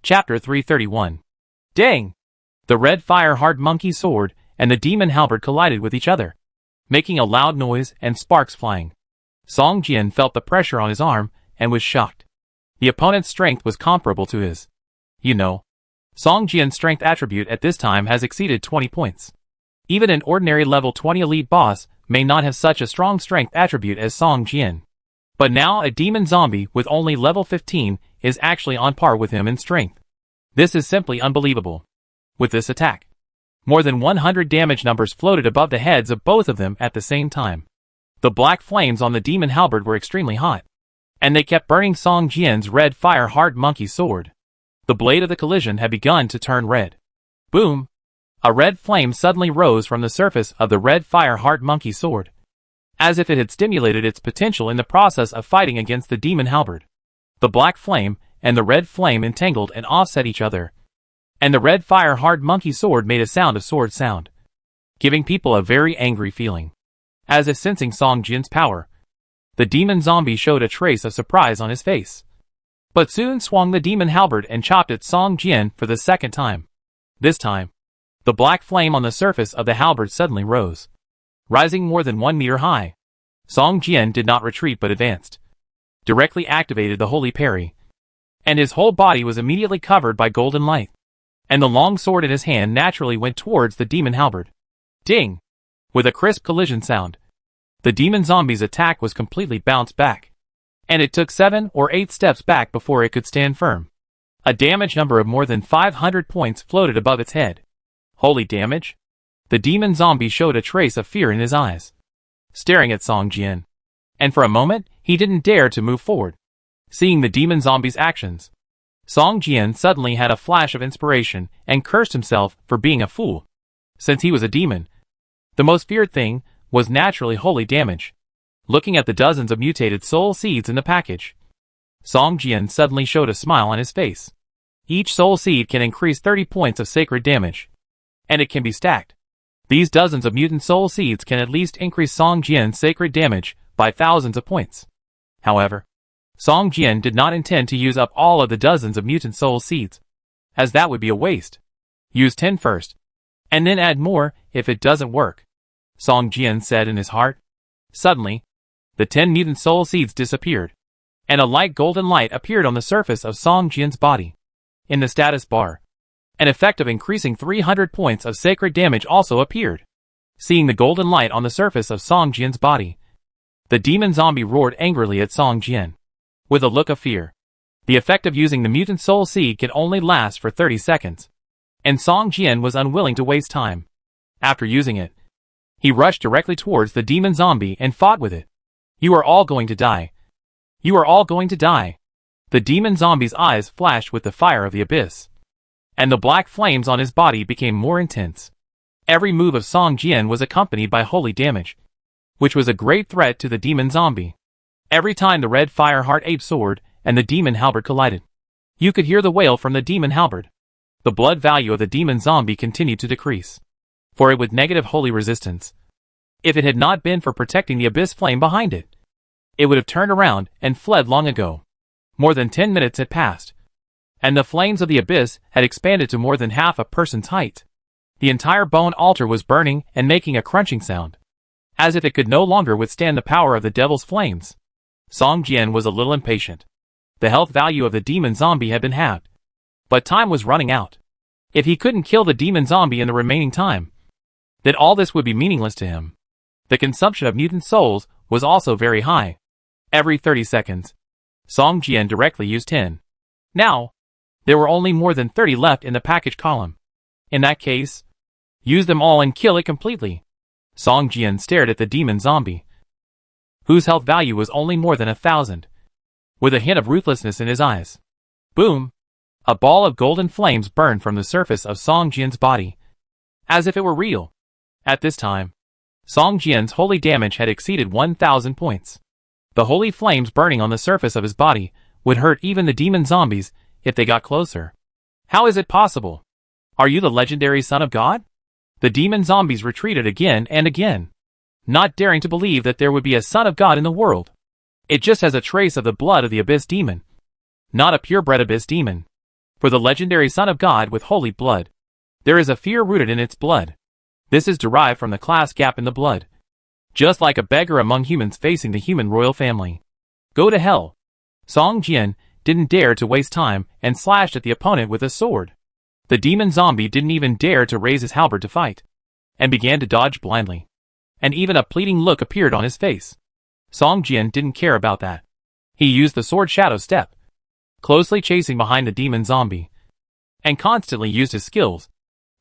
Chapter 331. Dang! The red fire-hard monkey sword and the demon halberd collided with each other, making a loud noise and sparks flying. Song Jian felt the pressure on his arm and was shocked. The opponent's strength was comparable to his. Song Jian's strength attribute at this time has exceeded 20 points. Even an ordinary level 20 elite boss may not have such a strong strength attribute as Song Jian. But now a demon zombie with only level 15 is actually on par with him in strength. This is simply unbelievable. With this attack, more than 100 damage numbers floated above the heads of both of them at the same time. The black flames on the demon halberd were extremely hot, and they kept burning Song Jian's red fire-hard monkey sword. The blade of the collision had begun to turn red. Boom! A red flame suddenly rose from the surface of the red fire-hard monkey sword, as if it had stimulated its potential in the process of fighting against the demon halberd. The black flame and the red flame entangled and offset each other, and the red fire-hard monkey sword made a sound of sword sound, giving people a very angry feeling. As if sensing Song Jian's power, the demon zombie showed a trace of surprise on his face, but soon swung the demon halberd and chopped at Song Jian for the second time. This time, the black flame on the surface of the halberd suddenly rose, rising more than 1 meter high. Song Jian did not retreat but advanced, directly activated the holy parry, and his whole body was immediately covered by golden light, and the long sword in his hand naturally went towards the demon halberd. Ding! With a crisp collision sound, the demon zombie's attack was completely bounced back, and it took 7 or 8 steps back before it could stand firm. A damage number of more than 500 points floated above its head. Holy damage! The demon zombie showed a trace of fear in his eyes, staring at Song Jian, and for a moment, he didn't dare to move forward. Seeing the demon zombie's actions, Song Jian suddenly had a flash of inspiration and cursed himself for being a fool. Since he was a demon, the most feared thing was naturally holy damage. Looking at the dozens of mutated soul seeds in the package, Song Jian suddenly showed a smile on his face. Each soul seed can increase 30 points of sacred damage, and it can be stacked. These dozens of mutant soul seeds can at least increase Song Jian's sacred damage by thousands of points. However, Song Jian did not intend to use up all of the dozens of mutant soul seeds, as that would be a waste. Use 10 first, and then add more if it doesn't work, Song Jian said in his heart. Suddenly, the 10 mutant soul seeds disappeared, and a light golden light appeared on the surface of Song Jian's body. In the status bar, an effect of increasing 300 points of sacred damage also appeared. Seeing the golden light on the surface of Song Jian's body, the demon zombie roared angrily at Song Jian, with a look of fear. The effect of using the mutant soul seed could only last for 30 seconds, and Song Jian was unwilling to waste time. After using it, he rushed directly towards the demon zombie and fought with it. You are all going to die. You are all going to die. The demon zombie's eyes flashed with the fire of the abyss, and the black flames on his body became more intense. Every move of Song Jian was accompanied by holy damage, which was a great threat to the demon zombie. Every time the red fire-hard ape sword and the demon halberd collided, you could hear the wail from the demon halberd. The blood value of the demon zombie continued to decrease, for it with negative holy resistance. If it had not been for protecting the abyss flame behind it, it would have turned around and fled long ago. More than 10 minutes had passed, and the flames of the abyss had expanded to more than half a person's height. The entire bone altar was burning and making a crunching sound, as if it could no longer withstand the power of the devil's flames. Song Jian was a little impatient. The health value of the demon zombie had been halved, but time was running out. If he couldn't kill the demon zombie in the remaining time, then all this would be meaningless to him. The consumption of mutant souls was also very high. Every 30 seconds, Song Jian directly used 10. Now, there were only more than 30 left in the package column. In that case, use them all and kill it completely. Song Jian stared at the demon zombie, whose health value was only more than 1,000, with a hint of ruthlessness in his eyes. Boom! A ball of golden flames burned from the surface of Song Jian's body, as if it were real. At this time, Song Jian's holy damage had exceeded 1,000 points. The holy flames burning on the surface of his body would hurt even the demon zombies if they got closer. How is it possible? Are you the legendary son of God? The demon zombies retreated again and again, not daring to believe that there would be a son of God in the world. It just has a trace of the blood of the abyss demon, not a purebred abyss demon. For the legendary Son of God with holy blood, there is a fear rooted in its blood. This is derived from the class gap in the blood. Just like a beggar among humans facing the human royal family. Go to hell. Song Jian didn't dare to waste time and slashed at the opponent with a sword. The demon zombie didn't even dare to raise his halberd to fight, and began to dodge blindly. And even a pleading look appeared on his face. Song Jian didn't care about that. He used the sword shadow step, closely chasing behind the demon zombie, and constantly used his skills,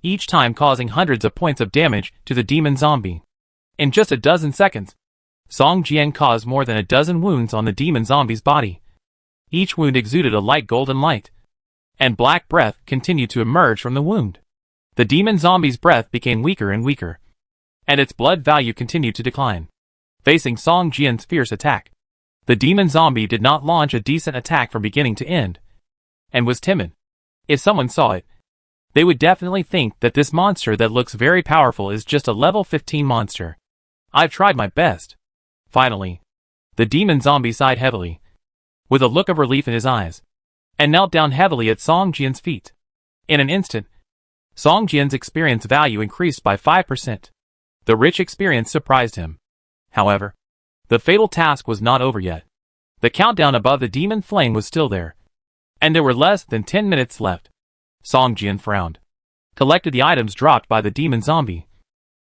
each time causing hundreds of points of damage to the demon zombie. In just a dozen seconds, Song Jian caused more than a dozen wounds on the demon zombie's body. Each wound exuded a light golden light, and black breath continued to emerge from the wound. The demon zombie's breath became weaker and weaker, and its blood value continued to decline. Facing Song Jian's fierce attack, the demon zombie did not launch a decent attack from beginning to end, and was timid. If someone saw it, they would definitely think that this monster that looks very powerful is just a level 15 monster. I've tried my best. Finally, the demon zombie sighed heavily, with a look of relief in his eyes, and knelt down heavily at Song Jian's feet. In an instant, Song Jian's experience value increased by 5%. The rich experience surprised him. However, the fatal task was not over yet. The countdown above the demon flame was still there, and there were less than 10 minutes left. Song Jian frowned, collected the items dropped by the demon zombie,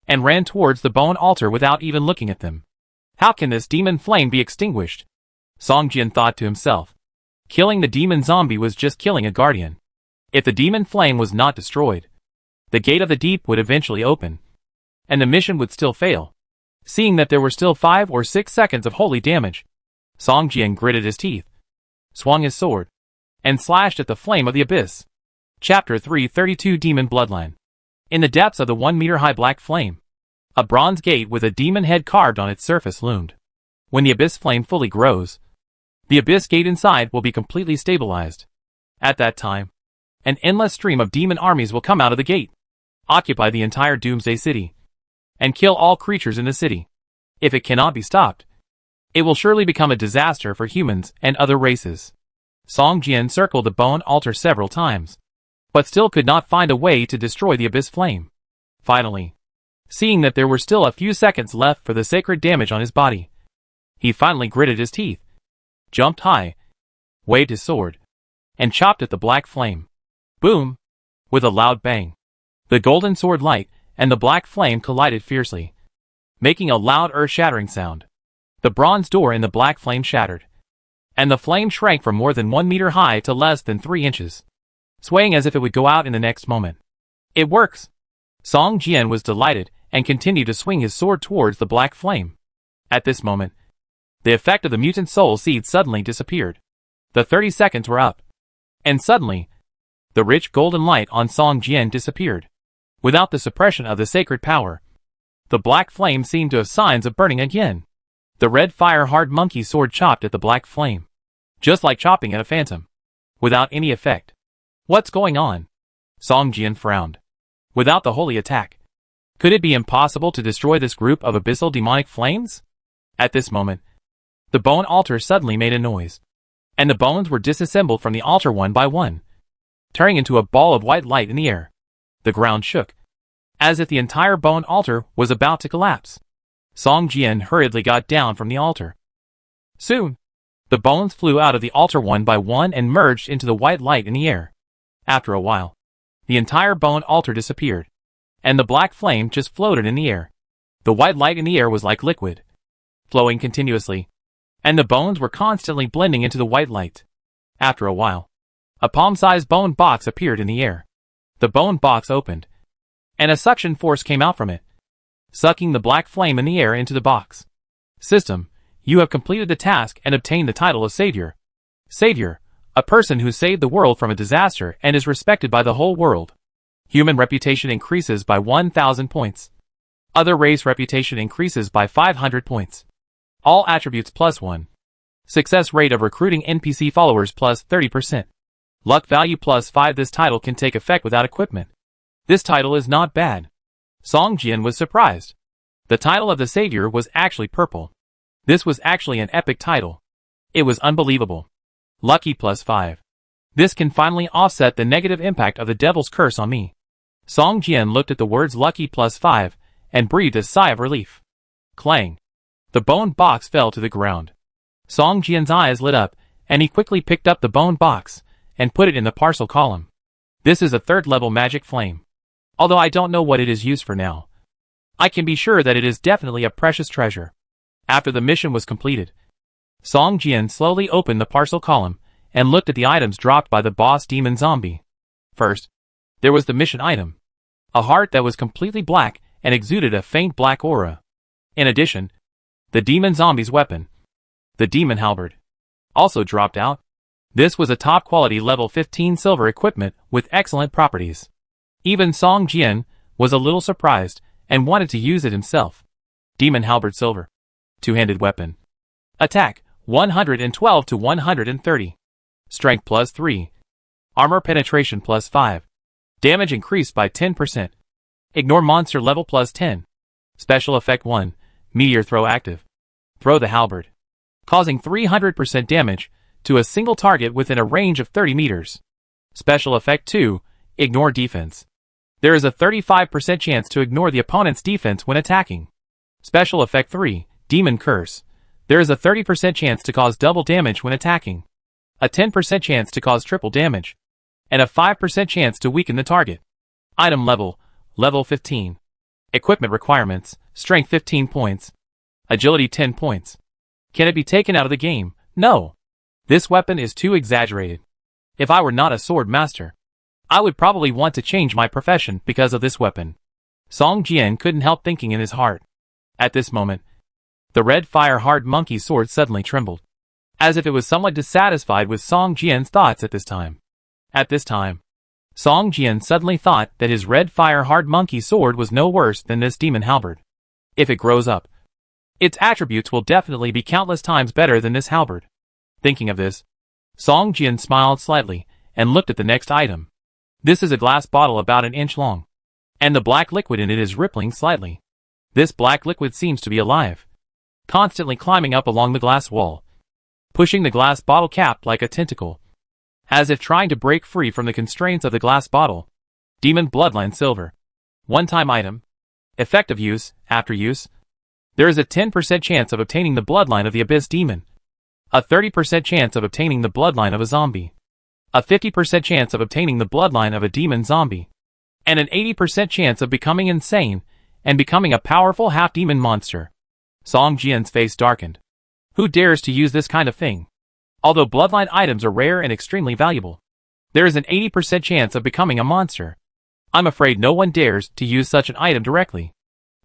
and ran towards the bone altar without even looking at them. How can this demon flame be extinguished? Song Jian thought to himself. Killing the demon zombie was just killing a guardian. If the demon flame was not destroyed, the gate of the deep would eventually open, and the mission would still fail. Seeing that there were still 5 or 6 seconds of holy damage, Song Jian gritted his teeth, swung his sword, and slashed at the flame of the abyss. Chapter 332 Demon Bloodline. In the depths of the 1-meter-high black flame, a bronze gate with a demon head carved on its surface loomed. When the abyss flame fully grows, the abyss gate inside will be completely stabilized. At that time, an endless stream of demon armies will come out of the gate, occupy the entire Doomsday city, and kill all creatures in the city. If it cannot be stopped, it will surely become a disaster for humans and other races. Song Jian circled the bone altar several times, but still could not find a way to destroy the abyss flame. Finally, seeing that there were still a few seconds left for the sacred damage on his body, he finally gritted his teeth, jumped high, waved his sword, and chopped at the black flame. Boom! With a loud bang, the golden sword light and the black flame collided fiercely, making a loud earth-shattering sound. The bronze door in the black flame shattered, and the flame shrank from more than 1 meter high to less than 3 inches, swaying as if it would go out in the next moment. It works! Song Jian was delighted and continued to swing his sword towards the black flame. At this moment, the effect of the mutant soul seed suddenly disappeared. The 30 seconds were up, and suddenly, the rich golden light on Song Jian disappeared. Without the suppression of the sacred power, the black flame seemed to have signs of burning again. The red fire-hard monkey sword chopped at the black flame, just like chopping at a phantom, without any effect. What's going on? Song Jian frowned. Without the holy attack, could it be impossible to destroy this group of abyssal demonic flames? At this moment, the bone altar suddenly made a noise, and the bones were disassembled from the altar one by one, turning into a ball of white light in the air. The ground shook, as if the entire bone altar was about to collapse. Song Jian hurriedly got down from the altar. Soon, the bones flew out of the altar one by one and merged into the white light in the air. After a while, the entire bone altar disappeared, and the black flame just floated in the air. The white light in the air was like liquid, flowing continuously, and the bones were constantly blending into the white light. After a while, a palm-sized bone box appeared in the air. The bone box opened, and a suction force came out from it, sucking the black flame in the air into the box. System, you have completed the task and obtained the title of Savior. Savior, a person who saved the world from a disaster and is respected by the whole world. Human reputation increases by 1,000 points. Other race reputation increases by 500 points. All attributes +1. Success rate of recruiting NPC followers +30%. Luck value +5. This title can take effect without equipment. This title is not bad. Song Jian was surprised. The title of the Savior was actually purple. This was actually an epic title. It was unbelievable. Lucky +5. This can finally offset the negative impact of the devil's curse on me. Song Jian looked at the words lucky +5 and breathed a sigh of relief. Clang. The bone box fell to the ground. Song Jian's eyes lit up, and he quickly picked up the bone box and put it in the parcel column. This is a 3rd level magic flame. Although I don't know what it is used for now, I can be sure that it is definitely a precious treasure. After the mission was completed, Song Jian slowly opened the parcel column and looked at the items dropped by the boss demon zombie. First, there was the mission item, a heart that was completely black and exuded a faint black aura. In addition, the demon zombie's weapon, the demon halberd, also dropped out. This was a top-quality level 15 silver equipment with excellent properties. Even Song Jian was a little surprised and wanted to use it himself. Demon halberd silver. Two-handed weapon. Attack, 112 to 130. Strength +3. Armor penetration +5. Damage increased by 10%. Ignore monster level +10. Special effect 1. Meteor throw active. Throw the halberd, causing 300% damage to a single target within a range of 30 meters. Special effect 2. Ignore defense. There is a 35% chance to ignore the opponent's defense when attacking. Special effect 3. Demon curse. There is a 30% chance to cause double damage when attacking, a 10% chance to cause triple damage, and a 5% chance to weaken the target. Item level, level 15. Equipment requirements, strength 15 points. Agility 10 points. Can it be taken out of the game? No. This weapon is too exaggerated. If I were not a sword master, I would probably want to change my profession because of this weapon. Song Jian couldn't help thinking in his heart. At this moment, the red fire-hard monkey sword suddenly trembled, as if it was somewhat dissatisfied with Song Jian's thoughts at this time. At this time, Song Jian suddenly thought that his red fire-hard monkey sword was no worse than this demon halberd. If it grows up, its attributes will definitely be countless times better than this halberd. Thinking of this, Song Jian smiled slightly and looked at the next item. This is a glass bottle about an inch long, and the black liquid in it is rippling slightly. This black liquid seems to be alive, constantly climbing up along the glass wall, pushing the glass bottle cap like a tentacle, as if trying to break free from the constraints of the glass bottle. Demon Bloodline Silver. One-time item. Effective use, after use. There is a 10% chance of obtaining the bloodline of the Abyss Demon, a 30% chance of obtaining the bloodline of a zombie, a 50% chance of obtaining the bloodline of a demon zombie, and an 80% chance of becoming insane and becoming a powerful half-demon monster. Song Jian's face darkened. Who dares to use this kind of thing? Although bloodline items are rare and extremely valuable, there is an 80% chance of becoming a monster. I'm afraid no one dares to use such an item directly.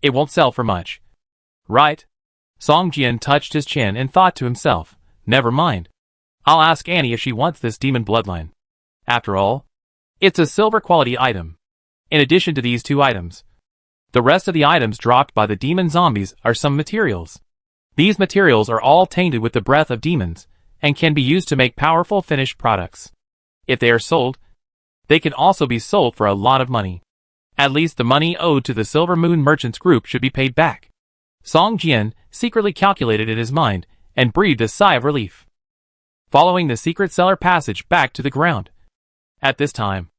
It won't sell for much. Right? Song Jian touched his chin and thought to himself, never mind. I'll ask Annie if she wants this demon bloodline. After all, it's a silver quality item. In addition to these two items, the rest of the items dropped by the demon zombies are some materials. These materials are all tainted with the breath of demons and can be used to make powerful finished products. If they are sold, they can also be sold for a lot of money. At least the money owed to the Silver Moon Merchants Group should be paid back. Song Jian secretly calculated in his mind and breathed a sigh of relief, following the secret cellar passage back to the ground. At this time,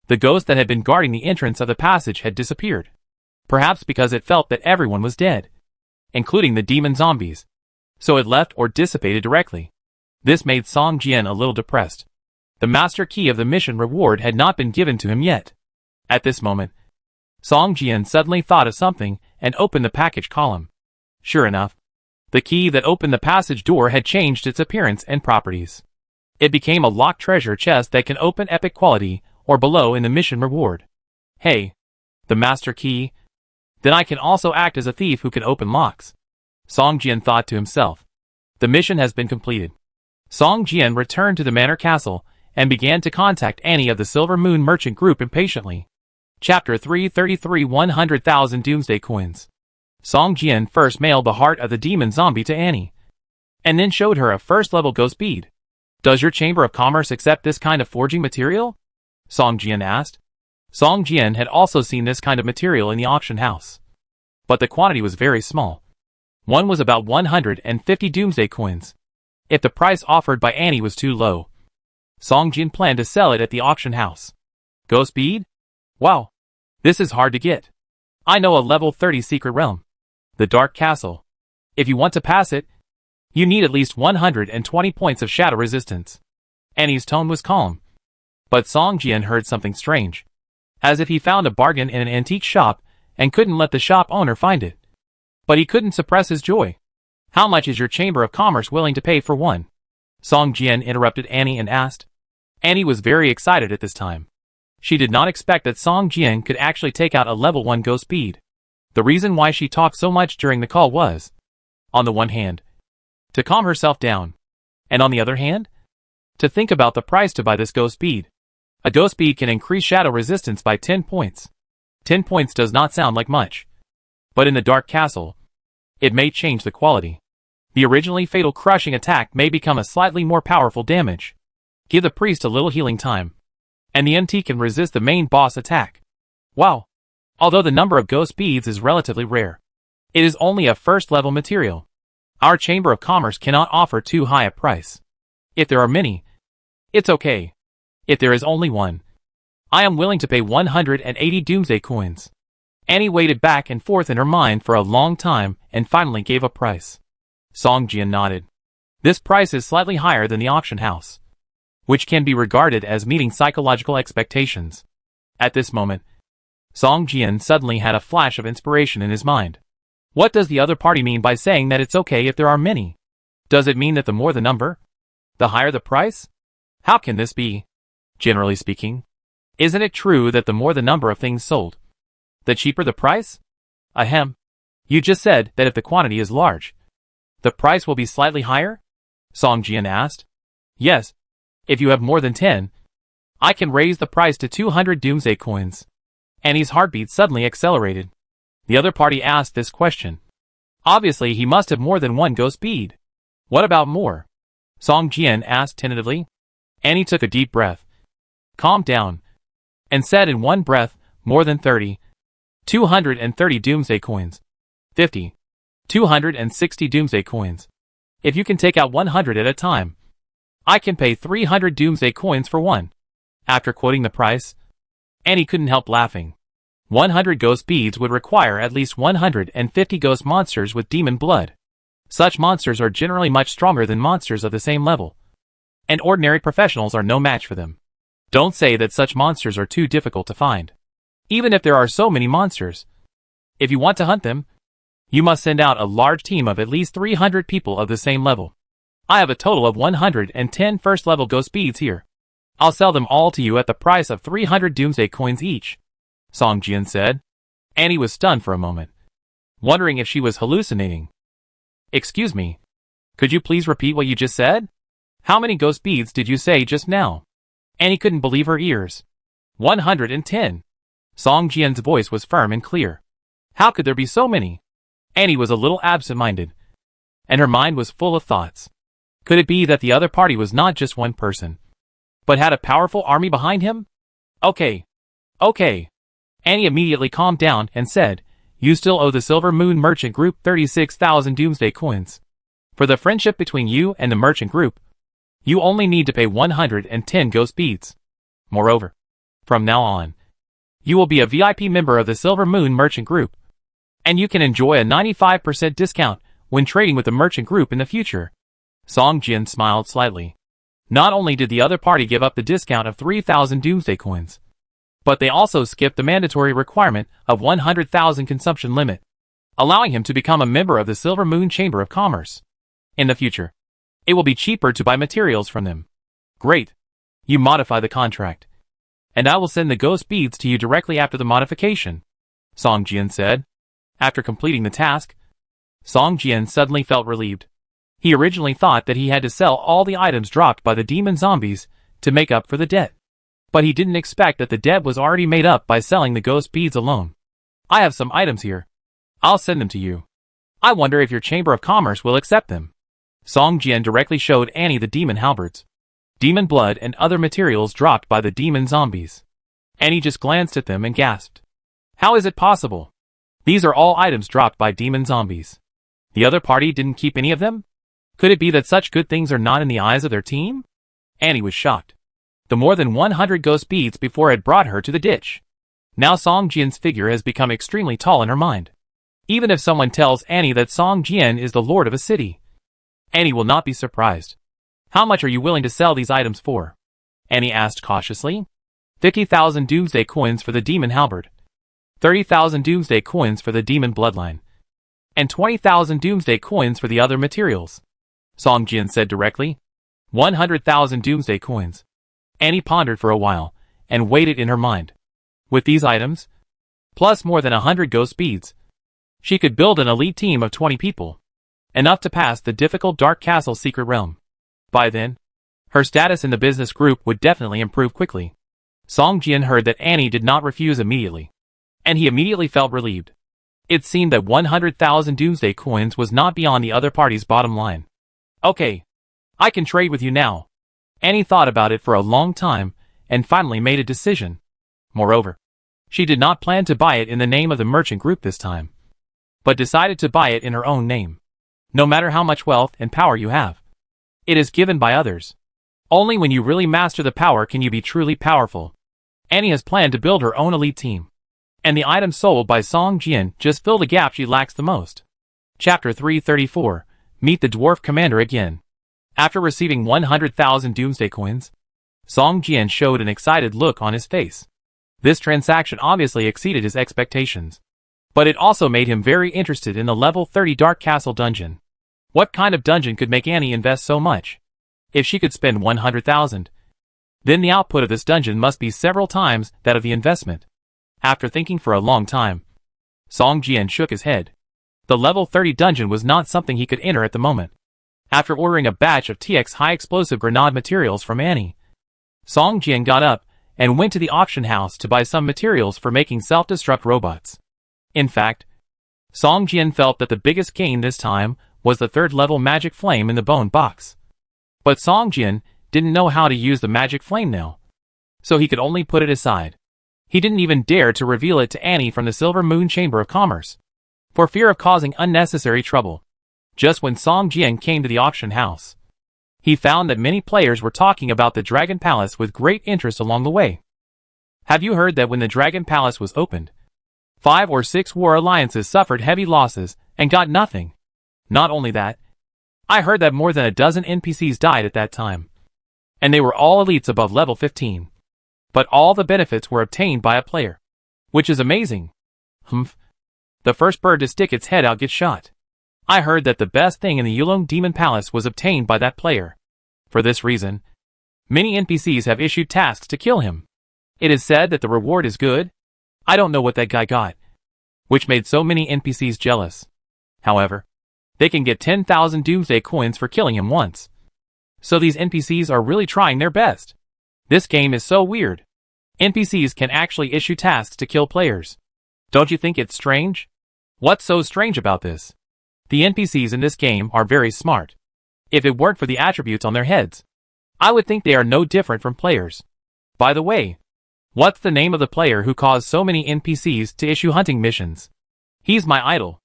the ghost that had been guarding the entrance of the passage had disappeared, perhaps because it felt that everyone was dead, including the demon zombies, so it left or dissipated directly. This made Song Jian a little depressed. The master key of the mission reward had not been given to him yet. At this moment, Song Jian suddenly thought of something and opened the package column. Sure enough, the key that opened the passage door had changed its appearance and properties. It became a locked treasure chest that can open epic quality or below in the mission reward. Hey, the master key? Then I can also act as a thief who can open locks. Song Jian thought to himself. The mission has been completed. Song Jian returned to the manor castle and began to contact Annie of the Silver Moon Merchant Group impatiently. Chapter 333 100,000 Doomsday Coins. Song Jian first mailed the heart of the demon zombie to Annie, and then showed her a first-level ghost bead. Does your Chamber of Commerce accept this kind of forging material? Song Jian asked. Song Jian had also seen this kind of material in the auction house, but the quantity was very small. One was about 150 Doomsday coins. If the price offered by Annie was too low, Song Jian planned to sell it at the auction house. Ghost bead? Wow. This is hard to get. I know a level 30 secret realm. The Dark Castle. If you want to pass it, you need at least 120 points of shadow resistance. Annie's tone was calm. But Song Jian heard something strange. As if he found a bargain in an antique shop and couldn't let the shop owner find it. But he couldn't suppress his joy. How much is your Chamber of Commerce willing to pay for one? Song Jian interrupted Annie and asked. Annie was very excited at this time. She did not expect that Song Jian could actually take out a level 1 ghost bead. The reason why she talked so much during the call was, on the one hand, to calm herself down, and on the other hand, to think about the price to buy this ghost bead. A ghost bead can increase shadow resistance by 10 points. 10 points does not sound like much. But in the Dark Castle, it may change the quality. The originally fatal crushing attack may become a slightly more powerful damage. Give the priest a little healing time, and the MT can resist the main boss attack. Wow! Although the number of ghost beads is relatively rare, it is only a first-level material. Our Chamber of Commerce cannot offer too high a price. If there are many, it's okay. If there is only one, I am willing to pay 180 Doomsday coins. Annie waited back and forth in her mind for a long time and finally gave a price. Song Jian nodded. This price is slightly higher than the auction house, which can be regarded as meeting psychological expectations. At this moment, Song Jian suddenly had a flash of inspiration in his mind. What does the other party mean by saying that it's okay if there are many? Does it mean that the more the number, the higher the price? How can this be? Generally speaking, isn't it true that the more the number of things sold, the cheaper the price? Ahem. You just said that if the quantity is large, the price will be slightly higher? Song Jian asked. Yes. If you have more than 10, I can raise the price to 200 Doomsday coins. Annie's heartbeat suddenly accelerated. The other party asked this question. Obviously he must have more than one ghost bead. What about more? Song Jian asked tentatively. Annie took a deep breath, calmed down, and said in one breath, more than 30. 230 Doomsday coins. 50. 260 Doomsday coins. If you can take out 100 at a time, I can pay 300 Doomsday coins for one. After quoting the price, Annie couldn't help laughing. 100 ghost beads would require at least 150 ghost monsters with demon blood. Such monsters are generally much stronger than monsters of the same level, and ordinary professionals are no match for them. Don't say that such monsters are too difficult to find. Even if there are so many monsters, if you want to hunt them, you must send out a large team of at least 300 people of the same level. I have a total of 110 first-level ghost beads here. I'll sell them all to you at the price of 300 Doomsday coins each, Song Jian said. Annie was stunned for a moment, wondering if she was hallucinating. Excuse me, could you please repeat what you just said? How many ghost beads did you say just now? Annie couldn't believe her ears. 110. Song Jian's voice was firm and clear. How could there be so many? Annie was a little absent-minded, and her mind was full of thoughts. Could it be that the other party was not just one person, but had a powerful army behind him? Okay. Annie immediately calmed down and said, you still owe the Silver Moon Merchant Group 36,000 Doomsday coins. For the friendship between you and the Merchant Group, you only need to pay 110 ghost beads. Moreover, from now on, you will be a VIP member of the Silver Moon Merchant Group, and you can enjoy a 95% discount when trading with the Merchant Group in the future. Song Jian smiled slightly. Not only did the other party give up the discount of 3,000 Doomsday coins, but they also skipped the mandatory requirement of 100,000 consumption limit, allowing him to become a member of the Silver Moon Chamber of Commerce. In the future, it will be cheaper to buy materials from them. Great. You modify the contract, and I will send the ghost beads to you directly after the modification, Song Jian said. After completing the task, Song Jian suddenly felt relieved. He originally thought that he had to sell all the items dropped by the demon zombies to make up for the debt. But he didn't expect that the debt was already made up by selling the ghost beads alone. I have some items here. I'll send them to you. I wonder if your Chamber of Commerce will accept them. Song Jian directly showed Annie the demon halberds, demon blood and other materials dropped by the demon zombies. Annie just glanced at them and gasped. How is it possible? These are all items dropped by demon zombies. The other party didn't keep any of them? Could it be that such good things are not in the eyes of their team? Annie was shocked. The more than 100 ghost beads before had brought her to the ditch. Now Song Jian's figure has become extremely tall in her mind. Even if someone tells Annie that Song Jian is the lord of a city, Annie will not be surprised. How much are you willing to sell these items for? Annie asked cautiously. 50,000 Doomsday coins for the demon halberd. 30,000 Doomsday coins for the demon bloodline. And 20,000 Doomsday coins for the other materials. Song Jian said directly. 100,000 Doomsday coins. Annie pondered for a while, and weighed it in her mind. With these items, plus more than 100 ghost beads, she could build an elite team of 20 people. Enough to pass the difficult Dark Castle secret realm. By then, her status in the business group would definitely improve quickly. Song Jian heard that Annie did not refuse immediately, and he immediately felt relieved. It seemed that 100,000 Doomsday coins was not beyond the other party's bottom line. Okay, I can trade with you now. Annie thought about it for a long time, and finally made a decision. Moreover, she did not plan to buy it in the name of the merchant group this time, but decided to buy it in her own name. No matter how much wealth and power you have, it is given by others. Only when you really master the power can you be truly powerful. Annie has planned to build her own elite team, and the items sold by Song Jian just fill the gap she lacks the most. Chapter 334, Meet the Dwarf Commander again. After receiving 100,000 Doomsday coins, Song Jian showed an excited look on his face. This transaction obviously exceeded his expectations, but it also made him very interested in the level 30 Dark Castle dungeon. What kind of dungeon could make Annie invest so much? If she could spend 100,000, then the output of this dungeon must be several times that of the investment. After thinking for a long time, Song Jian shook his head. The level 30 dungeon was not something he could enter at the moment. After ordering a batch of TX high-explosive grenade materials from Annie, Song Jian got up and went to the auction house to buy some materials for making self-destruct robots. In fact, Song Jian felt that the biggest gain this time was the third-level magic flame in the bone box. But Song Jian didn't know how to use the magic flame now, so he could only put it aside. He didn't even dare to reveal it to Annie from the Silver Moon Chamber of Commerce, for fear of causing unnecessary trouble. Just when Song Jian came to the auction house, he found that many players were talking about the Dragon Palace with great interest along the way. Have you heard that when the Dragon Palace was opened, 5 or 6 war alliances suffered heavy losses and got nothing? Not only that, I heard that more than a dozen NPCs died at that time, and they were all elites above level 15. But all the benefits were obtained by a player, which is amazing. Humph. The first bird to stick its head out gets shot. I heard that the best thing in the Yulong Demon Palace was obtained by that player. For this reason, many NPCs have issued tasks to kill him. It is said that the reward is good. I don't know what that guy got, which made so many NPCs jealous. However, they can get 10,000 Doomsday coins for killing him once. So these NPCs are really trying their best. This game is so weird. NPCs can actually issue tasks to kill players. Don't you think it's strange? What's so strange about this? The NPCs in this game are very smart. If it weren't for the attributes on their heads, I would think they are no different from players. By the way, what's the name of the player who caused so many NPCs to issue hunting missions? He's my idol.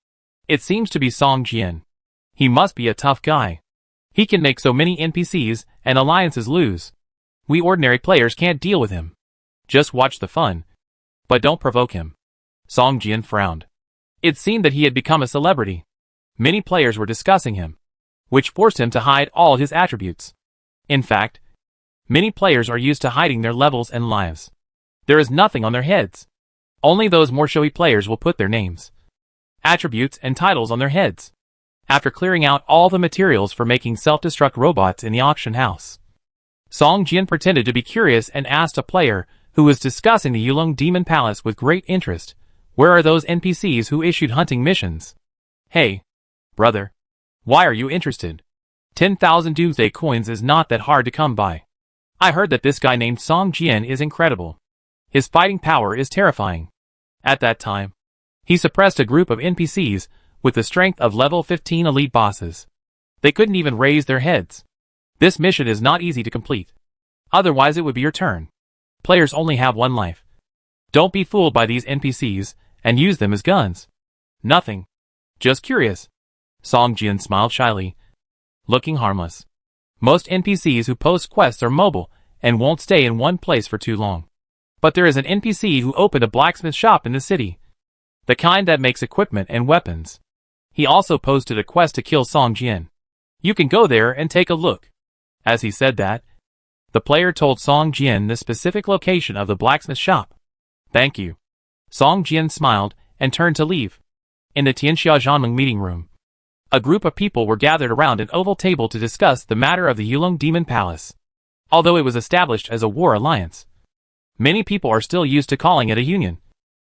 It seems to be Song Jian. He must be a tough guy. He can make so many NPCs and alliances lose. We ordinary players can't deal with him. Just watch the fun, but don't provoke him. Song Jian frowned. It seemed that he had become a celebrity. Many players were discussing him, which forced him to hide all his attributes. In fact, many players are used to hiding their levels and lives. There is nothing on their heads. Only those more showy players will put their names, attributes, and titles on their heads. After clearing out all the materials for making self-destruct robots in the auction house, Song Jian pretended to be curious and asked a player who was discussing the Yulong Demon Palace with great interest, "Where are those NPCs who issued hunting missions?" "Hey, brother, why are you interested? 10,000 Doomsday coins is not that hard to come by. I heard that this guy named Song Jian is incredible. His fighting power is terrifying." At that time, he suppressed a group of NPCs with the strength of level 15 elite bosses. They couldn't even raise their heads. This mission is not easy to complete. Otherwise it would be your turn. Players only have one life. Don't be fooled by these NPCs and use them as guns. Nothing. Just curious. Song Jian smiled shyly, looking harmless. Most NPCs who post quests are mobile and won't stay in one place for too long. But there is an NPC who opened a blacksmith shop in the city. The kind that makes equipment and weapons. He also posted a quest to kill Song Jian. You can go there and take a look. As he said that, the player told Song Jian the specific location of the blacksmith shop. Thank you. Song Jian smiled and turned to leave. In the Tianxia Zhanmeng meeting room, a group of people were gathered around an oval table to discuss the matter of the Yulong Demon Palace. Although it was established as a war alliance, many people are still used to calling it a union.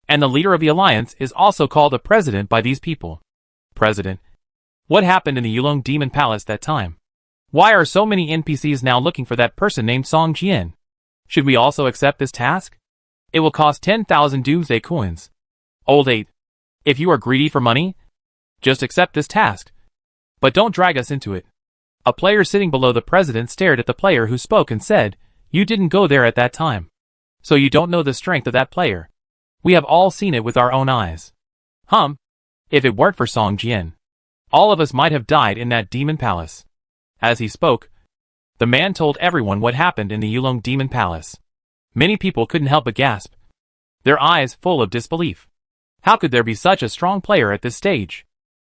And the leader of the alliance is also called a president by these people. President. What happened in the Yulong Demon Palace that time? Why are so many NPCs now looking for that person named Song Jian? Should we also accept this task? It will cost 10,000 Doomsday coins. Old 8. If you are greedy for money, just accept this task. But don't drag us into it. A player sitting below the president stared at the player who spoke and said, "You didn't go there at that time. So you don't know the strength of that player. We have all seen it with our own eyes." If it weren't for Song Jian, all of us might have died in that demon palace. As he spoke, the man told everyone what happened in the Yulong Demon Palace. Many people couldn't help but gasp, their eyes full of disbelief. How could there be such a strong player at this stage?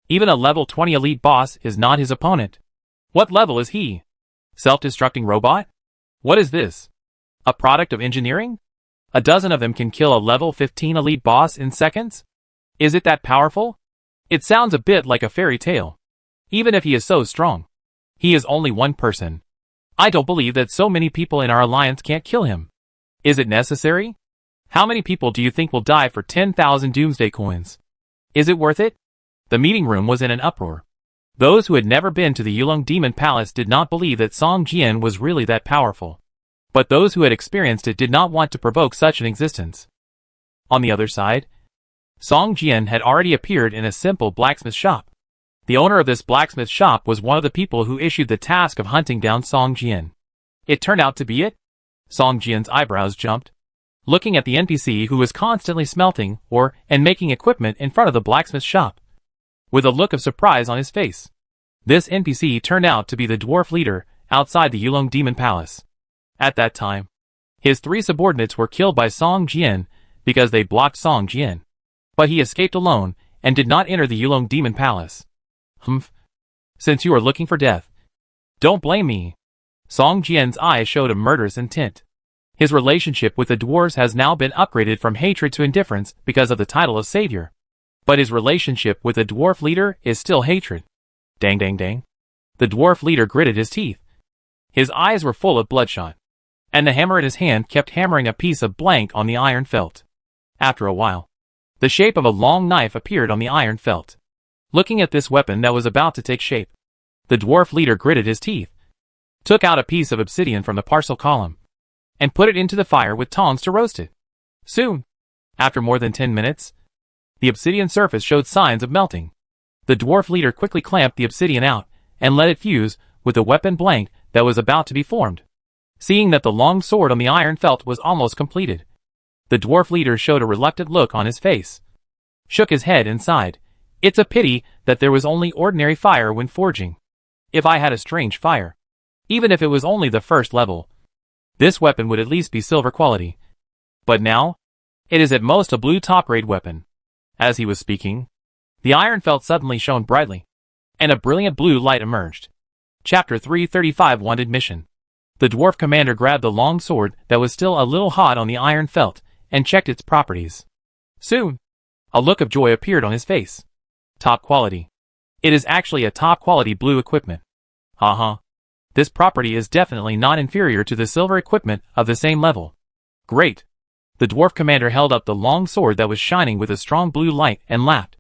Even a level 20 elite boss is not his opponent. What level is he? Self-destructing robot? What is this? A product of engineering? A dozen of them can kill a level 15 elite boss in seconds? Is it that powerful? It sounds a bit like a fairy tale. Even if he is so strong, he is only one person. I don't believe that so many people in our alliance can't kill him. Is it necessary? How many people do you think will die for 10,000 Doomsday coins? Is it worth it? The meeting room was in an uproar. Those who had never been to the Yulong Demon Palace did not believe that Song Jian was really that powerful. But those who had experienced it did not want to provoke such an existence. On the other side, Song Jian had already appeared in a simple blacksmith shop. The owner of this blacksmith shop was one of the people who issued the task of hunting down Song Jian. It turned out to be it? Song Jian's eyebrows jumped, looking at the NPC who was constantly smelting and making equipment in front of the blacksmith shop, with a look of surprise on his face. This NPC turned out to be the dwarf leader outside the Yulong Demon Palace. At that time, his 3 subordinates were killed by Song Jian because they blocked Song Jian. But he escaped alone and did not enter the Yulong Demon Palace. Since you are looking for death, don't blame me. Song Jian's eyes showed a murderous intent. His relationship with the dwarves has now been upgraded from hatred to indifference because of the title of savior. But his relationship with the dwarf leader is still hatred. Dang dang dang. The dwarf leader gritted his teeth. His eyes were full of bloodshot, and the hammer in his hand kept hammering a piece of blank on the iron felt. After a while, the shape of a long knife appeared on the iron felt. Looking at this weapon that was about to take shape, the dwarf leader gritted his teeth, took out a piece of obsidian from the parcel column, and put it into the fire with tongs to roast it. Soon, after more than 10 minutes, the obsidian surface showed signs of melting. The dwarf leader quickly clamped the obsidian out and let it fuse with the weapon blank that was about to be formed. Seeing that the long sword on the iron felt was almost completed, the dwarf leader showed a reluctant look on his face, shook his head and sighed. It's a pity that there was only ordinary fire when forging. If I had a strange fire, even if it was only the first level, this weapon would at least be silver quality. But now, it is at most a blue top-grade weapon. As he was speaking, the iron felt suddenly shone brightly, and a brilliant blue light emerged. Chapter 335 Wanted Mission. The dwarf commander grabbed the long sword that was still a little hot on the iron felt, and checked its properties. Soon, a look of joy appeared on his face. Top quality. It is actually a top-quality blue equipment. This property is definitely not inferior to the silver equipment of the same level. Great. The dwarf commander held up the long sword that was shining with a strong blue light and laughed.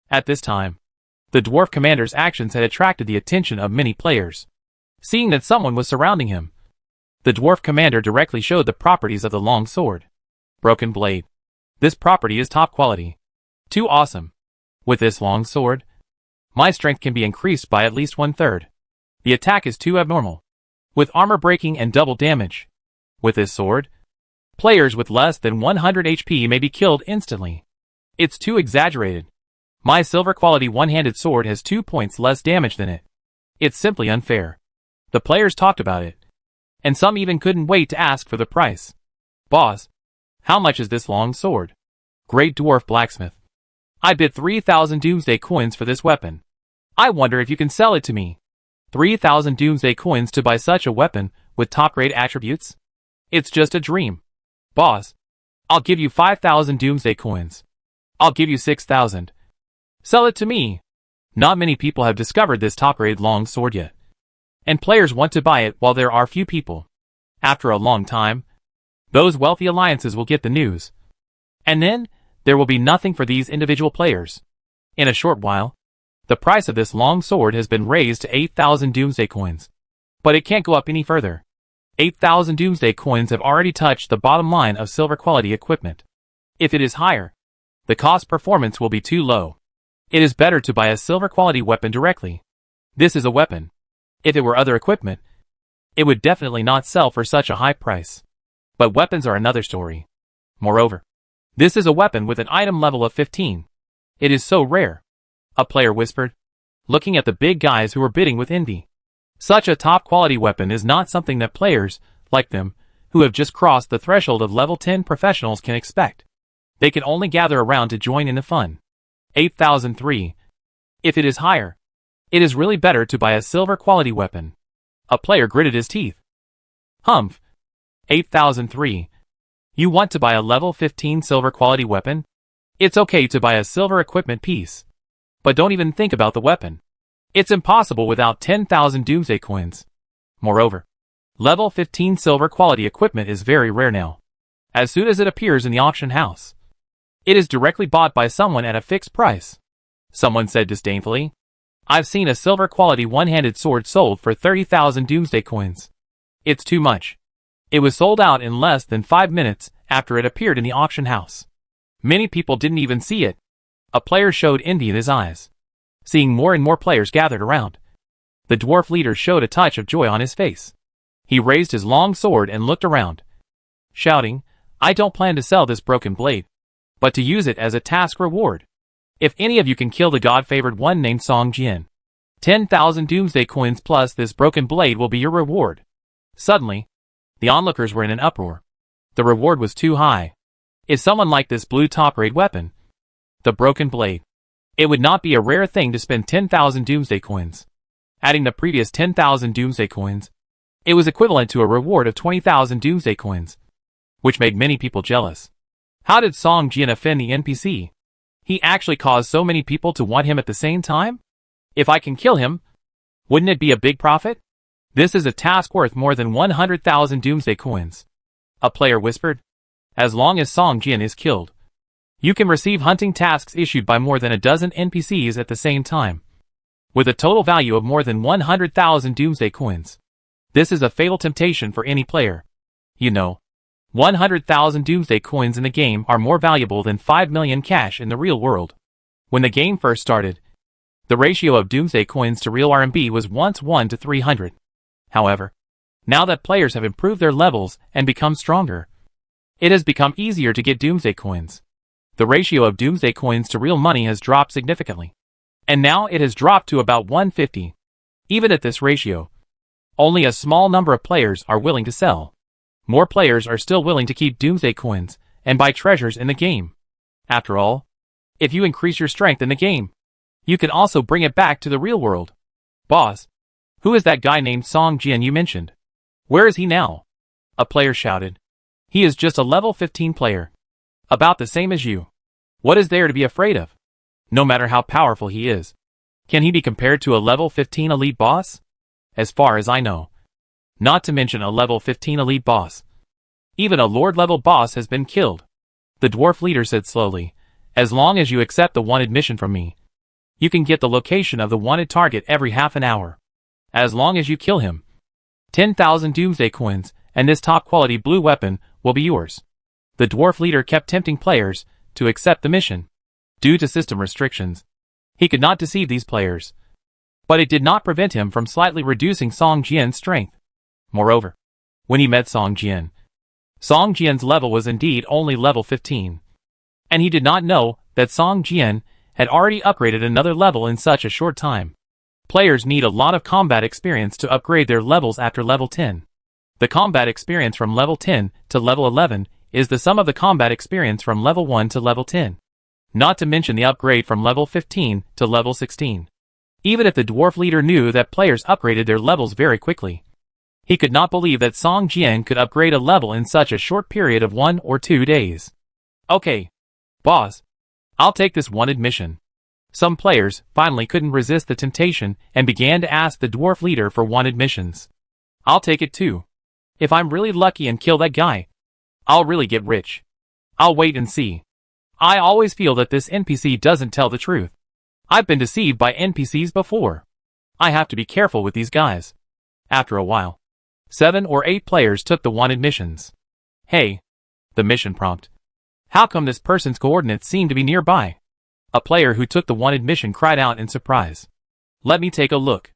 At this time, the dwarf commander's actions had attracted the attention of many players. Seeing that someone was surrounding him, the dwarf commander directly showed the properties of the long sword. Broken blade. This property is top quality. Too awesome. With this long sword, my strength can be increased by at least 1/3. The attack is too abnormal, with armor breaking and double damage. With this sword, players with less than 100 HP may be killed instantly. It's too exaggerated. My silver quality one-handed sword has 2 points less damage than it. It's simply unfair. The players talked about it, and some even couldn't wait to ask for the price. "Boss, how much is this long sword?" "Great dwarf blacksmith, I bid 3,000 Doomsday coins for this weapon. I wonder if you can sell it to me." 3,000 Doomsday coins to buy such a weapon with top-grade attributes? It's just a dream. "Boss, I'll give you 5,000 Doomsday coins. I'll give you 6,000. Sell it to me." Not many people have discovered this top-grade long sword yet, and players want to buy it while there are few people. After a long time, those wealthy alliances will get the news, and then there will be nothing for these individual players. In a short while, the price of this long sword has been raised to 8,000 Doomsday coins, but it can't go up any further. 8,000 Doomsday coins have already touched the bottom line of silver quality equipment. If it is higher, the cost performance will be too low. It is better to buy a silver quality weapon directly. This is a weapon. If it were other equipment, it would definitely not sell for such a high price. But weapons are another story. Moreover, this is a weapon with an item level of 15. It is so rare. A player whispered, looking at the big guys who were bidding with envy. Such a top quality weapon is not something that players, like them, who have just crossed the threshold of level 10 professionals can expect. They can only gather around to join in the fun. 8,003. If it is higher, it is really better to buy a silver quality weapon. A player gritted his teeth. Humph. 8,003. You want to buy a level 15 silver quality weapon? It's okay to buy a silver equipment piece, but don't even think about the weapon. It's impossible without 10,000 Doomsday coins. Moreover, level 15 silver quality equipment is very rare now. As soon as it appears in the auction house, it is directly bought by someone at a fixed price. Someone said disdainfully, "I've seen a silver quality one-handed sword sold for 30,000 Doomsday coins. It's too much." It was sold out in less than 5 minutes after it appeared in the auction house. Many people didn't even see it. A player showed envy in his eyes, seeing more and more players gathered around. The dwarf leader showed a touch of joy on his face. He raised his long sword and looked around, shouting, "I don't plan to sell this broken blade, but to use it as a task reward. If any of you can kill the god-favored one named Song Jian, 10,000 Doomsday coins plus this broken blade will be your reward." Suddenly, the onlookers were in an uproar. The reward was too high. If someone liked this blue top-grade weapon, the broken blade, it would not be a rare thing to spend 10,000 Doomsday coins. Adding the previous 10,000 Doomsday coins, it was equivalent to a reward of 20,000 Doomsday coins, which made many people jealous. How did Song Jian offend the NPC? He actually caused so many people to want him at the same time? If I can kill him, wouldn't it be a big profit? This is a task worth more than 100,000 Doomsday coins. A player whispered, "As long as Song Jian is killed, you can receive hunting tasks issued by more than a dozen NPCs at the same time, with a total value of more than 100,000 Doomsday coins. This is a fatal temptation for any player. You know, 100,000 Doomsday coins in the game are more valuable than 5 million cash in the real world. When the game first started, the ratio of Doomsday coins to real RMB was once 1 to 300. However, now that players have improved their levels and become stronger, it has become easier to get Doomsday coins. The ratio of Doomsday coins to real money has dropped significantly, and now it has dropped to about 150. Even at this ratio, only a small number of players are willing to sell. More players are still willing to keep Doomsday coins and buy treasures in the game. After all, if you increase your strength in the game, you can also bring it back to the real world. "Boss, who is that guy named Song Jian you mentioned? Where is he now?" A player shouted. "He is just a level 15 player. About the same as you. What is there to be afraid of? No matter how powerful he is, can he be compared to a level 15 elite boss? As far as I know. Not to mention a level 15 elite boss. Even a lord level boss has been killed." The dwarf leader said slowly, "As long as you accept the wanted mission from me, you can get the location of the wanted target every half an hour. As long as you kill him, 10,000 Doomsday coins and this top quality blue weapon will be yours." The dwarf leader kept tempting players to accept the mission. Due to system restrictions, he could not deceive these players, but it did not prevent him from slightly reducing Song Jian's strength. Moreover, when he met Song Jian's level was indeed only level 15, and he did not know that Song Jian had already upgraded another level in such a short time. Players need a lot of combat experience to upgrade their levels after level 10. The combat experience from level 10 to level 11 is the sum of the combat experience from level 1 to level 10. Not to mention the upgrade from level 15 to level 16. Even if the dwarf leader knew that players upgraded their levels very quickly, he could not believe that Song Jian could upgrade a level in such a short period of 1 or 2 days. Okay, boss, I'll take this wanted mission. Some players finally couldn't resist the temptation and began to ask the dwarf leader for wanted missions. I'll take it too. If I'm really lucky and kill that guy, I'll really get rich. I'll wait and see. I always feel that this NPC doesn't tell the truth. I've been deceived by NPCs before. I have to be careful with these guys. After a while, 7 or 8 players took the wanted missions. Hey, the mission prompt. How come this person's coordinates seem to be nearby? A player who took the wanted mission cried out in surprise. Let me take a look.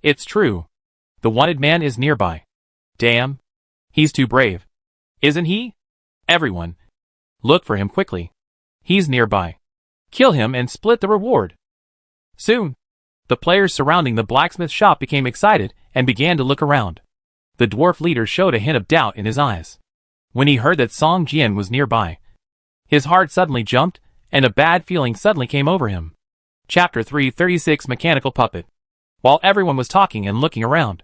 It's true. The wanted man is nearby. Damn. He's too brave. Isn't he? Everyone, look for him quickly. He's nearby. Kill him and split the reward. Soon, the players surrounding the blacksmith shop became excited and began to look around. The dwarf leader showed a hint of doubt in his eyes. When he heard that Song Jian was nearby, his heart suddenly jumped, and a bad feeling suddenly came over him. Chapter 336 Mechanical Puppet. While everyone was talking and looking around,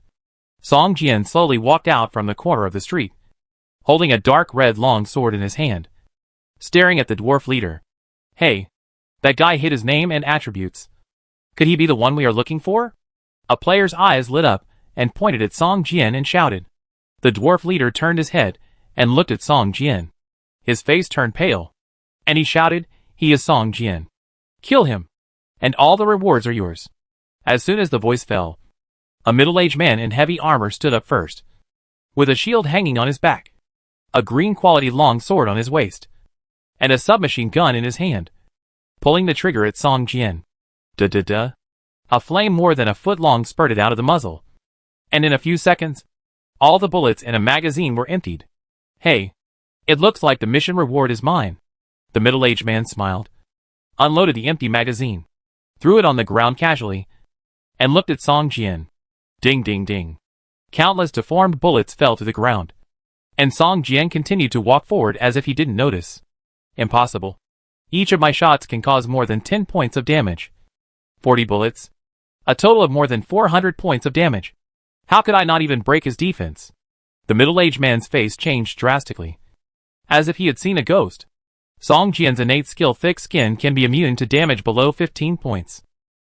Song Jian slowly walked out from the corner of the street, holding a dark red long sword in his hand, staring at the dwarf leader. Hey, that guy hid his name and attributes. Could he be the one we are looking for? A player's eyes lit up and pointed at Song Jian and shouted. The dwarf leader turned his head and looked at Song Jian. His face turned pale, and he shouted, "He is Song Jian. Kill him, and all the rewards are yours." As soon as the voice fell, a middle-aged man in heavy armor stood up first, with a shield hanging on his back, a green-quality long sword on his waist, and a submachine gun in his hand, pulling the trigger at Song Jian. Da-da-da. A flame more than a foot long spurted out of the muzzle, and in a few seconds, all the bullets in a magazine were emptied. Hey, it looks like the mission reward is mine. The middle-aged man smiled, unloaded the empty magazine, threw it on the ground casually, and looked at Song Jian. Ding ding ding. Countless deformed bullets fell to the ground, and Song Jian continued to walk forward as if he didn't notice. Impossible. Each of my shots can cause more than 10 points of damage. 40 bullets. A total of more than 400 points of damage. How could I not even break his defense? The middle-aged man's face changed drastically, as if he had seen a ghost. Song Jian's innate skill thick skin can be immune to damage below 15 points.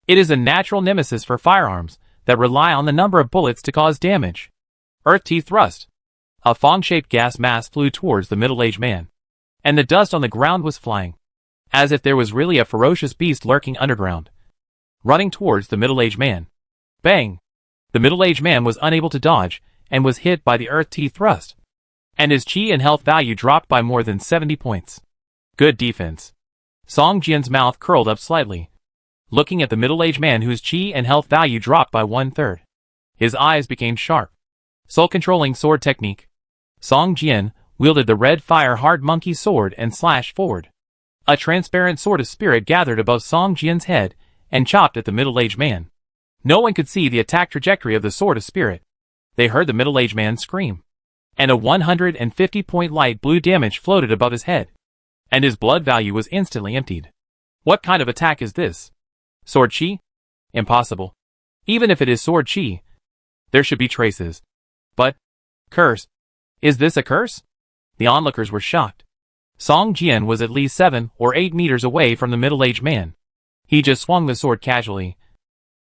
It is a natural nemesis for firearms that rely on the number of bullets to cause damage. Earth Tea Thrust. A fong-shaped gas mass flew towards the middle-aged man, and the dust on the ground was flying, as if there was really a ferocious beast lurking underground, running towards the middle-aged man. Bang! The middle-aged man was unable to dodge, and was hit by the Earth Tea Thrust, and his chi and health value dropped by more than 70 points. Good defense. Song Jian's mouth curled up slightly, looking at the middle-aged man whose chi and health value dropped by 1/3. His eyes became sharp. Soul-controlling sword technique. Song Jian wielded the red fire hard monkey sword and slashed forward. A transparent sword of spirit gathered above Song Jian's head and chopped at the middle-aged man. No one could see the attack trajectory of the sword of spirit. They heard the middle-aged man scream, and a 150-point light blue damage floated above his head, and his blood value was instantly emptied. What kind of attack is this? Sword chi? Impossible. Even if it is sword chi, there should be traces. But, curse. Is this a curse? The onlookers were shocked. Song Jian was at least 7 or 8 meters away from the middle-aged man. He just swung the sword casually,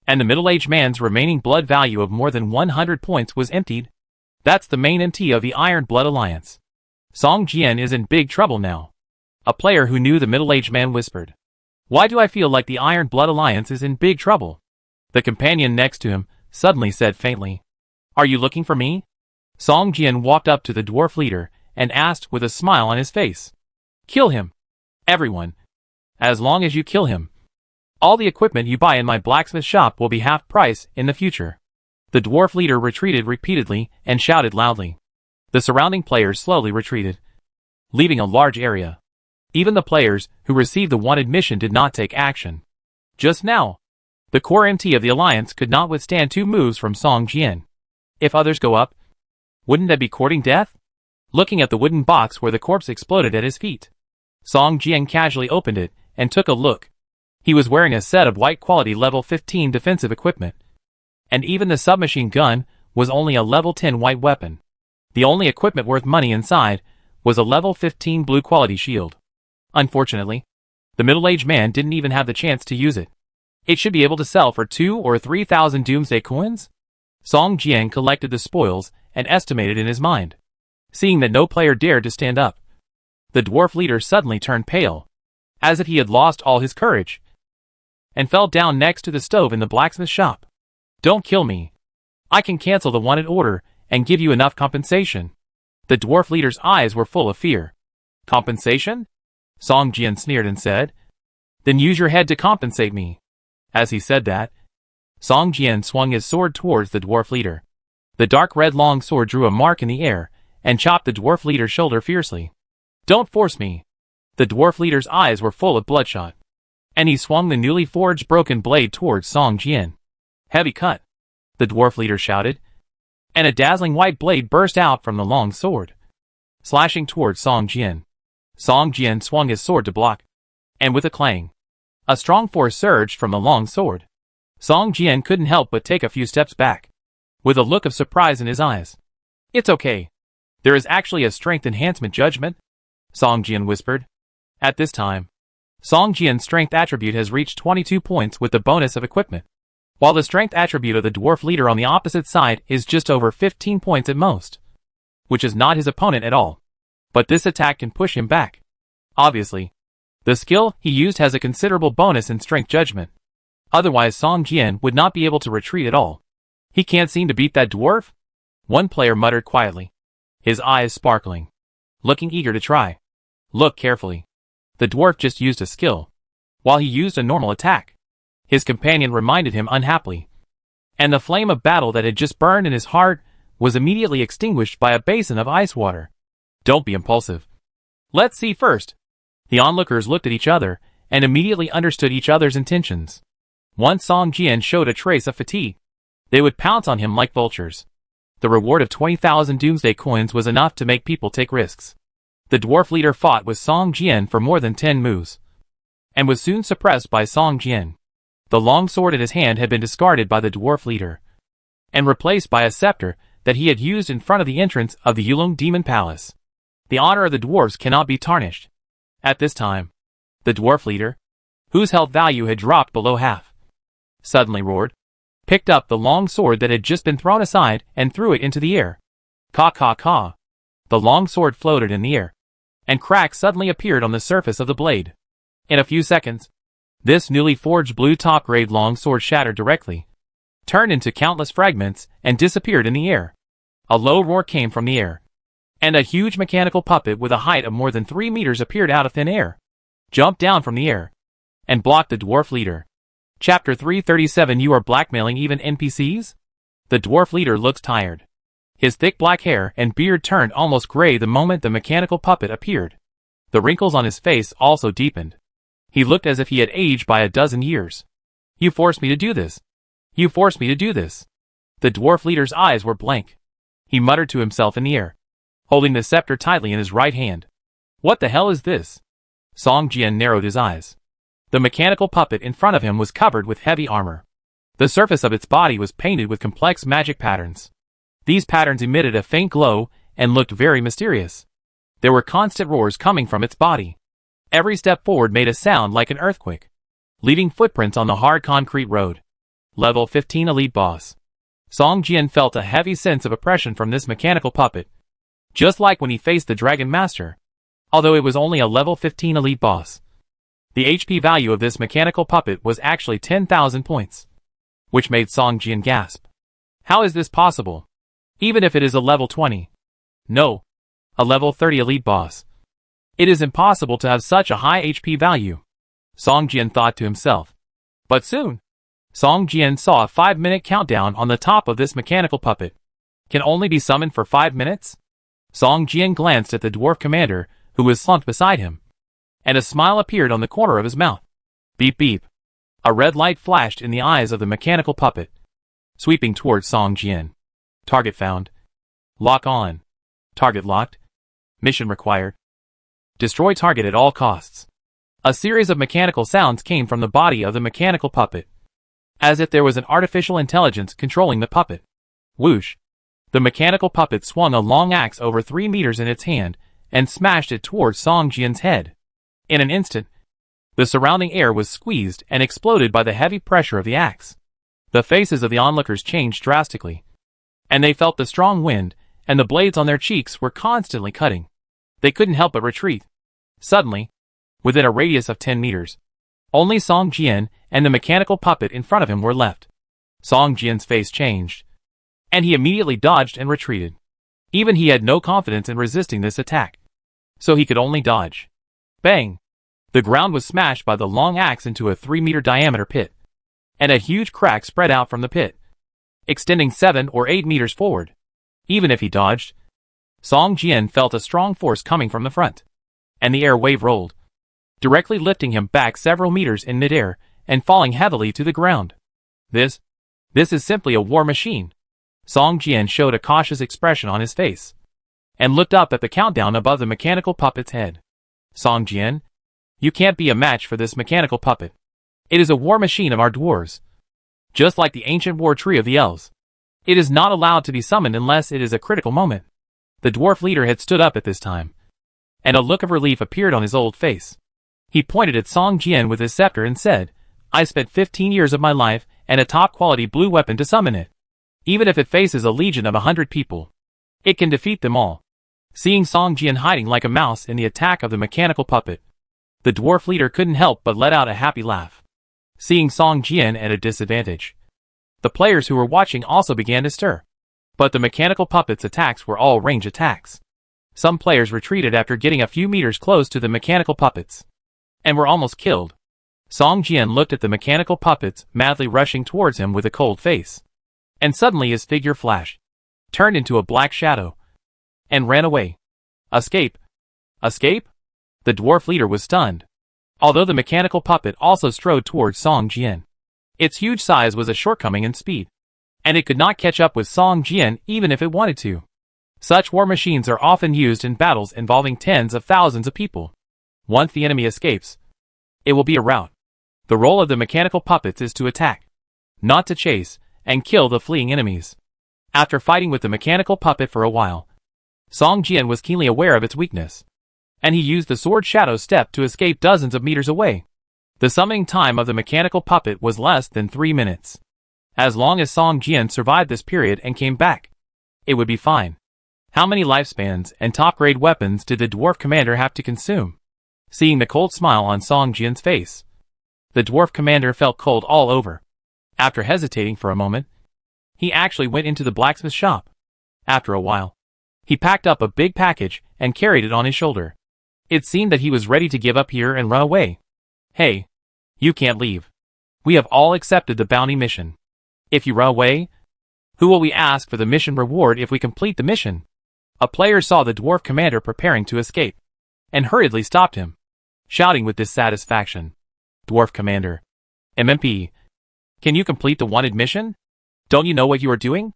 and the middle-aged man's remaining blood value of more than 100 points was emptied. That's the main MT of the Iron Blood Alliance. Song Jian is in big trouble now. A player who knew the middle-aged man whispered, "Why do I feel like the Iron Blood Alliance is in big trouble?" The companion next to him suddenly said faintly, "Are you looking for me?" Song Jian walked up to the dwarf leader and asked with a smile on his face, "Kill him, everyone. As long as you kill him, all the equipment you buy in my blacksmith shop will be half price in the future." The dwarf leader retreated repeatedly and shouted loudly. The surrounding players slowly retreated, leaving a large area. Even the players who received the wanted mission did not take action. Just now, the core MT of the Alliance could not withstand 2 moves from Song Jian. If others go up, Wouldn't that be courting death? Looking at the wooden box where the corpse exploded at his feet, Song Jian casually opened it and took a look. He was wearing a set of white quality level 15 defensive equipment. And even the submachine gun was only a level 10 white weapon. The only equipment worth money inside was a level 15 blue quality shield. Unfortunately, the middle-aged man didn't even have the chance to use it. It should be able to sell for 2,000 or 3,000 Doomsday coins? Song Jian collected the spoils and estimated in his mind. Seeing that no player dared to stand up, the dwarf leader suddenly turned pale, as if he had lost all his courage, and fell down next to the stove in the blacksmith shop. Don't kill me. I can cancel the wanted order and give you enough compensation. The dwarf leader's eyes were full of fear. Compensation? Song Jian sneered and said. Then use your head to compensate me. As he said that, Song Jian swung his sword towards the dwarf leader. The dark red long sword drew a mark in the air and chopped the dwarf leader's shoulder fiercely. Don't force me. The dwarf leader's eyes were full of bloodshot, and he swung the newly forged broken blade towards Song Jian. Heavy cut, the dwarf leader shouted, and a dazzling white blade burst out from the long sword, slashing towards Song Jian. Song Jian swung his sword to block, and with a clang, a strong force surged from the long sword. Song Jian couldn't help but take a few steps back, with a look of surprise in his eyes. It's okay. There is actually a strength enhancement judgment, Song Jian whispered. At this time, Song Jian's strength attribute has reached 22 points with the bonus of equipment, while the strength attribute of the dwarf leader on the opposite side is just over 15 points at most, which is not his opponent at all. But this attack can push him back. Obviously, the skill he used has a considerable bonus in strength judgment. Otherwise Song Jian would not be able to retreat at all. He can't seem to beat that dwarf? One player muttered quietly, his eyes sparkling, looking eager to try. Look carefully. The dwarf just used a skill, while he used a normal attack. His companion reminded him unhappily, and the flame of battle that had just burned in his heart was immediately extinguished by a basin of ice water. Don't be impulsive. Let's see first. The onlookers looked at each other and immediately understood each other's intentions. Once Song Jian showed a trace of fatigue, they would pounce on him like vultures. The reward of 20,000 Doomsday coins was enough to make people take risks. The dwarf leader fought with Song Jian for more than 10 moves, and was soon suppressed by Song Jian. The long sword in his hand had been discarded by the dwarf leader, and replaced by a scepter that he had used in front of the entrance of the Yulong Demon Palace. The honor of the dwarves cannot be tarnished. At this time, the dwarf leader, whose health value had dropped below half, suddenly roared, picked up the long sword that had just been thrown aside and threw it into the air. Caw caw caw. The long sword floated in the air, and cracks suddenly appeared on the surface of the blade. In a few seconds, this newly forged blue top-grade long sword shattered directly, turned into countless fragments, and disappeared in the air. A low roar came from the air, and a huge mechanical puppet with a height of more than 3 meters appeared out of thin air, jumped down from the air, and blocked the dwarf leader. Chapter 337. You are blackmailing even NPCs? The dwarf leader looked tired. His thick black hair and beard turned almost gray the moment the mechanical puppet appeared. The wrinkles on his face also deepened. He looked as if he had aged by a dozen years. You forced me to do this. You forced me to do this. The dwarf leader's eyes were blank. He muttered to himself in the air, holding the scepter tightly in his right hand. What the hell is this? Song Jian narrowed his eyes. The mechanical puppet in front of him was covered with heavy armor. The surface of its body was painted with complex magic patterns. These patterns emitted a faint glow and looked very mysterious. There were constant roars coming from its body. Every step forward made a sound like an earthquake, leaving footprints on the hard concrete road. Level 15 Elite Boss. Song Jian felt a heavy sense of oppression from this mechanical puppet, just like when he faced the Dragon Master, although it was only a level 15 Elite Boss. The HP value of this mechanical puppet was actually 10,000 points, which made Song Jian gasp. How is this possible? Even if it is a level 20. No, a level 30 Elite Boss. It is impossible to have such a high HP value, Song Jian thought to himself. But soon, Song Jian saw a 5-minute countdown on the top of this mechanical puppet. Can only be summoned for 5 minutes? Song Jian glanced at the dwarf commander, who was slumped beside him, and a smile appeared on the corner of his mouth. Beep beep. A red light flashed in the eyes of the mechanical puppet, sweeping towards Song Jian. Target found. Lock on. Target locked. Mission required. Destroy target at all costs. A series of mechanical sounds came from the body of the mechanical puppet, as if there was an artificial intelligence controlling the puppet. Whoosh! The mechanical puppet swung a long axe over 3 meters in its hand and smashed it towards Song Jian's head. In an instant, the surrounding air was squeezed and exploded by the heavy pressure of the axe. The faces of the onlookers changed drastically, and they felt the strong wind, and the blades on their cheeks were constantly cutting. They couldn't help but retreat. Suddenly, within a radius of 10 meters, only Song Jian and the mechanical puppet in front of him were left. Song Jian's face changed, and he immediately dodged and retreated. Even he had no confidence in resisting this attack, so he could only dodge. Bang! The ground was smashed by the long axe into a 3-meter diameter pit, and a huge crack spread out from the pit, extending 7 or 8 meters forward. Even if he dodged, Song Jian felt a strong force coming from the front, and the air wave rolled, directly lifting him back several meters in midair and falling heavily to the ground. This is simply a war machine. Song Jian showed a cautious expression on his face, and looked up at the countdown above the mechanical puppet's head. Song Jian, you can't be a match for this mechanical puppet. It is a war machine of our dwarves, just like the ancient war tree of the elves. It is not allowed to be summoned unless it is a critical moment. The dwarf leader had stood up at this time, and a look of relief appeared on his old face. He pointed at Song Jian with his scepter and said, I spent 15 years of my life and a top-quality blue weapon to summon it. Even if it faces a legion of 100 people, it can defeat them all. Seeing Song Jian hiding like a mouse in the attack of the mechanical puppet, the dwarf leader couldn't help but let out a happy laugh. Seeing Song Jian at a disadvantage, the players who were watching also began to stir. But the mechanical puppet's attacks were all range attacks. Some players retreated after getting a few meters close to the mechanical puppets, and were almost killed. Song Jian looked at the mechanical puppets madly rushing towards him with a cold face, and suddenly his figure flashed, turned into a black shadow, and ran away. Escape! Escape? The dwarf leader was stunned, although the mechanical puppet also strode towards Song Jian. Its huge size was a shortcoming in speed, and it could not catch up with Song Jian even if it wanted to. Such war machines are often used in battles involving tens of thousands of people. Once the enemy escapes, it will be a rout. The role of the mechanical puppets is to attack, not to chase and kill the fleeing enemies. After fighting with the mechanical puppet for a while, Song Jian was keenly aware of its weakness, and he used the sword shadow step to escape dozens of meters away. The summoning time of the mechanical puppet was less than 3 minutes. As long as Song Jian survived this period and came back, it would be fine. How many lifespans and top-grade weapons did the dwarf commander have to consume? Seeing the cold smile on Song Jian's face, the dwarf commander felt cold all over. After hesitating for a moment, he actually went into the blacksmith shop. After a while, he packed up a big package and carried it on his shoulder. It seemed that he was ready to give up here and run away. Hey, you can't leave. We have all accepted the bounty mission. If you run away, who will we ask for the mission reward if we complete the mission? A player saw the dwarf commander preparing to escape, and hurriedly stopped him, shouting with dissatisfaction. Dwarf commander, MMP, can you complete the wanted mission? Don't you know what you are doing?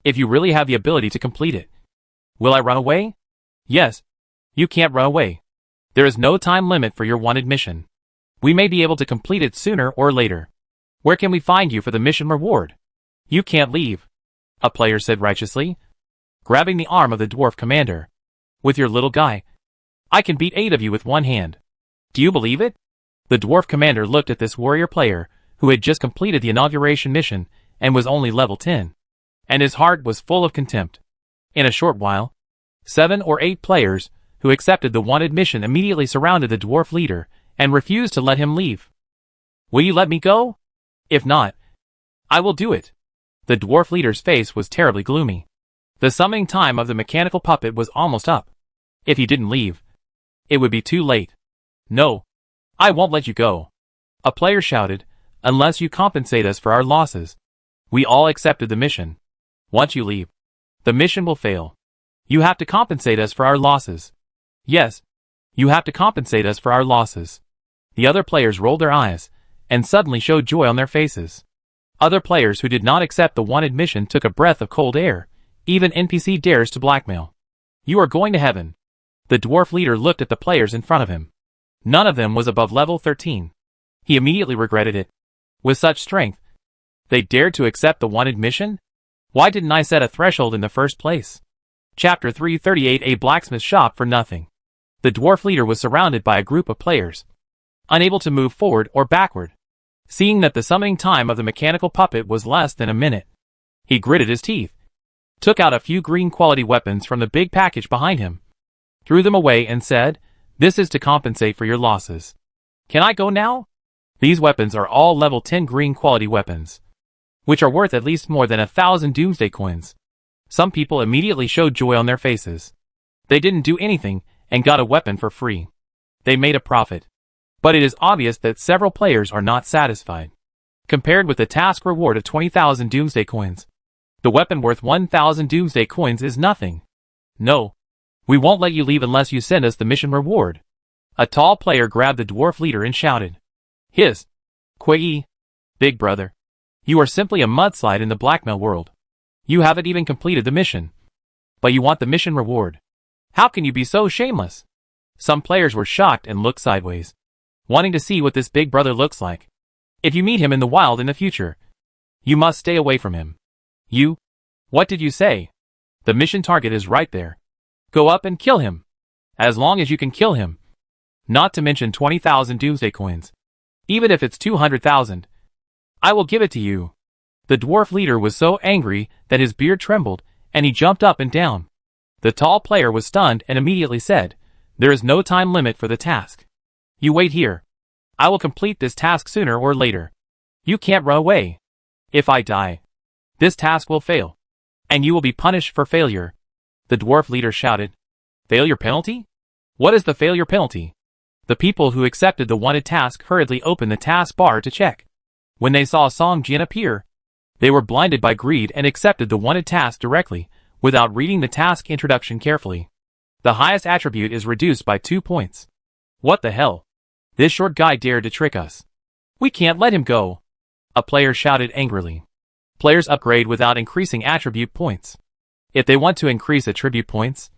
If you really have the ability to complete it, will I run away? Yes, you can't run away. There is no time limit for your wanted mission. We may be able to complete it sooner or later. Where can we find you for the mission reward? You can't leave, a player said righteously, grabbing the arm of the dwarf commander. With your little guy, I can beat 8 of you with one hand. Do you believe it? The dwarf commander looked at this warrior player, who had just completed the inauguration mission and was only level 10, and his heart was full of contempt. In a short while, 7 or 8 players who accepted the wanted mission immediately surrounded the dwarf leader and refused to let him leave. Will you let me go? If not, I will do it. The dwarf leader's face was terribly gloomy. The summoning time of the mechanical puppet was almost up. If he didn't leave, it would be too late. No, I won't let you go, a player shouted, unless you compensate us for our losses. We all accepted the mission. Once you leave, the mission will fail. You have to compensate us for our losses. Yes, you have to compensate us for our losses. The other players rolled their eyes, and suddenly showed joy on their faces. Other players who did not accept the wanted mission took a breath of cold air, Even NPC dares to blackmail. You are going to heaven. The dwarf leader looked at the players in front of him. None of them was above level 13. He immediately regretted it. With such strength, they dared to accept the wanted mission? Why didn't I set a threshold in the first place? Chapter 338 A blacksmith shop for nothing. The dwarf leader was surrounded by a group of players, unable to move forward or backward. Seeing that the summoning time of the mechanical puppet was less than a minute, he gritted his teeth, took out a few green quality weapons from the big package behind him, threw them away and said, "This is to compensate for your losses. Can I go now?" These weapons are all level 10 green quality weapons, which are worth at least more than 1,000 Doomsday coins. Some people immediately showed joy on their faces. They didn't do anything and got a weapon for free. They made a profit. But it is obvious that several players are not satisfied. Compared with the task reward of 20,000 Doomsday coins, the weapon worth 1,000 Doomsday coins is nothing. "No. We won't let you leave unless you send us the mission reward." A tall player grabbed the dwarf leader and shouted. "Hiss. Kwee. Big brother. You are simply a mudslide in the blackmail world. You haven't even completed the mission. But you want the mission reward. How can you be so shameless?" Some players were shocked and looked sideways, wanting to see what this big brother looks like. If you meet him in the wild in the future, you must stay away from him. "You? What did you say?" "The mission target is right there. Go up and kill him. As long as you can kill him. Not to mention 20,000 Doomsday coins. Even if it's 200,000. I will give it to you." The dwarf leader was so angry that his beard trembled, and he jumped up and down. The tall player was stunned and immediately said, "There is no time limit for the task. You wait here. I will complete this task sooner or later. You can't run away. If I die, this task will fail, and you will be punished for failure." The dwarf leader shouted. "Failure penalty? What is the failure penalty?" The people who accepted the wanted task hurriedly opened the task bar to check. When they saw Song Jian appear, they were blinded by greed and accepted the wanted task directly, without reading the task introduction carefully. The highest attribute is reduced by 2 points. What the hell? This short guy dared to trick us. We can't let him go. A player shouted angrily. Players upgrade without increasing attribute points. If they want to increase attribute points,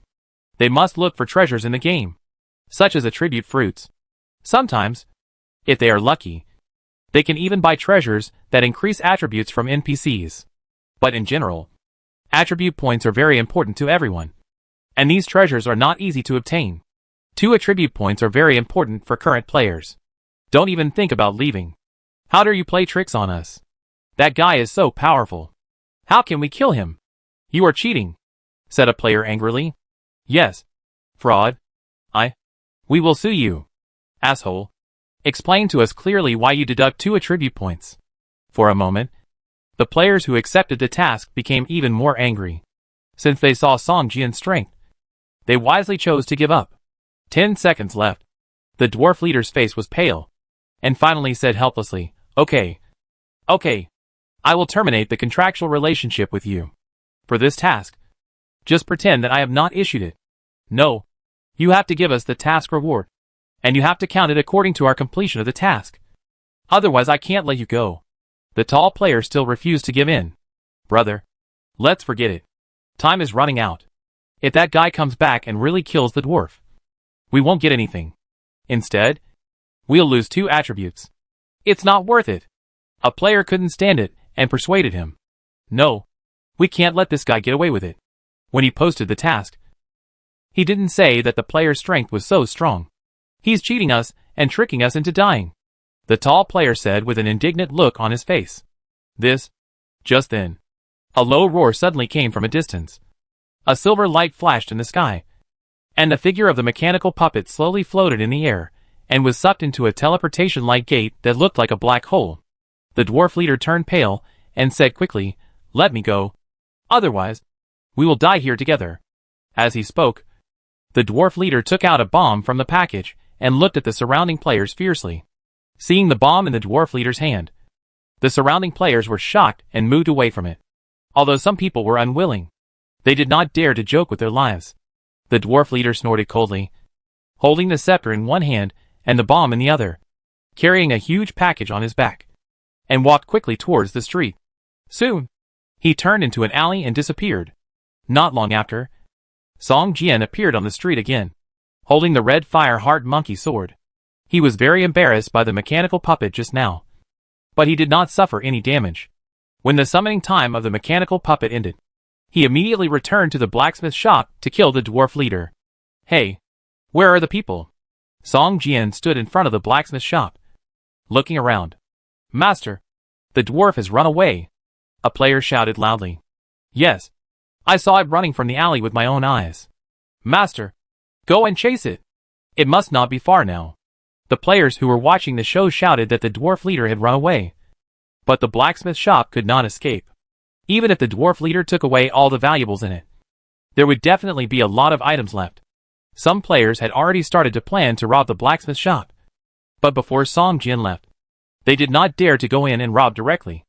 they must look for treasures in the game, such as attribute fruits. Sometimes, if they are lucky, they can even buy treasures that increase attributes from NPCs. But in general, attribute points are very important to everyone, and these treasures are not easy to obtain. 2 attribute points are very important for current players. Don't even think about leaving. How dare you play tricks on us? That guy is so powerful. How can we kill him? You are cheating, said a player angrily. Yes. Fraud. We will sue you. Asshole. Explain to us clearly why you deduct 2 attribute points. For a moment, the players who accepted the task became even more angry. Since they saw Song Jian's strength, they wisely chose to give up. 10 seconds left. The dwarf leader's face was pale, and finally said helplessly, Okay. I will terminate the contractual relationship with you. For this task, just pretend that I have not issued it. No. You have to give us the task reward, and you have to count it according to our completion of the task. Otherwise I can't let you go. The tall player still refused to give in. Brother, let's forget it. Time is running out. If that guy comes back and really kills the dwarf, we won't get anything. Instead, we'll lose 2 attributes. It's not worth it. A player couldn't stand it and persuaded him. No, we can't let this guy get away with it. When he posted the task, he didn't say that the player's strength was so strong. He's cheating us and tricking us into dying, the tall player said with an indignant look on his face. Just then, a low roar suddenly came from a distance. A silver light flashed in the sky, and the figure of the mechanical puppet slowly floated in the air and was sucked into a teleportation-like gate that looked like a black hole. The dwarf leader turned pale and said quickly, Let me go. Otherwise, we will die here together. As he spoke, the dwarf leader took out a bomb from the package and looked at the surrounding players fiercely. Seeing the bomb in the dwarf leader's hand, the surrounding players were shocked and moved away from it. Although some people were unwilling, they did not dare to joke with their lives. The dwarf leader snorted coldly, holding the scepter in one hand and the bomb in the other, carrying a huge package on his back, and walked quickly towards the street. Soon, he turned into an alley and disappeared. Not long after, Song Jian appeared on the street again, holding the red fire-heart monkey sword. He was very embarrassed by the mechanical puppet just now, but he did not suffer any damage. When the summoning time of the mechanical puppet ended, he immediately returned to the blacksmith shop to kill the dwarf leader. Hey, where are the people? Song Jian stood in front of the blacksmith shop, looking around. Master, the dwarf has run away, a player shouted loudly. Yes, I saw it running from the alley with my own eyes. Master, go and chase it. It must not be far now. The players who were watching the show shouted that the dwarf leader had run away. But the blacksmith shop could not escape. Even if the dwarf leader took away all the valuables in it, there would definitely be a lot of items left. Some players had already started to plan to rob the blacksmith shop. But before Song Jian left, they did not dare to go in and rob directly.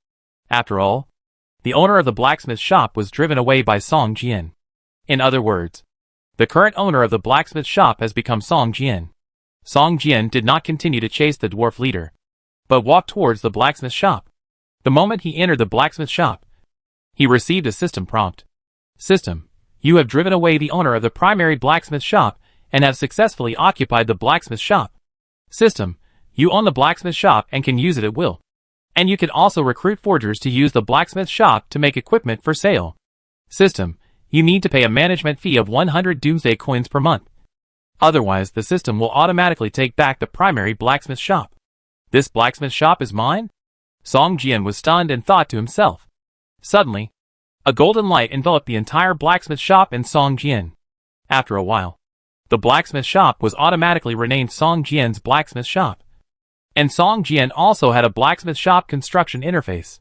After all, the owner of the blacksmith shop was driven away by Song Jian. In other words, the current owner of the blacksmith shop has become Song Jian. Song Jian did not continue to chase the dwarf leader, but walked towards the blacksmith shop. The moment he entered the blacksmith shop, he received a system prompt. System, you have driven away the owner of the primary blacksmith shop and have successfully occupied the blacksmith shop. System, you own the blacksmith shop and can use it at will. And you can also recruit forgers to use the blacksmith shop to make equipment for sale. System, you need to pay a management fee of 100 Doomsday coins per month. Otherwise, the system will automatically take back the primary blacksmith shop. This blacksmith shop is mine? Song Jian was stunned and thought to himself. Suddenly, a golden light enveloped the entire blacksmith shop and Song Jian. After a while, the blacksmith shop was automatically renamed Song Jian's blacksmith shop. And Song Jian also had a blacksmith shop construction interface,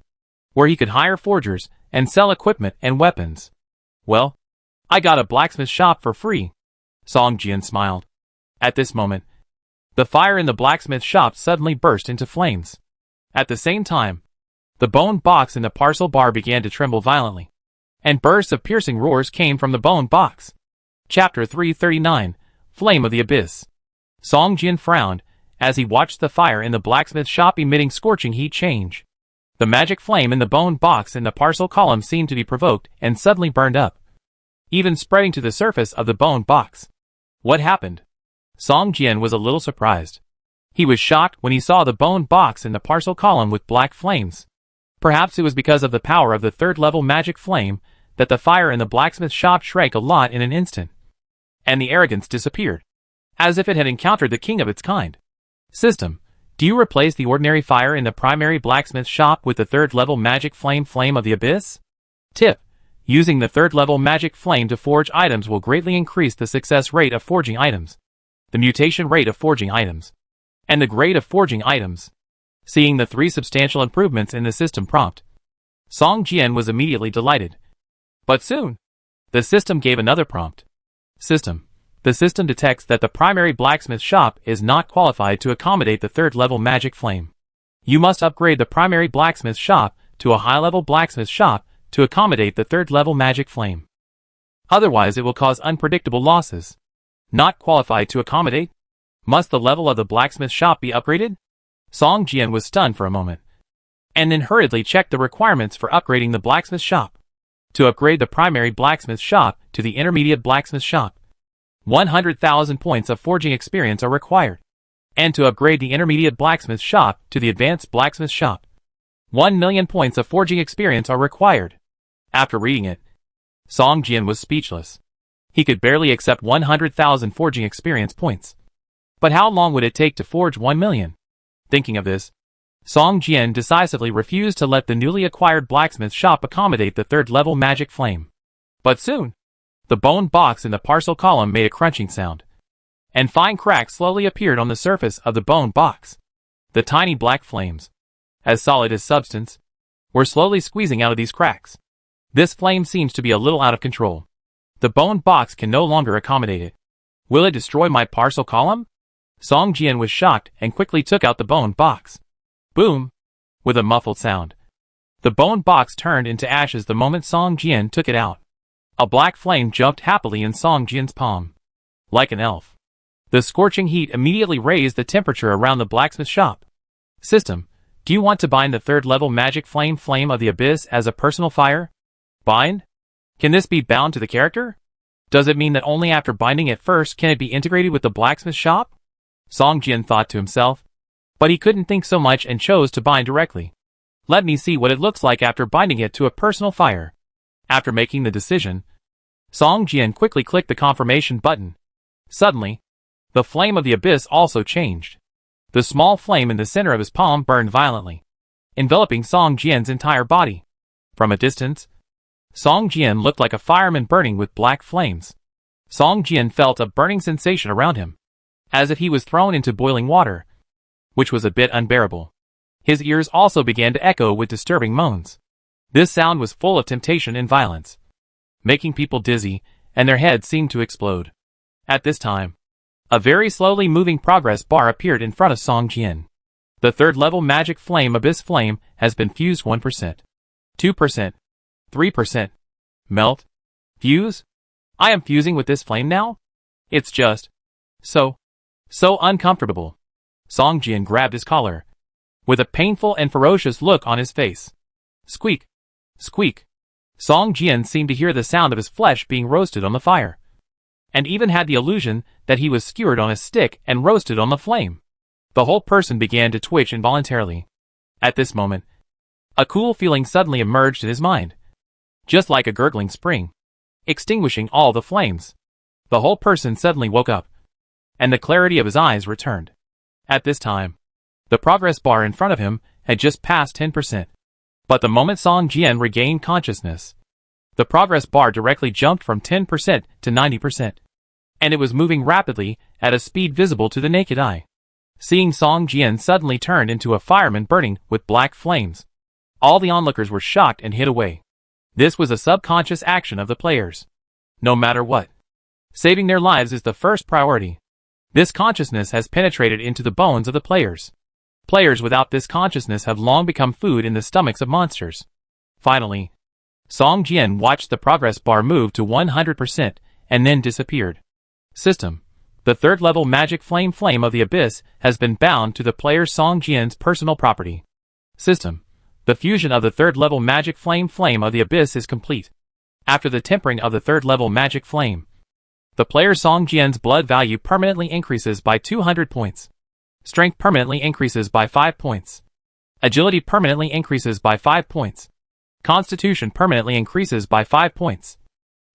where he could hire forgers and sell equipment and weapons. Well, I got a blacksmith shop for free. Song Jian smiled. At this moment, the fire in the blacksmith shop suddenly burst into flames. At the same time, the bone box in the parcel bar began to tremble violently, and bursts of piercing roars came from the bone box. Chapter 339, Flame of the Abyss. Song Jian frowned as he watched the fire in the blacksmith shop emitting scorching heat change. The magic flame in the bone box in the parcel column seemed to be provoked and suddenly burned up, even spreading to the surface of the bone box. What happened? Song Jian was a little surprised. He was shocked when he saw the bone box in the parcel column with black flames. Perhaps it was because of the power of the third-level magic flame that the fire in the blacksmith shop shrank a lot in an instant, and the arrogance disappeared, as if it had encountered the king of its kind. System, do you replace the ordinary fire in the primary blacksmith shop with the third-level magic flame of the abyss? Tip. Using the third-level magic flame to forge items will greatly increase the success rate of forging items, the mutation rate of forging items, and the grade of forging items. Seeing the 3 substantial improvements in the system prompt, Song Jian was immediately delighted. But soon, the system gave another prompt. System. The system detects that the primary blacksmith shop is not qualified to accommodate the third-level magic flame. You must upgrade the primary blacksmith shop to a high-level blacksmith shop to accommodate the third-level magic flame. Otherwise it will cause unpredictable losses. Not qualified to accommodate? Must the level of the blacksmith shop be upgraded? Song Jian was stunned for a moment, and then hurriedly checked the requirements for upgrading the blacksmith shop. To upgrade the primary blacksmith shop to the intermediate blacksmith shop, 100,000 points of forging experience are required. And to upgrade the intermediate blacksmith shop to the advanced blacksmith shop, 1,000,000 points of forging experience are required. After reading it, Song Jian was speechless. He could barely accept 100,000 forging experience points. But how long would it take to forge 1,000,000? Thinking of this, Song Jian decisively refused to let the newly acquired blacksmith shop accommodate the third-level magic flame. But soon, the bone box in the parcel column made a crunching sound, and fine cracks slowly appeared on the surface of the bone box. The tiny black flames, as solid as substance, were slowly squeezing out of these cracks. This flame seems to be a little out of control. The bone box can no longer accommodate it. Will it destroy my parcel column? Song Jian was shocked and quickly took out the bone box. Boom! With a muffled sound, the bone box turned into ashes the moment Song Jian took it out. A black flame jumped happily in Song Jian's palm. Like an elf, the scorching heat immediately raised the temperature around the blacksmith shop. System, do you want to bind the third-level magic flame of the abyss as a personal fire? Bind? Can this be bound to the character? Does it mean that only after binding it first can it be integrated with the blacksmith shop? Song Jian thought to himself. But he couldn't think so much and chose to bind directly. Let me see what it looks like after binding it to a personal fire. After making the decision, Song Jian quickly clicked the confirmation button. Suddenly, the flame of the abyss also changed. The small flame in the center of his palm burned violently, enveloping Song Jian's entire body. From a distance, Song Jian looked like a fireman burning with black flames. Song Jian felt a burning sensation around him, as if he was thrown into boiling water, which was a bit unbearable. His ears also began to echo with disturbing moans. This sound was full of temptation and violence, making people dizzy, and their heads seemed to explode. At this time, a very slowly moving progress bar appeared in front of Song Jian. The third level magic flame abyss flame has been fused 1%, 2%, 3%. Melt? Fuse? I am fusing with this flame now? It's just so uncomfortable. Song Jian grabbed his collar, with a painful and ferocious look on his face. Squeak! Squeak! Song Jian seemed to hear the sound of his flesh being roasted on the fire, and even had the illusion that he was skewered on a stick and roasted on the flame. The whole person began to twitch involuntarily. At this moment, a cool feeling suddenly emerged in his mind, just like a gurgling spring, extinguishing all the flames. The whole person suddenly woke up, and the clarity of his eyes returned. At this time, the progress bar in front of him had just passed 10%. But the moment Song Jian regained consciousness, the progress bar directly jumped from 10% to 90%, and it was moving rapidly at a speed visible to the naked eye. Seeing Song Jian suddenly turn into a fireman burning with black flames, all the onlookers were shocked and hid away. This was a subconscious action of the players. No matter what, saving their lives is the first priority. This consciousness has penetrated into the bones of the players. Players without this consciousness have long become food in the stomachs of monsters. Finally, Song Jian watched the progress bar move to 100% and then disappeared. System: the third level magic flame of the abyss has been bound to the player Song Jian's personal property. System: the fusion of the third level magic flame of the abyss is complete. After the tempering of the third level magic flame, the player Song Jian's blood value permanently increases by 200 points. Strength permanently increases by 5 points. Agility permanently increases by 5 points. Constitution permanently increases by 5 points.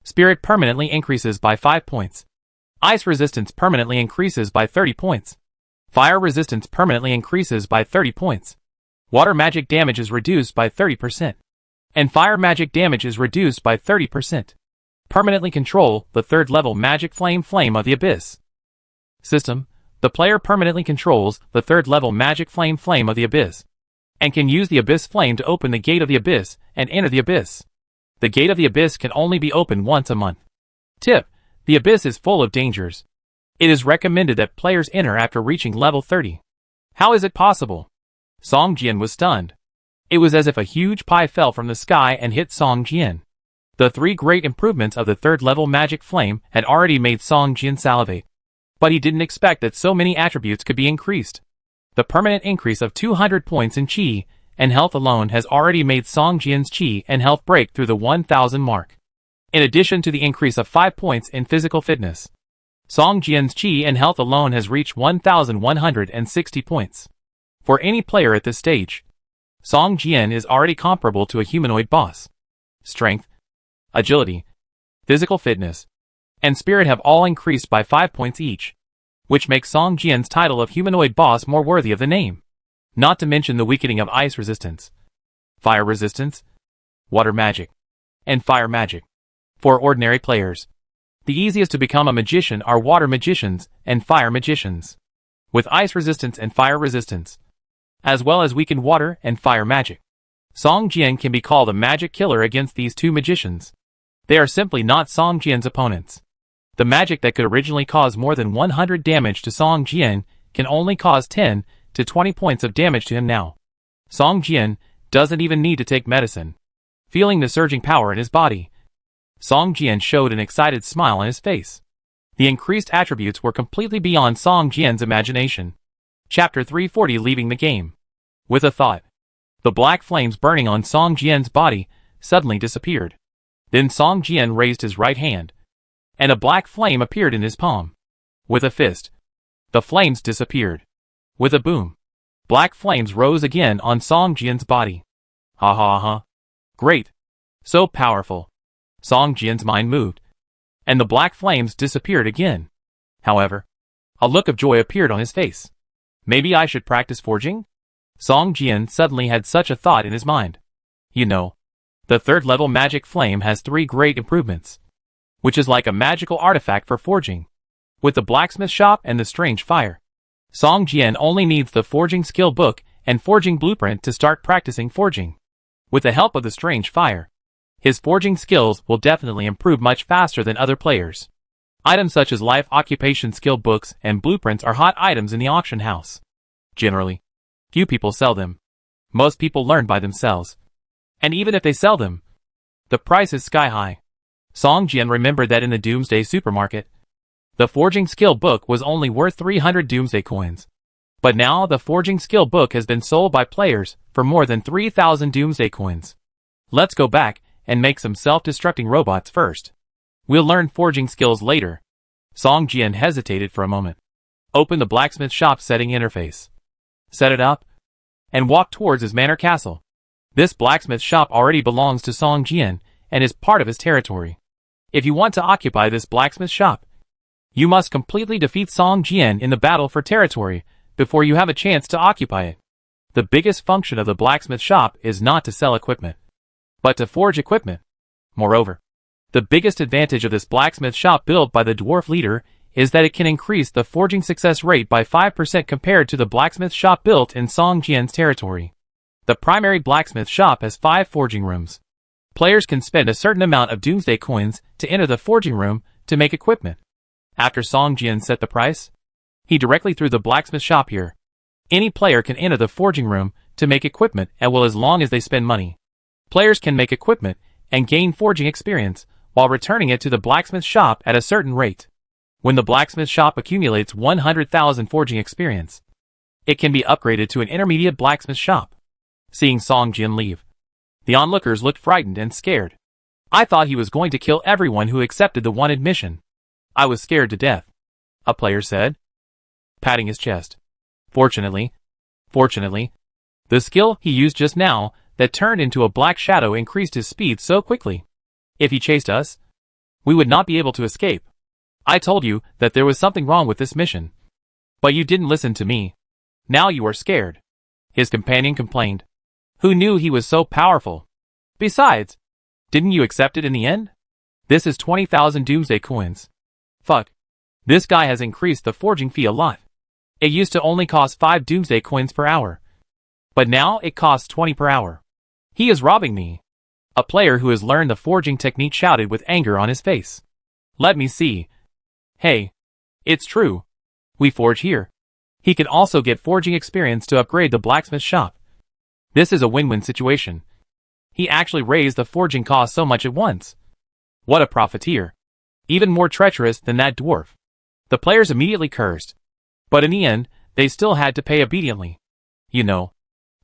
Spirit permanently increases by 5 points. Ice resistance permanently increases by 30 points. Fire resistance permanently increases by 30 points. Water magic damage is reduced by 30%. And fire magic damage is reduced by 30%. Permanently control the third level magic flame of the abyss. System: the player permanently controls the third level magic flame of the abyss, and can use the abyss flame to open the gate of the abyss and enter the abyss. The gate of the abyss can only be opened once a month. Tip: the abyss is full of dangers. It is recommended that players enter after reaching level 30. How is it possible? Song Jian was stunned. It was as if a huge pie fell from the sky and hit Song Jian. The 3 great improvements of the third level magic flame had already made Song Jian salivate. But he didn't expect that so many attributes could be increased. The permanent increase of 200 points in Qi and health alone has already made Song Jian's Qi and health break through the 1000 mark. In addition to the increase of 5 points in physical fitness, Song Jian's Qi and health alone has reached 1160 points. For any player at this stage, Song Jian is already comparable to a humanoid boss. Strength, agility, physical fitness, and spirit have all increased by 5 points each, which makes Song Jian's title of humanoid boss more worthy of the name. Not to mention the weakening of ice resistance, fire resistance, water magic, and fire magic. For ordinary players, the easiest to become a magician are water magicians and fire magicians, with ice resistance and fire resistance, as well as weakened water and fire magic. Song Jian can be called a magic killer against these 2 magicians. They are simply not Song Jian's opponents. The magic that could originally cause more than 100 damage to Song Jian can only cause 10 to 20 points of damage to him now. Song Jian doesn't even need to take medicine. Feeling the surging power in his body, Song Jian showed an excited smile on his face. The increased attributes were completely beyond Song Jian's imagination. Chapter 340: Leaving the game. With a thought, the black flames burning on Song Jian's body suddenly disappeared. Then Song Jian raised his right hand, and a black flame appeared in his palm. With a fist, the flames disappeared. With a boom, black flames rose again on Song Jian's body. Ha ha ha. Great. So powerful. Song Jian's mind moved, and the black flames disappeared again. However, a look of joy appeared on his face. Maybe I should practice forging? Song Jian suddenly had such a thought in his mind. You know, the third level magic flame has 3 great improvements, which is like a magical artifact for forging. With the blacksmith shop and the strange fire, Song Jian only needs the forging skill book and forging blueprint to start practicing forging. With the help of the strange fire, his forging skills will definitely improve much faster than other players. Items such as life occupation skill books and blueprints are hot items in the auction house. Generally, few people sell them. Most people learn by themselves. And even if they sell them, the price is sky high. Song Jian remembered that in the Doomsday supermarket, the forging skill book was only worth 300 Doomsday coins. But now the forging skill book has been sold by players for more than 3,000 Doomsday coins. Let's go back and make some self-destructing robots first. We'll learn forging skills later. Song Jian hesitated for a moment. Open the blacksmith shop setting interface. Set it up, and walk towards his manor castle. This blacksmith shop already belongs to Song Jian and is part of his territory. If you want to occupy this blacksmith shop, you must completely defeat Song Jian in the battle for territory before you have a chance to occupy it. The biggest function of the blacksmith shop is not to sell equipment, but to forge equipment. Moreover, the biggest advantage of this blacksmith shop built by the dwarf leader is that it can increase the forging success rate by 5% compared to the blacksmith shop built in Song Jian's territory. The primary blacksmith shop has 5 forging rooms. Players can spend a certain amount of Doomsday coins to enter the forging room to make equipment. After Song Jian set the price, he directly threw the blacksmith shop here. Any player can enter the forging room to make equipment as long as they spend money. Players can make equipment and gain forging experience while returning it to the blacksmith shop at a certain rate. When the blacksmith shop accumulates 100,000 forging experience, it can be upgraded to an intermediate blacksmith shop. Seeing Song Jian leave, the onlookers looked frightened and scared. I thought he was going to kill everyone who accepted the wanted mission. I was scared to death, a player said, patting his chest. Fortunately, the skill he used just now that turned into a black shadow increased his speed so quickly. If he chased us, we would not be able to escape. I told you that there was something wrong with this mission, but you didn't listen to me. Now you are scared. His companion complained. Who knew he was so powerful? Besides, didn't you accept it in the end? This is 20,000 Doomsday coins. Fuck. This guy has increased the forging fee a lot. It used to only cost 5 Doomsday coins per hour, but now it costs 20 per hour. He is robbing me. A player who has learned the forging technique shouted with anger on his face. Let me see. Hey, it's true. We forge here. He can also get forging experience to upgrade the blacksmith shop. This is a win-win situation. He actually raised the forging cost so much at once. What a profiteer. Even more treacherous than that dwarf. The players immediately cursed. But in the end, they still had to pay obediently. You know,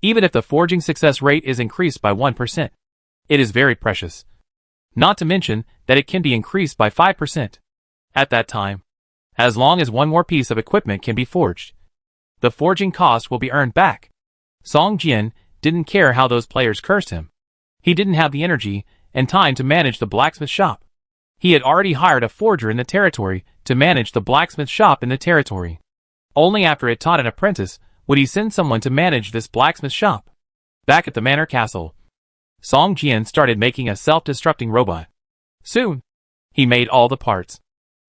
even if the forging success rate is increased by 1%, it is very precious. Not to mention that it can be increased by 5%. At that time, as long as one more piece of equipment can be forged, the forging cost will be earned back. Song Jian didn't care how those players cursed him. He didn't have the energy and time to manage the blacksmith shop. He had already hired a forger in the territory to manage the blacksmith shop in the territory. Only after it taught an apprentice would he send someone to manage this blacksmith shop. Back at the manor castle, Song Jian started making a self-destructing robot. Soon, he made all the parts.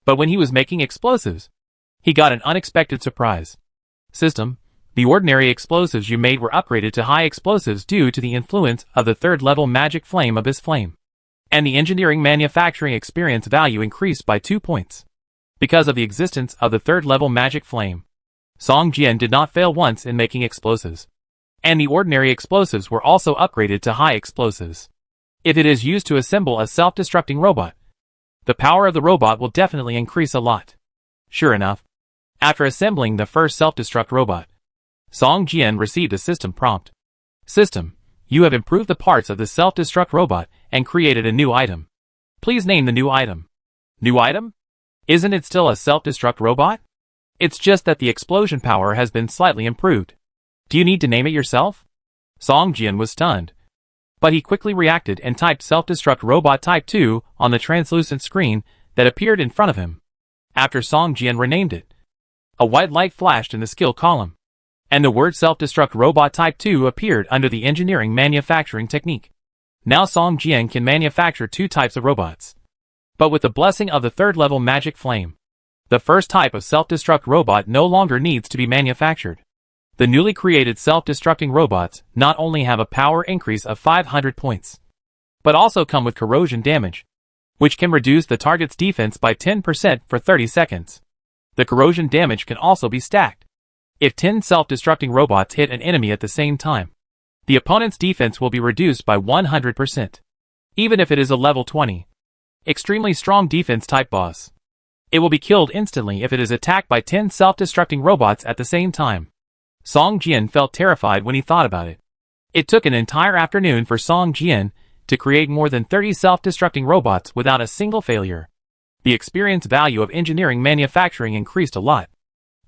But when he was making explosives, he got an unexpected surprise. System, the ordinary explosives you made were upgraded to high explosives due to the influence of the third-level magic flame Abyss Flame. And the engineering manufacturing experience value increased by 2 points. Because of the existence of the third-level magic flame, Song Jian did not fail once in making explosives. And the ordinary explosives were also upgraded to high explosives. If it is used to assemble a self-destructing robot, the power of the robot will definitely increase a lot. Sure enough, after assembling the first self-destruct robot, Song Jian received a system prompt. System, you have improved the parts of the self-destruct robot and created a new item. Please name the new item. New item? Isn't it still a self-destruct robot? It's just that the explosion power has been slightly improved. Do you need to name it yourself? Song Jian was stunned. But he quickly reacted and typed self-destruct robot type 2 on the translucent screen that appeared in front of him. After Song Jian renamed it, a white light flashed in the skill column, and the word self-destruct robot type 2 appeared under the engineering manufacturing technique. Now Song Jian can manufacture 2 types of robots, but with the blessing of the 3rd level magic flame. The first type of self-destruct robot no longer needs to be manufactured. The newly created self-destructing robots not only have a power increase of 500 points, but also come with corrosion damage, which can reduce the target's defense by 10% for 30 seconds. The corrosion damage can also be stacked. If 10 self-destructing robots hit an enemy at the same time, the opponent's defense will be reduced by 100%, even if it is a level 20. Extremely strong defense type boss. It will be killed instantly if it is attacked by 10 self-destructing robots at the same time. Song Jian felt terrified when he thought about it. It took an entire afternoon for Song Jian to create more than 30 self-destructing robots without a single failure. The experience value of engineering manufacturing increased a lot,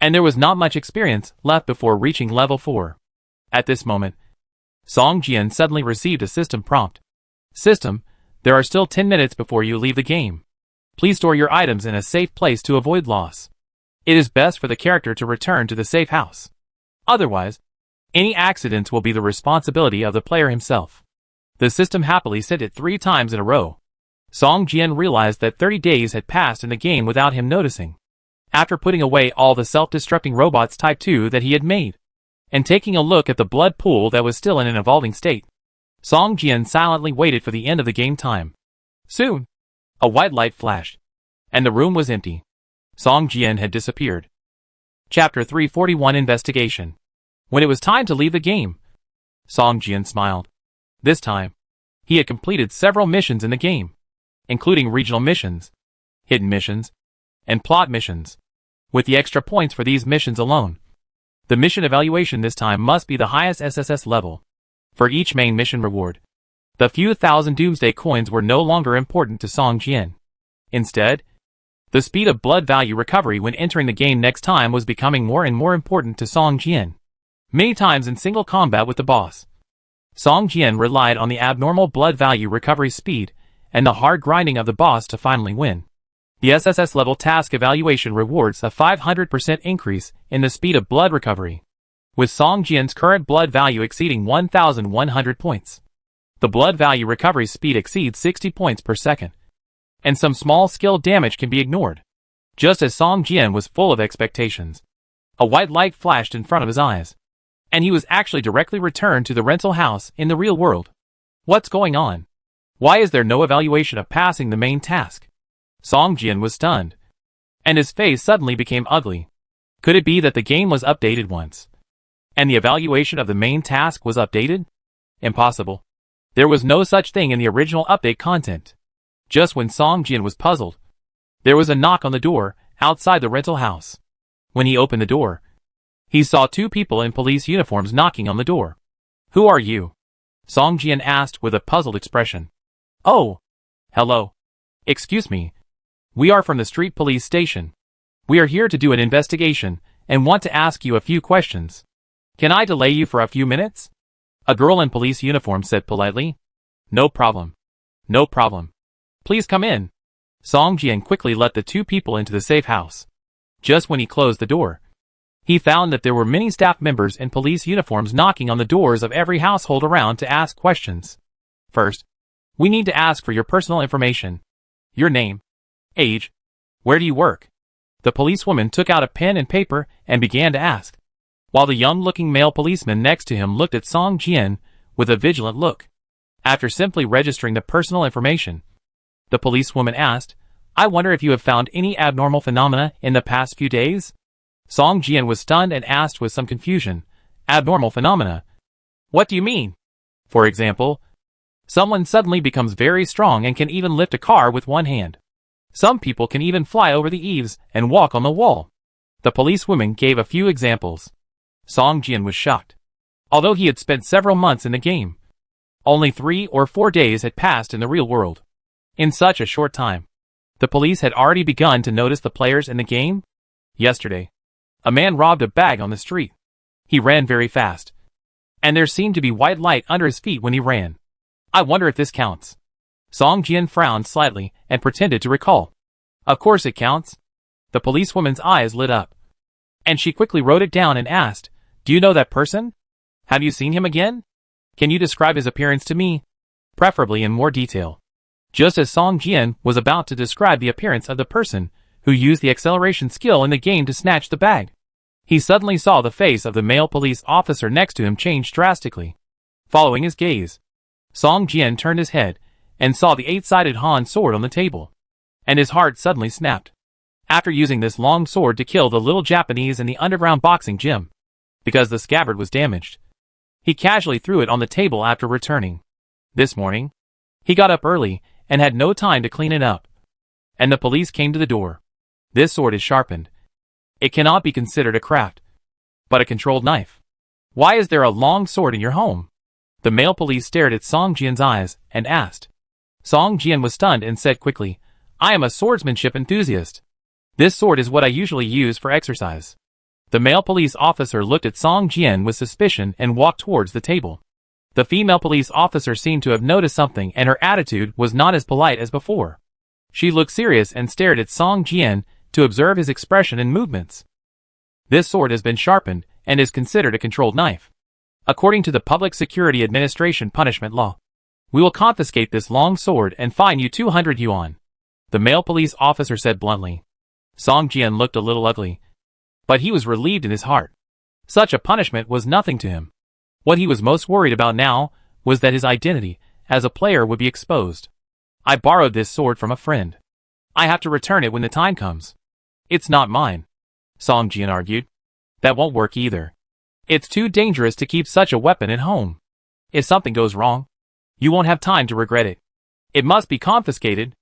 and there was not much experience left before reaching level 4. At this moment, Song Jian suddenly received a system prompt. System, there are still 10 minutes before you leave the game. Please store your items in a safe place to avoid loss. It is best for the character to return to the safe house. Otherwise, any accidents will be the responsibility of the player himself. The system happily said it 3 times in a row. Song Jian realized that 30 days had passed in the game without him noticing. After putting away all the self-destructing robots type 2 that he had made, and taking a look at the blood pool that was still in an evolving state, Song Jian silently waited for the end of the game time. Soon, a white light flashed, and the room was empty. Song Jian had disappeared. Chapter 341 Investigation. When it was time to leave the game, Song Jian smiled. This time, he had completed several missions in the game, including regional missions, hidden missions, and plot missions. With the extra points for these missions alone, the mission evaluation this time must be the highest SSS level. For each main mission reward, the few thousand Doomsday coins were no longer important to Song Jian. Instead, the speed of blood value recovery when entering the game next time was becoming more and more important to Song Jian. Many times in single combat with the boss, Song Jian relied on the abnormal blood value recovery speed and the hard grinding of the boss to finally win. The SSS level task evaluation rewards a 500% increase in the speed of blood recovery, with Song Jian's current blood value exceeding 1,100 points. The blood value recovery speed exceeds 60 points per second, and some small skill damage can be ignored. Just as Song Jian was full of expectations, a white light flashed in front of his eyes, and he was actually directly returned to the rental house in the real world. What's going on? Why is there no evaluation of passing the main task? Song Jian was stunned, and his face suddenly became ugly. Could it be that the game was updated once, and the evaluation of the main task was updated? Impossible. There was no such thing in the original update content. Just when Song Jian was puzzled, there was a knock on the door outside the rental house. When he opened the door, he saw 2 people in police uniforms knocking on the door. Who are you? Song Jian asked with a puzzled expression. Oh, hello. Excuse me. We are from the street police station. We are here to do an investigation and want to ask you a few questions. Can I delay you for a few minutes? A girl in police uniform said politely. No problem. No problem. Please come in. Song Jian quickly let the 2 people into the safe house. Just when he closed the door, he found that there were many staff members in police uniforms knocking on the doors of every household around to ask questions. First, we need to ask for your personal information. Your name, age, where do you work? The policewoman took out a pen and paper and began to ask, while the young-looking male policeman next to him looked at Song Jian with a vigilant look. After simply registering the personal information, the policewoman asked, I wonder if you have found any abnormal phenomena in the past few days? Song Jian was stunned and asked with some confusion, abnormal phenomena? What do you mean? For example, someone suddenly becomes very strong and can even lift a car with one hand. Some people can even fly over the eaves and walk on the wall. The policewoman gave a few examples. Song Jian was shocked. Although he had spent several months in the game, only 3 or 4 days had passed in the real world. In such a short time, the police had already begun to notice the players in the game. Yesterday, a man robbed a bag on the street. He ran very fast, and there seemed to be white light under his feet when he ran. I wonder if this counts. Song Jian frowned slightly and pretended to recall. Of course it counts. The policewoman's eyes lit up, and she quickly wrote it down and asked, "Do you know that person? Have you seen him again? Can you describe his appearance to me? Preferably in more detail." Just as Song Jian was about to describe the appearance of the person who used the acceleration skill in the game to snatch the bag, he suddenly saw the face of the male police officer next to him change drastically. Following his gaze, Song Jian turned his head and saw the 8-sided Han sword on the table, and his heart suddenly snapped. After using this long sword to kill the little Japanese in the underground boxing gym, because the scabbard was damaged, he casually threw it on the table after returning. This morning, he got up early and had no time to clean it up, and the police came to the door. This sword is sharpened. It cannot be considered a craft, but a controlled knife. Why is there a long sword in your home? The male police stared at Song Jian's eyes and asked. Song Jian was stunned and said quickly, "I am a swordsmanship enthusiast. This sword is what I usually use for exercise." The male police officer looked at Song Jian with suspicion and walked towards the table. The female police officer seemed to have noticed something, and her attitude was not as polite as before. She looked serious and stared at Song Jian to observe his expression and movements. "This sword has been sharpened and is considered a controlled knife. According to the Public Security Administration punishment law, we will confiscate this long sword and fine you 200 yuan. The male police officer said bluntly. Song Jian looked a little ugly, but he was relieved in his heart. Such a punishment was nothing to him. What he was most worried about now was that his identity as a player would be exposed. "I borrowed this sword from a friend. I have to return it when the time comes. It's not mine," Song Jian argued. "That won't work either. It's too dangerous to keep such a weapon at home. If something goes wrong, you won't have time to regret it. It must be confiscated,"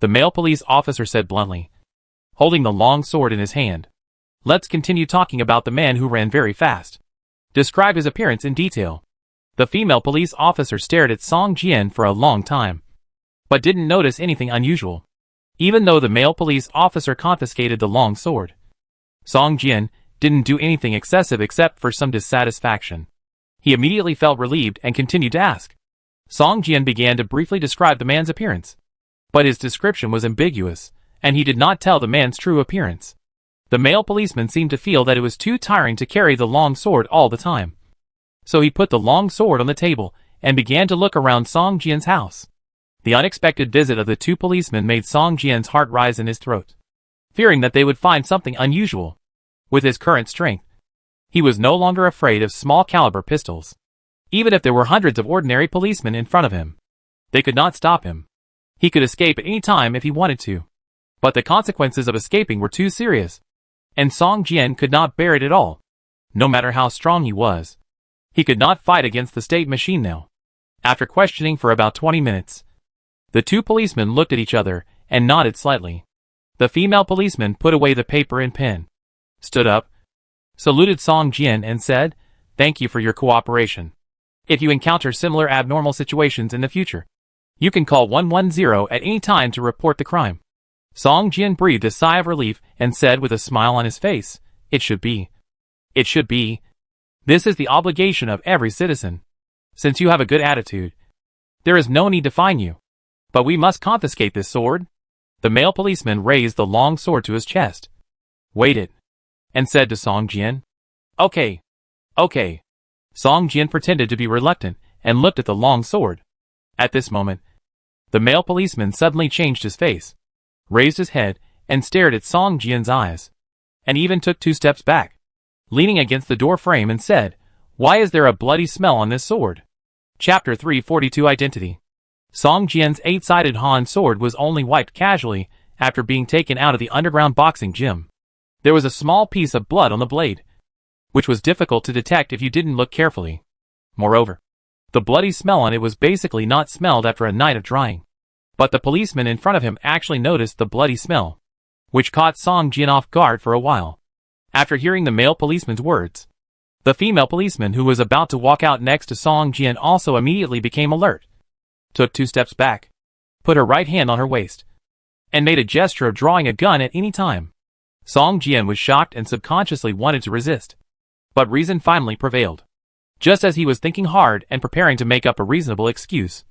the male police officer said bluntly, holding the long sword in his hand. "Let's continue talking about the man who ran very fast. Describe his appearance in detail." The female police officer stared at Song Jian for a long time, but didn't notice anything unusual, even though the male police officer confiscated the long sword. Song Jian didn't do anything excessive except for some dissatisfaction. He immediately felt relieved and continued to ask. Song Jian began to briefly describe the man's appearance, but his description was ambiguous, and he did not tell the man's true appearance. The male policeman seemed to feel that it was too tiring to carry the long sword all the time. So he put the long sword on the table and began to look around Song Jian's house. The unexpected visit of the two policemen made Song Jian's heart rise in his throat, fearing that they would find something unusual. With his current strength, he was no longer afraid of small-caliber pistols. Even if there were hundreds of ordinary policemen in front of him, they could not stop him. He could escape at any time if he wanted to, but the consequences of escaping were too serious, and Song Jian could not bear it at all. No matter how strong he was, he could not fight against the state machine now. After questioning for about 20 minutes, the two policemen looked at each other and nodded slightly. The female policeman put away the paper and pen, stood up, saluted Song Jian and said, "Thank you for your cooperation. If you encounter similar abnormal situations in the future, you can call 110 at any time to report the crime." Song Jian breathed a sigh of relief and said with a smile on his face, It should be. This is the obligation of every citizen. Since you have a good attitude, there is no need to fine you. But we must confiscate this sword." The male policeman raised the long sword to his chest, weighed it, and said to Song Jian, Okay. Song Jian pretended to be reluctant and looked at the long sword. At this moment, the male policeman suddenly changed his face, raised his head, and stared at Song Jian's eyes, and even took 2 steps back, leaning against the door frame and said, "Why is there a bloody smell on this sword?" Chapter 342 Identity. Song Jian's 8-sided Han sword was only wiped casually after being taken out of the underground boxing gym. There was a small piece of blood on the blade, which was difficult to detect if you didn't look carefully. Moreover, the bloody smell on it was basically not smelled after a night of drying. But the policeman in front of him actually noticed the bloody smell, which caught Song Jian off guard for a while. After hearing the male policeman's words, the female policeman who was about to walk out next to Song Jian also immediately became alert, took 2 steps back, put her right hand on her waist, and made a gesture of drawing a gun at any time. Song Jian was shocked and subconsciously wanted to resist. But reason finally prevailed. Just as he was thinking hard and preparing to make up a reasonable excuse,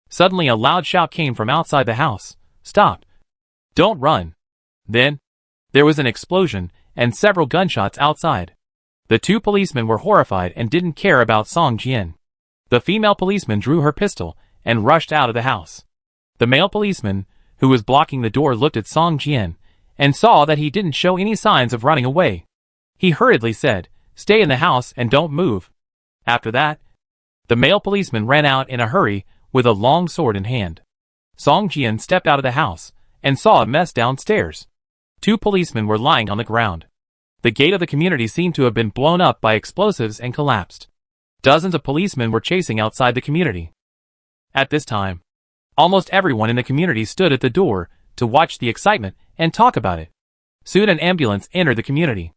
suddenly a loud shout came from outside the house. "Stop! Don't run!" Then, there was an explosion and several gunshots outside. The two policemen were horrified and didn't care about Song Jian. The female policeman drew her pistol and rushed out of the house. The male policeman, who was blocking the door, looked at Song Jian and saw that he didn't show any signs of running away. He hurriedly said, "Stay in the house and don't move." After that, the male policeman ran out in a hurry with a long sword in hand. Song Jian stepped out of the house and saw a mess downstairs. Two policemen were lying on the ground. The gate of the community seemed to have been blown up by explosives and collapsed. Dozens of policemen were chasing outside the community. At this time, almost everyone in the community stood at the door to watch the excitement and talk about it. Soon an ambulance entered the community.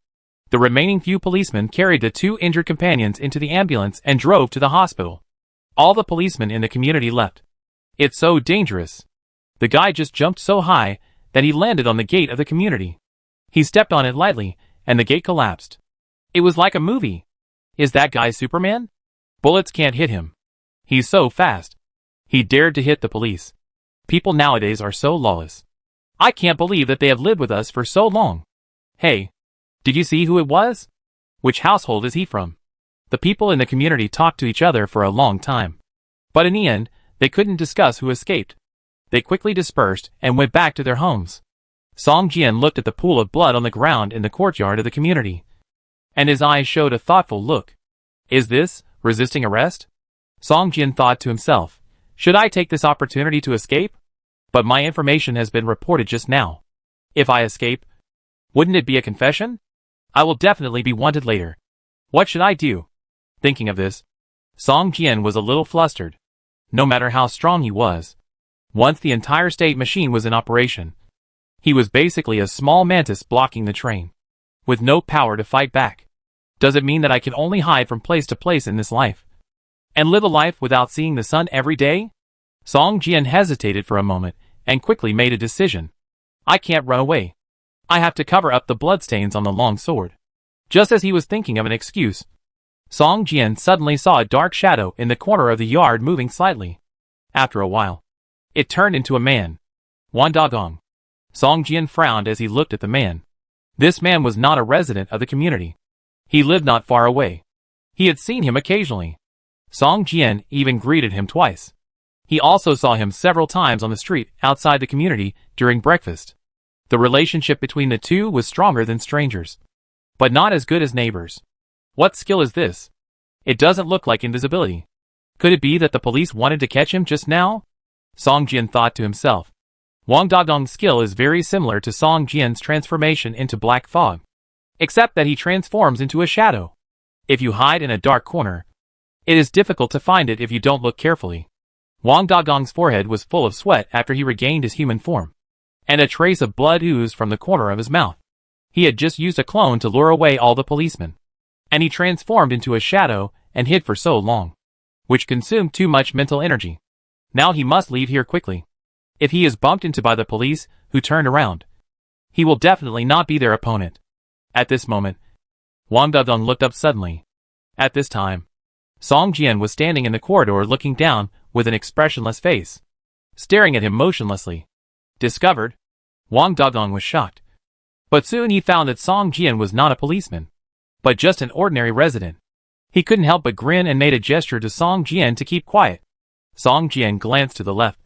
The remaining few policemen carried the two injured companions into the ambulance and drove to the hospital. All the policemen in the community left. "It's so dangerous. The guy just jumped so high that he landed on the gate of the community. He stepped on it lightly, and the gate collapsed. It was like a movie. Is that guy Superman? Bullets can't hit him. He's so fast. He dared to hit the police. People nowadays are so lawless. I can't believe that they have lived with us for so long. Hey, did you see who it was? Which household is he from?" The people in the community talked to each other for a long time. But in the end, they couldn't discuss who escaped. They quickly dispersed and went back to their homes. Song Jian looked at the pool of blood on the ground in the courtyard of the community, and his eyes showed a thoughtful look. "Is this resisting arrest?" Song Jian thought to himself. "Should I take this opportunity to escape? But my information has been reported just now. If I escape, wouldn't it be a confession? I will definitely be wanted later. What should I do?" Thinking of this, Song Jian was a little flustered. No matter how strong he was, once the entire state machine was in operation, he was basically a small mantis blocking the train, with no power to fight back. Does it mean that I can only hide from place to place in this life, and live a life without seeing the sun every day? Song Jian hesitated for a moment, and quickly made a decision. I can't run away. I have to cover up the bloodstains on the long sword. Just as he was thinking of an excuse, Song Jian suddenly saw a dark shadow in the corner of the yard moving slightly. After a while, it turned into a man. Wang Dagong. Song Jian frowned as he looked at the man. This man was not a resident of the community. He lived not far away. He had seen him occasionally. Song Jian even greeted him twice. He also saw him several times on the street outside the community during breakfast. The relationship between the two was stronger than strangers, but not as good as neighbors. What skill is this? It doesn't look like invisibility. Could it be that the police wanted to catch him just now? Song Jian thought to himself. Wang Dagong's skill is very similar to Song Jian's transformation into black fog, except that he transforms into a shadow. If you hide in a dark corner, it is difficult to find it if you don't look carefully. Wang Dagong's forehead was full of sweat after he regained his human form, and a trace of blood oozed from the corner of his mouth. He had just used a clone to lure away all the policemen, and he transformed into a shadow and hid for so long, which consumed too much mental energy. Now he must leave here quickly. If he is bumped into by the police, who turned around, he will definitely not be their opponent. At this moment, Wang Dagong looked up suddenly. At this time, Song Jian was standing in the corridor looking down with an expressionless face, staring at him motionlessly. Discovered? Wang Dagong was shocked. But soon he found that Song Jian was not a policeman, but just an ordinary resident. He couldn't help but grin and made a gesture to Song Jian to keep quiet. Song Jian glanced to the left,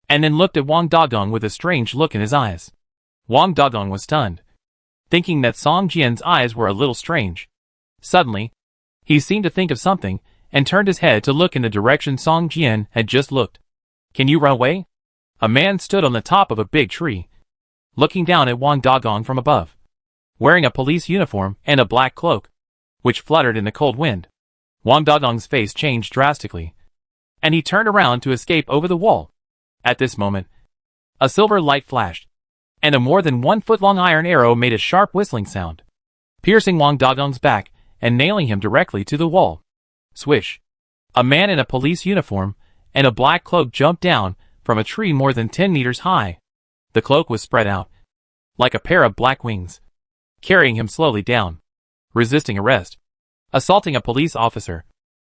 and then looked at Wang Dagong with a strange look in his eyes. Wang Dagong was stunned, thinking that Song Jian's eyes were a little strange. Suddenly, he seemed to think of something, and turned his head to look in the direction Song Jian had just looked. Can you run away? A man stood on the top of a big tree, looking down at Wang Dagong from above, wearing a police uniform and a black cloak, which fluttered in the cold wind. Wang Dagong's face changed drastically, and he turned around to escape over the wall. At this moment, a silver light flashed, and a more than 1 foot long iron arrow made a sharp whistling sound, piercing Wang Dagong's back and nailing him directly to the wall. Swish! A man in a police uniform and a black cloak jumped down from a tree more than 10 meters high. The cloak was spread out, like a pair of black wings, carrying him slowly down, resisting arrest, assaulting a police officer.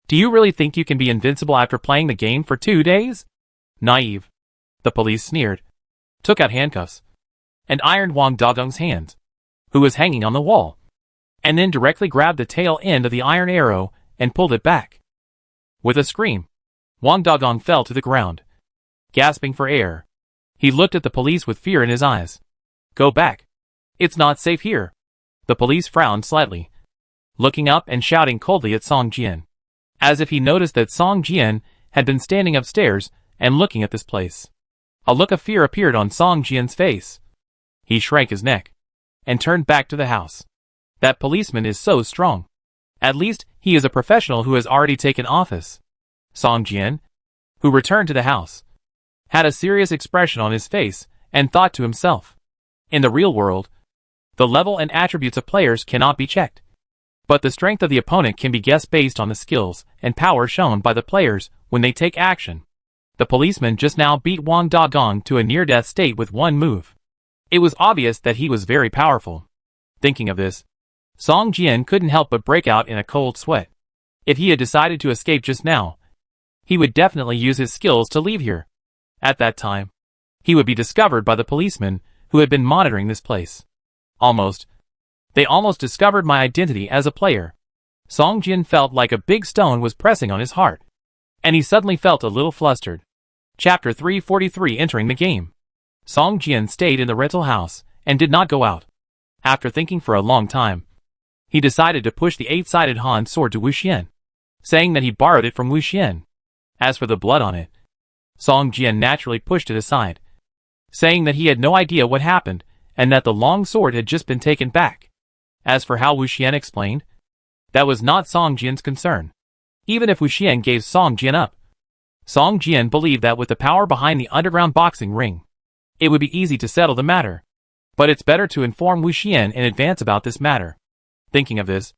Do you really think you can be invincible after playing the game for 2 days? Naive. The police sneered, took out handcuffs, and ironed Wang Dagong's hands, who was hanging on the wall, and then directly grabbed the tail end of the iron arrow and pulled it back. With a scream, Wang Dagong fell to the ground, gasping for air. He looked at the police with fear in his eyes. Go back. It's not safe here. The police frowned slightly, looking up and shouting coldly at Song Jian, as if he noticed that Song Jian had been standing upstairs and looking at this place. A look of fear appeared on Song Jian's face. He shrank his neck and turned back to the house. That policeman is so strong. At least he is a professional who has already taken office. Song Jian, who returned to the house, had a serious expression on his face and thought to himself, in the real world, the level and attributes of players cannot be checked. But the strength of the opponent can be guessed based on the skills and power shown by the players when they take action. The policeman just now beat Wang Dagong to a near-death state with one move. It was obvious that he was very powerful. Thinking of this, Song Jian couldn't help but break out in a cold sweat. If he had decided to escape just now, he would definitely use his skills to leave here. At that time, he would be discovered by the policemen who had been monitoring this place. They almost discovered my identity as a player. Song Jian felt like a big stone was pressing on his heart, and he suddenly felt a little flustered. Chapter 343. Entering the game. Song Jian stayed in the rental house and did not go out. After thinking for a long time, he decided to push the 8-sided Han sword to Wu Xian, saying that he borrowed it from Wu Xian. As for the blood on it, Song Jian naturally pushed it aside, saying that he had no idea what happened and that the long sword had just been taken back. As for how Wu Xian explained, that was not Song Jian's concern. Even if Wu Xian gave Song Jian up, Song Jian believed that with the power behind the underground boxing ring, it would be easy to settle the matter. But it's better to inform Wu Xian in advance about this matter. Thinking of this,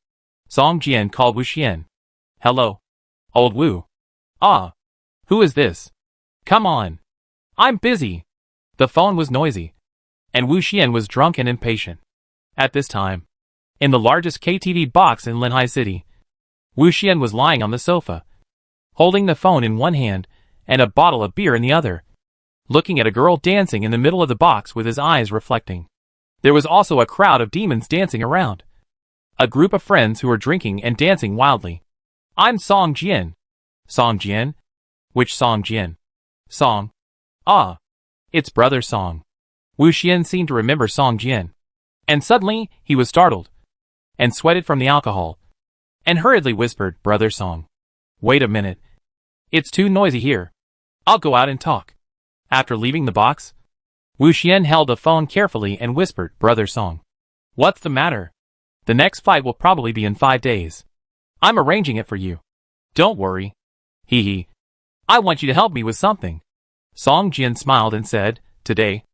Song Jian called Wu Xian. Hello, old Wu. Ah, who is this? Come on. I'm busy. The phone was noisy, and Wu Xian was drunk and impatient. At this time, in the largest KTV box in Linhai City, Wu Xian was lying on the sofa, holding the phone in one hand and a bottle of beer in the other, looking at a girl dancing in the middle of the box with his eyes reflecting. There was also a crowd of demons dancing around. A group of friends who were drinking and dancing wildly. I'm Song Jian. Song Jian? Which Song Jian? Song. Ah. It's brother Song. Wu Xian seemed to remember Song Jian. And suddenly, he was startled, and sweated from the alcohol, and hurriedly whispered, Brother Song. Wait a minute. It's too noisy here. I'll go out and talk. After leaving the box, Wu Xian held the phone carefully and whispered, Brother Song. What's the matter? The next fight will probably be in 5 days. I'm arranging it for you. Don't worry. Hee hee. I want you to help me with something. Song Jian smiled and said, Today,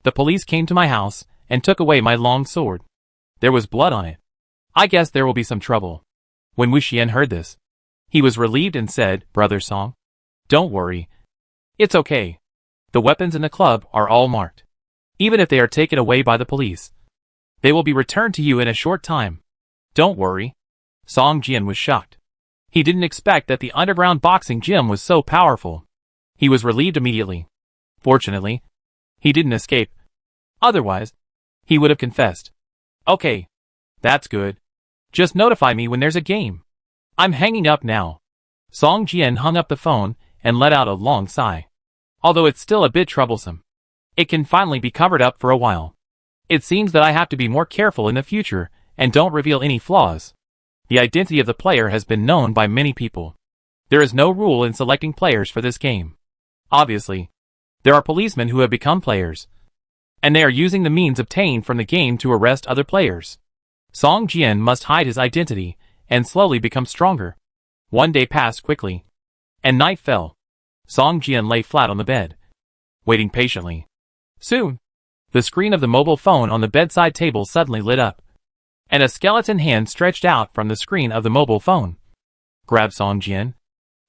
the police came to my house and took away my long sword. There was blood on it. I guess there will be some trouble. When Wu Xian heard this, he was relieved and said, Brother Song, don't worry. It's okay. The weapons in the club are all marked. Even if they are taken away by the police, they will be returned to you in a short time. Don't worry. Song Jian was shocked. He didn't expect that the underground boxing gym was so powerful. He was relieved immediately. Fortunately, he didn't escape. Otherwise, he would have confessed. Okay. That's good. Just notify me when there's a game. I'm hanging up now. Song Jian hung up the phone and let out a long sigh. Although it's still a bit troublesome, it can finally be covered up for a while. It seems that I have to be more careful in the future and don't reveal any flaws. The identity of the player has been known by many people. There is no rule in selecting players for this game. Obviously, there are policemen who have become players, and they are using the means obtained from the game to arrest other players. Song Jian must hide his identity and slowly become stronger. One day passed quickly, and night fell. Song Jian lay flat on the bed, waiting patiently. Soon, the screen of the mobile phone on the bedside table suddenly lit up, and a skeleton hand stretched out from the screen of the mobile phone, grabbed Song Jian,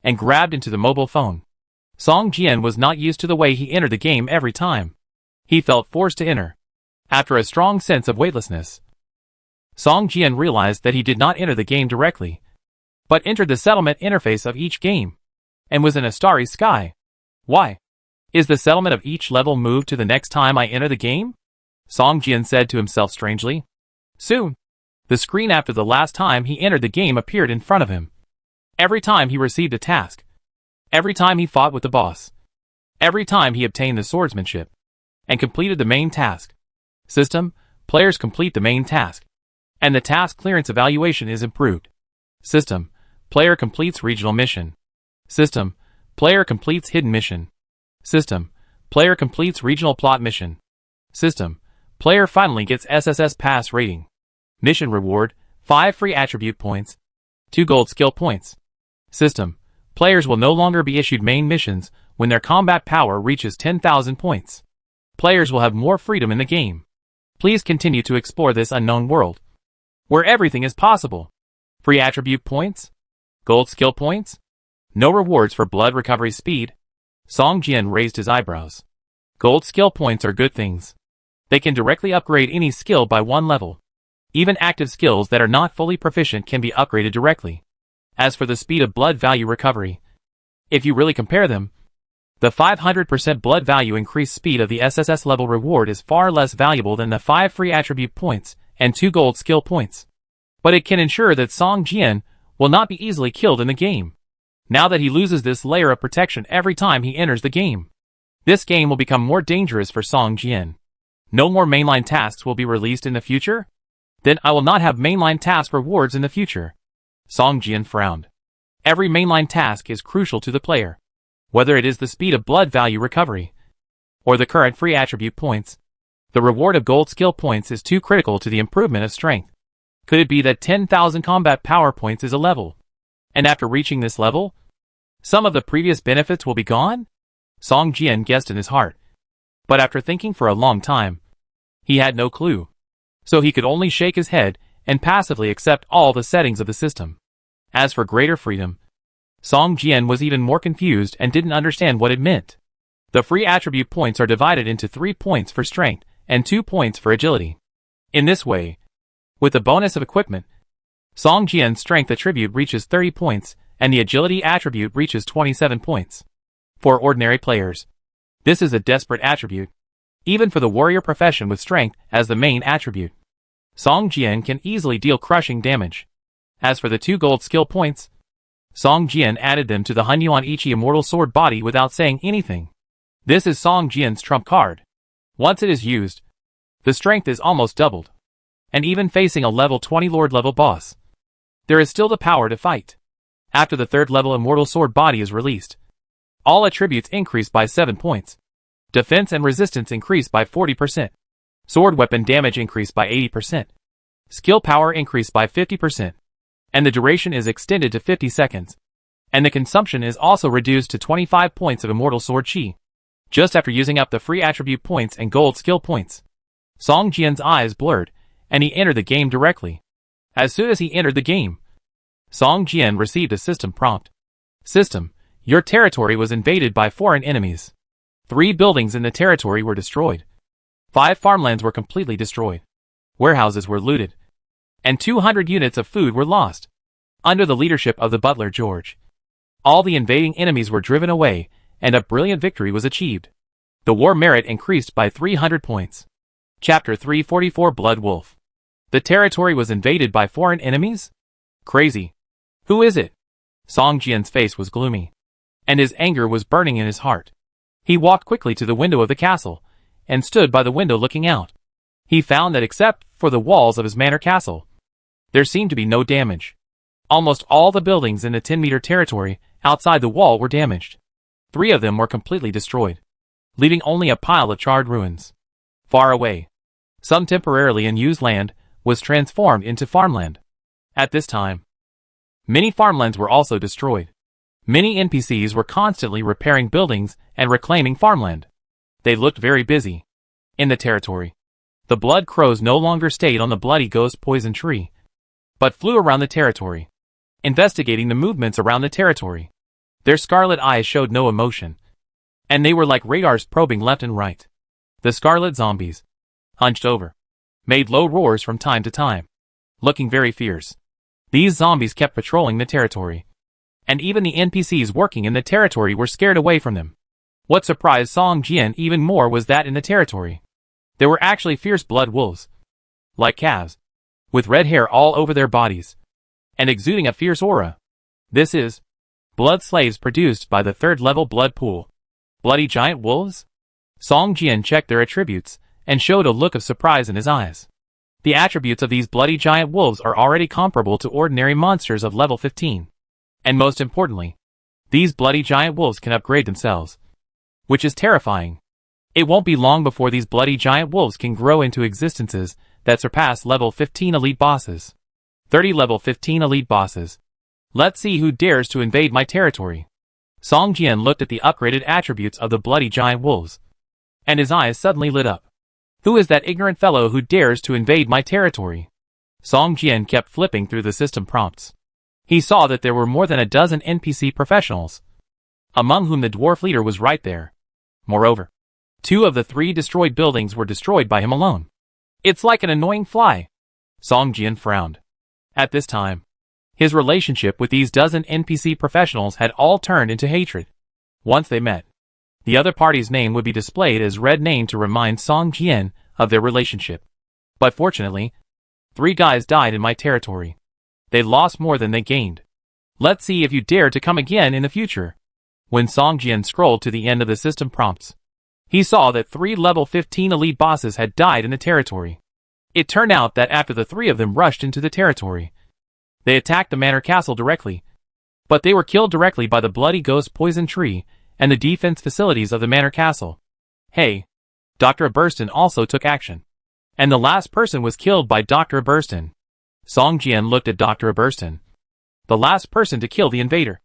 and grabbed into the mobile phone. Song Jian was not used to the way he entered the game every time. He felt forced to enter. After a strong sense of weightlessness, Song Jian realized that he did not enter the game directly, but entered the settlement interface of each game, and was in a starry sky. Why? Is the settlement of each level moved to the next time I enter the game? Song Jian said to himself strangely. Soon, the screen after the last time he entered the game appeared in front of him. Every time he received a task, every time he fought with the boss, every time he obtained the swordsmanship, and completed the main task. System, players complete the main task, and the task clearance evaluation is improved. System, player completes regional mission. System, player completes hidden mission. System, player completes regional plot mission. System, player finally gets SSS pass rating. Mission reward, 5 free attribute points, 2 gold skill points. System, players will no longer be issued main missions when their combat power reaches 10,000 points. Players will have more freedom in the game. Please continue to explore this unknown world, where everything is possible. Free attribute points? Gold skill points? No rewards for blood recovery speed? Song Jian raised his eyebrows. Gold skill points are good things. They can directly upgrade any skill by 1 level. Even active skills that are not fully proficient can be upgraded directly. As for the speed of blood value recovery, if you really compare them, the 500% blood value increased speed of the SSS level reward is far less valuable than the 5 free attribute points and 2 gold skill points. But it can ensure that Song Jian will not be easily killed in the game, now that he loses this layer of protection every time he enters the game. This game will become more dangerous for Song Jian. No more mainline tasks will be released in the future? Then I will not have mainline task rewards in the future. Song Jian frowned. Every mainline task is crucial to the player. Whether it is the speed of blood value recovery, or the current free attribute points, the reward of gold skill points is too critical to the improvement of strength. Could it be that 10,000 combat power points is a level, and after reaching this level, some of the previous benefits will be gone? Song Jian guessed in his heart. But after thinking for a long time, he had no clue. So he could only shake his head and passively accept all the settings of the system. As for greater freedom, Song Jian was even more confused and didn't understand what it meant. The free attribute points are divided into 3 points for strength and 2 points for agility. In this way, with the bonus of equipment, Song Jian's strength attribute reaches 30 points and the agility attribute reaches 27 points. For ordinary players, this is a desperate attribute, even for the warrior profession with strength as the main attribute. Song Jian can easily deal crushing damage. As for the 2 gold skill points, Song Jian added them to the Hunyuan Ichi Immortal Sword body without saying anything. This is Song Jian's trump card. Once it is used, the strength is almost doubled. And even facing a level 20 Lord level boss, there is still the power to fight. After the 3rd level Immortal Sword body is released, all attributes increase by 7 points. Defense and resistance increase by 40%. Sword weapon damage increase by 80%. Skill power increase by 50%. And the duration is extended to 50 seconds. And the consumption is also reduced to 25 points of Immortal Sword Chi. Just after using up the free attribute points and gold skill points, Song Jian's eyes blurred, and he entered the game directly. As soon as he entered the game, Song Jian received a system prompt. System, your territory was invaded by foreign enemies. 3 buildings in the territory were destroyed. 5 farmlands were completely destroyed. Warehouses were looted. And 200 units of food were lost. Under the leadership of the butler George, all the invading enemies were driven away, and a brilliant victory was achieved. The war merit increased by 300 points. Chapter 344 Blood Wolf. The territory was invaded by foreign enemies? Crazy. Who is it? Song Jian's face was gloomy, and his anger was burning in his heart. He walked quickly to the window of the castle, and stood by the window looking out. He found that except for the walls of his manor castle, there seemed to be no damage. Almost all the buildings in the 10-meter territory outside the wall were damaged. 3 of them were completely destroyed, leaving only a pile of charred ruins. Far away, some temporarily unused land was transformed into farmland. At this time, many farmlands were also destroyed. Many NPCs were constantly repairing buildings and reclaiming farmland. They looked very busy. In the territory, the blood crows no longer stayed on the bloody ghost poison tree, but flew around the territory, investigating the movements around the territory. Their scarlet eyes showed no emotion, and they were like radars probing left and right. The scarlet zombies, hunched over, made low roars from time to time, looking very fierce. These zombies kept patrolling the territory, and even the NPCs working in the territory were scared away from them. What surprised Song Jian even more was that in the territory, there were actually fierce blood wolves, like calves, with red hair all over their bodies, and exuding a fierce aura. This is blood slaves produced by the third-level blood pool. Bloody giant wolves? Song Jian checked their attributes, and showed a look of surprise in his eyes. The attributes of these bloody giant wolves are already comparable to ordinary monsters of level 15. And most importantly, these bloody giant wolves can upgrade themselves, which is terrifying. It won't be long before these bloody giant wolves can grow into existences that surpass level 15 elite bosses. 30 level 15 elite bosses. Let's see who dares to invade my territory. Song Jian looked at the upgraded attributes of the bloody giant wolves, and his eyes suddenly lit up. Who is that ignorant fellow who dares to invade my territory? Song Jian kept flipping through the system prompts. He saw that there were more than a dozen NPC professionals, among whom the dwarf leader was right there. Moreover, 2 of the 3 destroyed buildings were destroyed by him alone. It's like an annoying fly. Song Jian frowned. At this time, his relationship with these dozen NPC professionals had all turned into hatred. Once they met, the other party's name would be displayed as red name to remind Song Jian of their relationship. But fortunately, 3 guys died in my territory. They lost more than they gained. Let's see if you dare to come again in the future. When Song Jian scrolled to the end of the system prompts, he saw that 3 level 15 elite bosses had died in the territory. It turned out that after the 3 of them rushed into the territory, they attacked the manor castle directly, but they were killed directly by the bloody ghost poison tree and the defense facilities of the manor castle. Hey, Dr. Burston also took action, and the last person was killed by Dr. Burston. Song Jian looked at Dr. Burston, the last person to kill the invader,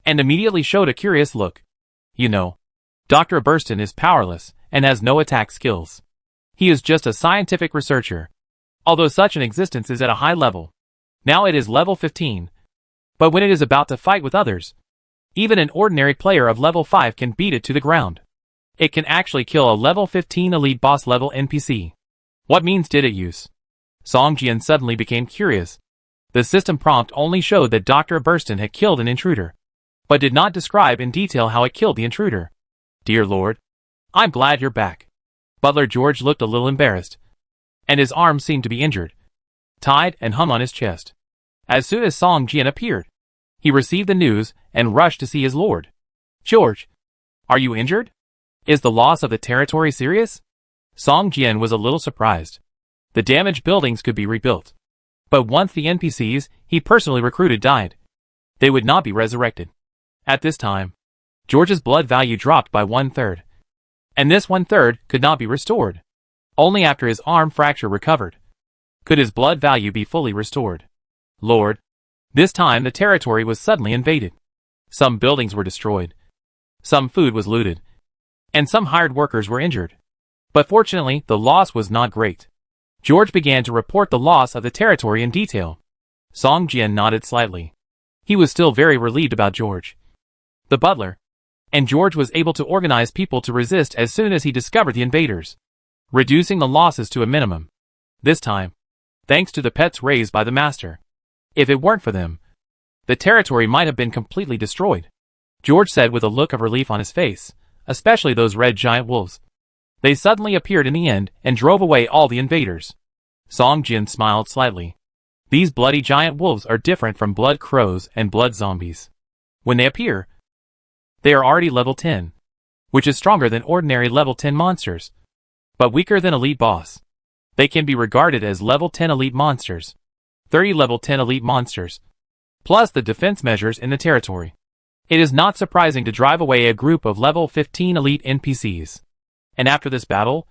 and immediately showed a curious look. You know, Dr. Burston is powerless and has no attack skills. He is just a scientific researcher, although such an existence is at a high level. Now it is level 15, but when it is about to fight with others, even an ordinary player of level 5 can beat it to the ground. It can actually kill a level 15 elite boss level NPC. What means did it use? Song Jian suddenly became curious. The system prompt only showed that Dr. Burston had killed an intruder, but did not describe in detail how it killed the intruder. Dear Lord, I'm glad you're back. Butler George looked a little embarrassed, and his arm seemed to be injured, tied and hung on his chest. As soon as Song Jian appeared, he received the news and rushed to see his lord. George, are you injured? Is the loss of the territory serious? Song Jian was a little surprised. The damaged buildings could be rebuilt, but once the NPCs he personally recruited died, they would not be resurrected. At this time, George's blood value dropped by 1/3, and this 1/3 could not be restored. Only after his arm fracture recovered could his blood value be fully restored. Lord, this time the territory was suddenly invaded. Some buildings were destroyed, some food was looted, and some hired workers were injured. But fortunately, the loss was not great. George began to report the loss of the territory in detail. Song Jian nodded slightly. He was still very relieved about George, the butler, and George was able to organize people to resist as soon as he discovered the invaders, reducing the losses to a minimum. This time, thanks to the pets raised by the master. If it weren't for them, the territory might have been completely destroyed, George said with a look of relief on his face, especially those red giant wolves. They suddenly appeared in the end and drove away all the invaders. Song Jian smiled slightly. These bloody giant wolves are different from blood crows and blood zombies. When they appear, they are already level 10, which is stronger than ordinary level 10 monsters, but weaker than elite boss. They can be regarded as level 10 elite monsters, 30 level 10 elite monsters, plus the defense measures in the territory. It is not surprising to drive away a group of level 15 elite NPCs. And after this battle,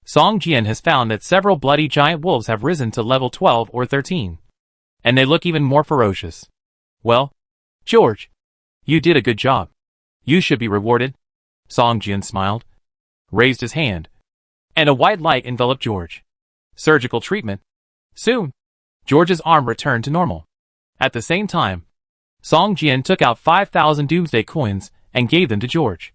Song Jian has found that several bloody giant wolves have risen to level 12 or 13. And they look even more ferocious. Well, George, you did a good job. You should be rewarded. Song Jian smiled, raised his hand, and a white light enveloped George. Surgical treatment. Soon, George's arm returned to normal. At the same time, Song Jian took out 5,000 Doomsday coins and gave them to George.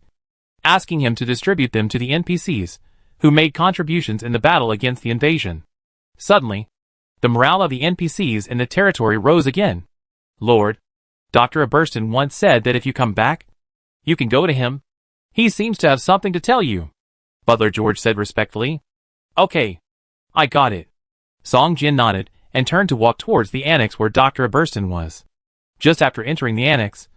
asking him to distribute them to the NPCs, who made contributions in the battle against the invasion. Suddenly, the morale of the NPCs in the territory rose again. Lord, Dr. Aberston once said that if you come back, you can go to him. He seems to have something to tell you. Butler George said respectfully. Okay. I got it. Song Jian nodded and turned to walk towards the annex where Dr. Aberston was. Just after entering the annex,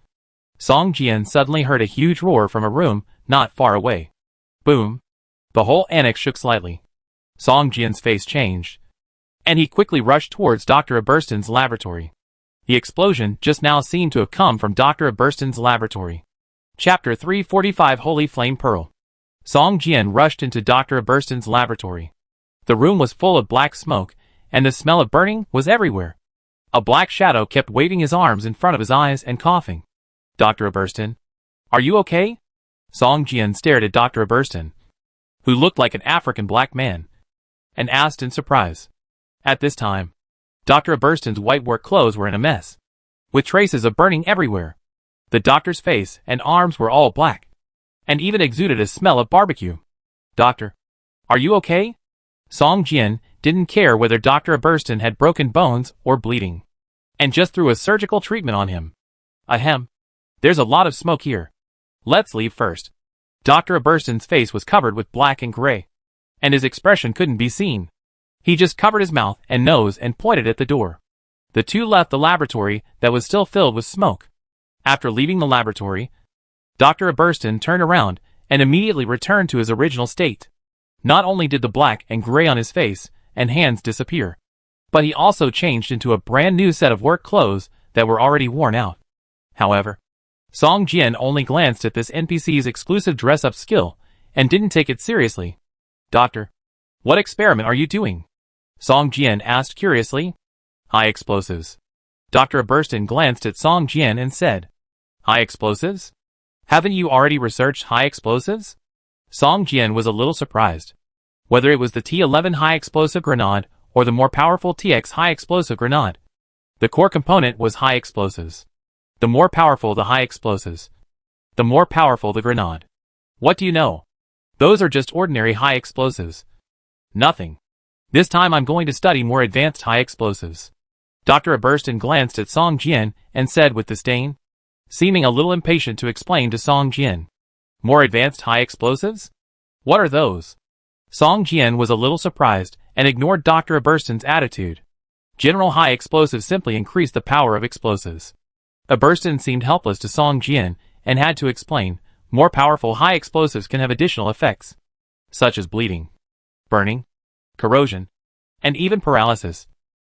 Song Jian suddenly heard a huge roar from a room not far away. Boom. The whole annex shook slightly. Song Jian's face changed, and he quickly rushed towards Dr. Aberston's laboratory. The explosion just now seemed to have come from Dr. Aberston's laboratory. Chapter 345 Holy Flame Pearl. Song Jian rushed into Dr. Aberston's laboratory. The room was full of black smoke, and the smell of burning was everywhere. A black shadow kept waving his arms in front of his eyes and coughing. Dr. Aberston, are you okay? Song Jian stared at Dr. Aberston, who looked like an African black man, and asked in surprise. At this time, Dr. Aberston's white work clothes were in a mess, with traces of burning everywhere. The doctor's face and arms were all black, and even exuded a smell of barbecue. Doctor, are you okay? Song Jian didn't care whether Dr. Aberston had broken bones or bleeding, and just threw a surgical treatment on him. Ahem. There's a lot of smoke here. Let's leave first. Dr. Aberston's face was covered with black and gray, and his expression couldn't be seen. He just covered his mouth and nose and pointed at the door. The two left the laboratory that was still filled with smoke. After leaving the laboratory, Dr. Aberston turned around and immediately returned to his original state. Not only did the black and gray on his face and hands disappear, but he also changed into a brand new set of work clothes that were already worn out. However, Song Jian only glanced at this NPC's exclusive dress-up skill and didn't take it seriously. Doctor, what experiment are you doing? Song Jian asked curiously. High explosives. Dr. Aberston glanced at Song Jian and said, High explosives? Haven't you already researched high explosives? Song Jian was a little surprised. Whether it was the T11 high explosive grenade or the more powerful TX high explosive grenade, the core component was high explosives. The more powerful the high explosives, the more powerful the grenade. What do you know? Those are just ordinary high explosives. Nothing. This time I'm going to study more advanced high explosives. Dr. Aberston glanced at Song Jian and said with disdain, seeming a little impatient to explain to Song Jian. More advanced high explosives? What are those? Song Jian was a little surprised and ignored Dr. Aberston's attitude. General high explosives simply increased the power of explosives. Aberston seemed helpless to Song Jian and had to explain, more powerful high explosives can have additional effects, such as bleeding, burning, corrosion, and even paralysis,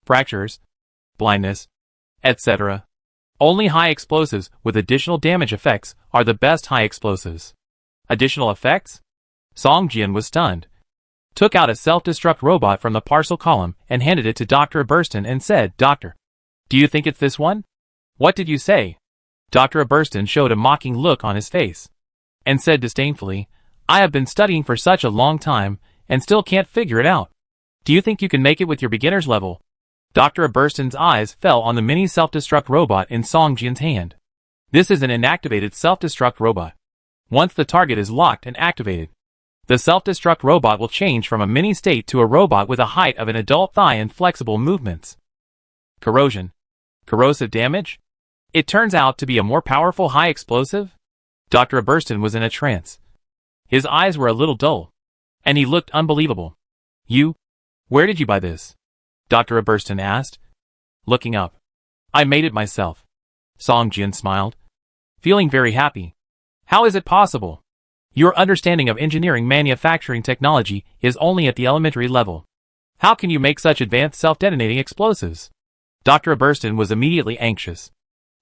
fractures, blindness, etc. Only high explosives with additional damage effects are the best high explosives. Additional effects? Song Jian was stunned, took out a self-destruct robot from the parcel column and handed it to Dr. Aberston and said, Doctor, do you think it's this one? What did you say? Dr. Aberston showed a mocking look on his face, and said disdainfully, I have been studying for such a long time, and still can't figure it out. Do you think you can make it with your beginner's level? Dr. Aberston's eyes fell on the mini self-destruct robot in Song Jian's hand. This is an inactivated self-destruct robot. Once the target is locked and activated, the self-destruct robot will change from a mini state to a robot with a height of an adult thigh and flexible movements. Corrosion. Corrosive damage? It turns out to be a more powerful high explosive? Dr. Aberston was in a trance. His eyes were a little dull, and he looked unbelievable. Where did you buy this? Dr. Aberston asked, looking up. I made it myself. Song Jian smiled, feeling very happy. How is it possible? Your understanding of engineering manufacturing technology is only at the elementary level. How can you make such advanced self-detonating explosives? Dr. Aberston was immediately anxious.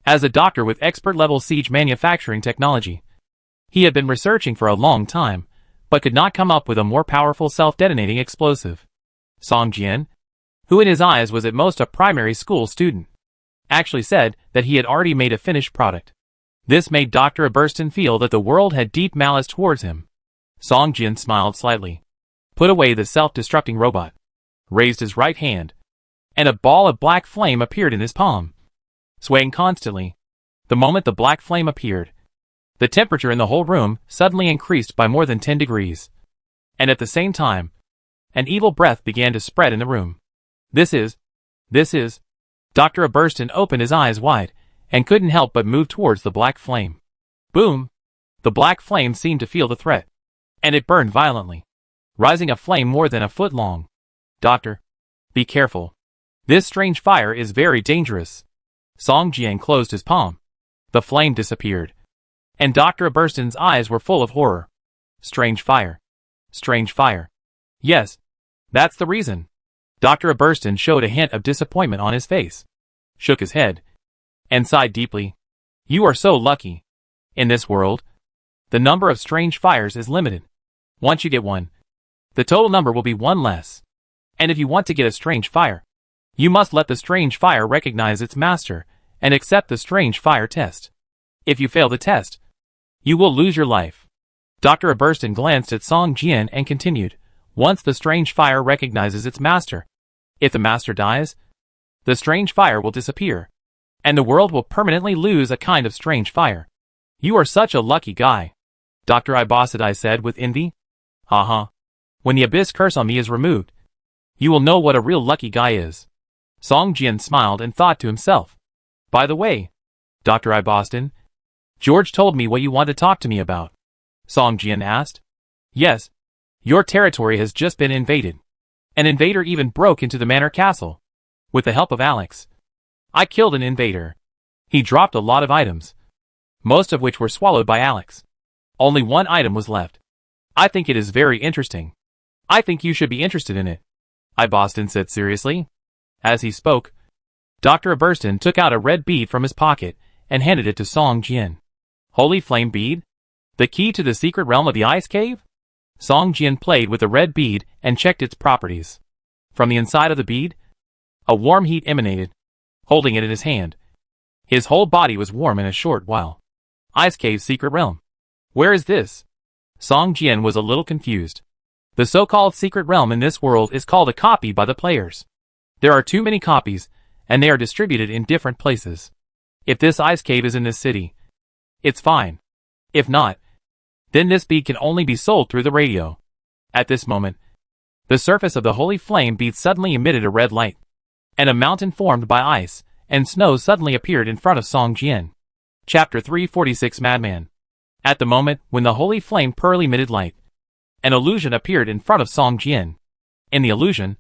As a doctor with expert-level siege manufacturing technology, he had been researching for a long time, but could not come up with a more powerful self-detonating explosive. Song Jian, who in his eyes was at most a primary school student, actually said that he had already made a finished product. This made Dr. Aberston feel that the world had deep malice towards him. Song Jian smiled slightly, put away the self-destructing robot, raised his right hand, and a ball of black flame appeared in his palm, swaying constantly. The moment the black flame appeared, The temperature in the whole room suddenly increased by more than 10 degrees. And at the same time, an evil breath began to spread in the room. This is... Dr. Aberston opened his eyes wide, and couldn't help but move towards the black flame. Boom! The black flame seemed to feel the threat. And it burned violently, rising a flame more than a foot long. Doctor, be careful. This strange fire is very dangerous. Song Jian closed his palm. The flame disappeared. And Dr. Aberston's eyes were full of horror. Strange fire. Strange fire. Yes, that's the reason. Dr. Aberston showed a hint of disappointment on his face, shook his head, and sighed deeply. You are so lucky. In this world, the number of strange fires is limited. Once you get one, the total number will be one less. And if you want to get a strange fire, you must let the strange fire recognize its master and accept the strange fire test. If you fail the test, you will lose your life. Dr. Aberston glanced at Song Jian and continued. Once the strange fire recognizes its master, if the master dies, the strange fire will disappear, and the world will permanently lose a kind of strange fire. You are such a lucky guy. Dr. Ibosadai said with envy. When the abyss curse on me is removed, you will know what a real lucky guy is. Song Jian smiled and thought to himself. By the way, Dr. Iboston, George told me what you want to talk to me about. Song Jian asked. Yes, your territory has just been invaded. An invader even broke into the manor castle. With the help of Alex, I killed an invader. He dropped a lot of items, most of which were swallowed by Alex. Only one item was left. I think it is very interesting. I think you should be interested in it, Iboston said seriously. As he spoke, Dr. Aberston took out a red bead from his pocket and handed it to Song Jian. Holy flame bead? The key to the secret realm of the ice cave? Song Jian played with the red bead and checked its properties. From the inside of the bead, a warm heat emanated. Holding it in his hand, his whole body was warm in a short while. Ice cave secret realm. Where is this? Song Jian was a little confused. The so-called secret realm in this world is called a copy by the players. There are too many copies, and they are distributed in different places. If this ice cave is in this city, it's fine. If not, then this bead can only be sold through the radio. At this moment, the surface of the holy flame bead suddenly emitted a red light, and a mountain formed by ice and snow suddenly appeared in front of Song Jian. Chapter 346 Madman. At the moment when the holy flame pearl emitted light, an illusion appeared in front of Song Jian. In the illusion,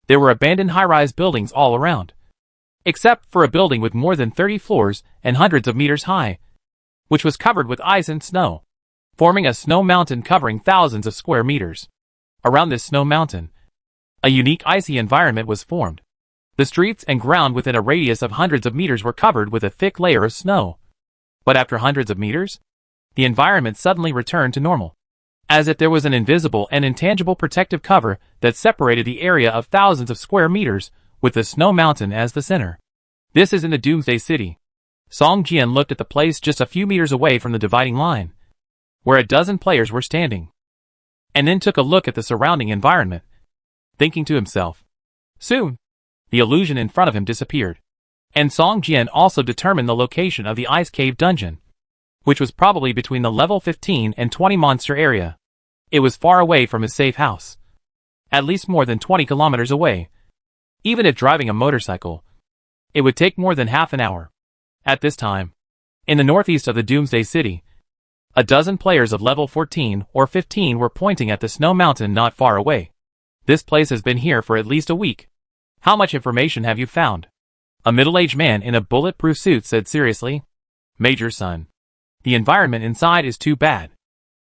there were abandoned high-rise buildings all around, except for a building with more than 30 floors and hundreds of meters high, which was covered with ice and snow, forming a snow mountain covering thousands of square meters. Around this snow mountain, a unique icy environment was formed. The streets and ground within a radius of hundreds of meters were covered with a thick layer of snow. But after hundreds of meters, the environment suddenly returned to normal, as if there was an invisible and intangible protective cover that separated the area of thousands of square meters, with the snow mountain as the center. This is in the Doomsday City. Song Jian looked at the place just a few meters away from the dividing line, where a dozen players were standing, and then took a look at the surrounding environment, thinking to himself. Soon, the illusion in front of him disappeared, and Song Jian also determined the location of the ice cave dungeon, which was probably between the level 15 and 20 monster area. It was far away from his safe house, at least more than 20 kilometers away. Even if driving a motorcycle, it would take more than half an hour. At this time, in the northeast of the Doomsday City, a dozen players of level 14 or 15 were pointing at the snow mountain not far away. This place has been here for at least a week. How much information have you found? A middle-aged man in a bulletproof suit said seriously. Major Son, the environment inside is too bad.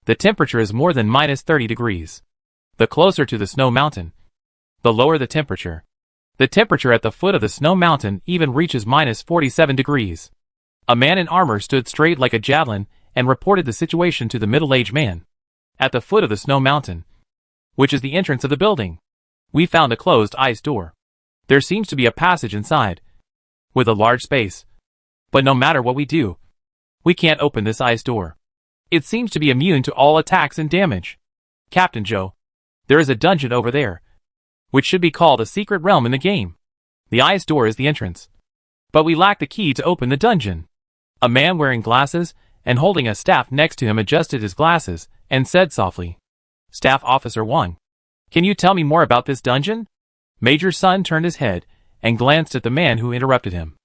The temperature is more than minus 30 degrees. The closer to the snow mountain, the lower the temperature. The temperature at the foot of the snow mountain even reaches minus 47 degrees. A man in armor stood straight like a javelin and reported the situation to the middle-aged man. At the foot of the snow mountain, which is the entrance of the building, we found a closed ice door. There seems to be a passage inside, with a large space. But no matter what we do, we can't open this ice door. It seems to be immune to all attacks and damage. Captain Joe, there is a dungeon over there, which should be called a secret realm in the game. The ice door is the entrance, but we lack the key to open the dungeon. A man wearing glasses and holding a staff next to him adjusted his glasses, and said softly, "Staff Officer 1. Can you tell me more about this dungeon?" Major Sun turned his head, and glanced at the man who interrupted him,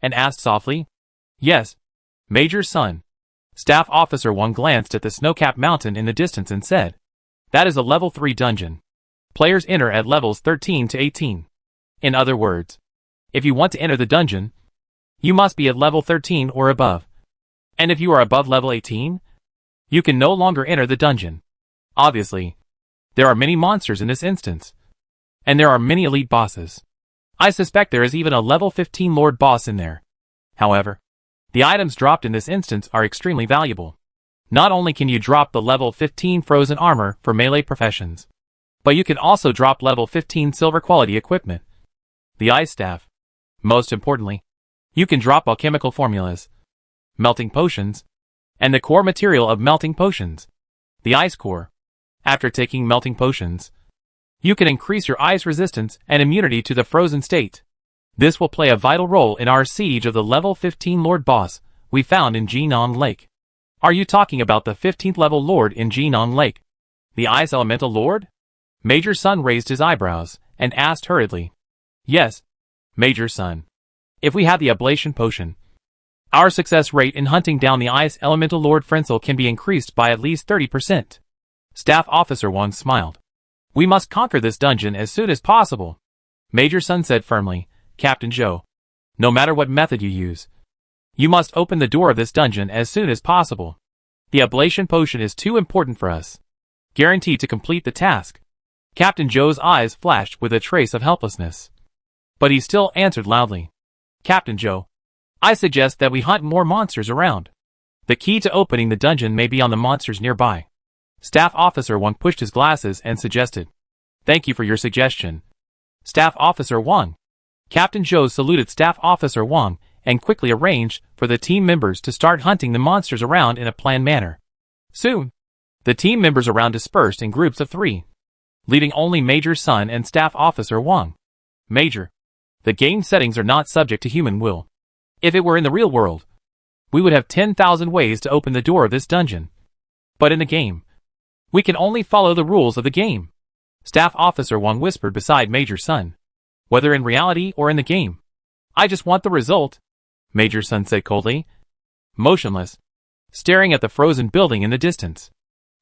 and asked softly, "Yes, Major Sun." Staff Officer 1 glanced at the snow-capped mountain in the distance and said, "That is a level 3 dungeon. Players enter at levels 13 to 18. In other words, if you want to enter the dungeon, you must be at level 13 or above. And if you are above level 18, you can no longer enter the dungeon. Obviously, there are many monsters in this instance, and there are many elite bosses. I suspect there is even a level 15 Lord boss in there. However, the items dropped in this instance are extremely valuable. Not only can you drop the level 15 frozen armor for melee professions, but you can also drop level 15 silver quality equipment, the ice staff. Most importantly, you can drop alchemical formulas, melting potions, and the core material of melting potions, the ice core. After taking melting potions, you can increase your ice resistance and immunity to the frozen state. This will play a vital role in our siege of the level 15 Lord boss we found in Jinan Lake. Are you talking about the 15th level Lord in Jinan Lake? The Ice Elemental Lord? Major Sun raised his eyebrows and asked hurriedly. Yes, Major Sun. If we have the ablation potion, our success rate in hunting down the Ice Elemental Lord Frenzel can be increased by at least 30%. Staff Officer 1 smiled. We must conquer this dungeon as soon as possible. Major Sun said firmly, Captain Joe, no matter what method you use, you must open the door of this dungeon as soon as possible. The ablation potion is too important for us. Guaranteed to complete the task. Captain Joe's eyes flashed with a trace of helplessness, but he still answered loudly. Captain Joe, I suggest that we hunt more monsters around. The key to opening the dungeon may be on the monsters nearby. Staff Officer 1 pushed his glasses and suggested. Thank you for your suggestion, Staff Officer 1. Captain Joe saluted Staff Officer 1 and quickly arranged for the team members to start hunting the monsters around in a planned manner. Soon, the team members around dispersed in groups of 3, leaving only Major Sun and Staff Officer 1. Major, the game settings are not subject to human will. If it were in the real world, we would have 10,000 ways to open the door of this dungeon. But in the game, we can only follow the rules of the game. Staff Officer 1 whispered beside Major Sun. Whether in reality or in the game, I just want the result, Major Sun said coldly, motionless, staring at the frozen building in the distance.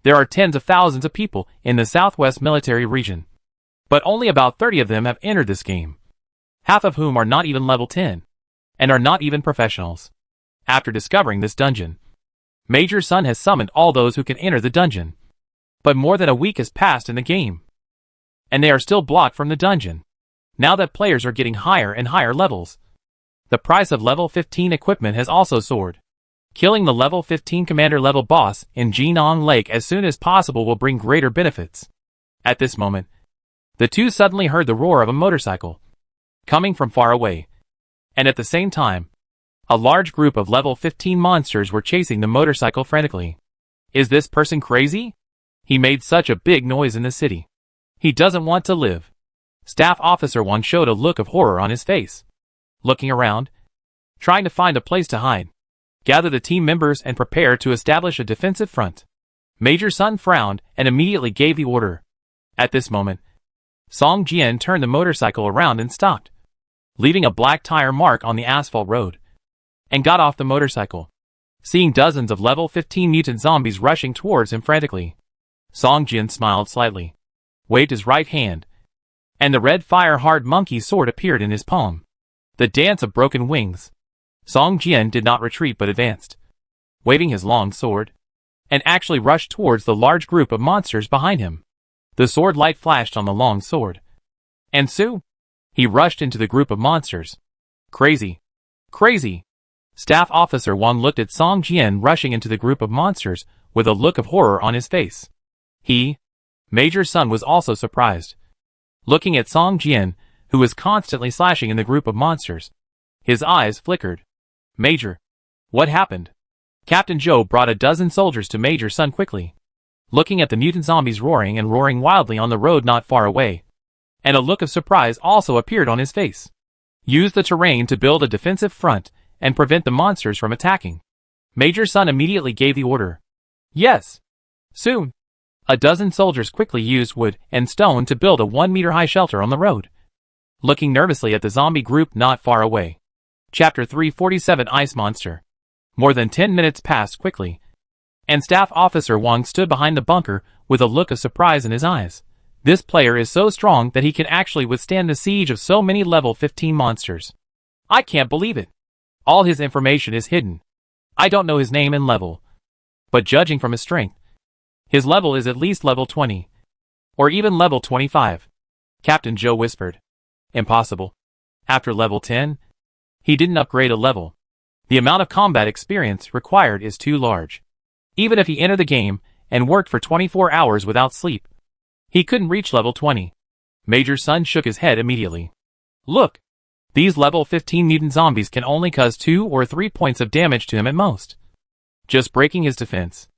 There are tens of thousands of people in the Southwest Military Region, but only about 30 of them have entered this game, half of whom are not even level 10, and are not even professionals. After discovering this dungeon, Major Sun has summoned all those who can enter the dungeon. But more than a week has passed in the game, and they are still blocked from the dungeon. Now that players are getting higher and higher levels, the price of level 15 equipment has also soared. Killing the level 15 commander level boss in Jinan Lake as soon as possible will bring greater benefits. At this moment, the two suddenly heard the roar of a motorcycle coming from far away, and at the same time, a large group of level 15 monsters were chasing the motorcycle frantically. Is this person crazy? He made such a big noise in the city. He doesn't want to live. Staff Officer 1 showed a look of horror on his face. Looking around, trying to find a place to hide, gather the team members and prepare to establish a defensive front. Major Sun frowned and immediately gave the order. At this moment, Song Jian turned the motorcycle around and stopped, leaving a black tire mark on the asphalt road, and got off the motorcycle. Seeing dozens of level 15 mutant zombies rushing towards him frantically, Song Jian smiled slightly, waved his right hand, and the red fire-hard monkey sword appeared in his palm. The dance of broken wings. Song Jian did not retreat but advanced, waving his long sword, and actually rushed towards the large group of monsters behind him. The sword light flashed on the long sword, and soon, he rushed into the group of monsters. Crazy. Crazy. Staff Officer 1 looked at Song Jian rushing into the group of monsters with a look of horror on his face. Major Sun was also surprised, looking at Song Jian, who was constantly slashing in the group of monsters. His eyes flickered. Major, what happened? Captain Joe brought a dozen soldiers to Major Sun quickly, looking at the mutant zombies roaring and roaring wildly on the road not far away, and a look of surprise also appeared on his face. Use the terrain to build a defensive front and prevent the monsters from attacking. Major Sun immediately gave the order. Yes. Soon. A dozen soldiers quickly used wood and stone to build a 1-meter-high shelter on the road. Looking nervously at the zombie group not far away. Chapter 347 Ice Monster. More than 10 minutes passed quickly, and Staff Officer Wang stood behind the bunker with a look of surprise in his eyes. This player is so strong that he can actually withstand the siege of so many level 15 monsters. I can't believe it. All his information is hidden. I don't know his name and level, but judging from his strength, his level is at least level 20, or even level 25. Captain Joe whispered. Impossible. After level 10, he didn't upgrade a level. The amount of combat experience required is too large. Even if he entered the game and worked for 24 hours without sleep, he couldn't reach level 20. Major Sun shook his head immediately. Look! These level 15 mutant zombies can only cause 2 or 3 points of damage to him at most. Just breaking his defense.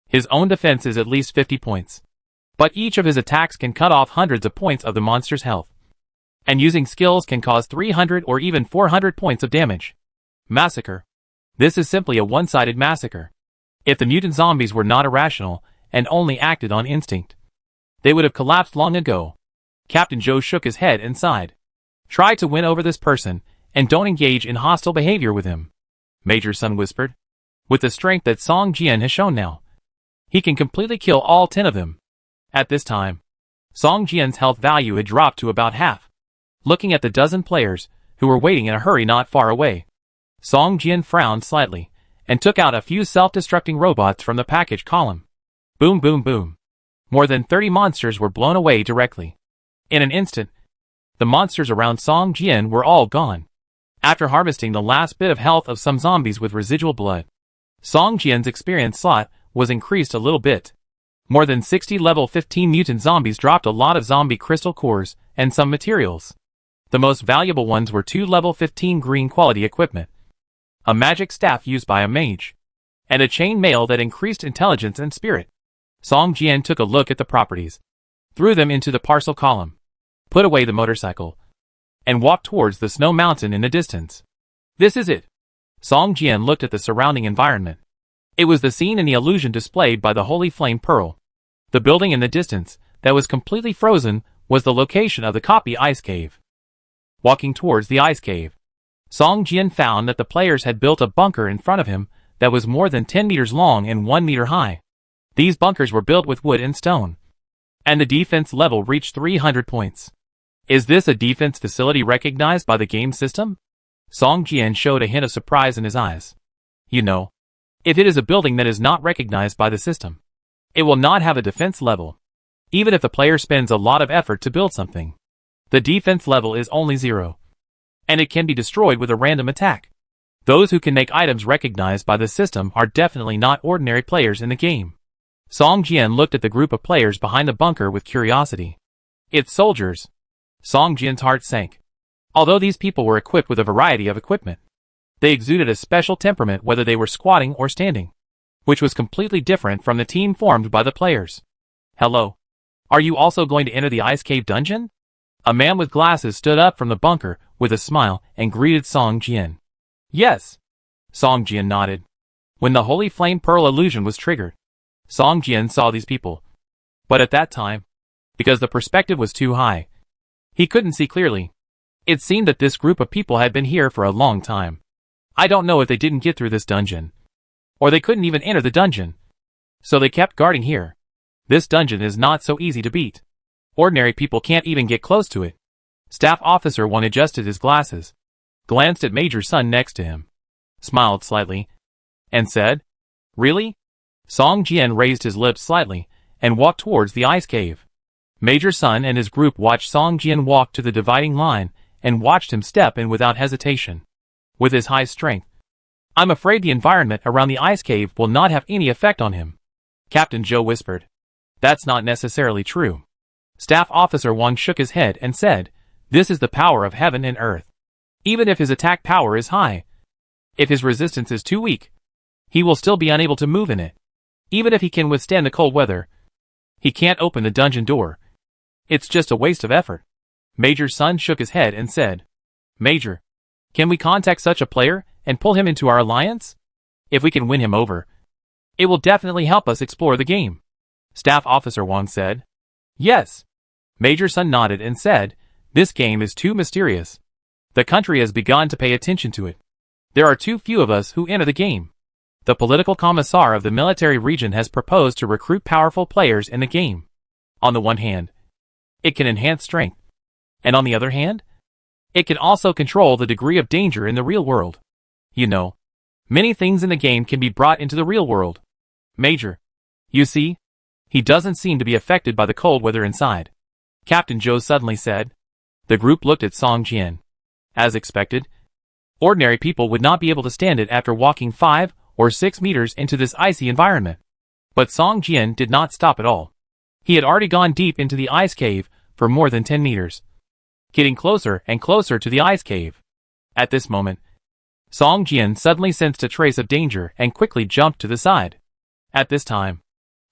His own defense is at least 50 points. But each of his attacks can cut off hundreds of points of the monster's health. And using skills can cause 300 or even 400 points of damage. Massacre. This is simply a one-sided massacre. If the mutant zombies were not irrational and only acted on instinct, they would have collapsed long ago. Captain Joe shook his head and sighed. Try to win over this person, and don't engage in hostile behavior with him, Major Sun whispered. With the strength that Song Jian has shown now, he can completely kill all 10 of them. At this time, Song Jian's health value had dropped to about half. Looking at the dozen players, who were waiting in a hurry not far away, Song Jian frowned slightly, and took out a few self-destructing robots from the package column. Boom boom boom. More than 30 monsters were blown away directly. In an instant, the monsters around Song Jian were all gone. After harvesting the last bit of health of some zombies with residual blood, Song Jian's experience slot was increased a little bit. More than 60 level 15 mutant zombies dropped a lot of zombie crystal cores and some materials. The most valuable ones were 2 level 15 green quality equipment, a magic staff used by a mage, and a chain mail that increased intelligence and spirit. Song Jian took a look at the properties, threw them into the parcel column, put away the motorcycle, and walked towards the snow mountain in the distance. This is it. Song Jian looked at the surrounding environment. It was the scene in the illusion displayed by the Holy Flame Pearl. The building in the distance, that was completely frozen, was the location of the copy ice cave. Walking towards the ice cave, Song Jian found that the players had built a bunker in front of him that was more than 10 meters long and 1 meter high. These bunkers were built with wood and stone, and the defense level reached 300 points. Is this a defense facility recognized by the game system? Song Jian showed a hint of surprise in his eyes. You know, if it is a building that is not recognized by the system, it will not have a defense level. Even if the player spends a lot of effort to build something, the defense level is only 0. And it can be destroyed with a random attack. Those who can make items recognized by the system are definitely not ordinary players in the game. Song Jian looked at the group of players behind the bunker with curiosity. It's soldiers. Song Jian's heart sank. Although these people were equipped with a variety of equipment, they exuded a special temperament whether they were squatting or standing, which was completely different from the team formed by the players. Hello. Are you also going to enter the ice cave dungeon? A man with glasses stood up from the bunker with a smile and greeted Song Jian. Yes. Song Jian nodded. When the Holy Flame Pearl illusion was triggered, Song Jian saw these people. But at that time, because the perspective was too high, he couldn't see clearly. It seemed that this group of people had been here for a long time. I don't know if they didn't get through this dungeon, or they couldn't even enter the dungeon, so they kept guarding here. This dungeon is not so easy to beat. Ordinary people can't even get close to it. Staff Officer 1 adjusted his glasses, glanced at Major Sun next to him, smiled slightly, and said, Really? Song Jian raised his lips slightly and walked towards the ice cave. Major Sun and his group watched Song Jian walk to the dividing line and watched him step in without hesitation. With his high strength, I'm afraid the environment around the ice cave will not have any effect on him, Captain Joe whispered. That's not necessarily true. Staff Officer Wang shook his head and said, This is the power of heaven and earth. Even if his attack power is high, if his resistance is too weak, he will still be unable to move in it. Even if he can withstand the cold weather, he can't open the dungeon door. It's just a waste of effort. Major Sun shook his head and said, Major, can we contact such a player and pull him into our alliance? If we can win him over, it will definitely help us explore the game. Staff Officer Wang said. Yes. Major Sun nodded and said, this game is too mysterious. The country has begun to pay attention to it. There are too few of us who enter the game. The political commissar of the military region has proposed to recruit powerful players in the game. On the one hand, it can enhance strength. And on the other hand, it can also control the degree of danger in the real world. You know, many things in the game can be brought into the real world. Major, you see, he doesn't seem to be affected by the cold weather inside. Captain Zhou suddenly said. The group looked at Song Jian. As expected, ordinary people would not be able to stand it after walking 5 or 6 meters into this icy environment. But Song Jian did not stop at all. He had already gone deep into the ice cave for more than 10 meters, getting closer and closer to the ice cave. At this moment, Song Jian suddenly sensed a trace of danger and quickly jumped to the side. At this time,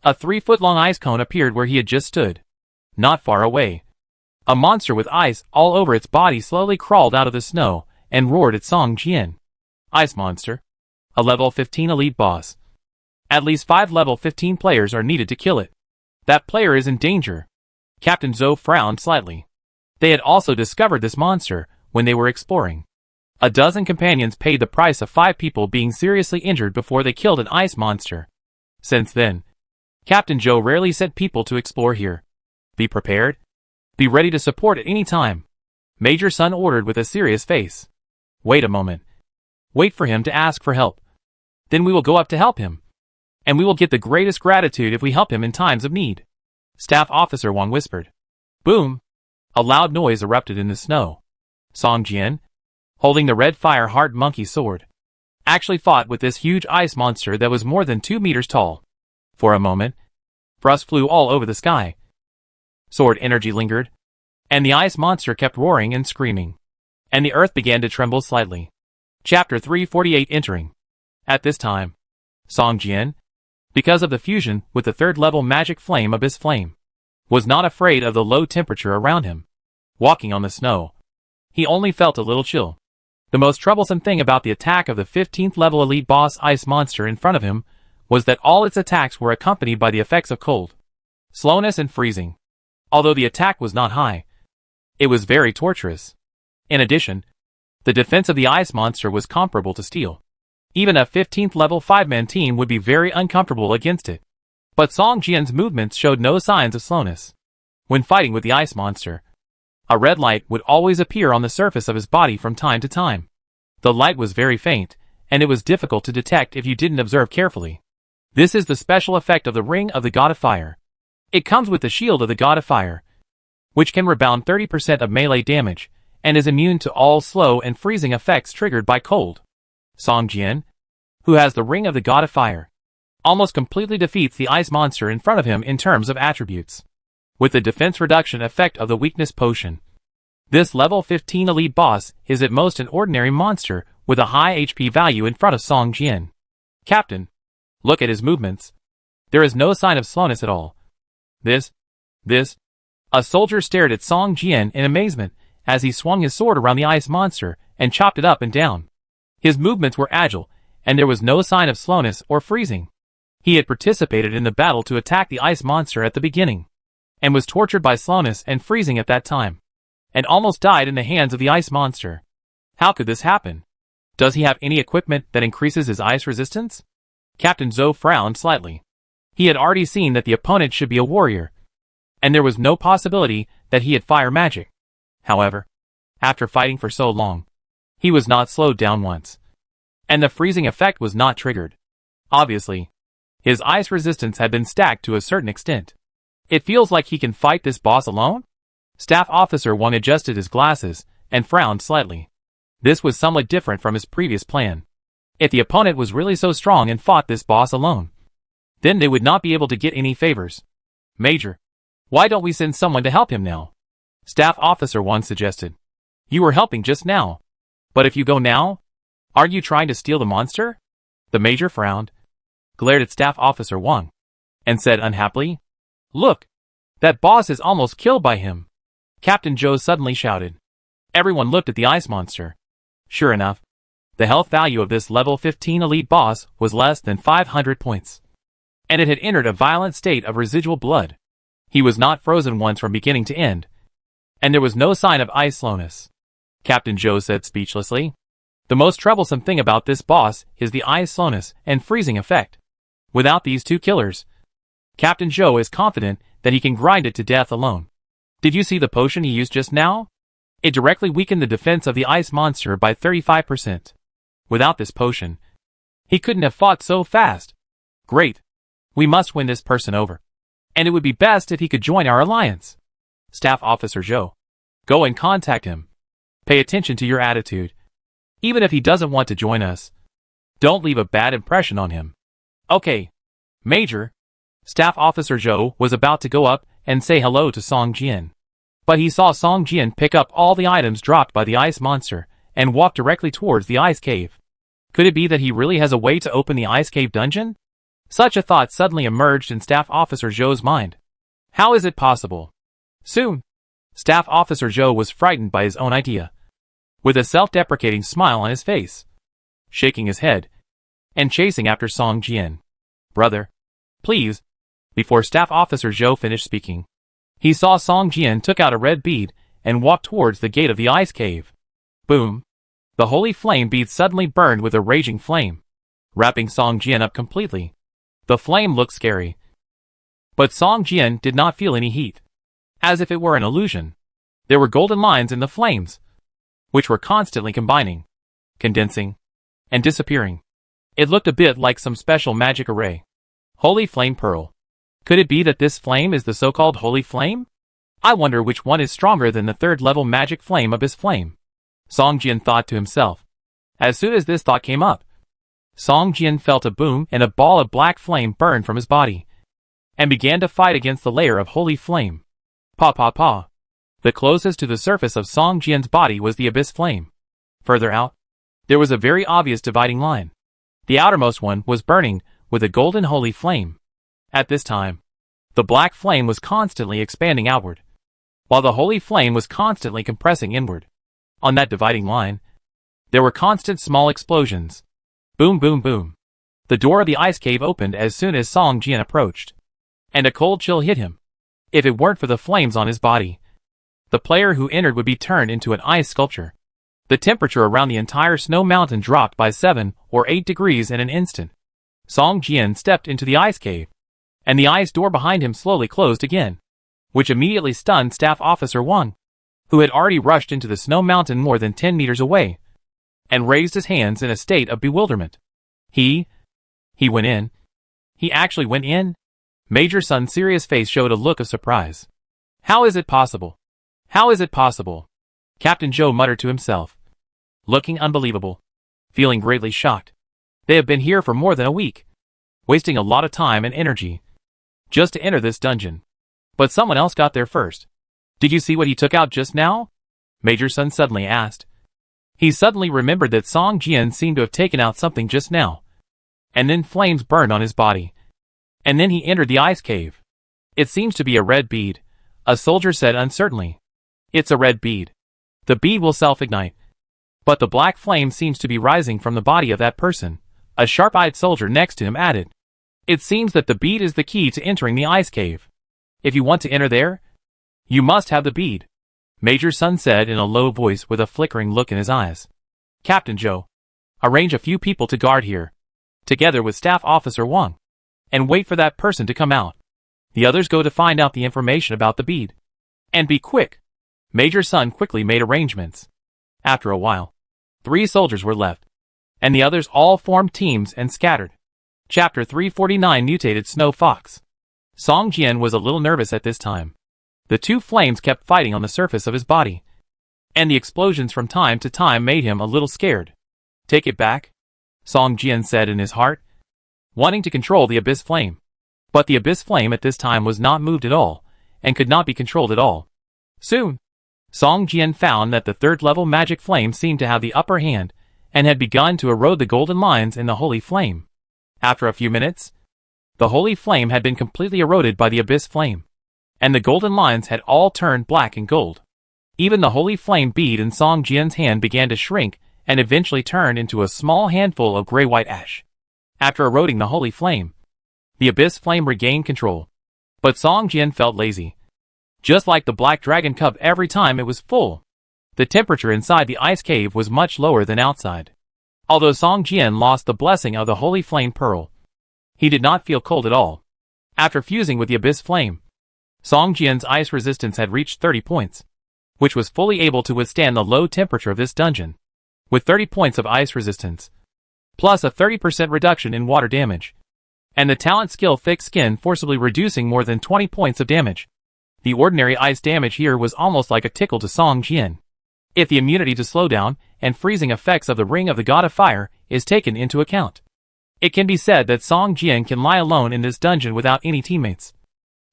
a 3-foot-long ice cone appeared where he had just stood. Not far away, a monster with ice all over its body slowly crawled out of the snow and roared at Song Jian. Ice monster. A level 15 elite boss. At least 5 level 15 players are needed to kill it. That player is in danger. Captain Zhou frowned slightly. They had also discovered this monster when they were exploring. A dozen companions paid the price of 5 people being seriously injured before they killed an ice monster. Since then, Captain Zhou rarely sent people to explore here. Be prepared. Be ready to support at any time. Major Sun ordered with a serious face. Wait a moment. Wait for him to ask for help. Then we will go up to help him. And we will get the greatest gratitude if we help him in times of need. Staff Officer Wang whispered. Boom! A loud noise erupted in the snow. Song Jian, holding the red fire hard monkey sword, actually fought with this huge ice monster that was more than 2 meters tall. For a moment, frost flew all over the sky. Sword energy lingered, and the ice monster kept roaring and screaming. And the earth began to tremble slightly. Chapter 348 entering. At this time, Song Jian, because of the fusion with the 3rd level magic flame Abyss Flame, was not afraid of the low temperature around him. Walking on the snow, he only felt a little chill. The most troublesome thing about the attack of the 15th level elite boss ice monster in front of him was that all its attacks were accompanied by the effects of cold, slowness and freezing. Although the attack was not high, it was very torturous. In addition, the defense of the ice monster was comparable to steel. Even a 15th level 5-man team would be very uncomfortable against it. But Song Jian's movements showed no signs of slowness. When fighting with the ice monster, a red light would always appear on the surface of his body from time to time. The light was very faint, and it was difficult to detect if you didn't observe carefully. This is the special effect of the Ring of the God of Fire. It comes with the Shield of the God of Fire, which can rebound 30% of melee damage, and is immune to all slow and freezing effects triggered by cold. Song Jian, who has the Ring of the God of Fire, almost completely defeats the ice monster in front of him in terms of attributes, with the defense reduction effect of the weakness potion. This level 15 elite boss is at most an ordinary monster with a high HP value in front of Song Jian. Captain, look at his movements. There is no sign of slowness at all. This. A soldier stared at Song Jian in amazement as he swung his sword around the ice monster and chopped it up and down. His movements were agile, and there was no sign of slowness or freezing. He had participated in the battle to attack the ice monster at the beginning, and was tortured by slowness and freezing at that time, and almost died in the hands of the ice monster. How could this happen? Does he have any equipment that increases his ice resistance? Captain Zhou frowned slightly. He had already seen that the opponent should be a warrior, and there was no possibility that he had fire magic. However, after fighting for so long, he was not slowed down once, and the freezing effect was not triggered. Obviously, his ice resistance had been stacked to a certain extent. It feels like he can fight this boss alone? Staff Officer Wang adjusted his glasses and frowned slightly. This was somewhat different from his previous plan. If the opponent was really so strong and fought this boss alone, then they would not be able to get any favors. Major, why don't we send someone to help him now? Staff Officer Wang suggested. You were helping just now. But if you go now, aren't you trying to steal the monster? The Major frowned, glared at Staff Officer Wang, and said unhappily, Look, that boss is almost killed by him. Captain Zhou suddenly shouted. Everyone looked at the ice monster. Sure enough, The health value of this level 15 elite boss was less than 500 points. And it had entered a violent state of residual blood. He was not frozen once from beginning to end. And there was no sign of ice slowness. Captain Joe said speechlessly. The most troublesome thing about this boss is the ice slowness and freezing effect. Without these two killers, Captain Joe is confident that he can grind it to death alone. Did you see the potion he used just now? It directly weakened the defense of the ice monster by 35%. Without this potion, he couldn't have fought so fast. Great. We must win this person over. And it would be best if he could join our alliance. Staff Officer Joe. Go and contact him. Pay attention to your attitude. Even if he doesn't want to join us, don't leave a bad impression on him. Okay. Major. Staff Officer Joe was about to go up and say hello to Song Jian. But he saw Song Jian pick up all the items dropped by the ice monster and walk directly towards the ice cave. Could it be that he really has a way to open the ice cave dungeon? Such a thought suddenly emerged in Staff Officer Joe's mind. How is it possible? Soon. Staff Officer Joe was frightened by his own idea. With a self-deprecating smile on his face, shaking his head, and chasing after Song Jian. Brother. Please. Before Staff Officer Joe finished speaking, he saw Song Jian took out a red bead and walked towards the gate of the ice cave. Boom. The holy flame bead suddenly burned with a raging flame, wrapping Song Jian up completely. The flame looked scary. But Song Jian did not feel any heat. As if it were an illusion. There were golden lines in the flames, which were constantly combining, condensing, and disappearing. It looked a bit like some special magic array. Holy Flame Pearl. Could it be that this flame is the so-called Holy Flame? I wonder which one is stronger than the third-level magic flame Abyss Flame. Song Jian thought to himself. As soon as this thought came up, Song Jian felt a boom and a ball of black flame burned from his body, and began to fight against the layer of Holy Flame. Pa pa pa. The closest to the surface of Song Jian's body was the Abyss Flame. Further out, there was a very obvious dividing line. The outermost one was burning with a golden holy flame. At this time, the black flame was constantly expanding outward, while the holy flame was constantly compressing inward. On that dividing line, there were constant small explosions. Boom boom boom. The door of the ice cave opened as soon as Song Jian approached, and a cold chill hit him. If it weren't for the flames on his body, the player who entered would be turned into an ice sculpture. The temperature around the entire snow mountain dropped by 7 or 8 degrees in an instant. Song Jian stepped into the ice cave, and the ice door behind him slowly closed again, which immediately stunned Staff Officer Wang, who had already rushed into the snow mountain more than 10 meters away, and raised his hands in a state of bewilderment. He went in. He actually went in? Major Sun's serious face showed a look of surprise. How is it possible? How is it possible? Captain Joe muttered to himself, looking unbelievable, feeling greatly shocked. They have been here for more than a week, wasting a lot of time and energy, just to enter this dungeon. But someone else got there first. Did you see what he took out just now? Major Sun suddenly asked. He suddenly remembered that Song Jian seemed to have taken out something just now. And then flames burned on his body. And then he entered the ice cave. It seems to be a red bead, a soldier said uncertainly. It's a red bead. The bead will self-ignite. But the black flame seems to be rising from the body of that person, a sharp-eyed soldier next to him added. It seems that the bead is the key to entering the ice cave. If you want to enter there, you must have the bead, Major Sun said in a low voice with a flickering look in his eyes. Captain Joe, arrange a few people to guard here, together with Staff Officer Wang, and wait for that person to come out. The others go to find out the information about the bead. And be quick. Major Sun quickly made arrangements. After a while, 3 soldiers were left, and the others all formed teams and scattered. Chapter 349 Mutated Snow Fox. Song Jian was a little nervous at this time. The 2 flames kept fighting on the surface of his body, and the explosions from time to time made him a little scared. Take it back, Song Jian said in his heart, wanting to control the Abyss Flame. But the Abyss Flame at this time was not moved at all, and could not be controlled at all. Soon, Song Jian found that the 3rd-level magic flame seemed to have the upper hand, and had begun to erode the golden lines in the Holy Flame. After a few minutes, the Holy Flame had been completely eroded by the Abyss Flame, and the golden lines had all turned black and gold. Even the Holy Flame bead in Song Jian's hand began to shrink and eventually turned into a small handful of gray-white ash. After eroding the holy flame, the abyss flame regained control. But Song Jian felt lazy. Just like the black dragon cup every time it was full, the temperature inside the ice cave was much lower than outside. Although Song Jian lost the blessing of the holy flame pearl, he did not feel cold at all. After fusing with the abyss flame, Song Jian's ice resistance had reached 30 points, which was fully able to withstand the low temperature of this dungeon. With 30 points of ice resistance, plus a 30% reduction in water damage, and the talent skill thick skin forcibly reducing more than 20 points of damage, the ordinary ice damage here was almost like a tickle to Song Jian. If the immunity to slowdown and freezing effects of the Ring of the God of Fire is taken into account, it can be said that Song Jian can lie alone in this dungeon without any teammates,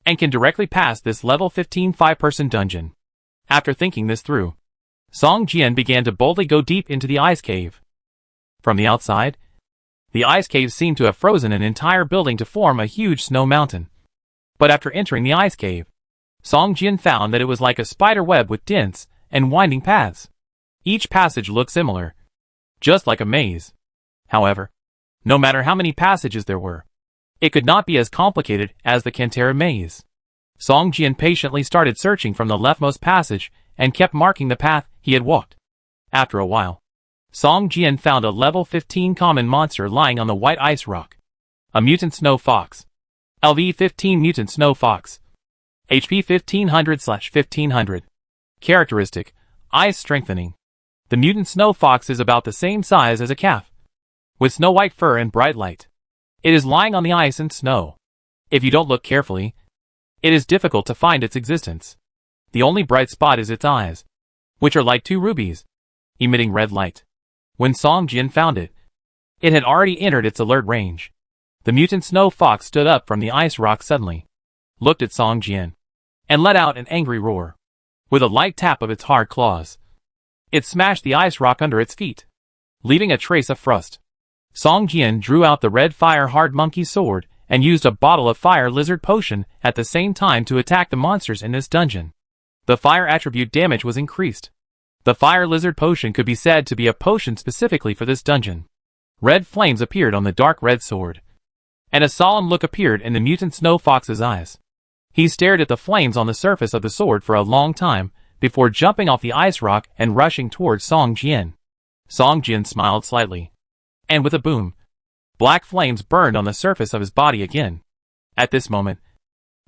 and can directly pass this level 15 5-person dungeon. After thinking this through, Song Jian began to boldly go deep into the ice cave. From the outside, the ice cave seemed to have frozen an entire building to form a huge snow mountain. But after entering the ice cave, Song Jian found that it was like a spider web with dense and winding paths. Each passage looked similar, just like a maze. However, no matter how many passages there were, it could not be as complicated as the Cantera maze. Song Jian patiently started searching from the leftmost passage and kept marking the path he had walked. After a while, Song Jian found a level 15 common monster lying on the white ice rock. A mutant snow fox. LV 15 mutant snow fox. HP 1500/1500. Characteristic: ice strengthening. The mutant snow fox is about the same size as a calf, with snow-white fur and bright light. It is lying on the ice and snow. If you don't look carefully, it is difficult to find its existence. The only bright spot is its eyes, which are like two rubies, emitting red light. When Song Jian found it, it had already entered its alert range. The mutant snow fox stood up from the ice rock suddenly, looked at Song Jian, and let out an angry roar. With a light tap of its hard claws, it smashed the ice rock under its feet, leaving a trace of frost. Song Jian drew out the red fire hard monkey sword and used a bottle of fire lizard potion at the same time to attack the monsters in this dungeon. The fire attribute damage was increased. The fire lizard potion could be said to be a potion specifically for this dungeon. Red flames appeared on the dark red sword, and a solemn look appeared in the mutant snow fox's eyes. He stared at the flames on the surface of the sword for a long time before jumping off the ice rock and rushing towards Song Jian. Song Jian smiled slightly, and with a boom, black flames burned on the surface of his body again. At this moment,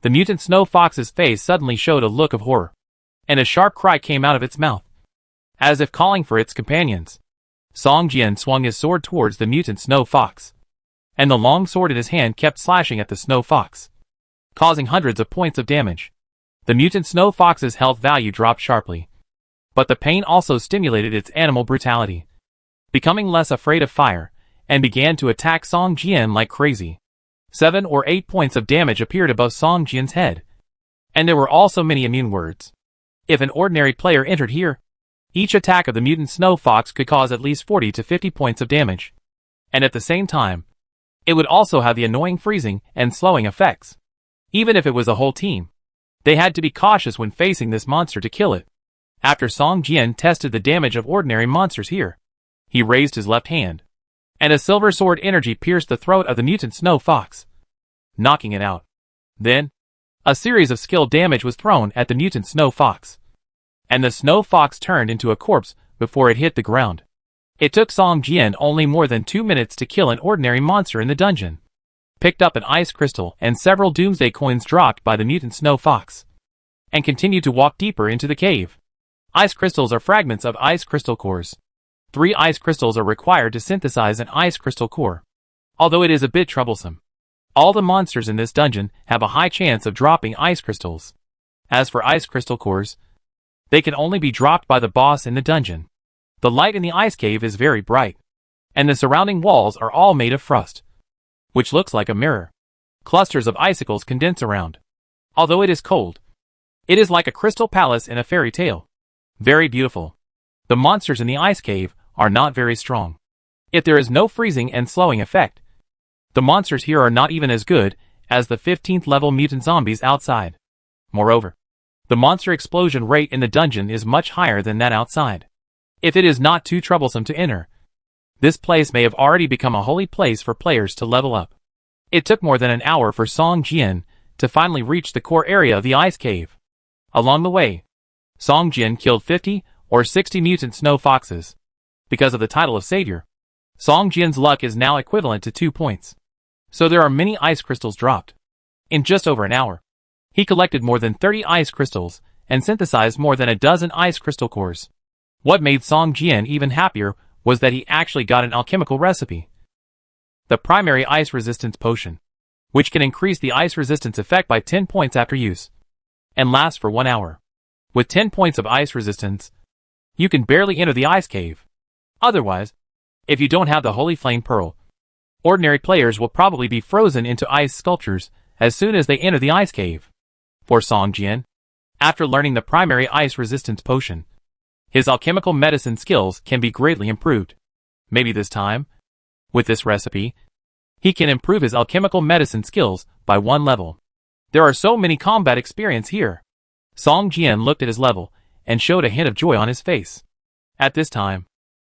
the mutant snow fox's face suddenly showed a look of horror, and a sharp cry came out of its mouth, as if calling for its companions. Song Jian swung his sword towards the mutant snow fox, and the long sword in his hand kept slashing at the snow fox, causing hundreds of points of damage. The mutant snow fox's health value dropped sharply, but the pain also stimulated its animal brutality, becoming less afraid of fire, and began to attack Song Jian like crazy. 7 or 8 points of damage appeared above Song Jian's head, and there were also many immune words. If an ordinary player entered here, each attack of the mutant snow fox could cause at least 40 to 50 points of damage, and at the same time, it would also have the annoying freezing and slowing effects. Even if it was a whole team, they had to be cautious when facing this monster to kill it. After Song Jian tested the damage of ordinary monsters here, he raised his left hand, and a silver sword energy pierced the throat of the mutant snow fox, knocking it out. Then, a series of skill damage was thrown at the mutant snow fox, and the snow fox turned into a corpse before it hit the ground. It took Song Jian only more than 2 minutes to kill an ordinary monster in the dungeon. Picked up an ice crystal and several Doomsday coins dropped by the mutant snow fox, and continued to walk deeper into the cave. Ice crystals are fragments of ice crystal cores. 3 ice crystals are required to synthesize an ice crystal core, although it is a bit troublesome. All the monsters in this dungeon have a high chance of dropping ice crystals. As for ice crystal cores, they can only be dropped by the boss in the dungeon. The light in the ice cave is very bright, and the surrounding walls are all made of frost, which looks like a mirror. Clusters of icicles condense around. Although it is cold, it is like a crystal palace in a fairy tale. Very beautiful. The monsters in the ice cave are not very strong. If there is no freezing and slowing effect, the monsters here are not even as good as the 15th level mutant zombies outside. Moreover, the monster explosion rate in the dungeon is much higher than that outside. if it is not too troublesome to enter. This place may have already become a holy place for players to level up. It took more than an hour for Song Jian to finally reach the core area of the ice cave. Along the way, Song Jian killed 50 or 60 mutant snow foxes. Because of the title of Savior, Song Jian's luck is now equivalent to 2 points. So there are many ice crystals dropped. In just over an hour, he collected more than 30 ice crystals and synthesized more than a dozen ice crystal cores. What made Song Jian even happier was that he actually got an alchemical recipe. The primary ice resistance potion, which can increase the ice resistance effect by 10 points after use, and lasts for 1 hour. With 10 points of ice resistance, you can barely enter the ice cave. Otherwise, if you don't have the Holy Flame Pearl, ordinary players will probably be frozen into ice sculptures as soon as they enter the ice cave. For Song Jian, after learning the primary ice resistance potion, his alchemical medicine skills can be greatly improved. Maybe this time, with this recipe, he can improve his alchemical medicine skills by 1 level. There are so many combat experience here. Song Jian looked at his level and showed a hint of joy on his face. At this time,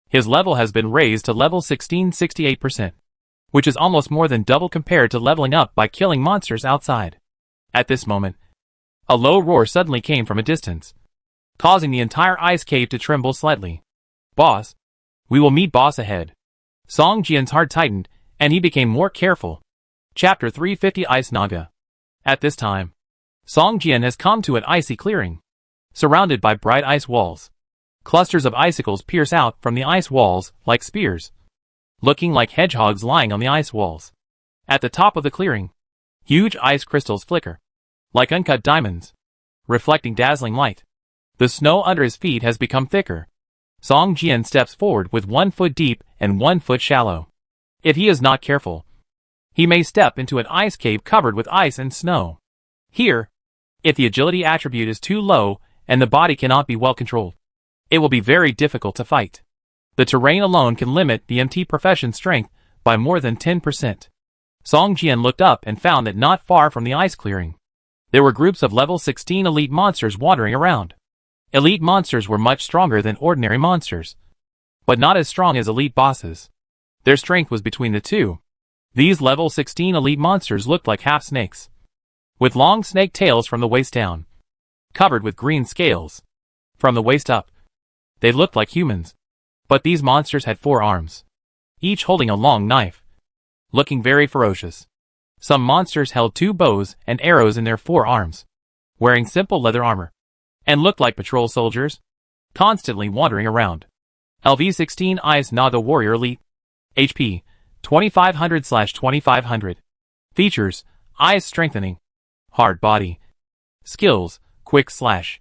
his level has been raised to level 1668%, which is almost more than double compared to leveling up by killing monsters outside. At this moment, a low roar suddenly came from a distance, causing the entire ice cave to tremble slightly. Boss, we will meet boss ahead. Song Jian's heart tightened, and he became more careful. Chapter 350 Ice Naga. At this time, Song Jian has come to an icy clearing, surrounded by bright ice walls. Clusters of icicles pierce out from the ice walls like spears, looking like hedgehogs lying on the ice walls. At the top of the clearing, huge ice crystals flicker, like uncut diamonds, reflecting dazzling light. The snow under his feet has become thicker. Song Jian steps forward with 1 foot deep and 1 foot shallow. If he is not careful, he may step into an ice cave covered with ice and snow. Here, if the agility attribute is too low and the body cannot be well controlled, it will be very difficult to fight. The terrain alone can limit the MT profession's strength by more than 10%. Song Jian looked up and found that not far from the ice clearing, there were groups of level 16 elite monsters wandering around. Elite monsters were much stronger than ordinary monsters, but not as strong as elite bosses. Their strength was between the two. These level 16 elite monsters looked like half snakes, with long snake tails from the waist down, covered with green scales. From the waist up, they looked like humans, but these monsters had 4 arms, each holding a long knife, looking very ferocious. Some monsters held 2 bows and arrows in their 4 arms, wearing simple leather armor, and looked like patrol soldiers, constantly wandering around. LV-16 Ice Naga Warrior Elite. HP, 2500/2500. Features, Ice Strengthening. Hard Body. Skills, Quick Slash.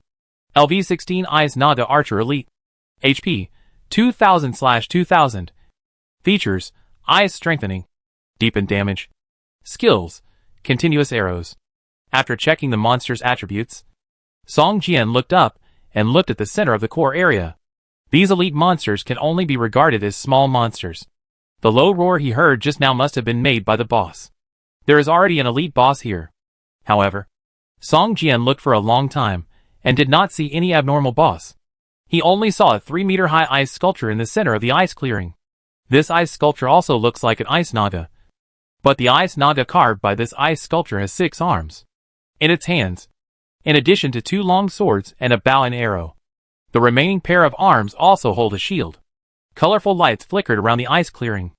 LV-16 Ice Naga Archer Elite. HP, 2000/2000. Features, Ice Strengthening. Deepened Damage. Skills, Continuous Arrows. After checking the monster's attributes, Song Jian looked up and looked at the center of the core area. These elite monsters can only be regarded as small monsters. The low roar he heard just now must have been made by the boss. There is already an elite boss here. However, Song Jian looked for a long time and did not see any abnormal boss. He only saw a 3-meter-high ice sculpture in the center of the ice clearing. This ice sculpture also looks like an ice naga, but the ice naga carved by this ice sculpture has 6 arms in its hands, in addition to 2 long swords and a bow and arrow. The remaining pair of arms also hold a shield. Colorful lights flickered around the ice clearing,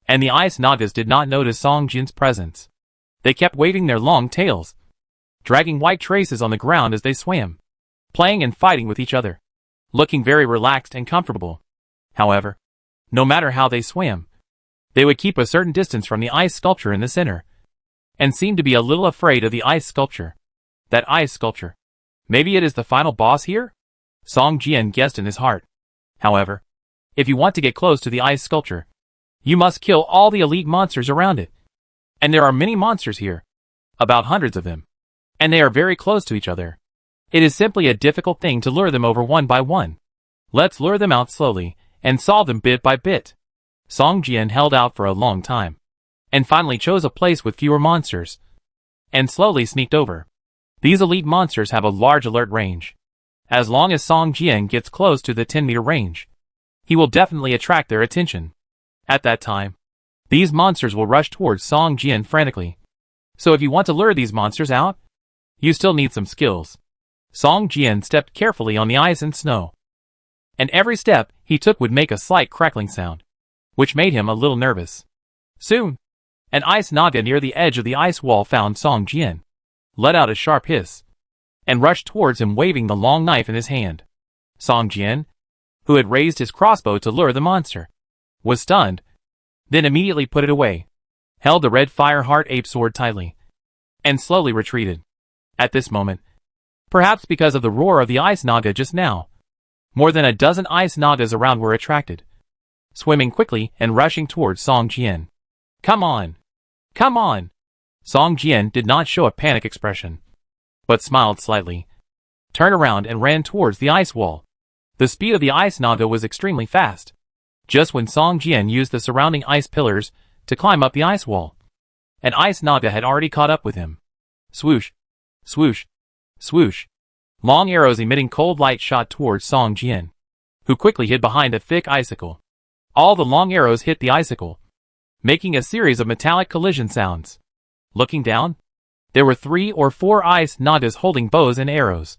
and the ice nagas did not notice Song Jian's presence. They kept waving their long tails, dragging white traces on the ground as they swam, playing and fighting with each other, looking very relaxed and comfortable. However, no matter how they swam, they would keep a certain distance from the ice sculpture in the center, and seemed to be a little afraid of the ice sculpture. That ice sculpture. Maybe it is the final boss here? Song Jian guessed in his heart. However, if you want to get close to the ice sculpture, you must kill all the elite monsters around it. And there are many monsters here, about hundreds of them, and they are very close to each other. It is simply a difficult thing to lure them over one by one. Let's lure them out slowly and solve them bit by bit. Song Jian held out for a long time, and finally chose a place with fewer monsters, and slowly sneaked over. These elite monsters have a large alert range. As long as Song Jian gets close to the 10-meter range, he will definitely attract their attention. At that time, these monsters will rush towards Song Jian frantically. So if you want to lure these monsters out, you still need some skills. Song Jian stepped carefully on the ice and snow, and every step he took would make a slight crackling sound, which made him a little nervous. Soon, an ice naga near the edge of the ice wall found Song Jian, let out a sharp hiss, and rushed towards him waving the long knife in his hand. Song Jian, who had raised his crossbow to lure the monster, was stunned, then immediately put it away, held the red fire heart ape sword tightly, and slowly retreated. At this moment, perhaps because of the roar of the ice naga just now, more than a dozen ice nagas around were attracted, swimming quickly and rushing towards Song Jian. Come on! Come on! Song Jian did not show a panic expression, but smiled slightly, turned around and ran towards the ice wall. The speed of the ice naga was extremely fast. Just when Song Jian used the surrounding ice pillars to climb up the ice wall, an ice naga had already caught up with him. Swoosh! Swoosh! Swoosh! Long arrows emitting cold light shot towards Song Jian, who quickly hid behind a thick icicle. All the long arrows hit the icicle, making a series of metallic collision sounds. Looking down, there were 3 or 4 ice nagas holding bows and arrows,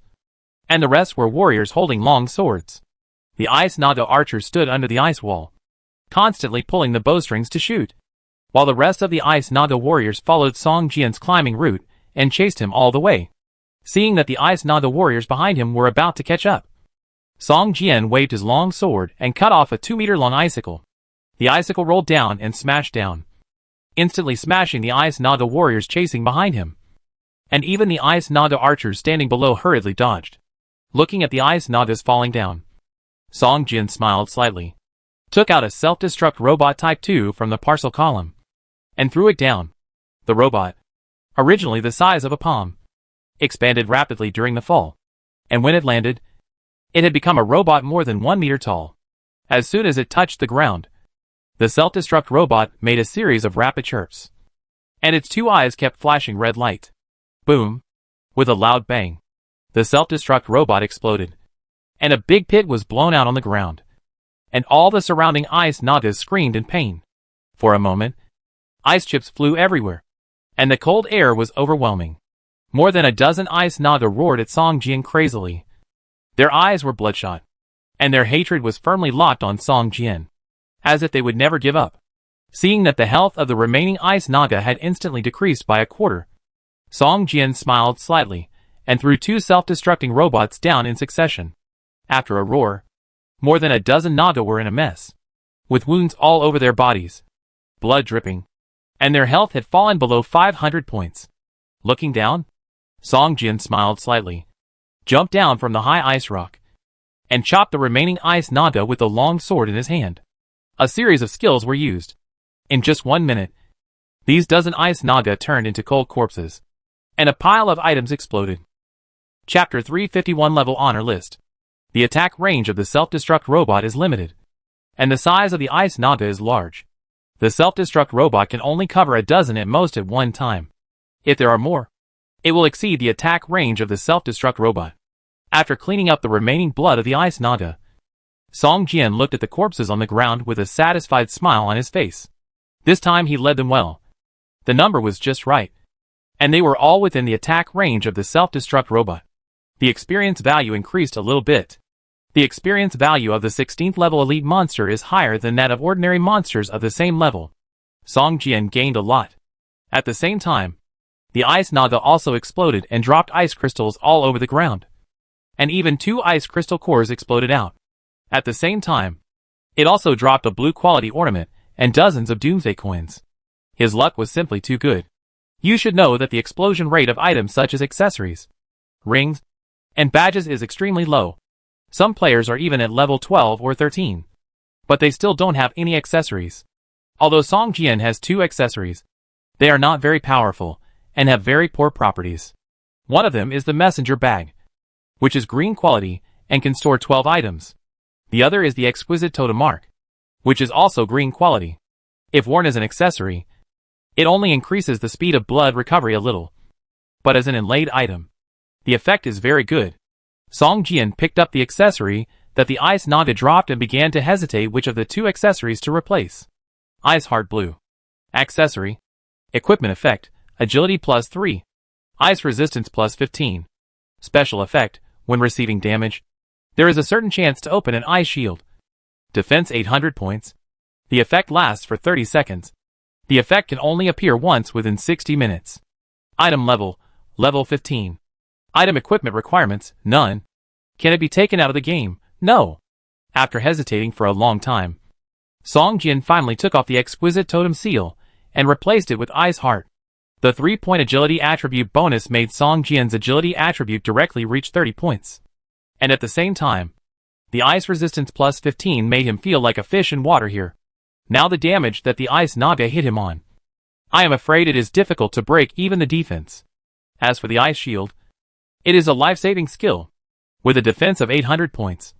and the rest were warriors holding long swords. The ice naga archers stood under the ice wall, constantly pulling the bowstrings to shoot, while the rest of the ice naga warriors followed Song Jian's climbing route and chased him all the way. Seeing that the ice naga warriors behind him were about to catch up, Song Jian waved his long sword and cut off a 2-meter-long icicle. The icicle rolled down and smashed down, instantly smashing the ice naga warriors chasing behind him. And even the ice naga archers standing below hurriedly dodged. Looking at the ice nagas falling down, Song Jian smiled slightly, took out a self-destruct robot Type 2 from the parcel column, and threw it down. The robot, originally the size of a palm, expanded rapidly during the fall, and when it landed, it had become a robot more than 1 meter tall. As soon as it touched the ground, the self-destruct robot made a series of rapid chirps, and its 2 eyes kept flashing red light. Boom! With a loud bang, the self-destruct robot exploded, and a big pit was blown out on the ground, and all the surrounding ice nagas screamed in pain. For a moment, ice chips flew everywhere, and the cold air was overwhelming. More than a dozen ice naga roared at Song Jian crazily. Their eyes were bloodshot, and their hatred was firmly locked on Song Jian, as if they would never give up. Seeing that the health of the remaining ice naga had instantly decreased by a quarter, Song Jian smiled slightly and threw 2 self-destructing robots down in succession. After a roar, more than a dozen naga were in a mess, with wounds all over their bodies, blood dripping, and their health had fallen below 500 points. Looking down, Song Jian smiled slightly, jumped down from the high ice rock, and chopped the remaining ice naga with the long sword in his hand. A series of skills were used. In just 1 minute, these dozen ice naga turned into cold corpses, and a pile of items exploded. Chapter 351 Level Honor List. The attack range of the self-destruct robot is limited, and the size of the ice naga is large. The self-destruct robot can only cover a dozen at most at one time. If there are more, it will exceed the attack range of the self-destruct robot. After cleaning up the remaining blood of the ice naga, Song Jian looked at the corpses on the ground with a satisfied smile on his face. This time he led them well. The number was just right, and they were all within the attack range of the self-destruct robot. The experience value increased a little bit. The experience value of the 16th level elite monster is higher than that of ordinary monsters of the same level. Song Jian gained a lot. At the same time, the ice naga also exploded and dropped ice crystals all over the ground. And even 2 ice crystal cores exploded out. At the same time, it also dropped a blue quality ornament and dozens of Doomsday coins. His luck was simply too good. You should know that the explosion rate of items such as accessories, rings, and badges is extremely low. Some players are even at level 12 or 13, but they still don't have any accessories. Although Song Jian has 2 accessories, they are not very powerful and have very poor properties. One of them is the messenger bag, which is green quality and can store 12 items. The other is the exquisite totem mark, which is also green quality. If worn as an accessory, it only increases the speed of blood recovery a little, but as an inlaid item, the effect is very good. Song Jian picked up the accessory that the ice Naga dropped and began to hesitate which of the two accessories to replace. Ice Heart Blue. Accessory. Equipment effect, agility +3. Ice resistance +15. Special effect, when receiving damage, there is a certain chance to open an ice shield. Defense 800 points. The effect lasts for 30 seconds. The effect can only appear once within 60 minutes. Item level, level 15. Item equipment requirements, none. Can it be taken out of the game? No. After hesitating for a long time, Song Jian finally took off the exquisite totem seal and replaced it with Ice Heart. The 3-point agility attribute bonus made Song Jian's agility attribute directly reach 30 points. And at the same time, the ice resistance +15 made him feel like a fish in water here. Now the damage that the ice Naga hit him on, I am afraid it is difficult to break even the defense. As for the ice shield, it is a life-saving skill, with a defense of 800 points.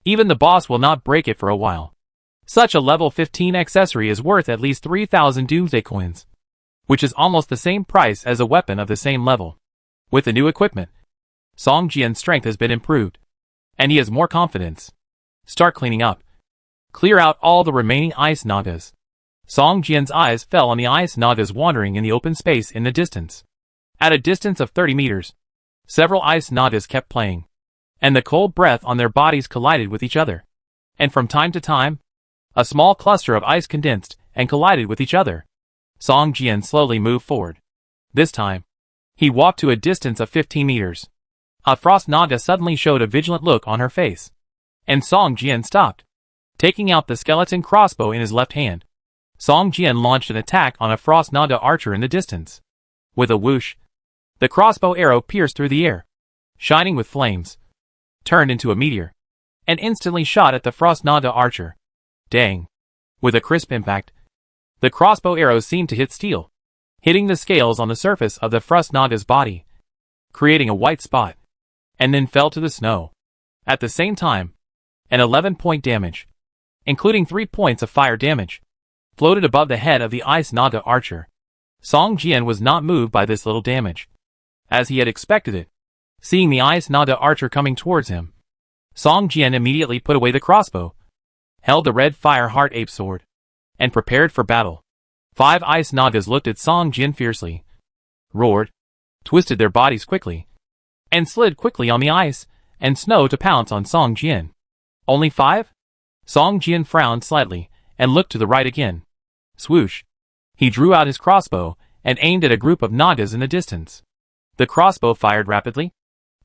Even the boss will not break it for a while. Such a level 15 accessory is worth at least 3,000 Doomsday coins, which is almost the same price as a weapon of the same level. With the new equipment, Song Jian's strength has been improved, and he has more confidence. Start cleaning up. Clear out all the remaining ice Nagas. Song Jian's eyes fell on the ice Nagas wandering in the open space in the distance. At a distance of 30 meters, several ice Nagas kept playing, and the cold breath on their bodies collided with each other. And from time to time, a small cluster of ice condensed and collided with each other. Song Jian slowly moved forward. This time, he walked to a distance of 15 meters. A frost Naga suddenly showed a vigilant look on her face, and Song Jian stopped. Taking out the skeleton crossbow in his left hand, Song Jian launched an attack on a frost Naga archer in the distance. With a whoosh, the crossbow arrow pierced through the air, shining with flames, turned into a meteor, and instantly shot at the frost Naga archer. Dang! With a crisp impact, the crossbow arrow seemed to hit steel, hitting the scales on the surface of the frost Naga's body, creating a white spot, and then fell to the snow. At the same time, an 11-point damage, including 3 points of fire damage, floated above the head of the ice Naga archer. Song Jian was not moved by this little damage, as he had expected it. Seeing the ice Naga archer coming towards him, Song Jian immediately put away the crossbow, held the red fire heart ape sword, and prepared for battle. 5 ice Nagas looked at Song Jian fiercely, roared, twisted their bodies quickly, and slid quickly on the ice and snow to pounce on Song Jian. Only 5? Song Jian frowned slightly and looked to the right again. Swoosh! He drew out his crossbow and aimed at a group of Nagas in the distance. The crossbow fired rapidly,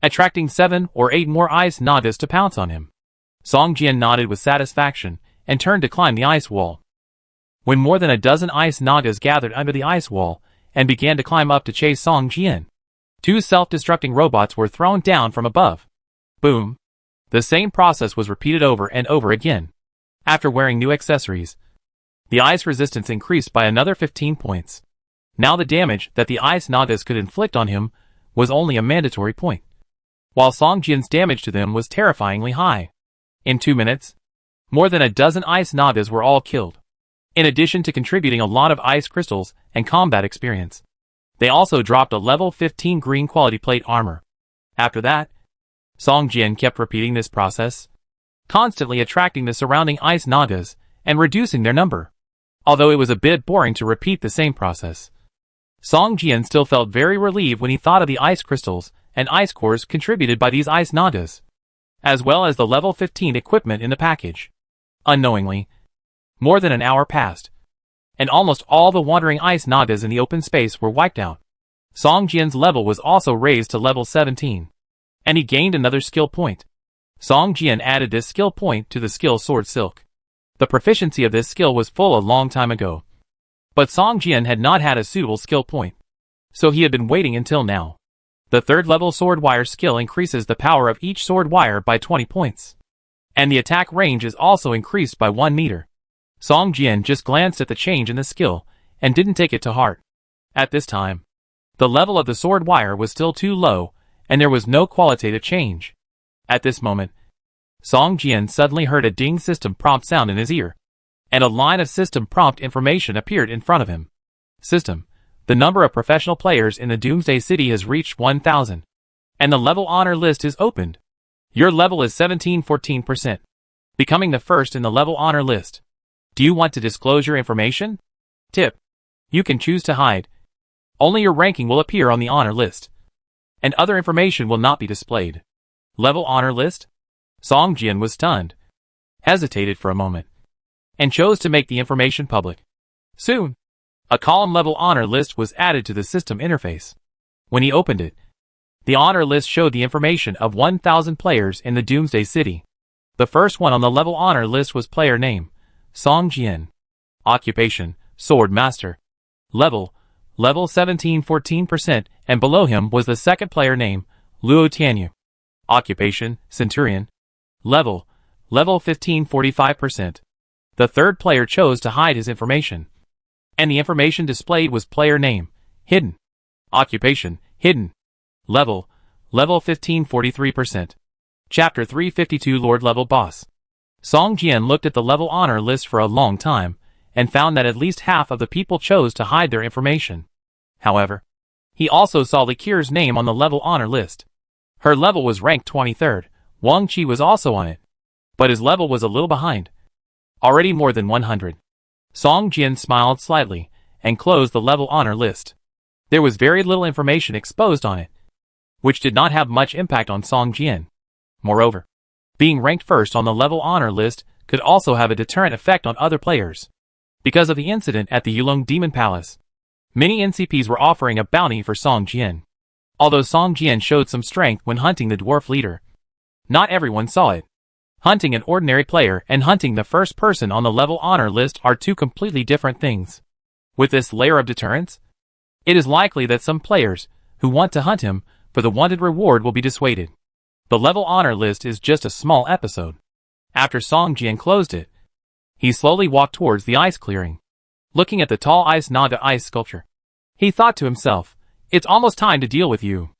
attracting 7 or 8 more ice Nagas to pounce on him. Song Jian nodded with satisfaction and turned to climb the ice wall. When more than a dozen ice Nagas gathered under the ice wall and began to climb up to chase Song Jian, 2 self-destructing robots were thrown down from above. Boom! The same process was repeated over and over again. After wearing new accessories, the ice resistance increased by another 15 points. Now the damage that the ice Nagas could inflict on him was only a mandatory point, while Song Jian's damage to them was terrifyingly high. In 2 minutes, more than a dozen ice Nagas were all killed. In addition to contributing a lot of ice crystals and combat experience, they also dropped a level 15 green quality plate armor. After that, Song Jian kept repeating this process, constantly attracting the surrounding ice Nagas and reducing their number. Although it was a bit boring to repeat the same process, Song Jian still felt very relieved when he thought of the ice crystals and ice cores contributed by these ice Nagas, as well as the level 15 equipment in the package. Unknowingly, more than an hour passed, and almost all the wandering ice Nagas in the open space were wiped out. Song Jian's level was also raised to level 17, and he gained another skill point. Song Jian added this skill point to the skill Sword Silk. The proficiency of this skill was full a long time ago, but Song Jian had not had a suitable skill point, so he had been waiting until now. The 3rd level sword wire skill increases the power of each sword wire by 20 points, and the attack range is also increased by 1 meter. Song Jian just glanced at the change in the skill and didn't take it to heart. At this time, the level of the sword wire was still too low, and there was no qualitative change. At this moment, Song Jian suddenly heard a ding system prompt sound in his ear, and a line of system prompt information appeared in front of him. System: the number of professional players in the Doomsday City has reached 1,000, and the level honor list is opened. Your level is 1714%. Becoming the first in the level honor list. Do you want to disclose your information? Tip. You can choose to hide. Only your ranking will appear on the honor list. And other information will not be displayed. Level honor list? Song Jian was stunned. Hesitated for a moment. And chose to make the information public. Soon, a column level honor list was added to the system interface. When he opened it, the honor list showed the information of 1,000 players in the Doomsday City. The first one on the level honor list was player name, Song Jian. Occupation, Sword Master. Level 1714%, and below him was the second player name, Luo Tianyu. Occupation, Centurion. Level 1545%. The third player chose to hide his information. And the information displayed was player name, Hidden. Occupation, Hidden. Level 1543%. Chapter 352 Lord Level Boss. Song Jian looked at the level honor list for a long time, and found that at least half of the people chose to hide their information. However, he also saw Li Qir's name on the level honor list. Her level was ranked 23rd, Wang Qi was also on it. But his level was a little behind. Already more than 100. Song Jian smiled slightly, and closed the level honor list. There was very little information exposed on it, which did not have much impact on Song Jian. Moreover, being ranked first on the level honor list could also have a deterrent effect on other players. Because of the incident at the Yulong Demon Palace, many NCPs were offering a bounty for Song Jian. Although Song Jian showed some strength when hunting the dwarf leader, not everyone saw it. Hunting an ordinary player and hunting the first person on the level honor list are two completely different things. With this layer of deterrence, it is likely that some players who want to hunt him for the wanted reward will be dissuaded. The level honor list is just a small episode. After Song Jian closed it, he slowly walked towards the ice clearing. Looking at the tall ice Naga ice sculpture, he thought to himself, it's almost time to deal with you.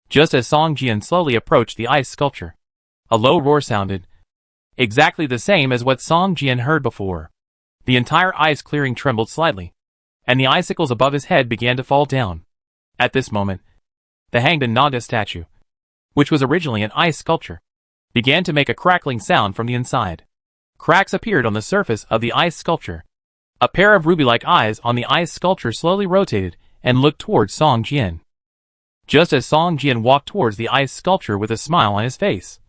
Just as Song Jian slowly approached the ice sculpture, a low roar sounded, exactly the same as what Song Jian heard before. The entire ice clearing trembled slightly, and the icicles above his head began to fall down. At this moment, the hanged Naga statue, which was originally an ice sculpture, began to make a crackling sound from the inside. Cracks appeared on the surface of the ice sculpture. A pair of ruby-like eyes on the ice sculpture slowly rotated and looked towards Song Jian. Just as Song Jian walked towards the ice sculpture with a smile on his face,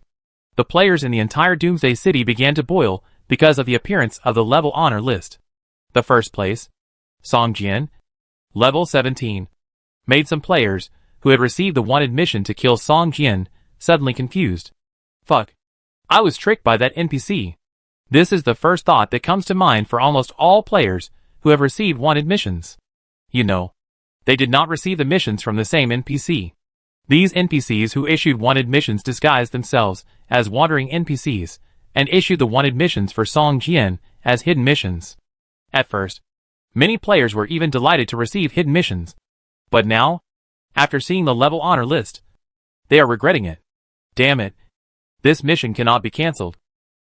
the players in the entire Doomsday City began to boil because of the appearance of the level honor list. The first place, Song Jian, level 17, made some players who had received the wanted mission to kill Song Jian suddenly confused. Fuck. I was tricked by that NPC. This is the first thought that comes to mind for almost all players who have received wanted missions. You know, they did not receive the missions from the same NPC. These NPCs who issued wanted missions disguised themselves as wandering NPCs, and issued the wanted missions for Song Jian as hidden missions. At first, many players were even delighted to receive hidden missions. But now, after seeing the level honor list, they are regretting it. Damn it. This mission cannot be cancelled.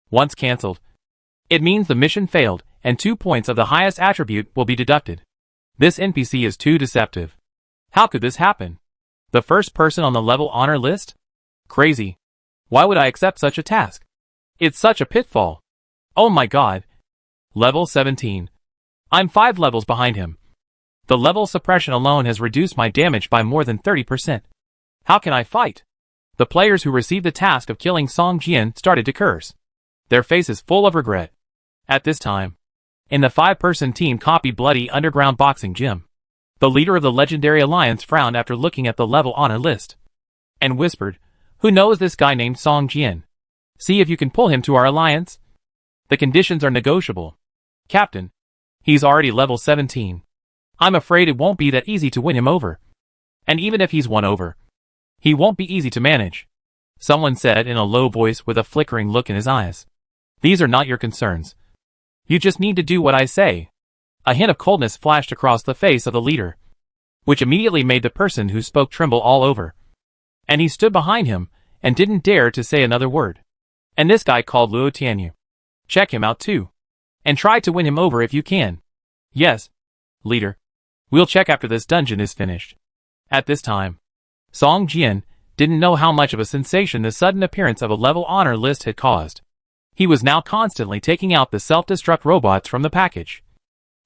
Once cancelled, it means the mission failed, and 2 points of the highest attribute will be deducted. This NPC is too deceptive. How could this happen? The first person on the level honor list? Crazy. Why would I accept such a task? It's such a pitfall. Oh my god. Level 17. I'm 5 levels behind him. The level suppression alone has reduced my damage by more than 30%. How can I fight? The players who received the task of killing Song Jian started to curse, their faces full of regret. At this time, in the 5-person team Copy Bloody Underground Boxing Gym, the leader of the Legendary Alliance frowned after looking at the level honor list, and whispered, who knows this guy named Song Jian? See if you can pull him to our alliance? The conditions are negotiable. Captain, he's already level 17. I'm afraid it won't be that easy to win him over. And even if he's won over, he won't be easy to manage. Someone said in a low voice with a flickering look in his eyes. These are not your concerns. You just need to do what I say. A hint of coldness flashed across the face of the leader, which immediately made the person who spoke tremble all over. And he stood behind him, and didn't dare to say another word. And this guy called Luo Tianyu. Check him out too. And try to win him over if you can. Yes, leader. We'll check after this dungeon is finished. At this time, Song Jian didn't know how much of a sensation the sudden appearance of a level honor list had caused. He was now constantly taking out the self-destruct robots from the package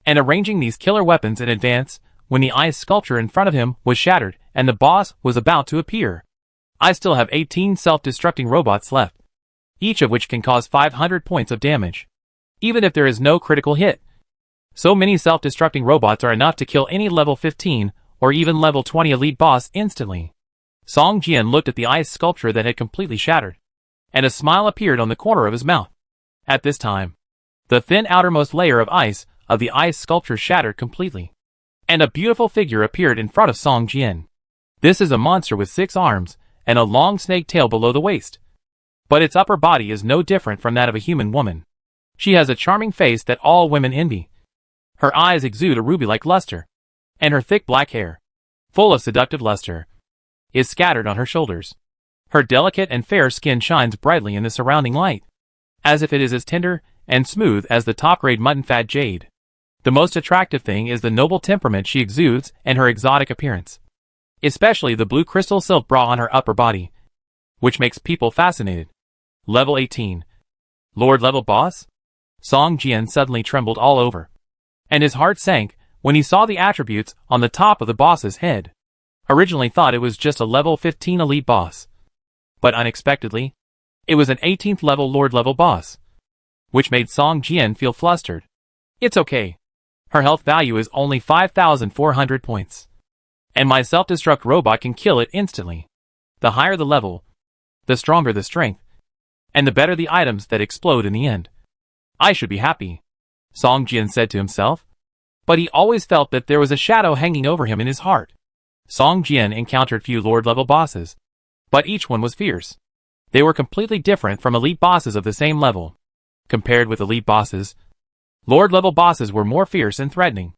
and arranging these killer weapons in advance when the ice sculpture in front of him was shattered and the boss was about to appear. I still have 18 self-destructing robots left, each of which can cause 500 points of damage, even if there is no critical hit. So many self-destructing robots are enough to kill any level 15 or even level 20 elite boss instantly. Song Jian looked at the ice sculpture that had completely shattered, and a smile appeared on the corner of his mouth. At this time, the thin outermost layer of the ice sculpture shattered completely, and a beautiful figure appeared in front of Song Jian. This is a monster with 6 arms and a long snake tail below the waist, but its upper body is no different from that of a human woman. She has a charming face that all women envy. Her eyes exude a ruby-like luster, and her thick black hair, full of seductive luster, is scattered on her shoulders. Her delicate and fair skin shines brightly in the surrounding light, as if it is as tender and smooth as the top-grade mutton-fat jade. The most attractive thing is the noble temperament she exudes and her exotic appearance, especially the blue crystal silk bra on her upper body, which makes people fascinated. Level 18. Lord level boss? Song Jian suddenly trembled all over, and his heart sank when he saw the attributes on the top of the boss's head. Originally thought it was just a level 15 elite boss, but unexpectedly, it was an 18th level Lord level boss, which made Song Jian feel flustered. It's okay. Her health value is only 5,400 points, and my self-destruct robot can kill it instantly. The higher the level, the stronger the strength, and the better the items that explode in the end. I should be happy, Song Jian said to himself, but he always felt that there was a shadow hanging over him in his heart. Song Jian encountered few Lord-level bosses, but each one was fierce. They were completely different from elite bosses of the same level. Compared with elite bosses, Lord-level bosses were more fierce and threatening,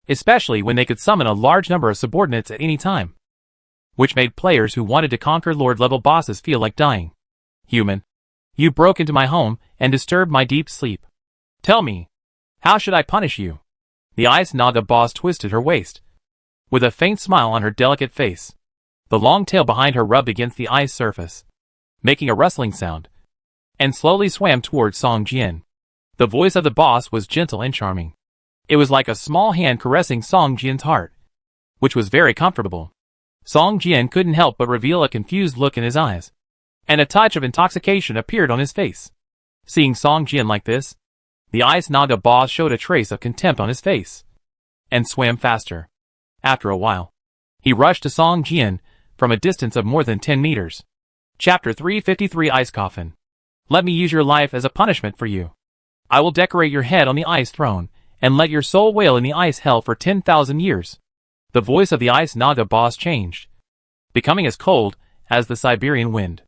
especially when they could summon a large number of subordinates at any time, which made players who wanted to conquer Lord-level bosses feel like dying. Human, you broke into my home and disturbed my deep sleep. Tell me, how should I punish you? The Ice Naga boss twisted her waist, with a faint smile on her delicate face. The long tail behind her rubbed against the ice surface, making a rustling sound, and slowly swam towards Song Jian. The voice of the boss was gentle and charming. It was like a small hand caressing Song Jian's heart, which was very comfortable. Song Jian couldn't help but reveal a confused look in his eyes, and a touch of intoxication appeared on his face. Seeing Song Jian like this, the Ice Naga boss showed a trace of contempt on his face, and swam faster. After a while, he rushed to Song Jian from a distance of more than 10 meters. Chapter 353 Ice Coffin. Let me use your life as a punishment for you. I will decorate your head on the ice throne, and let your soul wail in the ice hell for 10,000 years. The voice of the Ice Naga boss changed, becoming as cold as the Siberian wind.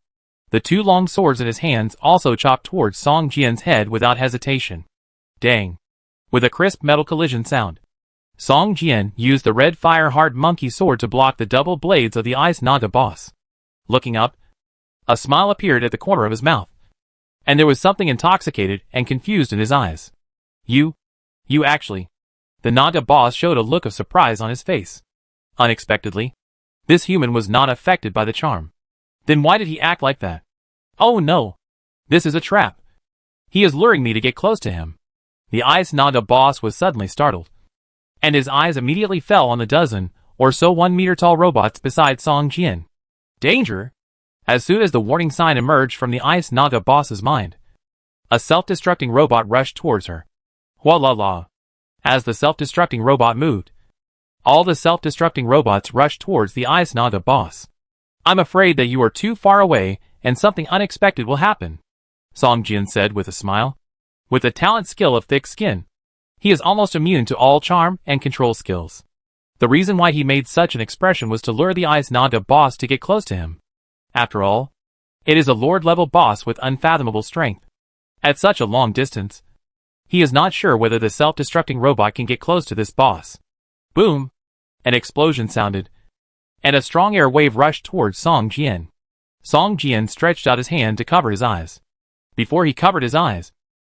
The 2 long swords in his hands also chopped towards Song Jian's head without hesitation. Dang! With a crisp metal collision sound, Song Jian used the red fire-hard monkey sword to block the double blades of the Ice Naga boss. Looking up, a smile appeared at the corner of his mouth, and there was something intoxicated and confused in his eyes. You actually. The Naga boss showed a look of surprise on his face. Unexpectedly, this human was not affected by the charm. Then why did he act like that? Oh no! This is a trap. He is luring me to get close to him. The Ice Naga boss was suddenly startled, and his eyes immediately fell on the dozen or so 1-meter-tall robots beside Song Jian. Danger! As soon as the warning sign emerged from the Ice Naga boss's mind, a self-destructing robot rushed towards her. Wah-la-la! As the self-destructing robot moved, all the self-destructing robots rushed towards the Ice Naga boss. I'm afraid that you are too far away and something unexpected will happen, Song Jian said with a smile. With the talent skill of thick skin, he is almost immune to all charm and control skills. The reason why he made such an expression was to lure the Ice Naga boss to get close to him. After all, it is a Lord-level boss with unfathomable strength. At such a long distance, he is not sure whether the self-destructing robot can get close to this boss. Boom! An explosion sounded, and a strong air wave rushed towards Song Jian. Song Jian stretched out his hand to cover his eyes. Before he covered his eyes,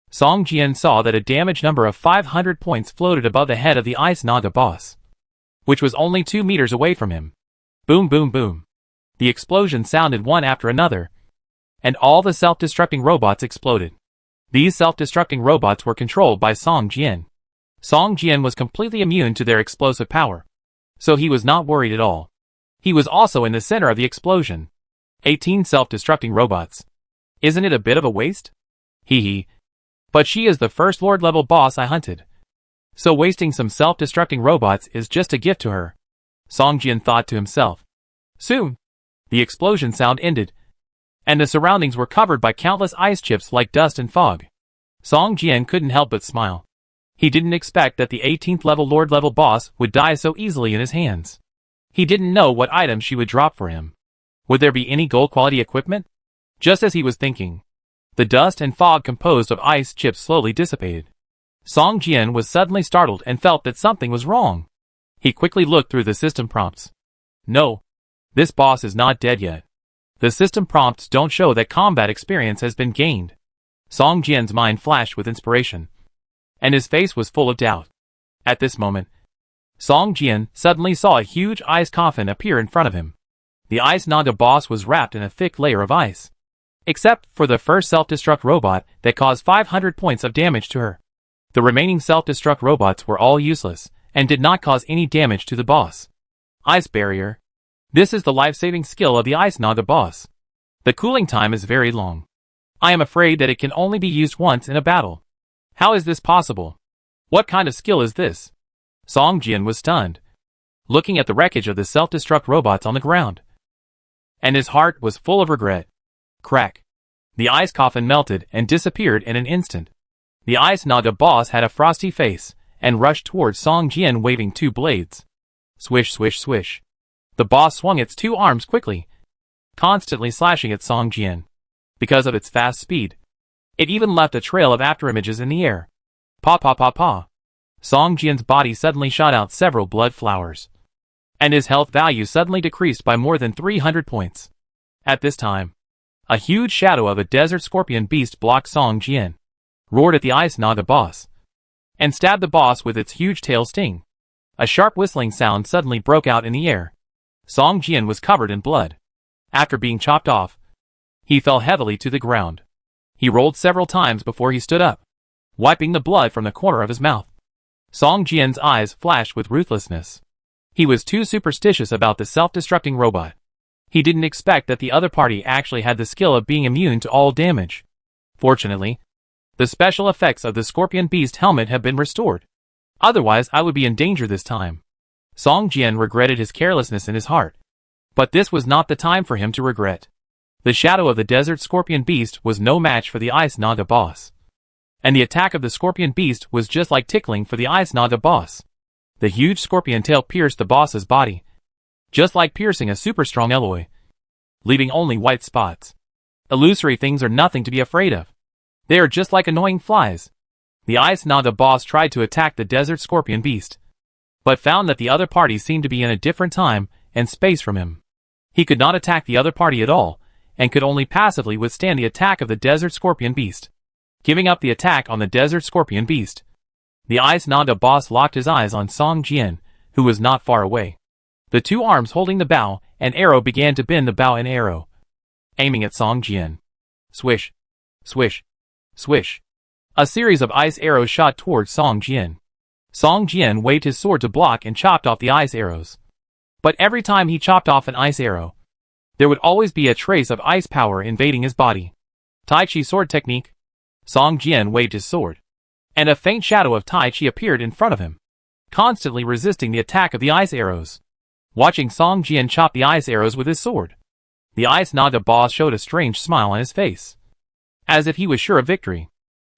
Song Jian saw that a damage number of 500 points floated above the head of the Ice Naga boss, which was only 2 meters away from him. Boom boom boom. The explosion sounded one after another, and all the self-destructing robots exploded. These self-destructing robots were controlled by Song Jian. Song Jian was completely immune to their explosive power, so he was not worried at all. He was also in the center of the explosion. 18 self-destructing robots. Isn't it a bit of a waste? Hee hee. But she is the first Lord-level boss I hunted, so wasting some self-destructing robots is just a gift to her, Song Jian thought to himself. Soon, the explosion sound ended, and the surroundings were covered by countless ice chips like dust and fog. Song Jian couldn't help but smile. He didn't expect that the 18th level Lord-level boss would die so easily in his hands. He didn't know what items she would drop for him. Would there be any gold-quality equipment? Just as he was thinking, the dust and fog composed of ice chips slowly dissipated. Song Jian was suddenly startled and felt that something was wrong. He quickly looked through the system prompts. No, this boss is not dead yet. The system prompts don't show that combat experience has been gained. Song Jian's mind flashed with inspiration, and his face was full of doubt. At this moment, Song Jian suddenly saw a huge ice coffin appear in front of him. The Ice Naga boss was wrapped in a thick layer of ice, except for the first self-destruct robot that caused 500 points of damage to her. The remaining self-destruct robots were all useless and did not cause any damage to the boss. Ice Barrier. This is the life-saving skill of the Ice Naga boss. The cooling time is very long. I am afraid that it can only be used once in a battle. How is this possible? What kind of skill is this? Song Jian was stunned, looking at the wreckage of the self-destruct robots on the ground, and his heart was full of regret. Crack. The ice coffin melted and disappeared in an instant. The Ice Naga boss had a frosty face and rushed towards Song Jian waving two blades. Swish, swish, swish. The boss swung its two arms quickly, constantly slashing at Song Jian. Because of its fast speed, it even left a trail of afterimages in the air. Pa pa pa pa. Song Jian's body suddenly shot out several blood flowers, and his health value suddenly decreased by more than 300 points. At this time, a huge shadow of a desert scorpion beast blocked Song Jian, roared at the Ice Naga boss, and stabbed the boss with its huge tail sting. A sharp whistling sound suddenly broke out in the air. Song Jian was covered in blood. After being chopped off, he fell heavily to the ground. He rolled several times before he stood up, wiping the blood from the corner of his mouth. Song Jian's eyes flashed with ruthlessness. He was too superstitious about the self-destructing robot. He didn't expect that the other party actually had the skill of being immune to all damage. Fortunately, the special effects of the Scorpion Beast helmet have been restored. Otherwise, I would be in danger this time. Song Jian regretted his carelessness in his heart. But this was not the time for him to regret. The shadow of the Desert Scorpion Beast was no match for the Ice Naga boss, and the attack of the Scorpion Beast was just like tickling for the Ice Naga boss. The huge scorpion tail pierced the boss's body, just like piercing a super strong alloy, leaving only white spots. Illusory things are nothing to be afraid of. They are just like annoying flies. The Ice Naga boss tried to attack the Desert Scorpion Beast, but found that the other party seemed to be in a different time and space from him. He could not attack the other party at all, and could only passively withstand the attack of the Desert Scorpion Beast. Giving up the attack on the Desert Scorpion Beast, the Ice Naga boss locked his eyes on Song Jian, who was not far away. The two arms holding the bow and arrow began to bend the bow and arrow, aiming at Song Jian. Swish, swish, swish. A series of ice arrows shot towards Song Jian. Song Jian waved his sword to block and chopped off the ice arrows. But every time he chopped off an ice arrow, there would always be a trace of ice power invading his body. Tai Chi sword technique. Song Jian waved his sword, and a faint shadow of Tai Chi appeared in front of him, constantly resisting the attack of the ice arrows. Watching Song Jian chop the ice arrows with his sword, the Ice Naga boss showed a strange smile on his face, as if he was sure of victory.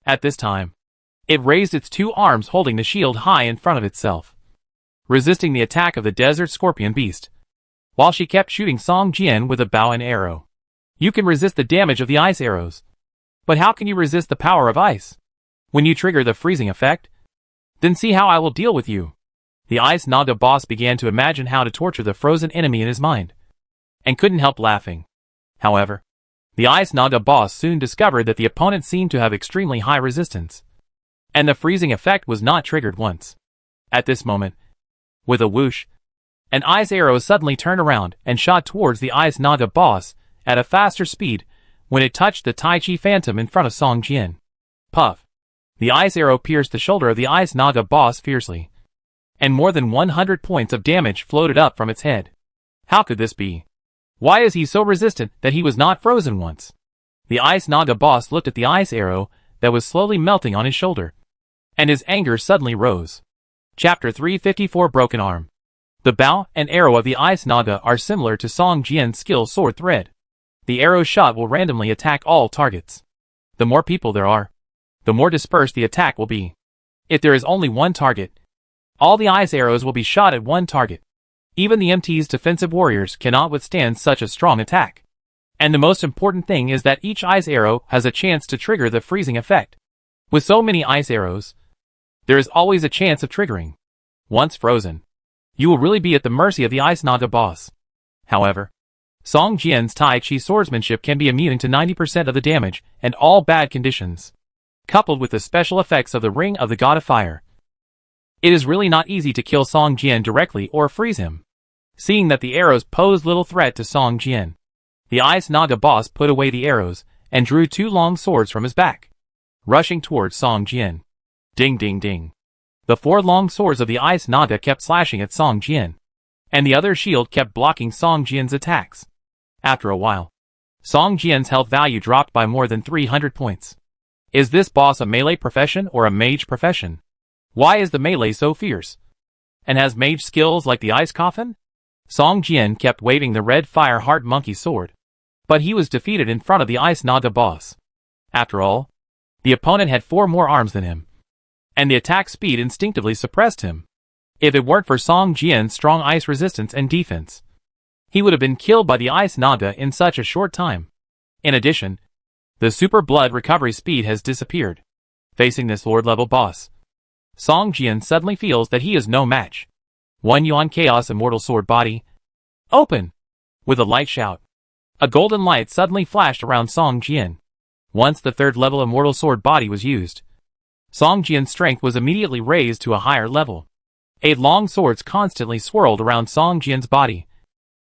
At this time, it raised its two arms holding the shield high in front of itself, resisting the attack of the Desert Scorpion Beast, while she kept shooting Song Jian with a bow and arrow. You can resist the damage of the ice arrows, but how can you resist the power of ice? When you trigger the freezing effect? Then see how I will deal with you. The Ice Naga boss began to imagine how to torture the frozen enemy in his mind, and couldn't help laughing. However, the Ice Naga boss soon discovered that the opponent seemed to have extremely high resistance, and the freezing effect was not triggered once. At this moment, with a whoosh, An ice arrow suddenly turned around and shot towards the ice Naga boss at a faster speed when it touched the Tai Chi phantom in front of Song Jian. Puff! The ice arrow pierced the shoulder of the ice Naga boss fiercely, and more than 100 points of damage floated up from its head. How could this be? Why is he so resistant that he was not frozen once? The ice Naga boss looked at the ice arrow that was slowly melting on his shoulder, and his anger suddenly rose. Chapter 354 Broken Arm. The bow and arrow of the ice Naga are similar to Song Jian's skill sword thread. The arrow's shot will randomly attack all targets. The more people there are, the more dispersed the attack will be. If there is only one target, all the ice arrows will be shot at one target. Even the MT's defensive warriors cannot withstand such a strong attack. And the most important thing is that each ice arrow has a chance to trigger the freezing effect. With so many ice arrows, there is always a chance of triggering. Once frozen, you will really be at the mercy of the ice Naga boss. However, Song Jian's Tai Chi swordsmanship can be immune to 90% of the damage and all bad conditions, coupled with the special effects of the Ring of the God of Fire. It is really not easy to kill Song Jian directly or freeze him. Seeing that the arrows posed little threat to Song Jian, the ice Naga boss put away the arrows and drew 2 long swords from his back, rushing towards Song Jian. Ding ding ding. The 4 long swords of the ice Naga kept slashing at Song Jian, and the other shield kept blocking Song Jian's attacks. After a while, Song Jian's health value dropped by more than 300 points. Is this boss a melee profession or a mage profession? Why is the melee so fierce? And has mage skills like the ice coffin? Song Jian kept waving the red fire heart monkey sword, but he was defeated in front of the ice Naga boss. After all, the opponent had 4 more arms than him, and the attack speed instinctively suppressed him. If it weren't for Song Jian's strong ice resistance and defense, he would have been killed by the ice Naga in such a short time. In addition, the super blood recovery speed has disappeared. Facing this Lord-level boss, Song Jian suddenly feels that he is no match. 1 Yuan Chaos Immortal Sword Body. Open! With a light shout, a golden light suddenly flashed around Song Jian. Once the 3rd level Immortal Sword Body was used, Song Jian's strength was immediately raised to a higher level. 8 long swords constantly swirled around Song Jian's body,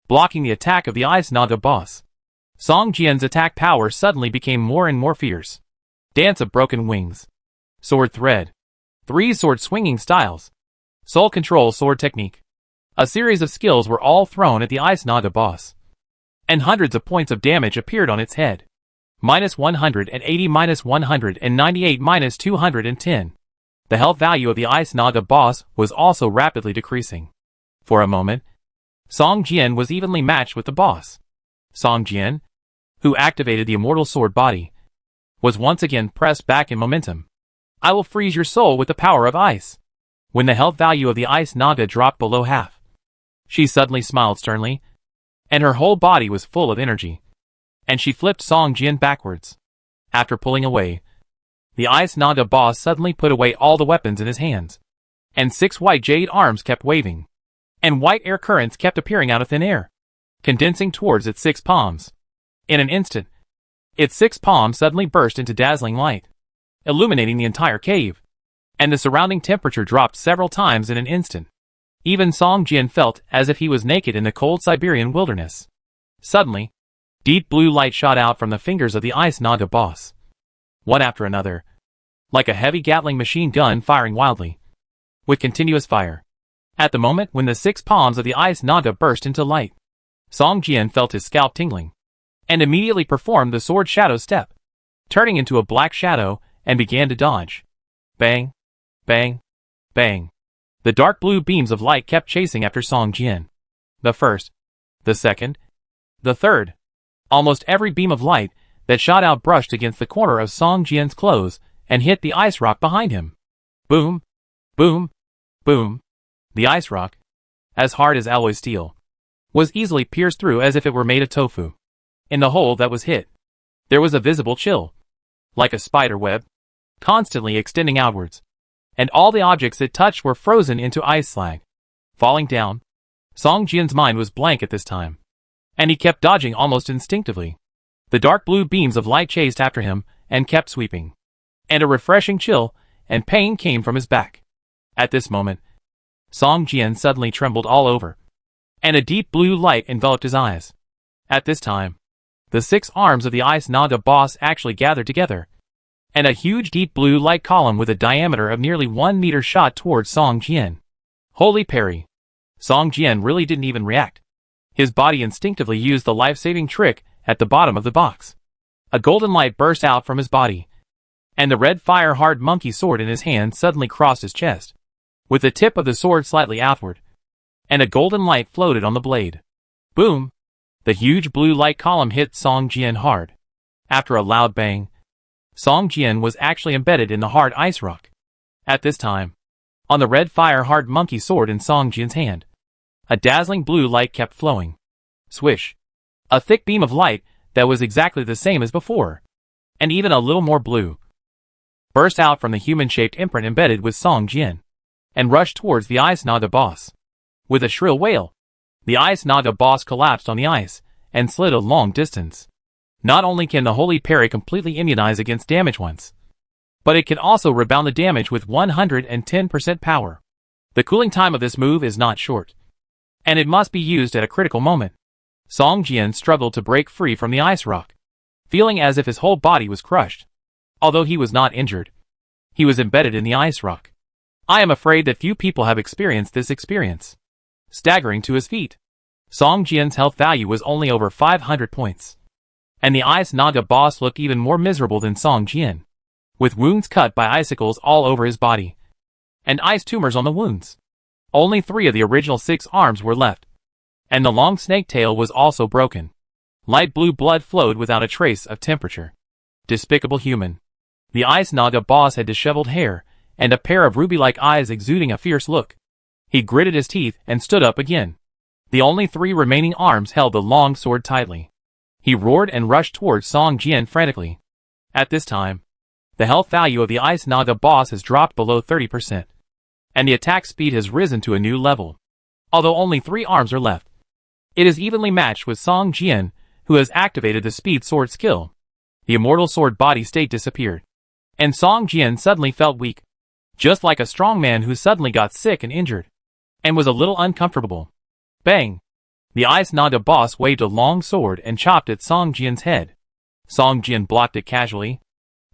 blocking the attack of the ice Naga boss. Song Jian's attack power suddenly became more and more fierce. Dance of Broken Wings. Sword Thread. 3 sword swinging styles. Soul Control Sword Technique. A series of skills were all thrown at the ice Naga boss, and hundreds of points of damage appeared on its head. -180, -198, -210. The health value of the ice Naga boss was also rapidly decreasing. For a moment, Song Jian was evenly matched with the boss. Song Jian, who activated the Immortal Sword Body, was once again pressed back in momentum. I will freeze your soul with the power of ice. When the health value of the ice Naga dropped below half, she suddenly smiled sternly, and her whole body was full of energy, and she flipped Song Jian backwards. After pulling away, the ice Naga boss suddenly put away all the weapons in his hands, and 6 white jade arms kept waving, and white air currents kept appearing out of thin air, condensing towards its 6 palms. In an instant, its 6 palms suddenly burst into dazzling light, illuminating the entire cave, and the surrounding temperature dropped several times in an instant. Even Song Jian felt as if he was naked in the cold Siberian wilderness. Suddenly, deep blue light shot out from the fingers of the ice Naga boss, one after another, like a heavy Gatling machine gun firing wildly, with continuous fire. At the moment when the 6 palms of the ice Naga burst into light, Song Jian felt his scalp tingling, and immediately performed the sword shadow step, turning into a black shadow, and began to dodge. Bang! Bang! Bang! The dark blue beams of light kept chasing after Song Jian. The first, the second, the third. Almost every beam of light that shot out brushed against the corner of Song Jian's clothes and hit the ice rock behind him. Boom! Boom! Boom! The ice rock, as hard as alloy steel, was easily pierced through as if it were made of tofu. In the hole that was hit, there was a visible chill, like a spider web, constantly extending outwards, and all the objects it touched were frozen into ice slag. Falling down, Song Jian's mind was blank at this time, and he kept dodging almost instinctively. The dark blue beams of light chased after him and kept sweeping, and a refreshing chill and pain came from his back. At this moment, Song Jian suddenly trembled all over. and a deep blue light enveloped his eyes. At this time, the 6 arms of the Ice Naga boss actually gathered together, and a huge deep blue light column with a diameter of nearly 1 meter shot towards Song Jian. Holy parry! Song Jian really didn't even react. His body instinctively used the life-saving trick at the bottom of the box. A golden light burst out from his body, and the red fire-hard monkey sword in his hand suddenly crossed his chest, with the tip of the sword slightly outward, and a golden light floated on the blade. Boom! The huge blue light column hit Song Jian hard. After a loud bang, Song Jian was actually embedded in the hard ice rock. At this time, on the red fire-hard monkey sword in Song Jian's hand, a dazzling blue light kept flowing. Swish! A thick beam of light that was exactly the same as before, and even a little more blue, burst out from the human-shaped imprint embedded with Song Jian, and rushed towards the Ice Naga boss. With a shrill wail, the Ice Naga boss collapsed on the ice and slid a long distance. Not only can the holy parry completely immunize against damage once, but it can also rebound the damage with 110% power. The cooling time of this move is not short, and it must be used at a critical moment. Song Jian struggled to break free from the ice rock, feeling as if his whole body was crushed. Although he was not injured, he was embedded in the ice rock. I am afraid that few people have experienced this experience. Staggering to his feet, Song Jian's health value was only over 500 points. And the Ice Naga boss looked even more miserable than Song Jian, with wounds cut by icicles all over his body, and ice tumors on the wounds. Only 3 of the original 6 arms were left, and the long snake tail was also broken. Light blue blood flowed without a trace of temperature. Despicable human. The Ice Naga boss had disheveled hair, and a pair of ruby-like eyes exuding a fierce look. He gritted his teeth and stood up again. The only 3 remaining arms held the long sword tightly. He roared and rushed towards Song Jian frantically. At this time, the health value of the Ice Naga boss has dropped below 30%, and the attack speed has risen to a new level. Although only 3 arms are left, it is evenly matched with Song Jian, who has activated the speed sword skill. The immortal sword body state disappeared, and Song Jian suddenly felt weak, just like a strong man who suddenly got sick and injured, and was a little uncomfortable. Bang! The Ice Naga boss waved a long sword and chopped at Song Jian's head. Song Jian blocked it casually,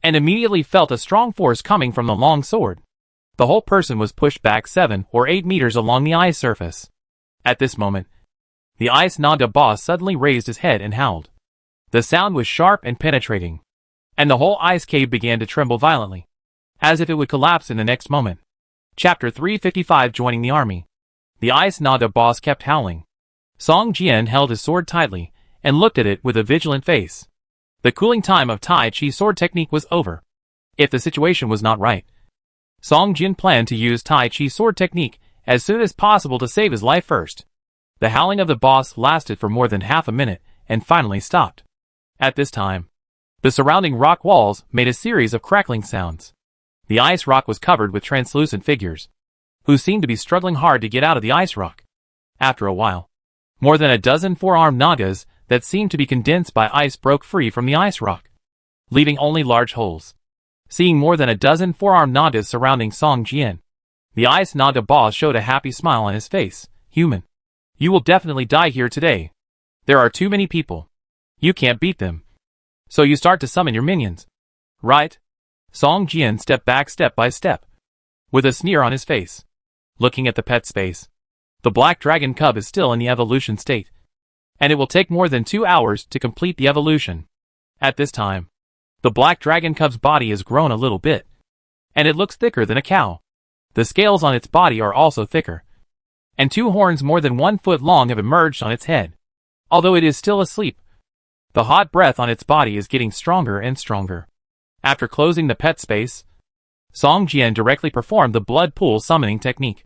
and immediately felt a strong force coming from the long sword. The whole person was pushed back 7 or 8 meters along the ice surface. At this moment, the Ice Naga boss suddenly raised his head and howled. The sound was sharp and penetrating, and the whole ice cave began to tremble violently, as if it would collapse in the next moment. Chapter 355. Joining the army. The Ice Naga boss kept howling. Song Jian held his sword tightly and looked at it with a vigilant face. The cooling time of Tai Chi sword technique was over. If the situation was not right, Song Jian planned to use Tai Chi sword technique as soon as possible to save his life first. The howling of the boss lasted for more than half a minute and finally stopped. At this time, the surrounding rock walls made a series of crackling sounds. The ice rock was covered with translucent figures, who seemed to be struggling hard to get out of the ice rock. After a while, more than a dozen 4-armed Nagas that seemed to be condensed by ice broke free from the ice rock, leaving only large holes. Seeing more than a dozen 4-armed Nagas surrounding Song Jian, the Ice Naga boss showed a happy smile on his face. Human, you will definitely die here today. There are too many people. You can't beat them. So you start to summon your minions, right? Song Jian stepped back step by step, with a sneer on his face. Looking at the pet space, the black dragon cub is still in the evolution state, and it will take more than 2 hours to complete the evolution. At this time, the black dragon cub's body has grown a little bit, and it looks thicker than a cow. The scales on its body are also thicker, and 2 horns more than 1 foot long have emerged on its head. Although it is still asleep, the hot breath on its body is getting stronger and stronger. After closing the pet space, Song Jian directly performed the blood pool summoning technique.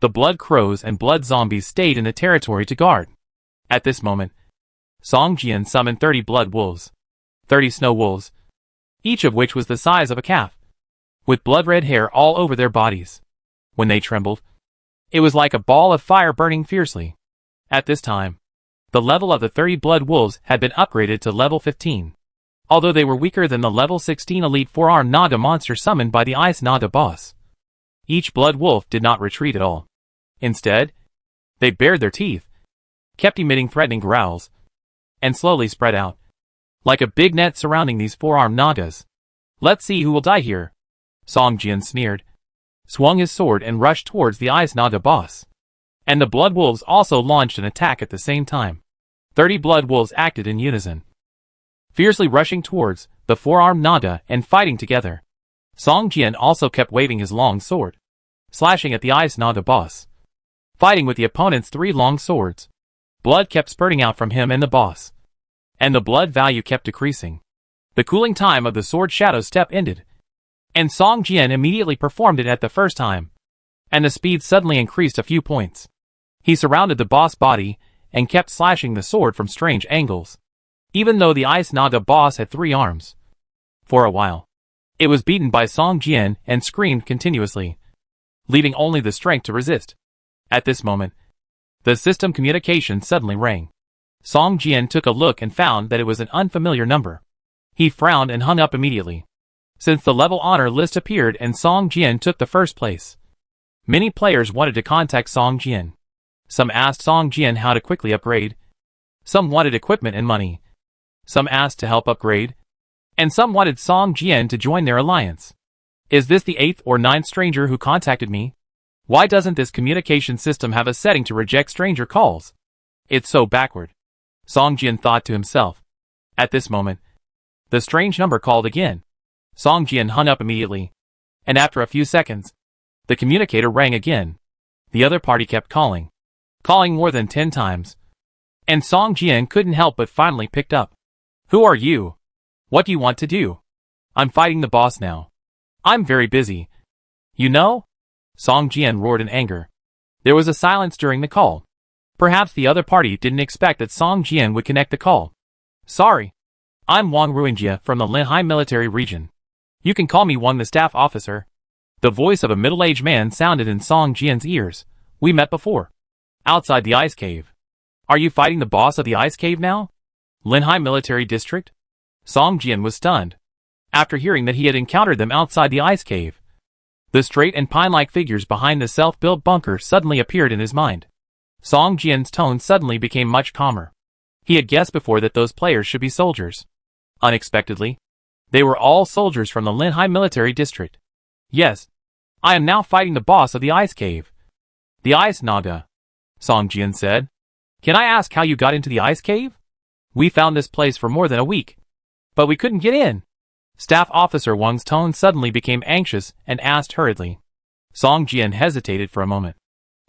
The blood crows and blood zombies stayed in the territory to guard. At this moment, Song Jian summoned 30 blood wolves, 30 snow wolves, each of which was the size of a calf, with blood-red hair all over their bodies. When they trembled, it was like a ball of fire burning fiercely. At this time, the level of the 30 blood wolves had been upgraded to level 15, although they were weaker than the level 16 elite 4-armed Naga monster summoned by the Ice Naga boss. Each blood wolf did not retreat at all. Instead, they bared their teeth kept emitting threatening growls, and slowly spread out, like a big net surrounding these four-armed Nagas. Let's see who will die here. Song Jian sneered, swung his sword and rushed towards the Ice Naga boss. And the Blood Wolves also launched an attack at the same time. 30 Blood Wolves acted in unison, fiercely rushing towards the four-armed Naga and fighting together. Song Jian also kept waving his long sword, slashing at the Ice Naga boss, fighting with the opponent's 3 long swords. Blood kept spurting out from him and the boss, and the blood value kept decreasing. The cooling time of the sword shadow step ended, and Song Jian immediately performed it at the first time, and the speed suddenly increased a few points. He surrounded the boss body and kept slashing the sword from strange angles, even though the Ice Naga boss had 3 arms. For a while, it was beaten by Song Jian and screamed continuously, leaving only the strength to resist. At this moment, the system communication suddenly rang. Song Jian took a look and found that it was an unfamiliar number. He frowned and hung up immediately, since the level honor list appeared and Song Jian took the first place. Many players wanted to contact Song Jian. Some asked Song Jian how to quickly upgrade. Some wanted equipment and money. Some asked to help upgrade. And some wanted Song Jian to join their alliance. Is this the 8th or 9th stranger who contacted me? Why doesn't this communication system have a setting to reject stranger calls? It's so backward. Song Jian thought to himself. At this moment, the strange number called again. Song Jian hung up immediately, and after a few seconds, the communicator rang again. The other party kept calling more than 10 times, and Song Jian couldn't help but finally picked up. Who are you? What do you want to do? I'm fighting the boss now. I'm very busy. You know? Song Jian roared in anger. There was a silence during the call. Perhaps the other party didn't expect that Song Jian would connect the call. Sorry. I'm Wang Ruingjie from the Linhai military region. You can call me Wang, the staff officer. The voice of a middle-aged man sounded in Song Jian's ears. We met before, outside the ice cave. Are you fighting the boss of the ice cave now? Linhai military district? Song Jian was stunned. After hearing that he had encountered them outside the ice cave, the straight and pine-like figures behind the self-built bunker suddenly appeared in his mind. Song Jian's tone suddenly became much calmer. He had guessed before that those players should be soldiers. Unexpectedly, they were all soldiers from the Linhai military district. Yes, I am now fighting the boss of the ice cave. The Ice Naga, Song Jian said. Can I ask how you got into the ice cave? We found this place for more than a week, but we couldn't get in. Staff Officer Wang's tone suddenly became anxious and asked hurriedly. Song Jian hesitated for a moment,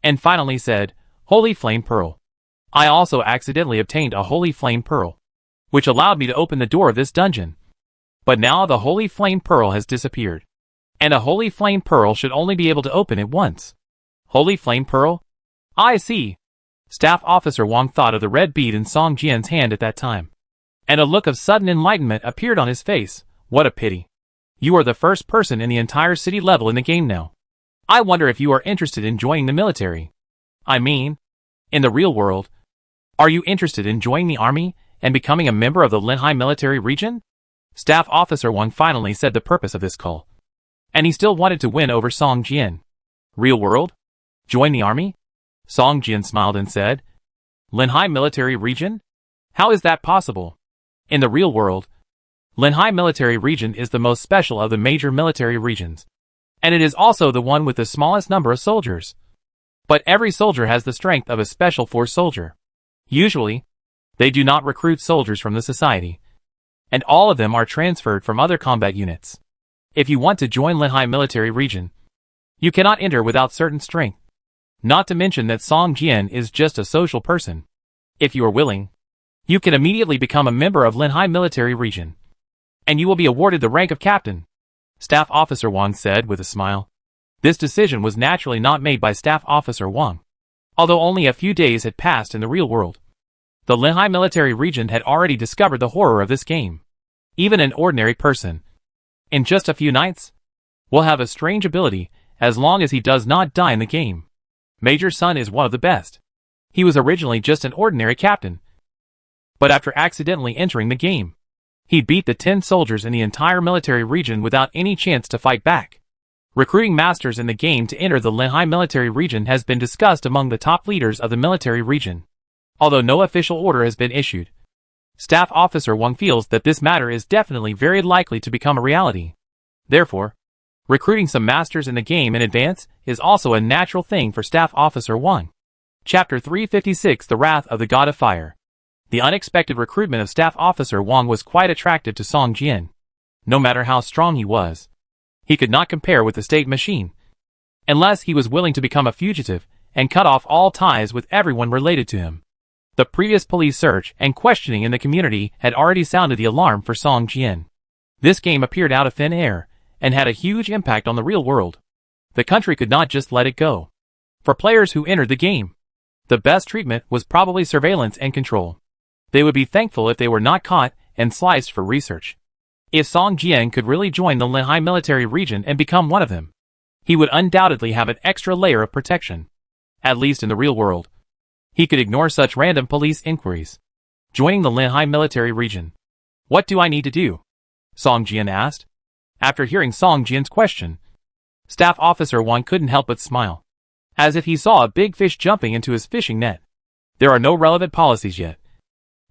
and finally said, Holy Flame Pearl. I also accidentally obtained a Holy Flame Pearl, which allowed me to open the door of this dungeon. But now the Holy Flame Pearl has disappeared, and a Holy Flame Pearl should only be able to open it once. Holy Flame Pearl? I see. Staff Officer Wang thought of the red bead in Song Jian's hand at that time, and a look of sudden enlightenment appeared on his face. What a pity. You are the first person in the entire city level in the game now. I wonder if you are interested in joining the military. I mean, in the real world. Are you interested in joining the army and becoming a member of the Linhai military region? Staff Officer Wang finally said the purpose of this call. And he still wanted to win over Song Jian. Real world? Join the army? Song Jian smiled and said, Linhai military region? How is that possible? In the real world, Linhai military region is the most special of the major military regions, and it is also the one with the smallest number of soldiers. But every soldier has the strength of a special force soldier. Usually, they do not recruit soldiers from the society, and all of them are transferred from other combat units. If you want to join Linhai military region, you cannot enter without certain strength. Not to mention that Song Jian is just a social person. If you are willing, you can immediately become a member of Linhai military region, and you will be awarded the rank of captain. Staff Officer Wang said with a smile. This decision was naturally not made by Staff Officer Wang, although only a few days had passed in the real world. The Linhai military region had already discovered the horror of this game. Even an ordinary person, in just a few nights, will have a strange ability as long as he does not die in the game. Major Sun is one of the best. He was originally just an ordinary captain, but after accidentally entering the game, he beat the 10 soldiers in the entire military region without any chance to fight back. Recruiting masters in the game to enter the Linhai military region has been discussed among the top leaders of the military region. Although no official order has been issued, Staff Officer Wang feels that this matter is definitely very likely to become a reality. Therefore, recruiting some masters in the game in advance is also a natural thing for Staff Officer Wang. Chapter 356 The Wrath of the God of Fire. The unexpected recruitment of Staff Officer Wang was quite attractive to Song Jian. No matter how strong he was, he could not compare with the state machine, unless he was willing to become a fugitive and cut off all ties with everyone related to him. The previous police search and questioning in the community had already sounded the alarm for Song Jian. This game appeared out of thin air and had a huge impact on the real world. The country could not just let it go. For players who entered the game, the best treatment was probably surveillance and control. They would be thankful if they were not caught and sliced for research. If Song Jian could really join the Linhai military region and become one of them, he would undoubtedly have an extra layer of protection. At least in the real world, he could ignore such random police inquiries. Joining the Linhai military region. What do I need to do? Song Jian asked. After hearing Song Jian's question, Staff Officer Wang couldn't help but smile, as if he saw a big fish jumping into his fishing net. There are no relevant policies yet,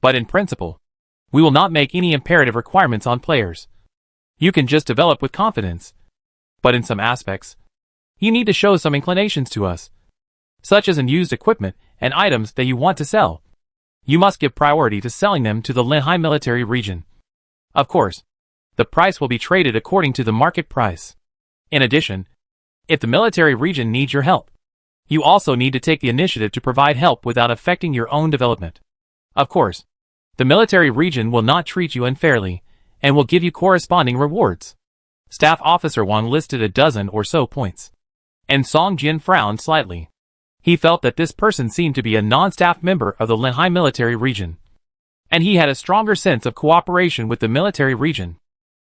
but in principle, we will not make any imperative requirements on players. You can just develop with confidence. But in some aspects, you need to show some inclinations to us, such as in used equipment and items that you want to sell. You must give priority to selling them to the Linhai military region. Of course, the price will be traded according to the market price. In addition, if the military region needs your help, you also need to take the initiative to provide help without affecting your own development. Of course, the military region will not treat you unfairly and will give you corresponding rewards. Staff Officer Wang listed a dozen or so points, and Song Jian frowned slightly. He felt that this person seemed to be a non-staff member of the Linhai military region, and he had a stronger sense of cooperation with the military region.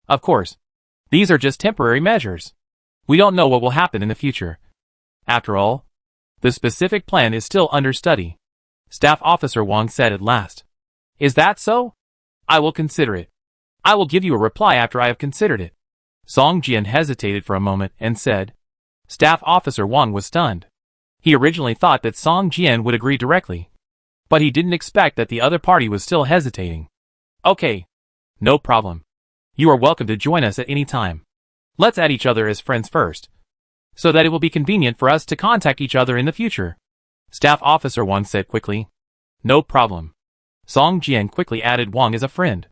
Of course, these are just temporary measures. We don't know what will happen in the future. After all, the specific plan is still under study. Staff Officer Wang said at last. Is that so? I will consider it. I will give you a reply after I have considered it. Song Jian hesitated for a moment and said. Staff Officer Wang was stunned. He originally thought that Song Jian would agree directly, but he didn't expect that the other party was still hesitating. Okay. No problem. You are welcome to join us at any time. Let's add each other as friends first, so that it will be convenient for us to contact each other in the future. Staff Officer Wang said quickly. No problem. Song Jian quickly added Wang as a friend,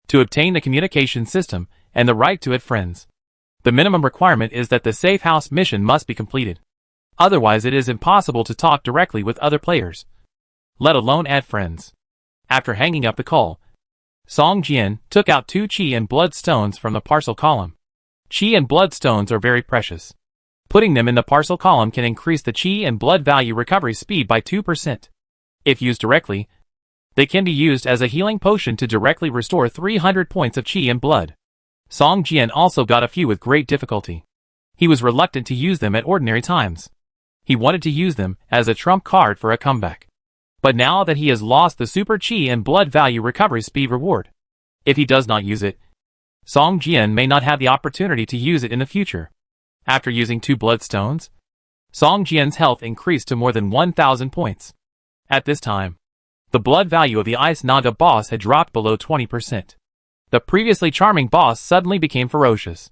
to obtain the communication system and the right to add friends. The minimum requirement is that the safe house mission must be completed. Otherwise it is impossible to talk directly with other players, let alone add friends. After hanging up the call, Song Jian took out 2 qi and blood stones from the parcel column. Qi and blood stones are very precious. Putting them in the parcel column can increase the qi and blood value recovery speed by 2%. If used directly, they can be used as a healing potion to directly restore 300 points of qi and blood. Song Jian also got a few with great difficulty. He was reluctant to use them at ordinary times. He wanted to use them as a trump card for a comeback. But now that he has lost the super qi and blood value recovery speed reward, if he does not use it, Song Jian may not have the opportunity to use it in the future. After using 2 bloodstones, Song Jian's health increased to more than 1,000 points. At this time, the blood value of the Ice Naga boss had dropped below 20%. The previously charming boss suddenly became ferocious.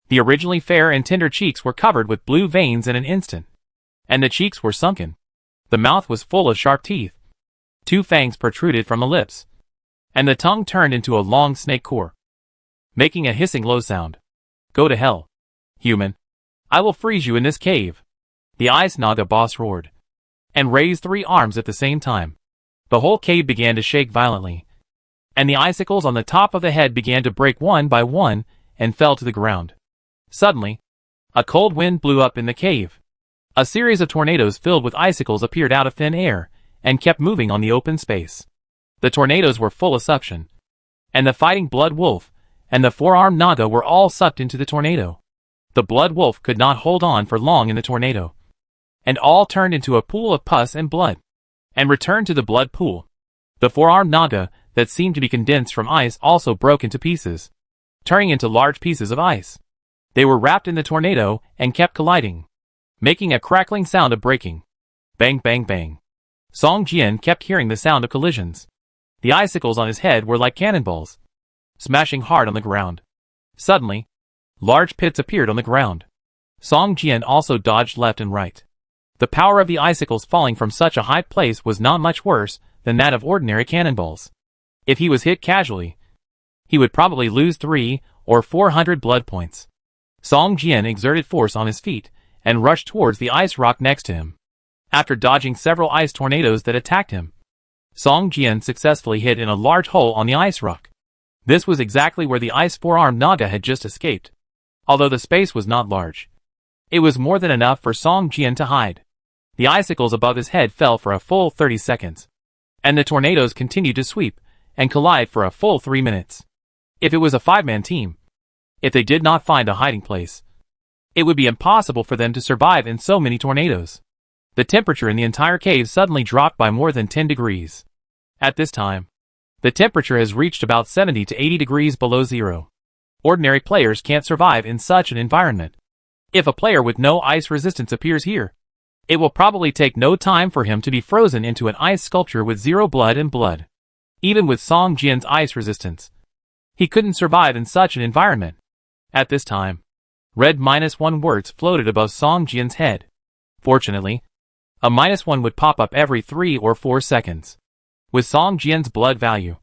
The originally fair and tender cheeks were covered with blue veins in an instant, and the cheeks were sunken. The mouth was full of sharp teeth. 2 fangs protruded from the lips, and the tongue turned into a long snake core, making a hissing low sound. Go to hell, human. I will freeze you in this cave. The Ice Naga boss roared, and raised 3 arms at the same time. The whole cave began to shake violently, and the icicles on the top of the head began to break one by one and fell to the ground. Suddenly, a cold wind blew up in the cave. A series of tornadoes filled with icicles appeared out of thin air and kept moving on the open space. The tornadoes were full of suction, and the fighting blood wolf and the 4-armed naga were all sucked into the tornado. The blood wolf could not hold on for long in the tornado, and all turned into a pool of pus and blood, and returned to the blood pool. The 4-armed naga that seemed to be condensed from ice also broke into pieces, turning into large pieces of ice. They were wrapped in the tornado and kept colliding, making a crackling sound of breaking. Bang, bang, bang. Song Jian kept hearing the sound of collisions. The icicles on his head were like cannonballs, smashing hard on the ground. Suddenly, large pits appeared on the ground. Song Jian also dodged left and right. The power of the icicles falling from such a high place was not much worse than that of ordinary cannonballs. If he was hit casually, he would probably lose 300 or 400 blood points. Song Jian exerted force on his feet and rushed towards the ice rock next to him. After dodging several ice tornadoes that attacked him, Song Jian successfully hit in a large hole on the ice rock. This was exactly where the ice four-armed Naga had just escaped. Although the space was not large, it was more than enough for Song Jian to hide. The icicles above his head fell for a full 30 seconds, and the tornadoes continued to sweep and collide for a full 3 minutes. If it was a 5-man team, if they did not find a hiding place, it would be impossible for them to survive in so many tornadoes. The temperature in the entire cave suddenly dropped by more than 10 degrees. At this time, the temperature has reached about 70 to 80 degrees below zero. Ordinary players can't survive in such an environment. If a player with no ice resistance appears here, it will probably take no time for him to be frozen into an ice sculpture with 0 blood and blood. Even with Song Jian's ice resistance, he couldn't survive in such an environment. At this time, red -1 words floated above Song Jian's head. Fortunately, a -1 would pop up every 3 or 4 seconds. With Song Jian's blood value,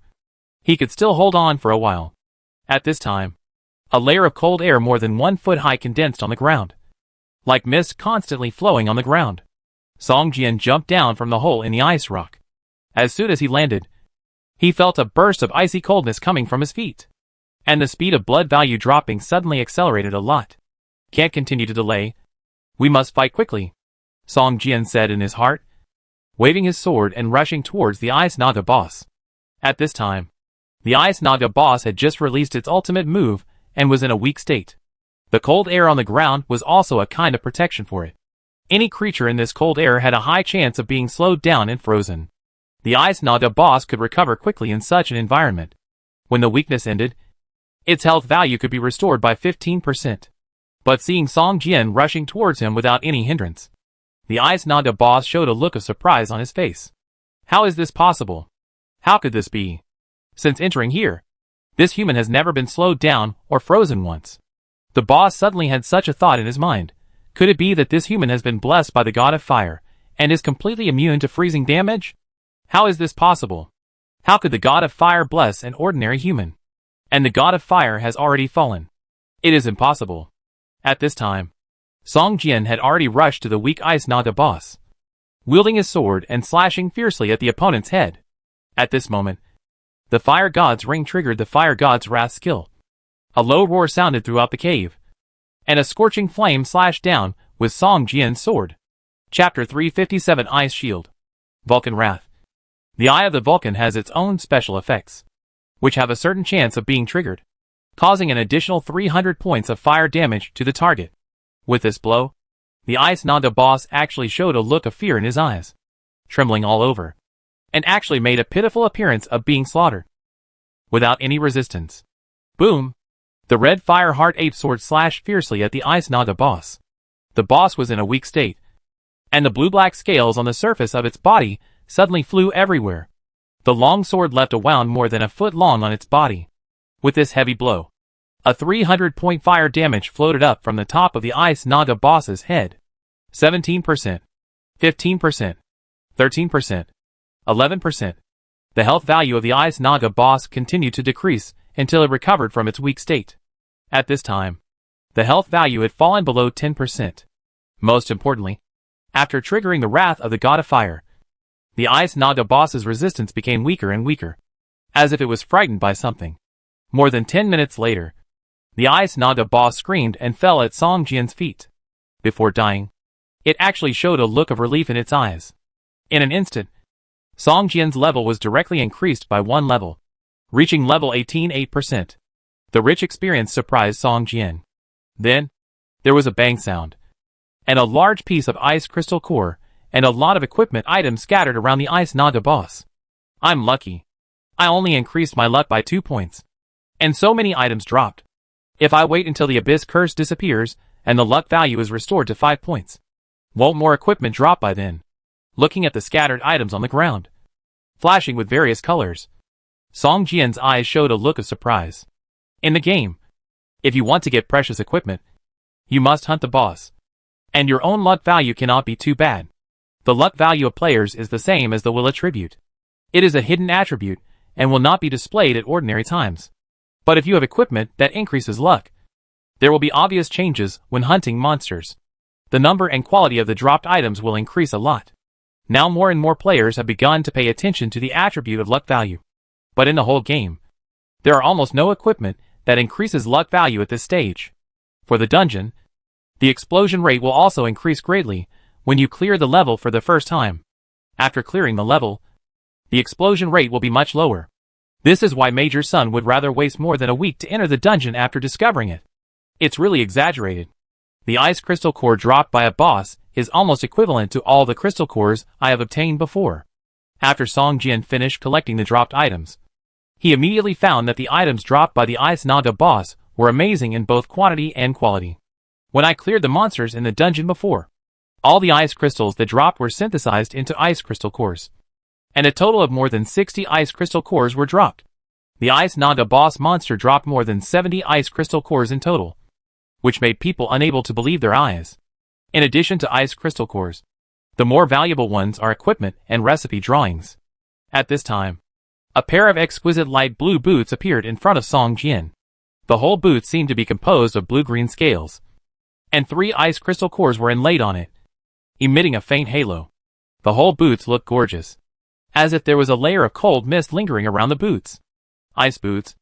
he could still hold on for a while. At this time, a layer of cold air more than 1 foot high condensed on the ground, like mist constantly flowing on the ground. Song Jian jumped down from the hole in the ice rock. As soon as he landed, he felt a burst of icy coldness coming from his feet, and the speed of blood value dropping suddenly accelerated a lot. Can't continue to delay. We must fight quickly, Song Jian said in his heart, waving his sword and rushing towards the Ice Naga boss. At this time, the Ice Naga boss had just released its ultimate move and was in a weak state. The cold air on the ground was also a kind of protection for it. Any creature in this cold air had a high chance of being slowed down and frozen. The Ice Naga boss could recover quickly in such an environment. When the weakness ended, its health value could be restored by 15%. But seeing Song Jian rushing towards him without any hindrance, the Ice Naga boss showed a look of surprise on his face. How is this possible? How could this be? Since entering here, this human has never been slowed down or frozen once. The boss suddenly had such a thought in his mind. Could it be that this human has been blessed by the god of fire and is completely immune to freezing damage? How is this possible? How could the god of fire bless an ordinary human? And the god of fire has already fallen. It is impossible. At this time, Song Jian had already rushed to the weak Ice Naga boss, wielding his sword and slashing fiercely at the opponent's head. At this moment, the Fire God's ring triggered the Fire God's wrath skill. A low roar sounded throughout the cave, and a scorching flame slashed down with Song Jian's sword. Chapter 357 Ice Shield. Vulcan Wrath. The Eye of the Vulcan has its own special effects, which have a certain chance of being triggered, causing an additional 300 points of fire damage to the target. With this blow, the Ice Naga boss actually showed a look of fear in his eyes, trembling all over, and actually made a pitiful appearance of being slaughtered. Without any resistance. Boom! The red fire heart ape sword slashed fiercely at the Ice Naga boss. The boss was in a weak state, and the blue-black scales on the surface of its body suddenly flew everywhere. The long sword left a wound more than a foot long on its body. With this heavy blow, a 300-point fire damage floated up from the top of the Ice Naga boss's head. 17%, 15%, 13%, 11%. The health value of the Ice Naga boss continued to decrease until it recovered from its weak state. At this time, the health value had fallen below 10%. Most importantly, after triggering the wrath of the god of fire, the Ice Naga boss's resistance became weaker and weaker, as if it was frightened by something. More than 10 minutes later, the Ice Naga boss screamed and fell at Song Jian's feet. Before dying, it actually showed a look of relief in its eyes. In an instant, Song Jian's level was directly increased by 1 level, reaching level 18.8%. The rich experience surprised Song Jian. Then, there was a bang sound, and a large piece of ice crystal core and a lot of equipment items scattered around the Ice Naga boss. I'm lucky. I only increased my luck by 2 points. And so many items dropped. If I wait until the Abyss Curse disappears and the luck value is restored to 5 points, won't more equipment drop by then? looking at the scattered items on the ground, flashing with various colors. Song Jian's eyes showed a look of surprise. In the game, if you want to get precious equipment, you must hunt the boss. And your own luck value cannot be too bad. The luck value of players is the same as the will attribute. It is a hidden attribute, and will not be displayed at ordinary times. But if you have equipment that increases luck, there will be obvious changes when hunting monsters. The number and quality of the dropped items will increase a lot. Now more and more players have begun to pay attention to the attribute of luck value. But in the whole game, there are almost no equipment that increases luck value at this stage. For the dungeon, the explosion rate will also increase greatly when you clear the level for the first time. After clearing the level, the explosion rate will be much lower. This is why Major Sun would rather waste more than a week to enter the dungeon after discovering it. It's really exaggerated. The ice crystal core dropped by a boss is almost equivalent to all the crystal cores I have obtained before. After Song Jian finished collecting the dropped items, he immediately found that the items dropped by the Ice Naga boss were amazing in both quantity and quality. When I cleared the monsters in the dungeon before, all the ice crystals that dropped were synthesized into ice crystal cores, and a total of more than 60 ice crystal cores were dropped. The Ice Naga boss monster dropped more than 70 ice crystal cores in total, which made people unable to believe their eyes. In addition to ice crystal cores, the more valuable ones are equipment and recipe drawings. At this time, a pair of exquisite light blue boots appeared in front of Song Jian. The whole boot seemed to be composed of blue-green scales, and 3 ice crystal cores were inlaid on it, emitting a faint halo. The whole boots looked gorgeous, as if there was a layer of cold mist lingering around the boots. Ice boots,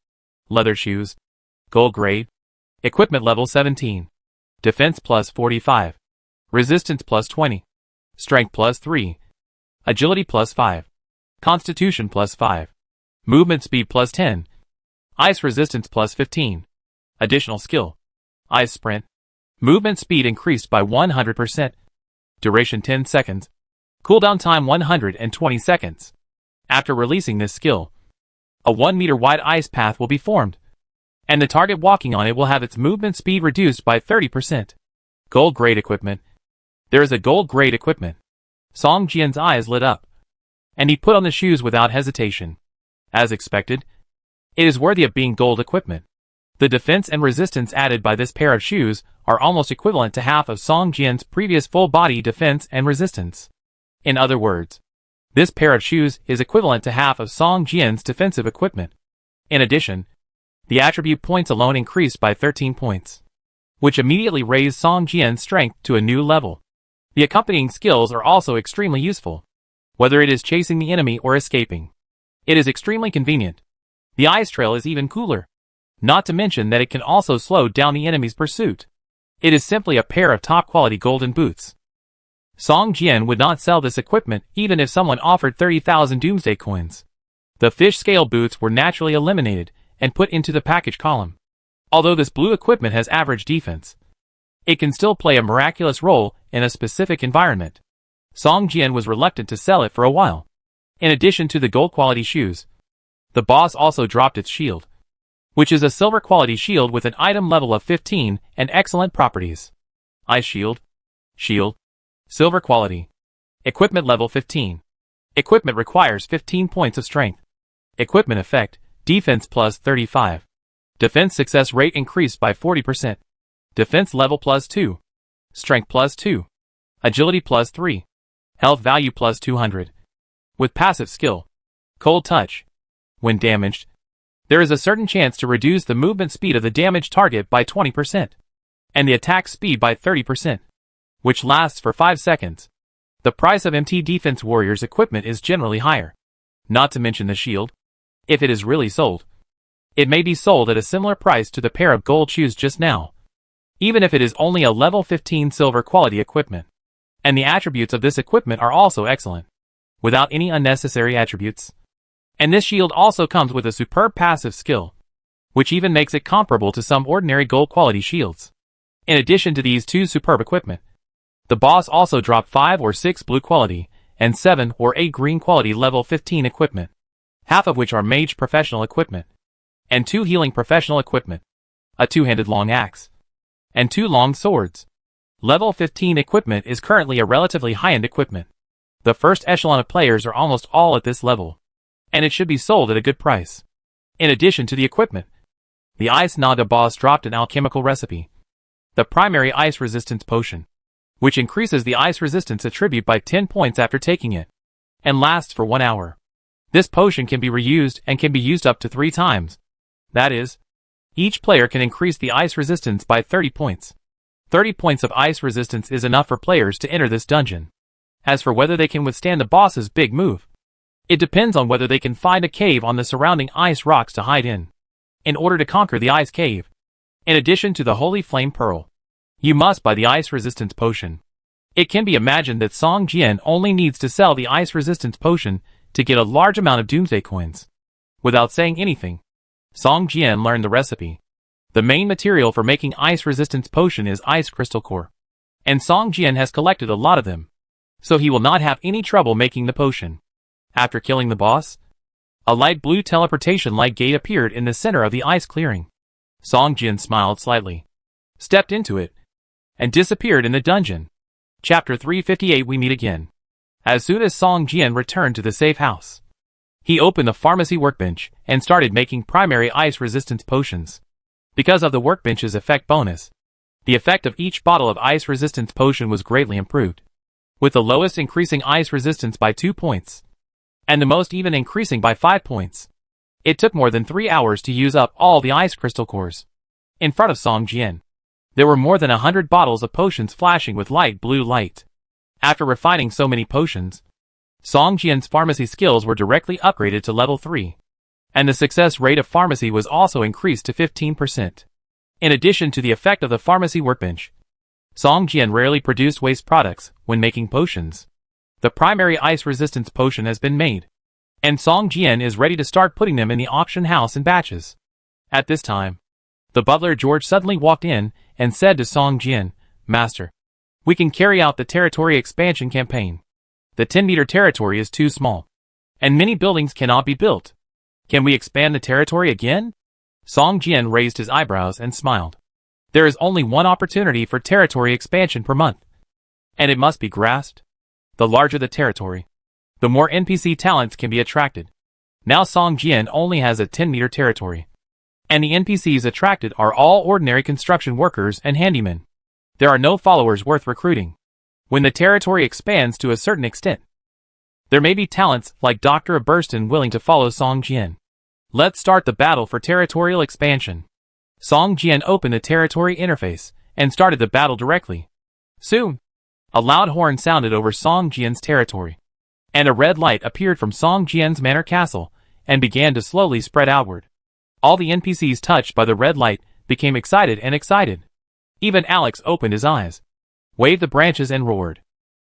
leather shoes, gold grade, equipment level 17, defense plus 45, resistance plus 20, strength plus 3, agility plus 5, constitution plus 5, movement speed plus 10, ice resistance plus 15, additional skill, ice sprint, movement speed increased by 100%, duration 10 seconds, cooldown time 120 seconds. After releasing this skill, a 1 meter wide ice path will be formed, and the target walking on it will have its movement speed reduced by 30%. Gold grade equipment. There is a gold grade equipment. Song Jian's eyes lit up, and he put on the shoes without hesitation. As expected, it is worthy of being gold equipment. The defense and resistance added by this pair of shoes are almost equivalent to half of Song Jian's previous full-body defense and resistance. In other words, this pair of shoes is equivalent to half of Song Jian's defensive equipment. In addition, the attribute points alone increased by 13 points, which immediately raised Song Jian's strength to a new level. The accompanying skills are also extremely useful, whether it is chasing the enemy or escaping. It is extremely convenient. The ice trail is even cooler, not to mention that it can also slow down the enemy's pursuit. It is simply a pair of top-quality golden boots. Song Jian would not sell this equipment even if someone offered 30,000 Doomsday coins. The fish scale boots were naturally eliminated and put into the package column. Although this blue equipment has average defense, it can still play a miraculous role in a specific environment. Song Jian was reluctant to sell it for a while. In addition to the gold quality shoes, the boss also dropped its shield, which is a silver quality shield with an item level of 15 and excellent properties. Ice shield, silver quality, equipment level 15. Equipment requires 15 points of strength. Equipment effect, defense plus 35. Defense success rate increased by 40%. Defense level plus 2. Strength plus 2. Agility plus 3. Health value plus 200. With passive skill, Cold Touch. When damaged, there is a certain chance to reduce the movement speed of the damaged target by 20%, and the attack speed by 30%, which lasts for 5 seconds. The price of MT Defense Warrior's equipment is generally higher, not to mention the shield. If it is really sold, it may be sold at a similar price to the pair of gold shoes just now, even if it is only a level 15 silver quality equipment. And the attributes of this equipment are also excellent, without any unnecessary attributes. And this shield also comes with a superb passive skill, which even makes it comparable to some ordinary gold quality shields. In addition to these two superb equipment, the boss also dropped 5 or 6 blue quality, and 7 or 8 green quality level 15 equipment, half of which are mage professional equipment, and 2 healing professional equipment, a 2-handed long axe, and 2 long swords. Level 15 equipment is currently a relatively high-end equipment, The first echelon of players are almost all at this level, and it should be sold at a good price. In addition to the equipment, the Ice Nada boss dropped an alchemical recipe, the primary ice resistance potion, which increases the ice resistance attribute by 10 points after taking it, and lasts for 1 hour. This potion can be reused and can be used up to 3 times. That is, each player can increase the ice resistance by 30 points. 30 points of ice resistance is enough for players to enter this dungeon. As for whether they can withstand the boss's big move, it depends on whether they can find a cave on the surrounding ice rocks to hide in order to conquer the ice cave. In addition to the Holy Flame Pearl, you must buy the ice resistance potion. It can be imagined that Song Jian only needs to sell the ice resistance potion to get a large amount of Doomsday coins. Without saying anything, Song Jian learned the recipe. The main material for making ice resistance potion is ice crystal core, and Song Jian has collected a lot of them, so he will not have any trouble making the potion. After killing the boss, a light blue teleportation light gate appeared in the center of the ice clearing. Song Jian smiled slightly, stepped into it, and disappeared in the dungeon. Chapter 358. We meet again. As soon as Song Jian returned to the safe house, he opened the pharmacy workbench and started making primary ice resistance potions. Because of the workbench's effect bonus, the effect of each bottle of ice resistance potion was greatly improved, with the lowest increasing ice resistance by 2 points, and the most even increasing by 5 points. It took more than 3 hours to use up all the ice crystal cores. In front of Song Jian, there were more than 100 bottles of potions flashing with light blue light. After refining so many potions, Song Jian's pharmacy skills were directly upgraded to level 3, and the success rate of pharmacy was also increased to 15%. In addition to the effect of the pharmacy workbench, Song Jian rarely produced waste products when making potions. The primary ice resistance potion has been made, and Song Jian is ready to start putting them in the auction house in batches. At this time, the butler George suddenly walked in and said to Song Jian, "Master, we can carry out the territory expansion campaign. The 10-meter territory is too small, and many buildings cannot be built. Can we expand the territory again?" Song Jian raised his eyebrows and smiled. There is only one opportunity for territory expansion per month, and it must be grasped. The larger the territory, the more NPC talents can be attracted. Now Song Jian only has a 10-meter territory, and the NPCs attracted are all ordinary construction workers and handymen. There are no followers worth recruiting. When the territory expands to a certain extent, there may be talents like Dr. Burston willing to follow Song Jian. Let's start the battle for territorial expansion. Song Jian opened the territory interface and started the battle directly. Soon, a loud horn sounded over Song Jian's territory, and a red light appeared from Song Jian's manor castle and began to slowly spread outward. All the NPCs touched by the red light became excited and excited. Even Alex opened his eyes, waved the branches and roared,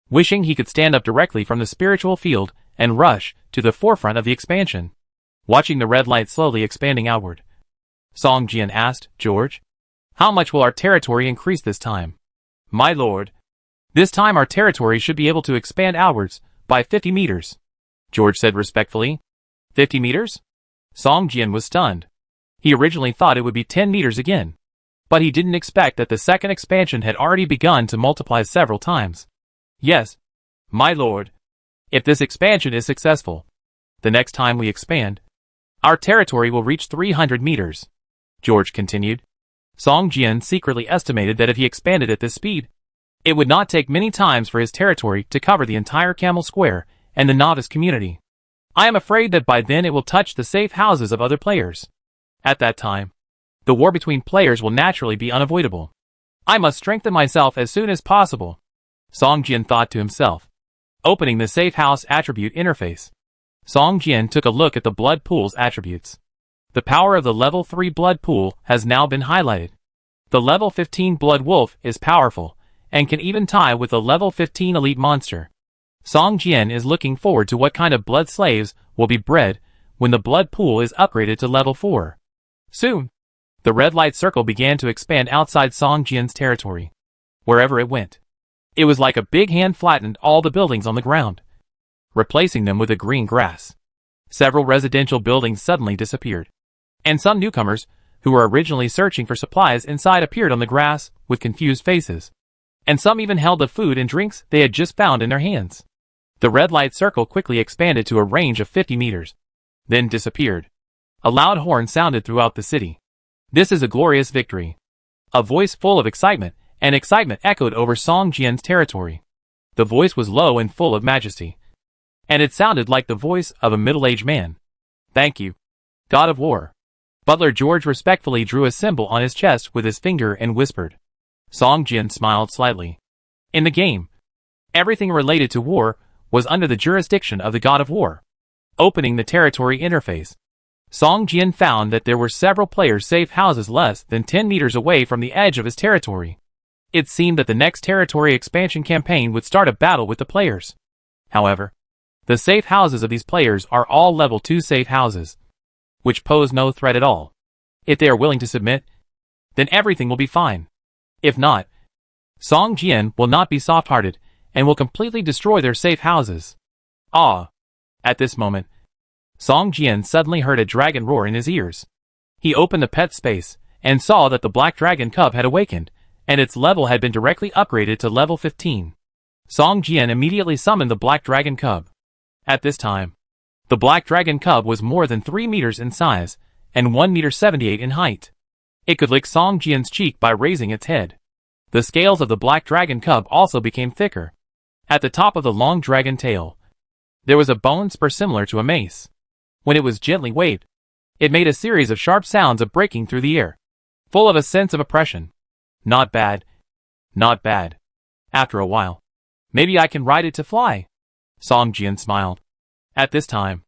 wishing he could stand up directly from the spiritual field and rush to the forefront of the expansion. Watching the red light slowly expanding outward, Song Jian asked, "George, how much will our territory increase this time?" "My lord, this time our territory should be able to expand outwards by 50 meters, George said respectfully. 50 meters? Song Jian was stunned. He originally thought it would be 10 meters again, but he didn't expect that the second expansion had already begun to multiply several times. "Yes, my lord. If this expansion is successful, the next time we expand, our territory will reach 300 meters, George continued. Song Jian secretly estimated that if he expanded at this speed, it would not take many times for his territory to cover the entire Camel Square and the novice community. I am afraid that by then it will touch the safe houses of other players. At that time, the war between players will naturally be unavoidable. I must strengthen myself as soon as possible, Song Jian thought to himself. Opening the safe house attribute interface, Song Jian took a look at the blood pool's attributes. The power of the level 3 blood pool has now been highlighted. The level 15 blood wolf is powerful, and can even tie with the level 15 elite monster. Song Jian is looking forward to what kind of blood slaves will be bred when the blood pool is upgraded to level 4. Soon, the red light circle began to expand outside Song Jian's territory. Wherever it went, it was like a big hand flattened all the buildings on the ground, replacing them with a green grass. Several residential buildings suddenly disappeared, and some newcomers, who were originally searching for supplies inside, appeared on the grass with confused faces, and some even held the food and drinks they had just found in their hands. The red light circle quickly expanded to a range of 50 meters, then disappeared. A loud horn sounded throughout the city. This is a glorious victory. A voice full of excitement echoed over Song Jian's territory. The voice was low and full of majesty, and it sounded like the voice of a middle-aged man. Thank you, God of War. Butler George respectfully drew a symbol on his chest with his finger and whispered. Song Jian smiled slightly. In the game, everything related to war was under the jurisdiction of the God of War. Opening the territory interface, Song Jian found that there were several players' safe houses less than 10 meters away from the edge of his territory. It seemed that the next territory expansion campaign would start a battle with the players. However, the safe houses of these players are all level 2 safe houses, which pose no threat at all. If they are willing to submit, then everything will be fine. If not, Song Jian will not be soft-hearted and will completely destroy their safe houses. Ah! At this moment, Song Jian suddenly heard a dragon roar in his ears. He opened the pet space and saw that the black dragon cub had awakened, and its level had been directly upgraded to level 15. Song Jian immediately summoned the black dragon cub. At this time, the black dragon cub was more than 3 meters in size and 1.78 meters in height. It could lick Song Jian's cheek by raising its head. The scales of the black dragon cub also became thicker. At the top of the long dragon tail, there was a bone spur similar to a mace. When it was gently waved, it made a series of sharp sounds of breaking through the air, full of a sense of oppression. Not bad. Not bad. After a while, maybe I can ride it to fly. Song Jian smiled. At this time,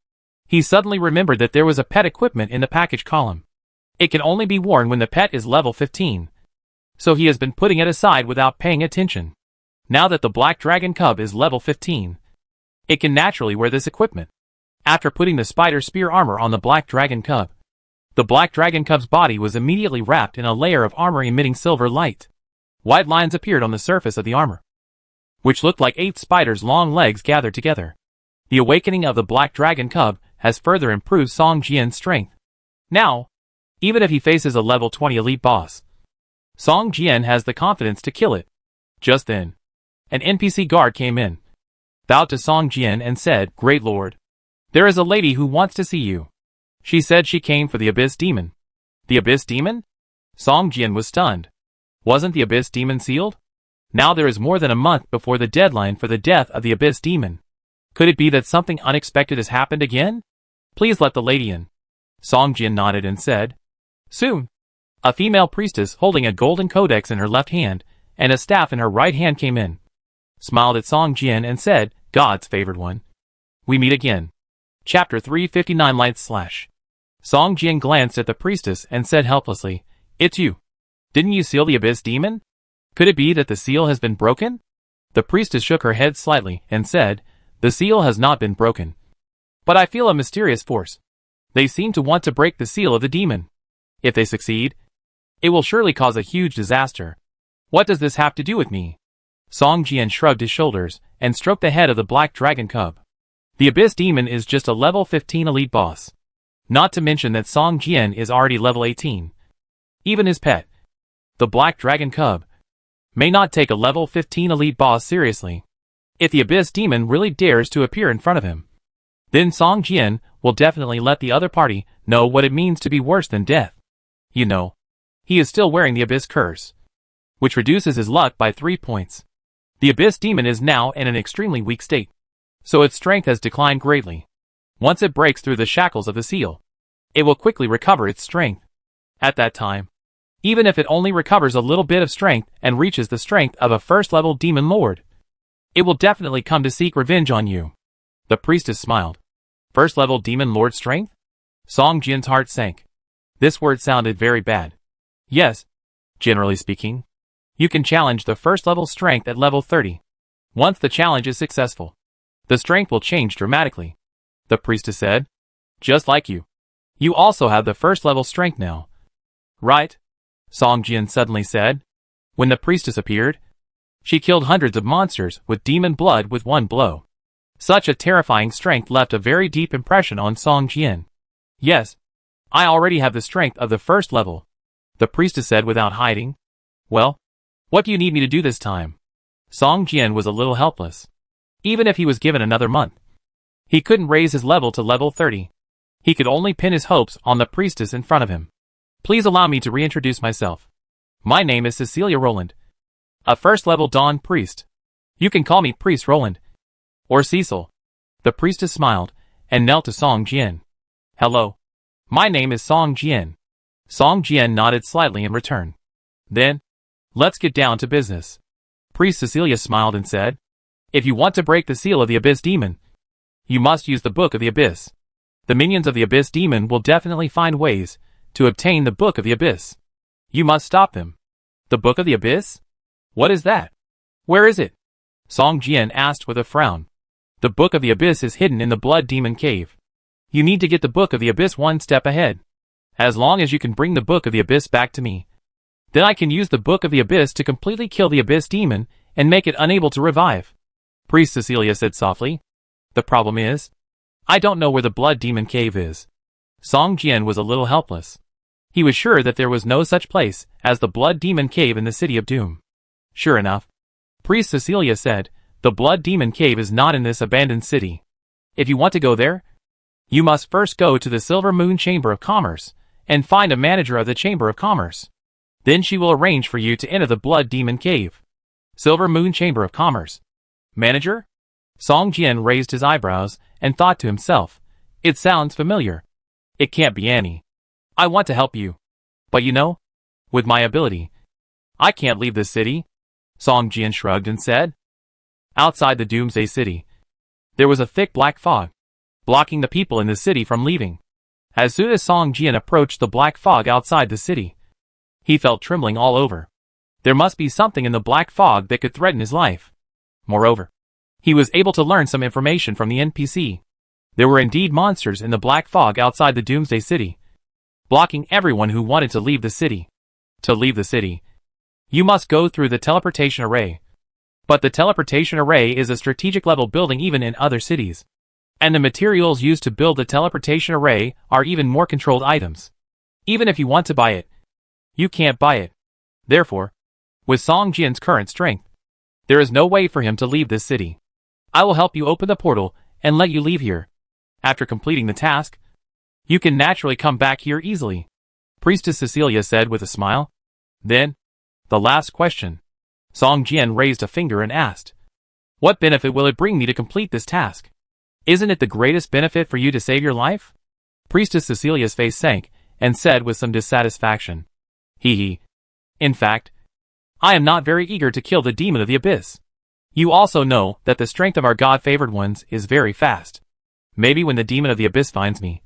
he suddenly remembered that there was a pet equipment in the package column. It can only be worn when the pet is level 15. So he has been putting it aside without paying attention. Now that the black dragon cub is level 15, it can naturally wear this equipment. After putting the spider spear armor on the black dragon cub, the black dragon cub's body was immediately wrapped in a layer of armor emitting silver light. White lines appeared on the surface of the armor, which looked like 8 spiders' long legs gathered together. The awakening of the black dragon cub has further improved Song Jian's strength. Now, even if he faces a level 20 elite boss, Song Jian has the confidence to kill it. Just then, an NPC guard came in, bowed to Song Jian and said, Great Lord, there is a lady who wants to see you. She said she came for the Abyss Demon. The Abyss Demon? Song Jian was stunned. Wasn't the Abyss Demon sealed? Now there is more than a month before the deadline for the death of the Abyss Demon. Could it be that something unexpected has happened again? Please let the lady in. Song Jian nodded and said, Soon. A female priestess holding a golden codex in her left hand and a staff in her right hand came in, smiled at Song Jian and said, God's favored one. We meet again. Chapter 359 Light Slash. Song Jian glanced at the priestess and said helplessly, It's you. Didn't you seal the Abyss Demon? Could it be that the seal has been broken? The priestess shook her head slightly and said, The seal has not been broken. But I feel a mysterious force. They seem to want to break the seal of the demon. If they succeed, it will surely cause a huge disaster. What does this have to do with me? Song Jian shrugged his shoulders and stroked the head of the black dragon cub. The Abyss Demon is just a level 15 elite boss. Not to mention that Song Jian is already level 18. Even his pet, the black dragon cub, may not take a level 15 elite boss seriously. If the Abyss Demon really dares to appear in front of him, then Song Jian will definitely let the other party know what it means to be worse than death. You know, he is still wearing the Abyss Curse, which reduces his luck by 3 points. The Abyss Demon is now in an extremely weak state, so its strength has declined greatly. Once it breaks through the shackles of the seal, it will quickly recover its strength. At that time, even if it only recovers a little bit of strength and reaches the strength of a first-level demon lord, it will definitely come to seek revenge on you. The priestess smiled. First-level demon lord strength? Song Jian's heart sank. This word sounded very bad. Yes, generally speaking, you can challenge the first-level strength at level 30. Once the challenge is successful, the strength will change dramatically. The priestess said, Just like you. You also have the first-level strength now. Right? Song Jian suddenly said. When the priestess appeared, she killed hundreds of monsters with demon blood with one blow. Such a terrifying strength left a very deep impression on Song Jian. Yes, I already have the strength of the first level, the priestess said without hiding. Well, what do you need me to do this time? Song Jian was a little helpless. Even if he was given another month, he couldn't raise his level to level 30. He could only pin his hopes on the priestess in front of him. Please allow me to reintroduce myself. My name is Cecilia Roland, a first-level Dawn priest. You can call me Priest Roland, or Cecil. The priestess smiled, and knelt to Song Jian. Hello. My name is Song Jian. Song Jian nodded slightly in return. Then, let's get down to business. Priest Cecilia smiled and said, if you want to break the seal of the Abyss Demon, you must use the Book of the Abyss. The minions of the Abyss Demon will definitely find ways to obtain the Book of the Abyss. You must stop them. The Book of the Abyss? What is that? Where is it? Song Jian asked with a frown. The Book of the Abyss is hidden in the Blood Demon Cave. You need to get the Book of the Abyss one step ahead. As long as you can bring the Book of the Abyss back to me, then I can use the Book of the Abyss to completely kill the Abyss Demon and make it unable to revive. Priest Cecilia said softly. The problem is, I don't know where the Blood Demon Cave is. Song Jian was a little helpless. He was sure that there was no such place as the Blood Demon Cave in the City of Doom. Sure enough, Priest Cecilia said, the Blood Demon Cave is not in this abandoned city. If you want to go there, you must first go to the Silver Moon Chamber of Commerce and find a manager of the Chamber of Commerce. Then she will arrange for you to enter the Blood Demon Cave. Silver Moon Chamber of Commerce. Manager? Song Jian raised his eyebrows and thought to himself, it sounds familiar. It can't be Annie. I want to help you. But you know, with my ability, I can't leave this city. Song Jian shrugged and said. Outside the Doomsday City, there was a thick black fog, blocking the people in the city from leaving. As soon as Song Jian approached the black fog outside the city, he felt trembling all over. There must be something in the black fog that could threaten his life. Moreover, he was able to learn some information from the NPC. There were indeed monsters in the black fog outside the Doomsday City, blocking everyone who wanted to leave the city. To leave the city, you must go through the teleportation array. But the teleportation array is a strategic level building even in other cities. And the materials used to build the teleportation array are even more controlled items. Even if you want to buy it, you can't buy it. Therefore, with Song Jian's current strength, there is no way for him to leave this city. I will help you open the portal and let you leave here. After completing the task, you can naturally come back here easily. Priestess Cecilia said with a smile. Then, the last question. Song Jian raised a finger and asked, what benefit will it bring me to complete this task? Isn't it the greatest benefit for you to save your life? Priestess Cecilia's face sank and said with some dissatisfaction. Hee. In fact, I am not very eager to kill the demon of the abyss. You also know that the strength of our God-favored ones is very fast. Maybe when the demon of the abyss finds me,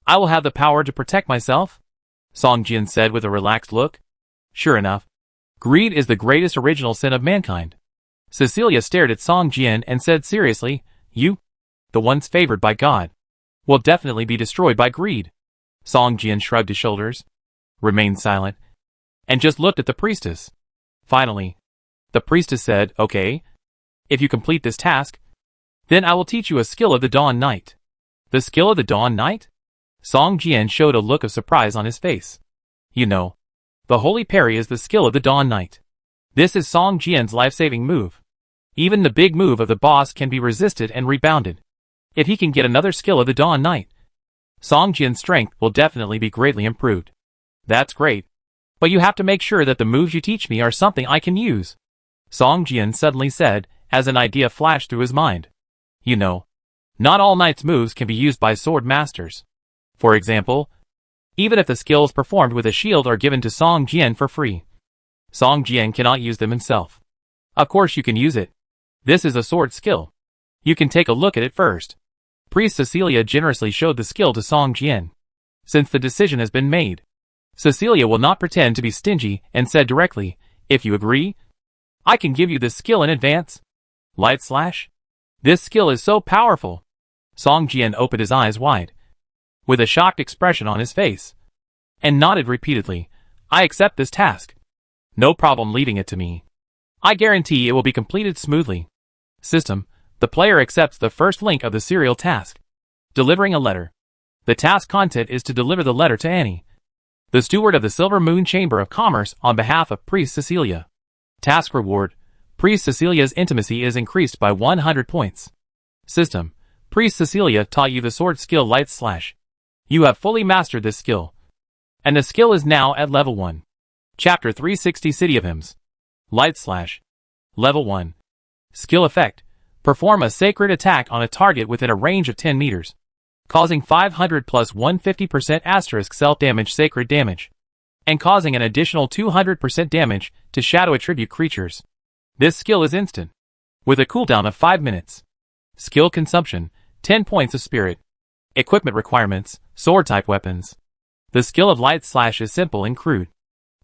I will have the power to protect myself? Song Jian said with a relaxed look. Sure enough, greed is the greatest original sin of mankind. Cecilia stared at Song Jian and said seriously, you, the ones favored by God, will definitely be destroyed by greed. Song Jian shrugged his shoulders, remained silent, and just looked at the priestess. Finally, the priestess said, okay, if you complete this task, then I will teach you a skill of the Dawn Knight. The skill of the Dawn Knight? Song Jian showed a look of surprise on his face. You know, the Holy Parry is the skill of the Dawn Knight. This is Song Jian's life-saving move. Even the big move of the boss can be resisted and rebounded. If he can get another skill of the Dawn Knight, Song Jian's strength will definitely be greatly improved. That's great. But you have to make sure that the moves you teach me are something I can use. Song Jian suddenly said, as an idea flashed through his mind. You know, not all knights' moves can be used by sword masters. For example, even if the skills performed with a shield are given to Song Jian for free, Song Jian cannot use them himself. Of course you can use it. This is a sword skill. You can take a look at it first. Priest Cecilia generously showed the skill to Song Jian. Since the decision has been made, Cecilia will not pretend to be stingy and said directly, if you agree, I can give you this skill in advance. Light Slash? This skill is so powerful. Song Jian opened his eyes wide, with a shocked expression on his face, and nodded repeatedly. I accept this task. No problem leaving it to me. I guarantee it will be completed smoothly. System, the player accepts the first link of the serial task. Delivering a letter. The task content is to deliver the letter to Annie, the steward of the Silver Moon Chamber of Commerce on behalf of Priest Cecilia. Task reward. Priest Cecilia's intimacy is increased by 100 points. System. Priest Cecilia taught you the sword skill Light Slash. You have fully mastered this skill. And the skill is now at level 1. Chapter 360 City of Hymns. Light Slash. Level 1. Skill effect. Perform a sacred attack on a target within a range of 10 meters. Causing 500 plus 150% asterisk self-damage sacred damage. And causing an additional 200% damage to shadow attribute creatures. This skill is instant. With a cooldown of 5 minutes. Skill consumption, 10 points of spirit. Equipment requirements, sword type weapons. The skill of Light Slash is simple and crude.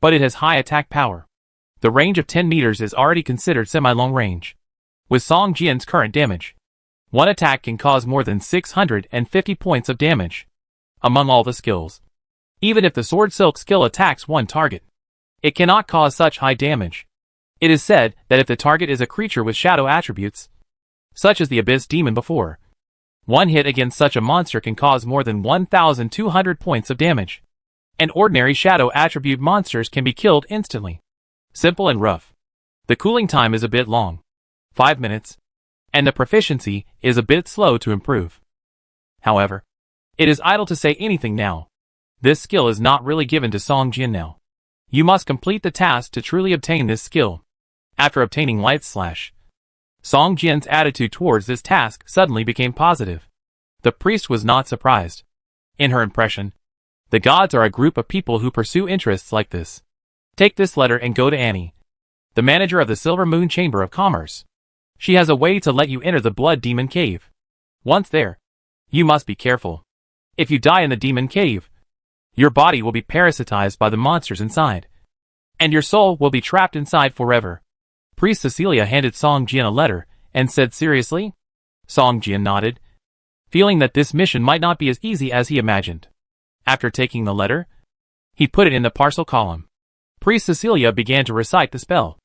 But it has high attack power. The range of 10 meters is already considered semi-long range. With Song Jian's current damage, one attack can cause more than 650 points of damage. Among all the skills. Even if the Sword Silk skill attacks one target, it cannot cause such high damage. It is said that if the target is a creature with shadow attributes, such as the Abyss Demon before, one hit against such a monster can cause more than 1,200 points of damage. And ordinary shadow attribute monsters can be killed instantly. Simple and rough. The cooling time is a bit long. 5 minutes. And the proficiency is a bit slow to improve. However, it is idle to say anything now. This skill is not really given to Song Jian now. You must complete the task to truly obtain this skill. After obtaining Light Slash, Song Jian's attitude towards this task suddenly became positive. The priest was not surprised. In her impression, the gods are a group of people who pursue interests like this. Take this letter and go to Annie, the manager of the Silver Moon Chamber of Commerce. She has a way to let you enter the Blood Demon Cave. Once there, you must be careful. If you die in the Demon Cave, your body will be parasitized by the monsters inside. And your soul will be trapped inside forever. Priest Cecilia handed Song Jian a letter, and said seriously? Song Jian nodded, feeling that this mission might not be as easy as he imagined. After taking the letter, he put it in the parcel column. Priest Cecilia began to recite the spell.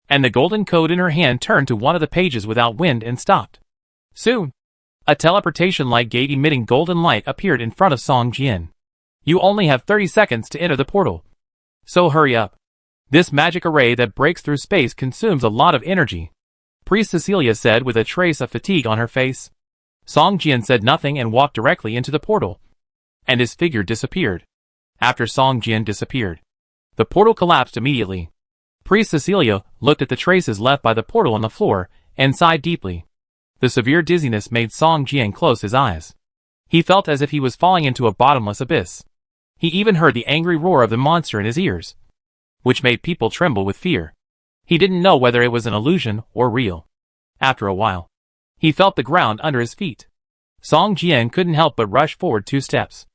And the golden code in her hand turned to one of the pages without wind and stopped. Soon, a teleportation light gate emitting golden light appeared in front of Song Jian. You only have 30 seconds to enter the portal. So hurry up. This magic array that breaks through space consumes a lot of energy. Priest Cecilia said with a trace of fatigue on her face. Song Jian said nothing and walked directly into the portal. And his figure disappeared. After Song Jian disappeared, the portal collapsed immediately. Priest Cecilia looked at the traces left by the portal on the floor and sighed deeply. The severe dizziness made Song Jian close his eyes. He felt as if he was falling into a bottomless abyss. He even heard the angry roar of the monster in his ears, which made people tremble with fear. He didn't know whether it was an illusion or real. After a while, he felt the ground under his feet. Song Jian couldn't help but rush forward 2 steps.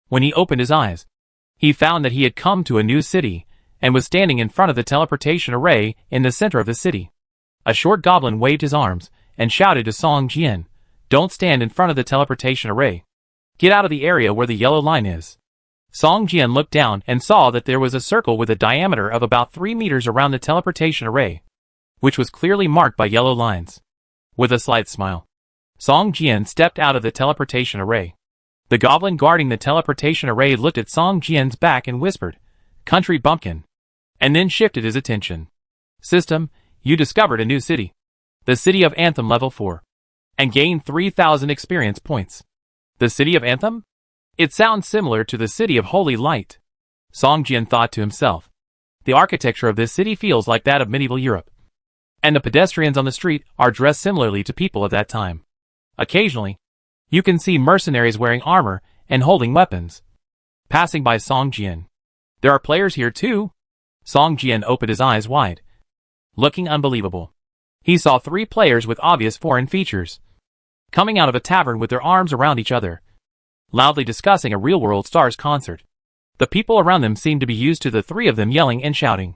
When he opened his eyes, he found that he had come to a new city, and was standing in front of the teleportation array in the center of the city. A short goblin waved his arms, and shouted to Song Jian, "Don't stand in front of the teleportation array. Get out of the area where the yellow line is." Song Jian looked down and saw that there was a circle with a diameter of about 3 meters around the teleportation array, which was clearly marked by yellow lines. With a slight smile, Song Jian stepped out of the teleportation array. The goblin guarding the teleportation array looked at Song Jian's back and whispered, "Country bumpkin," and then shifted his attention. System, you discovered a new city. The city of Anthem level 4. And gained 3,000 experience points. The city of Anthem? It sounds similar to the city of Holy Light. Song Jian thought to himself. The architecture of this city feels like that of medieval Europe. And the pedestrians on the street are dressed similarly to people of that time. Occasionally, you can see mercenaries wearing armor and holding weapons. Passing by Song Jian. There are players here too? Song Jian opened his eyes wide, looking unbelievable. He saw 3 players with obvious foreign features, coming out of a tavern with their arms around each other, loudly discussing a real-world stars concert. The people around them seemed to be used to the 3 of them yelling and shouting,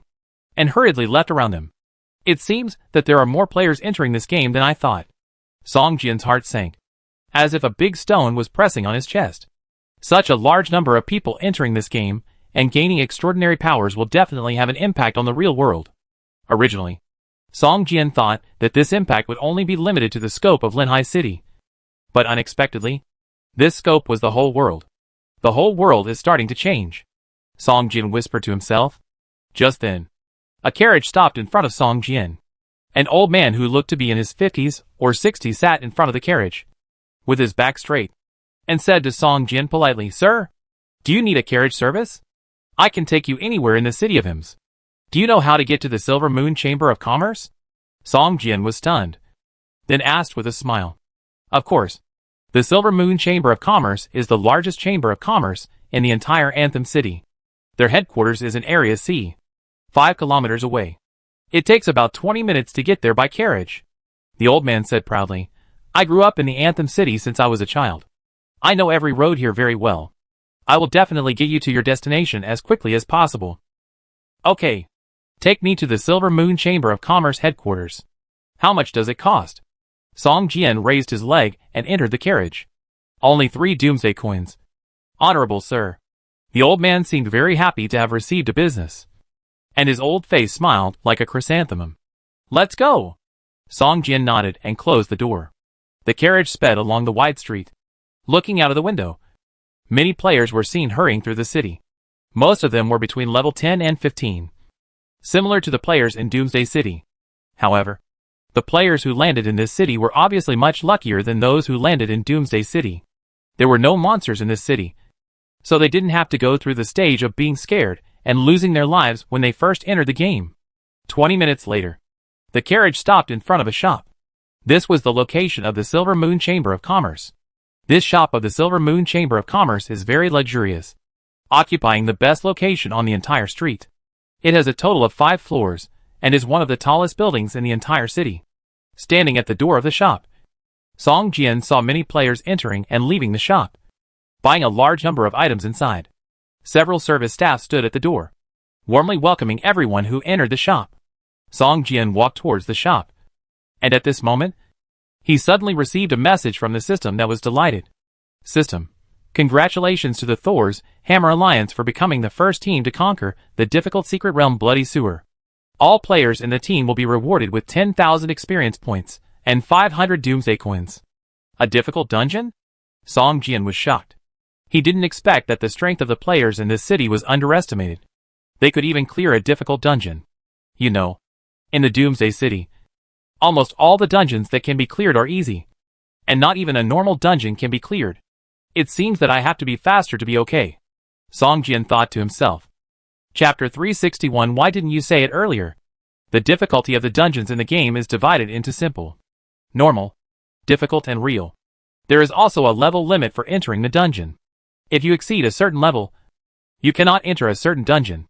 and hurriedly left around them. It seems that there are more players entering this game than I thought. Song Jian's heart sank, as if a big stone was pressing on his chest. Such a large number of people entering this game and gaining extraordinary powers will definitely have an impact on the real world. Originally, Song Jian thought that this impact would only be limited to the scope of Linhai City. But unexpectedly, this scope was the whole world. The whole world is starting to change. Song Jian whispered to himself. Just then, a carriage stopped in front of Song Jian. An old man who looked to be in his 50s or 60s sat in front of the carriage, with his back straight, and said to Song Jian politely, "Sir, do you need a carriage service? I can take you anywhere in the city of hymns. Do you know how to get to the Silver Moon Chamber of Commerce?" Song Jian was stunned, then asked with a smile. Of course. The Silver Moon Chamber of Commerce is the largest chamber of commerce in the entire Anthem city. Their headquarters is in Area C, 5 kilometers away. It takes about 20 minutes to get there by carriage. The old man said proudly, "I grew up in the Anthem city since I was a child. I know every road here very well. I will definitely get you to your destination as quickly as possible." "Okay. Take me to the Silver Moon Chamber of Commerce headquarters. How much does it cost?" Song Jian raised his leg and entered the carriage. "Only 3 Doomsday coins." "Honorable sir." The old man seemed very happy to have received a business, and his old face smiled like a chrysanthemum. "Let's go." Song Jian nodded and closed the door. The carriage sped along the wide street. Looking out of the window, many players were seen hurrying through the city. Most of them were between level 10 and 15. Similar to the players in Doomsday City. However, the players who landed in this city were obviously much luckier than those who landed in Doomsday City. There were no monsters in this city, so they didn't have to go through the stage of being scared and losing their lives when they first entered the game. 20 minutes later, the carriage stopped in front of a shop. This was the location of the Silver Moon Chamber of Commerce. This shop of the Silver Moon Chamber of Commerce is very luxurious, occupying the best location on the entire street. It has a total of 5 floors, and is one of the tallest buildings in the entire city. Standing at the door of the shop, Song Jian saw many players entering and leaving the shop, buying a large number of items inside. Several service staff stood at the door, warmly welcoming everyone who entered the shop. Song Jian walked towards the shop, and at this moment, he suddenly received a message from the system that was delighted. "System, congratulations to the Thor's Hammer Alliance for becoming the first team to conquer the difficult secret realm Bloody Sewer. All players in the team will be rewarded with 10,000 experience points and 500 Doomsday coins." A difficult dungeon? Song Jian was shocked. He didn't expect that the strength of the players in this city was underestimated. They could even clear a difficult dungeon. You know, in the Doomsday City, almost all the dungeons that can be cleared are easy, and not even a normal dungeon can be cleared. It seems that I have to be faster to be okay, Song Jian thought to himself. Chapter 361. Why didn't you say it earlier? The difficulty of the dungeons in the game is divided into simple, normal, difficult and real. There is also a level limit for entering the dungeon. If you exceed a certain level, you cannot enter a certain dungeon.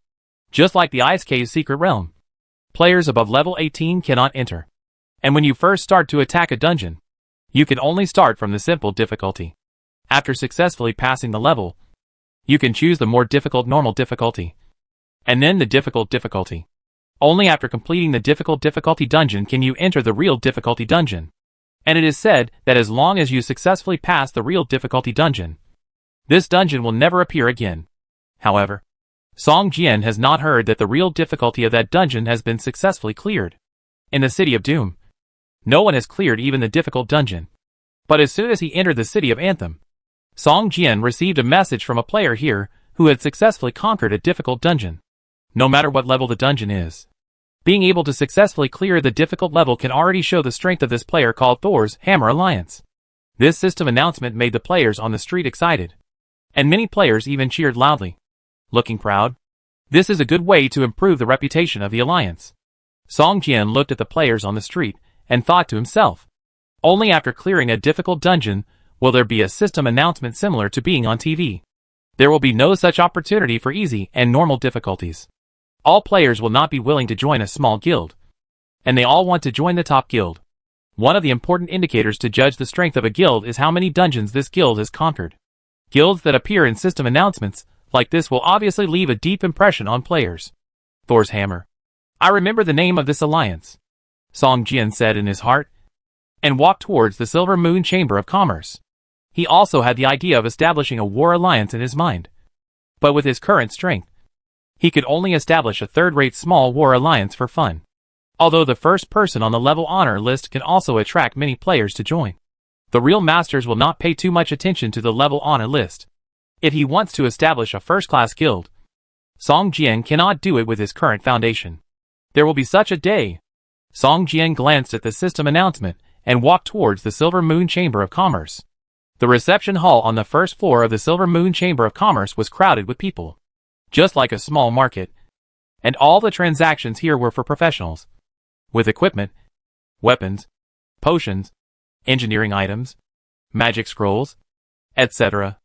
Just like the Ice Cave Secret Realm, players above level 18 cannot enter. And when you first start to attack a dungeon, you can only start from the simple difficulty. After successfully passing the level, you can choose the more difficult normal difficulty, and then the difficult difficulty. Only after completing the difficult difficulty dungeon can you enter the real difficulty dungeon. And it is said that as long as you successfully pass the real difficulty dungeon, this dungeon will never appear again. However, Song Jian has not heard that the real difficulty of that dungeon has been successfully cleared. In the City of Doom, no one has cleared even the difficult dungeon. But as soon as he entered the City of Anthem, Song Jian received a message from a player here who had successfully conquered a difficult dungeon. No matter what level the dungeon is, being able to successfully clear the difficult level can already show the strength of this player called Thor's Hammer Alliance. This system announcement made the players on the street excited, and many players even cheered loudly, looking proud. This is a good way to improve the reputation of the Alliance. Song Jian looked at the players on the street and thought to himself, only after clearing a difficult dungeon will there be a system announcement similar to being on TV. There will be no such opportunity for easy and normal difficulties. All players will not be willing to join a small guild, and they all want to join the top guild. One of the important indicators to judge the strength of a guild is how many dungeons this guild has conquered. Guilds that appear in system announcements like this will obviously leave a deep impression on players. Thor's Hammer. I remember the name of this alliance, Song Jian said in his heart, and walked towards the Silver Moon Chamber of Commerce. He also had the idea of establishing a war alliance in his mind. But with his current strength, he could only establish a third-rate small war alliance for fun. Although the first person on the level honor list can also attract many players to join. The real masters will not pay too much attention to the level honor list. If he wants to establish a first-class guild, Song Jian cannot do it with his current foundation. There will be such a day. Song Jian glanced at the system announcement and walked towards the Silver Moon Chamber of Commerce. The reception hall on the first floor of the Silver Moon Chamber of Commerce was crowded with people, just like a small market, and all the transactions here were for professionals, with equipment, weapons, potions, engineering items, magic scrolls, etc.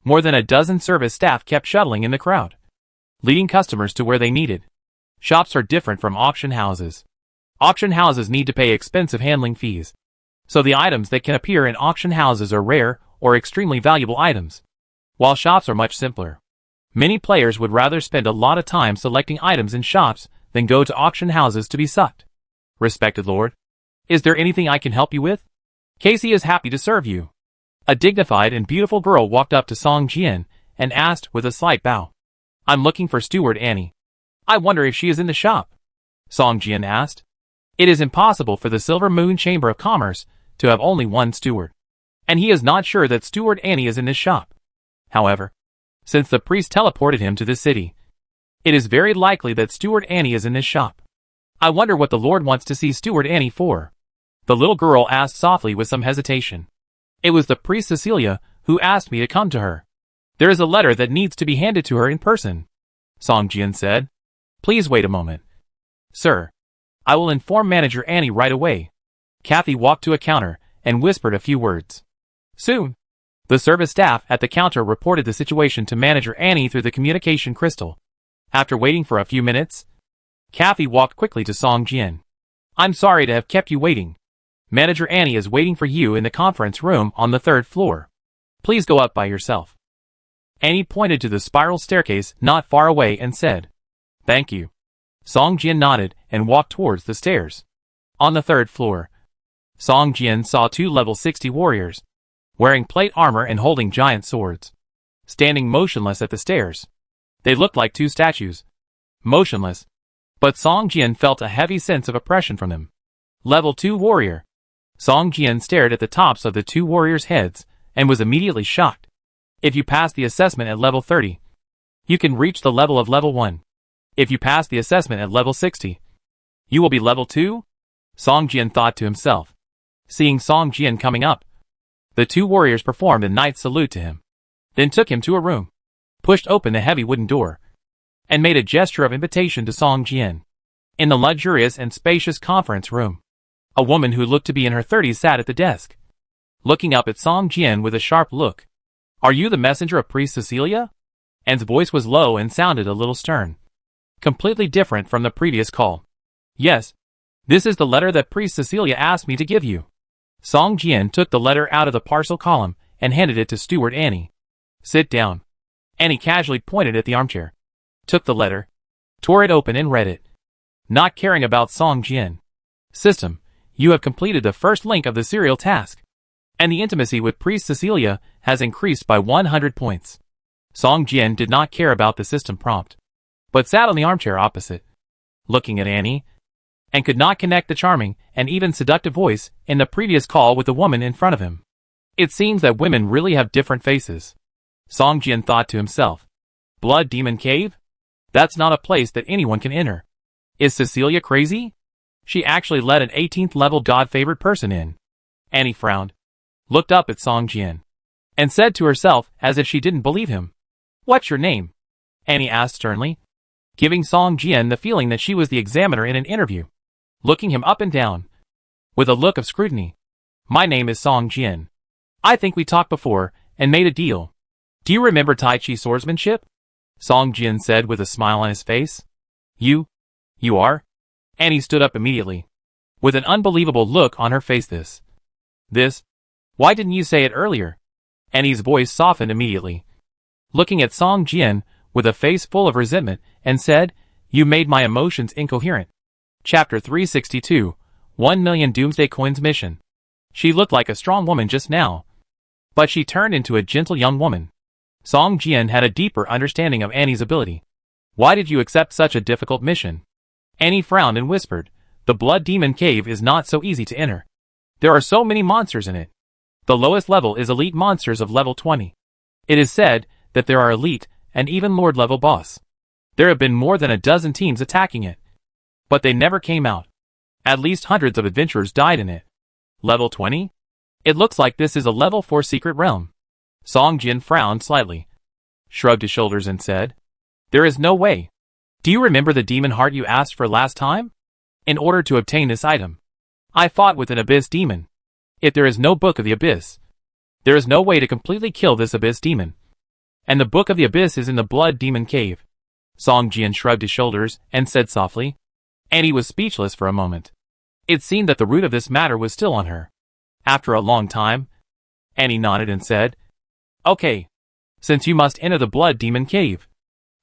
More than a dozen service staff kept shuttling in the crowd, leading customers to where they needed. Shops are different from auction houses. Auction houses need to pay expensive handling fees, so the items that can appear in auction houses are rare or extremely valuable items, while shops are much simpler. Many players would rather spend a lot of time selecting items in shops than go to auction houses to be sucked. Respected Lord, is there anything I can help you with? Casey is happy to serve you. A dignified and beautiful girl walked up to Song Jian and asked with a slight bow. I'm looking for Steward Annie. I wonder if she is in the shop. Song Jian asked. It is impossible for the Silver Moon Chamber of Commerce to have only one steward, and he is not sure that Steward Annie is in this shop. However, since the priest teleported him to this city, it is very likely that Steward Annie is in this shop. I wonder what the Lord wants to see Steward Annie for. The little girl asked softly with some hesitation. It was the priest Cecilia who asked me to come to her. There is a letter that needs to be handed to her in person, Song Jian said. Please wait a moment. Sir, I will inform Manager Annie right away. Kathy walked to a counter and whispered a few words. Soon, the service staff at the counter reported the situation to Manager Annie through the communication crystal. After waiting for a few minutes, Kathy walked quickly to Song Jian. I'm sorry to have kept you waiting. Manager Annie is waiting for you in the conference room on the 3rd floor. Please go up by yourself. Annie pointed to the spiral staircase not far away and said, Thank you. Song Jian nodded and walked towards the stairs. On the 3rd floor, Song Jian saw 2 level 60 warriors, wearing plate armor and holding giant swords, standing motionless at the stairs. They looked like 2 statues, motionless, but Song Jian felt a heavy sense of oppression from them. Level 2 warrior. Song Jian stared at the tops of the 2 warriors' heads and was immediately shocked. If you pass the assessment at level 30, you can reach the level of level 1. If you pass the assessment at level 60, you will be level 2? Song Jian thought to himself. Seeing Song Jian coming up, the 2 warriors performed a knight's salute to him, then took him to a room, pushed open the heavy wooden door, and made a gesture of invitation to Song Jian. In the luxurious and spacious conference room, a woman who looked to be in her 30s sat at the desk, looking up at Song Jian with a sharp look. Are you the messenger of Priest Cecilia? Anne's voice was low and sounded a little stern, completely different from the previous call. Yes, this is the letter that Priest Cecilia asked me to give you. Song Jian took the letter out of the parcel column and handed it to Steward Annie. Sit down. Annie casually pointed at the armchair, took the letter, tore it open and read it. Not caring about Song Jian. System, you have completed the first link of the serial task, and the intimacy with Priest Cecilia has increased by 100 points. Song Jian did not care about the system prompt, but sat on the armchair opposite, looking at Annie, and could not connect the charming and even seductive voice in the previous call with the woman in front of him. It seems that women really have different faces. Song Jian thought to himself. Blood Demon Cave? That's not a place that anyone can enter. Is Cecilia crazy? She actually let an 18th level god-favored person in. Annie frowned, looked up at Song Jian, and said to herself as if she didn't believe him. What's your name? Annie asked sternly, giving Song Jian the feeling that she was the examiner in an interview, looking him up and down, with a look of scrutiny. My name is Song Jian. I think we talked before and made a deal. Do you remember Tai Chi swordsmanship? Song Jian said with a smile on his face. You are? Annie stood up immediately, with an unbelievable look on her face. This? Why didn't you say it earlier? Annie's voice softened immediately, looking at Song Jian with a face full of resentment, and said, You made my emotions incoherent. Chapter 362, 1 million Doomsday Coins Mission. She looked like a strong woman just now, but she turned into a gentle young woman. Song Jian had a deeper understanding of Annie's ability. Why did you accept such a difficult mission? Annie frowned and whispered, The Blood Demon Cave is not so easy to enter. There are so many monsters in it. The lowest level is elite monsters of level 20. It is said that there are elite and even lord level boss. There have been more than a dozen teams attacking it, but they never came out. At least hundreds of adventurers died in it. Level 20? It looks like this is a level 4 secret realm. Song Jian frowned slightly, shrugged his shoulders and said, "There is no way. Do you remember the demon heart you asked for last time? In order to obtain this item, I fought with an abyss demon. If there is no book of the abyss, there is no way to completely kill this abyss demon. And the book of the abyss is in the blood demon cave." Song Jian shrugged his shoulders and said softly, and he was speechless for a moment. It seemed that the root of this matter was still on her. After a long time, Annie nodded and said, "Okay. Since you must enter the blood demon cave,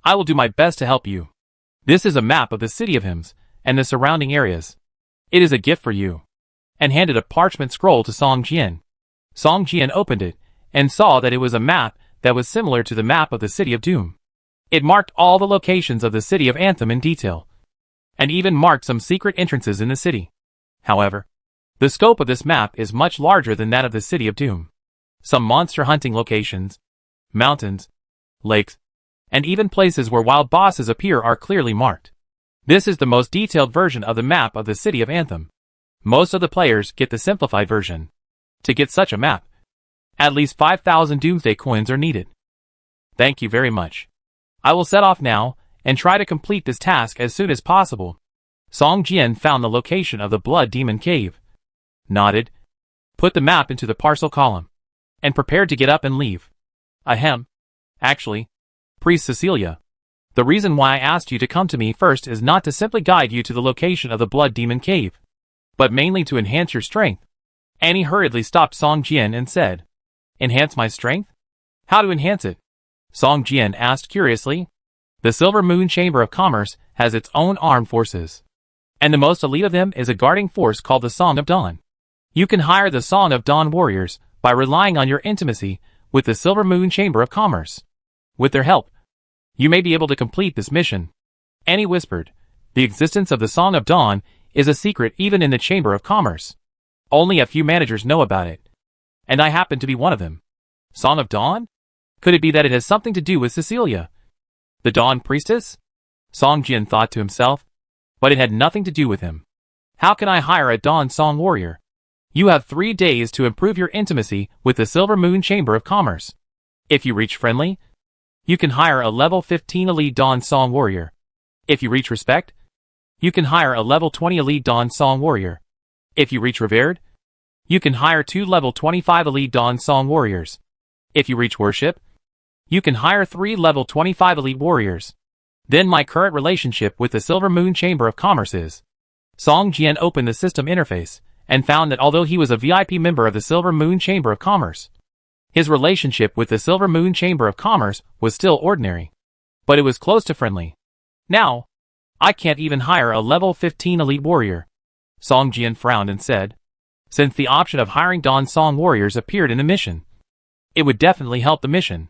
I will do my best to help you. This is a map of the city of hymns and the surrounding areas. It is a gift for you," and handed a parchment scroll to Song Jian. Song Jian opened it and saw that it was a map that was similar to the map of the city of Doom. It marked all the locations of the city of Anthem in detail, and even marked some secret entrances in the city. However, the scope of this map is much larger than that of the city of Doom. Some monster hunting locations, mountains, lakes, and even places where wild bosses appear are clearly marked. This is the most detailed version of the map of the city of Anthem. Most of the players get the simplified version. To get such a map, at least 5,000 Doomsday coins are needed. Thank you very much. I will set off now and try to complete this task as soon as possible. Song Jian found the location of the blood demon cave, nodded, put the map into the parcel column, and prepared to get up and leave. Ahem. Actually, Priest Cecilia, the reason why I asked you to come to me first is not to simply guide you to the location of the blood demon cave, but mainly to enhance your strength. Annie hurriedly stopped Song Jian and said, "Enhance my strength? How to enhance it?" Song Jian asked curiously. The Silver Moon Chamber of Commerce has its own armed forces, and the most elite of them is a guarding force called the Song of Dawn. You can hire the Song of Dawn warriors by relying on your intimacy with the Silver Moon Chamber of Commerce. With their help, you may be able to complete this mission. Annie whispered, "The existence of the Song of Dawn is a secret even in the Chamber of Commerce. Only a few managers know about it, and I happen to be one of them." Song of Dawn? Could it be that it has something to do with Cecilia, the Dawn Priestess? Song Jian thought to himself, but it had nothing to do with him. How can I hire a Dawn Song warrior? You have 3 days to improve your intimacy with the Silver Moon Chamber of Commerce. If you reach friendly, you can hire a level 15 elite Dawn Song warrior. If you reach respect, you can hire a level 20 elite Dawn Song warrior. If you reach revered, you can hire 2 level 25 elite Dawn Song warriors. If you reach worship, you can hire 3 level 25 elite warriors. Then my current relationship with the Silver Moon Chamber of Commerce is. Song Jian opened the system interface and found that although he was a VIP member of the Silver Moon Chamber of Commerce, his relationship with the Silver Moon Chamber of Commerce was still ordinary, but it was close to friendly. Now, I can't even hire a level 15 elite warrior. Song Jian frowned and said, since the option of hiring Dawn Song warriors appeared in the mission, it would definitely help the mission.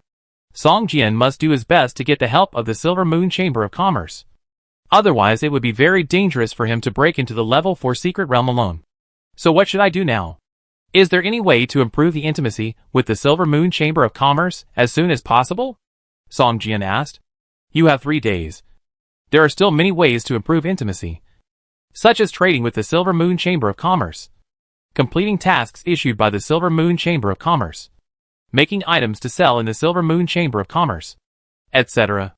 Song Jian must do his best to get the help of the Silver Moon Chamber of Commerce. Otherwise it would be very dangerous for him to break into the level 4 secret realm alone. So what should I do now? Is there any way to improve the intimacy with the Silver Moon Chamber of Commerce as soon as possible? Song Jian asked. You have 3 days. There are still many ways to improve intimacy, such as trading with the Silver Moon Chamber of Commerce, completing tasks issued by the Silver Moon Chamber of Commerce, making items to sell in the Silver Moon Chamber of Commerce, etc.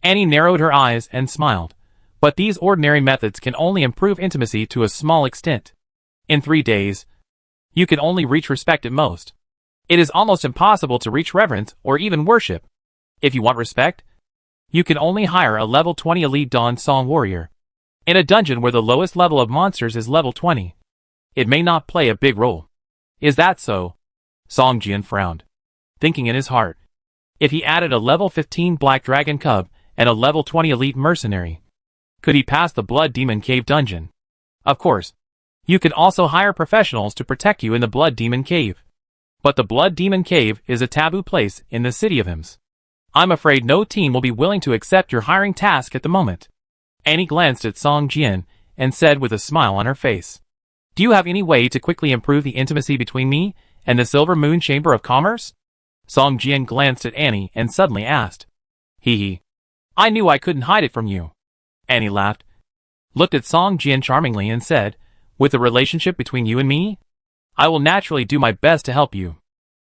Annie narrowed her eyes and smiled. But these ordinary methods can only improve intimacy to a small extent. In 3 days, you can only reach respect at most. It is almost impossible to reach reverence or even worship. If you want respect, you can only hire a level 20 elite Dawn Song warrior in a dungeon where the lowest level of monsters is level 20. It may not play a big role. Is that so? Song Jian frowned, thinking in his heart. If he added a level 15 Black Dragon Cub and a level 20 elite mercenary, could he pass the Blood Demon Cave dungeon? Of course, you can also hire professionals to protect you in the Blood Demon Cave. But the Blood Demon Cave is a taboo place in the City of Hymns. I'm afraid no team will be willing to accept your hiring task at the moment. Annie glanced at Song Jian and said with a smile on her face, do you have any way to quickly improve the intimacy between me and the Silver Moon Chamber of Commerce? Song Jian glanced at Annie and suddenly asked, Hee hee. I knew I couldn't hide it from you. Annie laughed, looked at Song Jian charmingly and said, with the relationship between you and me? I will naturally do my best to help you.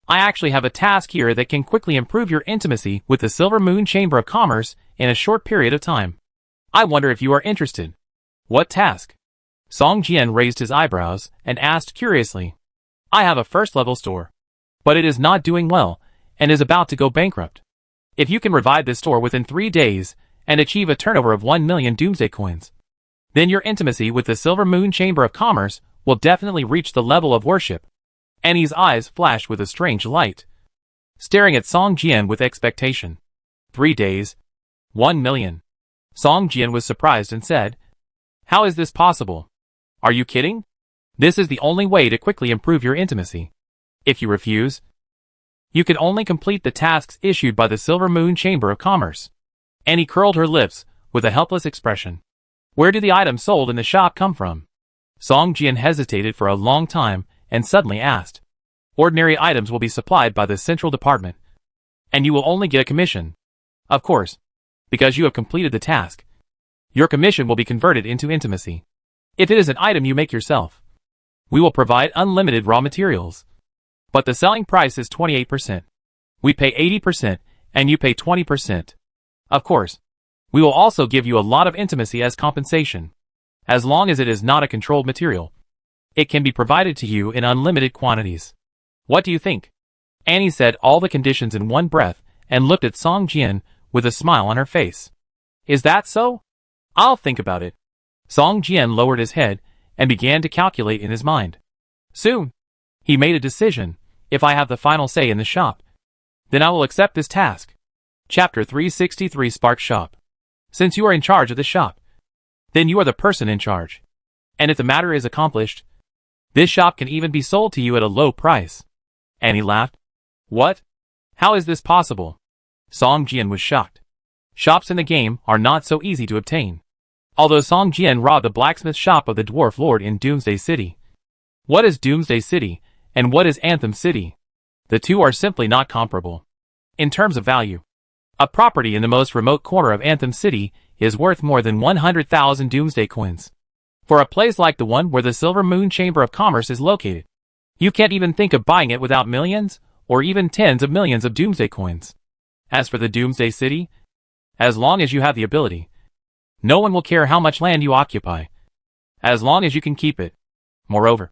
I actually have a task here that can quickly improve your intimacy with the Silver Moon Chamber of Commerce in a short period of time. I wonder if you are interested. What task? Song Jian raised his eyebrows and asked curiously. I have a first-level store, but it is not doing well and is about to go bankrupt. If you can revive this store within 3 days and achieve a turnover of 1 million Doomsday coins, then your intimacy with the Silver Moon Chamber of Commerce will definitely reach the level of worship. Annie's eyes flashed with a strange light, staring at Song Jian with expectation. 3 days. 1 million. Song Jian was surprised and said, How is this possible? Are you kidding? This is the only way to quickly improve your intimacy. If you refuse, you can only complete the tasks issued by the Silver Moon Chamber of Commerce. Annie curled her lips with a helpless expression. Where do the items sold in the shop come from? Song Jian hesitated for a long time and suddenly asked. Ordinary items will be supplied by the central department, and you will only get a commission. Of course, because you have completed the task. Your commission will be converted into intimacy. If it is an item you make yourself, we will provide unlimited raw materials. But the selling price is 28%. We pay 80% and you pay 20%. Of course, we will also give you a lot of intimacy as compensation. As long as it is not a controlled material, it can be provided to you in unlimited quantities. What do you think? Annie said all the conditions in one breath and looked at Song Jian with a smile on her face. Is that so? I'll think about it. Song Jian lowered his head and began to calculate in his mind. Soon, he made a decision. If I have the final say in the shop, then I will accept this task. Chapter 363 Spark Shop. Since you are in charge of the shop, then you are the person in charge. And if the matter is accomplished, this shop can even be sold to you at a low price. Annie laughed. What? How is this possible? Song Jian was shocked. Shops in the game are not so easy to obtain. Although Song Jian robbed the blacksmith shop of the dwarf lord in Doomsday City. What is Doomsday City, and what is Anthem City? The two are simply not comparable. In terms of value, a property in the most remote corner of Anthem City is worth more than 100,000 Doomsday coins. For a place like the one where the Silver Moon Chamber of Commerce is located, you can't even think of buying it without millions, or even tens of millions of Doomsday coins. As for the Doomsday City, as long as you have the ability, no one will care how much land you occupy, as long as you can keep it. Moreover,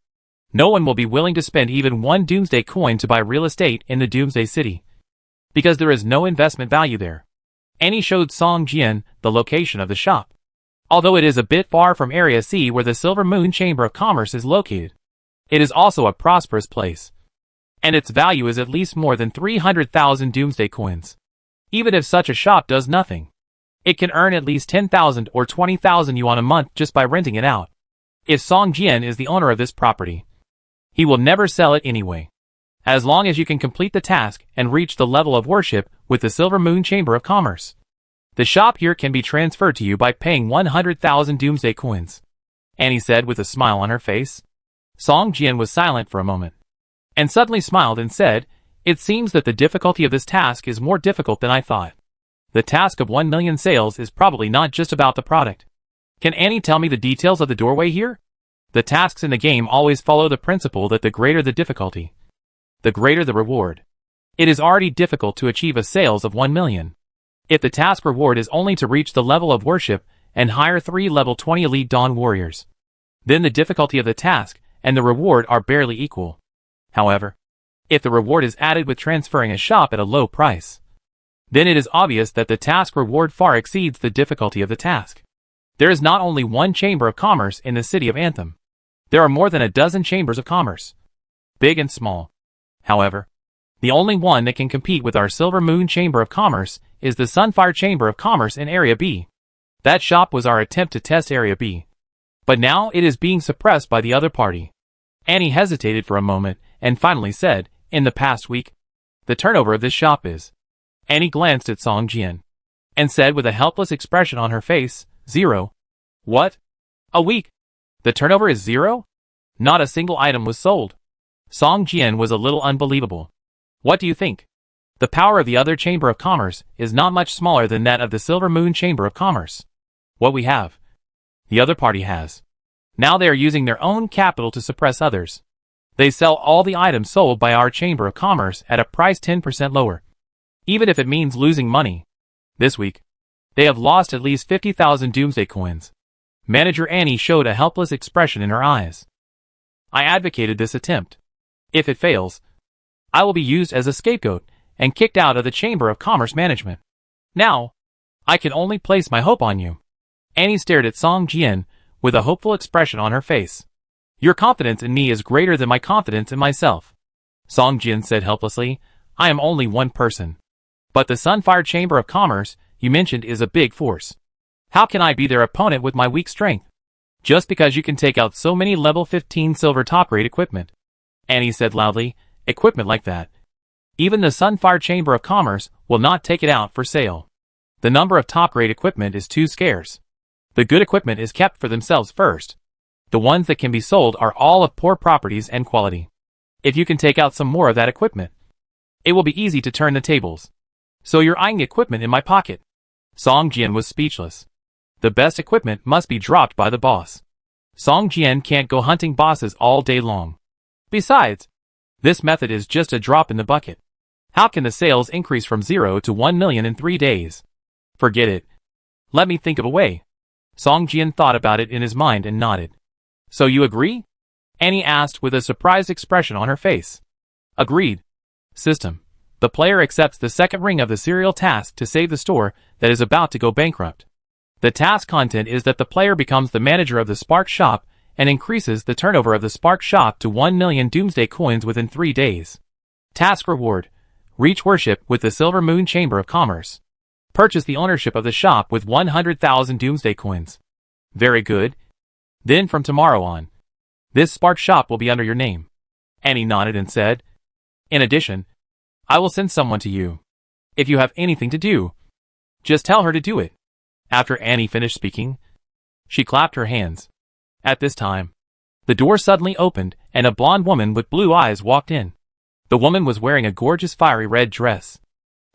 no one will be willing to spend even 1 Doomsday coin to buy real estate in the Doomsday City, because there is no investment value there. Annie showed Song Jian the location of the shop. Although it is a bit far from Area C where the Silver Moon Chamber of Commerce is located, it is also a prosperous place, and its value is at least more than 300,000 Doomsday coins. Even if such a shop does nothing, it can earn at least 10,000 or 20,000 yuan a month just by renting it out. If Song Jian is the owner of this property, he will never sell it anyway. As long as you can complete the task and reach the level of worship with the Silver Moon Chamber of Commerce, the shop here can be transferred to you by paying 100,000 Doomsday coins. Annie said with a smile on her face. Song Jian was silent for a moment, and suddenly smiled and said, It seems that the difficulty of this task is more difficult than I thought. The task of 1 million sales is probably not just about the product. Can Annie tell me the details of the doorway here? The tasks in the game always follow the principle that the greater the difficulty, the greater the reward. It is already difficult to achieve a sales of 1 million. If the task reward is only to reach the level of worship and hire 3 level 20 elite Dawn warriors, then the difficulty of the task and the reward are barely equal. However, if the reward is added with transferring a shop at a low price, then it is obvious that the task reward far exceeds the difficulty of the task. There is not only one chamber of commerce in the city of Anthem. There are more than a dozen chambers of commerce, big and small. However, the only one that can compete with our Silver Moon Chamber of Commerce is the Sunfire Chamber of Commerce in Area B. That shop was our attempt to test Area B, but now it is being suppressed by the other party. Annie hesitated for a moment and finally said, In the past week, the turnover of this shop is... Annie glanced at Song Jian and said with a helpless expression on her face, 0. What? A week? The turnover is 0? Not a single item was sold. Song Jian was a little unbelievable. What do you think? The power of the other Chamber of Commerce is not much smaller than that of the Silver Moon Chamber of Commerce. What we have, the other party has. Now they are using their own capital to suppress others. They sell all the items sold by our Chamber of Commerce at a price 10% lower, even if it means losing money. This week, they have lost at least 50,000 Doomsday coins. Manager Annie showed a helpless expression in her eyes. I advocated this attempt. If it fails, I will be used as a scapegoat and kicked out of the Chamber of Commerce management. Now, I can only place my hope on you. Annie stared at Song Jian with a hopeful expression on her face. Your confidence in me is greater than my confidence in myself. Song Jian said helplessly, I am only one person. But the Sunfire Chamber of Commerce you mentioned is a big force. How can I be their opponent with my weak strength? Just because you can take out so many level 15 silver top-grade equipment. Annie said loudly, equipment like that. Even the Sunfire Chamber of Commerce will not take it out for sale. The number of top-grade equipment is too scarce. The good equipment is kept for themselves first. The ones that can be sold are all of poor properties and quality. If you can take out some more of that equipment, it will be easy to turn the tables. So you're eyeing equipment in my pocket. Song Jian was speechless. The best equipment must be dropped by the boss. Song Jian can't go hunting bosses all day long. Besides, this method is just a drop in the bucket. How can the sales increase from 0 to 1 million in 3 days? Forget it. Let me think of a way. Song Jian thought about it in his mind and nodded. So you agree? Annie asked with a surprised expression on her face. Agreed. System. The player accepts the second ring of the serial task to save the store that is about to go bankrupt. The task content is that the player becomes the manager of the Spark Shop and increases the turnover of the Spark Shop to 1 million Doomsday coins within 3 days. Task reward. Reach worship with the Silver Moon Chamber of Commerce. Purchase the ownership of the shop with 100,000 Doomsday coins. Very good. Then from tomorrow on, this Spark Shop will be under your name. Annie nodded and said, in addition, I will send someone to you. If you have anything to do, just tell her to do it. After Annie finished speaking, she clapped her hands. At this time, the door suddenly opened and a blonde woman with blue eyes walked in. The woman was wearing a gorgeous fiery red dress,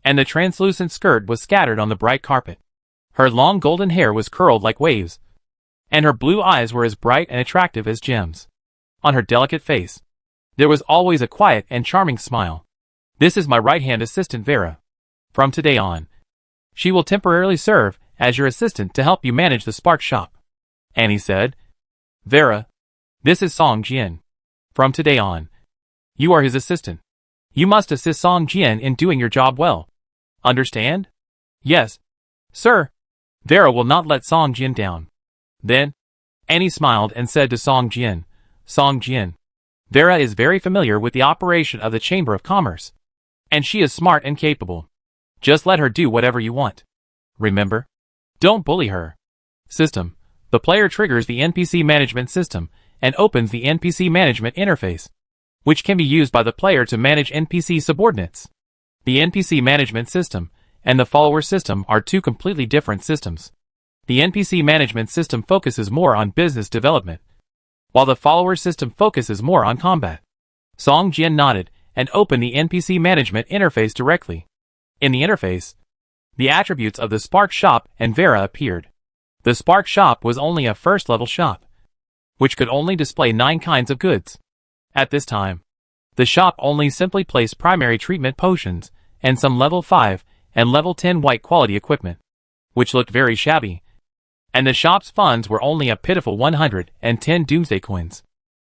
and the translucent skirt was scattered on the bright carpet. Her long golden hair was curled like waves, and her blue eyes were as bright and attractive as gems. On her delicate face, there was always a quiet and charming smile. This is my right-hand assistant Vera. From today on, she will temporarily serve as your assistant to help you manage the Spark Shop. Annie said, Vera, this is Song Jian. From today on, you are his assistant. You must assist Song Jian in doing your job well. Understand? Yes, sir. Vera will not let Song Jian down. Then, Annie smiled and said to Song Jian, Song Jian, Vera is very familiar with the operation of the Chamber of Commerce, and she is smart and capable. Just let her do whatever you want. Remember, don't bully her. System. The player triggers the NPC management system and opens the NPC management interface, which can be used by the player to manage NPC subordinates. The NPC management system and the follower system are two completely different systems. The NPC management system focuses more on business development, while the follower system focuses more on combat. Song Jian nodded and opened the NPC management interface directly. In the interface, the attributes of the Spark Shop and Vera appeared. The Spark Shop was only a first-level shop, which could only display 9 kinds of goods. At this time, the shop only simply placed primary treatment potions and some level 5 and level 10 white quality equipment, which looked very shabby, and the shop's funds were only a pitiful 110 Doomsday coins.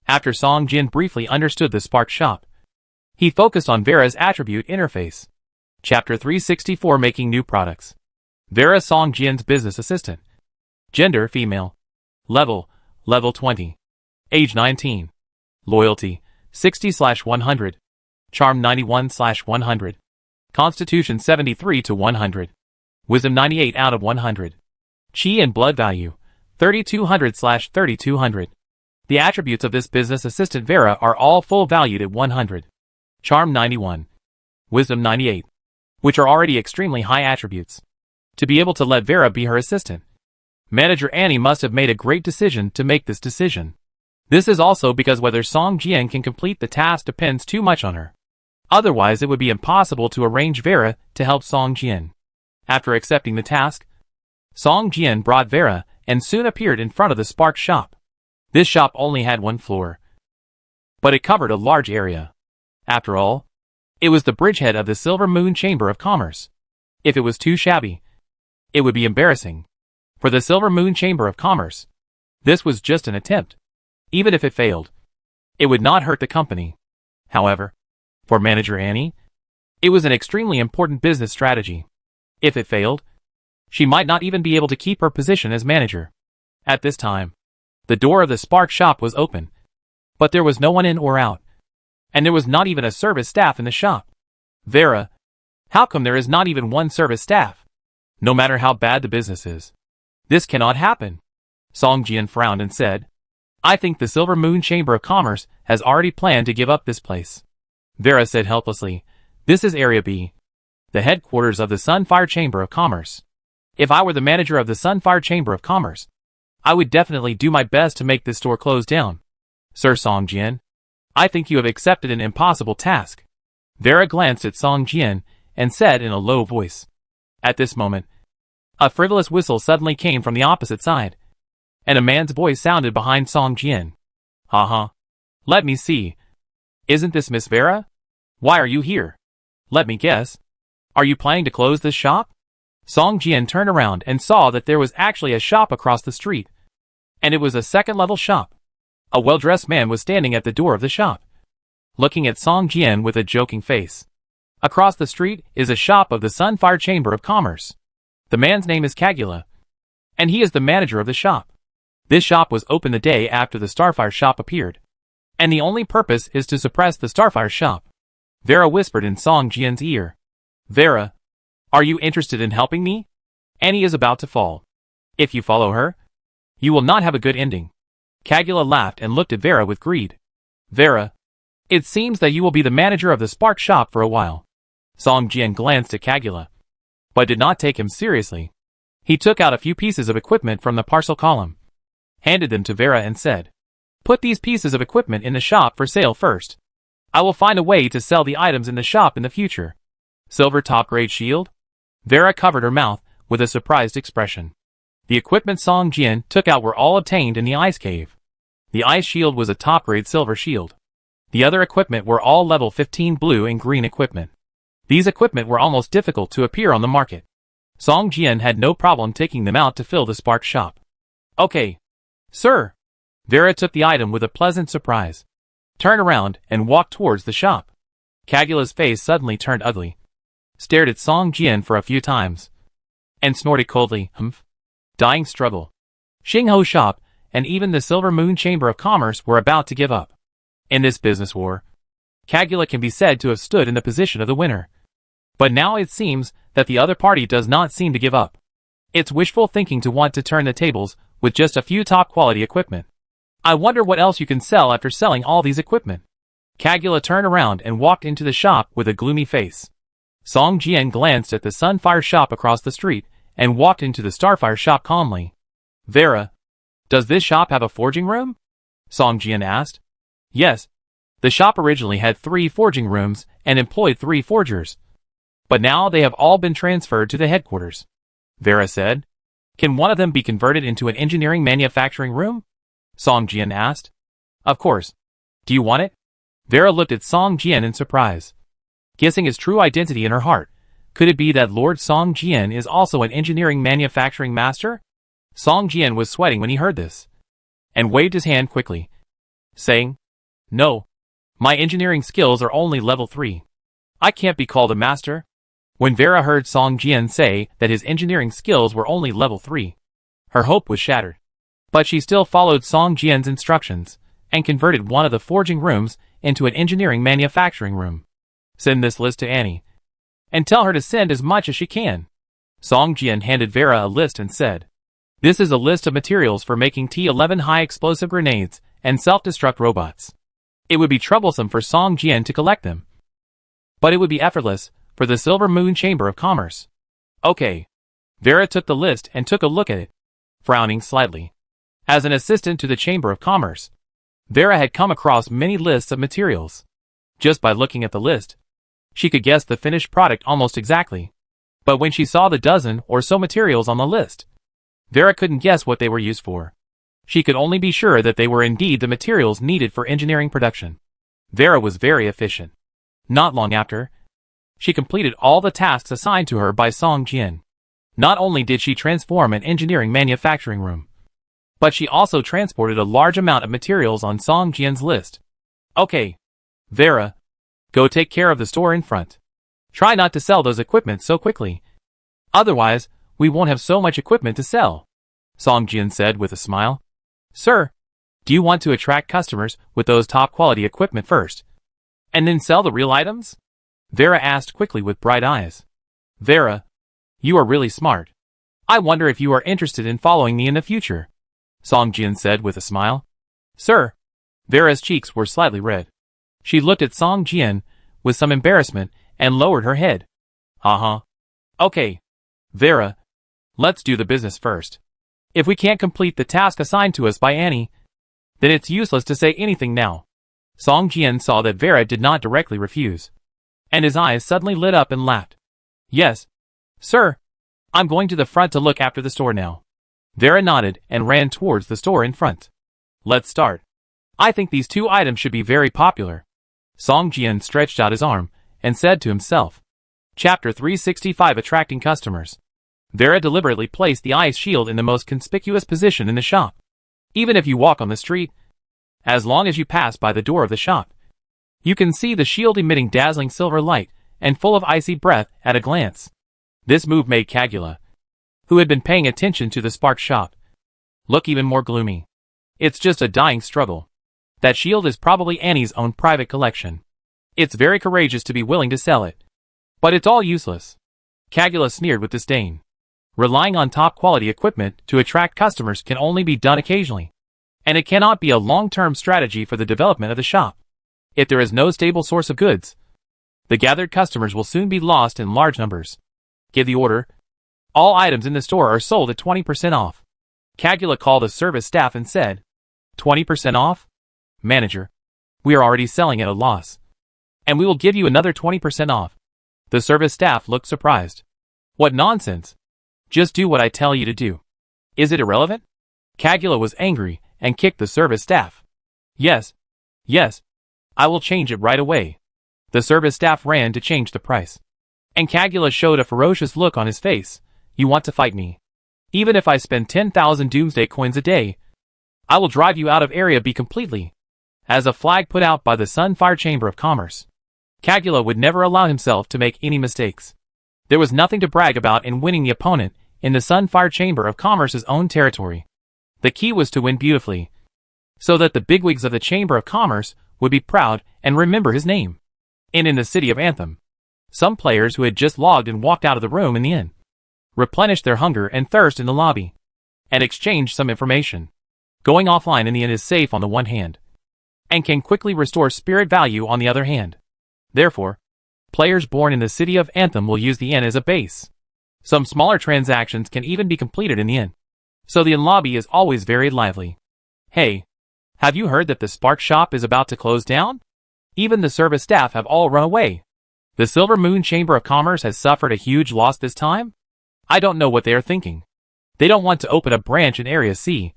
After Song Jian briefly understood the Spark Shop, he focused on Vera's attribute interface. Chapter 364 Making New Products. Vera Song Jian's business assistant. Gender female. Level 20. Age 19. Loyalty 60/100. Charm 91/100. Constitution 73/100. Wisdom 98 out of 100. Chi and blood value 3200/3200. The attributes of this business assistant Vera are all full valued at 100. Charm 91. Wisdom 98. Which are already extremely high attributes. To be able to let Vera be her assistant, Manager Annie must have made a great decision to make this decision. This is also because whether Song Jian can complete the task depends too much on her. Otherwise it would be impossible to arrange Vera to help Song Jian. After accepting the task, Song Jian brought Vera and soon appeared in front of the Spark Shop. This shop only had one floor, but it covered a large area. After all, it was the bridgehead of the Silver Moon Chamber of Commerce. If it was too shabby, it would be embarrassing. For the Silver Moon Chamber of Commerce, this was just an attempt. Even if it failed, it would not hurt the company. However, for manager Annie, it was an extremely important business strategy. If it failed, she might not even be able to keep her position as manager. At this time, the door of the Spark shop was open, but there was no one in or out, and there was not even a service staff in the shop. Vera, how come there is not even one service staff? No matter how bad the business is, this cannot happen. Song Jian frowned and said, I think the Silver Moon Chamber of Commerce has already planned to give up this place. Vera said helplessly, this is Area B, the headquarters of the Sunfire Chamber of Commerce. If I were the manager of the Sunfire Chamber of Commerce, I would definitely do my best to make this store close down. Sir Song Jian, I think you have accepted an impossible task. Vera glanced at Song Jian and said in a low voice. At this moment, a frivolous whistle suddenly came from the opposite side, and a man's voice sounded behind Song Jian. Haha. Let me see. Isn't this Miss Vera? Why are you here? Let me guess. Are you planning to close this shop? Song Jian turned around and saw that there was actually a shop across the street, and it was a second-level shop. A well-dressed man was standing at the door of the shop, looking at Song Jian with a joking face. Across the street is a shop of the Sunfire Chamber of Commerce. The man's name is Kagula, and he is the manager of the shop. This shop was open the day after the Starfire shop appeared, and the only purpose is to suppress the Starfire shop. Vera whispered in Song Jian's ear. Vera, are you interested in helping me? Annie is about to fall. If you follow her, you will not have a good ending. Kagula laughed and looked at Vera with greed. Vera, it seems that you will be the manager of the Spark shop for a while. Song Jian glanced at Kagula, but did not take him seriously. He took out a few pieces of equipment from the parcel column, handed them to Vera and said, put these pieces of equipment in the shop for sale first. I will find a way to sell the items in the shop in the future. Silver top-grade shield? Vera covered her mouth with a surprised expression. The equipment Song Jian took out were all obtained in the ice cave. The ice shield was a top-grade silver shield. The other equipment were all level 15 blue and green equipment. These equipment were almost difficult to appear on the market. Song Jian had no problem taking them out to fill the Spark shop. Okay, sir. Vera took the item with a pleasant surprise, turned around and walked towards the shop. Kagula's face suddenly turned ugly, stared at Song Jian for a few times, and snorted coldly, humph. Dying struggle. Xingho shop and even the Silver Moon Chamber of Commerce were about to give up. In this business war, Kagula can be said to have stood in the position of the winner. But now it seems that the other party does not seem to give up. It's wishful thinking to want to turn the tables with just a few top-quality equipment. I wonder what else you can sell after selling all these equipment. Kagula turned around and walked into the shop with a gloomy face. Song Jian glanced at the Sunfire shop across the street and walked into the Starfire shop calmly. Vera, does this shop have a forging room? Song Jian asked. Yes. The shop originally had 3 forging rooms and employed 3 forgers, but now they have all been transferred to the headquarters. Vera said. Can one of them be converted into an engineering manufacturing room? Song Jian asked. Of course. Do you want it? Vera looked at Song Jian in surprise. Guessing his true identity in her heart, could it be that Lord Song Jian is also an engineering manufacturing master? Song Jian was sweating when he heard this, and waved his hand quickly, saying, No, my engineering skills are only level 3. I can't be called a master. When Vera heard Song Jian say that his engineering skills were only level 3, her hope was shattered. But she still followed Song Jian's instructions, and converted one of the forging rooms into an engineering manufacturing room. Send this list to Annie, and tell her to send as much as she can. Song Jian handed Vera a list and said, This is a list of materials for making T-11 high-explosive grenades and self-destruct robots. It would be troublesome for Song Jian to collect them, but it would be effortless for the Silver Moon Chamber of Commerce. Okay. Vera took the list and took a look at it, frowning slightly. As an assistant to the Chamber of Commerce, Vera had come across many lists of materials. Just by looking at the list, she could guess the finished product almost exactly. But when she saw the dozen or so materials on the list, Vera couldn't guess what they were used for. She could only be sure that they were indeed the materials needed for engineering production. Vera was very efficient. Not long after, she completed all the tasks assigned to her by Song Jian. Not only did she transform an engineering manufacturing room, but she also transported a large amount of materials on Song Jian's list. Okay, Vera, go take care of the store in front. Try not to sell those equipment so quickly. Otherwise, we won't have so much equipment to sell, Song Jian said with a smile. Sir, do you want to attract customers with those top-quality equipment first, and then sell the real items? Vera asked quickly with bright eyes. Vera, you are really smart. I wonder if you are interested in following me in the future, Song Jian said with a smile. Sir. Vera's cheeks were slightly red. She looked at Song Jian with some embarrassment and lowered her head. Okay, Vera, let's do the business first. If we can't complete the task assigned to us by Annie, then it's useless to say anything now. Song Jian saw that Vera did not directly refuse, and his eyes suddenly lit up and laughed. Yes, sir. I'm going to the front to look after the store now. Vera nodded and ran towards the store in front. Let's start. I think these two items should be very popular. Song Jian stretched out his arm and said to himself. Chapter 365 Attracting Customers. Vera deliberately placed the ice shield in the most conspicuous position in the shop. Even if you walk on the street, as long as you pass by the door of the shop, you can see the shield emitting dazzling silver light and full of icy breath at a glance. This move made Kagula, who had been paying attention to the spark shop, look even more gloomy. It's just a dying struggle. That shield is probably Annie's own private collection. It's very courageous to be willing to sell it, but it's all useless. Kagula sneered with disdain. Relying on top-quality equipment to attract customers can only be done occasionally, and it cannot be a long-term strategy for the development of the shop. If there is no stable source of goods, the gathered customers will soon be lost in large numbers. Give the order. All items in the store are sold at 20% off. Kagula called the service staff and said, 20% off? Manager, we are already selling at a loss, and we will give you another 20% off. The service staff looked surprised. What nonsense! Just do what I tell you to do. Is it irrelevant? Kagula was angry and kicked the service staff. Yes, I will change it right away. The service staff ran to change the price, and Kagula showed a ferocious look on his face. You want to fight me? Even if I spend 10,000 Doomsday coins a day, I will drive you out of Area B completely. As a flag put out by the Sunfire Chamber of Commerce, Kagula would never allow himself to make any mistakes. There was nothing to brag about in winning the opponent in the Sunfire Chamber of Commerce's own territory. The key was to win beautifully, so that the bigwigs of the Chamber of Commerce would be proud and remember his name. In the city of Anthem, some players who had just logged in walked out of the room in the inn, replenished their hunger and thirst in the lobby, and exchanged some information. Going offline in the inn is safe on the one hand, and can quickly restore spirit value on the other hand. Therefore, players born in the city of Anthem will use the inn as a base. Some smaller transactions can even be completed in the inn, so the inn lobby is always very lively. Hey, have you heard that the Spark Shop is about to close down? Even the service staff have all run away. The Silver Moon Chamber of Commerce has suffered a huge loss this time? I don't know what they are thinking. They don't want to open a branch in Area C,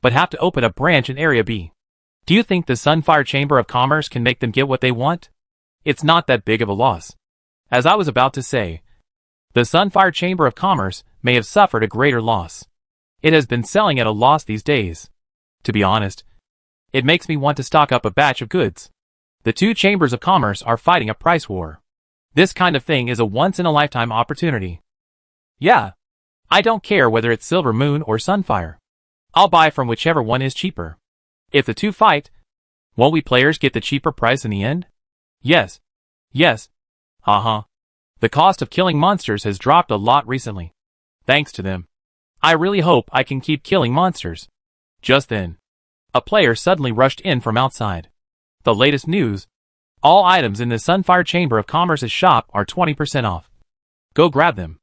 but have to open a branch in Area B. Do you think the Sunfire Chamber of Commerce can make them get what they want? It's not that big of a loss. As I was about to say, the Sunfire Chamber of Commerce may have suffered a greater loss. It has been selling at a loss these days. To be honest, it makes me want to stock up a batch of goods. The two chambers of commerce are fighting a price war. This kind of thing is a once-in-a-lifetime opportunity. Yeah, I don't care whether it's Silver Moon or Sunfire. I'll buy from whichever one is cheaper. If the two fight, won't we players get the cheaper price in the end? Yes. The cost of killing monsters has dropped a lot recently. Thanks to them. I really hope I can keep killing monsters. Just then, a player suddenly rushed in from outside. The latest news. All items in the Sunfire Chamber of Commerce's shop are 20% off. Go grab them.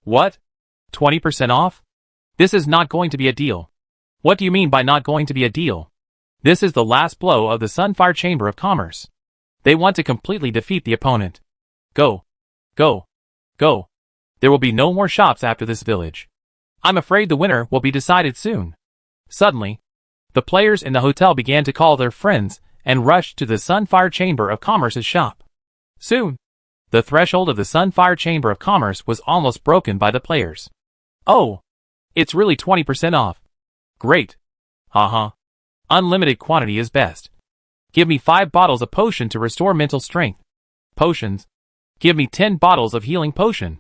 What? 20% off? This is not going to be a deal. What do you mean by not going to be a deal? This is the last blow of the Sunfire Chamber of Commerce. They want to completely defeat the opponent. Go. There will be no more shops after this village. I'm afraid the winner will be decided soon. Suddenly, The players in the hotel began to call their friends and rushed to the Sunfire Chamber of Commerce's shop. Soon, the threshold of the Sunfire Chamber of Commerce was almost broken by the players. Oh, it's really 20% off. Great. Haha. Unlimited quantity is best. Give me 5 bottles of potion to restore mental strength. Potions. Give me 10 bottles of healing potion.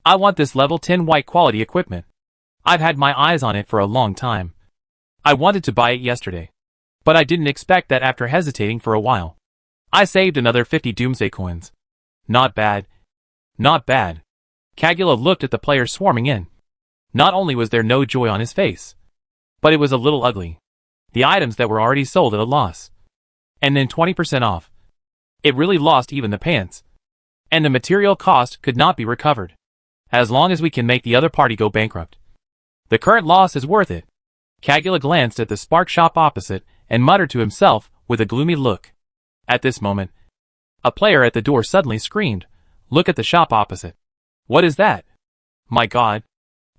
I want this level 10 white quality equipment. I've had my eyes on it for a long time. I wanted to buy it yesterday, but I didn't expect that after hesitating for a while. I saved another 50 Doomsday coins. Not bad. Not bad. Kagula looked at the players swarming in. Not only was there no joy on his face, but it was a little ugly. The items that were already sold at a loss. And then 20% off. It really lost even the pants. And the material cost could not be recovered. As long as we can make the other party go bankrupt. The current loss is worth it. Kagula glanced at the spark shop opposite and muttered to himself with a gloomy look. At this moment, a player at the door suddenly screamed, "Look at the shop opposite." What is that? My God.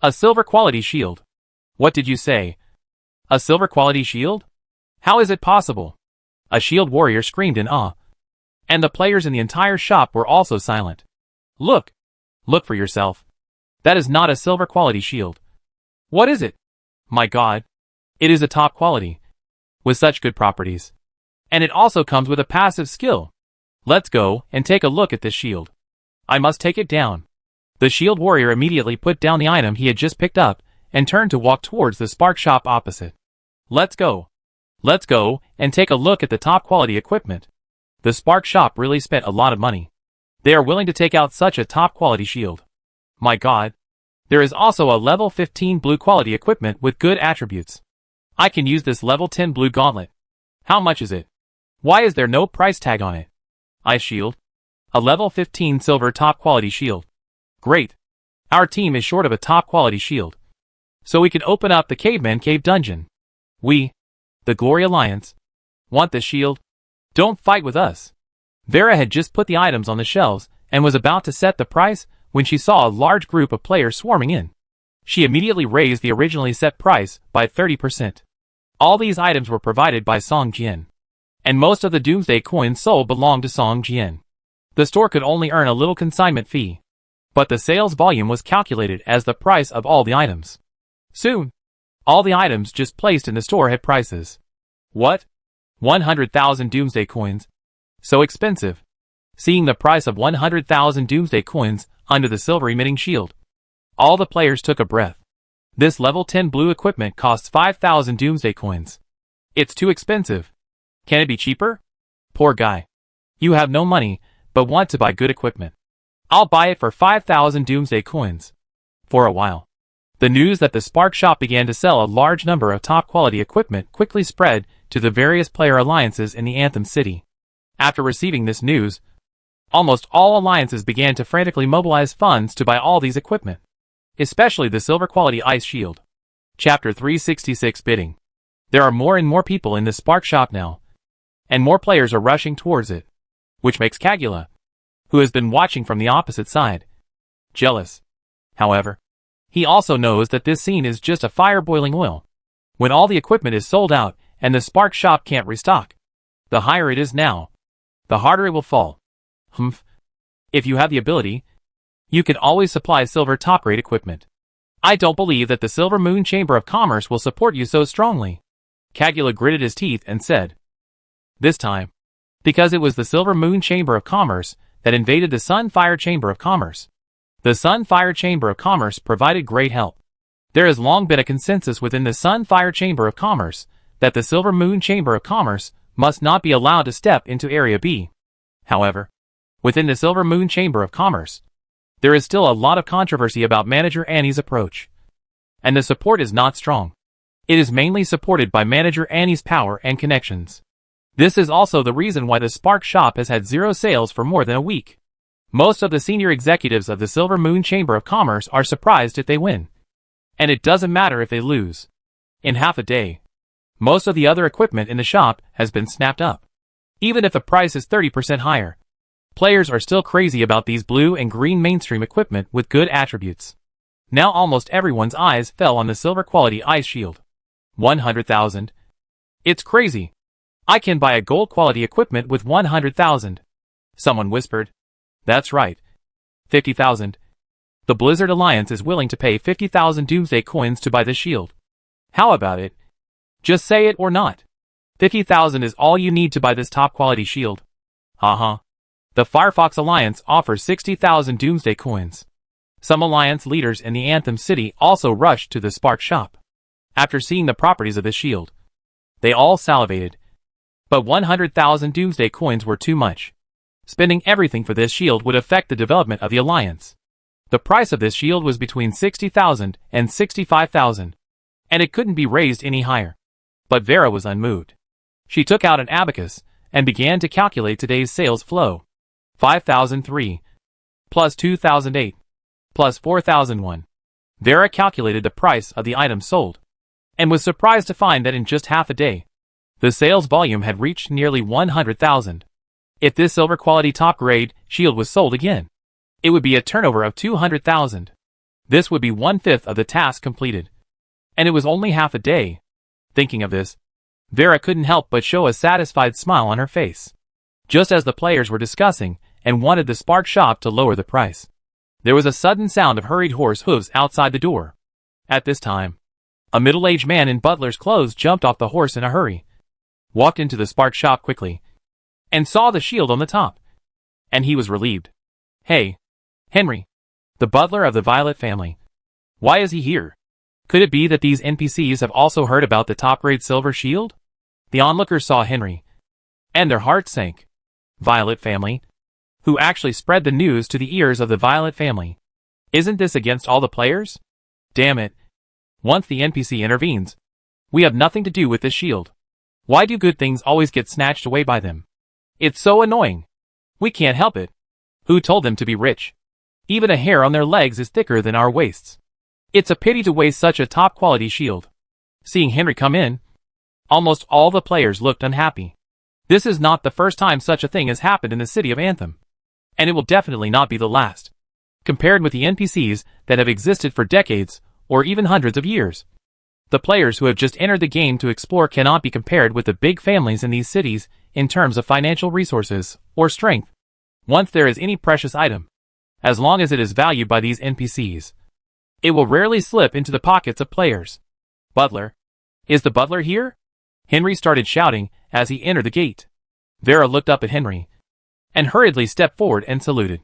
A silver quality shield. What did you say? A silver quality shield? How is it possible? A shield warrior screamed in awe. And the players in the entire shop were also silent. Look. Look for yourself. That is not a silver quality shield. What is it? My God. It is a top quality. With such good properties. And it also comes with a passive skill. Let's go and take a look at this shield. I must take it down. The shield warrior immediately put down the item he had just picked up and turned to walk towards the spark shop opposite. Let's go. Let's go and take a look at the top quality equipment. The spark shop really spent a lot of money. They are willing to take out such a top quality shield. My God. There is also a level 15 blue quality equipment with good attributes. I can use this level 10 blue gauntlet. How much is it? Why is there no price tag on it? Ice shield. A level 15 silver top quality shield. Great. Our team is short of a top quality shield. So we can open up the Caveman Cave dungeon. We, the Glory Alliance, want the shield. Don't fight with us. Vera had just put the items on the shelves and was about to set the price when she saw a large group of players swarming in. She immediately raised the originally set price by 30%. All these items were provided by Song Jian. And most of the Doomsday coins sold belonged to Song Jian. The store could only earn a little consignment fee. But the sales volume was calculated as the price of all the items. Soon, all the items just placed in the store had prices. What? 100,000 Doomsday coins? So expensive. Seeing the price of 100,000 Doomsday coins under the silver emitting shield, all the players took a breath. This level 10 blue equipment costs 5,000 Doomsday coins. It's too expensive. Can it be cheaper? Poor guy. You have no money, but want to buy good equipment. I'll buy it for 5,000 Doomsday coins. For a while, the news that the Spark Shop began to sell a large number of top-quality equipment quickly spread to the various player alliances in the Anthem city. After receiving this news, almost all alliances began to frantically mobilize funds to buy all these equipment, especially the silver-quality ice shield. Chapter 366 Bidding. There are more and more people in the Spark Shop now, and more players are rushing towards it, which makes Kagula, who has been watching from the opposite side, jealous. However, he also knows that this scene is just a fire boiling oil. When all the equipment is sold out and the Spark Shop can't restock, the higher it is now, the harder it will fall. Humph. If you have the ability, you can always supply silver top-grade equipment. I don't believe that the Silver Moon Chamber of Commerce will support you so strongly. Kagula gritted his teeth and said. This time, because it was the Silver Moon Chamber of Commerce that invaded the Sunfire Chamber of Commerce. The Sunfire Chamber of Commerce provided great help. There has long been a consensus within the Sunfire Chamber of Commerce that the Silver Moon Chamber of Commerce must not be allowed to step into Area B. However, within the Silver Moon Chamber of Commerce, there is still a lot of controversy about Manager Annie's approach. And the support is not strong. It is mainly supported by Manager Annie's power and connections. This is also the reason why the Spark Shop has had 0 sales for more than a week. Most of the senior executives of the Silver Moon Chamber of Commerce are surprised if they win. And it doesn't matter if they lose. In half a day, most of the other equipment in the shop has been snapped up. Even if the price is 30% higher, players are still crazy about these blue and green mainstream equipment with good attributes. Now almost everyone's eyes fell on the silver quality ice shield. 100,000. It's crazy. I can buy a gold quality equipment with 100,000. Someone whispered. That's right. 50,000. The Blizzard Alliance is willing to pay 50,000 Doomsday coins to buy this shield. How about it? Just say it or not. 50,000 is all you need to buy this top quality shield. Haha. The Firefox Alliance offers 60,000 Doomsday coins. Some Alliance leaders in the Anthem city also rushed to the Spark shop. After seeing the properties of this shield, they all salivated. But 100,000 Doomsday coins were too much. Spending everything for this shield would affect the development of the Alliance. The price of this shield was between 60,000 and 65,000, and it couldn't be raised any higher. But Vera was unmoved. She took out an abacus and began to calculate today's sales flow. 5,003 plus 2,008 plus 4,001. Vera calculated the price of the items sold, and was surprised to find that in just half a day, the sales volume had reached nearly 100,000. If this silver quality top grade shield was sold again, it would be a turnover of 200,000. This would be 1/5 of the task completed. And it was only half a day. Thinking of this, Vera couldn't help but show a satisfied smile on her face. Just as the players were discussing and wanted the Spark shop to lower the price, there was a sudden sound of hurried horse hooves outside the door. At this time, a middle-aged man in butler's clothes jumped off the horse in a hurry, walked into the Spark shop quickly, and saw the shield on the top. And he was relieved. Hey, Henry, the butler of the Violet family. Why is he here? Could it be that these NPCs have also heard about the top-grade silver shield? The onlookers saw Henry, and their hearts sank. Violet family? Who actually spread the news to the ears of the Violet family? Isn't this against all the players? Damn it. Once the NPC intervenes, we have nothing to do with this shield. Why do good things always get snatched away by them? It's so annoying. We can't help it. Who told them to be rich? Even a hair on their legs is thicker than our waists. It's a pity to waste such a top-quality shield. Seeing Henry come in, almost all the players looked unhappy. This is not the first time such a thing has happened in the city of Anthem, and it will definitely not be the last. Compared with the NPCs that have existed for decades, or even hundreds of years, the players who have just entered the game to explore cannot be compared with the big families in these cities in terms of financial resources or strength. Once there is any precious item, as long as it is valued by these NPCs, it will rarely slip into the pockets of players. Butler. Is the butler here? Henry started shouting as he entered the gate. Vera looked up at Henry and hurriedly stepped forward and saluted,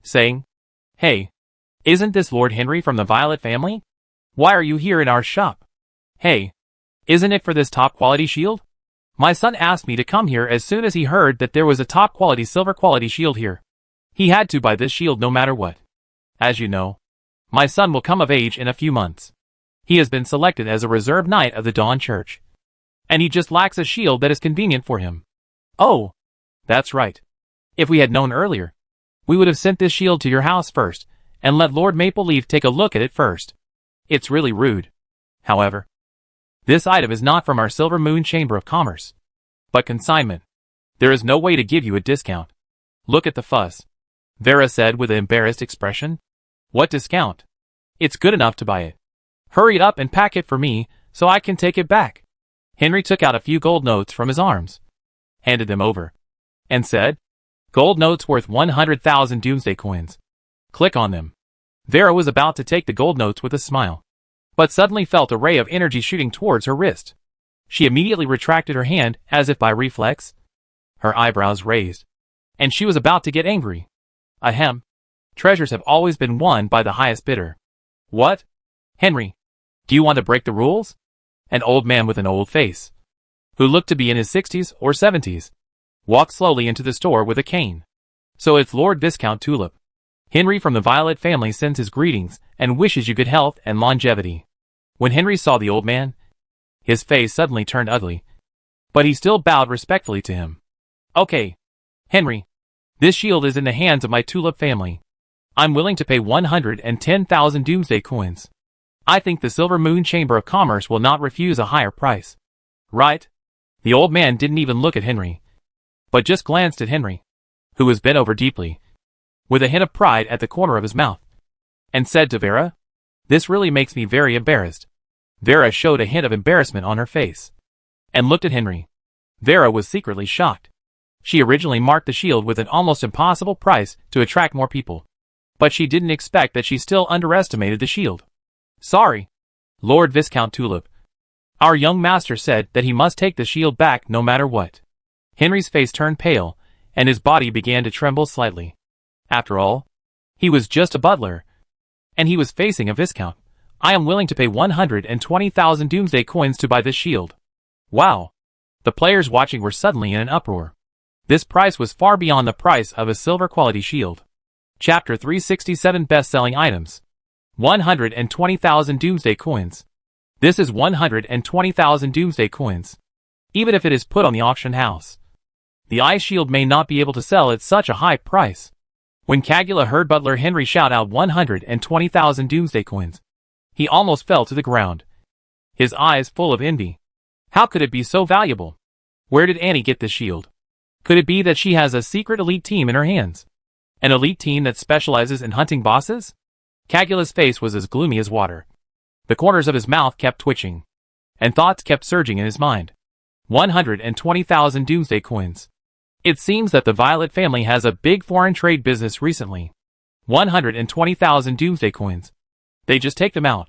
saying, Hey, isn't this Lord Henry from the Violet family? Why are you here in our shop? Hey, isn't it for this top-quality shield? My son asked me to come here as soon as he heard that there was a top-quality silver-quality shield here. He had to buy this shield no matter what. As you know, my son will come of age in a few months. He has been selected as a reserve knight of the Dawn Church, and he just lacks a shield that is convenient for him. Oh, that's right. If we had known earlier, we would have sent this shield to your house first, and let Lord Mapleleaf take a look at it first. It's really rude. However, this item is not from our Silver Moon Chamber of Commerce, but consignment. There is no way to give you a discount. Look at the fuss, Vera said with an embarrassed expression. What discount? It's good enough to buy it. Hurry up and pack it for me so I can take it back. Henry took out a few gold notes from his arms, handed them over, and said, Gold notes worth 100,000 Doomsday coins. Click on them. Vera was about to take the gold notes with a smile, but suddenly felt a ray of energy shooting towards her wrist. She immediately retracted her hand as if by reflex. Her eyebrows raised, and she was about to get angry. Ahem. Treasures have always been won by the highest bidder. What? Henry, do you want to break the rules? An old man with an old face, who looked to be in his 60s or 70s, walked slowly into the store with a cane. So it's Lord Viscount Tulip. Henry from the Violet family sends his greetings and wishes you good health and longevity. When Henry saw the old man, his face suddenly turned ugly, but he still bowed respectfully to him. Okay, Henry, this shield is in the hands of my Tulip family. I'm willing to pay 110,000 Doomsday coins. I think the Silver Moon Chamber of Commerce will not refuse a higher price. Right? The old man didn't even look at Henry, but just glanced at Henry, who was bent over deeply, with a hint of pride at the corner of his mouth, and said to Vera, This really makes me very embarrassed. Vera showed a hint of embarrassment on her face. and looked at Henry. Vera was secretly shocked. She originally marked the shield with an almost impossible price to attract more people. But she didn't expect that she still underestimated the shield. Sorry, Lord Viscount Tulip. Our young master said that he must take the shield back no matter what. Henry's face turned pale, and his body began to tremble slightly. After all, he was just a butler, and he was facing a viscount. I am willing to pay 120,000 Doomsday coins to buy this shield. Wow! The players watching were suddenly in an uproar. This price was far beyond the price of a silver quality shield. Chapter 367 Best-selling items. 120,000 Doomsday coins. This is 120,000 Doomsday coins. Even if it is put on the auction house, the ice shield may not be able to sell at such a high price. When Caligula heard Butler Henry shout out 120,000 Doomsday coins, he almost fell to the ground, his eyes full of envy. How could it be so valuable? Where did Annie get this shield? Could it be that she has a secret elite team in her hands? An elite team that specializes in hunting bosses? Caligula's face was as gloomy as water. The corners of his mouth kept twitching, and thoughts kept surging in his mind. 120,000 Doomsday coins. It seems that the Violet family has a big foreign trade business recently. 120,000 Doomsday coins. They just take them out.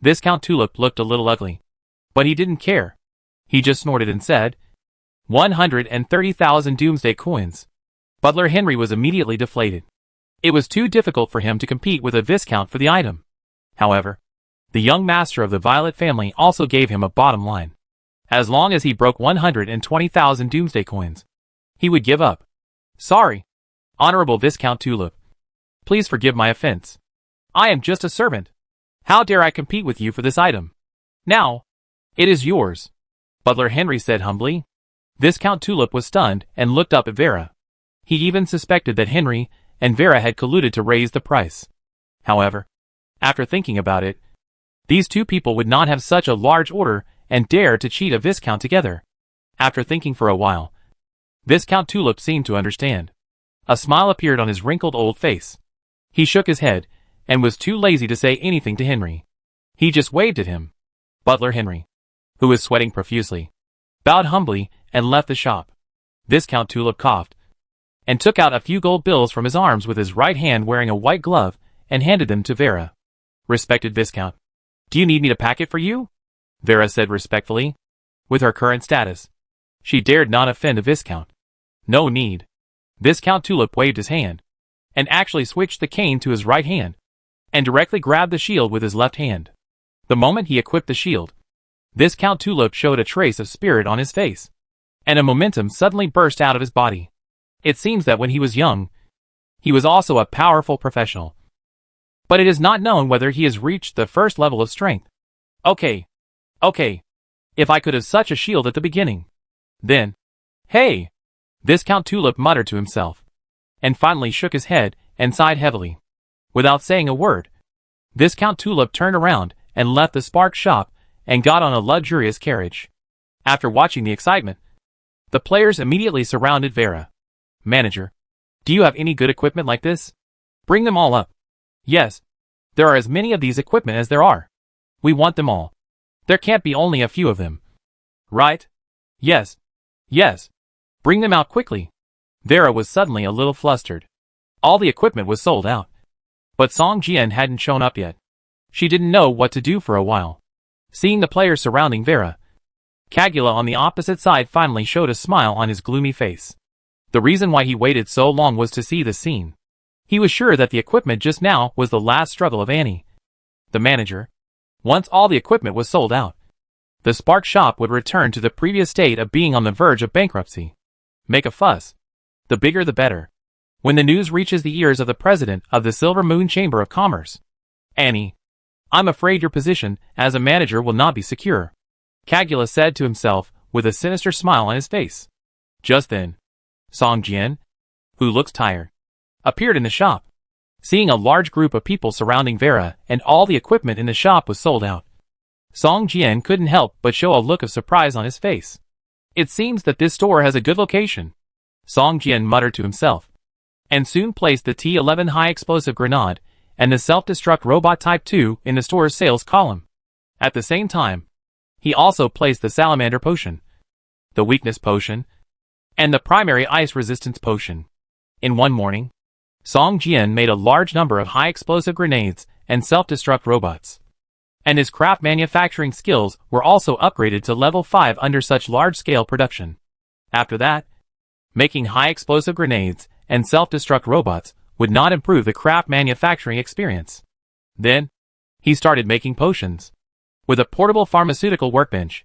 Viscount Tulip looked a little ugly, but he didn't care. He just snorted and said, 130,000 Doomsday coins. Butler Henry was immediately deflated. It was too difficult for him to compete with a viscount for the item. However, the young master of the Violet family also gave him a bottom line. As long as he broke 120,000 Doomsday coins, he would give up. Sorry, Honorable Viscount Tulip. Please forgive my offense. I am just a servant. How dare I compete with you for this item? Now, it is yours, Butler Henry said humbly. Viscount Tulip was stunned and looked up at Vera. He even suspected that Henry and Vera had colluded to raise the price. However, after thinking about it, these two people would not have such a large order and dare to cheat a viscount together. After thinking for a while, Viscount Tulip seemed to understand. A smile appeared on his wrinkled old face. He shook his head and was too lazy to say anything to Henry. He just waved at him. Butler Henry, who was sweating profusely, bowed humbly and left the shop. Viscount Tulip coughed and took out a few gold bills from his arms with his right hand wearing a white glove and handed them to Vera. Respected Viscount, do you need me to pack it for you? Vera said respectfully. With her current status, she dared not offend a viscount. No need. Viscount Tulip waved his hand, and actually switched the cane to his right hand, and directly grabbed the shield with his left hand. The moment he equipped the shield, Viscount Tulip showed a trace of spirit on his face, and a momentum suddenly burst out of his body. It seems that when he was young, he was also a powerful professional. But it is not known whether he has reached the first level of strength. Okay. If I could have such a shield at the beginning. Then, hey! Viscount Tulip muttered to himself, and finally shook his head and sighed heavily. Without saying a word, Viscount Tulip turned around and left the Spark shop and got on a luxurious carriage. After watching the excitement, the players immediately surrounded Vera. Manager, do you have any good equipment like this? Bring them all up. Yes, there are as many of these equipment as there are. We want them all. There can't be only a few of them. Right? Yes. Bring them out quickly. Vera was suddenly a little flustered. All the equipment was sold out. But Song Jian hadn't shown up yet. She didn't know what to do for a while. Seeing the players surrounding Vera, Caligula on the opposite side finally showed a smile on his gloomy face. The reason why he waited so long was to see the scene. He was sure that the equipment just now was the last struggle of Annie, the manager. Once all the equipment was sold out, the Spark shop would return to the previous state of being on the verge of bankruptcy. Make a fuss. The bigger the better. When the news reaches the ears of the president of the Silver Moon Chamber of Commerce. Annie, I'm afraid your position as a manager will not be secure, Caligula said to himself with a sinister smile on his face. Just then, Song Jian, who looked tired, appeared in the shop. Seeing a large group of people surrounding Vera and all the equipment in the shop was sold out, Song Jian couldn't help but show a look of surprise on his face. It seems that this store has a good location, Song Jian muttered to himself, and soon placed the T-11 high-explosive grenade and the self-destruct robot Type 2 in the store's sales column. At the same time, he also placed the salamander potion, the weakness potion, and the primary ice resistance potion. In one morning, Song Jian made a large number of high-explosive grenades and self-destruct robots. And his craft manufacturing skills were also upgraded to level 5 under such large-scale production. After that, making high-explosive grenades and self-destruct robots would not improve the craft manufacturing experience. Then, he started making potions. With a portable pharmaceutical workbench,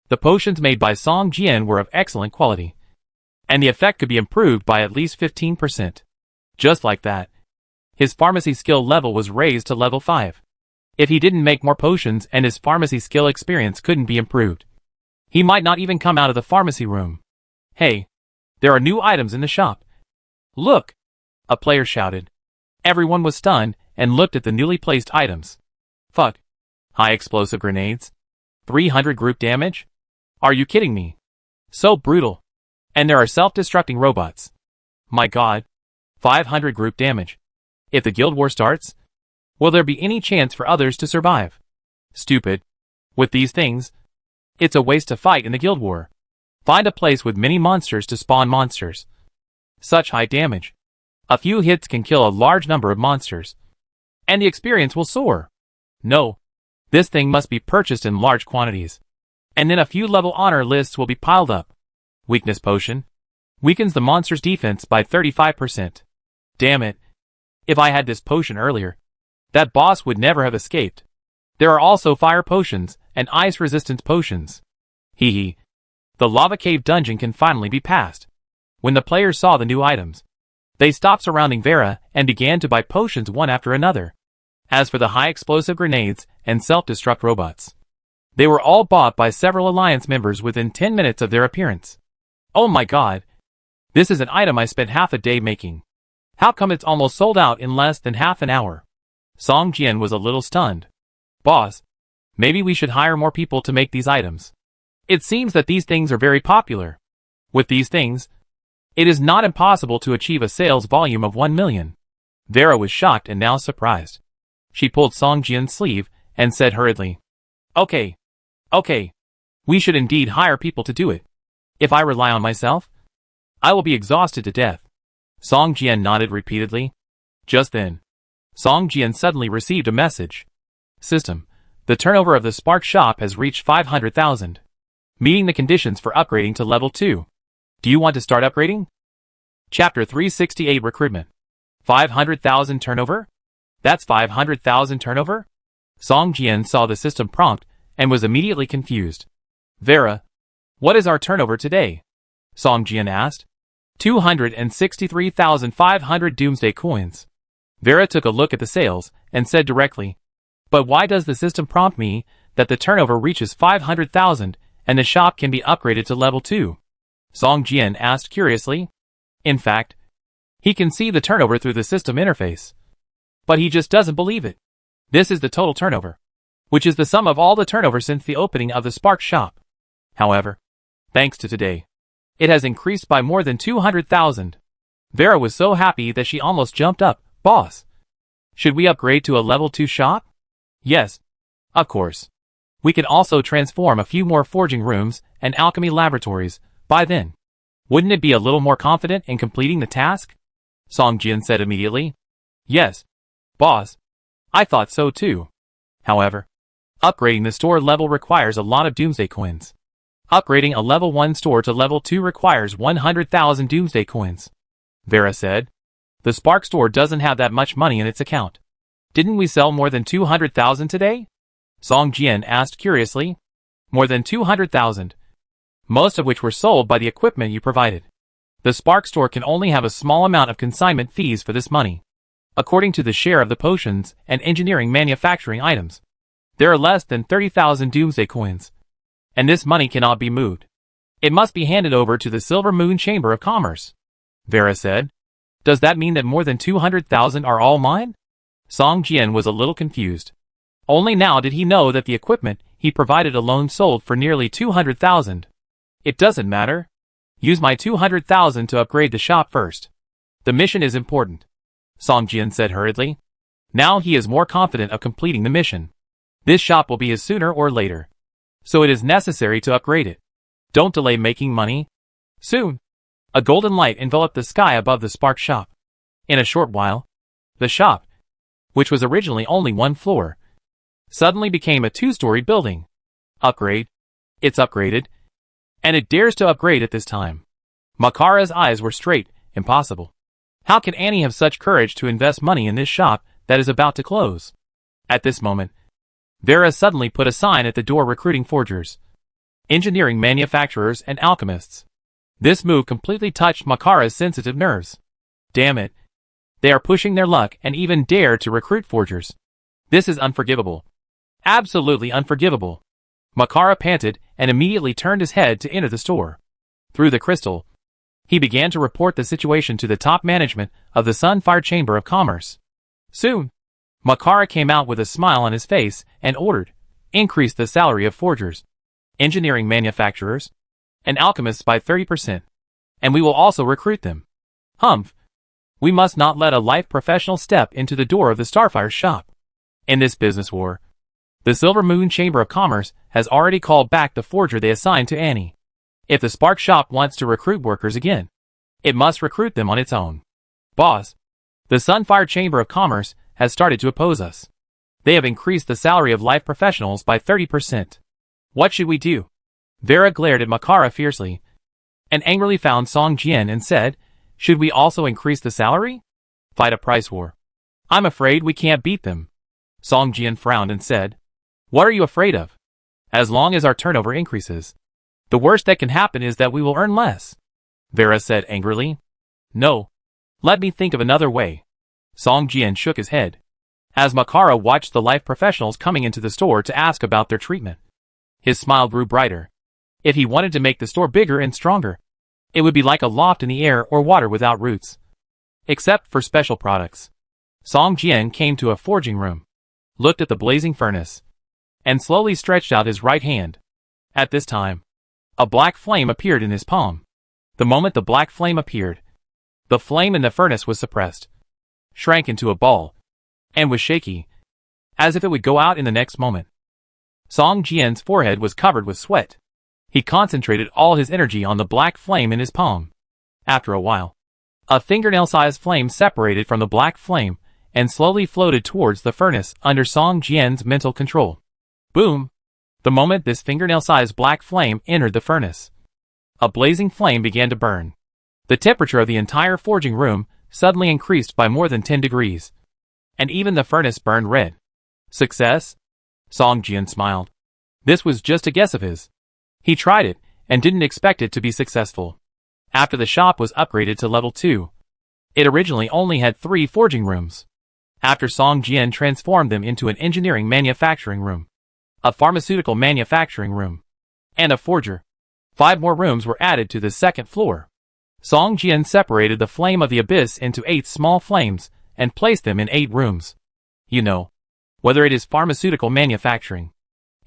the potions made by Song Jian were of excellent quality, and the effect could be improved by at least 15%. Just like that, his pharmacy skill level was raised to level 5. If he didn't make more potions and his pharmacy skill experience couldn't be improved, he might not even come out of the pharmacy room. Hey, there are new items in the shop. Look! A player shouted. Everyone was stunned and looked at the newly placed items. Fuck. High explosive grenades? 300 group damage? Are you kidding me? So brutal. And there are self-destructing robots. My god. 500 group damage. If the guild war starts, will there be any chance for others to survive? Stupid. With these things, it's a waste to fight in the guild war. Find a place with many monsters to spawn monsters. Such high damage. A few hits can kill a large number of monsters, and the experience will soar. No. This thing must be purchased in large quantities, and then a few level honor lists will be piled up. Weakness potion. Weakens the monster's defense by 35%. Damn it. If I had this potion earlier, that boss would never have escaped. There are also fire potions and ice resistance potions. Hee hee. The lava cave dungeon can finally be passed. When the players saw the new items, they stopped surrounding Vera and began to buy potions one after another. As for the high explosive grenades and self-destruct robots, they were all bought by several alliance members within 10 minutes of their appearance. Oh my god. This is an item I spent half a day making. How come it's almost sold out in less than half an hour? Song Jian was a little stunned. Boss, maybe we should hire more people to make these items. It seems that these things are very popular. With these things, it is not impossible to achieve a sales volume of 1 million. Vera was shocked and now surprised. She pulled Song Jian's sleeve and said hurriedly, Okay. We should indeed hire people to do it. If I rely on myself, I will be exhausted to death. Song Jian nodded repeatedly. Just then, Song Jian suddenly received a message. System, the turnover of the Spark shop has reached 500,000. Meeting the conditions for upgrading to level 2. Do you want to start upgrading? Chapter 368 Recruitment. 500,000 turnover? That's 500,000 turnover? Song Jian saw the system prompt and was immediately confused. Vera, what is our turnover today? Song Jian asked. 263,500 Doomsday coins. Vera took a look at the sales and said directly, But why does the system prompt me that the turnover reaches 500,000 and the shop can be upgraded to level 2? Song Jian asked curiously. In fact, he can see the turnover through the system interface. But he just doesn't believe it. This is the total turnover, which is the sum of all the turnover since the opening of the Spark shop. However, thanks to today, it has increased by more than 200,000. Vera was so happy that she almost jumped up. Boss, should we upgrade to a level 2 shop? Yes, of course. We can also transform a few more forging rooms and alchemy laboratories by then. Wouldn't it be a little more confident in completing the task? Song Jian said immediately. Yes, boss. I thought so too. However, upgrading the store level requires a lot of Doomsday coins. Upgrading a level 1 store to level 2 requires 100,000 Doomsday coins. Vera said. The Spark store doesn't have that much money in its account. Didn't we sell more than 200,000 today? Song Jian asked curiously. More than 200,000. Most of which were sold by the equipment you provided. The Spark store can only have a small amount of consignment fees for this money. According to the share of the potions and engineering manufacturing items, there are less than 30,000 Doomsday coins. And this money cannot be moved. It must be handed over to the Silver Moon Chamber of Commerce. Vera said. Does that mean that more than 200,000 are all mine? Song Jian was a little confused. Only now did he know that the equipment he provided alone sold for nearly 200,000. It doesn't matter. Use my 200,000 to upgrade the shop first. The mission is important. Song Jian said hurriedly. Now he is more confident of completing the mission. This shop will be his sooner or later. So it is necessary to upgrade it. Don't delay making money. Soon, a golden light enveloped the sky above the Spark shop. In a short while, the shop, which was originally only one floor, suddenly became a two-story building. Upgrade. It's upgraded. And it dares to upgrade at this time. Makara's eyes were straight. Impossible. How can Annie have such courage to invest money in this shop that is about to close? At this moment, Vera suddenly put a sign at the door recruiting forgers, engineering manufacturers, and alchemists. This move completely touched Makara's sensitive nerves. Damn it. They are pushing their luck and even dare to recruit forgers. This is unforgivable. Absolutely unforgivable. Makara panted and immediately turned his head to enter the store. Through the crystal, he began to report the situation to the top management of the Sunfire Chamber of Commerce. Soon, Makara came out with a smile on his face and ordered, increase the salary of forgers, engineering manufacturers, and alchemists by 30%. And we will also recruit them. Humph. We must not let a life professional step into the door of the Starfire shop. In this business war, the Silver Moon Chamber of Commerce has already called back the forger they assigned to Annie. If the Spark shop wants to recruit workers again, it must recruit them on its own. Boss, the Sunfire Chamber of Commerce has started to oppose us. They have increased the salary of life professionals by 30%. What should we do? Vera glared at Makara fiercely, and angrily found Song Jian and said, should we also increase the salary? Fight a price war. I'm afraid we can't beat them. Song Jian frowned and said, what are you afraid of? As long as our turnover increases, the worst that can happen is that we will earn less. Vera said angrily. No. Let me think of another way. Song Jian shook his head, as Makara watched the life professionals coming into the store to ask about their treatment. His smile grew brighter. If he wanted to make the store bigger and stronger, it would be like a loft in the air or water without roots. Except for special products. Song Jian came to a forging room, looked at the blazing furnace, and slowly stretched out his right hand. At this time, a black flame appeared in his palm. The moment the black flame appeared, the flame in the furnace was suppressed, shrank into a ball, and was shaky, as if it would go out in the next moment. Song Jian's forehead was covered with sweat. He concentrated all his energy on the black flame in his palm. After a while, a fingernail-sized flame separated from the black flame and slowly floated towards the furnace under Song Jian's mental control. Boom! The moment this fingernail-sized black flame entered the furnace, a blazing flame began to burn. The temperature of the entire forging room suddenly increased by more than 10 degrees, and even the furnace burned red. Success? Song Jian smiled. This was just a guess of his. He tried it, and didn't expect it to be successful. After the shop was upgraded to level 2, it originally only had 3 forging rooms. After Song Jian transformed them into an engineering manufacturing room, a pharmaceutical manufacturing room, and a forger, 5 more rooms were added to the second floor. Song Jian separated the flame of the abyss into 8 small flames and placed them in 8 rooms. You know, whether it is pharmaceutical manufacturing,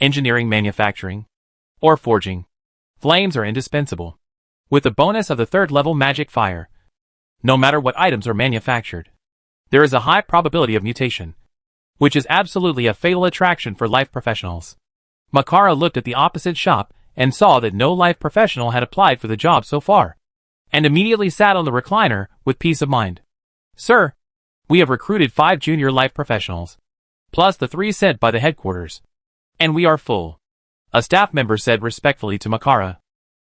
engineering manufacturing, or forging, flames are indispensable. With the bonus of the 3rd level magic fire, no matter what items are manufactured, there is a high probability of mutation, which is absolutely a fatal attraction for life professionals. Makara looked at the opposite shop and saw that no life professional had applied for the job so far, and immediately sat on the recliner with peace of mind. Sir, we have recruited 5 junior life professionals, plus the 3 sent by the headquarters, and we are full. A staff member said respectfully to Makara.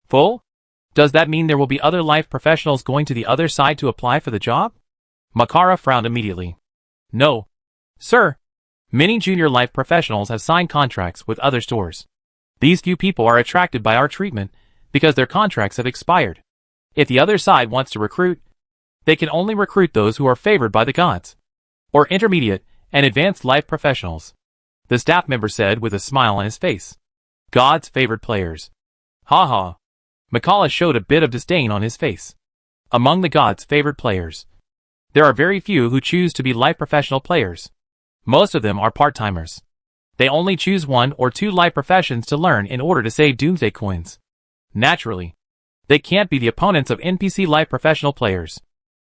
Full? Does that mean there will be other life professionals going to the other side to apply for the job? Makara frowned immediately. No. Sir, many junior life professionals have signed contracts with other stores. These few people are attracted by our treatment because their contracts have expired. If the other side wants to recruit, they can only recruit those who are favored by the gods, or intermediate and advanced life professionals. The staff member said with a smile on his face. God's favored players. Ha ha. Makala showed a bit of disdain on his face. Among the gods' favored players, there are very few who choose to be life professional players. Most of them are part-timers. They only choose 1 or 2 life professions to learn in order to save Doomsday coins. Naturally, they can't be the opponents of NPC life professional players.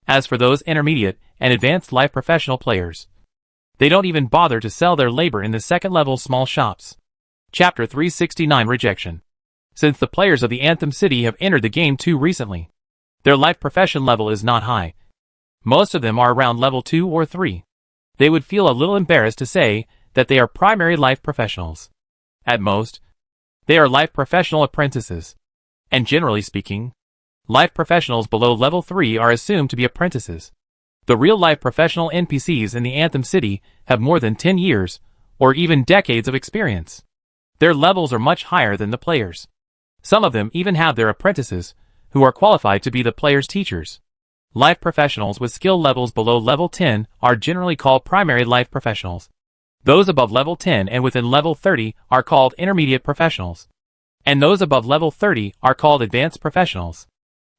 As for those intermediate and advanced life professional players, they don't even bother to sell their labor in the 2nd level small shops. Chapter 369 Rejection. since the players of the Anthem City have entered the game too recently. Their life profession level is not high. Most of them are around level 2 or 3. They would feel a little embarrassed to say that they are primary life professionals. At most, they are life professional apprentices. And generally speaking, life professionals below level 3 are assumed to be apprentices. The real-life professional NPCs in the Anthem City have more than 10 years, or even decades of experience. Their levels are much higher than the players. Some of them even have their apprentices, who are qualified to be the players' teachers. Life professionals with skill levels below level 10 are generally called primary life professionals. Those above level 10 and within level 30 are called intermediate professionals. And those above level 30 are called advanced professionals.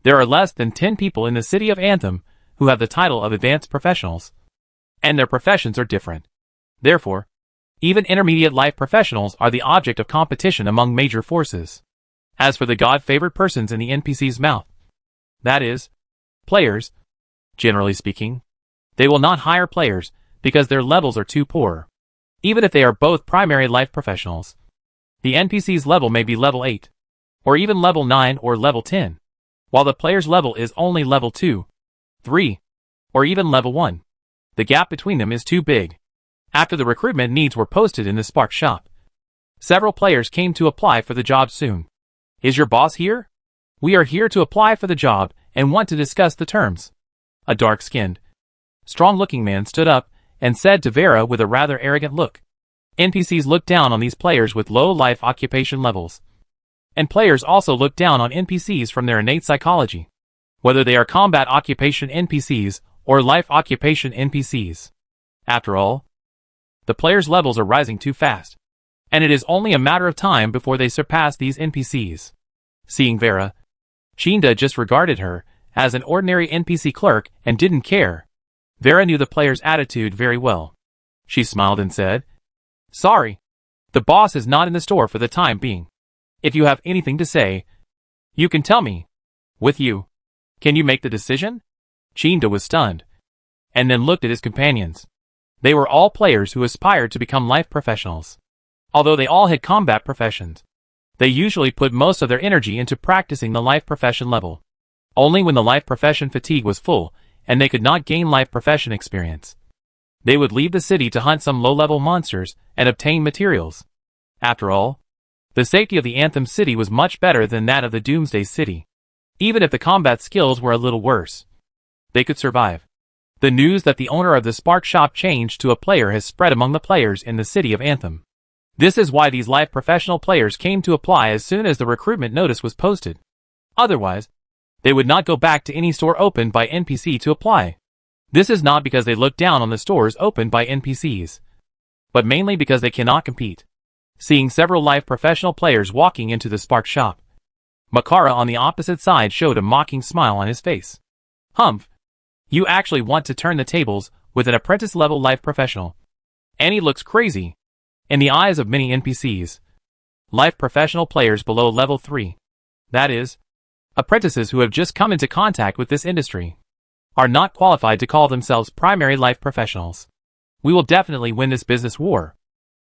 There are less than 10 people in the city of Anthem who have the title of advanced professionals. And their professions are different. Therefore, even intermediate life professionals are the object of competition among major forces. As for the God-favored persons in the NPC's mouth, that is, players, generally speaking, they will not hire players because their levels are too poor. Even if they are both primary life professionals, the NPC's level may be level 8, or even level 9 or level 10, while the player's level is only level 2, 3, or even level 1. The gap between them is too big. After the recruitment needs were posted in the Spark shop, several players came to apply for the job soon. Is your boss here? We are here to apply for the job and want to discuss the terms. A dark-skinned, strong-looking man stood up and said to Vera with a rather arrogant look. NPCs look down on these players with low life occupation levels. And players also look down on NPCs from their innate psychology, whether they are combat occupation NPCs or life occupation NPCs. After all, the players' levels are rising too fast, and it is only a matter of time before they surpass these NPCs. Seeing Vera, Shinda just regarded her as an ordinary NPC clerk and didn't care. Vera knew the player's attitude very well. She smiled and said, "Sorry, the boss is not in the store for the time being. If you have anything to say, you can tell me. With you, can you make the decision?" Shinda was stunned, and then looked at his companions. They were all players who aspired to become life professionals. Although they all had combat professions, they usually put most of their energy into practicing the life profession level. Only when the life profession fatigue was full, and they could not gain life profession experience, they would leave the city to hunt some low-level monsters and obtain materials. After all, the safety of the Anthem City was much better than that of the Doomsday City. Even if the combat skills were a little worse, they could survive. The news that the owner of the Spark shop changed to a player has spread among the players in the city of Anthem. This is why these life professional players came to apply as soon as the recruitment notice was posted. Otherwise, they would not go back to any store opened by NPC to apply. This is not because they look down on the stores opened by NPCs, but mainly because they cannot compete. Seeing several life professional players walking into the Spark shop, Makara on the opposite side showed a mocking smile on his face. "Humph, you actually want to turn the tables with an apprentice-level life professional. And he looks crazy." In the eyes of many NPCs, life professional players below level 3, that is, apprentices who have just come into contact with this industry, are not qualified to call themselves primary life professionals. "We will definitely win this business war."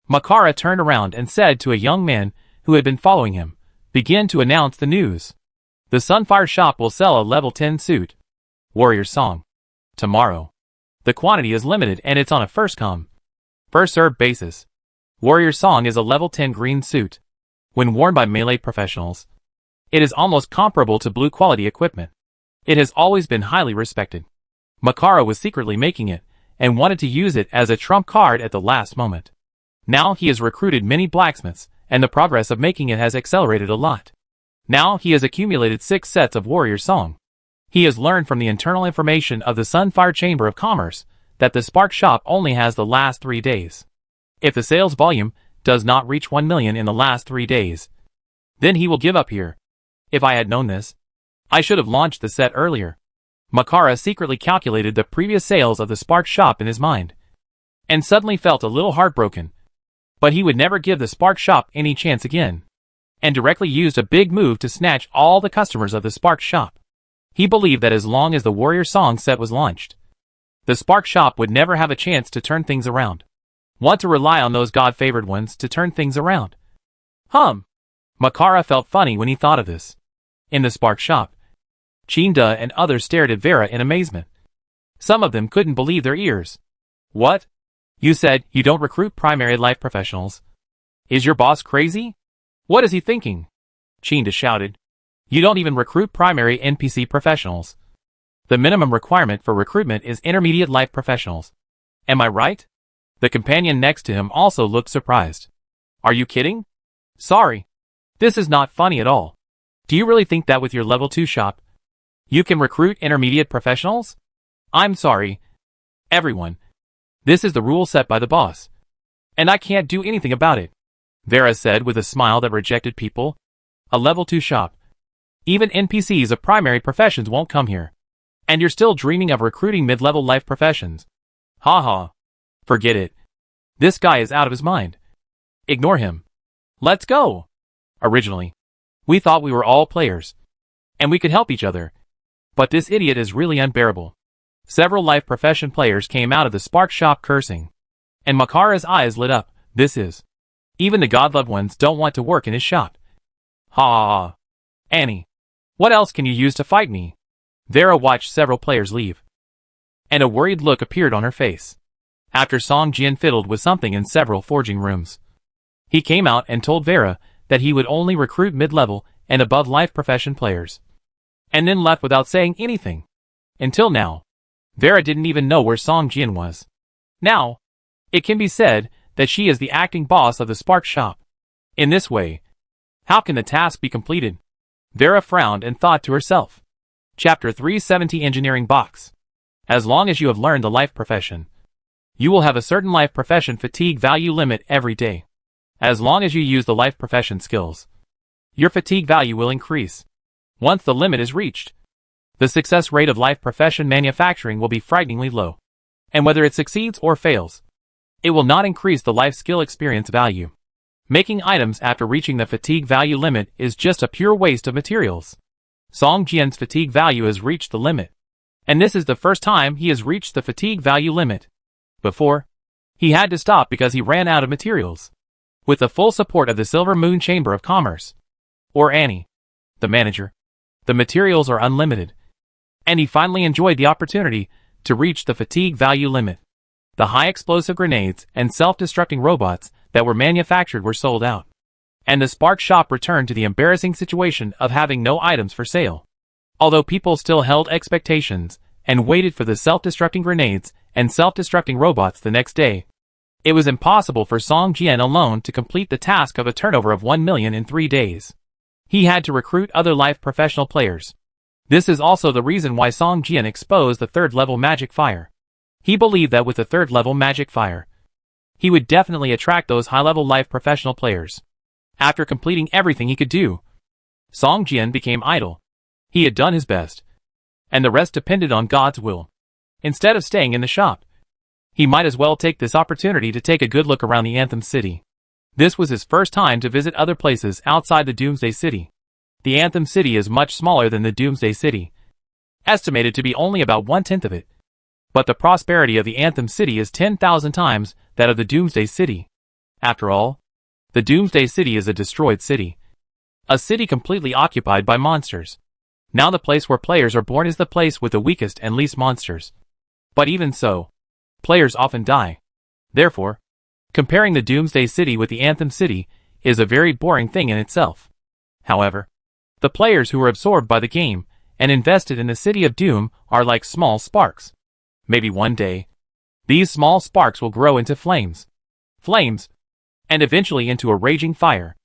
Makara turned around and said to a young man who had been following him, "Begin to announce the news. The Sunfire shop will sell a level 10 suit. Warrior Song. Tomorrow. The quantity is limited and it's on a first-come, first-served basis. Warrior Song is a level 10 green suit. When worn by melee professionals, it is almost comparable to blue-quality equipment. It has always been highly respected." Makara was secretly making it, and wanted to use it as a trump card at the last moment. Now he has recruited many blacksmiths, and the progress of making it has accelerated a lot. Now he has accumulated 6 sets of Warrior Song. He has learned from the internal information of the Sunfire Chamber of Commerce that the Spark shop only has the last 3 days. If the sales volume does not reach 1 million in the last 3 days, then he will give up here. If I had known this, I should have launched the set earlier. Makara secretly calculated the previous sales of the Spark shop in his mind, and suddenly felt a little heartbroken. But he would never give the Spark shop any chance again, and directly used a big move to snatch all the customers of the Spark shop. He believed that as long as the Warrior Song set was launched, the Spark shop would never have a chance to turn things around. Want to rely on those God-favored ones to turn things around. Makara felt funny when he thought of this. In the Spark shop, Chinda and others stared at Vera in amazement. Some of them couldn't believe their ears. What? You said you don't recruit primary life professionals? Is your boss crazy? What is he thinking? Chinda shouted. You don't even recruit primary NPC professionals. The minimum requirement for recruitment is intermediate life professionals. Am I right? The companion next to him also looked surprised. Are you kidding? Sorry. This is not funny at all. Do you really think that with your level 2 shop, you can recruit intermediate professionals? I'm sorry. Everyone. This is the rule set by the boss. And I can't do anything about it. Vera said with a smile that rejected people. A level 2 shop. Even NPCs of primary professions won't come here. And you're still dreaming of recruiting mid-level life professions. Haha. Forget it. This guy is out of his mind. Ignore him. Let's go. Originally, we thought we were all players. And we could help each other. But this idiot is really unbearable. Several life profession players came out of the Spark shop cursing. And Makara's eyes lit up. This is. Even the godloved ones don't want to work in his shop. Ha. Annie. What else can you use to fight me? Vera watched several players leave. And a worried look appeared on her face. After Song Jian fiddled with something in several forging rooms. He came out and told Vera that he would only recruit mid-level and above life profession players. And then left without saying anything. Until now, Vera didn't even know where Song Jian was. Now, it can be said that she is the acting boss of the Spark shop. In this way, how can the task be completed? Vera frowned and thought to herself. Chapter 370 Engineering Box. As long as you have learned the life profession, you will have a certain life profession fatigue value limit every day. As long as you use the life profession skills, your fatigue value will increase. Once the limit is reached, the success rate of life profession manufacturing will be frighteningly low. And whether it succeeds or fails, it will not increase the life skill experience value. Making items after reaching the fatigue value limit is just a pure waste of materials. Song Jian's fatigue value has reached the limit. And this is the first time he has reached the fatigue value limit. Before, he had to stop because he ran out of materials. With the full support of the Silver Moon Chamber of Commerce, or Annie, the manager, the materials are unlimited. And he finally enjoyed the opportunity to reach the fatigue value limit. The high explosive grenades and self-destructing robots that were manufactured were sold out. And the Spark shop returned to the embarrassing situation of having no items for sale. Although people still held expectations and waited for the self-destructing grenades and self-destructing robots the next day, it was impossible for Song Jian alone to complete the task of a turnover of 1 million in 3 days. He had to recruit other life professional players. This is also the reason why Song Jian exposed the 3rd level magic fire. He believed that with the 3rd level magic fire, he would definitely attract those high-level life professional players. After completing everything he could do, Song Jian became idle. He had done his best, and the rest depended on God's will. Instead of staying in the shop, he might as well take this opportunity to take a good look around the Anthem city. This was his first time to visit other places outside the Doomsday city. The Anthem city is much smaller than the Doomsday city, estimated to be only about 1/10 of it. But the prosperity of the Anthem city is 10,000 times that of the Doomsday city. After all, the Doomsday city is a destroyed city. A city completely occupied by monsters. Now the place where players are born is the place with the weakest and least monsters. But even so, players often die. Therefore, comparing the Doomsday city with the Anthem city is a very boring thing in itself. However, the players who are absorbed by the game and invested in the city of Doom are like small sparks. Maybe one day, these small sparks will grow into flames, and eventually into a raging fire.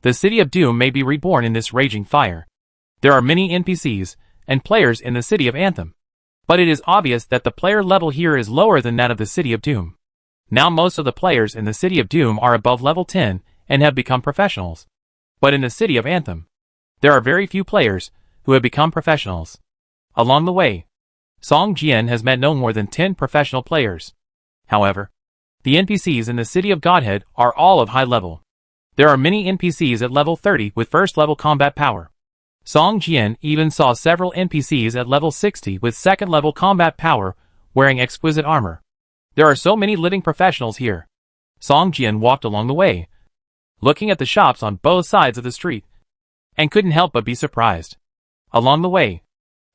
The city of Doom may be reborn in this raging fire. There are many NPCs and players in the city of Anthem, but it is obvious that the player level here is lower than that of the city of Doom. Now most of the players in the city of Doom are above level 10 and have become professionals. But in the city of Anthem, there are very few players who have become professionals. Along the way, Song Jian has met no more than 10 professional players. However, the NPCs in the City of Godhead are all of high level. There are many NPCs at level 30 with first level combat power. Song Jian even saw several NPCs at level 60 with second level combat power wearing exquisite armor. There are so many living professionals here. Song Jian walked along the way, looking at the shops on both sides of the street, and couldn't help but be surprised. Along the way,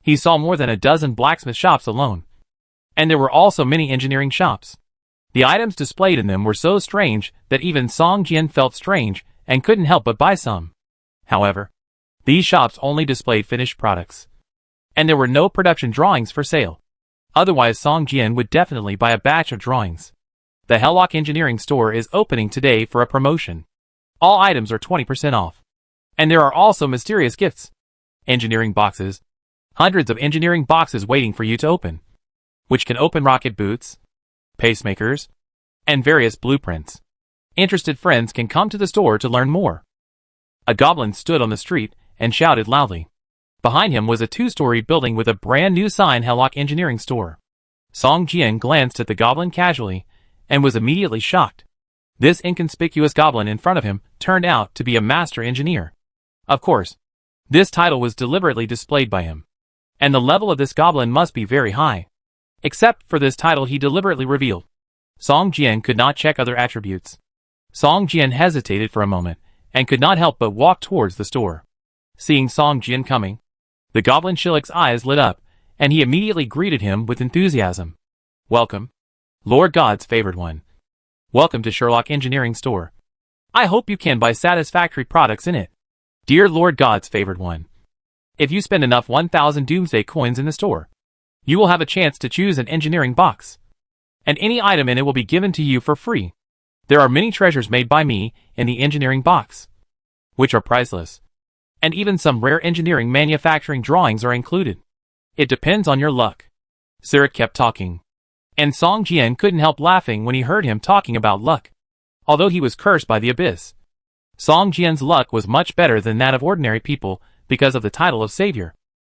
he saw more than a dozen blacksmith shops alone, and there were also many engineering shops. The items displayed in them were so strange that even Song Jian felt strange and couldn't help but buy some. However, these shops only displayed finished products, and there were no production drawings for sale. Otherwise, Song Jian would definitely buy a batch of drawings. The Helllock Engineering Store is opening today for a promotion. All items are 20% off. And there are also mysterious gifts. Engineering boxes. Hundreds of engineering boxes waiting for you to open, which can open rocket boots, pacemakers, and various blueprints. Interested friends can come to the store to learn more. A goblin stood on the street and shouted loudly. Behind him was a two-story building with a brand new sign, Helllock Engineering Store. Song Jian glanced at the goblin casually and was immediately shocked. This inconspicuous goblin in front of him turned out to be a master engineer. Of course, this title was deliberately displayed by him, and the level of this goblin must be very high. Except for this title he deliberately revealed. Song Jian could not check other attributes. Song Jian hesitated for a moment and could not help but walk towards the store. Seeing Song Jian coming, the goblin Shillick's eyes lit up, and he immediately greeted him with enthusiasm. Welcome, Lord God's favored one. Welcome to Sherlock Engineering Store. I hope you can buy satisfactory products in it. Dear Lord God's favored one. If you spend enough 1,000 Doomsday coins in the store, you will have a chance to choose an engineering box, and any item in it will be given to you for free. There are many treasures made by me in the engineering box, which are priceless. And even some rare engineering manufacturing drawings are included. It depends on your luck. Sirik kept talking, and Song Jian couldn't help laughing when he heard him talking about luck. Although he was cursed by the abyss, Song Jian's luck was much better than that of ordinary people because of the title of savior.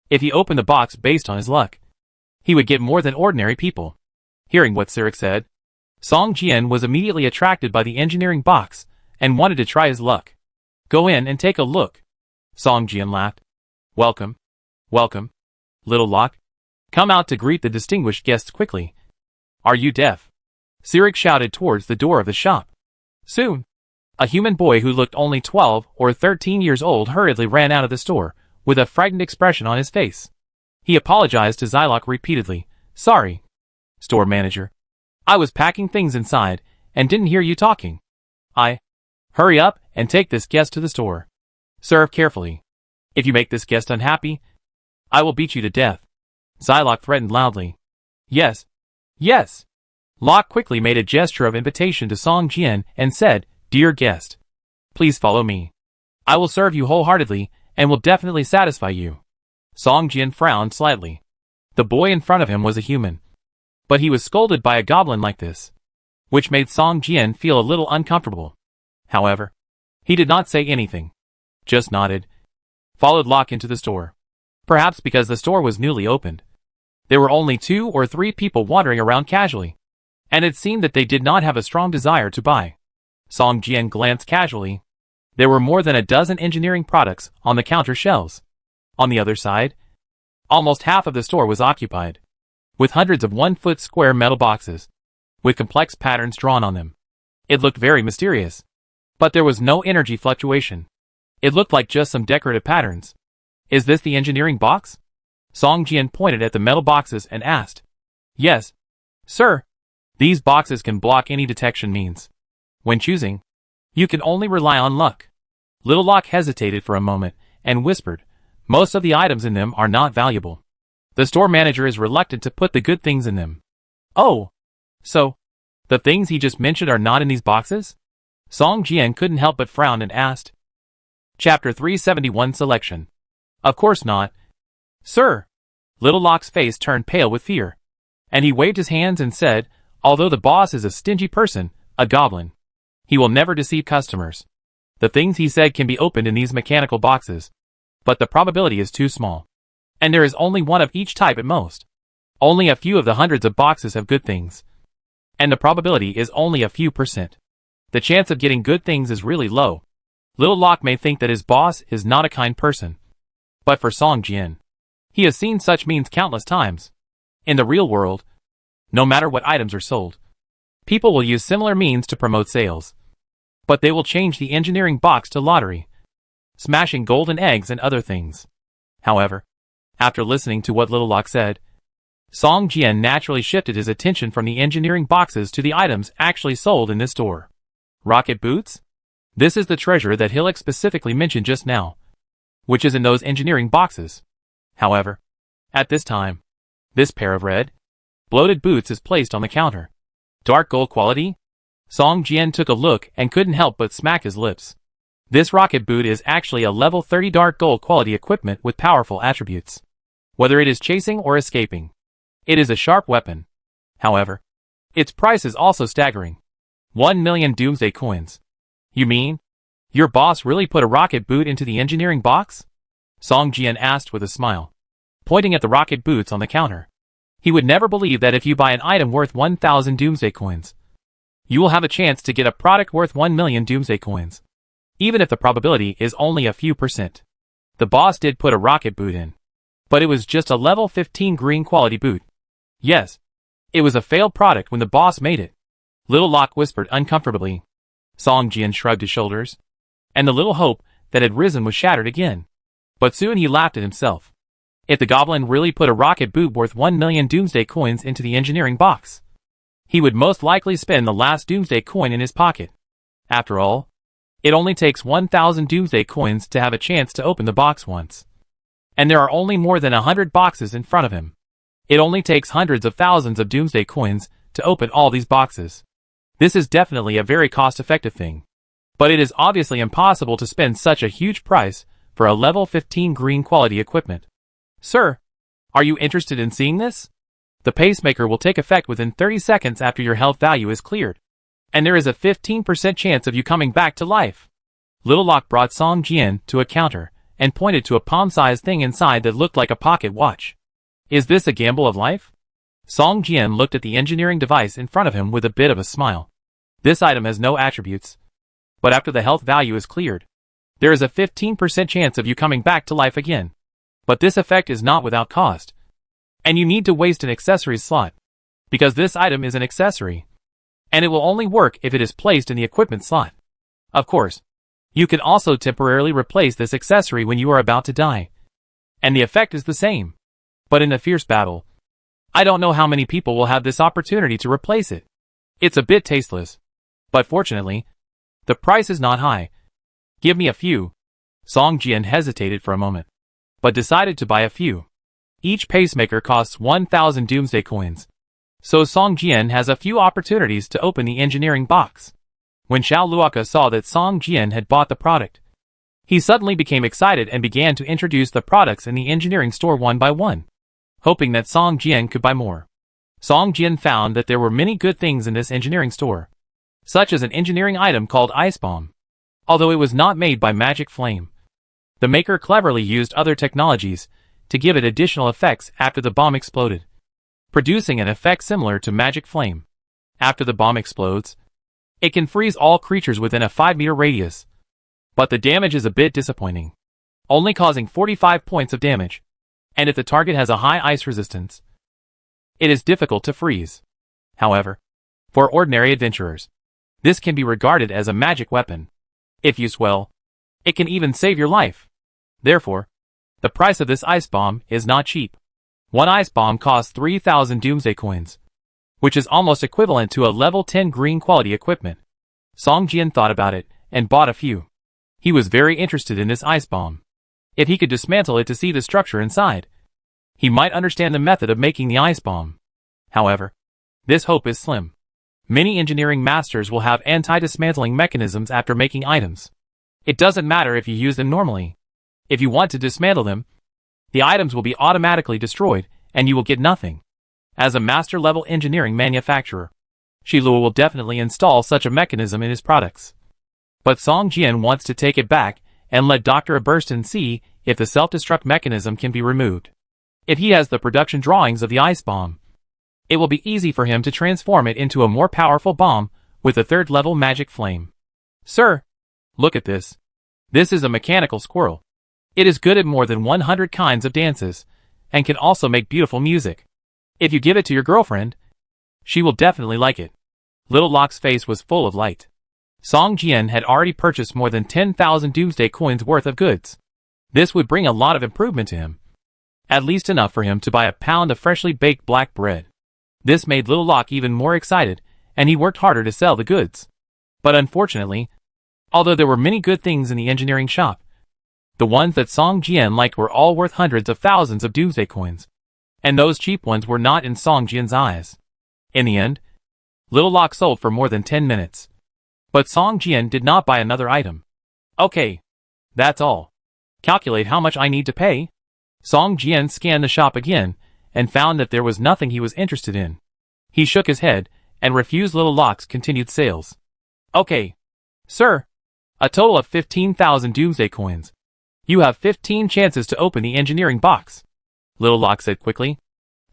If he opened the box based on his luck, he would get more than ordinary people. Hearing what Sirik said, Song Jian was immediately attracted by the engineering box and wanted to try his luck. Go in and take a look. Song Jian laughed. Welcome. Welcome. Little Lock. Come out to greet the distinguished guests quickly. Are you deaf? Sirik shouted towards the door of the shop. Soon, a human boy who looked only 12 or 13 years old hurriedly ran out of the store, with a frightened expression on his face. He apologized to Zylock repeatedly. Sorry, store manager. I was packing things inside, and didn't hear you talking. Hurry up and take this guest to the store. Serve carefully. If you make this guest unhappy, I will beat you to death. Zylock threatened loudly. Yes. Yes. Locke quickly made a gesture of invitation to Song Jian and said, Dear guest, please follow me. I will serve you wholeheartedly and will definitely satisfy you. Song Jian frowned slightly. The boy in front of him was a human, but he was scolded by a goblin like this, which made Song Jian feel a little uncomfortable. However, he did not say anything, just nodded, followed Locke into the store. Perhaps because the store was newly opened, there were only 2 or 3 people wandering around casually, and it seemed that they did not have a strong desire to buy. Song Jian glanced casually. There were more than a dozen engineering products on the counter shelves. On the other side, almost half of the store was occupied, with hundreds of 1-foot square metal boxes, with complex patterns drawn on them. It looked very mysterious, but there was no energy fluctuation. It looked like just some decorative patterns. Is this the engineering box? Song Jian pointed at the metal boxes and asked. Yes, sir. These boxes can block any detection means. When choosing, you can only rely on luck. Little Locke hesitated for a moment and whispered, Most of the items in them are not valuable. The store manager is reluctant to put the good things in them. Oh, so the things he just mentioned are not in these boxes? Song Jian couldn't help but frown and asked. Chapter 371 Selection. Of course not. Sir. Little Locke's face turned pale with fear, and he waved his hands and said, Although the boss is a stingy person, a goblin, he will never deceive customers. The things he said can be opened in these mechanical boxes, but the probability is too small, and there is only one of each type at most. Only a few of the hundreds of boxes have good things, and the probability is only a few %. The chance of getting good things is really low. Little Locke may think that his boss is not a kind person, but for Song Jian, he has seen such means countless times. In the real world, no matter what items are sold, people will use similar means to promote sales. but they will change the engineering box to lottery, smashing golden eggs and other things. However, after listening to what Little Locke said, Song Jian naturally shifted his attention from the engineering boxes to the items actually sold in this store. Rocket boots? This is the treasure that Hillock specifically mentioned just now, which is in those engineering boxes. However, at this time, this pair of red, bloated boots is placed on the counter. Dark gold quality? Song Jian took a look and couldn't help but smack his lips. This rocket boot is actually a level 30 dark gold quality equipment with powerful attributes. Whether it is chasing or escaping, it is a sharp weapon. However, its price is also staggering. 1 million Doomsday coins. You mean? Your boss really put a rocket boot into the engineering box? Song Jian asked with a smile, pointing at the rocket boots on the counter. He would never believe that if you buy an item worth 1,000 Doomsday coins, you will have a chance to get a product worth 1 million Doomsday coins, even if the probability is only a few %. The boss did put a rocket boot in, but it was just a level 15 green quality boot. Yes, it was a failed product when the boss made it. Little Locke whispered uncomfortably. Song Jian shrugged his shoulders, and the little hope that had risen was shattered again. But soon he laughed at himself. If the goblin really put a rocket boot worth 1 million Doomsday coins into the engineering box, he would most likely spend the last Doomsday coin in his pocket. After all, it only takes 1,000 Doomsday coins to have a chance to open the box once. And there are only more than 100 boxes in front of him. It only takes hundreds of thousands of Doomsday coins to open all these boxes. This is definitely a very cost-effective thing. But it is obviously impossible to spend such a huge price for a level 15 green quality equipment. Sir, are you interested in seeing this? The pacemaker will take effect within 30 seconds after your health value is cleared, and there is a 15% chance of you coming back to life. Little Locke brought Song Jian to a counter and pointed to a palm-sized thing inside that looked like a pocket watch. Is this a gamble of life? Song Jian looked at the engineering device in front of him with a bit of a smile. This item has no attributes, but after the health value is cleared, there is a 15% chance of you coming back to life again. But this effect is not without cost, and you need to waste an accessories slot, because this item is an accessory, and it will only work if it is placed in the equipment slot. Of course, you can also temporarily replace this accessory when you are about to die, and the effect is the same. But in a fierce battle, I don't know how many people will have this opportunity to replace it. It's a bit tasteless, but fortunately, the price is not high. Give me a few. Song Jian hesitated for a moment, but decided to buy a few. Each pacemaker costs 1,000 Doomsday coins, so Song Jian has a few opportunities to open the engineering box. When Xiao Luoka saw that Song Jian had bought the product, he suddenly became excited and began to introduce the products in the engineering store one by one, hoping that Song Jian could buy more. Song Jian found that there were many good things in this engineering store, such as an engineering item called Ice Bomb. Although it was not made by Magic Flame, the maker cleverly used other technologies to give it additional effects after the bomb exploded, producing an effect similar to Magic Flame. After the bomb explodes, it can freeze all creatures within a 5-meter radius, but the damage is a bit disappointing, only causing 45 points of damage. And if the target has a high ice resistance, it is difficult to freeze. However, for ordinary adventurers, this can be regarded as a magic weapon. If used well, it can even save your life. Therefore, the price of this ice bomb is not cheap. One ice bomb costs 3,000 Doomsday coins, which is almost equivalent to a level 10 green quality equipment. Song Jian thought about it and bought a few. He was very interested in this ice bomb. If he could dismantle it to see the structure inside, he might understand the method of making the ice bomb. However, this hope is slim. Many engineering masters will have anti-dismantling mechanisms after making items. It doesn't matter if you use them normally. If you want to dismantle them, the items will be automatically destroyed and you will get nothing. As a master-level engineering manufacturer, Shiluo will definitely install such a mechanism in his products. But Song Jian wants to take it back and let Dr. Aberston see if the self-destruct mechanism can be removed. If he has the production drawings of the ice bomb, it will be easy for him to transform it into a more powerful bomb with a 3rd-level magic flame. Sir, look at this. This is a mechanical squirrel. It is good at more than 100 kinds of dances, and can also make beautiful music. If you give it to your girlfriend, she will definitely like it. Little Locke's face was full of light. Song Jian had already purchased more than 10,000 Doomsday coins worth of goods. This would bring a lot of improvement to him. At least enough for him to buy a pound of freshly baked black bread. This made Little Locke even more excited, and he worked harder to sell the goods. But unfortunately, although there were many good things in the engineering shop, the ones that Song Jian liked were all worth hundreds of thousands of Doomsday coins. And those cheap ones were not in Song Jian's eyes. In the end, Little Locke sold for more than 10 minutes. But Song Jian did not buy another item. Okay. That's all. Calculate how much I need to pay. Song Jian scanned the shop again, and found that there was nothing he was interested in. He shook his head, and refused Little Locke's continued sales. Okay. Sir. A total of 15,000 Doomsday coins. You have 15 chances to open the engineering box, Little Locke said quickly.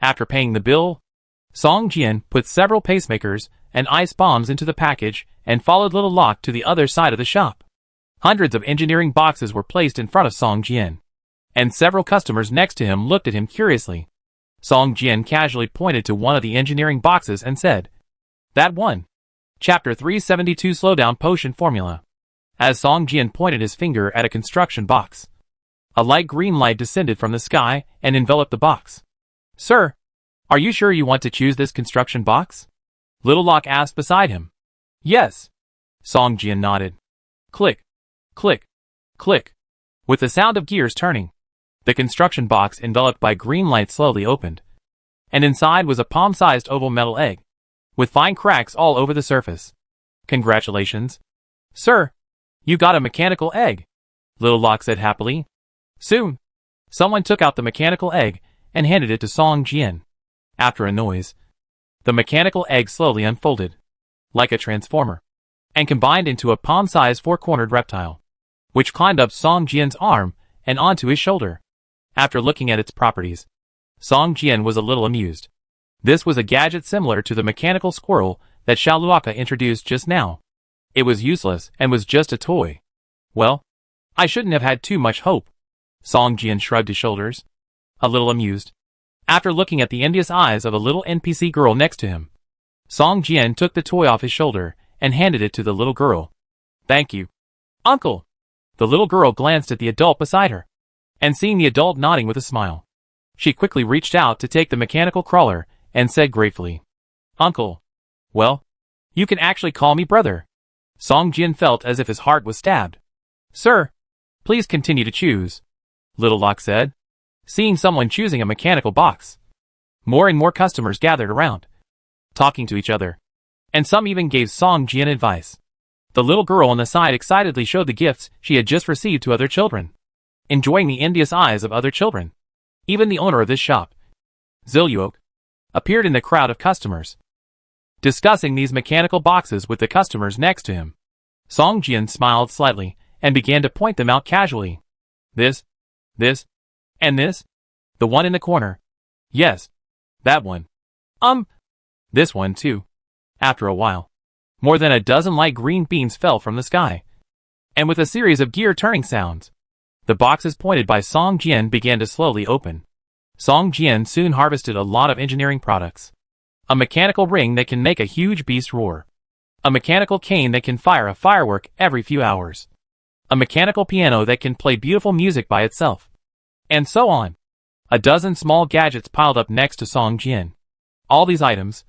After paying the bill, Song Jian put several pacemakers and ice bombs into the package and followed Little Locke to the other side of the shop. Hundreds of engineering boxes were placed in front of Song Jian, and several customers next to him looked at him curiously. Song Jian casually pointed to one of the engineering boxes and said, "That one. Chapter 372 Slowdown Potion Formula." As Song Jian pointed his finger at a construction box, a light green light descended from the sky and enveloped the box. "Sir, are you sure you want to choose this construction box?" Little Locke asked beside him. "Yes." Song Jian nodded. Click, click, click. With the sound of gears turning, the construction box enveloped by green light slowly opened, and inside was a palm-sized oval metal egg, with fine cracks all over the surface. "Congratulations, sir. You got a mechanical egg," Little Locke said happily. Soon, someone took out the mechanical egg and handed it to Song Jian. After a noise, the mechanical egg slowly unfolded, like a transformer, and combined into a palm-sized four-cornered reptile, which climbed up Song Jian's arm and onto his shoulder. After looking at its properties, Song Jian was a little amused. This was a gadget similar to the mechanical squirrel that Shaluaka introduced just now. It was useless and was just a toy. Well, I shouldn't have had too much hope. Song Jian shrugged his shoulders, a little amused. After looking at the envious eyes of a little NPC girl next to him, Song Jian took the toy off his shoulder and handed it to the little girl. "Thank you, Uncle." The little girl glanced at the adult beside her, and seeing the adult nodding with a smile, she quickly reached out to take the mechanical crawler and said gratefully, "Uncle. Well, you can actually call me brother." Song Jian felt as if his heart was stabbed. "Sir, please continue to choose," Little Locke said, seeing someone choosing a mechanical box. More and more customers gathered around, talking to each other, and some even gave Song Jian advice. The little girl on the side excitedly showed the gifts she had just received to other children, enjoying the envious eyes of other children. Even the owner of this shop, Ziluok, appeared in the crowd of customers, discussing these mechanical boxes with the customers next to him. Song Jian smiled slightly and began to point them out casually. This, and this. The one in the corner. Yes, that one. This one too. After a while, more than a dozen light green beams fell from the sky, and with a series of gear-turning sounds, the boxes pointed by Song Jian began to slowly open. Song Jian soon harvested a lot of engineering products. A mechanical ring that can make a huge beast roar. A mechanical cane that can fire a firework every few hours. A mechanical piano that can play beautiful music by itself. And so on. A dozen small gadgets piled up next to Song Jian. All these items,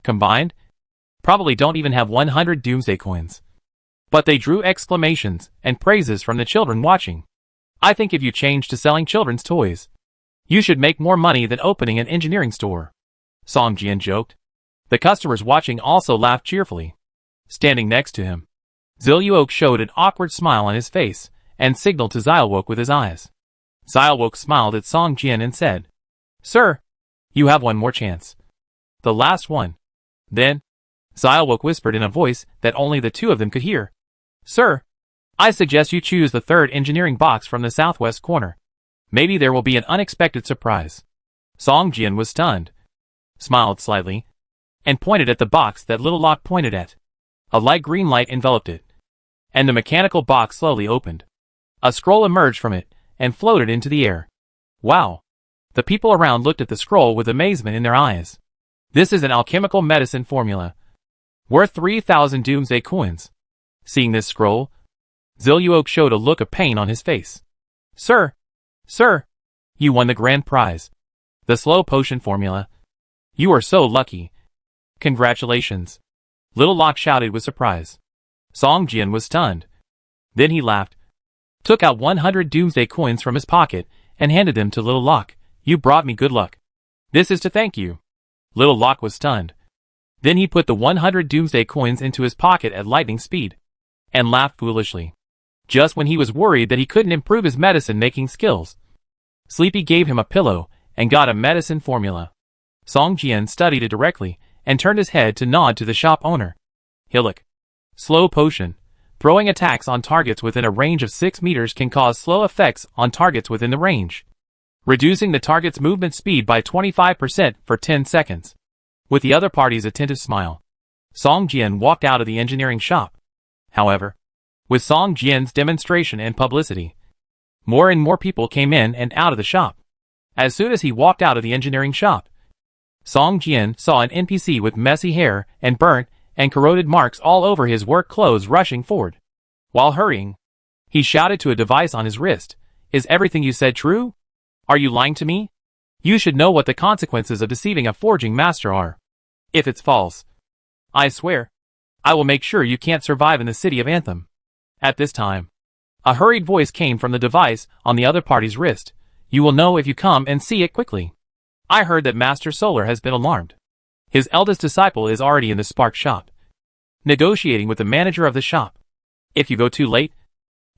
combined, probably don't even have 100 Doomsday coins. But they drew exclamations and praises from the children watching. I think if you change to selling children's toys, you should make more money than opening an engineering store, Song Jian joked. The customers watching also laughed cheerfully. Standing next to him, Ziluok showed an awkward smile on his face and signaled to Ziluok with his eyes. Ziluok smiled at Song Jian and said, "Sir, you have one more chance. The last one." Then, Ziluok whispered in a voice that only the two of them could hear. "Sir, I suggest you choose the third engineering box from the southwest corner. Maybe there will be an unexpected surprise." Song Jian was stunned, smiled slightly, and pointed at the box that Little Locke pointed at. A light green light enveloped it, and the mechanical box slowly opened. A scroll emerged from it and floated into the air. Wow! The people around looked at the scroll with amazement in their eyes. This is an alchemical medicine formula, worth 3,000 Doomsday coins. Seeing this scroll, Zilluoke showed a look of pain on his face. Sir! Sir! You won the grand prize. The slow potion formula. You are so lucky. Congratulations. Little Locke shouted with surprise. Song Jian was stunned. Then he laughed, took out 100 Doomsday coins from his pocket, and handed them to Little Locke. You brought me good luck. This is to thank you. Little Locke was stunned. Then he put the 100 Doomsday coins into his pocket at lightning speed, and laughed foolishly. Just when he was worried that he couldn't improve his medicine-making skills, Sleepy gave him a pillow and got a medicine formula. Song Jian studied it directly and turned his head to nod to the shop owner. Hillock. Slow potion. Throwing attacks on targets within a range of 6 meters can cause slow effects on targets within the range, reducing the target's movement speed by 25% for 10 seconds. With the other party's attentive smile, Song Jian walked out of the engineering shop. However, with Song Jian's demonstration and publicity, more and more people came in and out of the shop. As soon as he walked out of the engineering shop, Song Jian saw an NPC with messy hair and burnt and corroded marks all over his work clothes rushing forward. While hurrying, he shouted to a device on his wrist, "Is everything you said true? Are you lying to me? You should know what the consequences of deceiving a forging master are. If it's false, I swear, I will make sure you can't survive in the city of Anthem." At this time, a hurried voice came from the device on the other party's wrist. "You will know if you come and see it quickly. I heard that Master Solar has been alarmed. His eldest disciple is already in the Spark shop, negotiating with the manager of the shop. If you go too late,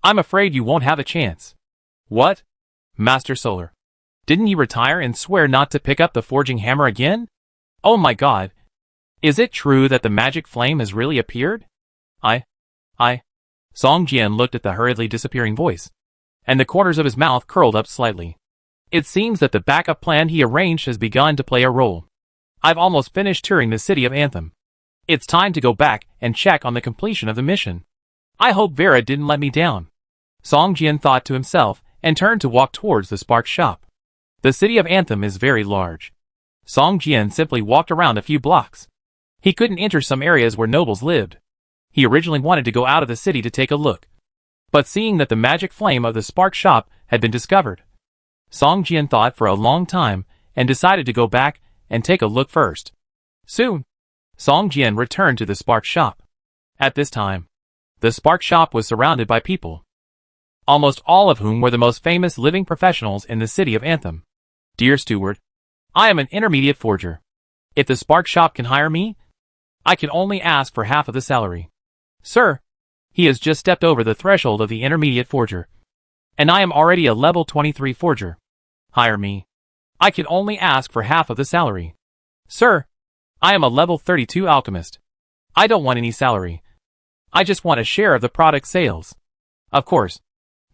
I'm afraid you won't have a chance." "What? Master Solar? Didn't he retire and swear not to pick up the forging hammer again? Oh my god. Is it true that the magic flame has really appeared?" I. Song Jian looked at the hurriedly disappearing voice, and the corners of his mouth curled up slightly. It seems that the backup plan he arranged has begun to play a role. I've almost finished touring the city of Anthem. It's time to go back and check on the completion of the mission. I hope Vera didn't let me down. Song Jian thought to himself and turned to walk towards the Spark shop. The city of Anthem is very large. Song Jian simply walked around a few blocks. He couldn't enter some areas where nobles lived. He originally wanted to go out of the city to take a look, but seeing that the magic flame of the Spark shop had been discovered, Song Jian thought for a long time and decided to go back and take a look first. Soon, Song Jian returned to the Spark shop. At this time, the Spark shop was surrounded by people, almost all of whom were the most famous living professionals in the city of Anthem. "Dear steward, I am an intermediate forger. If the Spark shop can hire me, I can only ask for half of the salary." "Sir, he has just stepped over the threshold of the intermediate forger, and I am already a level 23 forger. Hire me. I can only ask for half of the salary." "Sir, I am a level 32 alchemist. I don't want any salary. I just want a share of the product sales." Of course,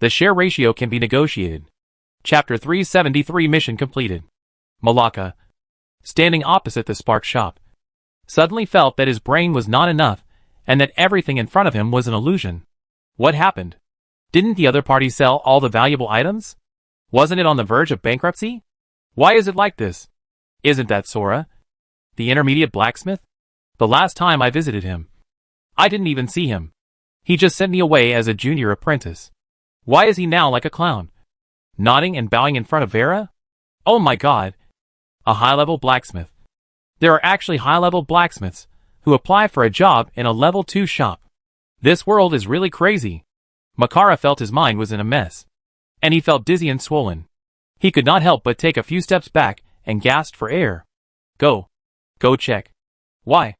the share ratio can be negotiated. Chapter 373 Mission completed. Malaka, standing opposite the Spark shop, suddenly felt that his brain was not enough and that everything in front of him was an illusion. What happened? Didn't the other party sell all the valuable items? Wasn't it on the verge of bankruptcy? Why is it like this? Isn't that Sora, the intermediate blacksmith? The last time I visited him, I didn't even see him. He just sent me away as a junior apprentice. Why is he now like a clown, nodding and bowing in front of Vera? Oh my god. A high-level blacksmith. There are actually high-level blacksmiths who apply for a job in a level 2 shop. This world is really crazy. Makara felt his mind was in a mess, and he felt dizzy and swollen. He could not help but take a few steps back and gasped for air. Go check." Why?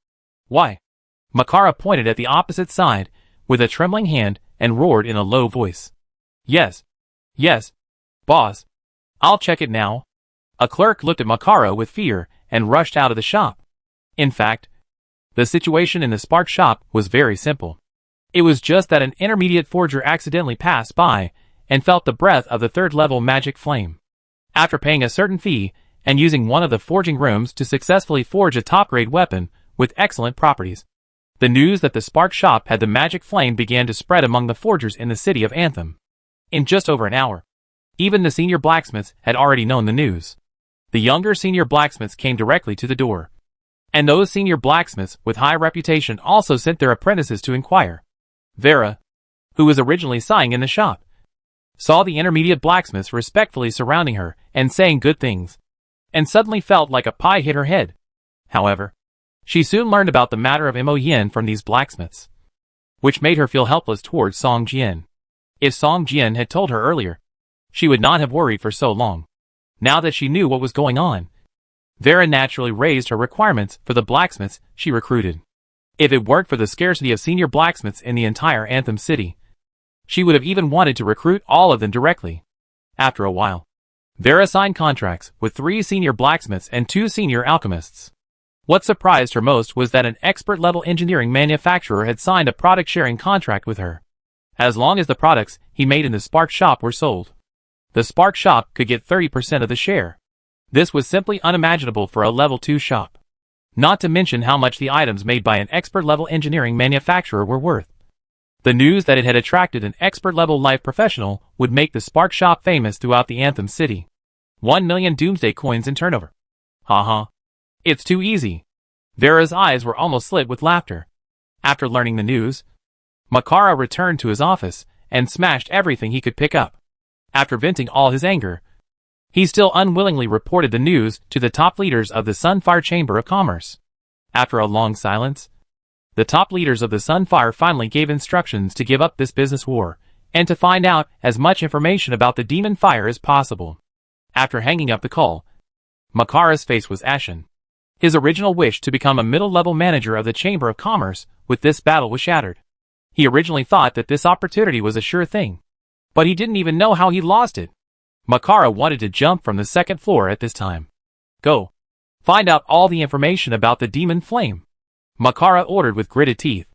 Makara pointed at the opposite side with a trembling hand and roared in a low voice. Yes, boss. I'll check it now." A clerk looked at Makara with fear and rushed out of the shop. In fact, the situation in the Spark shop was very simple. It was just that an intermediate forger accidentally passed by and felt the breath of the third-level magic flame. After paying a certain fee and using one of the forging rooms to successfully forge a top-grade weapon with excellent properties, the news that the Spark shop had the magic flame began to spread among the forgers in the city of Anthem. In just over an hour, even the senior blacksmiths had already known the news. The younger senior blacksmiths came directly to the door, and those senior blacksmiths with high reputation also sent their apprentices to inquire. Vera, who was originally sighing in the shop, saw the intermediate blacksmiths respectfully surrounding her and saying good things, and suddenly felt like a pie hit her head. However, she soon learned about the matter of Mo Yin from these blacksmiths, which made her feel helpless towards Song Jian. If Song Jian had told her earlier, she would not have worried for so long. Now that she knew what was going on, Vera naturally raised her requirements for the blacksmiths she recruited. If it weren't for the scarcity of senior blacksmiths in the entire Anthem city, she would have even wanted to recruit all of them directly. After a while, Vera signed contracts with 3 senior blacksmiths and 2 senior alchemists. What surprised her most was that an expert-level engineering manufacturer had signed a product-sharing contract with her. As long as the products he made in the Spark shop were sold, the Spark shop could get 30% of the share. This was simply unimaginable for a level 2 shop. Not to mention how much the items made by an expert-level engineering manufacturer were worth. The news that it had attracted an expert-level life professional would make the Spark shop famous throughout the Anthem city. 1 million Doomsday coins in turnover. Haha. It's too easy. Vera's eyes were almost slit with laughter. After learning the news, Makara returned to his office and smashed everything he could pick up. After venting all his anger, he still unwillingly reported the news to the top leaders of the Sunfire Chamber of Commerce. After a long silence, the top leaders of the Sunfire finally gave instructions to give up this business war, and to find out as much information about the demon fire as possible. After hanging up the call, Makara's face was ashen. His original wish to become a middle-level manager of the Chamber of Commerce with this battle was shattered. He originally thought that this opportunity was a sure thing, but he didn't even know how he lost it. Makara wanted to jump from the 2nd floor at this time. Go. Find out all the information about the demon flame. Makara ordered with gritted teeth.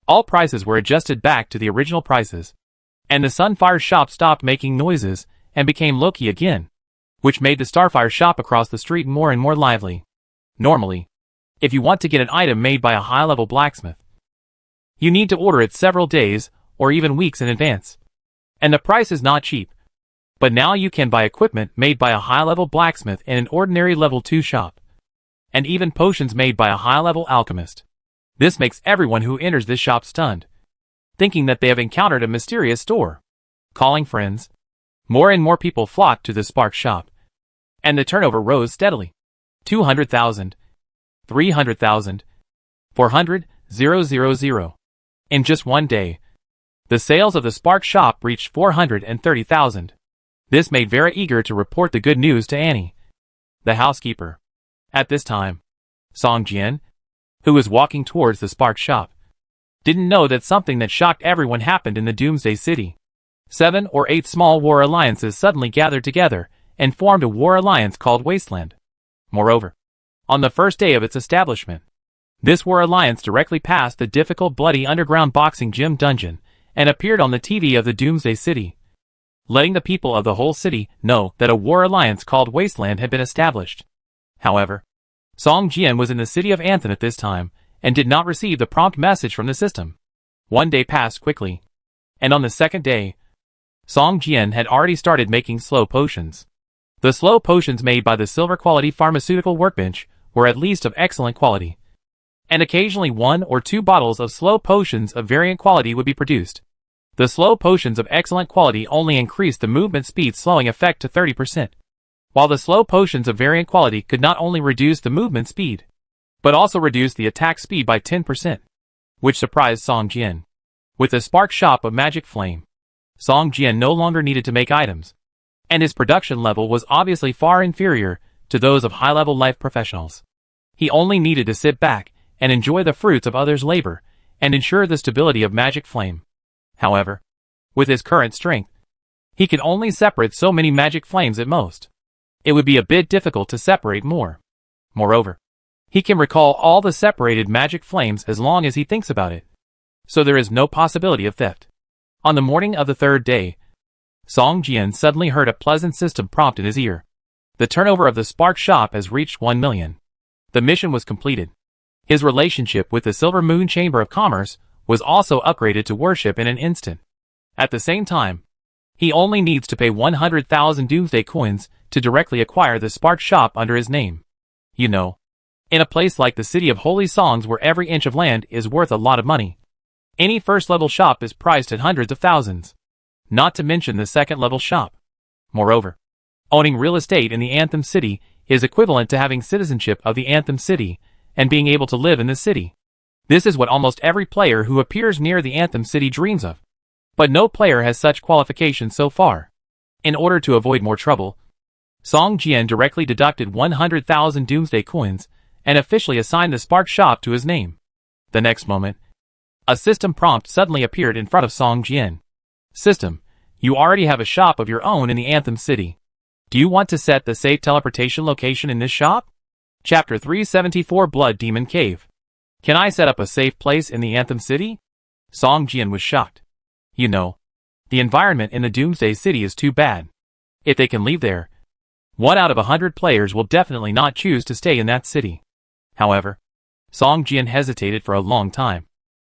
All prices were adjusted back to the original prices, and the Sunfire shop stopped making noises and became low-key again, which made the Starfire shop across the street more and more lively. Normally, if you want to get an item made by a high-level blacksmith, you need to order it several days or even weeks in advance, and the price is not cheap. But now you can buy equipment made by a high-level blacksmith in an ordinary level 2 shop, and even potions made by a high-level alchemist. This makes everyone who enters this shop stunned, thinking that they have encountered a mysterious store. Calling friends, more and more people flocked to the Spark shop, and the turnover rose steadily. 200,000, 300,000, 400,000. In just one day, the sales of the Spark shop reached 430,000. This made Vera eager to report the good news to Annie, the housekeeper. At this time, Song Jian, who was walking towards the Spark shop, didn't know that something that shocked everyone happened in the Doomsday city. 7 or 8 small war alliances suddenly gathered together and formed a war alliance called Wasteland. Moreover, on the first day of its establishment, this war alliance directly passed the difficult bloody underground boxing gym dungeon and appeared on the TV of the Doomsday city, letting the people of the whole city know that a war alliance called Wasteland had been established. However, Song Jian was in the city of Anthem at this time and did not receive the prompt message from the system. One day passed quickly, and on the second day, Song Jian had already started making slow potions. The slow potions made by the silver-quality pharmaceutical workbench were at least of excellent quality, and occasionally 1 or 2 bottles of slow potions of variant quality would be produced. The slow potions of excellent quality only increased the movement speed slowing effect to 30%, while the slow potions of variant quality could not only reduce the movement speed, but also reduce the attack speed by 10%, which surprised Song Jian. With the Spark shop of Magic Flame, Song Jian no longer needed to make items, and his production level was obviously far inferior to those of high-level life professionals. He only needed to sit back and enjoy the fruits of others' labor and ensure the stability of Magic Flame. However, with his current strength, he could only separate so many magic flames at most. It would be a bit difficult to separate more. Moreover, he can recall all the separated magic flames as long as he thinks about it, so there is no possibility of theft. On the morning of the 3rd day, Song Jian suddenly heard a pleasant system prompt in his ear. The turnover of the Spark shop has reached 1 million. The mission was completed. His relationship with the Silver Moon Chamber of Commerce was also upgraded to worship in an instant. At the same time, he only needs to pay 100,000 Doomsday coins to directly acquire the Spark shop under his name. You know, in a place like the City of Holy Songs where every inch of land is worth a lot of money, Any first-level shop is priced at hundreds of thousands. Not to mention the second-level shop. Moreover, owning real estate in the Anthem city is equivalent to having citizenship of the Anthem city and being able to live in the city. This is what almost every player who appears near the Anthem city dreams of. But no player has such qualifications so far. In order to avoid more trouble, Song Jian directly deducted 100,000 Doomsday coins and officially assigned the Spark shop to his name. The next moment, a system prompt suddenly appeared in front of Song Jian. System, you already have a shop of your own in the Anthem city. Do you want to set the safe teleportation location in this shop? Chapter 374 Blood Demon Cave. Can I set up a safe place in the Anthem city? Song Jian was shocked. You know, the environment in the Doomsday city is too bad. If they can leave there, 1 out of 100 players will definitely not choose to stay in that city. However, Song Jian hesitated for a long time,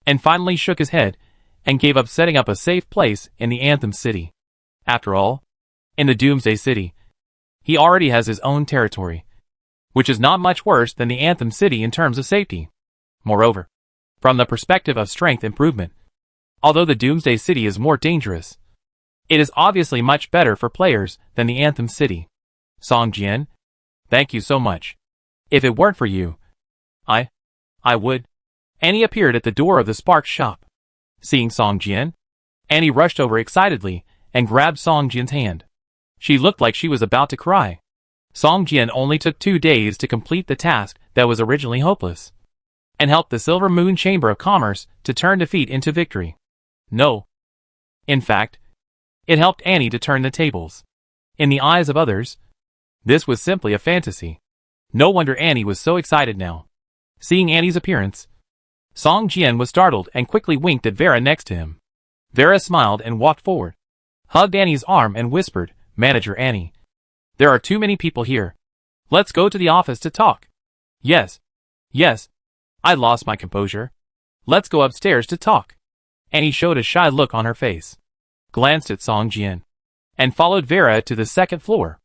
and finally shook his head and gave up setting up a safe place in the Anthem city. After all, in the Doomsday city, he already has his own territory, which is not much worse than the Anthem city in terms of safety. Moreover, from the perspective of strength improvement, although the Doomsday city is more dangerous, it is obviously much better for players than the Anthem city. Song Jian, thank you so much. If it weren't for you, I would. Annie appeared at the door of the Spark shop. Seeing Song Jian, Annie rushed over excitedly and grabbed Song Jian's hand. She looked like she was about to cry. Song Jian only took 2 days to complete the task that was originally hopeless, and helped the Silver Moon Chamber of Commerce to turn defeat into victory. No. In fact, it helped Annie to turn the tables. In the eyes of others, this was simply a fantasy. No wonder Annie was so excited now. Seeing Annie's appearance, Song Jian was startled and quickly winked at Vera next to him. Vera smiled and walked forward, hugged Annie's arm and whispered, "Manager Annie, there are too many people here. Let's go to the office to talk." Yes. I lost my composure. Let's go upstairs to talk. Annie showed a shy look on her face, glanced at Song Jian, and followed Vera to the second floor.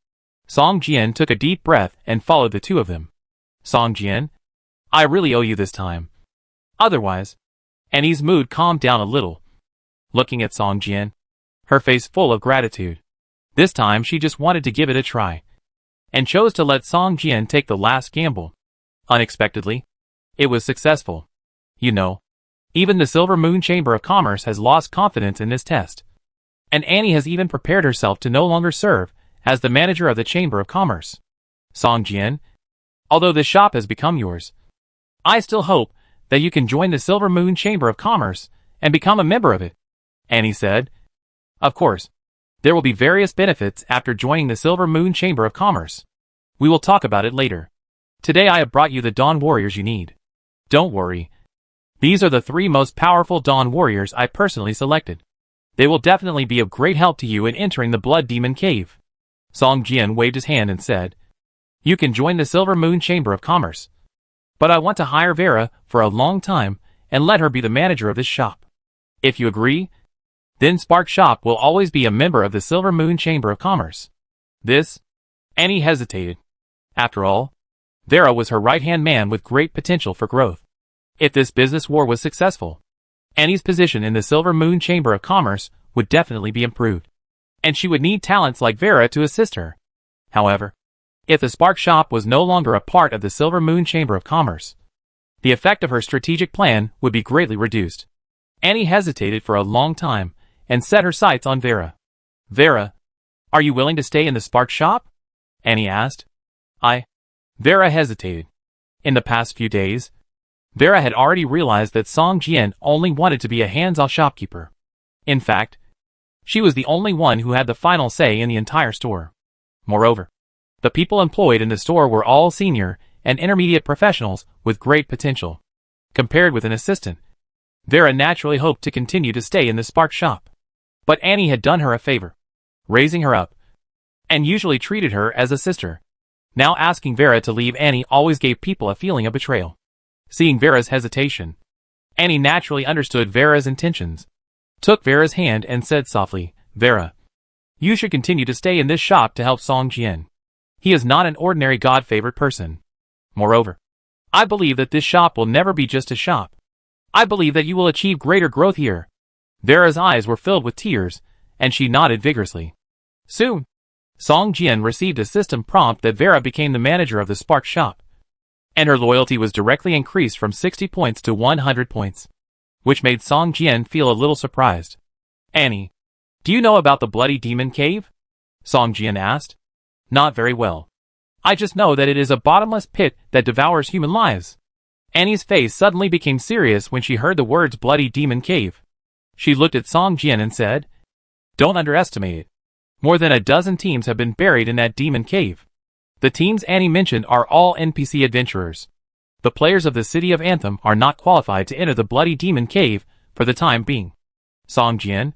Song Jian took a deep breath and followed the two of them. Song Jian, I really owe you this time. Otherwise, Annie's mood calmed down a little, looking at Song Jian, her face full of gratitude. This time she just wanted to give it a try, and chose to let Song Jian take the last gamble. Unexpectedly, it was successful. You know, even the Silver Moon Chamber of Commerce has lost confidence in this test, and Annie has even prepared herself to no longer serve as the manager of the Chamber of Commerce. Song Jian, although this shop has become yours, I still hope that you can join the Silver Moon Chamber of Commerce and become a member of it, Annie said. Of course, there will be various benefits after joining the Silver Moon Chamber of Commerce. We will talk about it later. Today I have brought you the Dawn Warriors you need. Don't worry. These are the 3 most powerful Dawn Warriors I personally selected. They will definitely be of great help to you in entering the Blood Demon Cave. Song Jian waved his hand and said, You can join the Silver Moon Chamber of Commerce, but I want to hire Vera for a long time and let her be the manager of this shop. If you agree, then Spark Shop will always be a member of the Silver Moon Chamber of Commerce. This? Annie hesitated. After all, Vera was her right-hand man with great potential for growth. If this business war was successful, Annie's position in the Silver Moon Chamber of Commerce would definitely be improved, and she would need talents like Vera to assist her. However, if the Spark Shop was no longer a part of the Silver Moon Chamber of Commerce, the effect of her strategic plan would be greatly reduced. Annie hesitated for a long time and set her sights on Vera. Vera, are you willing to stay in the Spark Shop? Annie asked. Vera hesitated. In the past few days, Vera had already realized that Song Jian only wanted to be a hands-off shopkeeper. In fact, she was the only one who had the final say in the entire store. Moreover, the people employed in the store were all senior and intermediate professionals with great potential. Compared with an assistant, Vera naturally hoped to continue to stay in the Spark Shop. But Annie had done her a favor, raising her up, and usually treated her as a sister. Now asking Vera to leave Annie always gave people a feeling of betrayal. Seeing Vera's hesitation, Annie naturally understood Vera's intentions, took Vera's hand and said softly, Vera, you should continue to stay in this shop to help Song Jian. He is not an ordinary God-favored person. Moreover, I believe that this shop will never be just a shop. I believe that you will achieve greater growth here. Vera's eyes were filled with tears, and she nodded vigorously. Soon, Song Jian received a system prompt that Vera became the manager of the Spark shop, and her loyalty was directly increased from 60 points to 100 points, which made Song Jian feel a little surprised. Annie, do you know about the Bloody Demon Cave? Song Jian asked. Not very well. I just know that it is a bottomless pit that devours human lives. Annie's face suddenly became serious when she heard the words Bloody Demon Cave. She looked at Song Jian and said, Don't underestimate it. More than a dozen teams have been buried in that demon cave. The teams Annie mentioned are all NPC adventurers. The players of the city of Anthem are not qualified to enter the Bloody Demon Cave for the time being. Song Jian,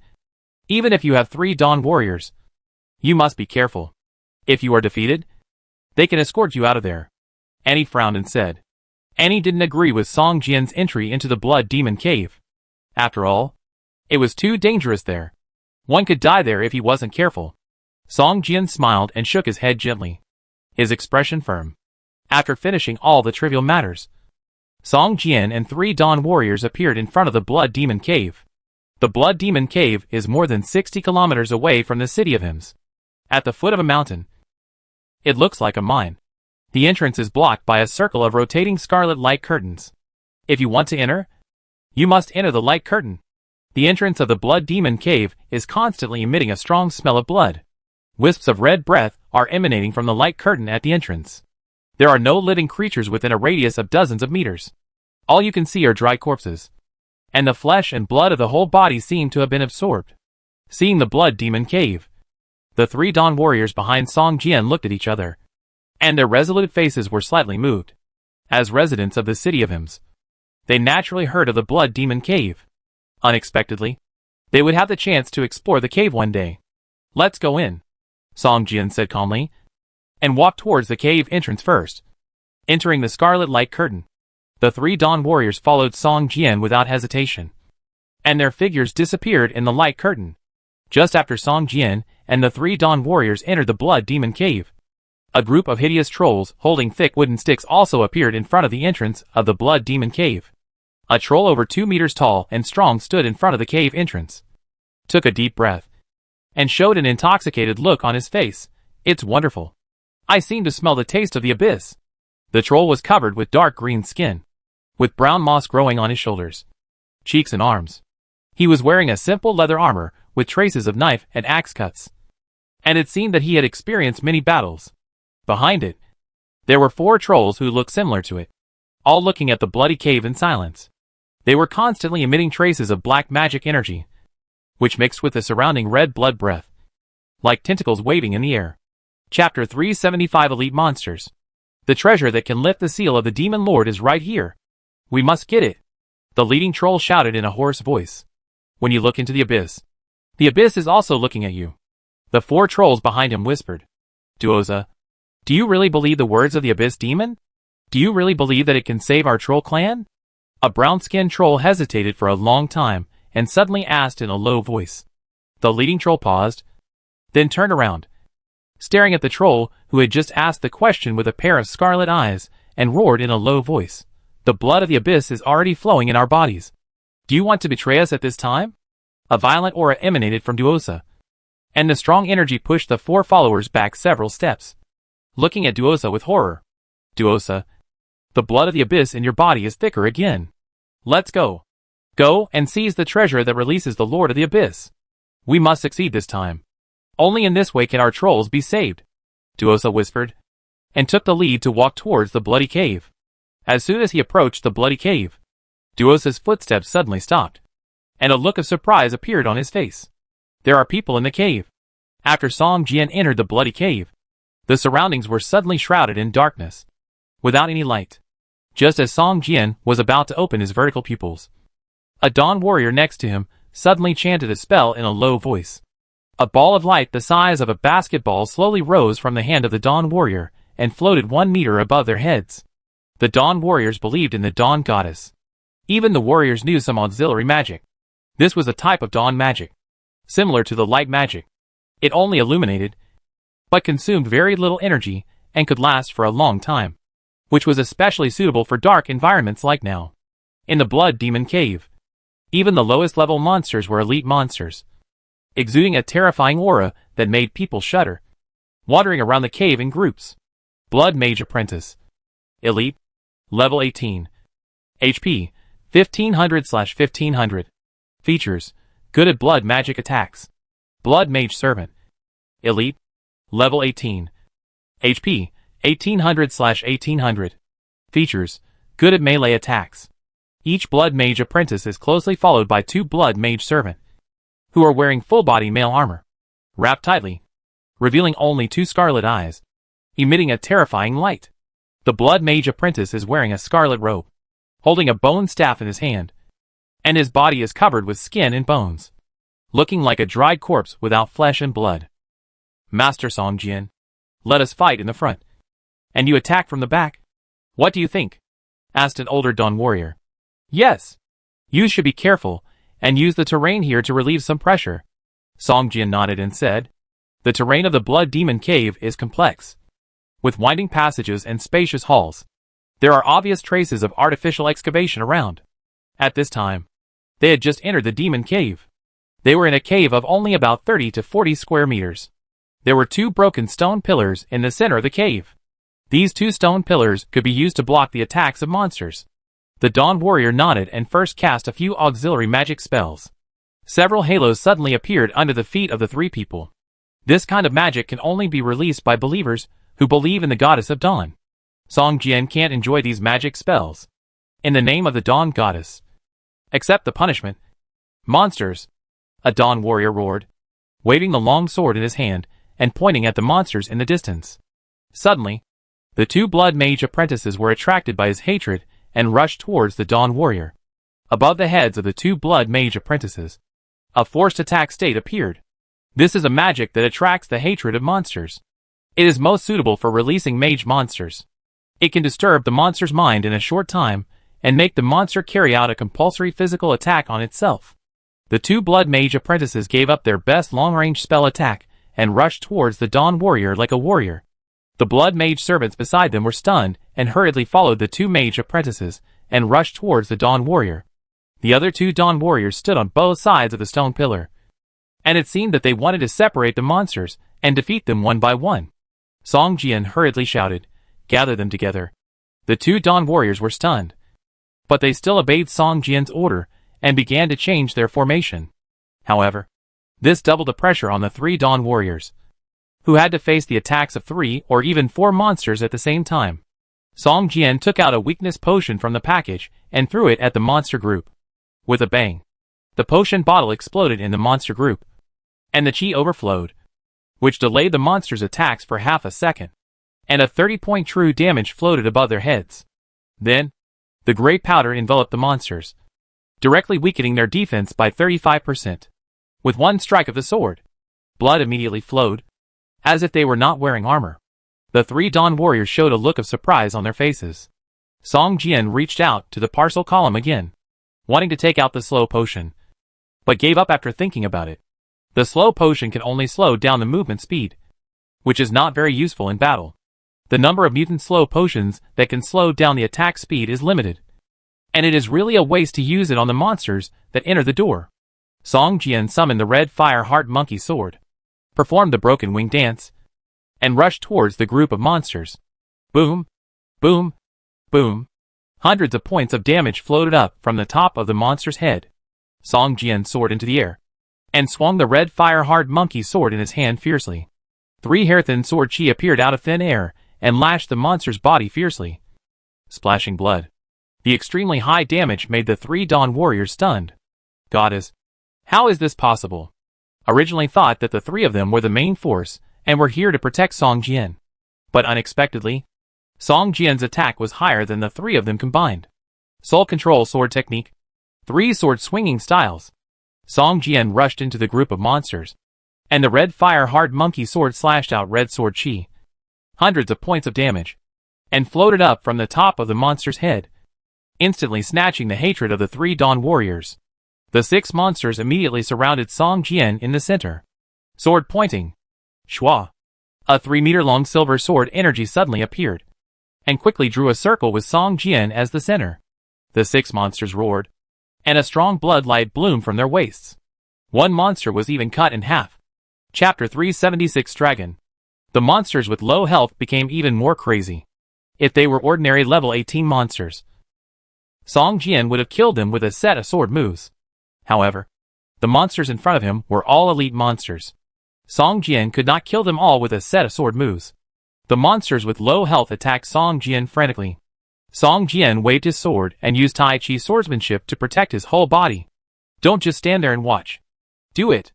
even if you have 3 Dawn Warriors, you must be careful. If you are defeated, they can escort you out of there. Annie frowned and said. Annie didn't agree with Song Jian's entry into the Blood Demon Cave. After all, it was too dangerous there. One could die there if he wasn't careful. Song Jian smiled and shook his head gently, his expression firm. After finishing all the trivial matters, Song Jian and 3 Dawn Warriors appeared in front of the Blood Demon Cave. The Blood Demon Cave is more than 60 kilometers away from the city of Hims, at the foot of a mountain. It looks like a mine. The entrance is blocked by a circle of rotating scarlet light curtains. If you want to enter, you must enter the light curtain. The entrance of the Blood Demon Cave is constantly emitting a strong smell of blood. Wisps of red breath are emanating from the light curtain at the entrance. There are no living creatures within a radius of dozens of meters. All you can see are dry corpses, and the flesh and blood of the whole body seem to have been absorbed. Seeing the Blood Demon Cave, the 3 Dawn Warriors behind Song Jian looked at each other, and their resolute faces were slightly moved. As residents of the city of Hims, they naturally heard of the Blood Demon Cave. Unexpectedly, they would have the chance to explore the cave one day. Let's go in, Song Jian said calmly, and walked towards the cave entrance first. Entering the scarlet light curtain, the 3 Dawn Warriors followed Song Jian without hesitation, and their figures disappeared in the light curtain. Just after Song Jian and the 3 Dawn Warriors entered the Blood Demon Cave, a group of hideous trolls holding thick wooden sticks also appeared in front of the entrance of the Blood Demon Cave. A troll over 2 meters tall and strong stood in front of the cave entrance, took a deep breath, and showed an intoxicated look on his face. It's wonderful. I seem to smell the taste of the abyss. The troll was covered with dark green skin, with brown moss growing on his shoulders, cheeks and arms. He was wearing a simple leather armor with traces of knife and axe cuts, and it seemed that he had experienced many battles. Behind it, there were 4 trolls who looked similar to it, all looking at the bloody cave in silence. They were constantly emitting traces of black magic energy, which mixed with the surrounding red blood breath, like tentacles waving in the air. Chapter 375 Elite Monsters. The treasure that can lift the seal of the Demon Lord is right here. We must get it, the leading troll shouted in a hoarse voice. When you look into the abyss is also looking at you. The 4 trolls behind him whispered. Duoza, do you really believe the words of the abyss demon? Do you really believe that it can save our troll clan? A brown-skinned troll hesitated for a long time, and suddenly asked in a low voice. The leading troll paused, then turned around, staring at the troll who had just asked the question with a pair of scarlet eyes, and roared in a low voice. The blood of the abyss is already flowing in our bodies. Do you want to betray us at this time? A violent aura emanated from Duosa, and the strong energy pushed the 4 followers back several steps, looking at Duosa with horror. Duosa, the blood of the abyss in your body is thicker again. Let's go. Go and seize the treasure that releases the Lord of the Abyss. We must succeed this time. Only in this way can our trolls be saved, Duosa whispered, and took the lead to walk towards the bloody cave. As soon as he approached the bloody cave, Duosa's footsteps suddenly stopped, and a look of surprise appeared on his face. There are people in the cave. After Song Jian entered the bloody cave, the surroundings were suddenly shrouded in darkness, without any light. Just as Song Jian was about to open his vertical pupils, a Dawn Warrior next to him suddenly chanted a spell in a low voice. A ball of light the size of a basketball slowly rose from the hand of the Dawn Warrior and floated 1 meter above their heads. The Dawn Warriors believed in the Dawn Goddess. Even the warriors knew some auxiliary magic. This was a type of Dawn magic, similar to the light magic. It only illuminated, but consumed very little energy and could last for a long time, which was especially suitable for dark environments like now. in the Blood Demon Cave. Even the lowest level monsters were elite monsters, exuding a terrifying aura that made people shudder, wandering around the cave in groups. Blood Mage Apprentice. Elite. Level 18. HP. 1500/1500. Features. Good at blood magic attacks. Blood Mage Servant. Elite. Level 18. HP. 1800/1800. Features. Good at melee attacks. Each Blood Mage Apprentice is closely followed by 2 Blood Mage Servant, who are wearing full-body mail armor, wrapped tightly, revealing only 2 scarlet eyes, emitting a terrifying light. The Blood Mage Apprentice is wearing a scarlet robe, holding a bone staff in his hand, and his body is covered with skin and bones, looking like a dried corpse without flesh and blood. Master Song Jian, let us fight in the front, and you attack from the back. What do you think? Asked an older Dawn warrior. Yes. You should be careful, and use the terrain here to relieve some pressure. Song Jian nodded and said, the terrain of the Blood Demon Cave is complex, with winding passages and spacious halls. There are obvious traces of artificial excavation around. At this time, they had just entered the Demon Cave. They were in a cave of only about 30 to 40 square meters. There were 2 broken stone pillars in the center of the cave. These 2 stone pillars could be used to block the attacks of monsters. The Dawn warrior nodded and first cast a few auxiliary magic spells. Several halos suddenly appeared under the feet of the 3 people. This kind of magic can only be released by believers who believe in the goddess of dawn. Song Jian can't enjoy these magic spells. In the name of the Dawn goddess, accept the punishment. Monsters! A Dawn warrior roared, waving the long sword in his hand and pointing at the monsters in the distance. Suddenly, the 2 Blood Mage Apprentices were attracted by his hatred and rushed towards the Dawn warrior. Above the heads of the 2 Blood Mage Apprentices, a forced attack state appeared. This is a magic that attracts the hatred of monsters. It is most suitable for releasing mage monsters. It can disturb the monster's mind in a short time and make the monster carry out a compulsory physical attack on itself. The 2 Blood Mage Apprentices gave up their best long-range spell attack and rushed towards the Dawn warrior like a warrior. The Blood Mage servants beside them were stunned and hurriedly followed the 2 Mage Apprentices and rushed towards the Dawn warrior. The other 2 Dawn warriors stood on both sides of the stone pillar, and it seemed that they wanted to separate the monsters and defeat them one by one. Song Jian hurriedly shouted, gather them together. The 2 Dawn warriors were stunned, but they still obeyed Song Jian's order and began to change their formation. However, this doubled the pressure on the 3 Dawn warriors, who had to face the attacks of 3 or even 4 monsters at the same time. Song Jian took out a weakness potion from the package and threw it at the monster group. With a bang, the potion bottle exploded in the monster group, and the chi overflowed, which delayed the monster's attacks for half a second, and a 30-point true damage floated above their heads. Then, the gray powder enveloped the monsters, directly weakening their defense by 35%. With one strike of the sword, blood immediately flowed, as if they were not wearing armor. The 3 Dawn warriors showed a look of surprise on their faces. Song Jian reached out to the parcel column again, wanting to take out the slow potion, but gave up after thinking about it. The slow potion can only slow down the movement speed, which is not very useful in battle. The number of mutant slow potions that can slow down the attack speed is limited, and it is really a waste to use it on the monsters that enter the door. Song Jian summoned the red fire heart monkey sword, performed the broken wing dance, and rushed towards the group of monsters. Boom, boom, boom. Hundreds of points of damage floated up from the top of the monster's head. Song Jian soared into the air, and swung the red fire heart monkey sword in his hand fiercely. 3 hair-thin sword chi appeared out of thin air and lashed the monster's body fiercely, splashing blood. The extremely high damage made the 3 Dawn warriors stunned. Goddess, how is this possible? Originally thought that the 3 of them were the main force and were here to protect Song Jian. But unexpectedly, Song Jian's attack was higher than the 3 of them combined. Soul Control Sword Technique. 3 sword swinging styles. Song Jian rushed into the group of monsters, and the red fire hard monkey sword slashed out red sword chi, hundreds of points of damage, and floated up from the top of the monster's head, instantly snatching the hatred of the 3 Dawn warriors. The 6 monsters immediately surrounded Song Jian in the center. Sword pointing. Shua. A 3-meter-long silver sword energy suddenly appeared, and quickly drew a circle with Song Jian as the center. The 6 monsters roared, and a strong blood light bloomed from their waists. One monster was even cut in half. Chapter 376 Dragon. The monsters with low health became even more crazy. If they were ordinary level 18 monsters, Song Jian would have killed them with a set of sword moves. However, the monsters in front of him were all elite monsters. Song Jian could not kill them all with a set of sword moves. The monsters with low health attacked Song Jian frantically. Song Jian waved his sword and used Tai Chi swordsmanship to protect his whole body. Don't just stand there and watch. Do it.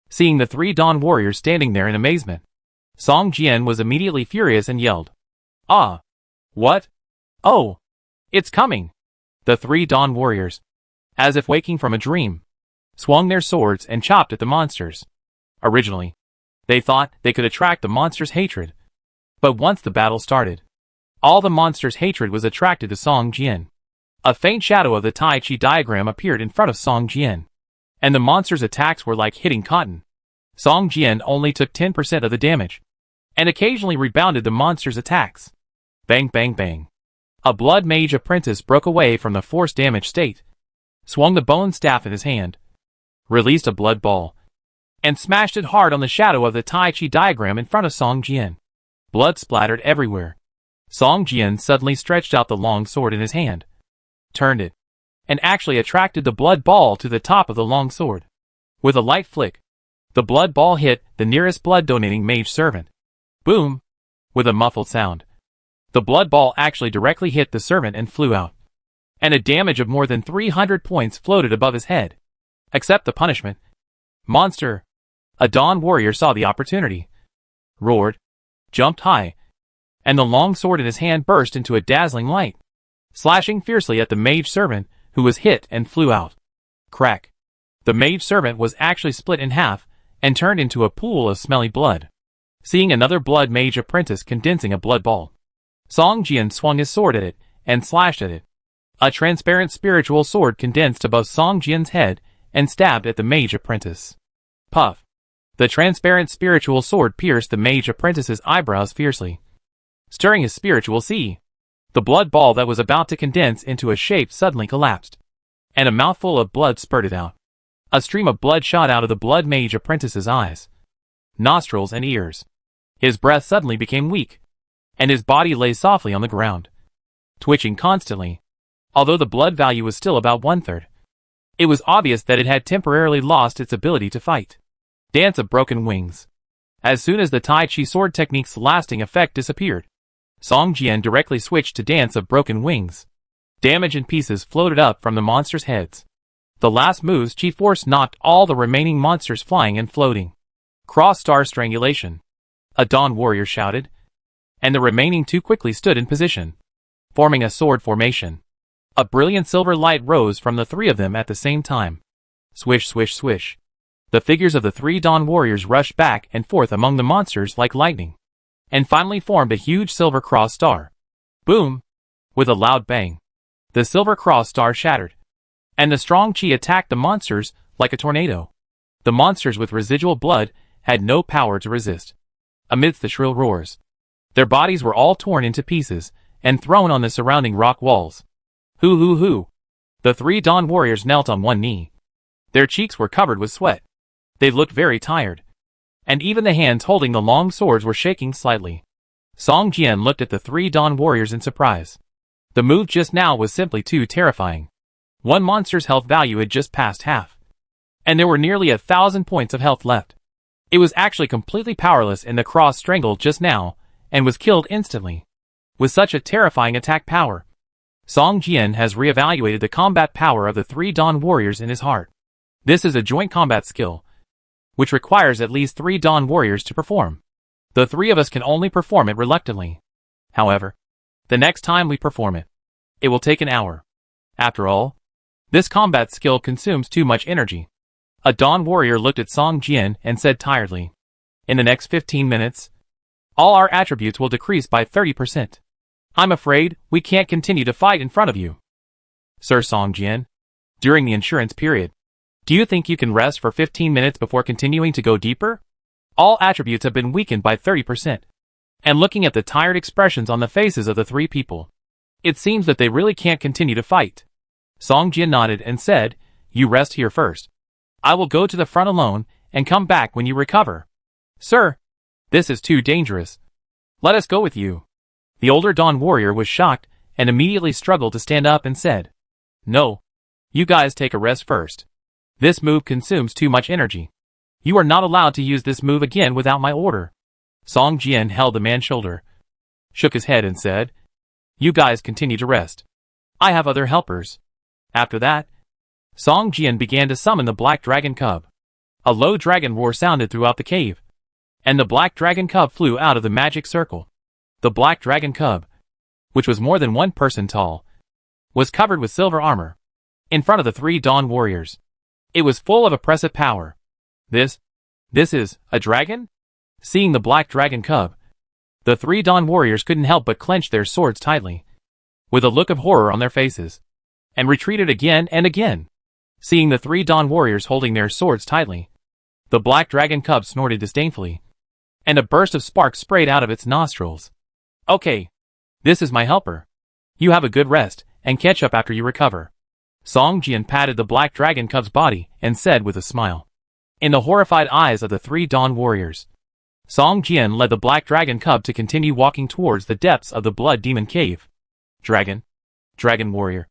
Seeing the 3 Dawn warriors standing there in amazement, Song Jian was immediately furious and yelled, "Ah! What? Oh! It's coming!" The 3 Dawn warriors, as if waking from a dream, swung their swords and chopped at the monsters. Originally, they thought they could attract the monsters' hatred. But once the battle started, all the monsters' hatred was attracted to Song Jian. A faint shadow of the Tai Chi diagram appeared in front of Song Jian, and the monsters' attacks were like hitting cotton. Song Jian only took 10% of the damage, and occasionally rebounded the monsters' attacks. Bang bang bang. A blood mage apprentice broke away from the force damage state, swung the bone staff in his hand, released a blood ball, and smashed it hard on the shadow of the Tai Chi diagram in front of Song Jian. Blood splattered everywhere. Song Jian suddenly stretched out the long sword in his hand, turned it, and actually attracted the blood ball to the top of the long sword. With a light flick, the blood ball hit the nearest blood-donating mage servant. Boom! With a muffled sound, the blood ball actually directly hit the servant and flew out, and a damage of more than 300 points floated above his head. Accept the punishment, monster! A Dawn warrior saw the opportunity, roared, jumped high, and the long sword in his hand burst into a dazzling light, slashing fiercely at the mage servant, who was hit and flew out. Crack! The mage servant was actually split in half and turned into a pool of smelly blood. Seeing another blood mage apprentice condensing a blood ball, Song Jian swung his sword at it and slashed at it. A transparent spiritual sword condensed above Song Jian's head and stabbed at the mage apprentice. Puff! The transparent spiritual sword pierced the mage apprentice's eyebrows fiercely, stirring his spiritual sea. The blood ball that was about to condense into a shape suddenly collapsed, and a mouthful of blood spurted out. A stream of blood shot out of the blood mage apprentice's eyes, nostrils and ears. His breath suddenly became weak, and his body lay softly on the ground, twitching constantly. Although the blood value was still about 1/3, it was obvious that it had temporarily lost its ability to fight. Dance of Broken Wings. As soon as the Tai Chi sword technique's lasting effect disappeared, Song Jian directly switched to Dance of Broken Wings. Damage and pieces floated up from the monsters' heads. The last move's chi force knocked all the remaining monsters flying and floating. Cross-star strangulation. A Dawn warrior shouted, and the remaining 2 quickly stood in position, forming a sword formation. A brilliant silver light rose from the 3 of them at the same time. Swish swish swish. The figures of the 3 Dawn warriors rushed back and forth among the monsters like lightning, and finally formed a huge silver cross star. Boom! With a loud bang, the silver cross star shattered, and the strong chi attacked the monsters like a tornado. The monsters with residual blood had no power to resist. Amidst the shrill roars, their bodies were all torn into pieces and thrown on the surrounding rock walls. Hoo hoo hoo! The 3 Dawn warriors knelt on one knee. Their cheeks were covered with sweat. They looked very tired, and even the hands holding the long swords were shaking slightly. Song Jian looked at the 3 Dawn warriors in surprise. The move just now was simply too terrifying. One monster's health value had just passed half, and there were nearly 1,000 points of health left. It was actually completely powerless in the cross strangle just now, and was killed instantly. With such a terrifying attack power, Song Jian has reevaluated the combat power of the 3 Dawn warriors in his heart. This is a joint combat skill, which requires at least 3 Dawn warriors to perform. The 3 of us can only perform it reluctantly. However, the next time we perform it, it will take an hour. After all, this combat skill consumes too much energy. A Dawn warrior looked at Song Jian and said tiredly, "In the next 15 minutes, all our attributes will decrease by 30%. I'm afraid we can't continue to fight in front of you." "Sir Song Jian, during the insurance period, do you think you can rest for 15 minutes before continuing to go deeper? All attributes have been weakened by 30%. And looking at the tired expressions on the faces of the 3 people, it seems that they really can't continue to fight. Song Jian nodded and said, "You rest here first. I will go to the front alone and come back when you recover." "Sir, this is too dangerous. Let us go with you." The older Dawn warrior was shocked and immediately struggled to stand up and said, "No. You guys take a rest first. This move consumes too much energy. You are not allowed to use this move again without my order." Song Jian held the man's shoulder, shook his head and said, "You guys continue to rest. I have other helpers." After that, Song Jian began to summon the black dragon cub. A low dragon roar sounded throughout the cave, and the black dragon cub flew out of the magic circle. The black dragon cub, which was more than 1 person tall, was covered with silver armor. In front of the 3 Dawn warriors, it was full of oppressive power. This is a dragon?" Seeing the black dragon cub, the 3 Dawn warriors couldn't help but clench their swords tightly, with a look of horror on their faces, and retreated again and again. Seeing the 3 Dawn warriors holding their swords tightly, the black dragon cub snorted disdainfully, and a burst of sparks sprayed out of its nostrils. "Okay, this is my helper. You have a good rest, and catch up after you recover." Song Jian patted the black dragon cub's body and said with a smile. In the horrified eyes of the 3 Dawn warriors, Song Jian led the black dragon cub to continue walking towards the depths of the blood demon cave. Dragon warrior.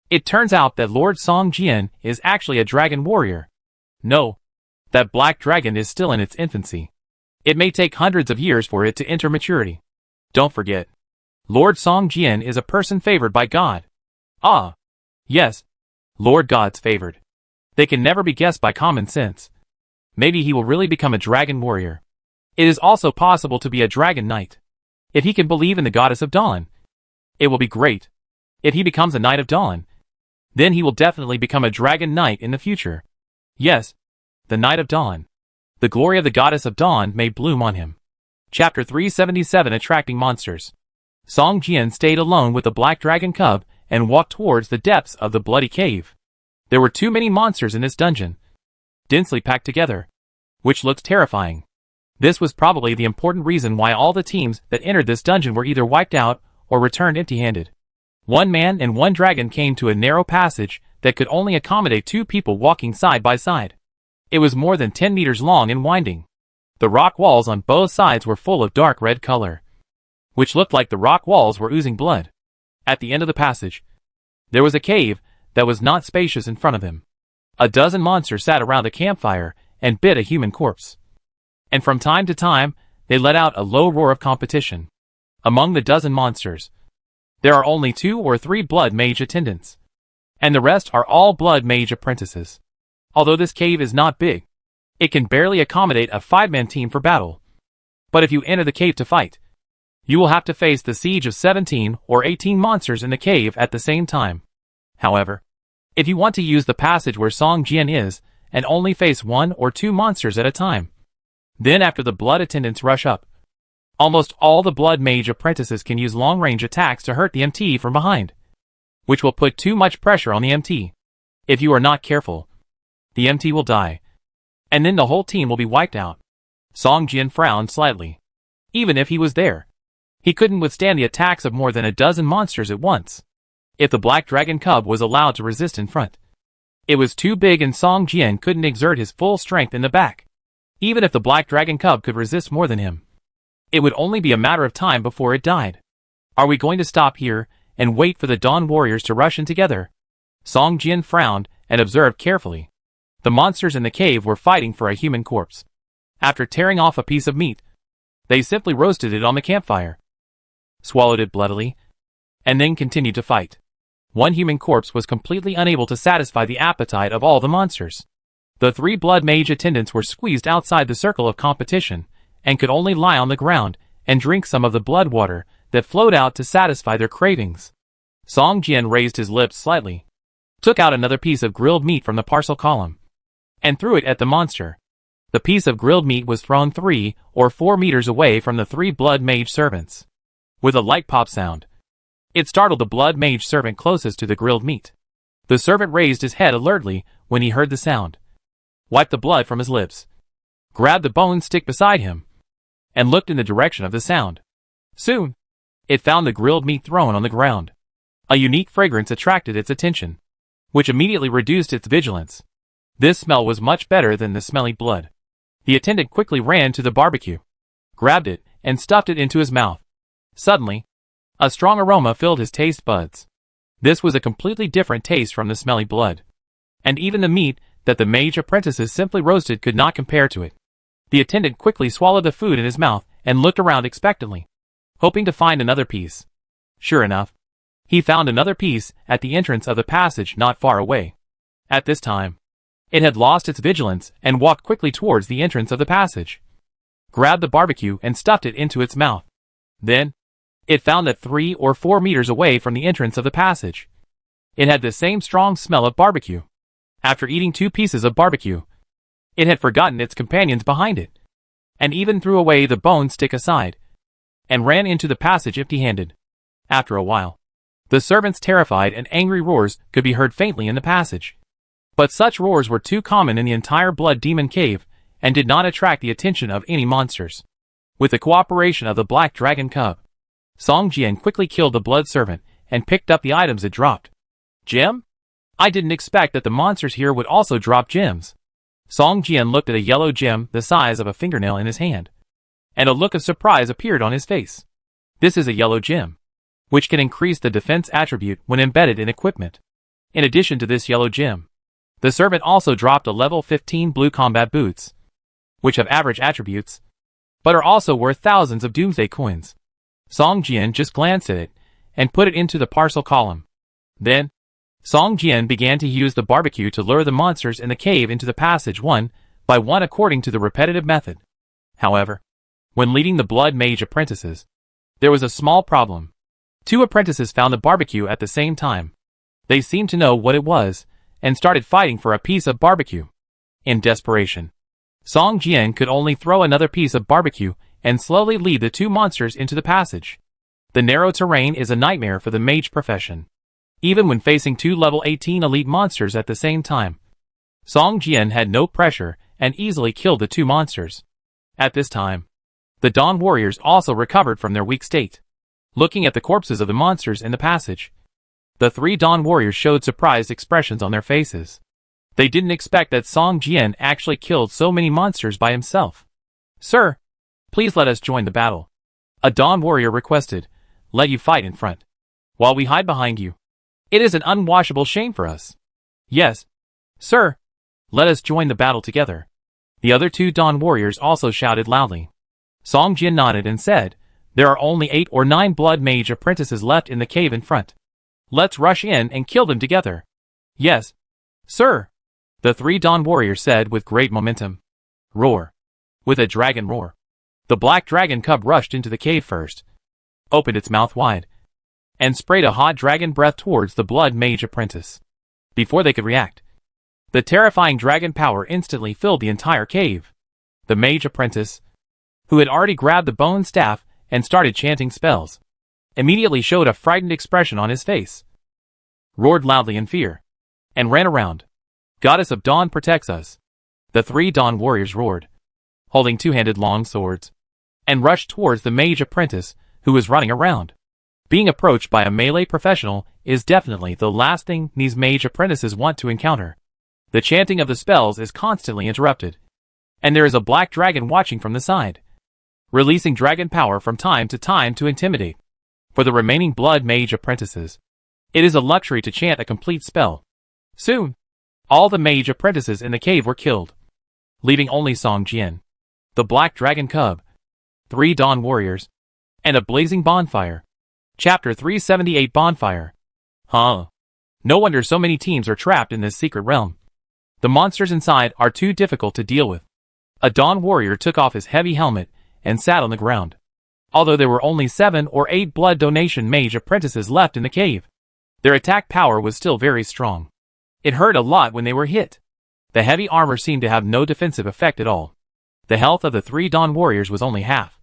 It turns out that Lord Song Jian is actually a dragon warrior. No, that black dragon is still in its infancy. It may take hundreds of years for it to enter maturity. Don't forget, Lord Song Jian is a person favored by God. Ah, yes, Lord God's favored. They can never be guessed by common sense. Maybe he will really become a dragon warrior. It is also possible to be a dragon knight. If he can believe in the goddess of dawn, it will be great. If he becomes a knight of dawn, then he will definitely become a dragon knight in the future. Yes, the knight of dawn. The glory of the goddess of dawn may bloom on him. Chapter 377 Attracting Monsters. Song Jian stayed alone with the black dragon cub and walked towards the depths of the bloody cave. There were too many monsters in this dungeon, densely packed together, which looked terrifying. This was probably the important reason why all the teams that entered this dungeon were either wiped out or returned empty-handed. 1 man and 1 dragon came to a narrow passage that could only accommodate 2 people walking side by side. It was more than 10 meters long and winding. The rock walls on both sides were full of dark red color, which looked like the rock walls were oozing blood. At the end of the passage, there was a cave that was not spacious in front of him. A dozen monsters sat around a campfire and bit a human corpse. And from time to time, they let out a low roar of competition. Among the dozen monsters, there are only 2 or 3 blood mage attendants, and the rest are all blood mage apprentices. Although this cave is not big, it can barely accommodate a 5-man team for battle. But if you enter the cave to fight, you will have to face the siege of 17 or 18 monsters in the cave at the same time. However, if you want to use the passage where Song Jian is, and only face 1 or 2 monsters at a time, then after the blood attendants rush up, almost all the blood mage apprentices can use long-range attacks to hurt the MT from behind, which will put too much pressure on the MT. If you are not careful, the MT will die, and then the whole team will be wiped out. Song Jian frowned slightly. Even if he was there, he couldn't withstand the attacks of more than a dozen monsters at once. If the black dragon cub was allowed to resist in front, it was too big and Song Jian couldn't exert his full strength in the back. Even if the black dragon cub could resist more than him, it would only be a matter of time before it died. Are we going to stop here and wait for the Dawn warriors to rush in together? Song Jian frowned and observed carefully. The monsters in the cave were fighting for a human corpse. After tearing off a piece of meat, they simply roasted it on the campfire, swallowed it bloodily, and then continued to fight. 1 human corpse was completely unable to satisfy the appetite of all the monsters. The 3 blood mage attendants were squeezed outside the circle of competition, and could only lie on the ground and drink some of the blood water that flowed out to satisfy their cravings. Song Jian raised his lips slightly, took out another piece of grilled meat from the parcel column, and threw it at the monster. The piece of grilled meat was thrown 3 or 4 meters away from the 3 blood mage servants. With a light pop sound, it startled the blood mage servant closest to the grilled meat. The servant raised his head alertly when he heard the sound, wiped the blood from his lips, grabbed the bone stick beside him, and looked in the direction of the sound. Soon, it found the grilled meat thrown on the ground. A unique fragrance attracted its attention. which immediately reduced its vigilance. This smell was much better than the smelly blood. The attendant quickly ran to the barbecue, grabbed it, and stuffed it into his mouth. Suddenly, a strong aroma filled his taste buds. This was a completely different taste from the smelly blood. And even the meat that the mage apprentices simply roasted could not compare to it. The attendant quickly swallowed the food in his mouth and looked around expectantly, hoping to find another piece. Sure enough, he found another piece at the entrance of the passage not far away. At this time, it had lost its vigilance and walked quickly towards the entrance of the passage, grabbed the barbecue and stuffed it into its mouth. Then, it found that 3 or 4 meters away from the entrance of the passage, it had the same strong smell of barbecue. After eating 2 pieces of barbecue, it had forgotten its companions behind it, and even threw away the bone stick aside, and ran into the passage empty-handed. After a while, the servants' terrified and angry roars could be heard faintly in the passage. But such roars were too common in the entire Blood Demon Cave, and did not attract the attention of any monsters. With the cooperation of the Black Dragon Cub, Song Jian quickly killed the blood servant, and picked up the items it dropped. Gem? I didn't expect that the monsters here would also drop gems. Song Jian looked at a yellow gem the size of a fingernail in his hand, and a look of surprise appeared on his face. This is a yellow gem, which can increase the defense attribute when embedded in equipment. In addition to this yellow gem, the servant also dropped a level 15 blue combat boots, which have average attributes, but are also worth thousands of Doomsday coins. Song Jian just glanced at it, and put it into the parcel column. Then, Song Jian began to use the barbecue to lure the monsters in the cave into the passage one by one according to the repetitive method. However, when leading the Blood Mage apprentices, there was a small problem. 2 apprentices found the barbecue at the same time. They seemed to know what it was, and started fighting for a piece of barbecue. In desperation, Song Jian could only throw another piece of barbecue and slowly lead the 2 monsters into the passage. The narrow terrain is a nightmare for the mage profession, even when facing 2 level 18 elite monsters at the same time. Song Jian had no pressure and easily killed the 2 monsters. At this time, the Dawn warriors also recovered from their weak state. Looking at the corpses of the monsters in the passage, the 3 Dawn warriors showed surprised expressions on their faces. They didn't expect that Song Jian actually killed so many monsters by himself. Sir, please let us join the battle. A Dawn warrior requested, let you fight in front, while we hide behind you. It is an unwashable shame for us. Yes, sir, let us join the battle together. The other 2 Dawn warriors also shouted loudly. Song Jian nodded and said, there are only 8 or 9 Blood Mage apprentices left in the cave in front. Let's rush in and kill them together. Yes, sir, the 3 Dawn warriors said with great momentum. Roar. With a dragon roar, the Black Dragon Cub rushed into the cave first, opened its mouth wide, and sprayed a hot dragon breath towards the Blood Mage apprentice. Before they could react, the terrifying dragon power instantly filled the entire cave. The mage apprentice, who had already grabbed the bone staff and started chanting spells, immediately showed a frightened expression on his face, roared loudly in fear, and ran around. Goddess of Dawn protects us. The 3 Dawn warriors roared, holding 2-handed long swords, and rushed towards the mage apprentice who was running around. Being approached by a melee professional is definitely the last thing these mage apprentices want to encounter. The chanting of the spells is constantly interrupted, and there is a black dragon watching from the side, releasing dragon power from time to time to intimidate. For the remaining Blood Mage apprentices, it is a luxury to chant a complete spell. Soon, all the mage apprentices in the cave were killed, leaving only Song Jian, the Black Dragon Cub, 3 Dawn warriors, and a blazing bonfire. Chapter 378 Bonfire. Huh. No wonder so many teams are trapped in this secret realm. The monsters inside are too difficult to deal with. A Dawn warrior took off his heavy helmet and sat on the ground. Although there were only 7 or 8 blood donation mage apprentices left in the cave, their attack power was still very strong. It hurt a lot when they were hit. The heavy armor seemed to have no defensive effect at all. The health of the 3 Dawn warriors was only half.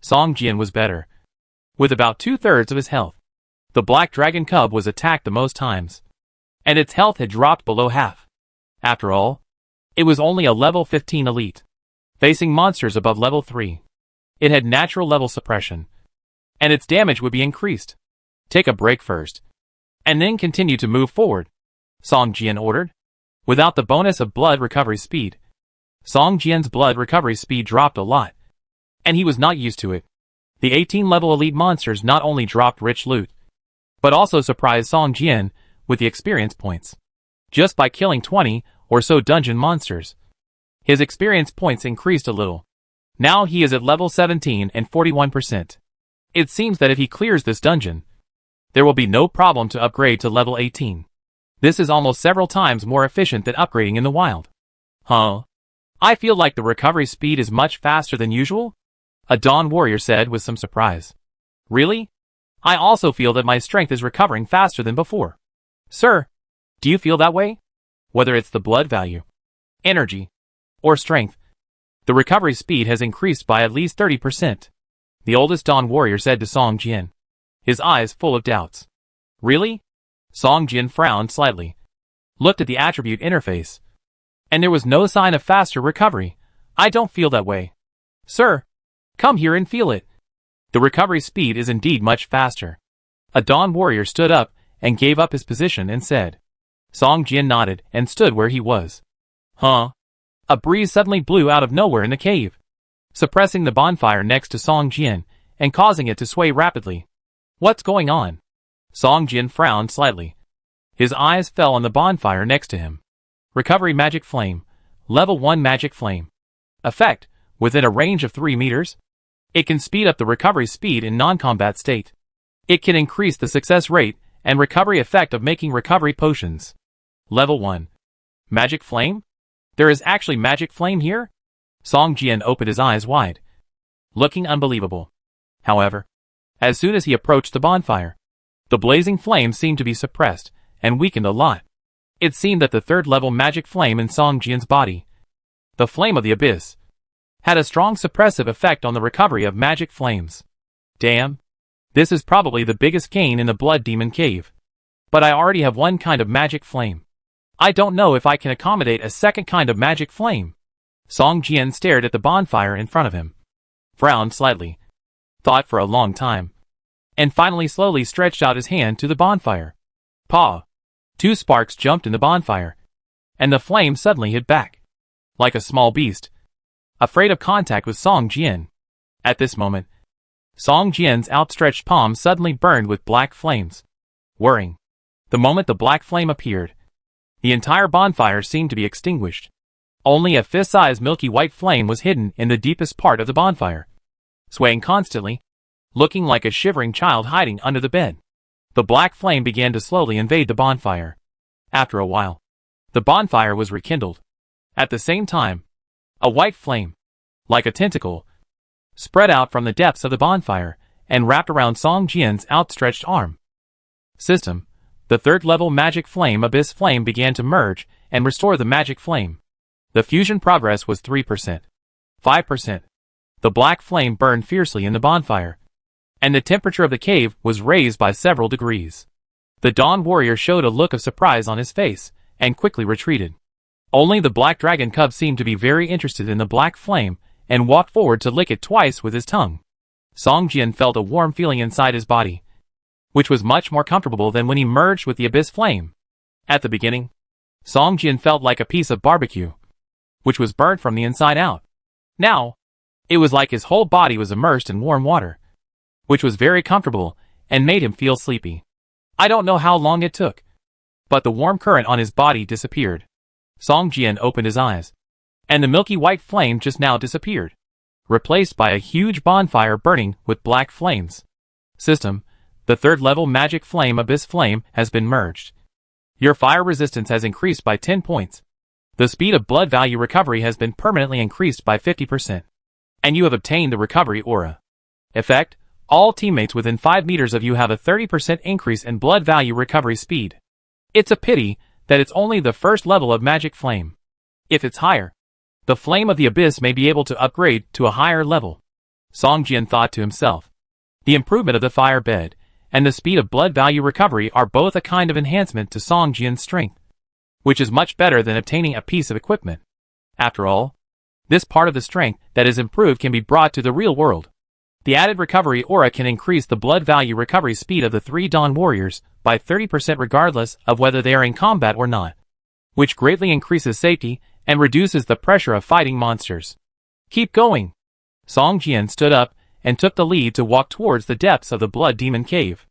Song Jian was better, with about 2/3 of his health. The Black Dragon Cub was attacked the most times, and its health had dropped below half. After all, it was only a level 15 elite, facing monsters above level 3. It had natural level suppression, and its damage would be increased. Take a break first, and then continue to move forward. Song Jian ordered. Without the bonus of blood recovery speed, Song Jian's blood recovery speed dropped a lot, and he was not used to it. The 18-level elite monsters not only dropped rich loot, but also surprised Song Jian with the experience points. Just by killing 20 or so dungeon monsters, his experience points increased a little. Now he is at level 17 and 41%. It seems that if he clears this dungeon, there will be no problem to upgrade to level 18. This is almost several times more efficient than upgrading in the wild. Huh? I feel like the recovery speed is much faster than usual? A Dawn warrior said with some surprise. Really? I also feel that my strength is recovering faster than before. Sir, do you feel that way? Whether it's the blood value, energy, or strength, the recovery speed has increased by at least 30%. The oldest Dawn warrior said to Song Jian, his eyes full of doubts. Really? Song Jian frowned slightly, looked at the attribute interface, and there was no sign of faster recovery. I don't feel that way. Sir, come here and feel it. The recovery speed is indeed much faster. A Dawn warrior stood up and gave up his position and said. Song Jian nodded and stood where he was. Huh? A breeze suddenly blew out of nowhere in the cave, suppressing the bonfire next to Song Jian and causing it to sway rapidly. What's going on? Song Jian frowned slightly. His eyes fell on the bonfire next to him. Recovery Magic Flame. Level 1 Magic Flame. Effect. Within a range of 3 meters. It can speed up the recovery speed in non-combat state. It can increase the success rate and recovery effect of making recovery potions. Level 1. Magic Flame? There is actually Magic Flame here? Song Jian opened his eyes wide, looking unbelievable. However, as soon as he approached the bonfire, the blazing flame seemed to be suppressed and weakened a lot. It seemed that the third-level magic flame in Song Jian's body, the Flame of the Abyss, had a strong suppressive effect on the recovery of magic flames. Damn. This is probably the biggest gain in the Blood Demon Cave. But I already have one kind of magic flame. I don't know if I can accommodate a second kind of magic flame. Song Jian stared at the bonfire in front of him, frowned slightly, thought for a long time, and finally slowly stretched out his hand to the bonfire. Paw! 2 sparks jumped in the bonfire, and the flame suddenly hit back, like a small beast, afraid of contact with Song Jian. At this moment, Song Jian's outstretched palm suddenly burned with black flames. Whirring. The moment the black flame appeared, the entire bonfire seemed to be extinguished. Only a fist-sized milky white flame was hidden in the deepest part of the bonfire, swaying constantly, looking like a shivering child hiding under the bed. The black flame began to slowly invade the bonfire. After a while, the bonfire was rekindled. At the same time, a white flame, like a tentacle, spread out from the depths of the bonfire and wrapped around Song Jian's outstretched arm. System. The third-level magic flame Abyss Flame began to merge and restore the magic flame. The fusion progress was 3%. 5%. The black flame burned fiercely in the bonfire, and the temperature of the cave was raised by several degrees. The Dawn Warrior showed a look of surprise on his face, and quickly retreated. Only the Black Dragon Cub seemed to be very interested in the black flame, and walked forward to lick it twice with his tongue. Song Jian felt a warm feeling inside his body, which was much more comfortable than when he merged with the Abyss Flame. At the beginning, Song Jian felt like a piece of barbecue, which was burnt from the inside out. Now, it was like his whole body was immersed in warm water, which was very comfortable and made him feel sleepy. I don't know how long it took, but the warm current on his body disappeared. Song Jian opened his eyes, and the milky white flame just now disappeared, replaced by a huge bonfire burning with black flames. System. The third-level magic flame Abyss Flame has been merged. Your fire resistance has increased by 10 points. The speed of blood value recovery has been permanently increased by 50%. And you have obtained the recovery aura. Effect. All teammates within 5 meters of you have a 30% increase in blood value recovery speed. It's a pity that it's only the first level of magic flame. If it's higher, the Flame of the Abyss may be able to upgrade to a higher level. Song Jian thought to himself. The improvement of the fire bed and the speed of blood value recovery are both a kind of enhancement to Song Jian's strength, which is much better than obtaining a piece of equipment. After all, this part of the strength that is improved can be brought to the real world. The added recovery aura can increase the blood value recovery speed of the 3 Dawn Warriors by 30% regardless of whether they are in combat or not, which greatly increases safety and reduces the pressure of fighting monsters. Keep going! Song Jian stood up and took the lead to walk towards the depths of the Blood Demon Cave.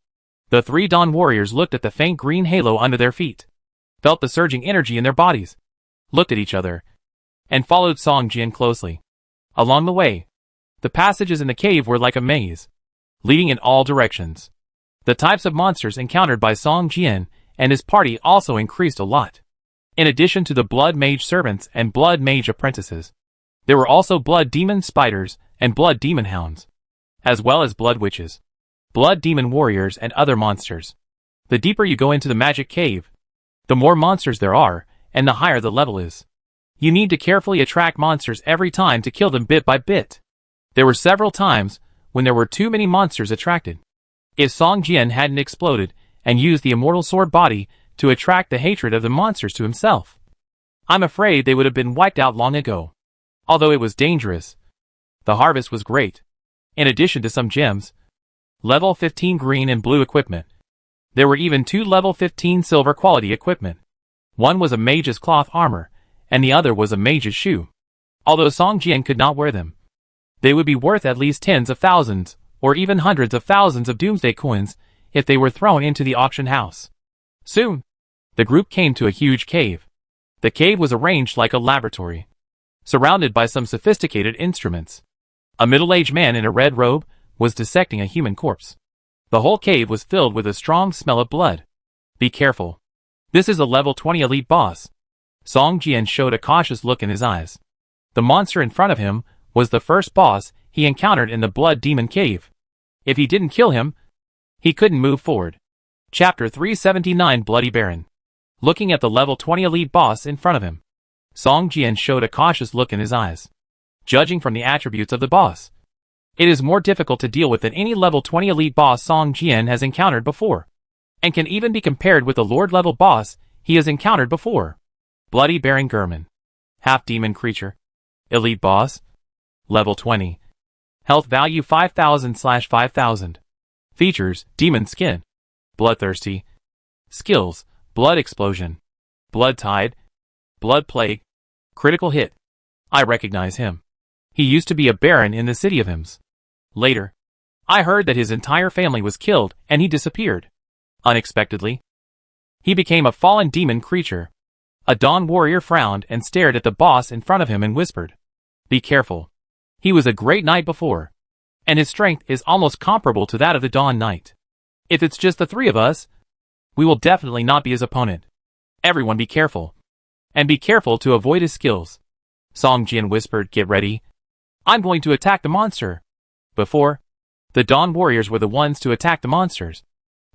The 3 Dawn Warriors looked at the faint green halo under their feet, felt the surging energy in their bodies, looked at each other, and followed Song Jian closely. Along the way, the passages in the cave were like a maze, leading in all directions. The types of monsters encountered by Song Jian and his party also increased a lot. In addition to the Blood Mage servants and Blood Mage apprentices, there were also Blood Demon spiders and Blood Demon hounds, as well as Blood Witches, Blood Demon warriors and other monsters. The deeper you go into the magic cave, the more monsters there are, and the higher the level is. You need to carefully attract monsters every time to kill them bit by bit. There were several times when there were too many monsters attracted. If Song Jian hadn't exploded and used the immortal sword body to attract the hatred of the monsters to himself, I'm afraid they would have been wiped out long ago. Although it was dangerous, the harvest was great. In addition to some gems, level 15 green and blue equipment, there were even 2 level 15 silver quality equipment. One was a mage's cloth armor, and the other was a mage's shoe. Although Song Jian could not wear them, they would be worth at least tens of thousands, or even hundreds of thousands of Doomsday coins if they were thrown into the auction house. Soon, the group came to a huge cave. The cave was arranged like a laboratory, surrounded by some sophisticated instruments. A middle-aged man in a red robe was dissecting a human corpse. The whole cave was filled with a strong smell of blood. Be careful. This is a level 20 elite boss. Song Jian showed a cautious look in his eyes. The monster in front of him was the first boss he encountered in the Blood Demon Cave. If he didn't kill him, he couldn't move forward. Chapter 379 Bloody Baron. Looking at the level 20 elite boss in front of him, Song Jian showed a cautious look in his eyes. Judging from the attributes of the boss, it is more difficult to deal with than any level 20 elite boss Song Jian has encountered before, and can even be compared with the Lord level boss he has encountered before. Bloody Baron Gurman. Half-demon creature. Elite boss. Level 20. Health value 5000/5000. Features, demon skin. Bloodthirsty. Skills, blood explosion. Blood tide. Blood plague. Critical hit. I recognize him. He used to be a baron in the city of Hims. Later, I heard that his entire family was killed and he disappeared. Unexpectedly, he became a fallen demon creature. A Dawn warrior frowned and stared at the boss in front of him and whispered, "Be careful. He was a great knight before, and his strength is almost comparable to that of the Dawn Knight. If it's just the 3 of us, we will definitely not be his opponent. Everyone be careful. And be careful to avoid his skills." Song Jian whispered, "Get ready. I'm going to attack the monster." Before, the Dawn warriors were the ones to attack the monsters.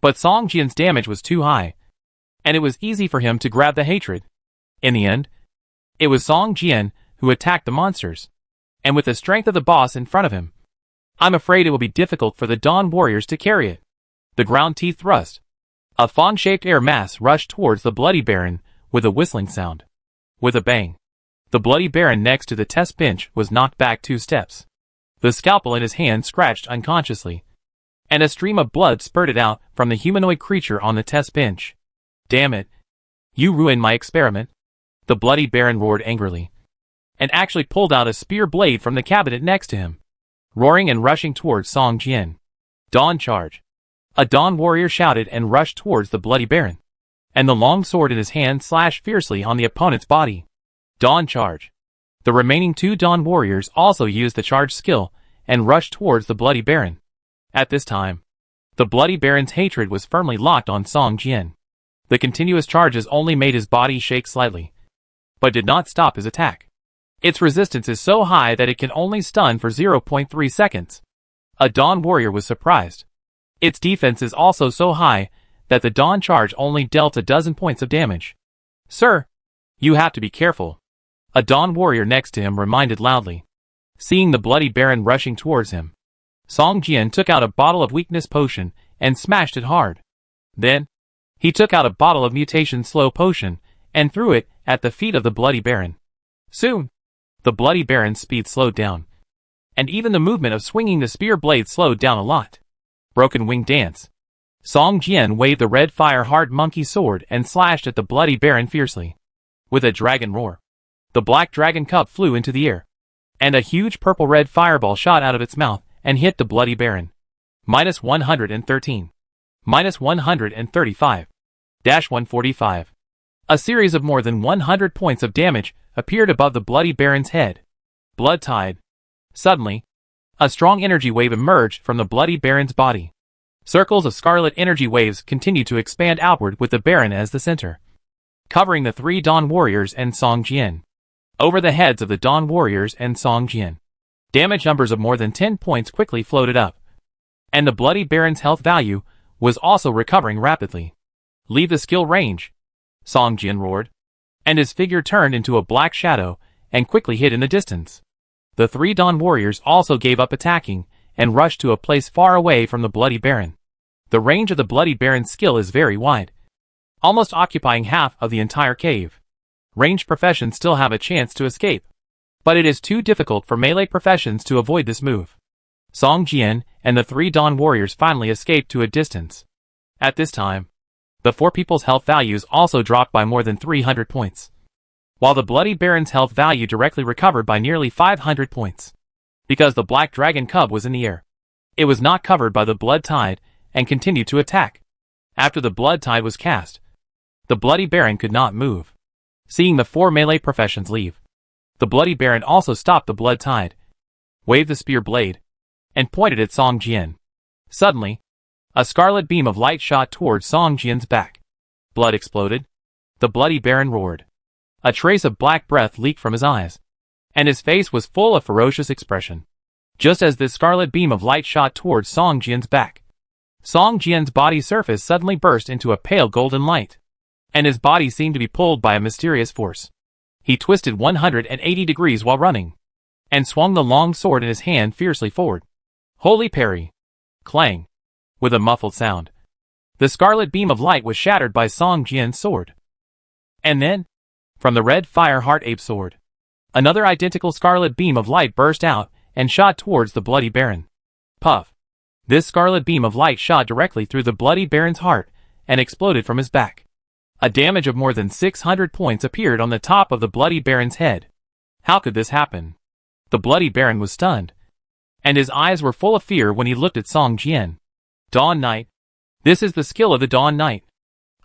But Song Jian's damage was too high, and it was easy for him to grab the hatred. In the end, it was Song Jian who attacked the monsters, and with the strength of the boss in front of him, I'm afraid it will be difficult for the Dawn warriors to carry it. The ground teeth thrust. A fawn-shaped air mass rushed towards the Bloody Baron with a whistling sound. With a bang, the Bloody Baron next to the test bench was knocked back 2 steps. The scalpel in his hand scratched unconsciously, and a stream of blood spurted out from the humanoid creature on the test bench. "Damn it! You ruined my experiment!" The Bloody Baron roared angrily, and actually pulled out a spear blade from the cabinet next to him, roaring and rushing towards Song Jian. "Dawn charge!" A Dawn warrior shouted and rushed towards the Bloody Baron, and the long sword in his hand slashed fiercely on the opponent's body. Dawn charge! The remaining 2 Dawn warriors also used the charge skill and rushed towards the Bloody Baron. At this time, the Bloody Baron's hatred was firmly locked on Song Jian. The continuous charges only made his body shake slightly, but did not stop his attack. Its resistance is so high that it can only stun for 0.3 seconds. A Dawn warrior was surprised. Its defense is also so high that the Dawn charge only dealt a dozen points of damage. "Sir, you have to be careful," a Dawn warrior next to him reminded loudly. Seeing the Bloody Baron rushing towards him, Song Jian took out a bottle of weakness potion and smashed it hard. Then, he took out a bottle of mutation slow potion and threw it at the feet of the Bloody Baron. Soon, the Bloody Baron's speed slowed down, and even the movement of swinging the spear blade slowed down a lot. Broken Wing Dance. Song Jian waved the red fire-hard monkey sword and slashed at the bloody baron fiercely. With a dragon roar, the black dragon cup flew into the air, and a huge purple-red fireball shot out of its mouth and hit the bloody baron. -113. -135. -145. A series of more than 100 points of damage appeared above the bloody baron's head. Blood tide. Suddenly, a strong energy wave emerged from the bloody baron's body. Circles of scarlet energy waves continued to expand outward with the baron as the center, covering the three Dawn Warriors and Song Jian. Over the heads of the Dawn Warriors and Song Jian, damage numbers of more than 10 points quickly floated up, and the bloody baron's health value was also recovering rapidly. Leave the skill range, Song Jian roared, and his figure turned into a black shadow and quickly hid in the distance. The three Dawn Warriors also gave up attacking and rushed to a place far away from the bloody baron. The range of the bloody baron's skill is very wide, almost occupying half of the entire cave. Ranged professions still have a chance to escape, but it is too difficult for melee professions to avoid this move. Song Jian and the three Dawn Warriors finally escaped to a distance. At this time, the four people's health values also dropped by more than 300 points, while the bloody baron's health value directly recovered by nearly 500 points. Because the black dragon cub was in the air, it was not covered by the blood tide and continued to attack. After the blood tide was cast, the bloody baron could not move. Seeing the four melee professions leave, the bloody baron also stopped the blood tide, waved the spear blade, and pointed at Song Jian. Suddenly, a scarlet beam of light shot towards Song Jian's back. Blood exploded. The bloody baron roared. A trace of black breath leaked from his eyes, and his face was full of ferocious expression. Just as this scarlet beam of light shot towards Song Jian's back, Song Jian's body surface suddenly burst into a pale golden light, and his body seemed to be pulled by a mysterious force. He twisted 180 degrees while running, and swung the long sword in his hand fiercely forward. Holy parry! Clang! With a muffled sound, the scarlet beam of light was shattered by Song Jian's sword. And then, from the red fire-heart ape sword, another identical scarlet beam of light burst out and shot towards the bloody baron. Puff! This scarlet beam of light shot directly through the bloody baron's heart and exploded from his back. A damage of more than 600 points appeared on the top of the bloody baron's head. How could this happen? The bloody baron was stunned, and his eyes were full of fear when he looked at Song Jian. Dawn Knight. This is the skill of the Dawn Knight.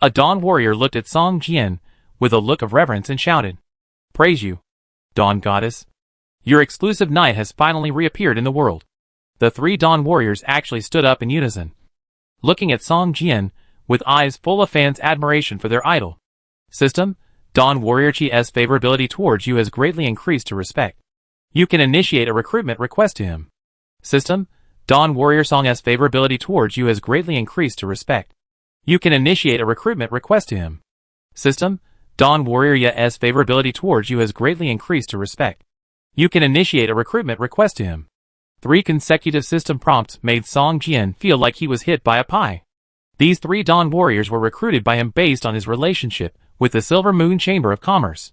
A Dawn Warrior looked at Song Jian with a look of reverence and shouted, "Praise you, Dawn Goddess. Your exclusive knight has finally reappeared in the world." The three Dawn Warriors actually stood up in unison, looking at Song Jian with eyes full of fans' admiration for their idol. System, Dawn Warrior Chi's favorability towards you has greatly increased to respect. You can initiate a recruitment request to him. System, Dawn Warrior Song's favorability towards you has greatly increased to respect. You can initiate a recruitment request to him. System, Dawn Warrior Ya's favorability towards you has greatly increased to respect. You can initiate a recruitment request to him. 3 consecutive system prompts made Song Jian feel like he was hit by a pie. These 3 Dawn Warriors were recruited by him based on his relationship with the Silver Moon Chamber of Commerce.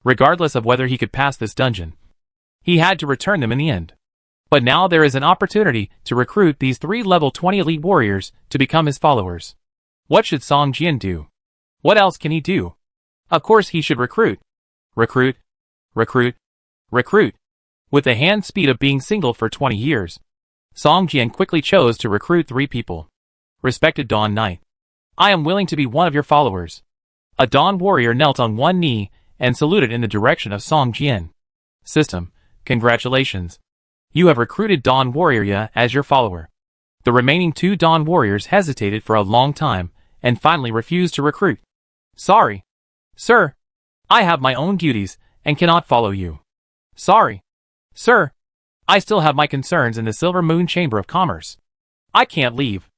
Regardless of whether he could pass this dungeon, he had to return them in the end. But now there is an opportunity to recruit these 3 level 20 elite warriors to become his followers. What should Song Jian do? What else can he do? Of course he should recruit. Recruit. Recruit. Recruit. With the hand speed of being single for 20 years, Song Jian quickly chose to recruit 3 people. Respected Dawn Knight, I am willing to be one of your followers. A Dawn Warrior knelt on one knee and saluted in the direction of Song Jian. System, congratulations. You have recruited Dawn Warrior Ya as your follower. The remaining 2 Dawn Warriors hesitated for a long time and finally refused to recruit. Sorry, sir. I have my own duties and cannot follow you. Sorry, sir. I still have my concerns in the Silver Moon Chamber of Commerce. I can't leave.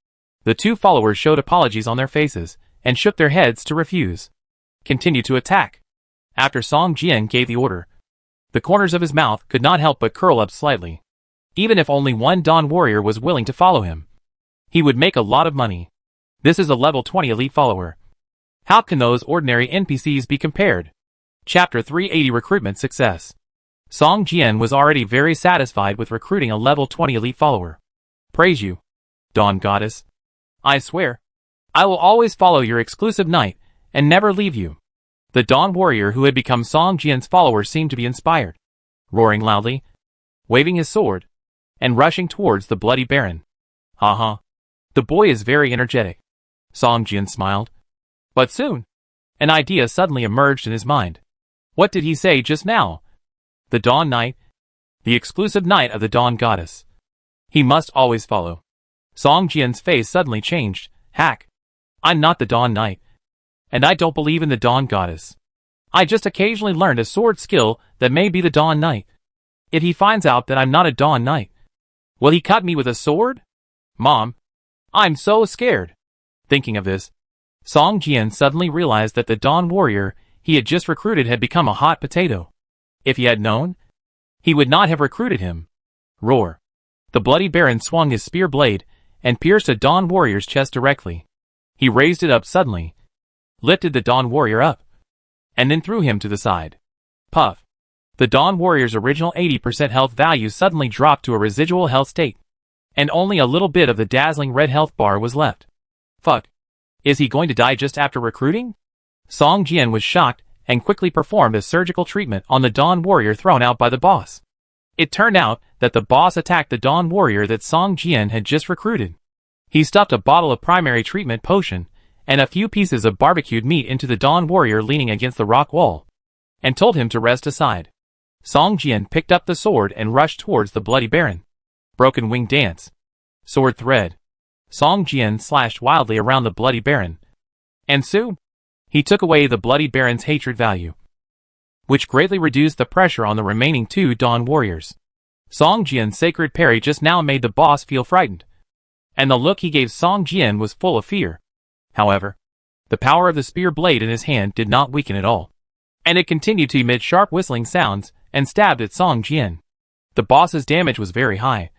The 2 followers showed apologies on their faces and shook their heads to refuse. Continue to attack. After Song Jian gave the order, the corners of his mouth could not help but curl up slightly. Even if only 1 Dawn Warrior was willing to follow him, he would make a lot of money. This is a level 20 elite follower. How can those ordinary NPCs be compared? Chapter 380 Recruitment Success. Song Jian was already very satisfied with recruiting a level 20 elite follower. Praise you, Dawn Goddess. I swear, I will always follow your exclusive knight, and never leave you. The Dawn warrior who had become Song Jian's follower seemed to be inspired, roaring loudly, waving his sword, and rushing towards the bloody baron. Haha. The boy is very energetic. Song Jian smiled. But soon, an idea suddenly emerged in his mind. What did he say just now? The Dawn Knight? The exclusive knight of the Dawn Goddess. He must always follow. Song Jian's face suddenly changed. Hack. I'm not the Dawn Knight. And I don't believe in the Dawn Goddess. I just occasionally learned a sword skill that may be the Dawn Knight. If he finds out that I'm not a Dawn Knight, will he cut me with a sword? Mom, I'm so scared. Thinking of this, Song Jian suddenly realized that the Dawn warrior he had just recruited had become a hot potato. If he had known, he would not have recruited him. Roar. The bloody baron swung his spear blade and pierced a Dawn warrior's chest directly. He raised it up suddenly, lifted the Dawn warrior up, and then threw him to the side. Puff. The Dawn warrior's original 80% health value suddenly dropped to a residual health state, and only a little bit of the dazzling red health bar was left. Fuck. Is he going to die just after recruiting? Song Jian was shocked and quickly performed a surgical treatment on the Dawn warrior thrown out by the boss. It turned out that the boss attacked the Dawn warrior that Song Jian had just recruited. He stuffed a bottle of primary treatment potion and a few pieces of barbecued meat into the Dawn warrior leaning against the rock wall, and told him to rest aside. Song Jian picked up the sword and rushed towards the bloody baron. Broken wing dance. Sword thread. Song Jian slashed wildly around the bloody baron. And soon, he took away the bloody baron's hatred value, which greatly reduced the pressure on the remaining two Dawn warriors. Song Jian's sacred parry just now made the boss feel frightened, and the look he gave Song Jian was full of fear. However, the power of the spear blade in his hand did not weaken at all, and it continued to emit sharp whistling sounds and stabbed at Song Jian. The boss's damage was very high,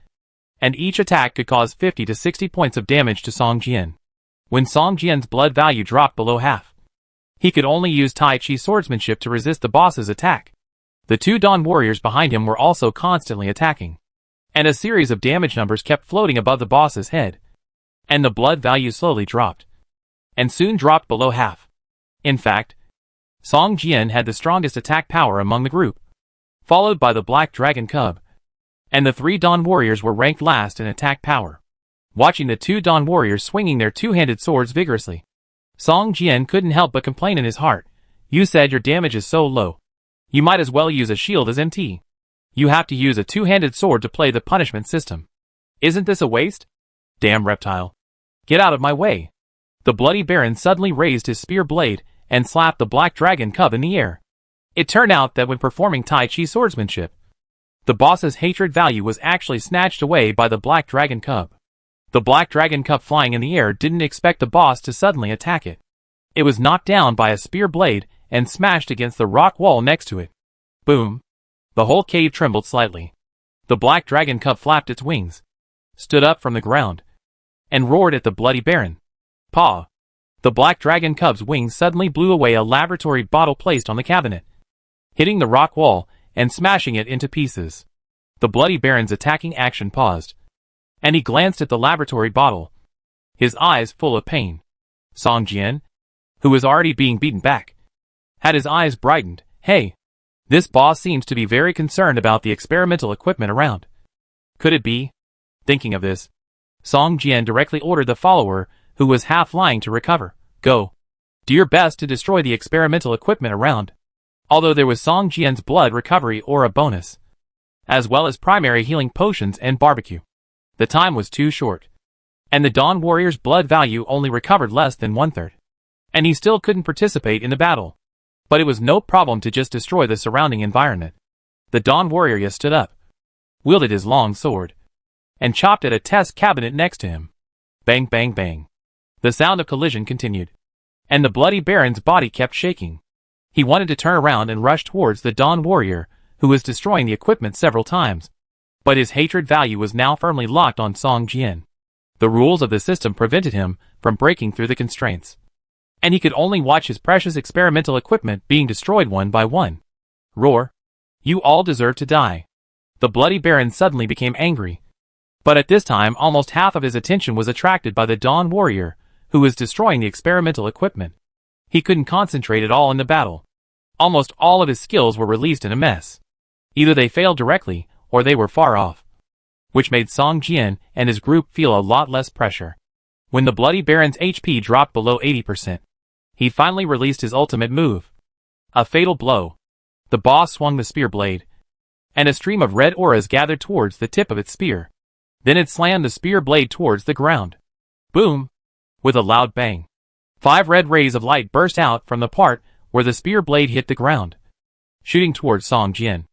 and each attack could cause 50 to 60 points of damage to Song Jian. When Song Jian's blood value dropped below half, he could only use Tai Chi swordsmanship to resist the boss's attack. The two Dawn warriors behind him were also constantly attacking, and a series of damage numbers kept floating above the boss's head, and the blood value slowly dropped, and soon dropped below half. In fact, Song Jian had the strongest attack power among the group, followed by the Black Dragon Cub, and the three Dawn warriors were ranked last in attack power. Watching the two Dawn warriors swinging their two-handed swords vigorously, Song Jian couldn't help but complain in his heart. You said your damage is so low. You might as well use a shield as MT. You have to use a two-handed sword to play the punishment system. Isn't this a waste? Damn reptile. Get out of my way. The bloody baron suddenly raised his spear blade and slapped the Black Dragon Cub in the air. It turned out that when performing Tai Chi swordsmanship, the boss's hatred value was actually snatched away by the Black Dragon Cub. The Black Dragon Cub flying in the air didn't expect the boss to suddenly attack it. It was knocked down by a spear blade and smashed against the rock wall next to it. Boom. The whole cave trembled slightly. The Black Dragon Cub flapped its wings, stood up from the ground, and roared at the bloody baron. Paw. The Black Dragon Cub's wings suddenly blew away a laboratory bottle placed on the cabinet, hitting the rock wall and smashing it into pieces. The bloody baron's attacking action paused, and he glanced at the laboratory bottle, his eyes full of pain. Song Jian, who was already being beaten back, had his eyes brightened. Hey, this boss seems to be very concerned about the experimental equipment around. Could it be? Thinking of this, Song Jian directly ordered the follower, who was half lying, to recover. Go. Do your best to destroy the experimental equipment around. Although there was Song Jian's blood recovery aura bonus, as well as primary healing potions and barbecue, the time was too short, and the Dawn warrior's blood value only recovered less than 1/3, and he still couldn't participate in the battle. But it was no problem to just destroy the surrounding environment. The Dawn warrior stood up, wielded his long sword, and chopped at a test cabinet next to him. Bang, bang, bang. The sound of collision continued, and the bloody baron's body kept shaking. He wanted to turn around and rush towards the Dawn warrior, who was destroying the equipment several times, but his hatred value was now firmly locked on Song Jian. The rules of the system prevented him from breaking through the constraints, and he could only watch his precious experimental equipment being destroyed one by one. Roar. You all deserve to die. The Bloody Baron suddenly became angry. But at this time almost half of his attention was attracted by the Dawn Warrior, who was destroying the experimental equipment. He couldn't concentrate at all in the battle. Almost all of his skills were released in a mess. Either they failed directly, or they were far off. Which made Song Jian and his group feel a lot less pressure. When the Bloody Baron's HP dropped below 80%, he finally released his ultimate move. A fatal blow. The boss swung the spear blade, and a stream of red auras gathered towards the tip of its spear. Then it slammed the spear blade towards the ground. Boom! With a loud bang. 5 red rays of light burst out from the part where the spear blade hit the ground, shooting towards Song Jian,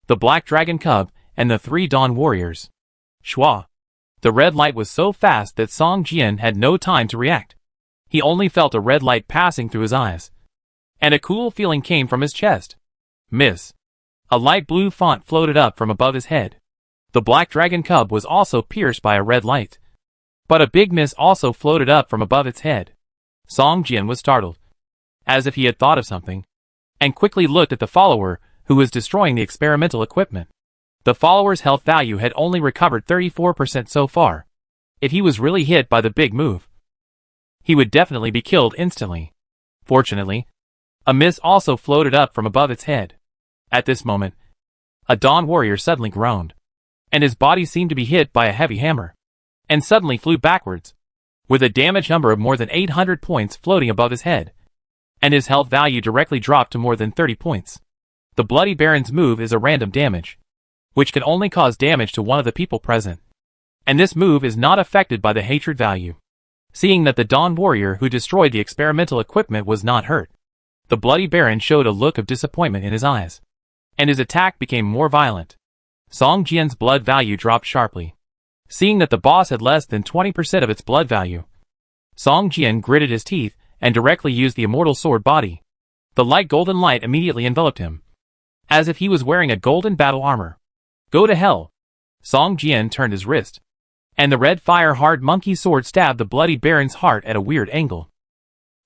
the Black Dragon Cub, and the 3 Dawn Warriors. Shwa! The red light was so fast that Song Jian had no time to react. He only felt a red light passing through his eyes, and a cool feeling came from his chest. Miss. A light blue font floated up from above his head. The Black Dragon Cub was also pierced by a red light. But a big mist also floated up from above its head. Song Jian was startled, as if he had thought of something, and quickly looked at the follower, who was destroying the experimental equipment. The follower's health value had only recovered 34% so far. If he was really hit by the big move, he would definitely be killed instantly. Fortunately, a mist also floated up from above its head. At this moment, a Dawn Warrior suddenly groaned, and his body seemed to be hit by a heavy hammer, and suddenly flew backwards, with a damage number of more than 800 points floating above his head, and his health value directly dropped to more than 30 points. The Bloody Baron's move is a random damage, which can only cause damage to one of the people present, and this move is not affected by the hatred value. Seeing that the Dawn Warrior who destroyed the experimental equipment was not hurt, the Bloody Baron showed a look of disappointment in his eyes, and his attack became more violent. Song Jian's blood value dropped sharply. Seeing that the boss had less than 20% of its blood value, Song Jian gritted his teeth and directly used the immortal sword body. The light golden light immediately enveloped him, as if he was wearing a golden battle armor. Go to hell! Song Jian turned his wrist, and the red fire hard monkey sword stabbed the Bloody Baron's heart at a weird angle.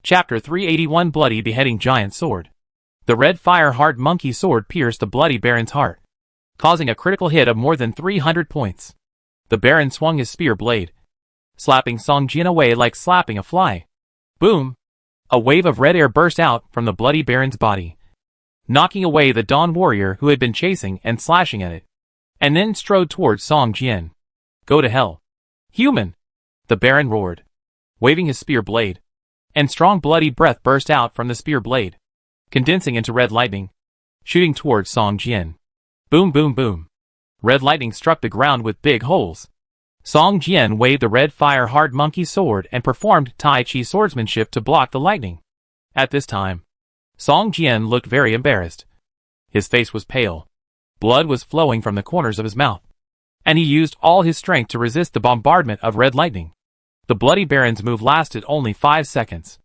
Chapter 381 Bloody Beheading Giant Sword. The red fire hard monkey sword pierced the Bloody Baron's heart, causing a critical hit of more than 300 points. The Baron swung his spear blade, slapping Song Jian away like slapping a fly. Boom! A wave of red air burst out from the Bloody Baron's body, knocking away the Dawn Warrior who had been chasing and slashing at it, and then strode towards Song Jian. Go to hell! Human! The Baron roared, waving his spear blade, and strong bloody breath burst out from the spear blade, condensing into red lightning, shooting towards Song Jian. Boom boom boom. Red lightning struck the ground with big holes. Song Jian waved the red fire hard monkey sword and performed Tai Chi swordsmanship to block the lightning. At this time, Song Jian looked very embarrassed. His face was pale. Blood was flowing from the corners of his mouth, and he used all his strength to resist the bombardment of red lightning. The Bloody Baron's move lasted only 5 seconds.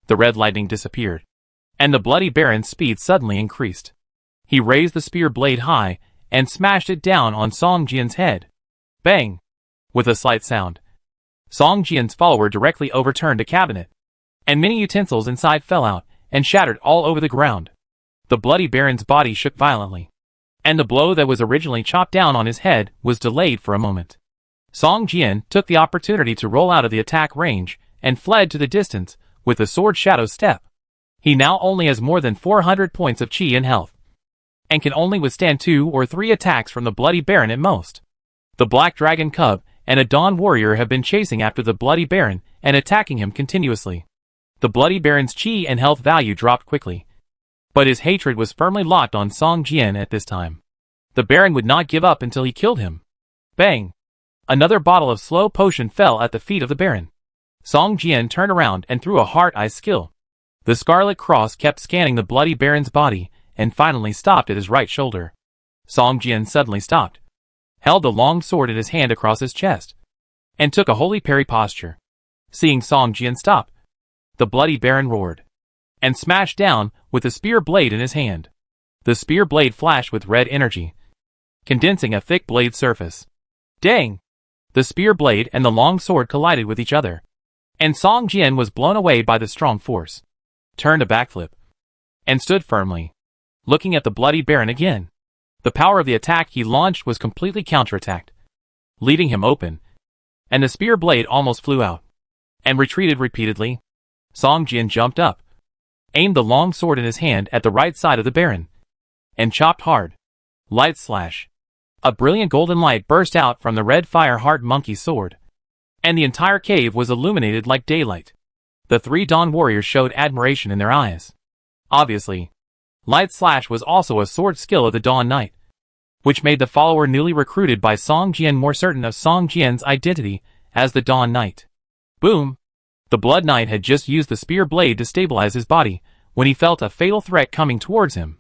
The red lightning disappeared, and the Bloody Baron's speed suddenly increased. He raised the spear blade high and smashed it down on Song Jian's head. Bang! With a slight sound, Song Jian's follower directly overturned a cabinet, and many utensils inside fell out and shattered all over the ground. The Bloody Baron's body shook violently, and the blow that was originally chopped down on his head was delayed for a moment. Song Jian took the opportunity to roll out of the attack range and fled to the distance with the sword shadow step. He now only has more than 400 points of chi and health, and can only withstand 2 or 3 attacks from the Bloody Baron at most. The Black Dragon Cub and a Dawn Warrior have been chasing after the Bloody Baron and attacking him continuously. The Bloody Baron's chi and health value dropped quickly, but his hatred was firmly locked on Song Jian at this time. The Baron would not give up until he killed him. Bang! Another bottle of slow potion fell at the feet of the Baron. Song Jian turned around and threw a heart-eye skill. The Scarlet Cross kept scanning the Bloody Baron's body and finally stopped at his right shoulder. Song Jian suddenly stopped, held the long sword in his hand across his chest, and took a holy parry posture. Seeing Song Jian stop, the Bloody Baron roared, and smashed down with the spear blade in his hand. The spear blade flashed with red energy, condensing a thick blade surface. Dang! The spear blade and the long sword collided with each other, and Song Jian was blown away by the strong force, turned a backflip, and stood firmly, looking at the Bloody Baron again. The power of the attack he launched was completely counterattacked, leaving him open, and the spear blade almost flew out, and retreated repeatedly. Song Jian jumped up, aimed the long sword in his hand at the right side of the Baron, and chopped hard. Light slash. A brilliant golden light burst out from the red fire heart monkey's sword, and the entire cave was illuminated like daylight. The 3 Dawn warriors showed admiration in their eyes. Obviously, Light Slash was also a sword skill of the Dawn Knight, which made the follower newly recruited by Song Jian more certain of Song Jian's identity as the Dawn Knight. Boom! The Blood Knight had just used the spear blade to stabilize his body when he felt a fatal threat coming towards him.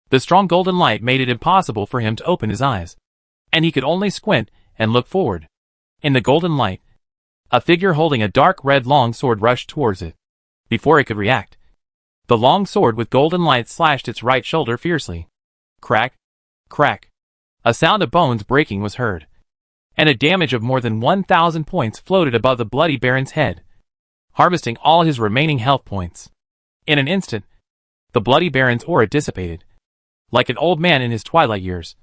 The strong golden light made it impossible for him to open his eyes, and he could only squint and look forward. In the golden light, a figure holding a dark red long sword rushed towards it. Before it could react, the long sword with golden light slashed its right shoulder fiercely. Crack, crack. A sound of bones breaking was heard, and a damage of more than 1,000 points floated above the bloody Baron's head, harvesting all his remaining health points. In an instant, the bloody Baron's aura dissipated, like an old man in his twilight years.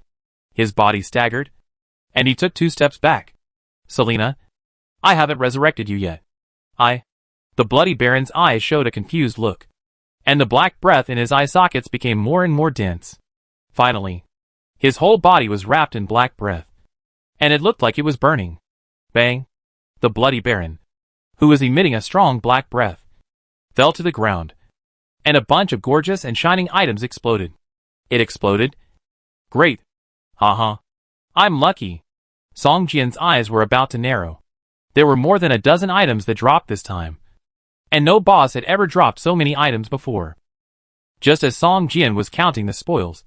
His body staggered, and he took 2 steps back. Selena, I haven't resurrected you yet. The bloody Baron's eyes showed a confused look, and the black breath in his eye sockets became more and more dense. Finally, his whole body was wrapped in black breath, and it looked like it was burning. Bang! The bloody Baron, who was emitting a strong black breath, fell to the ground, and a bunch of gorgeous and shining items exploded. It exploded? Great! I'm lucky. Song Jian's eyes were about to narrow. There were more than a dozen items that dropped this time, and no boss had ever dropped so many items before. Just as Song Jian was counting the spoils,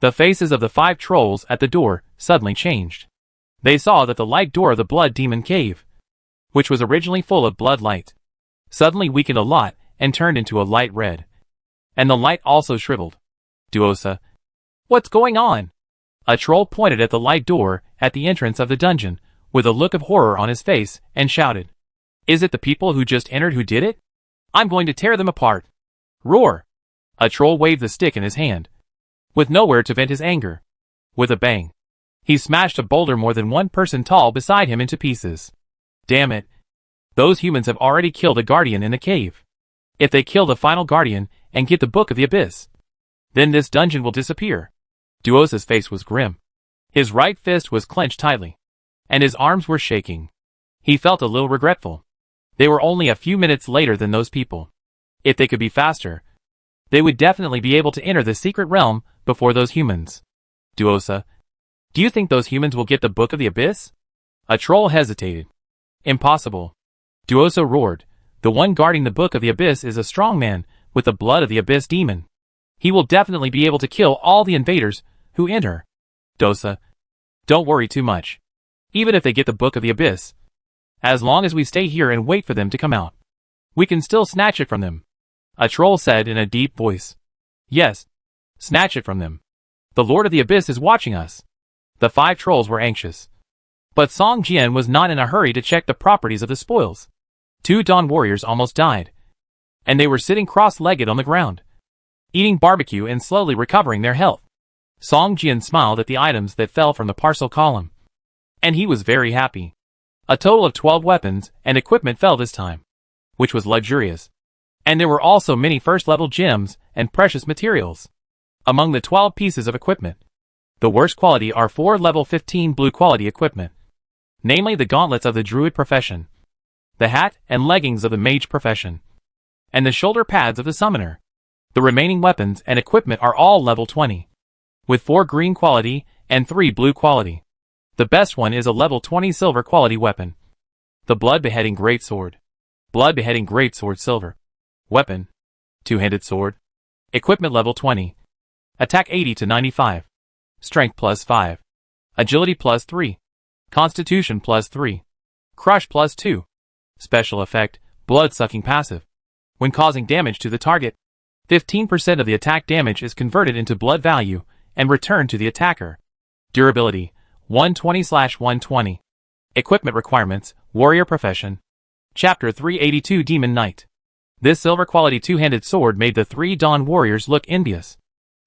the faces of the 5 trolls at the door suddenly changed. They saw that the light door of the Blood Demon Cave, which was originally full of blood light, suddenly weakened a lot and turned into a light red. And the light also shriveled. Duosa, what's going on? A troll pointed at the light door at the entrance of the dungeon, with a look of horror on his face, and shouted, Is it the people who just entered who did it? I'm going to tear them apart. Roar! A troll waved the stick in his hand, with nowhere to vent his anger. With a bang, he smashed a boulder more than 1 person tall beside him into pieces. Damn it. Those humans have already killed a guardian in the cave. If they kill the final guardian and get the Book of the Abyss, then this dungeon will disappear. Duosa's face was grim. His right fist was clenched tightly, and his arms were shaking. He felt a little regretful. They were only a few minutes later than those people. If they could be faster, they would definitely be able to enter the secret realm before those humans. Duosa, do you think those humans will get the Book of the Abyss? A troll hesitated. Impossible. Duosa roared. The one guarding the Book of the Abyss is a strong man with the blood of the Abyss demon. He will definitely be able to kill all the invaders who enter. Dosa, don't worry too much. Even if they get the Book of the Abyss, as long as we stay here and wait for them to come out, we can still snatch it from them. A troll said in a deep voice. Yes, snatch it from them. The Lord of the Abyss is watching us. The 5 trolls were anxious, but Song Jian was not in a hurry to check the properties of the spoils. 2 Dawn warriors almost died, and they were sitting cross-legged on the ground, eating barbecue and slowly recovering their health. Song Jian smiled at the items that fell from the parcel column, and he was very happy. A total of 12 weapons and equipment fell this time, which was luxurious, and there were also many first-level gems and precious materials. Among the 12 pieces of equipment, the worst quality are 4 level 15 blue quality equipment, namely the gauntlets of the druid profession, the hat and leggings of the mage profession, and the shoulder pads of the summoner. The remaining weapons and equipment are all level 20, with 4 green quality and 3 blue quality. The best one is a level 20 silver quality weapon, the Blood Beheading Greatsword. Blood Beheading Greatsword silver. Weapon, 2-handed sword. Equipment level 20. Attack 80 to 95. Strength plus 5. Agility plus 3. Constitution plus 3. Crush plus 2. Special effect, blood-sucking passive. When causing damage to the target, 15% of the attack damage is converted into blood value and returned to the attacker. Durability, 120/120. Equipment requirements, Warrior Profession. Chapter 382 Demon Knight. This silver quality 2-handed sword made the 3 Dawn warriors look envious.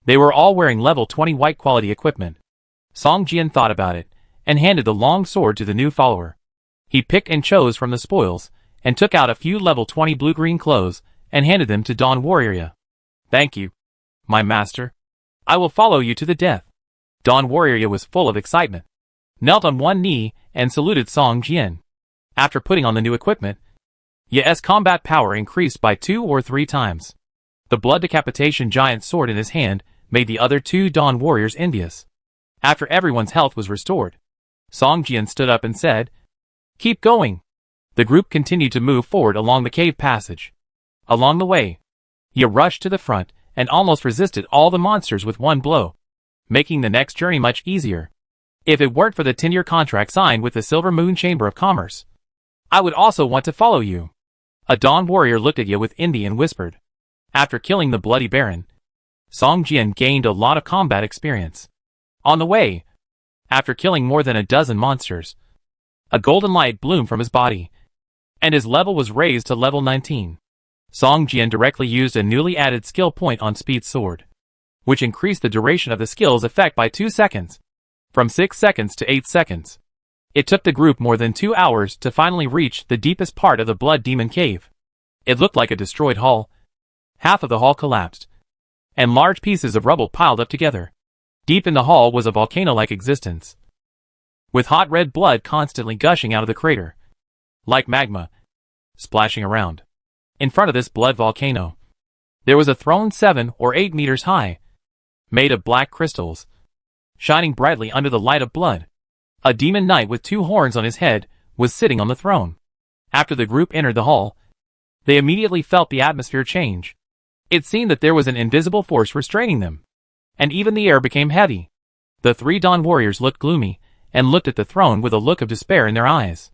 They were all wearing level 20 white quality equipment. Song Jian thought about it, and handed the long sword to the new follower. He picked and chose from the spoils, and took out a few level 20 blue-green clothes, and handed them to Dawn Warrior. Thank you, my master. I will follow you to the death. Dawn Warrior was full of excitement, knelt on one knee, and saluted Song Jian. After putting on the new equipment, Ye's combat power increased by 2 or 3 times. The blood decapitation giant sword in his hand made the other 2 Dawn Warriors envious. After everyone's health was restored, Song Jian stood up and said, "Keep going." The group continued to move forward along the cave passage. Along the way, Ye rushed to the front and almost resisted all the monsters with one blow, making the next journey much easier. If it weren't for the 10-year contract signed with the Silver Moon Chamber of Commerce, I would also want to follow you. A Dawn Warrior looked at Ye with envy and whispered. After killing the Bloody Baron, Song Jian gained a lot of combat experience. On the way, after killing more than a dozen monsters, a golden light bloomed from his body, and his level was raised to level 19. Song Jian directly used a newly added skill point on Speed Sword, which increased the duration of the skill's effect by 2 seconds, from 6 seconds to 8 seconds. It took the group more than 2 hours to finally reach the deepest part of the Blood Demon Cave. It looked like a destroyed hall. Half of the hall collapsed, and large pieces of rubble piled up together. Deep in the hall was a volcano-like existence, with hot red blood constantly gushing out of the crater, like magma, splashing around. In front of this blood volcano, there was a throne 7 or 8 meters high, made of black crystals, shining brightly under the light of blood. A demon knight with 2 horns on his head was sitting on the throne. After the group entered the hall, they immediately felt the atmosphere change. It seemed that there was an invisible force restraining them, and even the air became heavy. The 3 Dawn Warriors looked gloomy, and looked at the throne with a look of despair in their eyes.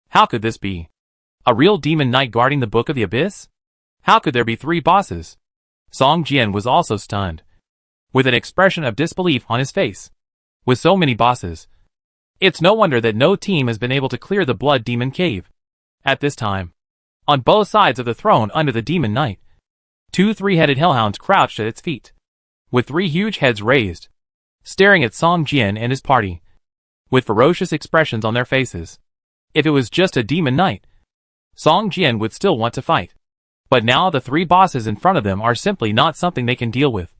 How could this be? A real demon knight guarding the Book of the Abyss? How could there be 3 bosses? Song Jian was also stunned, with an expression of disbelief on his face. With so many bosses, it's no wonder that no team has been able to clear the Blood Demon Cave. At this time, on both sides of the throne under the Demon Knight, 2 3-headed hellhounds crouched at its feet, with 3 huge heads raised, staring at Song Jian and his party, with ferocious expressions on their faces. If it was just a demon knight, Song Jian would still want to fight. But now the 3 bosses in front of them are simply not something they can deal with.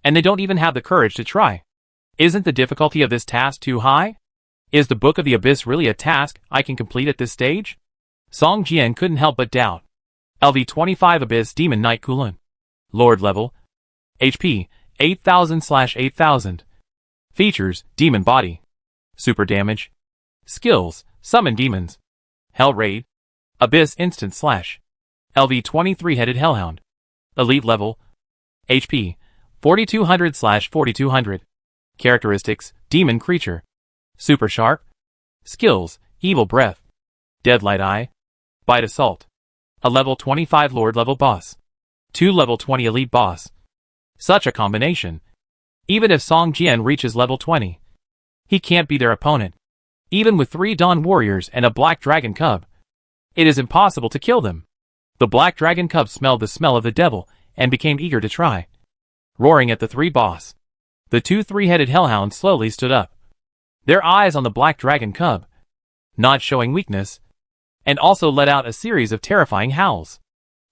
And they don't even have the courage to try. Isn't the difficulty of this task too high? Is the Book of the Abyss really a task I can complete at this stage? Song Jian couldn't help but doubt. LV25 Abyss Demon Knight Kulun. Lord level. HP, 8000/8000. Features, Demon Body. Super Damage. Skills, Summon Demons. Hell Raid. Abyss Instant Slash. LV 23-headed Hellhound. Elite level. HP, 4200/4200. Characteristics, Demon Creature. Super Sharp. Skills, Evil Breath. Deadlight Eye. Bite Assault. A level 25 Lord level boss. 2 level 20 Elite boss. Such a combination. Even if Song Jian reaches level 20, he can't be their opponent. Even with 3 Dawn Warriors and a Black Dragon Cub, it is impossible to kill them. The Black Dragon Cub smelled the smell of the devil and became eager to try. Roaring at the 3 boss, the 2 3-headed hellhounds slowly stood up, their eyes on the Black Dragon Cub, not showing weakness, and also let out a series of terrifying howls.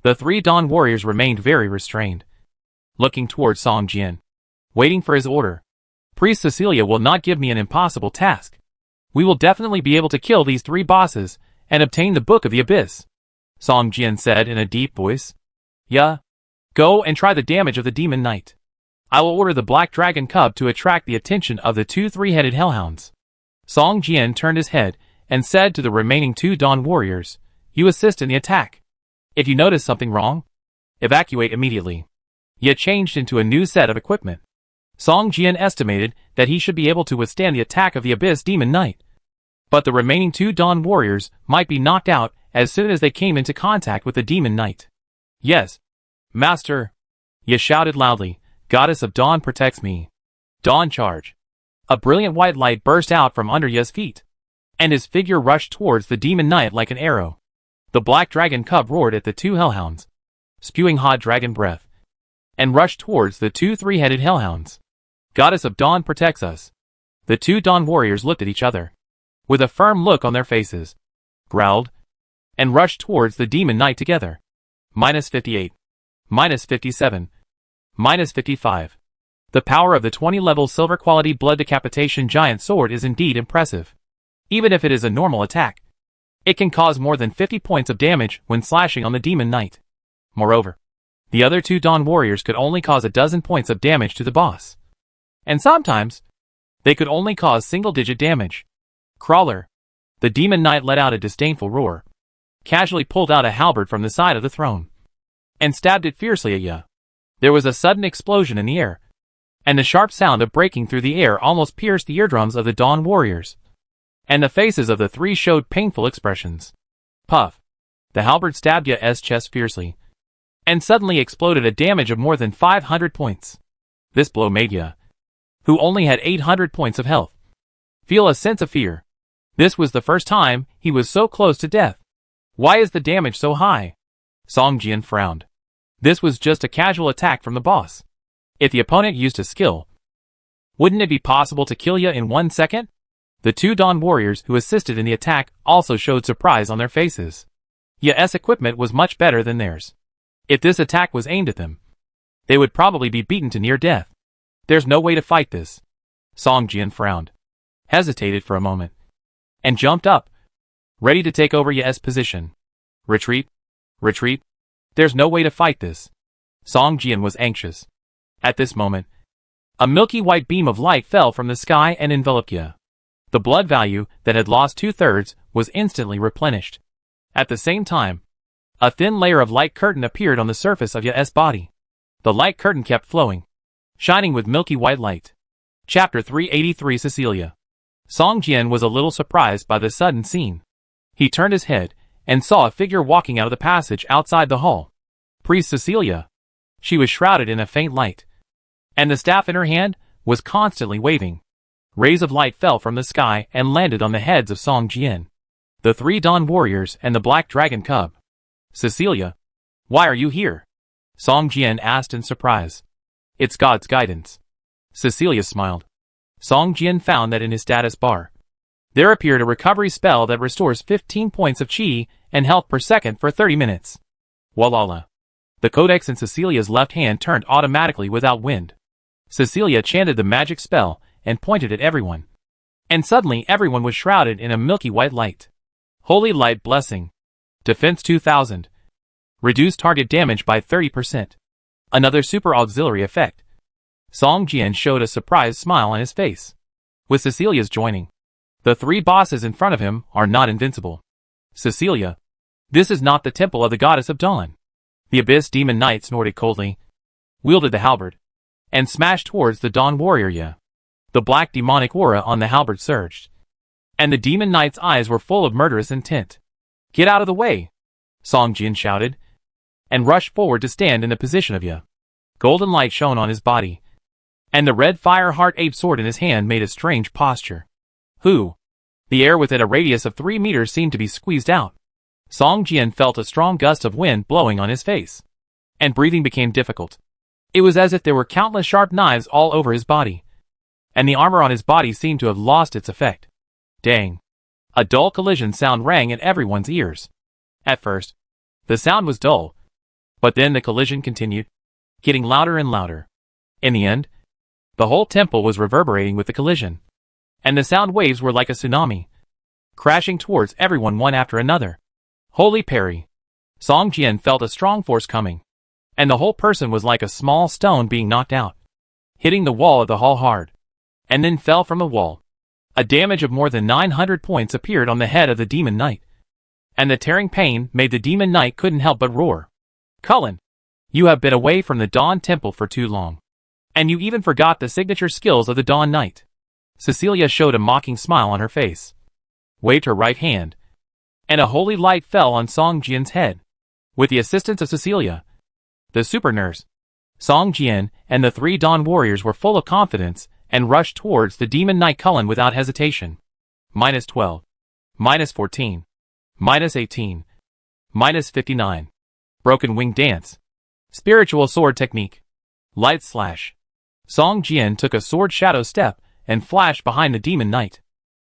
The 3 Dawn Warriors remained very restrained, looking towards Song Jian, waiting for his order. Priest Cecilia will not give me an impossible task. We will definitely be able to kill these 3 bosses and obtain the Book of the Abyss, Song Jian said in a deep voice. Yeah. Go and try the damage of the Demon Knight. I will order the Black Dragon Cub to attract the attention of the 2 3-headed hellhounds. Song Jian turned his head and said to the remaining 2 Dawn Warriors, "You assist in the attack. If you notice something wrong, evacuate immediately." Ye changed into a new set of equipment. Song Jian estimated that he should be able to withstand the attack of the Abyss Demon Knight. But the remaining 2 Dawn Warriors might be knocked out as soon as they came into contact with the Demon Knight. "Yes, Master!" Ye shouted loudly, "Goddess of Dawn protects me." Dawn Charge. A brilliant white light burst out from under Ye's feet, and his figure rushed towards the Demon Knight like an arrow. The Black Dragon Cub roared at the 2 hellhounds, spewing hot dragon breath, and rushed towards the two three-headed hellhounds. Goddess of Dawn protects us. The two Dawn warriors looked at each other, with a firm look on their faces, growled, and rushed towards the demon knight together. -58. -57. -55. The power of the 20-level silver quality blood decapitation giant sword is indeed impressive. Even if it is a normal attack, it can cause more than 50 points of damage when slashing on the demon knight. Moreover, the other two Dawn warriors could only cause a dozen points of damage to the boss. And sometimes, they could only cause single-digit damage. Crawler. The demon knight let out a disdainful roar, casually pulled out a halberd from the side of the throne, and stabbed it fiercely at Ya. There was a sudden explosion in the air, and the sharp sound of breaking through the air almost pierced the eardrums of the Dawn warriors, and the faces of the three showed painful expressions. Puff. The halberd stabbed Ya's chest fiercely, and suddenly exploded a damage of more than 500 points. This blow made Ya, who only had 800 points of health, feel a sense of fear. This was the first time he was so close to death. Why is the damage so high? Song Jian frowned. This was just a casual attack from the boss. If the opponent used a skill, wouldn't it be possible to kill Ya in 1 second? The two Dawn warriors who assisted in the attack also showed surprise on their faces. Ya's equipment was much better than theirs. If this attack was aimed at them, they would probably be beaten to near death. There's no way to fight this. Song Jian frowned, hesitated for a moment, and jumped up, ready to take over Ya's position. Retreat. Retreat. There's no way to fight this. Song Jian was anxious. At this moment, a milky white beam of light fell from the sky and enveloped Ya. The blood value that had lost 2/3 was instantly replenished. At the same time, a thin layer of light curtain appeared on the surface of Ya's body. The light curtain kept flowing, shining with milky white light. Chapter 383 Cecilia. Song Jian was a little surprised by the sudden scene. He turned his head and saw a figure walking out of the passage outside the hall. Priest Cecilia. She was shrouded in a faint light, and the staff in her hand was constantly waving. Rays of light fell from the sky and landed on the heads of Song Jian, the three Dawn warriors, and the black dragon cub. Cecilia, why are you here? Song Jian asked in surprise. It's God's guidance. Cecilia smiled. Song Jian found that in his status bar, there appeared a recovery spell that restores 15 points of chi and health per second for 30 minutes. Walala. The codex in Cecilia's left hand turned automatically without wind. Cecilia chanted the magic spell and pointed at everyone. And suddenly everyone was shrouded in a milky white light. Holy Light Blessing. Defense 2000. Reduce target damage by 30%. Another super auxiliary effect. Song Jian showed a surprised smile on his face. With Cecilia's joining, the three bosses in front of him are not invincible. Cecilia. This is not the temple of the Goddess of Dawn. The Abyss Demon Knight snorted coldly, wielded the halberd, and smashed towards the Dawn warrior Ya. The black demonic aura on the halberd surged, and the demon knight's eyes were full of murderous intent. Get out of the way! Song Jian shouted, and rushed forward to stand in the position of Ya. Golden light shone on his body, and the red fire heart ape sword in his hand made a strange posture. Who? The air within a radius of 3 meters seemed to be squeezed out. Song Jian felt a strong gust of wind blowing on his face, and breathing became difficult. It was as if there were countless sharp knives all over his body, and the armor on his body seemed to have lost its effect. Dang. A dull collision sound rang in everyone's ears. At first, the sound was dull, but then the collision continued, getting louder and louder. In the end, the whole temple was reverberating with the collision, and the sound waves were like a tsunami, crashing towards everyone one after another. Holy parry! Song Jian felt a strong force coming, and the whole person was like a small stone being knocked out, hitting the wall of the hall hard, and then fell from the wall. A damage of more than 900 points appeared on the head of the demon knight, and the tearing pain made the demon knight couldn't help but roar. Cullen, you have been away from the Dawn Temple for too long, and you even forgot the signature skills of the Dawn Knight. Cecilia showed a mocking smile on her face, waved her right hand, and a holy light fell on Song Jian's head. With the assistance of Cecilia, the super nurse, Song Jian, and the three Dawn warriors were full of confidence and rushed towards the demon knight Cullen without hesitation. -12. -14. -18. -59. Broken wing dance. Spiritual sword technique. Light slash. Song Jian took a sword shadow step and flashed behind the demon knight.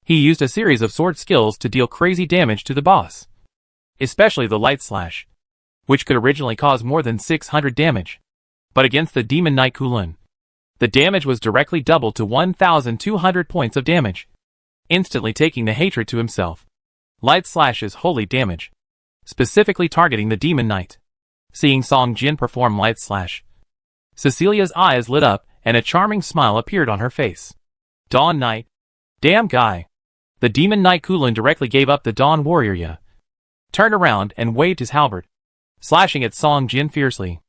He used a series of sword skills to deal crazy damage to the boss. Especially the light slash, which could originally cause more than 600 damage. But against the demon knight Kulin, the damage was directly doubled to 1,200 points of damage, instantly taking the hatred to himself. Light slash is holy damage, specifically targeting the demon knight. Seeing Song Jian perform light slash, Cecilia's eyes lit up and a charming smile appeared on her face. Dawn Knight. Damn guy. The demon knight Kulin directly gave up the Dawn warrior ya. Turned around and waved his halberd, slashing at Song Jian fiercely.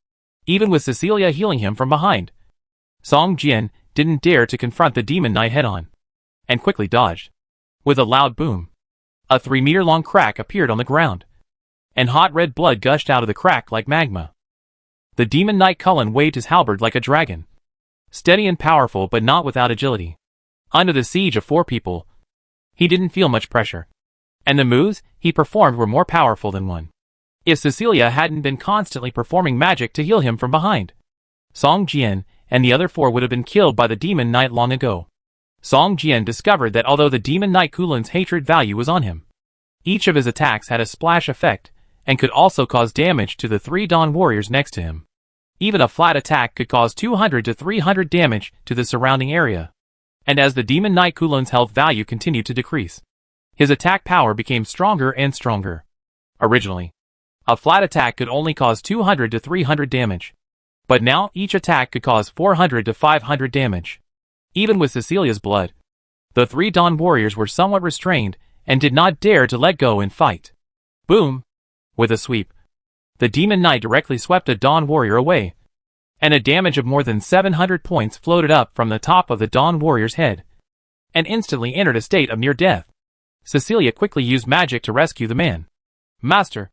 Even with Cecilia healing him from behind, Song Jian didn't dare to confront the demon knight head-on, and quickly dodged. With a loud boom, a 3-meter-long crack appeared on the ground, and hot red blood gushed out of the crack like magma. The demon knight Kulin waved his halberd like a dragon, steady and powerful but not without agility. Under the siege of 4 people, he didn't feel much pressure, and the moves he performed were more powerful than one. If Cecilia hadn't been constantly performing magic to heal him from behind, Song Jian and the other 4 would have been killed by the demon knight long ago. Song Jian discovered that although the demon knight Kulin's hatred value was on him, each of his attacks had a splash effect and could also cause damage to the 3 Dawn warriors next to him. Even a flat attack could cause 200 to 300 damage to the surrounding area. And as the demon knight Kulin's health value continued to decrease, his attack power became stronger and stronger. Originally, a flat attack could only cause 200 to 300 damage, but now each attack could cause 400 to 500 damage. Even with Cecilia's blood, the 3 Dawn warriors were somewhat restrained and did not dare to let go and fight. Boom! With a sweep, the demon knight directly swept a Dawn warrior away, and a damage of more than 700 points floated up from the top of the Dawn warrior's head, and instantly entered a state of near death. Cecilia quickly used magic to rescue the man. Master,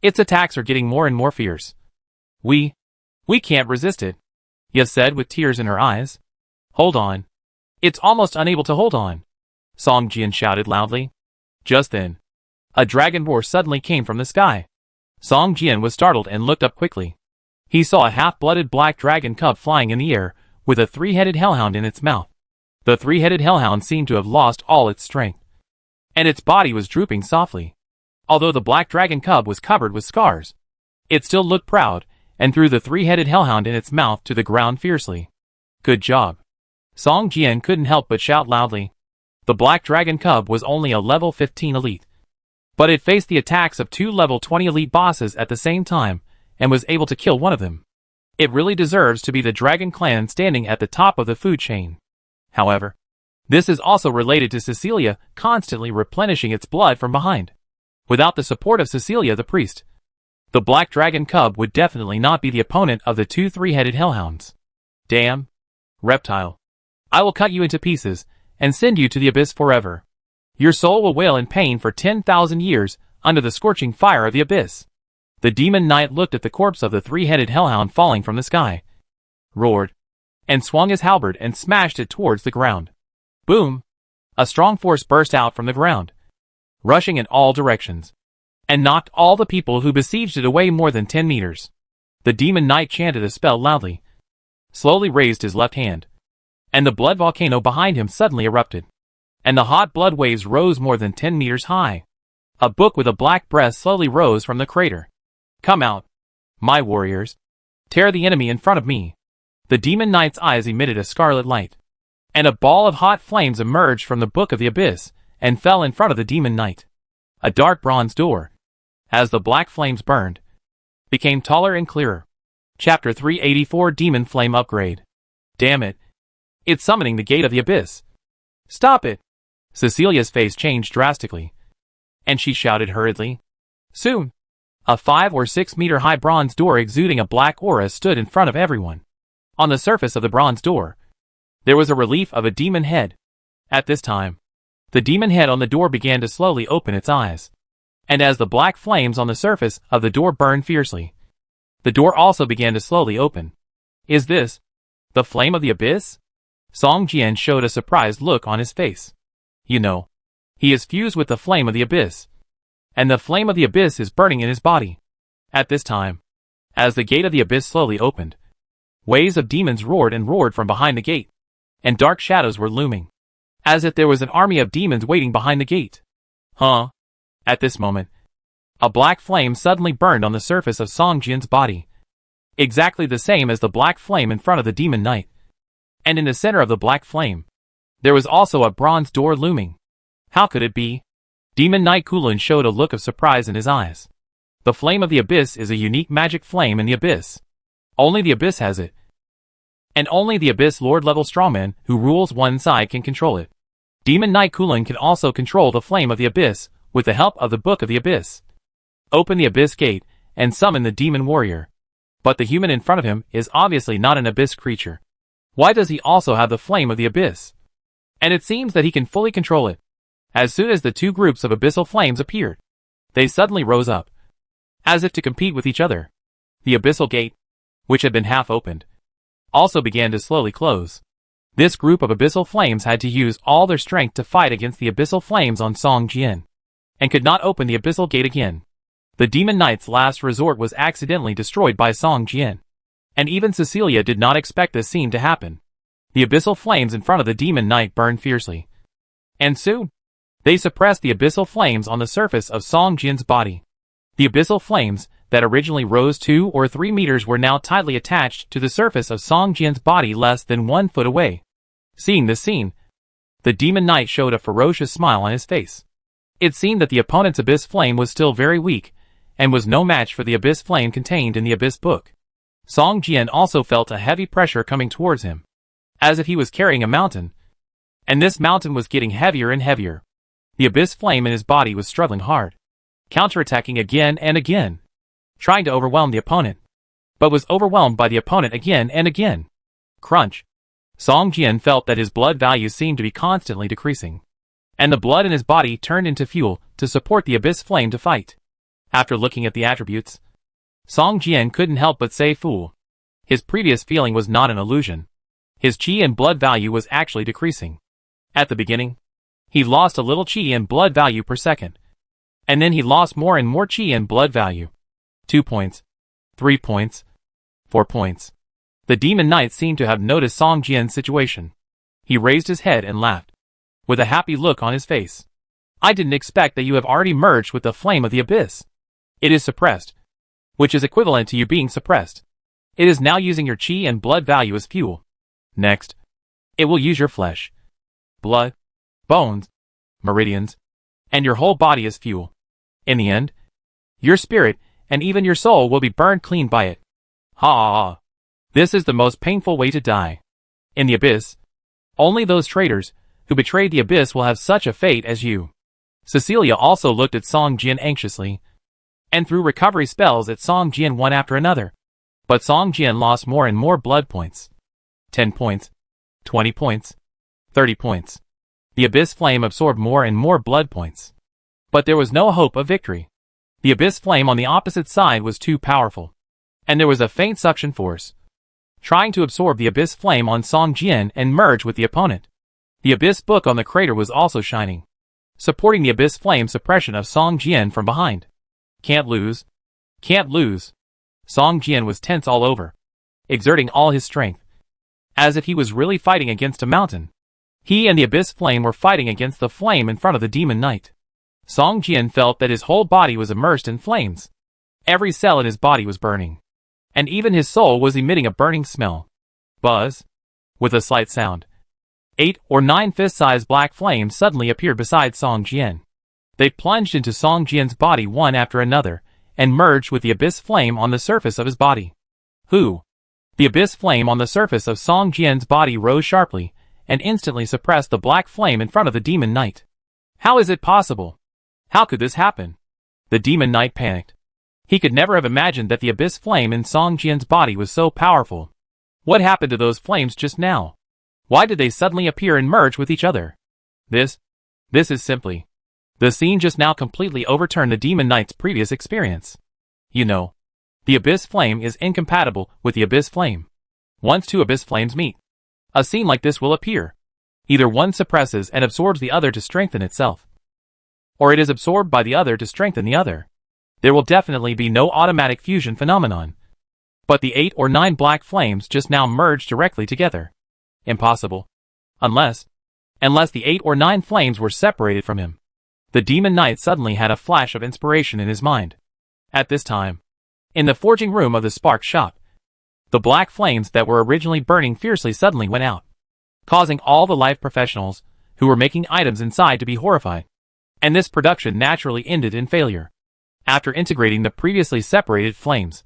its attacks are getting more and more fierce. We can't resist it, Ya said with tears in her eyes. Hold on. It's almost unable to hold on, Song Jian shouted loudly. Just then, a dragon roar suddenly came from the sky. Song Jian was startled and looked up quickly. He saw a half-blooded black dragon cub flying in the air, with a 3-headed hellhound in its mouth. The 3-headed hellhound seemed to have lost all its strength, and its body was drooping softly. Although the black dragon cub was covered with scars, it still looked proud, and threw the 3-headed hellhound in its mouth to the ground fiercely. Good job. Song Jian couldn't help but shout loudly. The black dragon cub was only a level 15 elite, but it faced the attacks of 2 level 20 elite bosses at the same time, and was able to kill one of them. It really deserves to be the dragon clan standing at the top of the food chain. However, this is also related to Cecilia constantly replenishing its blood from behind. Without the support of Cecilia the priest, the black dragon cub would definitely not be the opponent of the 2 3-headed hellhounds. Damn. Reptile. I will cut you into pieces, and send you to the abyss forever. Your soul will wail in pain for 10,000 years, under the scorching fire of the abyss. The demon knight looked at the corpse of the 3-headed hellhound falling from the sky, roared, and swung his halberd and smashed it towards the ground. Boom! A strong force burst out from the ground, rushing in all directions, and knocked all the people who besieged it away more than 10 meters. The demon knight chanted a spell loudly, slowly raised his left hand, and the blood volcano behind him suddenly erupted, and the hot blood waves rose more than 10 meters high. A book with a black breast slowly rose from the crater. Come out, my warriors. Tear the enemy in front of me. The demon knight's eyes emitted a scarlet light, and a ball of hot flames emerged from the book of the abyss and fell in front of the demon knight. A dark bronze door, as the black flames burned, became taller and clearer. Chapter 384 Demon Flame Upgrade. Damn it. It's summoning the gate of the abyss. Stop it. Cecilia's face changed drastically, and she shouted hurriedly. Soon, a 5 or 6 meter high bronze door exuding a black aura stood in front of everyone. On the surface of the bronze door, there was a relief of a demon head. At this time, the demon head on the door began to slowly open its eyes, and as the black flames on the surface of the door burned fiercely, the door also began to slowly open. Is this the flame of the abyss? Song Jian showed a surprised look on his face. You know, he is fused with the flame of the abyss, and the flame of the abyss is burning in his body. At this time, as the gate of the abyss slowly opened, Waves of demons roared and roared from behind the gate, and dark shadows were looming, as if there was an army of demons waiting behind the gate. Huh? At this moment, a black flame suddenly burned on the surface of Song Jian's body, exactly the same as the black flame in front of the demon knight. And in the center of the black flame, there was also a bronze door looming. How could it be? Demon Knight Kulin showed a look of surprise in his eyes. The flame of the abyss is a unique magic flame in the abyss. Only the abyss has it. And only the abyss lord level strongman who rules one side can control it. Demon Knight Kulin can also control the flame of the abyss with the help of the Book of the Abyss. Open the abyss gate and summon the demon warrior. But the human in front of him is obviously not an abyss creature. Why does he also have the flame of the abyss? And it seems that he can fully control it. As soon as the two groups of abyssal flames appeared, they suddenly rose up, as if to compete with each other. The abyssal gate, which had been half opened, also began to slowly close. This group of abyssal flames had to use all their strength to fight against the abyssal flames on Song Jian, and could not open the abyssal gate again. The demon knight's last resort was accidentally destroyed by Song Jian, and even Cecilia did not expect this scene to happen. The abyssal flames in front of the demon knight burned fiercely, and soon, they suppressed the abyssal flames on the surface of Song Jian's body. The abyssal flames, that originally rose 2 or 3 meters, were now tightly attached to the surface of Song Jian's body less than 1 foot away. Seeing this scene, the demon knight showed a ferocious smile on his face. It seemed that the opponent's abyss flame was still very weak, and was no match for the abyss flame contained in the abyss book. Song Jian also felt a heavy pressure coming towards him, as if he was carrying a mountain, and this mountain was getting heavier and heavier. The abyss flame in his body was struggling hard, counterattacking again and again, trying to overwhelm the opponent, but was overwhelmed by the opponent again and again. Crunch. Song Jian felt that his blood value seemed to be constantly decreasing, and the blood in his body turned into fuel to support the abyss flame to fight. After looking at the attributes, Song Jian couldn't help but say fool. His previous feeling was not an illusion. His chi and blood value was actually decreasing. At the beginning, he lost a little chi and blood value per second, and then he lost more and more chi and blood value. 2 points, 3 points, 4 points. The demon knight seemed to have noticed Song Jian's situation. He raised his head and laughed, with a happy look on his face. I didn't expect that you have already merged with the flame of the abyss. It is suppressed, which is equivalent to you being suppressed. It is now using your chi and blood value as fuel. Next, it will use your flesh, blood, bones, meridians, and your whole body as fuel. In the end, your spirit and even your soul will be burned clean by it. Ha ha ha. This is the most painful way to die. In the abyss, only those traitors who betrayed the abyss will have such a fate as you. Cecilia also looked at Song Jian anxiously, and threw recovery spells at Song Jian one after another. But Song Jian lost more and more blood points. 10 points, 20 points, 30 points. The abyss flame absorbed more and more blood points. But there was no hope of victory. The abyss flame on the opposite side was too powerful, and there was a faint suction force, trying to absorb the abyss flame on Song Jian and merge with the opponent. The abyss book on the crater was also shining, supporting the abyss flame suppression of Song Jian from behind. Can't lose. Can't lose. Song Jian was tense all over, exerting all his strength, as if he was really fighting against a mountain. He and the abyss flame were fighting against the flame in front of the demon knight. Song Jian felt that his whole body was immersed in flames. Every cell in his body was burning, and even his soul was emitting a burning smell. Buzz. With a slight sound, 8 or 9 fist-sized black flames suddenly appeared beside Song Jian. They plunged into Song Jian's body one after another, and merged with the abyss flame on the surface of his body. Who? The abyss flame on the surface of Song Jian's body rose sharply, and instantly suppressed the black flame in front of the demon knight. How is it possible? How could this happen? The demon knight panicked. He could never have imagined that the abyss flame in Song Jian's body was so powerful. What happened to those flames just now? Why did they suddenly appear and merge with each other? This is simply... The scene just now completely overturned the demon knight's previous experience. You know, the abyss flame is incompatible with the abyss flame. Once two abyss flames meet, a scene like this will appear. Either one suppresses and absorbs the other to strengthen itself, or it is absorbed by the other to strengthen the other. There will definitely be no automatic fusion phenomenon. But the 8 or 9 black flames just now merged directly together. Impossible. Unless the 8 or 9 flames were separated from him. The Demon Knight suddenly had a flash of inspiration in his mind. At this time, in the forging room of the Spark shop, the black flames that were originally burning fiercely suddenly went out, causing all the life professionals who were making items inside to be horrified. And this production naturally ended in failure. After integrating the previously separated flames,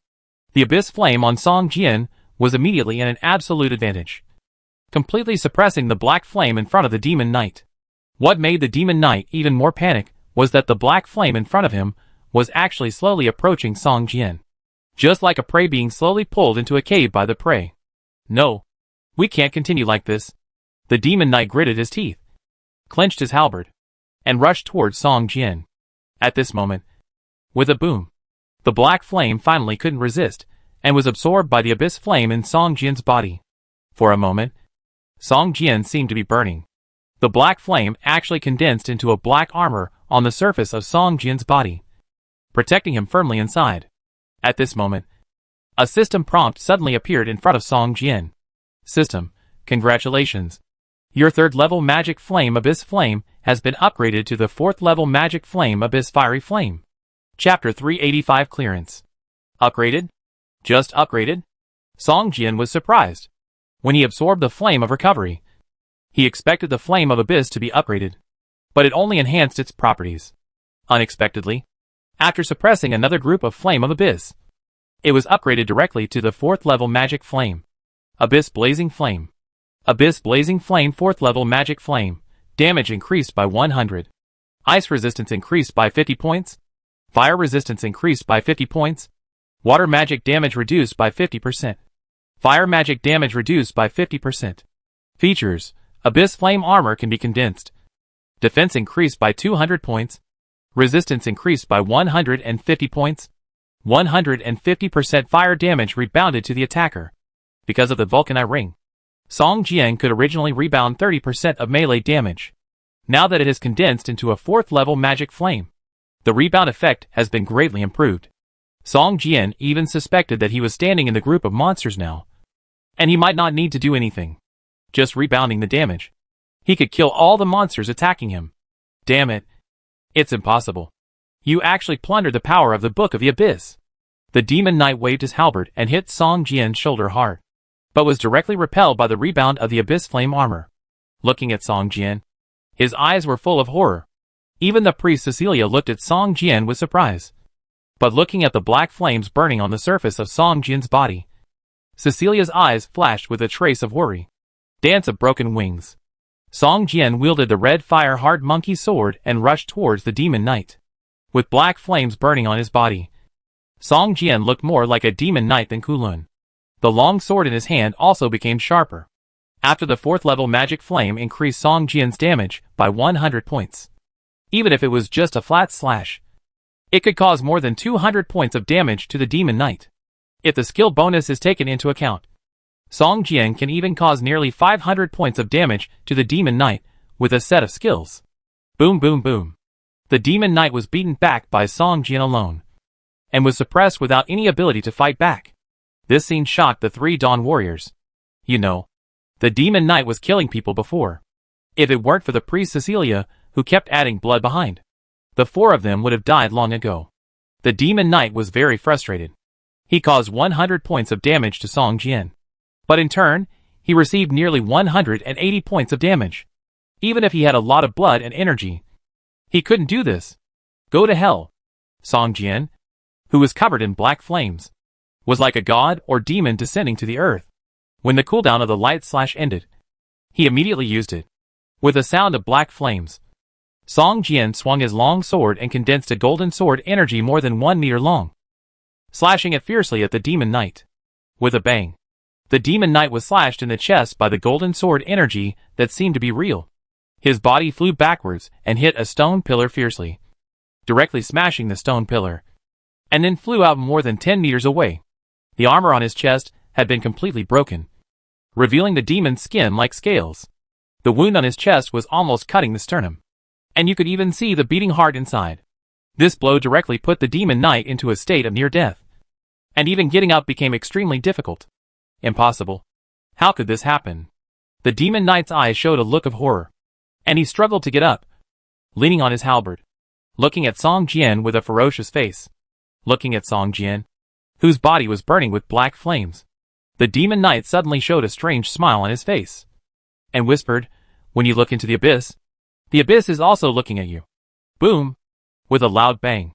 the Abyss Flame on Song Jian was immediately in an absolute advantage, completely suppressing the black flame in front of the Demon Knight. What made the Demon Knight even more panic was that the black flame in front of him was actually slowly approaching Song Jian, just like a prey being slowly pulled into a cave by the prey. No, we can't continue like this. The Demon Knight gritted his teeth, clenched his halberd, and rushed towards Song Jian. At this moment, with a boom, the black flame finally couldn't resist, and was absorbed by the Abyss Flame in Song Jian's body. For a moment, Song Jian seemed to be burning. The black flame actually condensed into a black armor on the surface of Song Jian's body, protecting him firmly inside. At this moment, a system prompt suddenly appeared in front of Song Jian. System, congratulations. Your 3rd level Magic Flame Abyss Flame has been upgraded to the 4th level Magic Flame Abyss Fiery Flame. Chapter 385 Clearance. Upgraded? Just upgraded? Song Jian was surprised. When he absorbed the Flame of Recovery, he expected the Flame of Abyss to be upgraded, but it only enhanced its properties. Unexpectedly, after suppressing another group of Flame of Abyss, it was upgraded directly to the 4th level Magic Flame. Abyss Blazing Flame. Abyss Blazing Flame 4th level Magic Flame. Damage increased by 100. Ice resistance increased by 50 points. Fire resistance increased by 50 points. Water magic damage reduced by 50%. Fire magic damage reduced by 50%. Features: Abyss Flame armor can be condensed. Defense increased by 200 points. Resistance increased by 150 points. 150% fire damage rebounded to the attacker. Because of the Vulcanite ring, Song Jian could originally rebound 30% of melee damage. Now that it has condensed into a 4th level Magic Flame, the rebound effect has been greatly improved. Song Jian even suspected that he was standing in the group of monsters now, and he might not need to do anything. Just rebounding the damage, he could kill all the monsters attacking him. Damn it. It's impossible. You actually plundered the power of the Book of the Abyss. The Demon Knight waved his halberd and hit Song Jian's shoulder hard, but was directly repelled by the rebound of the Abyss Flame armor. Looking at Song Jian, his eyes were full of horror. Even the priest Cecilia looked at Song Jian with surprise. But looking at the black flames burning on the surface of Song Jian's body, Cecilia's eyes flashed with a trace of worry. Dance of Broken Wings. Song Jian wielded the red fire-hard monkey sword and rushed towards the Demon Knight. With black flames burning on his body, Song Jian looked more like a Demon Knight than Kulun. The long sword in his hand also became sharper. After the 4th level Magic Flame increased Song Jian's damage by 100 points. Even if it was just a flat slash, it could cause more than 200 points of damage to the Demon Knight. If the skill bonus is taken into account, Song Jian can even cause nearly 500 points of damage to the Demon Knight with a set of skills. Boom boom boom. The Demon Knight was beaten back by Song Jian alone, and was suppressed without any ability to fight back. This scene shocked the 3 Dawn Warriors. You know, the Demon Knight was killing people before. If it weren't for the priest Cecilia, who kept adding blood behind, the 4 of them would have died long ago. The Demon Knight was very frustrated. He caused 100 points of damage to Song Jian, but in turn, he received nearly 180 points of damage. Even if he had a lot of blood and energy, he couldn't do this. Go to hell. Song Jian, who was covered in black flames, was like a god or demon descending to the earth. When the cooldown of the light slash ended, he immediately used it. With a sound of black flames, Song Jian swung his long sword and condensed a golden sword energy more than 1 meter long, slashing it fiercely at the Demon Knight. With a bang, the Demon Knight was slashed in the chest by the golden sword energy that seemed to be real. His body flew backwards and hit a stone pillar fiercely, directly smashing the stone pillar, and then flew out more than 10 meters away. The armor on his chest had been completely broken, revealing the demon's skin like scales. The wound on his chest was almost cutting the sternum, and you could even see the beating heart inside. This blow directly put the Demon Knight into a state of near death. and even getting up became extremely difficult. Impossible. How could this happen? The demon knight's eyes showed a look of horror, and he struggled to get up, leaning on his halberd, looking at Song Jian with a ferocious face. Looking at Song Jian, whose body was burning with black flames. The demon knight suddenly showed a strange smile on his face, and whispered, "When you look into the abyss is also looking at you." Boom! With a loud bang,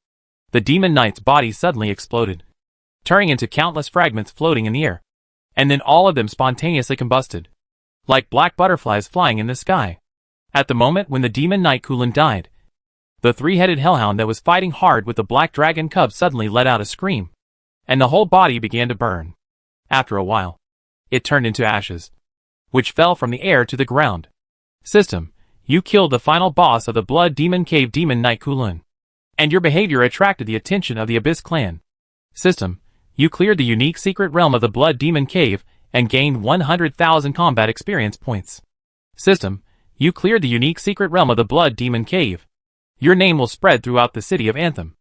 the demon knight's body suddenly exploded, turning into countless fragments floating in the air, and then all of them spontaneously combusted, like black butterflies flying in the sky. At the moment when the demon knight Kulin died, the three-headed hellhound that was fighting hard with the black dragon cub suddenly let out a scream, and the whole body began to burn. After a while, it turned into ashes, which fell from the air to the ground. System: you killed the final boss of the Blood Demon Cave Demon Knight Kulin, and your behavior attracted the attention of the Abyss clan. System: you cleared the unique secret realm of the Blood Demon Cave and gained 100,000 combat experience points. System: you cleared the unique secret realm of the Blood Demon Cave. Your name will spread throughout the city of Anthem,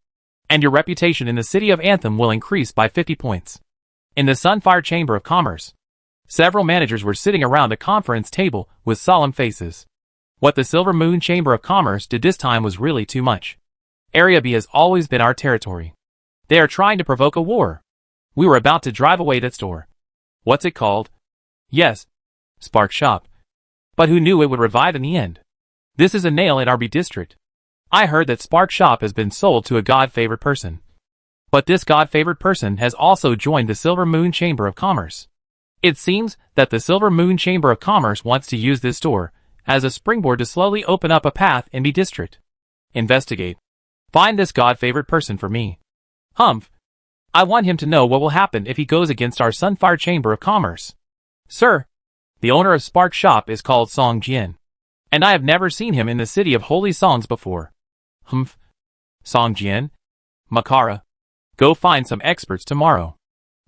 and your reputation in the city of Anthem will increase by 50 points. In the Sunfire Chamber of Commerce, several managers were sitting around a conference table with solemn faces. What the Silver Moon Chamber of Commerce did this time was really too much. Area B has always been our territory. They are trying to provoke a war. We were about to drive away that store. What's it called? Yes, Spark Shop. But who knew it would revive in the end? This is a nail in RB district. I heard that Spark Shop has been sold to a god-favored person. But this god-favored person has also joined the Silver Moon Chamber of Commerce. It seems that the Silver Moon Chamber of Commerce wants to use this store as a springboard to slowly open up a path in B district. Investigate. Find this god-favored person for me. Humph. I want him to know what will happen if he goes against our Sunfire Chamber of Commerce. Sir, the owner of Spark Shop is called Song Jian, and I have never seen him in the City of Holy Songs before. Humph. Song Jian? Makara. Go find some experts tomorrow.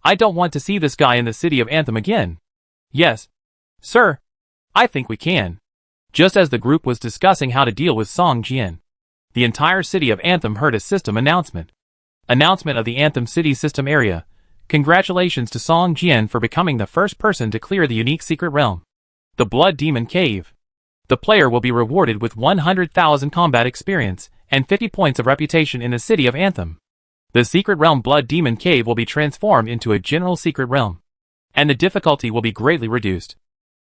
I don't want to see this guy in the City of Anthem again. Yes. Sir. I think we can. Just as the group was discussing how to deal with Song Jian, the entire City of Anthem heard a system announcement. Announcement of the Anthem City System Area. Congratulations to Song Jian for becoming the first person to clear the unique secret realm, the Blood Demon Cave. The player will be rewarded with 100,000 combat experience and 50 points of reputation in the City of Anthem. The secret realm Blood Demon Cave will be transformed into a general secret realm, and the difficulty will be greatly reduced.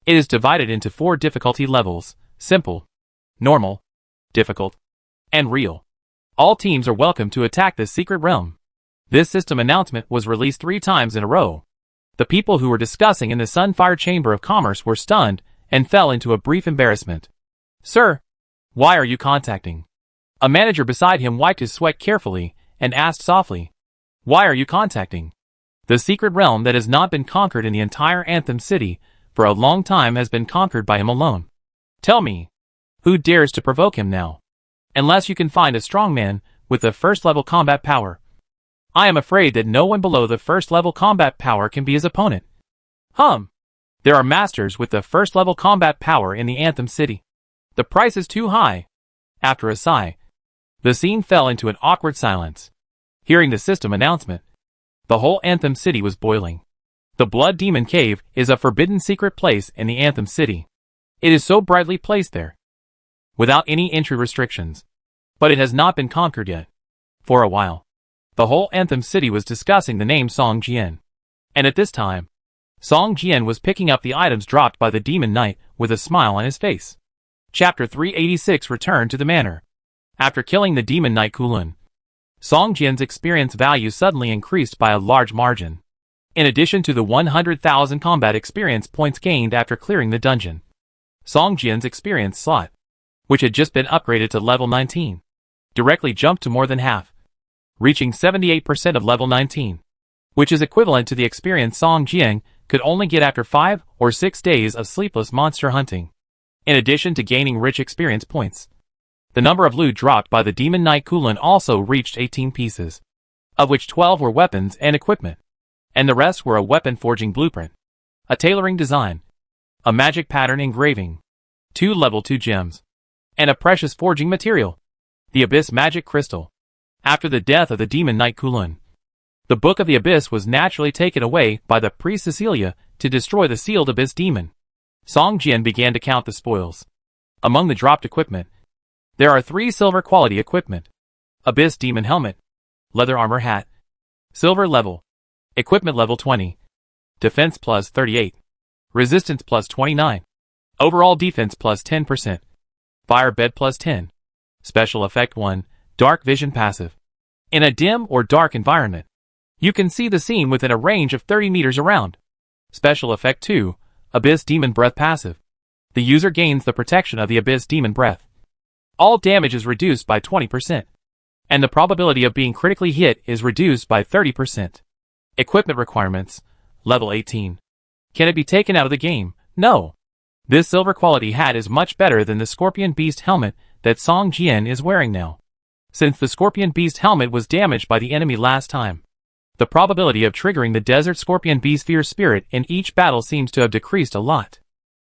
It is divided into 4 difficulty levels: simple, normal, difficult, and real. All teams are welcome to attack this secret realm. This system announcement was released 3 times in a row. The people who were discussing in the Sunfire Chamber of Commerce were stunned and fell into a brief embarrassment. Sir, why are you contacting? A manager beside him wiped his sweat carefully and asked softly, "Why are you contacting?" The secret realm that has not been conquered in the entire Anthem City for a long time has been conquered by him alone. Tell me, who dares to provoke him now? Unless you can find a strong man with the first level combat power. I am afraid that no one below the first level combat power can be his opponent. There are masters with the first level combat power in the Anthem City. The price is too high. After a sigh, the scene fell into an awkward silence. Hearing the system announcement, the whole Anthem City was boiling. The Blood Demon Cave is a forbidden secret place in the Anthem City. It is so brightly placed there, without any entry restrictions. But it has not been conquered yet. For a while, the whole Anthem City was discussing the name Song Jian. And at this time, Song Jian was picking up the items dropped by the Demon Knight with a smile on his face. Chapter 386 Return to the Manor. After killing the Demon Knight Kulin, Song Jian's experience value suddenly increased by a large margin. In addition to the 100,000 combat experience points gained after clearing the dungeon, Song Jian's experience slot, which had just been upgraded to level 19, directly jumped to more than half, reaching 78% of level 19, which is equivalent to the experience Song Jian could only get after 5 or 6 days of sleepless monster hunting. In addition to gaining rich experience points, the number of loot dropped by the Demon Knight Kulin also reached 18 pieces, of which 12 were weapons and equipment, and the rest were a weapon forging blueprint, a tailoring design, a magic pattern engraving, 2 level 2 gems, and a precious forging material, the Abyss Magic Crystal. After the death of the Demon Knight Kulin, The Book of the Abyss was naturally taken away by the priest Cecilia to destroy the sealed Abyss demon. Song Jian began to count the spoils. Among the dropped equipment, there are 3 silver quality equipment. Abyss demon helmet, leather armor hat, silver level, equipment level 20, defense plus 38, resistance plus 29, overall defense plus 10%, fire bed plus 10, special effect 1, dark vision passive. In a dim or dark environment, you can see the scene within a range of 30 meters around. Special effect 2, abyss demon breath passive. The user gains the protection of the abyss demon breath. All damage is reduced by 20%, and the probability of being critically hit is reduced by 30%. Equipment requirements, level 18. Can it be taken out of the game? No. This silver quality hat is much better than the Scorpion Beast helmet that Song Jian is wearing now. Since the Scorpion Beast helmet was damaged by the enemy last time, the probability of triggering the Desert Scorpion Beast Fierce Spirit in each battle seems to have decreased a lot.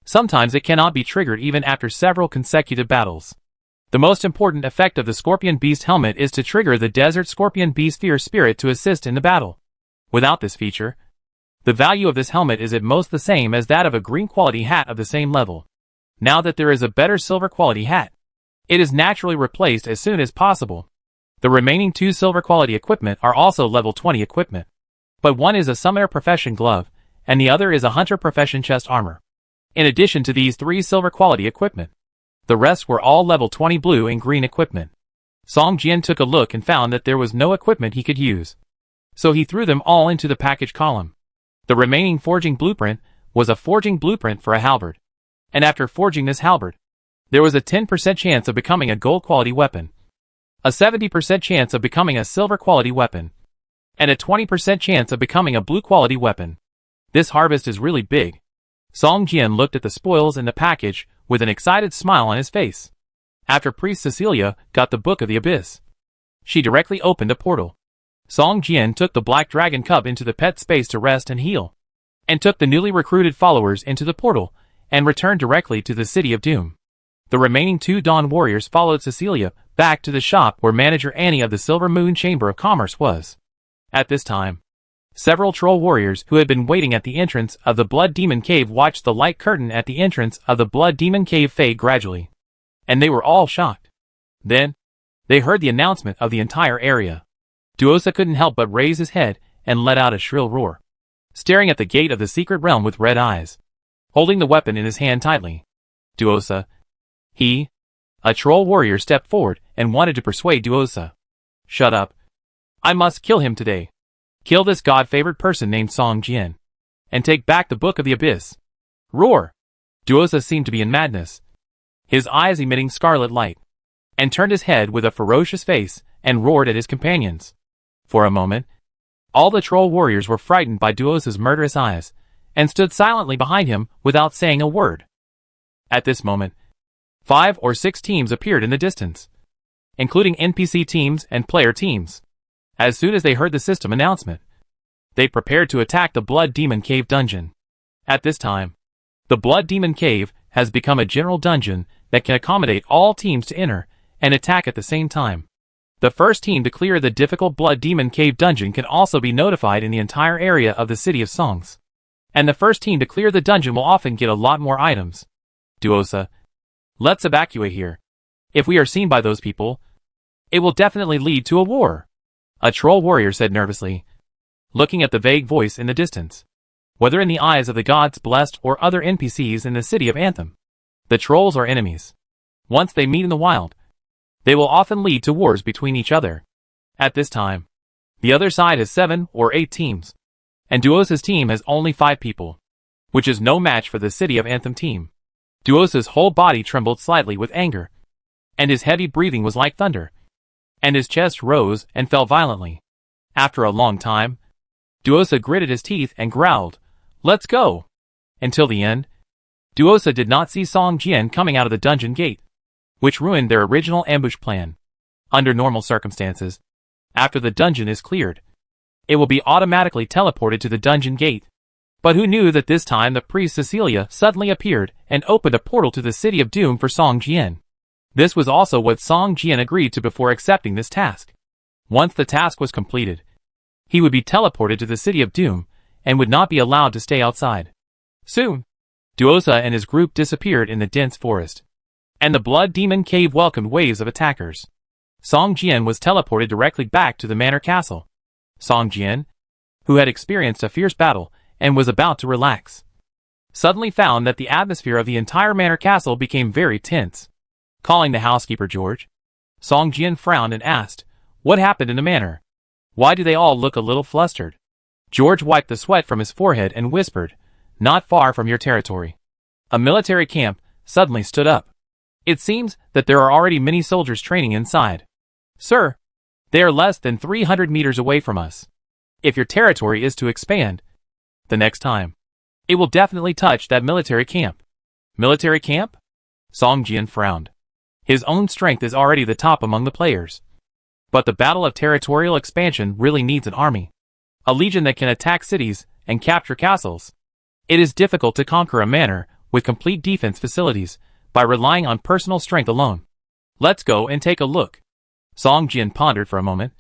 Sometimes it cannot be triggered even after several consecutive battles. The most important effect of the Scorpion Beast helmet is to trigger the Desert Scorpion Beast Fierce Spirit to assist in the battle. Without this feature, the value of this helmet is at most the same as that of a green quality hat of the same level. Now that there is a better silver quality hat, it is naturally replaced as soon as possible. The remaining 2 silver quality equipment are also level 20 equipment, but one is a Summoner Profession glove, and the other is a Hunter Profession chest armor. In addition to these 3 silver quality equipment, the rest were all level 20 blue and green equipment. Song Jian took a look and found that there was no equipment he could use, so he threw them all into the package column. The remaining forging blueprint was a forging blueprint for a halberd, and after forging this halberd, there was a 10% chance of becoming a gold quality weapon, a 70% chance of becoming a silver quality weapon, and a 20% chance of becoming a blue quality weapon. This harvest is really big. Song Jian looked at the spoils in the package with an excited smile on his face. After Priest Cecilia got the Book of the Abyss, she directly opened a portal. Song Jian took the Black Dragon Cub into the pet space to rest and heal, and took the newly recruited followers into the portal, and returned directly to the City of Doom. The remaining 2 Dawn Warriors followed Cecilia back to the shop where Manager Annie of the Silver Moon Chamber of Commerce was. At this time, several troll warriors who had been waiting at the entrance of the Blood Demon Cave watched the light curtain at the entrance of the Blood Demon Cave fade gradually, and they were all shocked. Then, they heard the announcement of the entire area. Duosa couldn't help but raise his head and let out a shrill roar, staring at the gate of the secret realm with red eyes, holding the weapon in his hand tightly. Duosa. A troll warrior stepped forward and wanted to persuade Duosa. Shut up. I must kill him today. Kill this god-favored person named Song Jian, and take back the Book of the Abyss. Roar! Duosa seemed to be in madness, his eyes emitting scarlet light, and turned his head with a ferocious face and roared at his companions. For a moment, all the troll warriors were frightened by Duosa's murderous eyes, and stood silently behind him without saying a word. At this moment, 5 or 6 teams appeared in the distance, including NPC teams and player teams. As soon as they heard the system announcement, they prepared to attack the Blood Demon Cave dungeon. At this time, the Blood Demon Cave has become a general dungeon that can accommodate all teams to enter and attack at the same time. The first team to clear the difficult Blood Demon Cave dungeon can also be notified in the entire area of the City of Songs. And the first team to clear the dungeon will often get a lot more items. Duosa, let's evacuate here. If we are seen by those people, it will definitely lead to a war. A troll warrior said nervously, looking at the vague voice in the distance. Whether in the eyes of the gods blessed or other NPCs in the city of Anthem, the trolls are enemies. Once they meet in the wild, they will often lead to wars between each other. At this time, the other side has 7 or 8 teams, and Duosa's team has only 5 people, which is no match for the City of Anthem team. Duosa's whole body trembled slightly with anger, and his heavy breathing was like thunder, and his chest rose and fell violently. After a long time, Duosa gritted his teeth and growled, "Let's go!" Until the end, Duosa did not see Song Jian coming out of the dungeon gate, which ruined their original ambush plan. Under normal circumstances, after the dungeon is cleared, it will be automatically teleported to the dungeon gate. But who knew that this time the priest Cecilia suddenly appeared and opened a portal to the City of Doom for Song Jian. This was also what Song Jian agreed to before accepting this task. Once the task was completed, he would be teleported to the City of Doom and would not be allowed to stay outside. Soon, Duosa and his group disappeared in the dense forest, and the Blood Demon Cave welcomed waves of attackers. Song Jian was teleported directly back to the manor castle. Song Jian, who had experienced a fierce battle and was about to relax, suddenly found that the atmosphere of the entire manor castle became very tense. Calling the housekeeper George, Song Jian frowned and asked, "What happened in the manor? Why do they all look a little flustered?" George wiped the sweat from his forehead and whispered, "Not far from your territory, a military camp suddenly stood up. It seems that there are already many soldiers training inside. Sir, they are less than 300 meters away from us. If your territory is to expand, the next time, it will definitely touch that military camp." Military camp? Song Jian frowned. His own strength is already the top among the players. But the battle of territorial expansion really needs an army. A legion that can attack cities and capture castles. It is difficult to conquer a manor with complete defense facilities by relying on personal strength alone. Let's go and take a look. Song Jian pondered for a moment,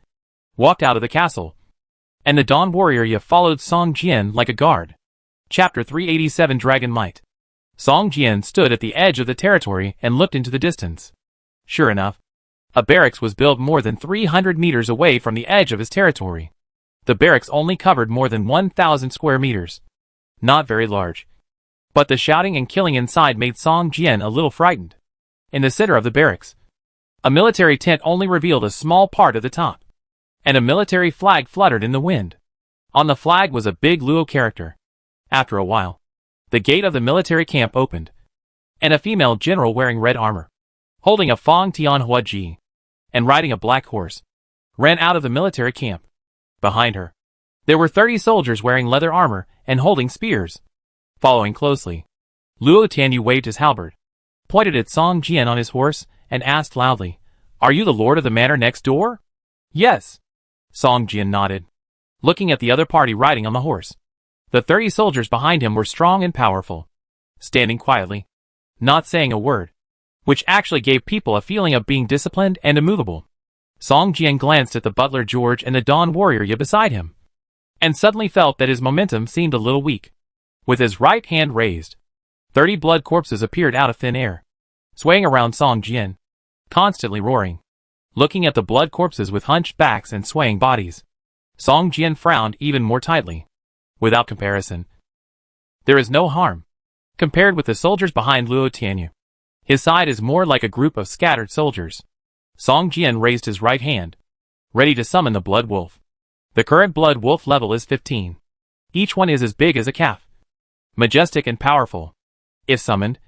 walked out of the castle, and the Dawn Warrior followed Song Jian like a guard. Chapter 387 Dragon Might. Song Jian stood at the edge of the territory and looked into the distance. Sure enough, a barracks was built more than 300 meters away from the edge of his territory. The barracks only covered more than 1,000 square meters. Not very large. But the shouting and killing inside made Song Jian a little frightened. In the center of the barracks, a military tent only revealed a small part of the top, and a military flag fluttered in the wind. On the flag was a big Luo character. After a while, the gate of the military camp opened, and a female general wearing red armor, holding a Fong Tianhua Ji, and riding a black horse, ran out of the military camp. Behind her, there were 30 soldiers wearing leather armor and holding spears. Following closely, Luo Tianyu waved his halberd, pointed at Song Jian on his horse, and asked loudly, "Are you the lord of the manor next door?" "Yes." Song Jian nodded, looking at the other party riding on the horse. The 30 soldiers behind him were strong and powerful, standing quietly, not saying a word, which actually gave people a feeling of being disciplined and immovable. Song Jian glanced at the butler George and the Dawn Warrior beside him, and suddenly felt that his momentum seemed a little weak. With his right hand raised, 30 blood corpses appeared out of thin air, swaying around Song Jian, constantly roaring. Looking at the blood corpses with hunched backs and swaying bodies, Song Jian frowned even more tightly. Without comparison, there is no harm compared with the soldiers behind Luo Tianyu. His side is more like a group of scattered soldiers. Song Jian raised his right hand, ready to summon the Blood Wolf. The current Blood Wolf level is 15. Each one is as big as a calf, majestic and powerful. If summoned,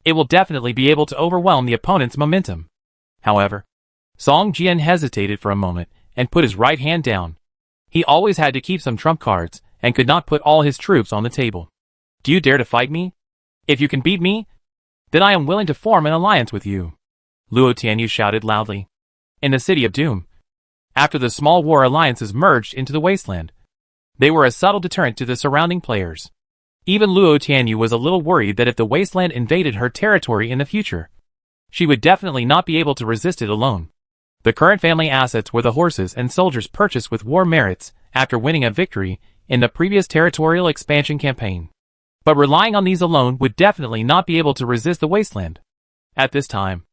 it will definitely be able to overwhelm the opponent's momentum. However, Song Jian hesitated for a moment and put his right hand down. He always had to keep some trump cards and could not put all his troops on the table. "Do you dare to fight me? If you can beat me, then I am willing to form an alliance with you," Luo Tianyu shouted loudly. In the City of Doom, after the small war alliances merged into the wasteland, they were a subtle deterrent to the surrounding players. Even Luo Tianyu was a little worried that if the wasteland invaded her territory in the future, she would definitely not be able to resist it alone. The current family assets were the horses and soldiers purchased with war merits after winning a victory in the previous territorial expansion campaign. But relying on these alone would definitely not be able to resist the wasteland. At this time,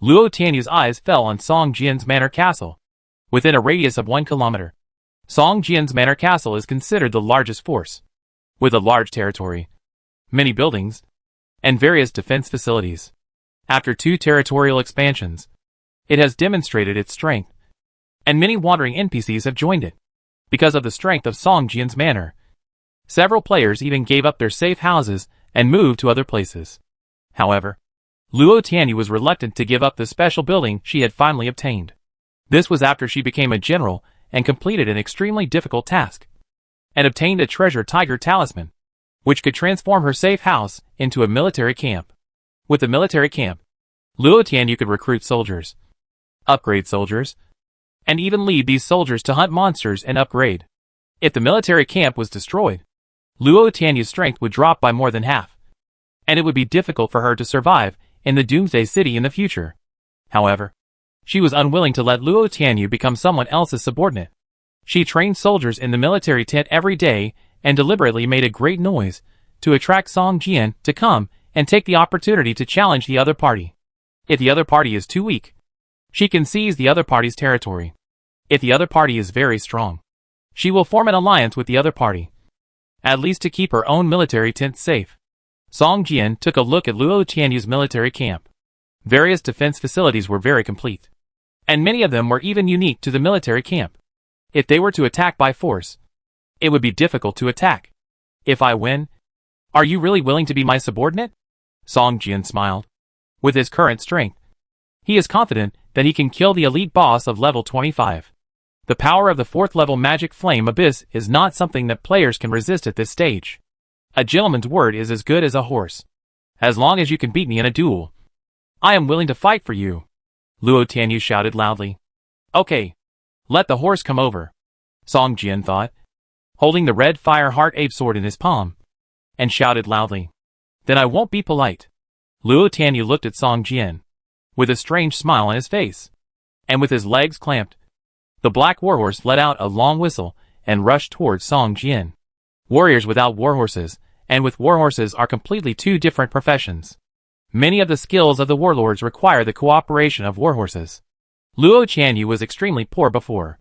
Luo Tianyu's eyes fell on Song Jian's manor castle, within a radius of 1 kilometer. Song Jian's manor castle is considered the largest force, with a large territory, many buildings, and various defense facilities. After 2 territorial expansions, it has demonstrated its strength, and many wandering NPCs have joined it. Because of the strength of Song Jian's manor, several players even gave up their safe houses and moved to other places. However, Luo Tianyu was reluctant to give up the special building she had finally obtained. This was after she became a general and completed an extremely difficult task, and obtained a treasure tiger talisman, which could transform her safe house into a military camp. With the military camp, Luo Tianyu could recruit soldiers, upgrade soldiers, and even lead these soldiers to hunt monsters and upgrade. If the military camp was destroyed, Luo Tianyu's strength would drop by more than half, and it would be difficult for her to survive in the Doomsday City in the future. However, she was unwilling to let Luo Tianyu become someone else's subordinate. She trained soldiers in the military tent every day and deliberately made a great noise to attract Song Jian to come and take the opportunity to challenge the other party. If the other party is too weak, she can seize the other party's territory. If the other party is very strong, she will form an alliance with the other party, at least to keep her own military tent safe. Song Jian took a look at Luo Tianyu's military camp. Various defense facilities were very complete, and many of them were even unique to the military camp. If they were to attack by force, it would be difficult to attack. If I win, are you really willing to be my subordinate? Song Jian smiled. With his current strength, he is confident that he can kill the elite boss of level 25. The power of the 4th level magic flame abyss is not something that players can resist at this stage. A gentleman's word is as good as a horse. As long as you can beat me in a duel, I am willing to fight for you. Luo Tianyu shouted loudly. Okay, let the horse come over, Song Jian thought, holding the red fire heart ape sword in his palm, and shouted loudly. Then I won't be polite. Luo Tianyu looked at Song Jian, with a strange smile on his face, and with his legs clamped, the black warhorse let out a long whistle and rushed towards Song Jian. Warriors without warhorses and with warhorses are completely two different professions. Many of the skills of the warlords require the cooperation of warhorses. Luo Tianyu was extremely poor before.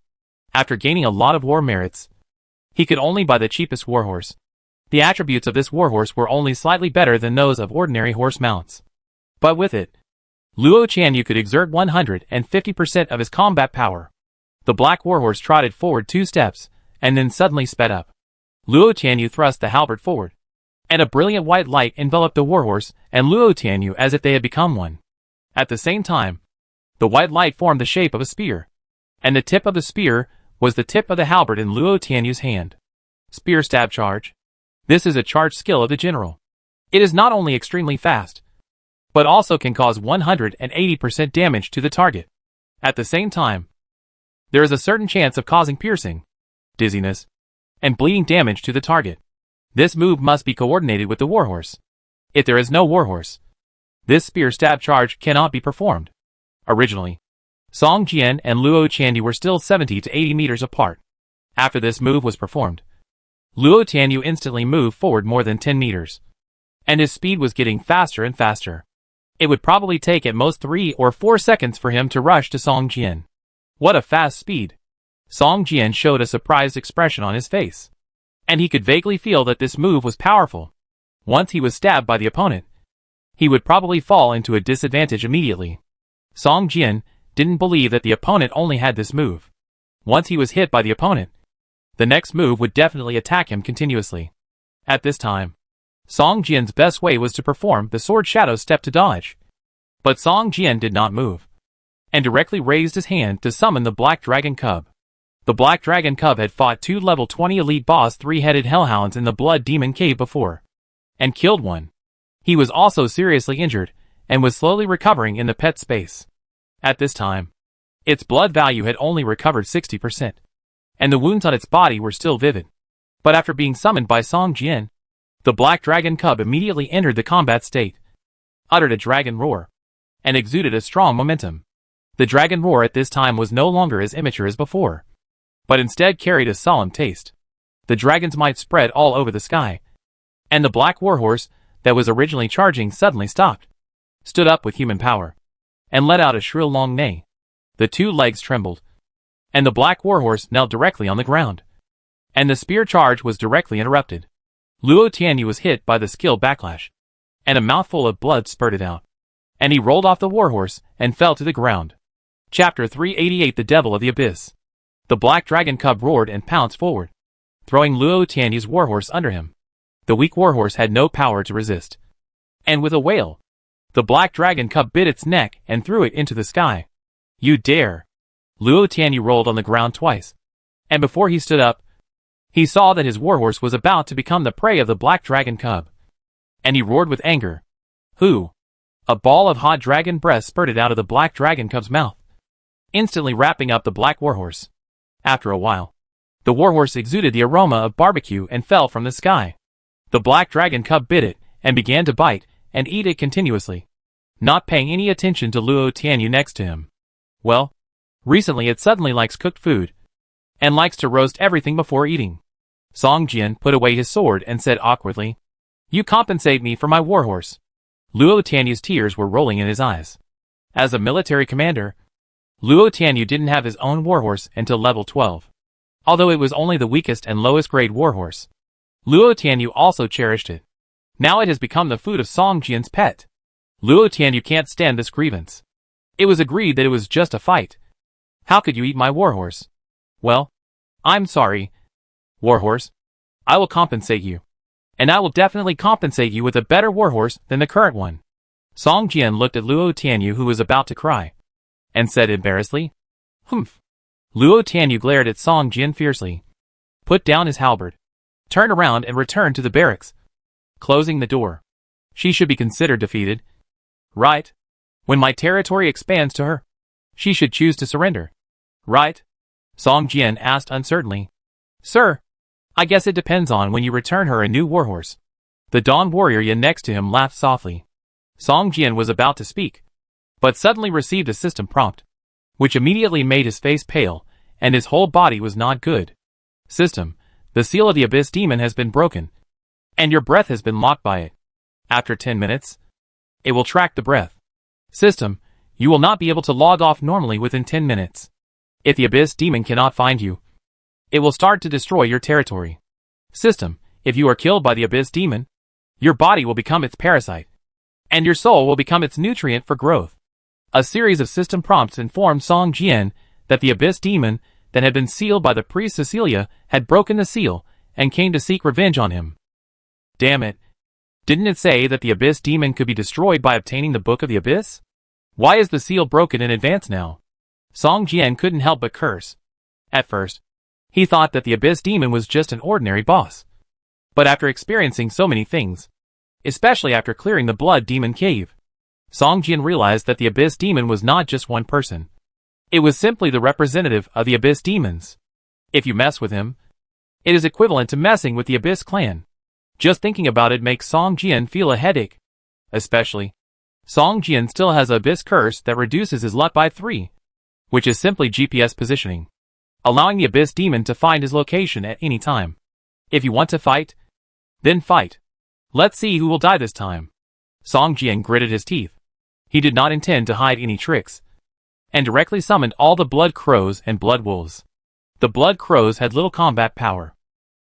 After gaining a lot of war merits, he could only buy the cheapest warhorse. The attributes of this warhorse were only slightly better than those of ordinary horse mounts. But with it, Luo Tianyu could exert 150% of his combat power. The black warhorse trotted forward 2 steps, and then suddenly sped up. Luo Tianyu thrust the halberd forward, and a brilliant white light enveloped the warhorse and Luo Tianyu as if they had become one. At the same time, the white light formed the shape of a spear, and the tip of the spear was the tip of the halberd in Luo Tianyu's hand. Spear stab charge. This is a charge skill of the general. It is not only extremely fast, but also can cause 180% damage to the target. At the same time, there is a certain chance of causing piercing, dizziness, and bleeding damage to the target. This move must be coordinated with the warhorse. If there is no warhorse, this spear stab charge cannot be performed. Originally, Song Jian and Luo Tianyu were still 70 to 80 meters apart. After this move was performed, Luo Tianyu instantly moved forward more than 10 meters, and his speed was getting faster and faster. It would probably take at most 3 or 4 seconds for him to rush to Song Jian. What a fast speed! Song Jian showed a surprised expression on his face, and he could vaguely feel that this move was powerful. Once he was stabbed by the opponent, he would probably fall into a disadvantage immediately. Song Jian didn't believe that the opponent only had this move. Once he was hit by the opponent, the next move would definitely attack him continuously. At this time, Song Jian's best way was to perform the sword shadow step to dodge. But Song Jian did not move, and directly raised his hand to summon the Black Dragon Cub. The Black Dragon Cub had fought 2 level 20 elite boss 3-headed hellhounds in the Blood Demon Cave before, and killed one. He was also seriously injured, and was slowly recovering in the pet space. At this time, its blood value had only recovered 60%, and the wounds on its body were still vivid. But after being summoned by Song Jian, the Black Dragon Cub immediately entered the combat state, uttered a dragon roar, and exuded a strong momentum. The dragon roar at this time was no longer as immature as before, but instead carried a solemn taste. The dragon's might spread all over the sky, and the black warhorse that was originally charging suddenly stopped, stood up with human power, and let out a shrill long neigh. The 2 legs trembled, and the black warhorse knelt directly on the ground, and the spear charge was directly interrupted. Luo Tianyu was hit by the skill backlash, and a mouthful of blood spurted out, and he rolled off the warhorse and fell to the ground. Chapter 388 The Devil of the Abyss. The Black Dragon Cub roared and pounced forward, throwing Luo Tianyu's warhorse under him. The weak warhorse had no power to resist, and with a wail, the Black Dragon Cub bit its neck and threw it into the sky. You dare! Luo Tianyu rolled on the ground twice, and before he stood up, he saw that his warhorse was about to become the prey of the Black Dragon Cub, and he roared with anger. Who? A ball of hot dragon breath spurted out of the Black Dragon Cub's mouth, instantly wrapping up the black warhorse. After a while, the warhorse exuded the aroma of barbecue and fell from the sky. The Black Dragon Cub bit it, and began to bite and eat it continuously, not paying any attention to Luo Tianyu next to him. Well, recently it suddenly likes cooked food, and likes to roast everything before eating. Song Jian put away his sword and said awkwardly, "You compensate me for my warhorse." Luo Tianyu's tears were rolling in his eyes. As a military commander, Luo Tianyu didn't have his own warhorse until level 12. Although it was only the weakest and lowest grade warhorse, Luo Tianyu also cherished it. Now it has become the food of Song Jian's pet. Luo Tianyu can't stand this grievance. It was agreed that it was just a fight. How could you eat my warhorse? Well, I'm sorry, warhorse. I will compensate you. And I will definitely compensate you with a better warhorse than the current one. Song Jian looked at Luo Tianyu, who was about to cry, and said embarrassedly, "Humph." Luo Tianyu glared at Song Jian fiercely, put down his halberd, turned around and returned to the barracks, closing the door. She should be considered defeated. Right? When my territory expands to her, she should choose to surrender. Right? Song Jian asked uncertainly. Sir, I guess it depends on when you return her a new warhorse. The Dawn warrior Yan next to him laughed softly. Song Jian was about to speak, but suddenly received a system prompt, which immediately made his face pale, and his whole body was not good. System, the seal of the Abyss Demon has been broken, and your breath has been locked by it. After 10 minutes, it will track the breath. System, you will not be able to log off normally within 10 minutes. If the Abyss Demon cannot find you, it will start to destroy your territory. System, if you are killed by the Abyss Demon, your body will become its parasite, and your soul will become its nutrient for growth. A series of system prompts informed Song Jian that the Abyss Demon that had been sealed by the priest Cecilia had broken the seal and came to seek revenge on him. Damn it. Didn't it say that the Abyss Demon could be destroyed by obtaining the Book of the Abyss? Why is the seal broken in advance now? Song Jian couldn't help but curse. At first, he thought that the Abyss Demon was just an ordinary boss. But after experiencing so many things, especially after clearing the Blood Demon Cave, Song Jian realized that the Abyss Demon was not just one person. It was simply the representative of the Abyss Demons. If you mess with him, it is equivalent to messing with the Abyss clan. Just thinking about it makes Song Jian feel a headache. Especially, Song Jian still has Abyss Curse that reduces his luck by 3, which is simply GPS positioning, allowing the Abyss Demon to find his location at any time. If you want to fight, then fight. Let's see who will die this time. Song Jian gritted his teeth. He did not intend to hide any tricks, and directly summoned all the Blood Crows and Blood Wolves. The Blood Crows had little combat power,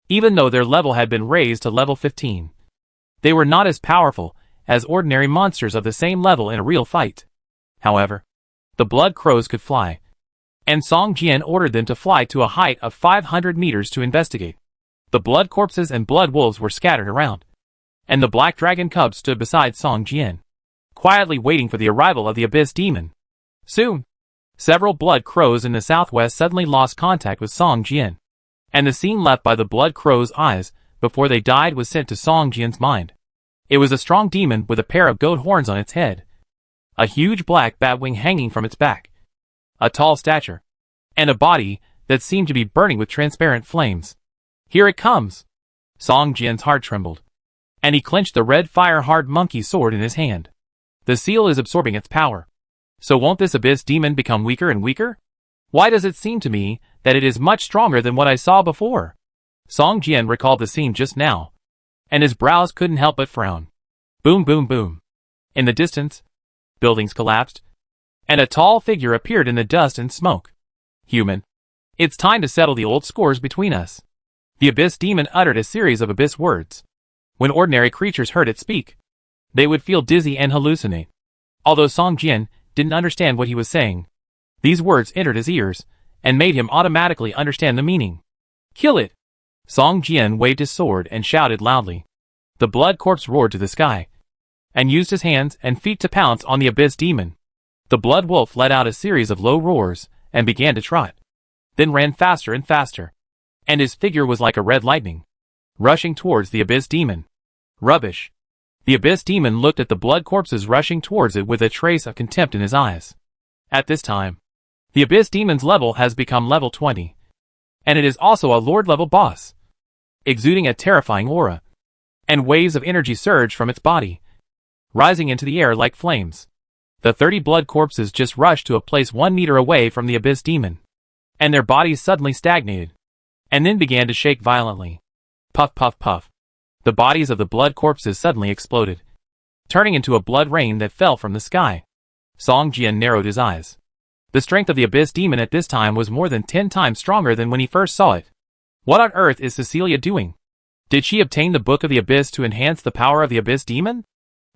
even though their level had been raised to level 15. They were not as powerful as ordinary monsters of the same level in a real fight. However, the Blood Crows could fly, and Song Jian ordered them to fly to a height of 500 meters to investigate. The Blood Corpses and Blood Wolves were scattered around, and the Black Dragon Cub stood beside Song Jian, quietly waiting for the arrival of the Abyss Demon. Soon, several Blood Crows in the southwest suddenly lost contact with Song Jian, and the scene left by the Blood Crows' eyes before they died was sent to Song Jian's mind. It was a strong demon with a pair of goat horns on its head, a huge black bat wing hanging from its back, a tall stature, and a body that seemed to be burning with transparent flames. Here it comes! Song Jian's heart trembled, and he clenched the red fire-hard monkey sword in his hand. The seal is absorbing its power. So won't this Abyss Demon become weaker and weaker? Why does it seem to me that it is much stronger than what I saw before? Song Jian recalled the scene just now, and his brows couldn't help but frown. Boom, boom, boom. In the distance, buildings collapsed, and a tall figure appeared in the dust and smoke. Human, it's time to settle the old scores between us. The Abyss Demon uttered a series of abyss words. When ordinary creatures heard it speak, they would feel dizzy and hallucinate. Although Song Jian didn't understand what he was saying, these words entered his ears and made him automatically understand the meaning. Kill it! Song Jian waved his sword and shouted loudly. The Blood Corpse roared to the sky, and used his hands and feet to pounce on the Abyss Demon. The Blood Wolf let out a series of low roars and began to trot, then ran faster and faster, and his figure was like a red lightning, rushing towards the Abyss Demon. Rubbish! The Abyss Demon looked at the Blood Corpses rushing towards it with a trace of contempt in his eyes. At this time, the Abyss Demon's level has become level 20, and it is also a Lord-level boss, exuding a terrifying aura, and waves of energy surged from its body, rising into the air like flames. The 30 Blood Corpses just rushed to a place 1 meter away from the Abyss Demon, and their bodies suddenly stagnated, and then began to shake violently. Puff puff puff. The bodies of the blood corpses suddenly exploded, turning into a blood rain that fell from the sky. Song Jian narrowed his eyes. The strength of the Abyss Demon at this time was more than 10 times stronger than when he first saw it. What on earth is Cecilia doing? Did she obtain the Book of the Abyss to enhance the power of the Abyss Demon?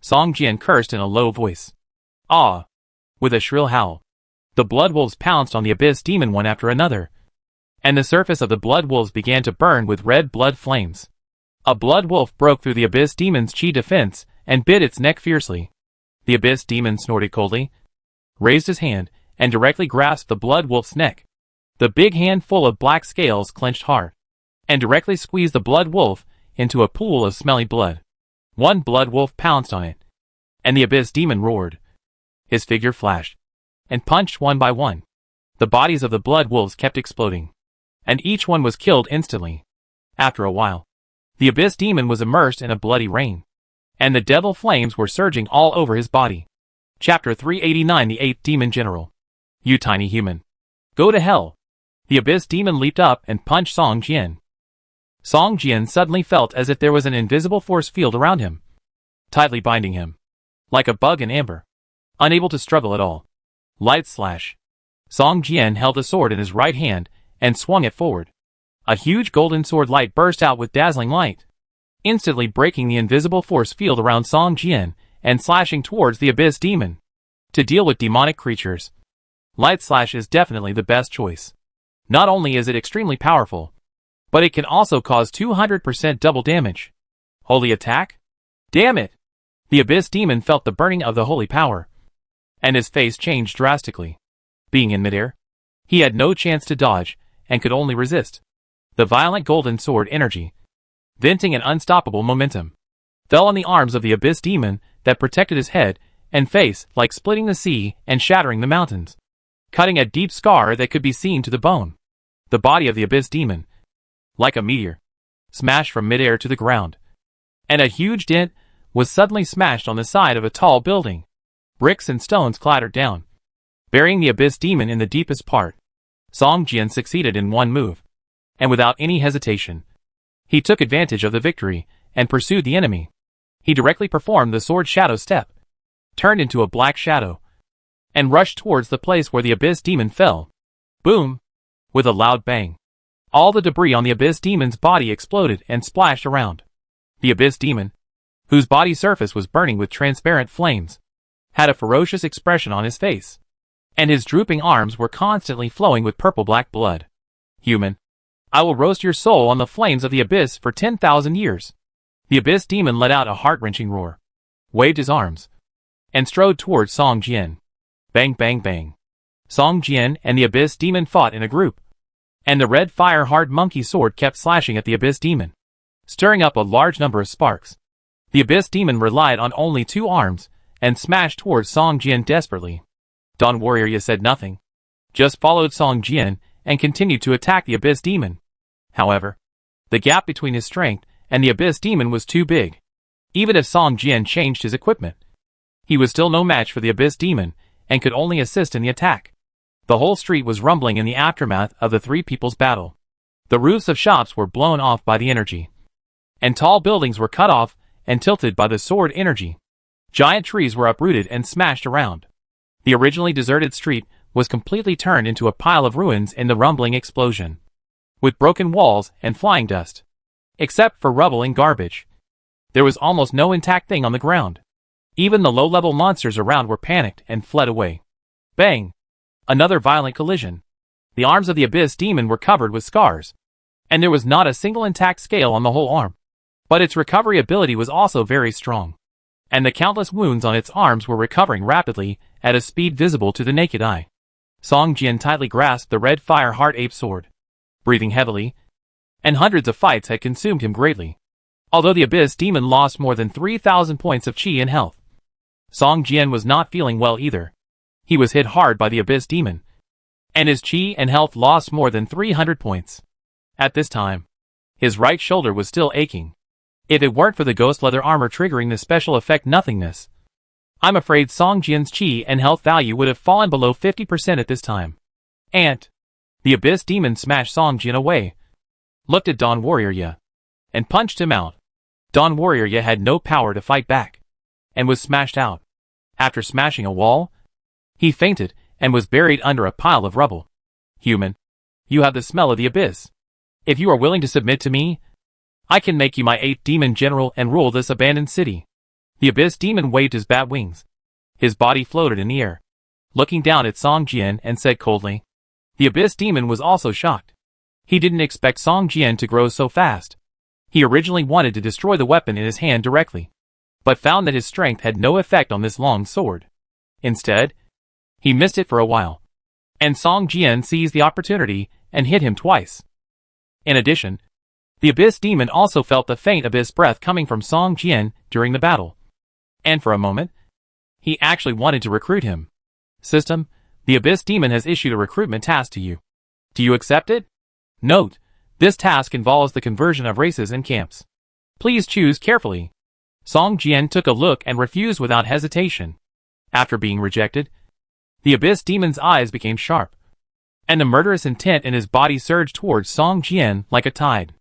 Song Jian cursed in a low voice. Ah! With a shrill howl, the blood wolves pounced on the Abyss Demon one after another, and the surface of the blood wolves began to burn with red blood flames. A blood wolf broke through the Abyss Demon's chi defense and bit its neck fiercely. The Abyss Demon snorted coldly, raised his hand, and directly grasped the blood wolf's neck. The big hand full of black scales clenched hard, and directly squeezed the blood wolf into a pool of smelly blood. One blood wolf pounced on it, and the Abyss Demon roared. His figure flashed, and punched one by one. The bodies of the blood wolves kept exploding, and each one was killed instantly. After a while, the Abyss Demon was immersed in a bloody rain, and the devil flames were surging all over his body. Chapter 389. The Eighth Demon General. You tiny human. Go to hell. The Abyss Demon leaped up and punched Song Jian. Song Jian suddenly felt as if there was an invisible force field around him, tightly binding him, like a bug in amber, unable to struggle at all. Light slash. Song Jian held a sword in his right hand and swung it forward. A huge golden sword light burst out with dazzling light, instantly breaking the invisible force field around Song Jian and slashing towards the Abyss Demon. To deal with demonic creatures, Light Slash is definitely the best choice. Not only is it extremely powerful, but it can also cause 200% double damage. Holy attack? Damn it! The Abyss Demon felt the burning of the holy power, and his face changed drastically. Being in midair, he had no chance to dodge, and could only resist. The violent golden sword energy, venting an unstoppable momentum, fell on the arms of the Abyss Demon that protected his head and face like splitting the sea and shattering the mountains, cutting a deep scar that could be seen to the bone. The body of the Abyss Demon, like a meteor, smashed from midair to the ground, and a huge dent was suddenly smashed on the side of a tall building. Bricks and stones clattered down, burying the Abyss Demon in the deepest part. Song Jian succeeded in one move, and without any hesitation, he took advantage of the victory and pursued the enemy. He directly performed the sword shadow step, turned into a black shadow, and rushed towards the place where the Abyss Demon fell. Boom! With a loud bang, all the debris on the Abyss Demon's body exploded and splashed around. The Abyss Demon, whose body surface was burning with transparent flames, had a ferocious expression on his face, and his drooping arms were constantly flowing with purple-black blood. Human, I will roast your soul on the flames of the abyss for 10,000 years. The Abyss Demon let out a heart-wrenching roar, waved his arms, and strode towards Song Jian. Bang bang bang. Song Jian and the Abyss Demon fought in a group, and the red fire-hard monkey sword kept slashing at the Abyss Demon, stirring up a large number of sparks. The Abyss Demon relied on only 2 arms, and smashed towards Song Jian desperately. Dawn Warrior said nothing, just followed Song Jian and continued to attack the Abyss Demon. However, the gap between his strength and the Abyss Demon was too big. Even if Song Jian changed his equipment, he was still no match for the Abyss Demon, and could only assist in the attack. The whole street was rumbling in the aftermath of the three people's battle. The roofs of shops were blown off by the energy, and tall buildings were cut off and tilted by the sword energy. Giant trees were uprooted and smashed around. The originally deserted street was completely turned into a pile of ruins in the rumbling explosion, with broken walls and flying dust. Except for rubble and garbage, there was almost no intact thing on the ground. Even the low-level monsters around were panicked and fled away. Bang! Another violent collision. The arms of the Abyss Demon were covered with scars, and there was not a single intact scale on the whole arm. But its recovery ability was also very strong, and the countless wounds on its arms were recovering rapidly at a speed visible to the naked eye. Song Jian tightly grasped the red fire heart ape sword, breathing heavily, and hundreds of fights had consumed him greatly. Although the Abyss Demon lost more than 3,000 points of chi and health, Song Jian was not feeling well either. He was hit hard by the Abyss Demon, and his chi and health lost more than 300 points. At this time, his right shoulder was still aching. If it weren't for the ghost leather armor triggering the special effect nothingness, I'm afraid Song Jian's chi and health value would have fallen below 50% at this time. The Abyss Demon smashed Song Jian away, looked at Dawn Warrior Ye, and punched him out. Dawn Warrior Ye had no power to fight back, and was smashed out. After smashing a wall, he fainted and was buried under a pile of rubble. Human, you have the smell of the abyss. If you are willing to submit to me, I can make you my 8th demon general and rule this abandoned city. The Abyss Demon waved his bat wings. His body floated in the air, looking down at Song Jian and said coldly. The Abyss Demon was also shocked. He didn't expect Song Jian to grow so fast. He originally wanted to destroy the weapon in his hand directly, but found that his strength had no effect on this long sword. Instead, he missed it for a while, and Song Jian seized the opportunity and hit him twice. In addition, the Abyss Demon also felt the faint abyss breath coming from Song Jian during the battle, and for a moment, he actually wanted to recruit him. System, the Abyss Demon has issued a recruitment task to you. Do you accept it? Note, this task involves the conversion of races and camps. Please choose carefully. Song Jian took a look and refused without hesitation. After being rejected, the Abyss Demon's eyes became sharp, and the murderous intent in his body surged towards Song Jian like a tide.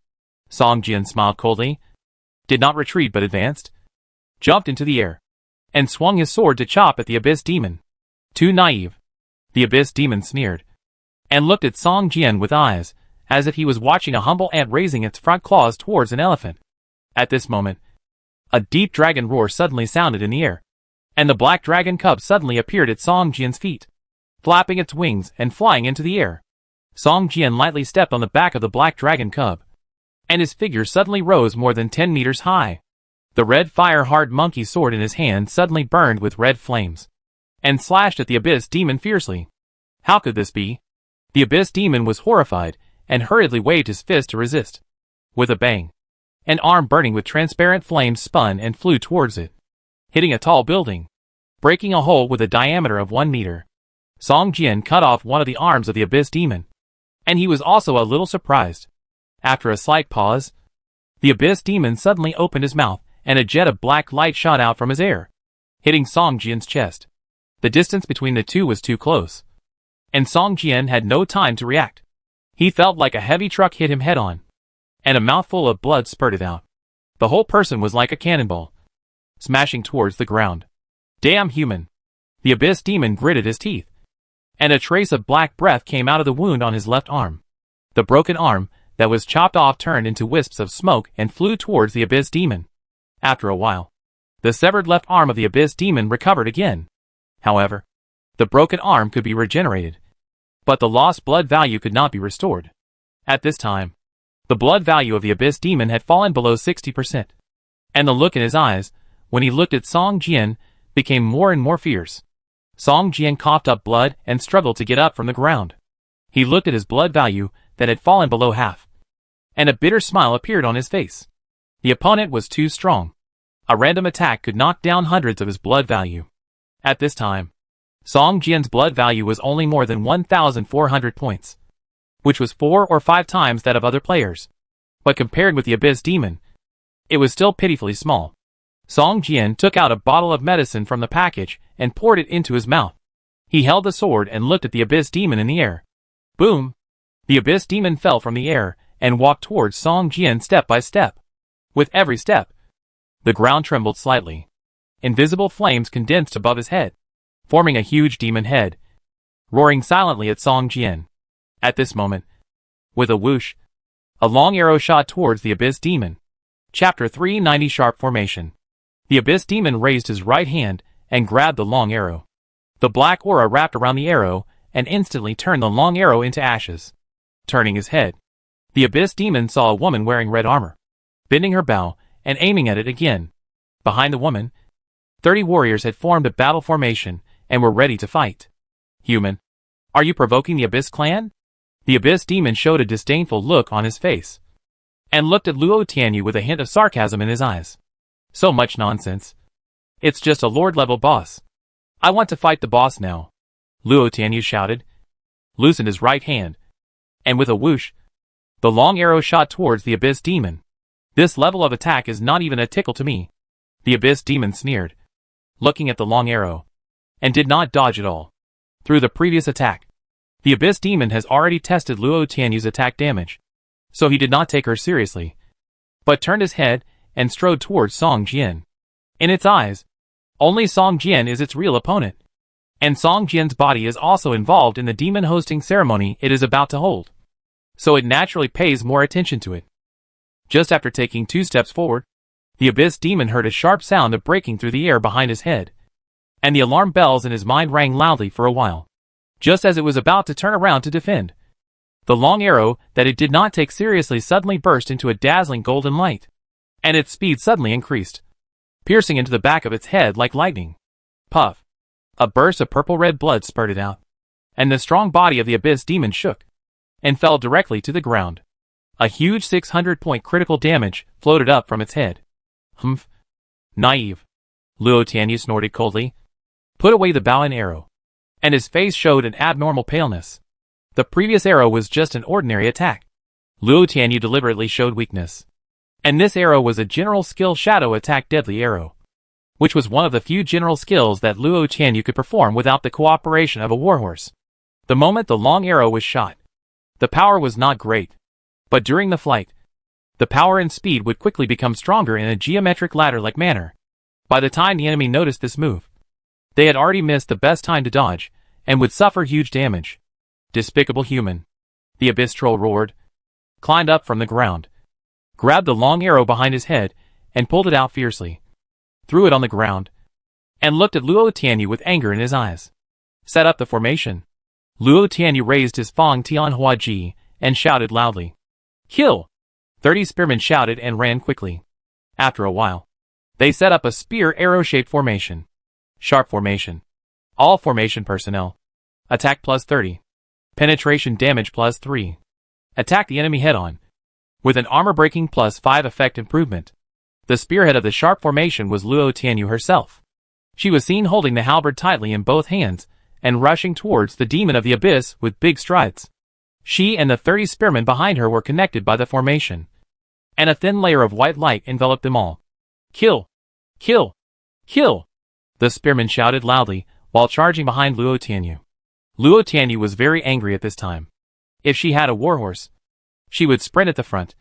Song Jian smiled coldly, did not retreat but advanced, jumped into the air, and swung his sword to chop at the Abyss Demon. Too naive. The Abyss Demon sneered, and looked at Song Jian with eyes, as if he was watching a humble ant raising its front claws towards an elephant. At this moment, a deep dragon roar suddenly sounded in the air, and the black dragon cub suddenly appeared at Song Jian's feet, flapping its wings and flying into the air. Song Jian lightly stepped on the back of the black dragon cub, and his figure suddenly rose more than 10 meters high. The red fire-hard monkey sword in his hand suddenly burned with red flames, and slashed at the Abyss Demon fiercely. How could this be? The Abyss Demon was horrified, and hurriedly waved his fist to resist. With a bang, an arm burning with transparent flames spun and flew towards it, hitting a tall building, breaking a hole with a diameter of 1 meter. Song Jian cut off one of the arms of the Abyss Demon, and he was also a little surprised. After a slight pause, the Abyss Demon suddenly opened his mouth, and a jet of black light shot out from his air, hitting Song Jian's chest. The distance between the two was too close, and Song Jian had no time to react. He felt like a heavy truck hit him head-on, and a mouthful of blood spurted out. The whole person was like a cannonball, smashing towards the ground. Damn human! The Abyss Demon gritted his teeth, and a trace of black breath came out of the wound on his left arm. The broken arm that was chopped off turned into wisps of smoke and flew towards the Abyss Demon. After a while, the severed left arm of the Abyss Demon recovered again. However, the broken arm could be regenerated, but the lost blood value could not be restored. At this time, the blood value of the Abyss Demon had fallen below 60%, and the look in his eyes, when he looked at Song Jian, became more and more fierce. Song Jian coughed up blood and struggled to get up from the ground. He looked at his blood value that had fallen below half, and a bitter smile appeared on his face. The opponent was too strong. A random attack could knock down hundreds of his blood value. At this time, Song Jian's blood value was only more than 1,400 points, which was 4 or 5 times that of other players. But compared with the Abyss Demon, it was still pitifully small. Song Jian took out a bottle of medicine from the package and poured it into his mouth. He held the sword and looked at the Abyss Demon in the air. Boom! The Abyss Demon fell from the air and walked towards Song Jian step by step. With every step, the ground trembled slightly. Invisible flames condensed above his head, forming a huge demon head, roaring silently at Song Jian. At this moment, with a whoosh, a long arrow shot towards the Abyss Demon. Chapter 390 Sharp Formation. The Abyss Demon raised his right hand and grabbed the long arrow. The black aura wrapped around the arrow and instantly turned the long arrow into ashes. Turning his head, the Abyss Demon saw a woman wearing red armor, bending her bow and aiming at it again. Behind the woman, 30 warriors had formed a battle formation and were ready to fight. Human, are you provoking the Abyss clan? The Abyss Demon showed a disdainful look on his face, and looked at Luo Tianyu with a hint of sarcasm in his eyes. So much nonsense. It's just a lord-level boss. I want to fight the boss now. Luo Tianyu shouted, loosened his right hand, and with a whoosh, the long arrow shot towards the Abyss Demon. This level of attack is not even a tickle to me. The Abyss Demon sneered, looking at the long arrow, and did not dodge at all. Through the previous attack, The Abyss Demon has already tested Luo Tianyu's attack damage, so he did not take her seriously, but turned his head and strode towards Song Jian. In its eyes, only Song Jian is its real opponent, and Song Jian's body is also involved in the demon hosting ceremony it is about to hold, so it naturally pays more attention to it. Just after taking 2 steps forward, the Abyss Demon heard a sharp sound of breaking through the air behind his head, and the alarm bells in his mind rang loudly for a while. Just as it was about to turn around to defend, the long arrow that it did not take seriously suddenly burst into a dazzling golden light, and its speed suddenly increased, piercing into the back of its head like lightning. Puff! A burst of purple-red blood spurted out, and the strong body of the Abyss Demon shook, and fell directly to the ground. A huge 600-point critical damage floated up from its head. Humph! Naive! Luo Tianyu snorted coldly, put away the bow and arrow, and his face showed an abnormal paleness. The previous arrow was just an ordinary attack. Luo Tianyu deliberately showed weakness, and this arrow was a general skill shadow attack deadly arrow, which was one of the few general skills that Luo Tianyu could perform without the cooperation of a warhorse. The moment the long arrow was shot, the power was not great, but during the flight, the power and speed would quickly become stronger in a geometric ladder-like manner. By the time the enemy noticed this move, they had already missed the best time to dodge, and would suffer huge damage. Despicable human! The Abyss Troll roared, climbed up from the ground, grabbed the long arrow behind his head, and pulled it out fiercely, threw it on the ground, and looked at Luo Tianyu with anger in his eyes. Set up the formation. Luo Tianyu raised his Fang Tianhua Ji and shouted loudly, kill! 30 spearmen shouted and ran quickly. After a while, they set up a spear arrow-shaped formation. Sharp formation. All formation personnel. Attack plus 30. Penetration damage plus 3. Attack the enemy head-on, with an armor-breaking plus 5 effect improvement. The spearhead of the sharp formation was Luo Tianyu herself. She was seen holding the halberd tightly in both hands and rushing towards the demon of the abyss with big strides. She and the 30 spearmen behind her were connected by the formation, and a thin layer of white light enveloped them all. Kill! Kill! Kill! The spearmen shouted loudly while charging behind Luo Tianyu. Luo Tianyu was very angry at this time. If she had a warhorse, she would sprint at the front,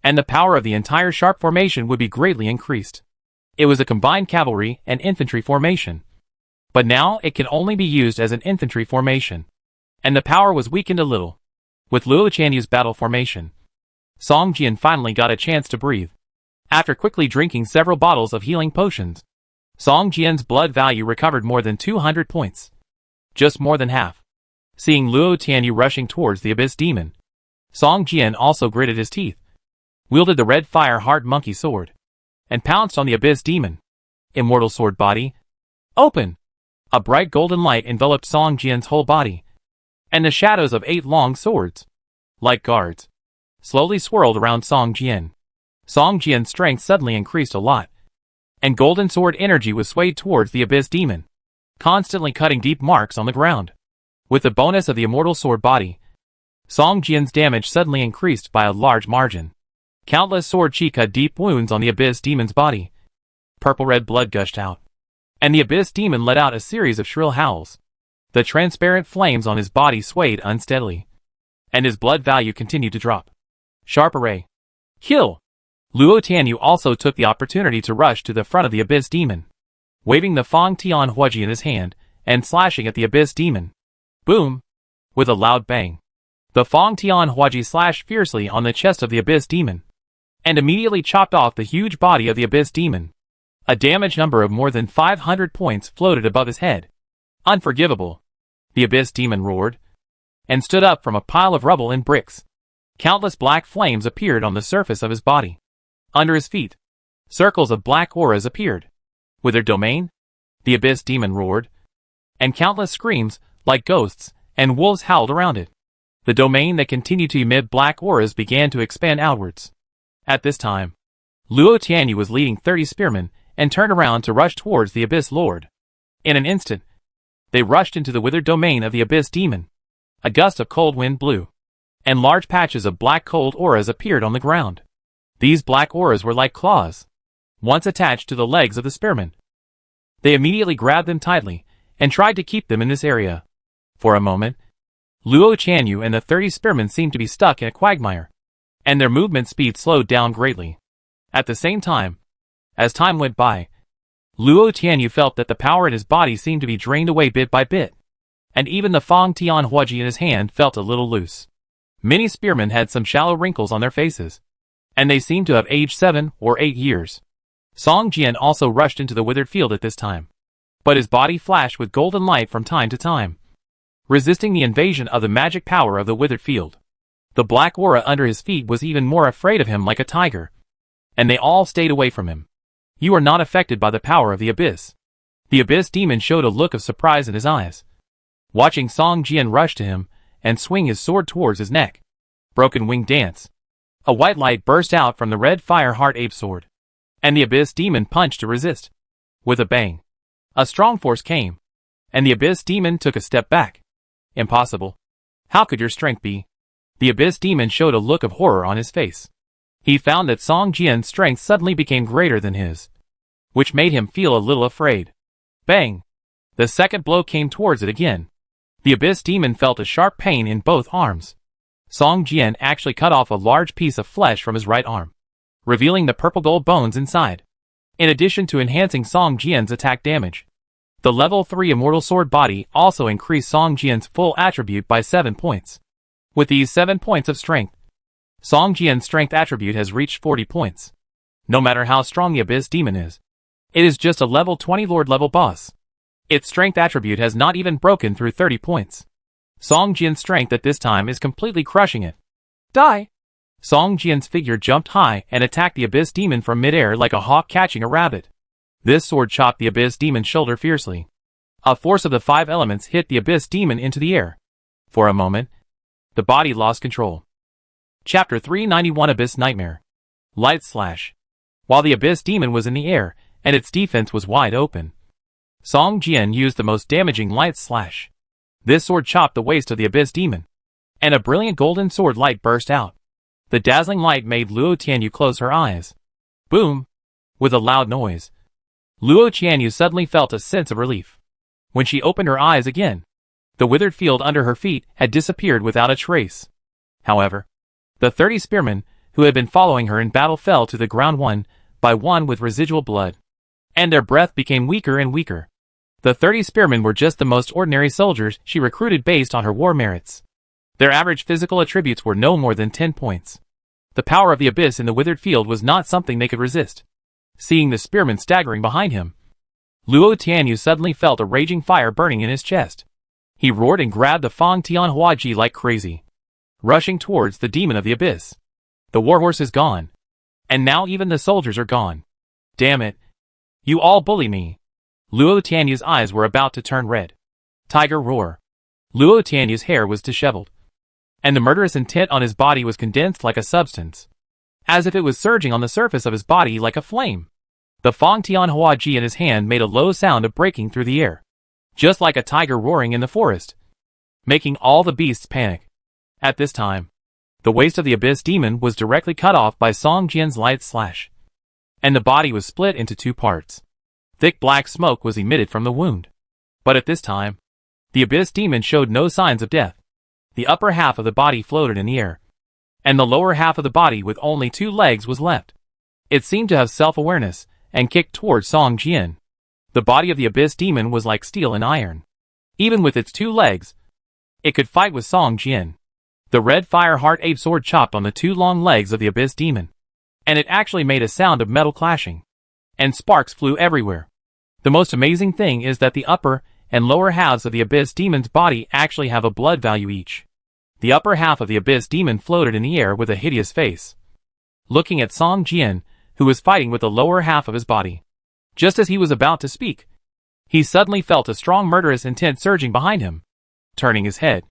and the power of the entire sharp formation would be greatly increased. It was a combined cavalry and infantry formation, but now it can only be used as an infantry formation, and the power was weakened a little. With Luo Tianyu's battle formation, Song Jian finally got a chance to breathe. After quickly drinking several bottles of healing potions, Song Jian's blood value recovered more than 200 points. Just more than half. Seeing Luo Tianyu rushing towards the Abyss Demon, Song Jian also gritted his teeth, wielded the red fire hard monkey sword, and pounced on the Abyss Demon. Immortal sword body. Open! A bright golden light enveloped Song Jian's whole body, and the shadows of 8 long swords, like guards, slowly swirled around Song Jian. Song Jian's strength suddenly increased a lot, and golden sword energy was swayed towards the Abyss Demon, constantly cutting deep marks on the ground. With the bonus of the immortal sword body, Song Jian's damage suddenly increased by a large margin. Countless sword chi cut deep wounds on the Abyss Demon's body. Purple-red blood gushed out, and the Abyss Demon let out a series of shrill howls. The transparent flames on his body swayed unsteadily, and his blood value continued to drop. Sharp array. Kill! Luo Tianyu also took the opportunity to rush to the front of the Abyss Demon, waving the Fang Tian Huaji in his hand and slashing at the Abyss Demon. Boom! With a loud bang, the Fang Tian Huaji slashed fiercely on the chest of the Abyss Demon, and immediately chopped off the huge body of the Abyss Demon. A damage number of more than 500 points floated above his head. Unforgivable! The Abyss Demon roared, and stood up from a pile of rubble and bricks. Countless black flames appeared on the surface of his body. Under his feet, circles of black auras appeared. With their domain, the Abyss Demon roared, and countless screams, like ghosts, and wolves howled around it. The domain that continued to emit black auras began to expand outwards. At this time, Luo Tianyu was leading 30 spearmen and turned around to rush towards the Abyss Lord. In an instant, they rushed into the withered domain of the Abyss Demon. A gust of cold wind blew, and large patches of black cold auras appeared on the ground. These black auras were like claws, once attached to the legs of the spearmen. They immediately grabbed them tightly and tried to keep them in this area. For a moment, Luo Tianyu and the 30 spearmen seemed to be stuck in a quagmire, and their movement speed slowed down greatly. At the same time, as time went by, Luo Tianyu felt that the power in his body seemed to be drained away bit by bit, and even the Fang Tian Huaji in his hand felt a little loose. Many spearmen had some shallow wrinkles on their faces, and they seemed to have aged 7 or 8 years. Song Jian also rushed into the withered field at this time, but his body flashed with golden light from time to time, resisting the invasion of the magic power of the withered field. The black aura under his feet was even more afraid of him like a tiger, and they all stayed away from him. You are not affected by the power of the abyss. The abyss demon showed a look of surprise in his eyes, watching Song Jian rush to him and swing his sword towards his neck. Broken wing dance. A white light burst out from the red fire heart ape sword, and the abyss demon punched to resist. With a bang, a strong force came, and the abyss demon took a step back. Impossible. How could your strength be? The abyss demon showed a look of horror on his face. He found that Song Jian's strength suddenly became greater than his, which made him feel a little afraid. Bang! The second blow came towards it again. The abyss demon felt a sharp pain in both arms. Song Jian actually cut off a large piece of flesh from his right arm, revealing the purple gold bones inside. In addition to enhancing Song Jian's attack damage, the level 3 immortal sword body also increased Song Jian's full attribute by 7 points. With these 7 points of strength, Song Jian's strength attribute has reached 40 points. No matter how strong the abyss demon is, it is just a level 20 lord level boss. Its strength attribute has not even broken through 30 points. Song Jian's strength at this time is completely crushing it. Die! Song Jian's figure jumped high and attacked the abyss demon from midair like a hawk catching a rabbit. This sword chopped the abyss demon's shoulder fiercely. A force of the 5 elements hit the abyss demon into the air. For a moment, the body lost control. Chapter 391 Abyss Nightmare. Light Slash. While the abyss demon was in the air, and its defense was wide open, Song Jian used the most damaging Light Slash. This sword chopped the waist of the abyss demon, and a brilliant golden sword light burst out. The dazzling light made Luo Tianyu close her eyes. Boom! With a loud noise, Luo Tianyu suddenly felt a sense of relief. When she opened her eyes again, the withered field under her feet had disappeared without a trace. However, the 30 spearmen who had been following her in battle fell to the ground one by one with residual blood, and their breath became weaker and weaker. The 30 spearmen were just the most ordinary soldiers she recruited based on her war merits. Their average physical attributes were no more than 10 points. The power of the abyss in the withered field was not something they could resist. Seeing the spearmen staggering behind him, Luo Tianyu suddenly felt a raging fire burning in his chest. He roared and grabbed the Fang Tian Huaji like crazy, rushing towards the demon of the abyss. The warhorse is gone, and now even the soldiers are gone. Damn it! You all bully me! Luo Tianyu's eyes were about to turn red. Tiger roar. Luo Tianyu's hair was disheveled, and the murderous intent on his body was condensed like a substance, as if it was surging on the surface of his body like a flame. The Fang Tian Huaji in his hand made a low sound of breaking through the air, just like a tiger roaring in the forest, making all the beasts panic. At this time, the waist of the abyss demon was directly cut off by Song Jian's light slash, and the body was split into 2 parts. Thick black smoke was emitted from the wound. But at this time, the abyss demon showed no signs of death. The upper half of the body floated in the air, and the lower half of the body with only 2 legs was left. It seemed to have self-awareness and kicked towards Song Jian. The body of the abyss demon was like steel and iron. Even with its 2 legs, it could fight with Song Jian. The red fire heart ape sword chopped on the 2 long legs of the abyss demon, and it actually made a sound of metal clashing, and sparks flew everywhere. The most amazing thing is that the upper and lower halves of the abyss demon's body actually have a blood value each. The upper half of the abyss demon floated in the air with a hideous face, looking at Song Jian, who was fighting with the lower half of his body. Just as he was about to speak, he suddenly felt a strong murderous intent surging behind him. Turning his head,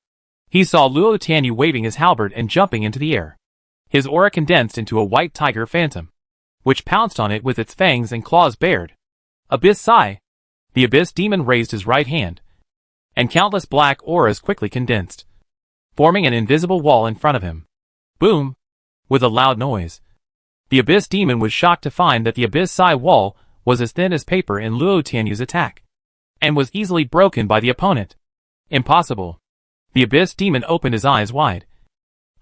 he saw Luo Tianyu waving his halberd and jumping into the air. His aura condensed into a white tiger phantom, which pounced on it with its fangs and claws bared. Abyss Sai! The abyss demon raised his right hand, and countless black auras quickly condensed, forming an invisible wall in front of him. Boom! With a loud noise, the abyss demon was shocked to find that the abyss Sai wall was as thin as paper in Luo Tianyu's attack, and was easily broken by the opponent. Impossible! The Abyss Demon opened his eyes wide,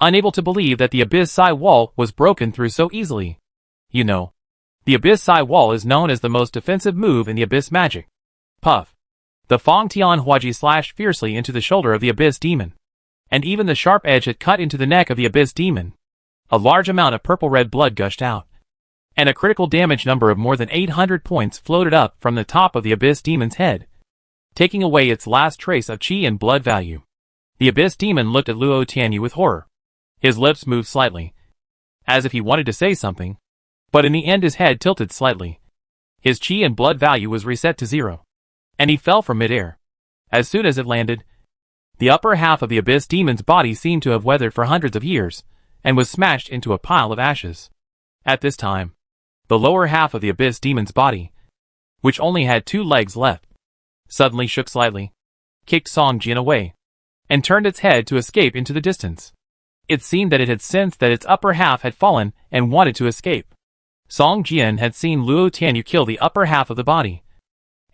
unable to believe that the Abyss Side Wall was broken through so easily. You know, the Abyss Side Wall is known as the most defensive move in the Abyss magic. Puff. The Fong Tian Huaji slashed fiercely into the shoulder of the Abyss Demon, and even the sharp edge had cut into the neck of the Abyss Demon. A large amount of purple-red blood gushed out, and a critical damage number of more than 800 points floated up from the top of the Abyss Demon's head, taking away its last trace of chi and blood value. The Abyss Demon looked at Luo Tianyu with horror. His lips moved slightly, as if he wanted to say something, but in the end his head tilted slightly. His chi and blood value was reset to 0, and he fell from midair. As soon as it landed, the upper half of the Abyss Demon's body seemed to have weathered for hundreds of years, and was smashed into a pile of ashes. At this time, the lower half of the Abyss Demon's body, which only had 2 legs left, suddenly shook slightly, kicked Song Jian away, and turned its head to escape into the distance. It seemed that it had sensed that its upper half had fallen and wanted to escape. Song Jian had seen Luo Tianyu kill the upper half of the body,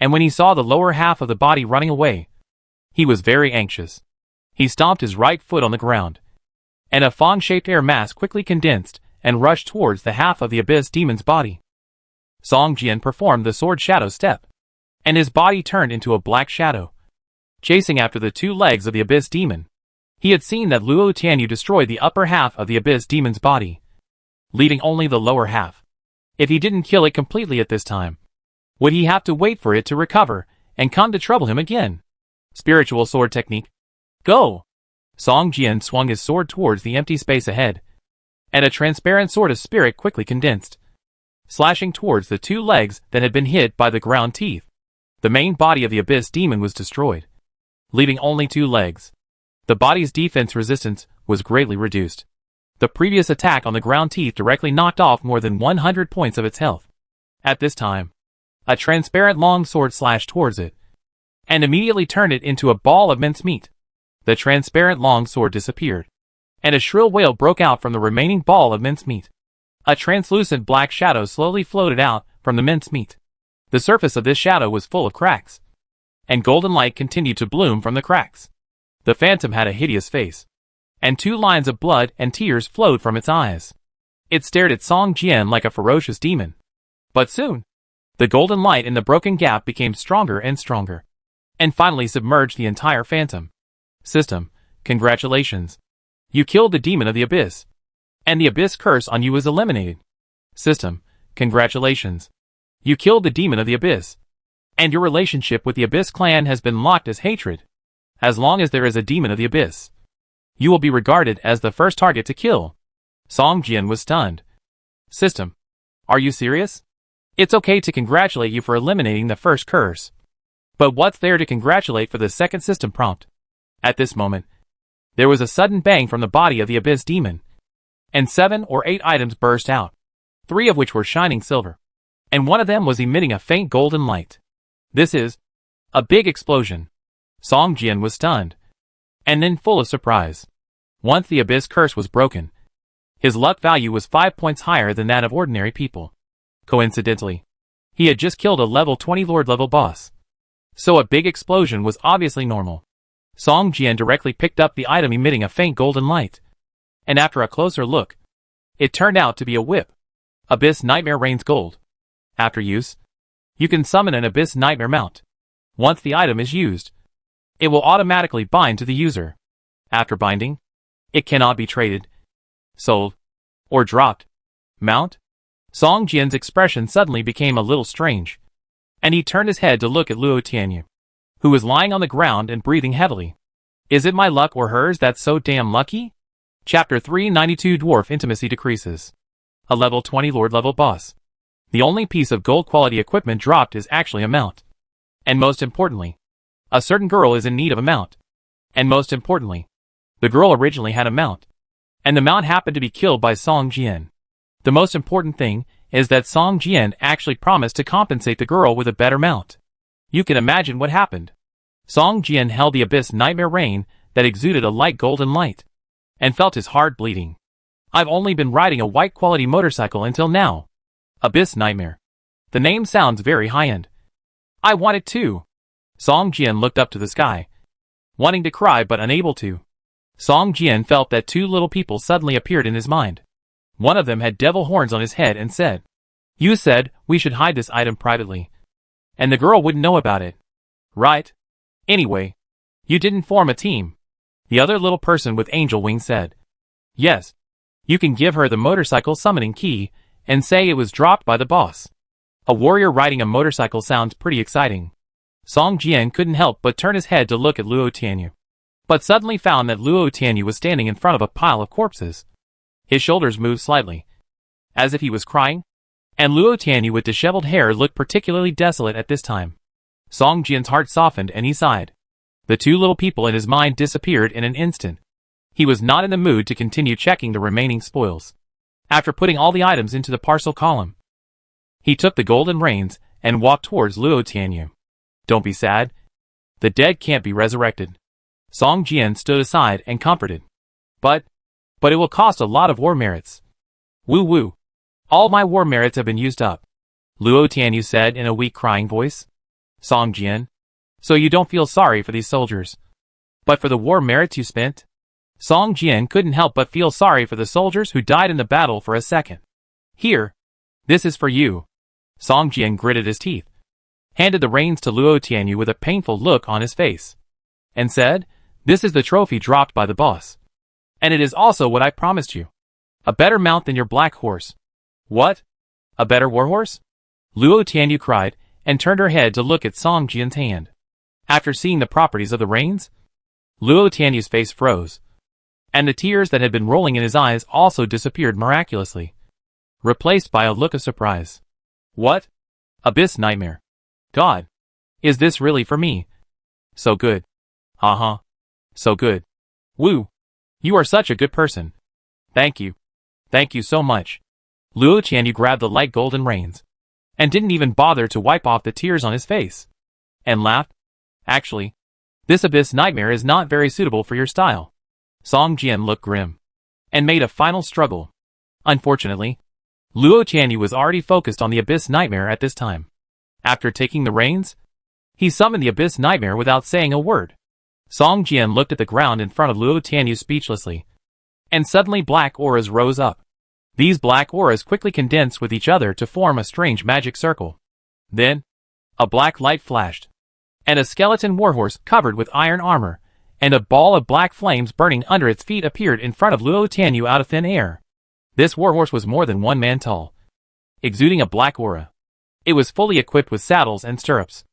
and when he saw the lower half of the body running away, he was very anxious. He stomped his right foot on the ground, and a fong-shaped air mass quickly condensed and rushed towards the half of the Abyss Demon's body. Song Jian performed the sword shadow step, and his body turned into a black shadow, chasing after the 2 legs of the Abyss Demon. He had seen that Luo Tianyu destroyed the upper half of the Abyss Demon's body, leaving only the lower half. If he didn't kill it completely at this time, would he have to wait for it to recover and come to trouble him again? Spiritual sword technique. Go! Song Jian swung his sword towards the empty space ahead, and a transparent sword of spirit quickly condensed, slashing towards the 2 legs that had been hit by the ground teeth. The main body of the Abyss Demon was destroyed, leaving only 2 legs. The body's defense resistance was greatly reduced. The previous attack on the ground teeth directly knocked off more than 100 points of its health. At this time, a transparent long sword slashed towards it, and immediately turned it into a ball of mincemeat. The transparent long sword disappeared, and a shrill wail broke out from the remaining ball of mincemeat. A translucent black shadow slowly floated out from the mincemeat. The surface of this shadow was full of cracks, and golden light continued to bloom from the cracks. The phantom had a hideous face, and 2 lines of blood and tears flowed from its eyes. It stared at Song Jian like a ferocious demon. But soon, the golden light in the broken gap became stronger and stronger, and finally submerged the entire phantom. System, congratulations. You killed the demon of the Abyss, and the Abyss curse on you is eliminated. System, congratulations. You killed the demon of the Abyss, and your relationship with the Abyss clan has been locked as hatred. As long as there is a demon of the Abyss, you will be regarded as the first target to kill. Song Jian was stunned. System, are you serious? It's okay to congratulate you for eliminating the first curse, but what's there to congratulate for the second system prompt? At this moment, there was a sudden bang from the body of the Abyss Demon, and 7 or 8 items burst out, 3 of which were shining silver, and 1 of them was emitting a faint golden light. This is a big explosion. Song Jian was stunned, and then full of surprise. Once the Abyss curse was broken, his luck value was 5 points higher than that of ordinary people. Coincidentally, he had just killed a level 20 Lord level boss, so a big explosion was obviously normal. Song Jian directly picked up the item emitting a faint golden light, and after a closer look, it turned out to be a whip. Abyss Nightmare Rains Gold. After use, you can summon an Abyss Nightmare mount. Once the item is used, it will automatically bind to the user. After binding, it cannot be traded, sold, or dropped. Mount? Song Jian's expression suddenly became a little strange, and he turned his head to look at Luo Tianyu, who was lying on the ground and breathing heavily. Is it my luck or hers that's so damn lucky? Chapter 392 Dwarf Intimacy Decreases. A level 20 Lord level boss. The only piece of gold quality equipment dropped is actually a mount. And most importantly, a certain girl is in need of a mount. And most importantly, the girl originally had a mount, and the mount happened to be killed by Song Jian. The most important thing is that Song Jian actually promised to compensate the girl with a better mount. You can imagine what happened. Song Jian held the Abyss Nightmare Rain that exuded a light golden light, and felt his heart bleeding. I've only been riding a white quality motorcycle until now. Abyss Nightmare. The name sounds very high-end. I want it too. Song Jian looked up to the sky, wanting to cry but unable to. Song Jian felt that two little people suddenly appeared in his mind. One of them had devil horns on his head and said, "You said we should hide this item privately. And the girl wouldn't know about it. Right? Anyway, you didn't form a team." The other little person with angel wings said, "Yes. You can give her the motorcycle summoning key and say it was dropped by the boss." A warrior riding a motorcycle sounds pretty exciting. Song Jian couldn't help but turn his head to look at Luo Tianyu, but suddenly found that Luo Tianyu was standing in front of a pile of corpses. His shoulders moved slightly, as if he was crying, and Luo Tianyu with disheveled hair looked particularly desolate at this time. Song Jian's heart softened and he sighed. The two little people in his mind disappeared in an instant. He was not in the mood to continue checking the remaining spoils. After putting all the items into the parcel column, he took the golden reins and walked towards Luo Tianyu. "Don't be sad. The dead can't be resurrected." Song Jian stood aside and comforted. But it will cost a lot of war merits." "Woo woo. All my war merits have been used up," Luo Tianyu said in a weak crying voice. Song Jian, "So you don't feel sorry for these soldiers, but for the war merits you spent?" Song Jian couldn't help but feel sorry for the soldiers who died in the battle for a second. "Here. This is for you." Song Jian gritted his teeth, handed the reins to Luo Tianyu with a painful look on his face, and said, "This is the trophy dropped by the boss. And it is also what I promised you. A better mount than your black horse." "What? A better warhorse?" Luo Tianyu cried, and turned her head to look at Song Jian's hand. After seeing the properties of the reins, Luo Tianyu's face froze, and the tears that had been rolling in his eyes also disappeared miraculously, replaced by a look of surprise. "What? Abyss Nightmare. God. Is this really for me? So good. Uh-huh. So good. Woo. You are such a good person. Thank you. Thank you so much." Luo Tianyu grabbed the light golden reins, and didn't even bother to wipe off the tears on his face, and laughed. "Actually, this Abyss Nightmare is not very suitable for your style." Song Jian looked grim, and made a final struggle. Unfortunately, Luo Tianyu was already focused on the Abyss Nightmare at this time. After taking the reins, he summoned the Abyss Nightmare without saying a word. Song Jian looked at the ground in front of Luo Tianyu speechlessly, and suddenly black auras rose up. These black auras quickly condensed with each other to form a strange magic circle. Then, a black light flashed, and a skeleton warhorse covered with iron armor, and a ball of black flames burning under its feet appeared in front of Luo Tianyu out of thin air. This warhorse was more than 1 man tall, exuding a black aura. It was fully equipped with saddles and stirrups.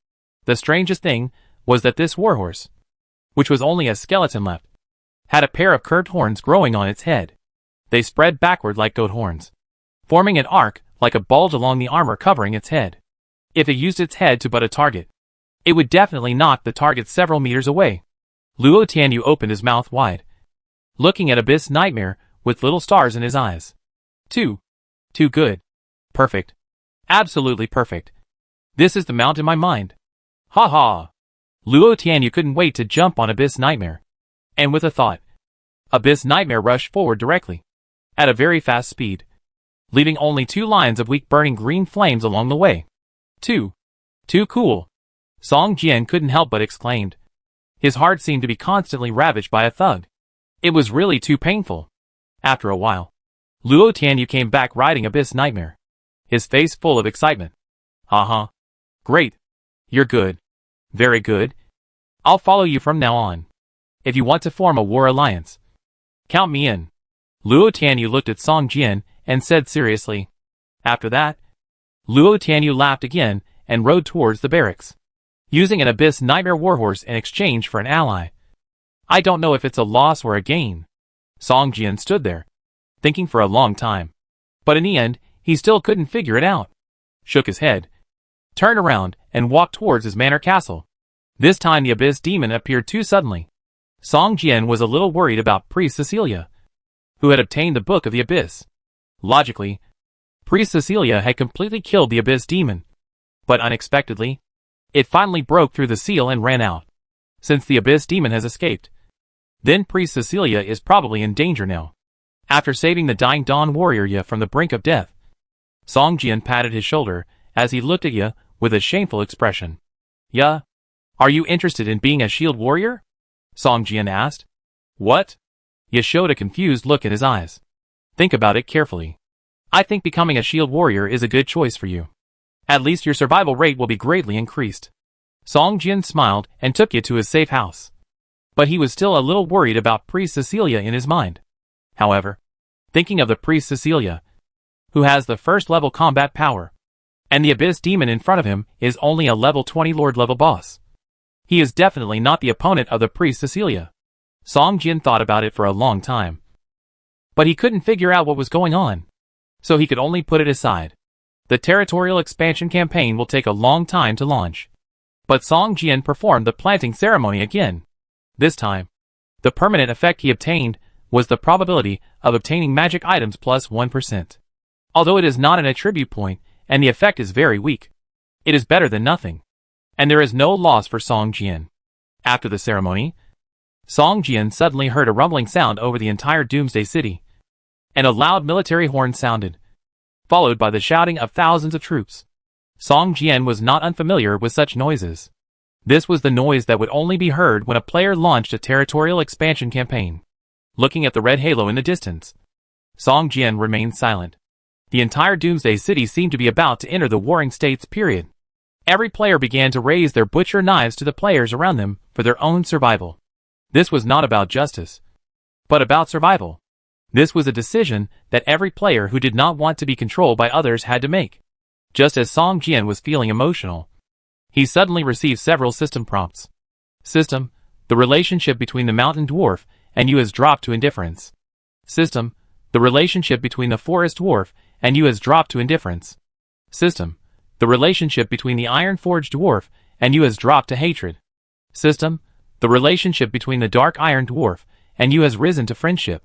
The strangest thing was that this warhorse, which was only a skeleton left, had a pair of curved horns growing on its head. They spread backward like goat horns, forming an arc like a bulge along the armor covering its head. If it used its head to butt a target, it would definitely knock the target several meters away. Luo Tianyu opened his mouth wide, looking at Abyss Nightmare with little stars in his eyes. Too good. Perfect. Absolutely perfect. This is the mount in my mind. Ha ha. Luo Tianyu couldn't wait to jump on Abyss Nightmare. And with a thought, Abyss Nightmare rushed forward directly, at a very fast speed, leaving only 2 lines of weak burning green flames along the way. Too cool. Song Jian couldn't help but exclaimed. His heart seemed to be constantly ravaged by a thug. It was really too painful. After a while, Luo Tianyu came back riding Abyss Nightmare, his face full of excitement. Uh-huh. Great. You're good. Very good. I'll follow you from now on. If you want to form a war alliance, count me in. Luo Tianyu looked at Song Jian and said seriously. After that, Luo Tianyu laughed again and rode towards the barracks, using an Abyss Nightmare warhorse in exchange for an ally. I don't know if it's a loss or a gain. Song Jian stood there, thinking for a long time, but in the end, he still couldn't figure it out. Shook his head, turned around, and walked towards his manor castle. This time the Abyss Demon appeared too suddenly. Song Jian was a little worried about Priest Cecilia, who had obtained the Book of the Abyss. Logically, Priest Cecilia had completely killed the Abyss Demon, but unexpectedly, it finally broke through the seal and ran out. Since the Abyss Demon has escaped, then Priest Cecilia is probably in danger now. After saving the dying Dawn Warrior Ye from the brink of death, Song Jian patted his shoulder as he looked at Ye with a shameful expression. Ye, are you interested in being a shield warrior? Song Jian asked. What? Ye showed a confused look in his eyes. Think about it carefully. I think becoming a shield warrior is a good choice for you. At least your survival rate will be greatly increased. Song Jian smiled and took you to his safe house. But he was still a little worried about Priest Cecilia in his mind. However, thinking of the Priest Cecilia, who has the first level combat power, and the Abyss Demon in front of him is only a level 20 Lord level boss. He is definitely not the opponent of the Priest Cecilia. Song Jian thought about it for a long time. But he couldn't figure out what was going on. So he could only put it aside. The territorial expansion campaign will take a long time to launch. But Song Jian performed the planting ceremony again. This time, the permanent effect he obtained was the probability of obtaining magic items plus 1%. Although it is not an attribute point, and the effect is very weak, it is better than nothing. And there is no loss for Song Jian. After the ceremony, Song Jian suddenly heard a rumbling sound over the entire Doomsday city, and a loud military horn sounded, followed by the shouting of thousands of troops. Song Jian was not unfamiliar with such noises. This was the noise that would only be heard when a player launched a territorial expansion campaign. Looking at the red halo in the distance, Song Jian remained silent. The entire Doomsday city seemed to be about to enter the warring states period. Every player began to raise their butcher knives to the players around them for their own survival. This was not about justice, but about survival. This was a decision that every player who did not want to be controlled by others had to make. Just as Song Jian was feeling emotional, he suddenly received several system prompts. System, the relationship between the mountain dwarf and you has dropped to indifference. System, the relationship between the forest dwarf and you has dropped to indifference. System, the relationship between the iron forged dwarf and you has dropped to hatred. System, the relationship between the dark iron dwarf and you has risen to friendship.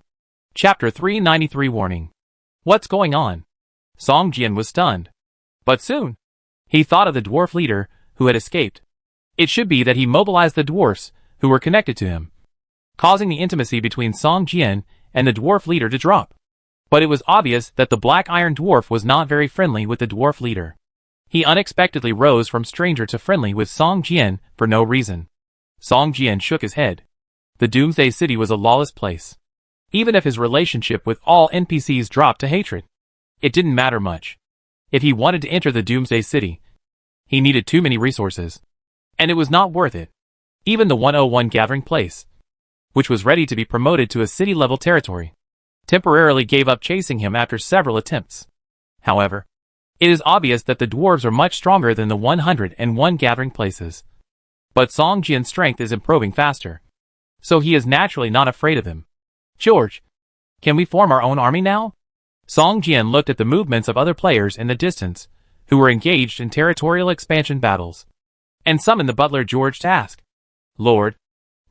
Chapter 393 Warning. What's going on? Song Jian was stunned. But soon, he thought of the dwarf leader who had escaped. It should be that he mobilized the dwarfs who were connected to him, causing the intimacy between Song Jian and the dwarf leader to drop. But it was obvious that the black iron dwarf was not very friendly with the dwarf leader. He unexpectedly rose from stranger to friendly with Song Jian for no reason. Song Jian shook his head. The Doomsday City was a lawless place. Even if his relationship with all NPCs dropped to hatred, it didn't matter much. If he wanted to enter the Doomsday City, he needed too many resources. And it was not worth it. Even the 101 gathering place, which was ready to be promoted to a city-level territory, temporarily gave up chasing him after several attempts. However, it is obvious that the dwarves are much stronger than the 101 gathering places. But Song Jian's strength is improving faster, so he is naturally not afraid of him. George, can we form our own army now? Song Jian looked at the movements of other players in the distance who were engaged in territorial expansion battles, and summoned the butler George to ask, Lord,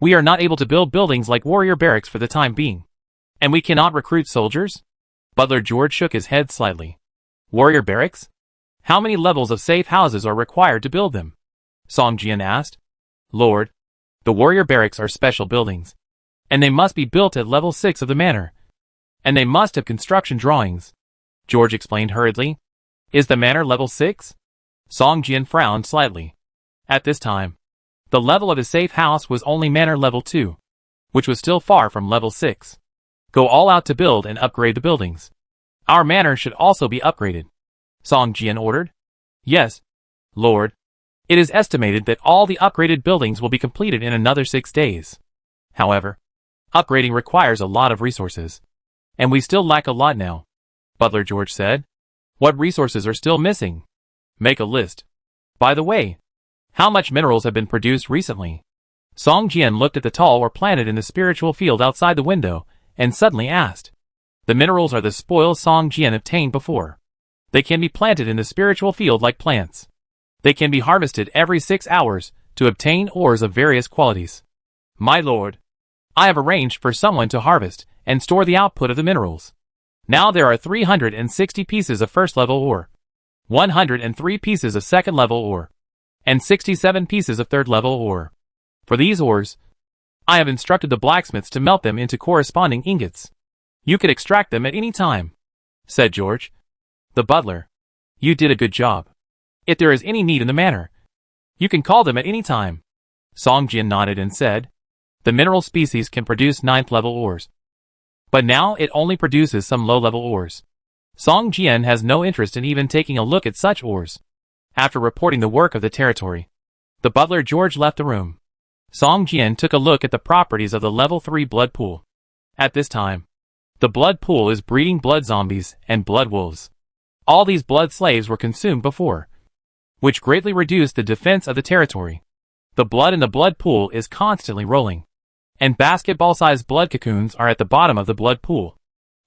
we are not able to build buildings like warrior barracks for the time being, and we cannot recruit soldiers? Butler George shook his head slightly. Warrior barracks? How many levels of safe houses are required to build them? Song Jian asked. Lord, the warrior barracks are special buildings, and they must be built at level 6 of the manor. And they must have construction drawings. George explained hurriedly. Is the manor level 6? Song Jian frowned slightly. At this time, the level of his safe house was only manor level 2, which was still far from level 6. Go all out to build and upgrade the buildings. Our manor should also be upgraded, Song Jian ordered. Yes, Lord. It is estimated that all the upgraded buildings will be completed in another 6 days. However, upgrading requires a lot of resources, and we still lack a lot now, Butler George said. What resources are still missing? Make a list. By the way, how much minerals have been produced recently? Song Jian looked at the tall ore planted in the spiritual field outside the window, and suddenly asked. The minerals are the spoils Song Jian obtained before. They can be planted in the spiritual field like plants. They can be harvested every 6 hours to obtain ores of various qualities. My lord, I have arranged for someone to harvest and store the output of the minerals. Now there are 360 pieces of first-level ore, 103 pieces of second-level ore, and 67 pieces of third-level ore. For these ores, I have instructed the blacksmiths to melt them into corresponding ingots. You could extract them at any time, said George. The butler, you did a good job. If there is any need in the manor, you can call them at any time. Song Jian nodded and said, The mineral species can produce 9th level ores. But now it only produces some low-level ores. Song Jian has no interest in even taking a look at such ores. After reporting the work of the territory, the butler George left the room. Song Jian took a look at the properties of the level 3 blood pool. At this time, the blood pool is breeding blood zombies and blood wolves. All these blood slaves were consumed before, which greatly reduced the defense of the territory. The blood in the blood pool is constantly rolling, and basketball-sized blood cocoons are at the bottom of the blood pool,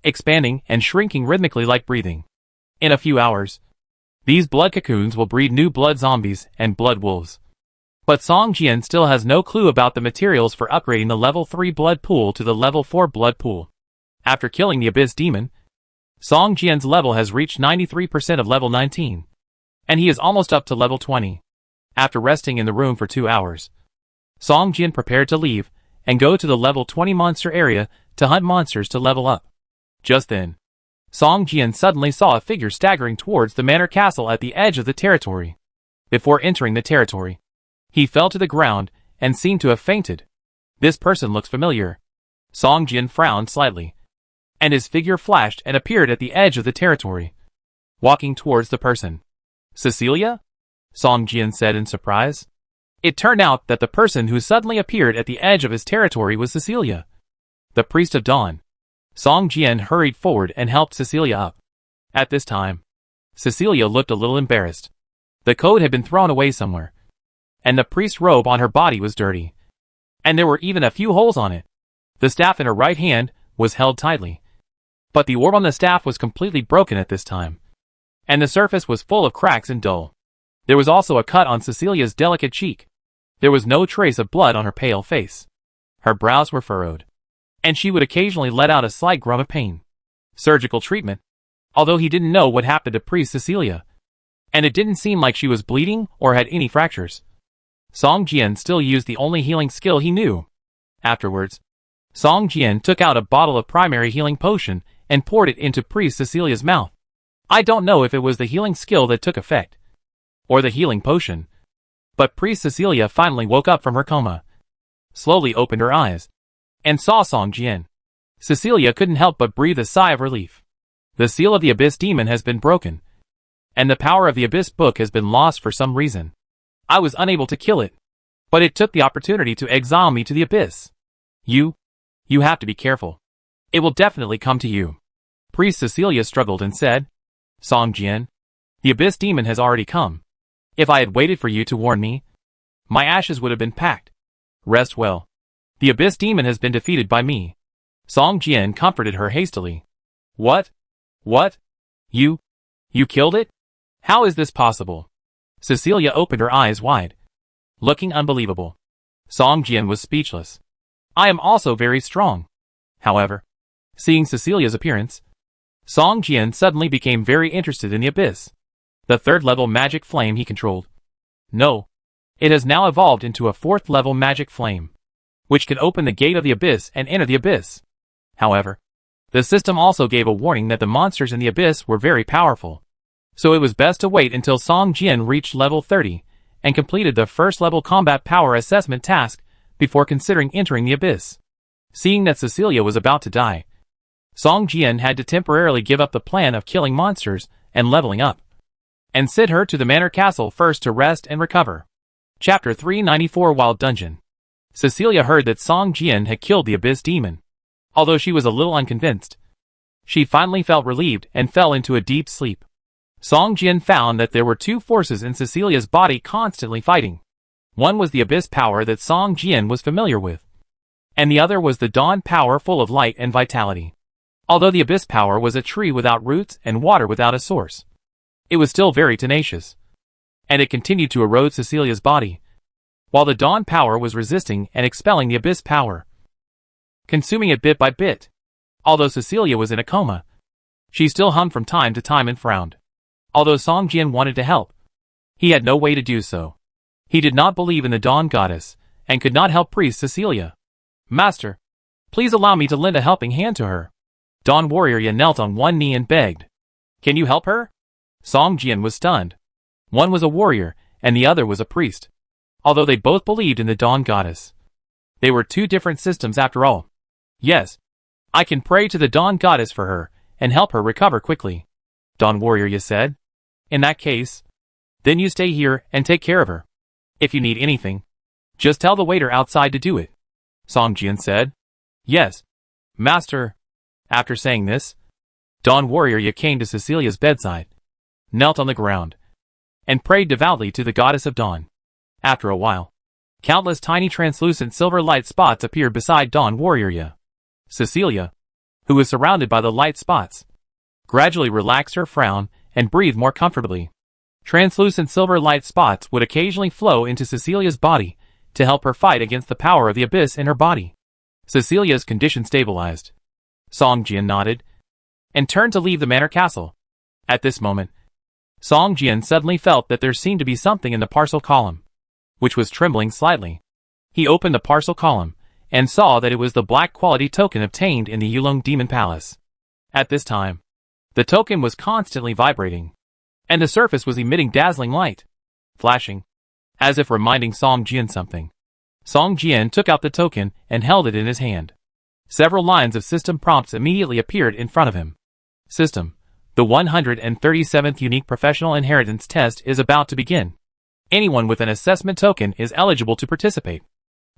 expanding and shrinking rhythmically like breathing. In a few hours, these blood cocoons will breed new blood zombies and blood wolves. But Song Jian still has no clue about the materials for upgrading the level 3 blood pool to the level 4 blood pool. After killing the Abyss Demon, Song Jian's level has reached 93% of level 19, and he is almost up to level 20. After resting in the room for 2 hours, Song Jian prepared to leave and go to the level 20 monster area to hunt monsters to level up. Just then, Song Jian suddenly saw a figure staggering towards the manor castle at the edge of the territory. Before entering the territory, he fell to the ground and seemed to have fainted. This person looks familiar. Song Jian frowned slightly, and his figure flashed and appeared at the edge of the territory, walking towards the person. Cecilia? Song Jian said in surprise. It turned out that the person who suddenly appeared at the edge of his territory was Cecilia, the priest of dawn. Song Jian hurried forward and helped Cecilia up. At this time, Cecilia looked a little embarrassed. The coat had been thrown away somewhere, and the priest's robe on her body was dirty, and there were even a few holes on it. The staff in her right hand was held tightly, but the orb on the staff was completely broken at this time, and the surface was full of cracks and dull. There was also a cut on Cecilia's delicate cheek. There was no trace of blood on her pale face. Her brows were furrowed, and she would occasionally let out a slight grunt of pain. Surgical treatment, although he didn't know what happened to Priest Cecilia, and it didn't seem like she was bleeding or had any fractures. Song Jian still used the only healing skill he knew. Afterwards, Song Jian took out a bottle of primary healing potion and poured it into Priest Cecilia's mouth. I don't know if it was the healing skill that took effect, or the healing potion, but Priest Cecilia finally woke up from her coma, slowly opened her eyes, and saw Song Jian. Cecilia couldn't help but breathe a sigh of relief. The seal of the Abyss Demon has been broken, and the power of the Abyss Book has been lost for some reason. I was unable to kill it, but it took the opportunity to exile me to the Abyss. You have to be careful. It will definitely come to you. Priest Cecilia struggled and said, Song Jian, the Abyss Demon has already come. If I had waited for you to warn me, my ashes would have been packed. Rest well. The Abyss Demon has been defeated by me. Song Jian comforted her hastily. What? You killed it? How is this possible? Cecilia opened her eyes wide, looking unbelievable. Song Jian was speechless. I am also very strong. However, seeing Cecilia's appearance, Song Jian suddenly became very interested in the Abyss, the 3rd level magic flame he controlled. No, it has now evolved into a 4th level magic flame, which can open the gate of the Abyss and enter the Abyss. However, the system also gave a warning that the monsters in the Abyss were very powerful, so it was best to wait until Song Jian reached level 30 and completed the 1st level combat power assessment task before considering entering the Abyss. Seeing that Cecilia was about to die, Song Jian had to temporarily give up the plan of killing monsters and leveling up, and sent her to the manor castle first to rest and recover. Chapter 394 Wild Dungeon. Cecilia heard that Song Jian had killed the Abyss Demon. Although she was a little unconvinced, she finally felt relieved and fell into a deep sleep. Song Jian found that there were 2 forces in Cecilia's body constantly fighting. One was the Abyss power that Song Jian was familiar with, and the other was the Dawn power full of light and vitality. Although the Abyss power was a tree without roots and water without a source, it was still very tenacious, and it continued to erode Cecilia's body, while the Dawn power was resisting and expelling the Abyss power, consuming it bit by bit. Although Cecilia was in a coma, she still hummed from time to time and frowned. Although Song Jian wanted to help, he had no way to do so. He did not believe in the Dawn Goddess, and could not help Priest Cecilia. Master, please allow me to lend a helping hand to her. Dawn Warrior Yan knelt on one knee and begged. Can you help her? Song Jian was stunned. One was a warrior, and the other was a priest, although they both believed in the Dawn Goddess. They were two different systems after all. Yes. I can pray to the Dawn Goddess for her, and help her recover quickly. Dawn Warrior, you said? In that case, then you stay here and take care of her. If you need anything, just tell the waiter outside to do it. Song Jian said. Yes, Master. After saying this, Dawn Warrior came to Cecilia's bedside, knelt on the ground, and prayed devoutly to the Goddess of Dawn. After a while, countless tiny translucent silver light spots appeared beside Dawn Warrior. Cecilia, who was surrounded by the light spots, gradually relaxed her frown and breathed more comfortably. Translucent silver light spots would occasionally flow into Cecilia's body to help her fight against the power of the abyss in her body. Cecilia's condition stabilized. Song Jian nodded and turned to leave the manor castle. At this moment, Song Jian suddenly felt that there seemed to be something in the parcel column, which was trembling slightly. He opened the parcel column and saw that it was the black quality token obtained in the Yulong Demon Palace. At this time, the token was constantly vibrating, and the surface was emitting dazzling light, flashing, as if reminding Song Jian something. Song Jian took out the token and held it in his hand. Several lines of system prompts immediately appeared in front of him. System: the 137th Unique Professional Inheritance Test is about to begin. Anyone with an assessment token is eligible to participate.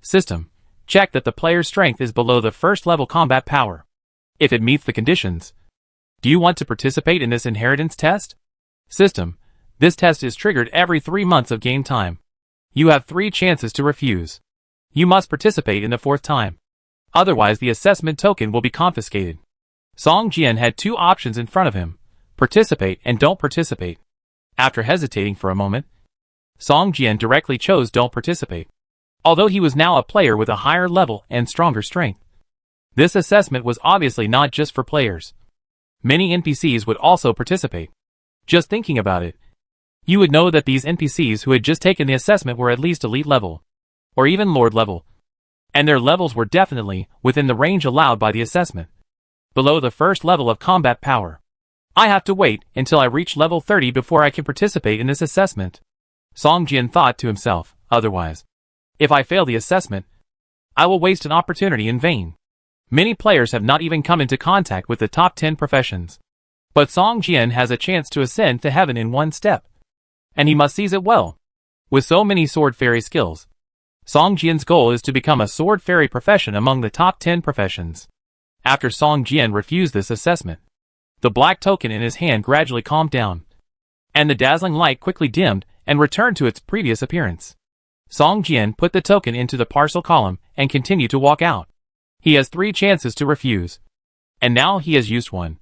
System: check that the player's strength is below the first level combat power. If it meets the conditions, do you want to participate in this inheritance test? System: this test is triggered every 3 months of game time. You have 3 chances to refuse. You must participate in the 4th time. Otherwise the assessment token will be confiscated. Song Jian had 2 options in front of him: participate and don't participate. After hesitating for a moment, Song Jian directly chose don't participate. Although he was now a player with a higher level and stronger strength, this assessment was obviously not just for players. Many NPCs would also participate. Just thinking about it, you would know that these NPCs who had just taken the assessment were at least elite level, or even lord level, and their levels were definitely within the range allowed by the assessment, below the first level of combat power. I have to wait until I reach level 30 before I can participate in this assessment, Song Jian thought to himself. Otherwise, if I fail the assessment, I will waste an opportunity in vain. Many players have not even come into contact with the top 10 professions. But Song Jian has a chance to ascend to heaven in 1 step, and he must seize it well. With so many sword fairy skills, Song Jian's goal is to become a sword fairy profession among the top 10 professions. After Song Jian refused this assessment, the black token in his hand gradually calmed down, and the dazzling light quickly dimmed and returned to its previous appearance. Song Jian put the token into the parcel column and continued to walk out. He has 3 chances to refuse, and now he has used 1,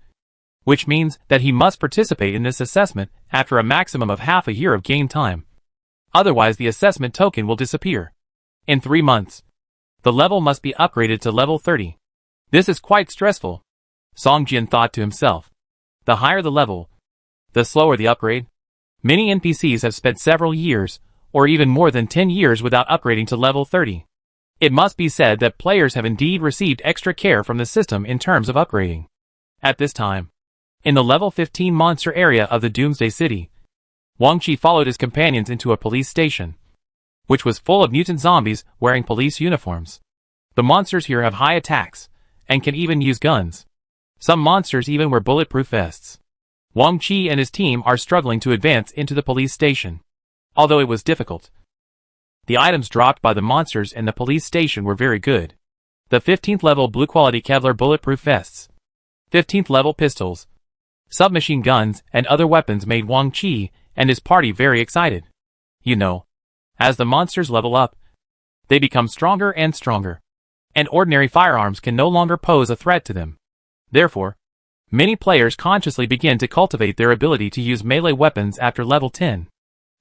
which means that he must participate in this assessment after a maximum of half a year of game time. Otherwise the assessment token will disappear. In 3 months, the level must be upgraded to level 30. This is quite stressful, Song Jian thought to himself. The higher the level, the slower the upgrade. Many NPCs have spent several years, or even more than 10 years without upgrading to level 30. It must be said that players have indeed received extra care from the system in terms of upgrading. At this time, in the level 15 monster area of the Doomsday City, Wang Qi followed his companions into a police station, which was full of mutant zombies wearing police uniforms. The monsters here have high attacks, and can even use guns. Some monsters even wear bulletproof vests. Wang Qi and his team are struggling to advance into the police station. Although it was difficult, the items dropped by the monsters in the police station were very good. The 15th level blue quality Kevlar bulletproof vests, 15th level pistols, submachine guns and other weapons made Wang Qi and his party very excited. You know, as the monsters level up, they become stronger and stronger, and ordinary firearms can no longer pose a threat to them. Therefore, many players consciously begin to cultivate their ability to use melee weapons after level 10.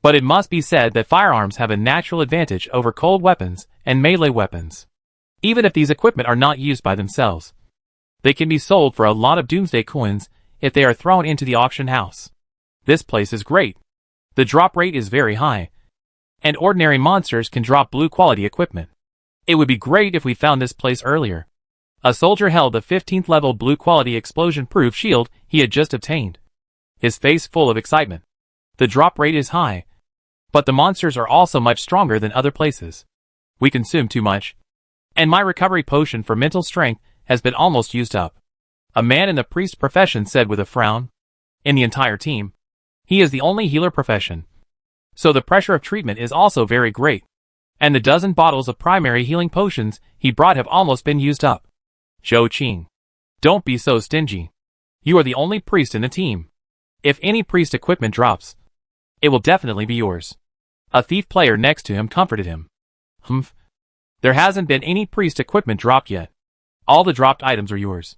But it must be said that firearms have a natural advantage over cold weapons and melee weapons. Even if these equipment are not used by themselves, they can be sold for a lot of Doomsday coins if they are thrown into the auction house. This place is great. The drop rate is very high, and ordinary monsters can drop blue quality equipment. It would be great if we found this place earlier. A soldier held the 15th level blue quality explosion proof shield he had just obtained, his face full of excitement. The drop rate is high, but the monsters are also much stronger than other places. We consume too much, And my recovery potion for mental strength has been almost used up. A man in the priest profession said with a frown. In the entire team, he is the only healer profession. So the pressure of treatment is also very great. And the dozen bottles of primary healing potions he brought have almost been used up. Zhou Qing. Don't be so stingy. You are the only priest in the team. If any priest equipment drops, it will definitely be yours. A thief player next to him comforted him. Humph. There hasn't been any priest equipment dropped yet. All the dropped items are yours.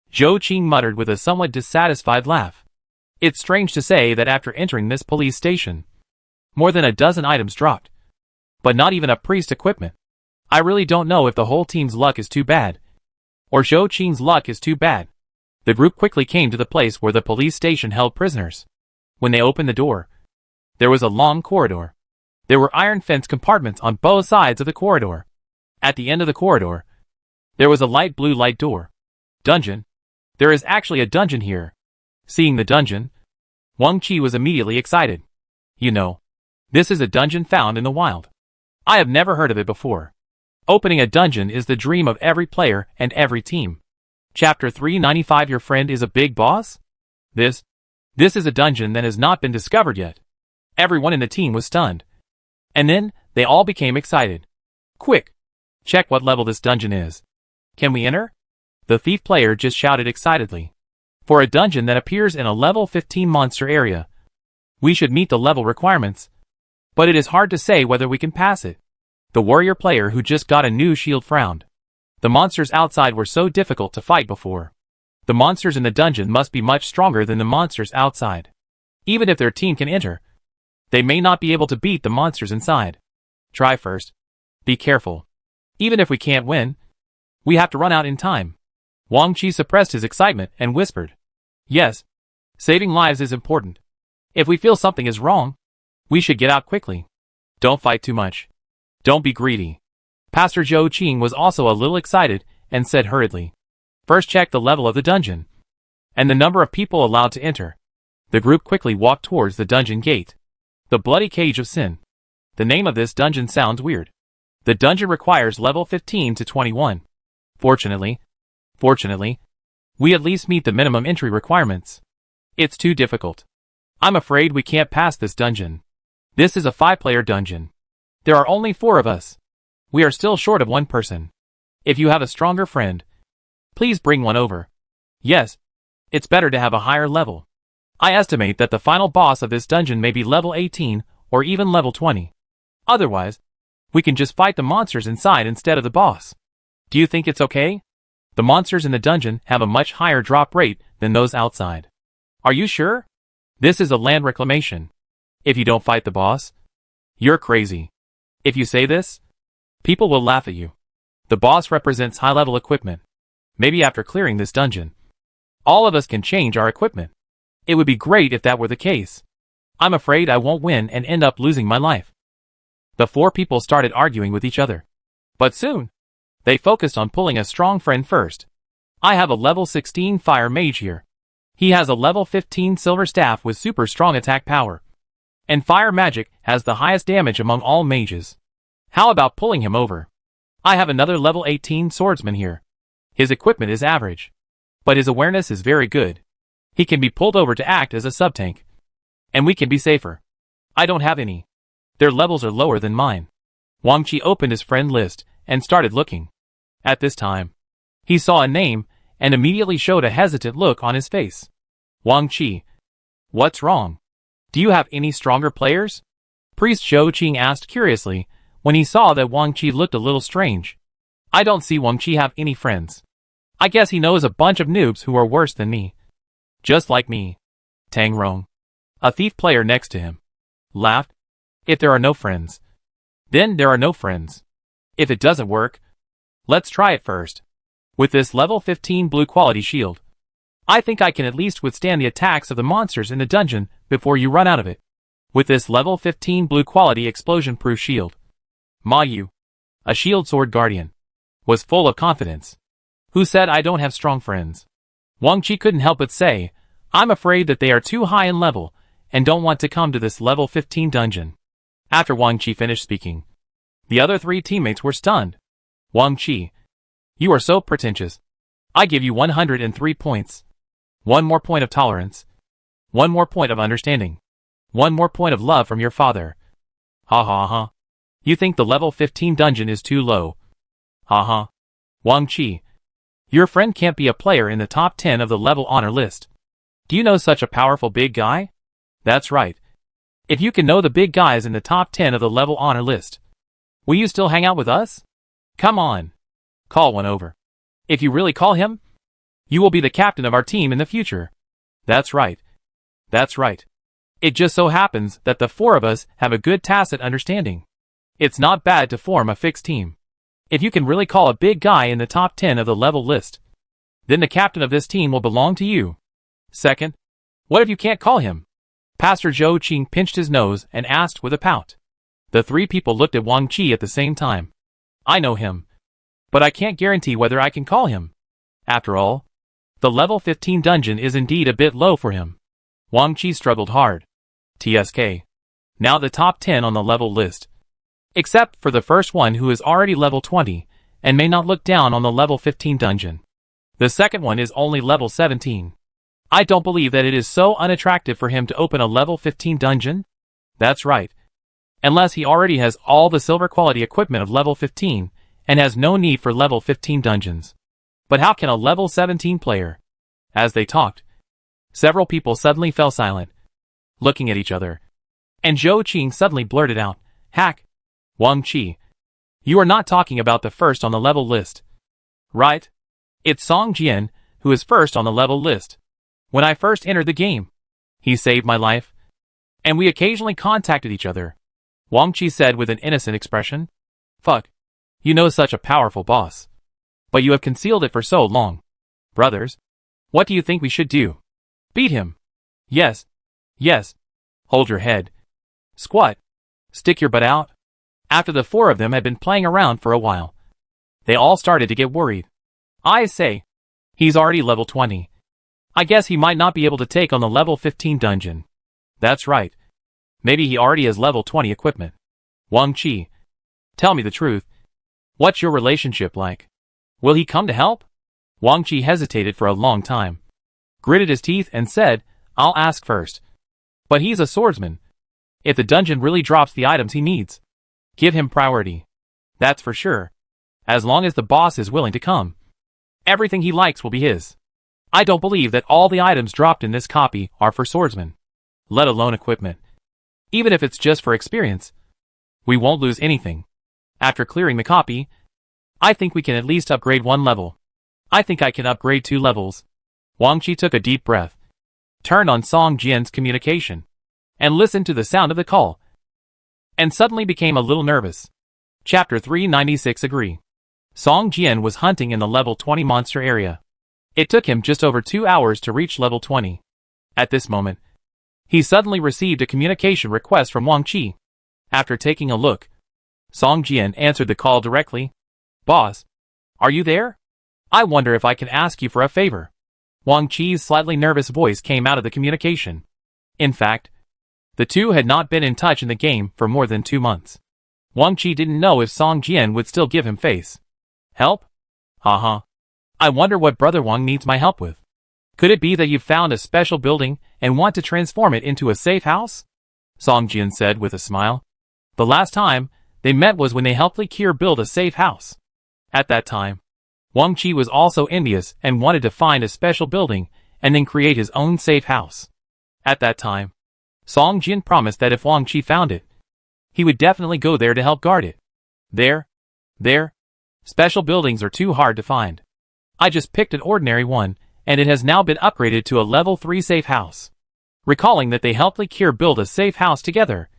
Zhou Qing muttered with a somewhat dissatisfied laugh. It's strange to say that after entering this police station, more than a dozen items dropped. But not even a priest equipment. I really don't know if the whole team's luck is too bad, or Zhou Qing's luck is too bad. The group quickly came to the place where the police station held prisoners. When they opened the door, there was a long corridor. There were iron fence compartments on both sides of the corridor. At the end of the corridor, there was a light blue light door. Dungeon. There is actually a dungeon here. Seeing the dungeon, Wang Qi was immediately excited. You know, this is a dungeon found in the wild. I have never heard of it before. Opening a dungeon is the dream of every player and every team. Chapter 395. Your friend is a big boss? This is a dungeon that has not been discovered yet. Everyone in the team was stunned. And then, they all became excited. Quick! Check what level this dungeon is. Can we enter? The thief player just shouted excitedly. For a dungeon that appears in a level 15 monster area, we should meet the level requirements. But it is hard to say whether we can pass it. The warrior player who just got a new shield frowned. The monsters outside were so difficult to fight before. The monsters in the dungeon must be much stronger than the monsters outside. Even if their team can enter, they may not be able to beat the monsters inside. Try first. Be careful. Even if we can't win, we have to run out in time. Wang Qi suppressed his excitement and whispered. Yes, saving lives is important. If we feel something is wrong, we should get out quickly. Don't fight too much. Don't be greedy. Pastor Zhou Qing was also a little excited and said hurriedly. First check the level of the dungeon, and the number of people allowed to enter. The group quickly walked towards the dungeon gate. The Bloody Cage of Sin. The name of this dungeon sounds weird. The dungeon requires level 15 to 21. Fortunately, we at least meet the minimum entry requirements. It's too difficult. I'm afraid we can't pass this dungeon. This is a 5-player dungeon. There are only 4 of us. We are still short of 1 person. If you have a stronger friend, please bring one over. Yes, it's better to have a higher level. I estimate that the final boss of this dungeon may be level 18 or even level 20. Otherwise, we can just fight the monsters inside instead of the boss. Do you think it's okay? The monsters in the dungeon have a much higher drop rate than those outside. Are you sure? This is a land reclamation. If you don't fight the boss, you're crazy. If you say this, people will laugh at you. The boss represents high-level equipment. Maybe after clearing this dungeon, all of us can change our equipment. It would be great if that were the case. I'm afraid I won't win and end up losing my life. The 4 people started arguing with each other. But soon, they focused on pulling a strong friend first. I have a level 16 fire mage here. He has a level 15 silver staff with super strong attack power. And fire magic has the highest damage among all mages. How about pulling him over? I have another level 18 swordsman here. His equipment is average, but his awareness is very good. He can be pulled over to act as a sub-tank. And we can be safer. I don't have any. Their levels are lower than mine. Wang Qi opened his friend list and started looking. At this time, he saw a name and immediately showed a hesitant look on his face. Wang Qi, what's wrong? Do you have any stronger players? Priest Zhou Qing asked curiously when he saw that Wang Qi looked a little strange. I don't see Wang Qi have any friends. I guess he knows a bunch of noobs who are worse than me. Just like me. Tang Rong, a thief player next to him, laughed. If there are no friends, then there are no friends. If it doesn't work, let's try it first. With this level 15 blue quality shield, I think I can at least withstand the attacks of the monsters in the dungeon before you run out of it. With this level 15 blue quality explosion-proof shield, Ma Yu, a shield sword guardian, was full of confidence. Who said I don't have strong friends? Wang Qi couldn't help but say, I'm afraid that they are too high in level and don't want to come to this level 15 dungeon. After Wang Qi finished speaking, the other 3 teammates were stunned. Wang Qi. You are so pretentious. I give you 103 points. One more point of tolerance. One more point of understanding. One more point of love from your father. Ha ha ha. You think the level 15 dungeon is too low. Ha ha. Wang Qi. Your friend can't be a player in the top 10 of the level honor list. Do you know such a powerful big guy? That's right. If you can know the big guys in the top 10 of the level honor list, will you still hang out with us? Come on. Call one over. If you really call him, you will be the captain of our team in the future. That's right. That's right. It just so happens that the four of us have a good tacit understanding. It's not bad to form a fixed team. If you can really call a big guy in the top 10 of the level list, then the captain of this team will belong to you. Second, what if you can't call him? Pastor Zhou Qing pinched his nose and asked with a pout. The three people looked at Wang Qi at the same time. I know him, but I can't guarantee whether I can call him. After all, the level 15 dungeon is indeed a bit low for him. Wang Qi struggled hard. TSK. Now the top 10 on the level list. Except for the first one who is already level 20, and may not look down on the level 15 dungeon. The second one is only level 17. I don't believe that it is so unattractive for him to open a level 15 dungeon. That's right. Unless he already has all the silver quality equipment of level 15, and has no need for level 15 dungeons. But how can a level 17 player? As they talked, several people suddenly fell silent, looking at each other. And Zhou Qing suddenly blurted out, Hack! Wang Qi. You are not talking about the first on the level list. Right? It's Song Jian, who is first on the level list. When I first entered the game, he saved my life. And we occasionally contacted each other. Wang Qi said with an innocent expression. Fuck. You know such a powerful boss. But you have concealed it for so long. Brothers, what do you think we should do? Beat him. Yes. Yes. Hold your head. Squat. Stick your butt out. After the four of them had been playing around for a while, they all started to get worried. I say, he's already level 20. I guess he might not be able to take on the level 15 dungeon. That's right. Maybe he already has level 20 equipment. Wang Qi, tell me the truth. What's your relationship like? Will he come to help? Wang Qi hesitated for a long time, gritted his teeth and said, I'll ask first. But he's a swordsman. If the dungeon really drops the items he needs, give him priority. That's for sure. As long as the boss is willing to come, everything he likes will be his. I don't believe that all the items dropped in this copy are for swordsmen, let alone equipment. Even if it's just for experience, we won't lose anything. After clearing the copy, I think we can at least upgrade one level. I think I can upgrade 2 levels. Wang Qi took a deep breath, turned on Song Jian's communication, and listened to the sound of the call, and suddenly became a little nervous. Chapter 396 Agree. Song Jian was hunting in the level 20 monster area. It took him just over 2 hours to reach level 20. At this moment, he suddenly received a communication request from Wang Qi. After taking a look, Song Jian answered the call directly. Boss, are you there? I wonder if I can ask you for a favor. Wang Qi's slightly nervous voice came out of the communication. In fact, the two had not been in touch in the game for more than 2 months. Wang Qi didn't know if Song Jian would still give him face. Help? Haha. I wonder what Brother Wang needs my help with. Could it be that you've found a special building and want to transform it into a safe house? Song Jian said with a smile. The last time they met was when they helped Li Qier build a safe house. At that time, Wang Qi was also envious and wanted to find a special building and then create his own safe house. At that time, Song Jian promised that if Wang Qi found it, he would definitely go there to help guard it. There. Special buildings are too hard to find. I just picked an ordinary one, and it has now been upgraded to a level 3 safe house. Recalling that they helped Li Qier build a safe house together.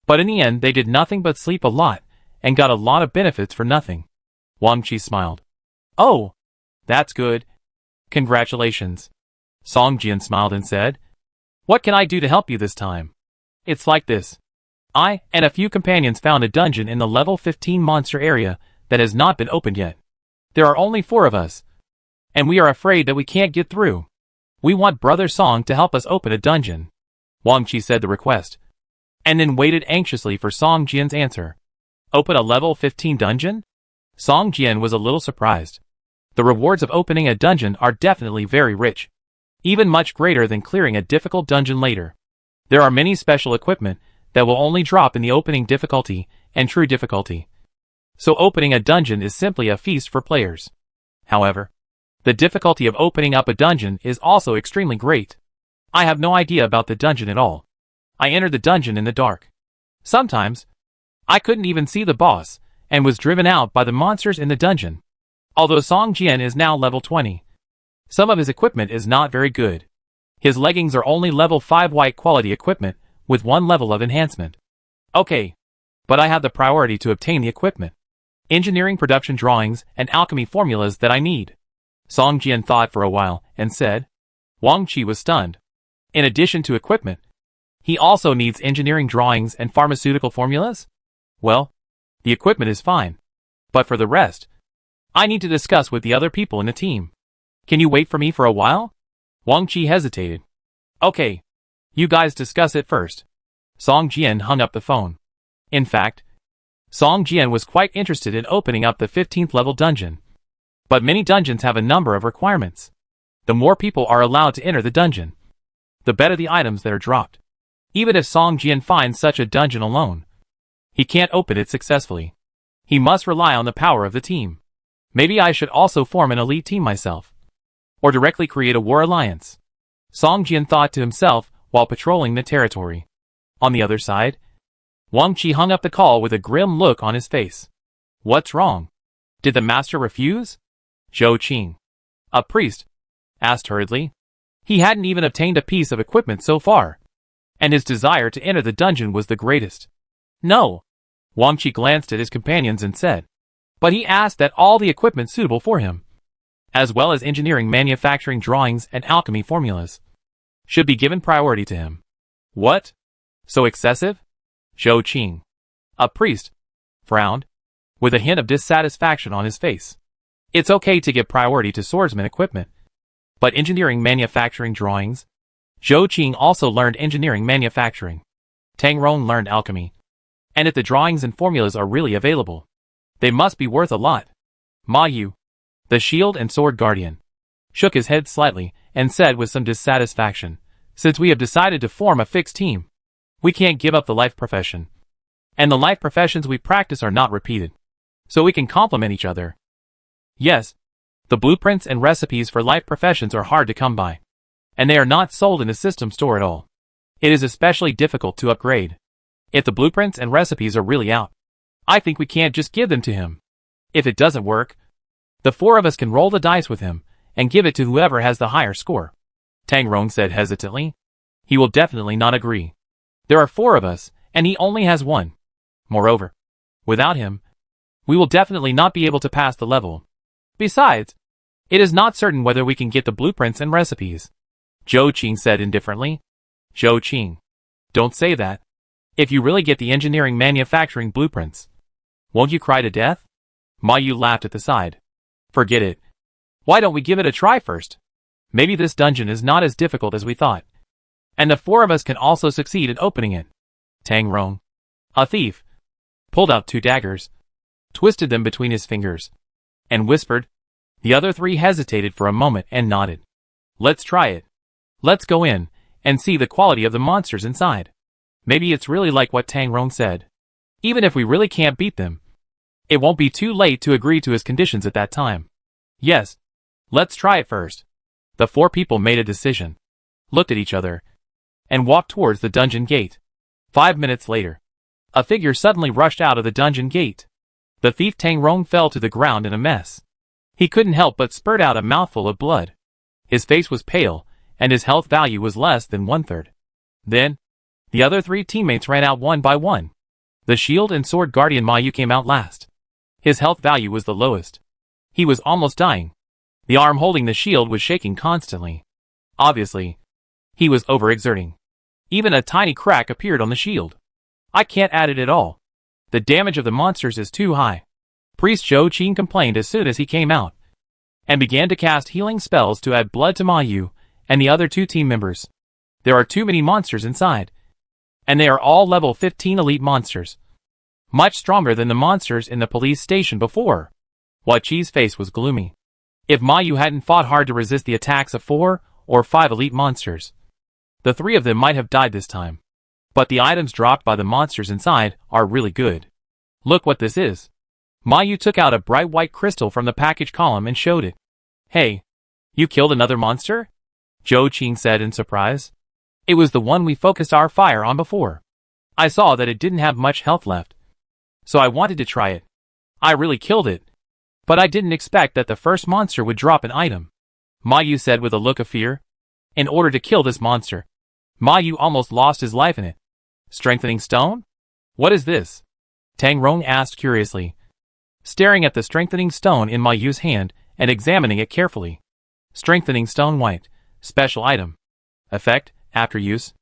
But in the end they did nothing but sleep a lot, and got a lot of benefits for nothing. Wang Qi smiled. Oh, that's good. Congratulations. Song Jian smiled and said, What can I do to help you this time? It's like this. I and a few companions found a dungeon in the level 15 monster area that has not been opened yet. There are only 4 of us, and we are afraid that we can't get through. We want Brother Song to help us open a dungeon. Wang Qi said the request, and then waited anxiously for Song Jian's answer. Open a level 15 dungeon? Song Jian was a little surprised. The rewards of opening a dungeon are definitely very rich. Even much greater than clearing a difficult dungeon later. There are many special equipment that will only drop in the opening difficulty and true difficulty. So opening a dungeon is simply a feast for players. However, the difficulty of opening up a dungeon is also extremely great. I have no idea about the dungeon at all. I entered the dungeon in the dark. Sometimes, I couldn't even see the boss, and was driven out by the monsters in the dungeon. Although Song Jian is now level 20. Some of his equipment is not very good. His leggings are only level 5 white quality equipment, with 1 level of enhancement. Okay. But I have the priority to obtain the equipment. Engineering production drawings and alchemy formulas that I need. Song Jian thought for a while, and said. Wang Qi was stunned. In addition to equipment, he also needs engineering drawings and pharmaceutical formulas? Well, the equipment is fine. But for the rest, I need to discuss with the other people in the team. Can you wait for me for a while? Wang Qi hesitated. Okay. You guys discuss it first. Song Jian hung up the phone. In fact, Song Jian was quite interested in opening up the 15th level dungeon. But many dungeons have a number of requirements. The more people are allowed to enter the dungeon, the better the items that are dropped. Even if Song Jian finds such a dungeon alone, he can't open it successfully. He must rely on the power of the team. Maybe I should also form an elite team myself. Or directly create a war alliance. Song Jian thought to himself while patrolling the territory. On the other side, Wang Qi hung up the call with a grim look on his face. What's wrong? Did the master refuse? Zhou Qing, a priest, asked hurriedly. He hadn't even obtained a piece of equipment so far, and his desire to enter the dungeon was the greatest. No. Wang Qi glanced at his companions and said. But he asked that all the equipment suitable for him, as well as engineering manufacturing drawings and alchemy formulas, should be given priority to him. What? So excessive? Zhou Qing, a priest, frowned, with a hint of dissatisfaction on his face. It's okay to give priority to swordsman equipment, but engineering manufacturing drawings? Zhou Qing also learned engineering manufacturing. Tang Rong learned alchemy. And if the drawings and formulas are really available, they must be worth a lot. Ma Yu, the shield and sword guardian, shook his head slightly and said with some dissatisfaction, since we have decided to form a fixed team, we can't give up the life profession. And the life professions we practice are not repeated. So we can complement each other. Yes, the blueprints and recipes for life professions are hard to come by. And they are not sold in the system store at all. It is especially difficult to upgrade. If the blueprints and recipes are really out, I think we can't just give them to him. If it doesn't work, the 4 of us can roll the dice with him and give it to whoever has the higher score. Tang Rong said hesitantly. He will definitely not agree. There are 4 of us, and he only has 1. Moreover, without him, we will definitely not be able to pass the level. Besides, it is not certain whether we can get the blueprints and recipes. Zhou Qing said indifferently. Zhou Qing, don't say that. If you really get the engineering manufacturing blueprints, won't you cry to death? Ma Yu laughed at the side. Forget it. Why don't we give it a try first? Maybe this dungeon is not as difficult as we thought. And the 4 of us can also succeed in opening it. Tang Rong, a thief, pulled out 2 daggers, twisted them between his fingers, and whispered. The other 3 hesitated for a moment and nodded. Let's try it. Let's go in and see the quality of the monsters inside. Maybe it's really like what Tang Rong said. Even if we really can't beat them, it won't be too late to agree to his conditions at that time. Yes, let's try it first. The 4 people made a decision, looked at each other, and walked towards the dungeon gate. 5 minutes later, a figure suddenly rushed out of the dungeon gate. The thief Tang Rong fell to the ground in a mess. He couldn't help but spurt out a mouthful of blood. His face was pale, and his health value was less than 1/3. Then, the other 3 teammates ran out one by one. The shield and sword guardian Ma Yu came out last. His health value was the lowest. He was almost dying. The arm holding the shield was shaking constantly. Obviously, he was overexerting. Even a tiny crack appeared on the shield. I can't add it at all. The damage of the monsters is too high. Priest Zhou Qing complained as soon as he came out, and began to cast healing spells to add blood to Ma Yu and the other 2 team members. There are too many monsters inside, and they are all level 15 elite monsters. Much stronger than the monsters in the police station before. Hua Qi's face was gloomy. If Ma Yu hadn't fought hard to resist the attacks of 4 or 5 elite monsters, the 3 of them might have died this time. But the items dropped by the monsters inside are really good. Look what this is. Ma Yu took out a bright white crystal from the package column and showed it. Hey, you killed another monster? Zhou Qing said in surprise. It was the one we focused our fire on before. I saw that it didn't have much health left, so I wanted to try it. I really killed it, but I didn't expect that the first monster would drop an item, Ma Yu said with a look of fear. In order to kill this monster, Ma Yu almost lost his life in it. Strengthening stone? What is this? Tang Rong asked curiously, staring at the strengthening stone in Ma Yu's hand and examining it carefully. Strengthening stone white. Special item. Effect, after use.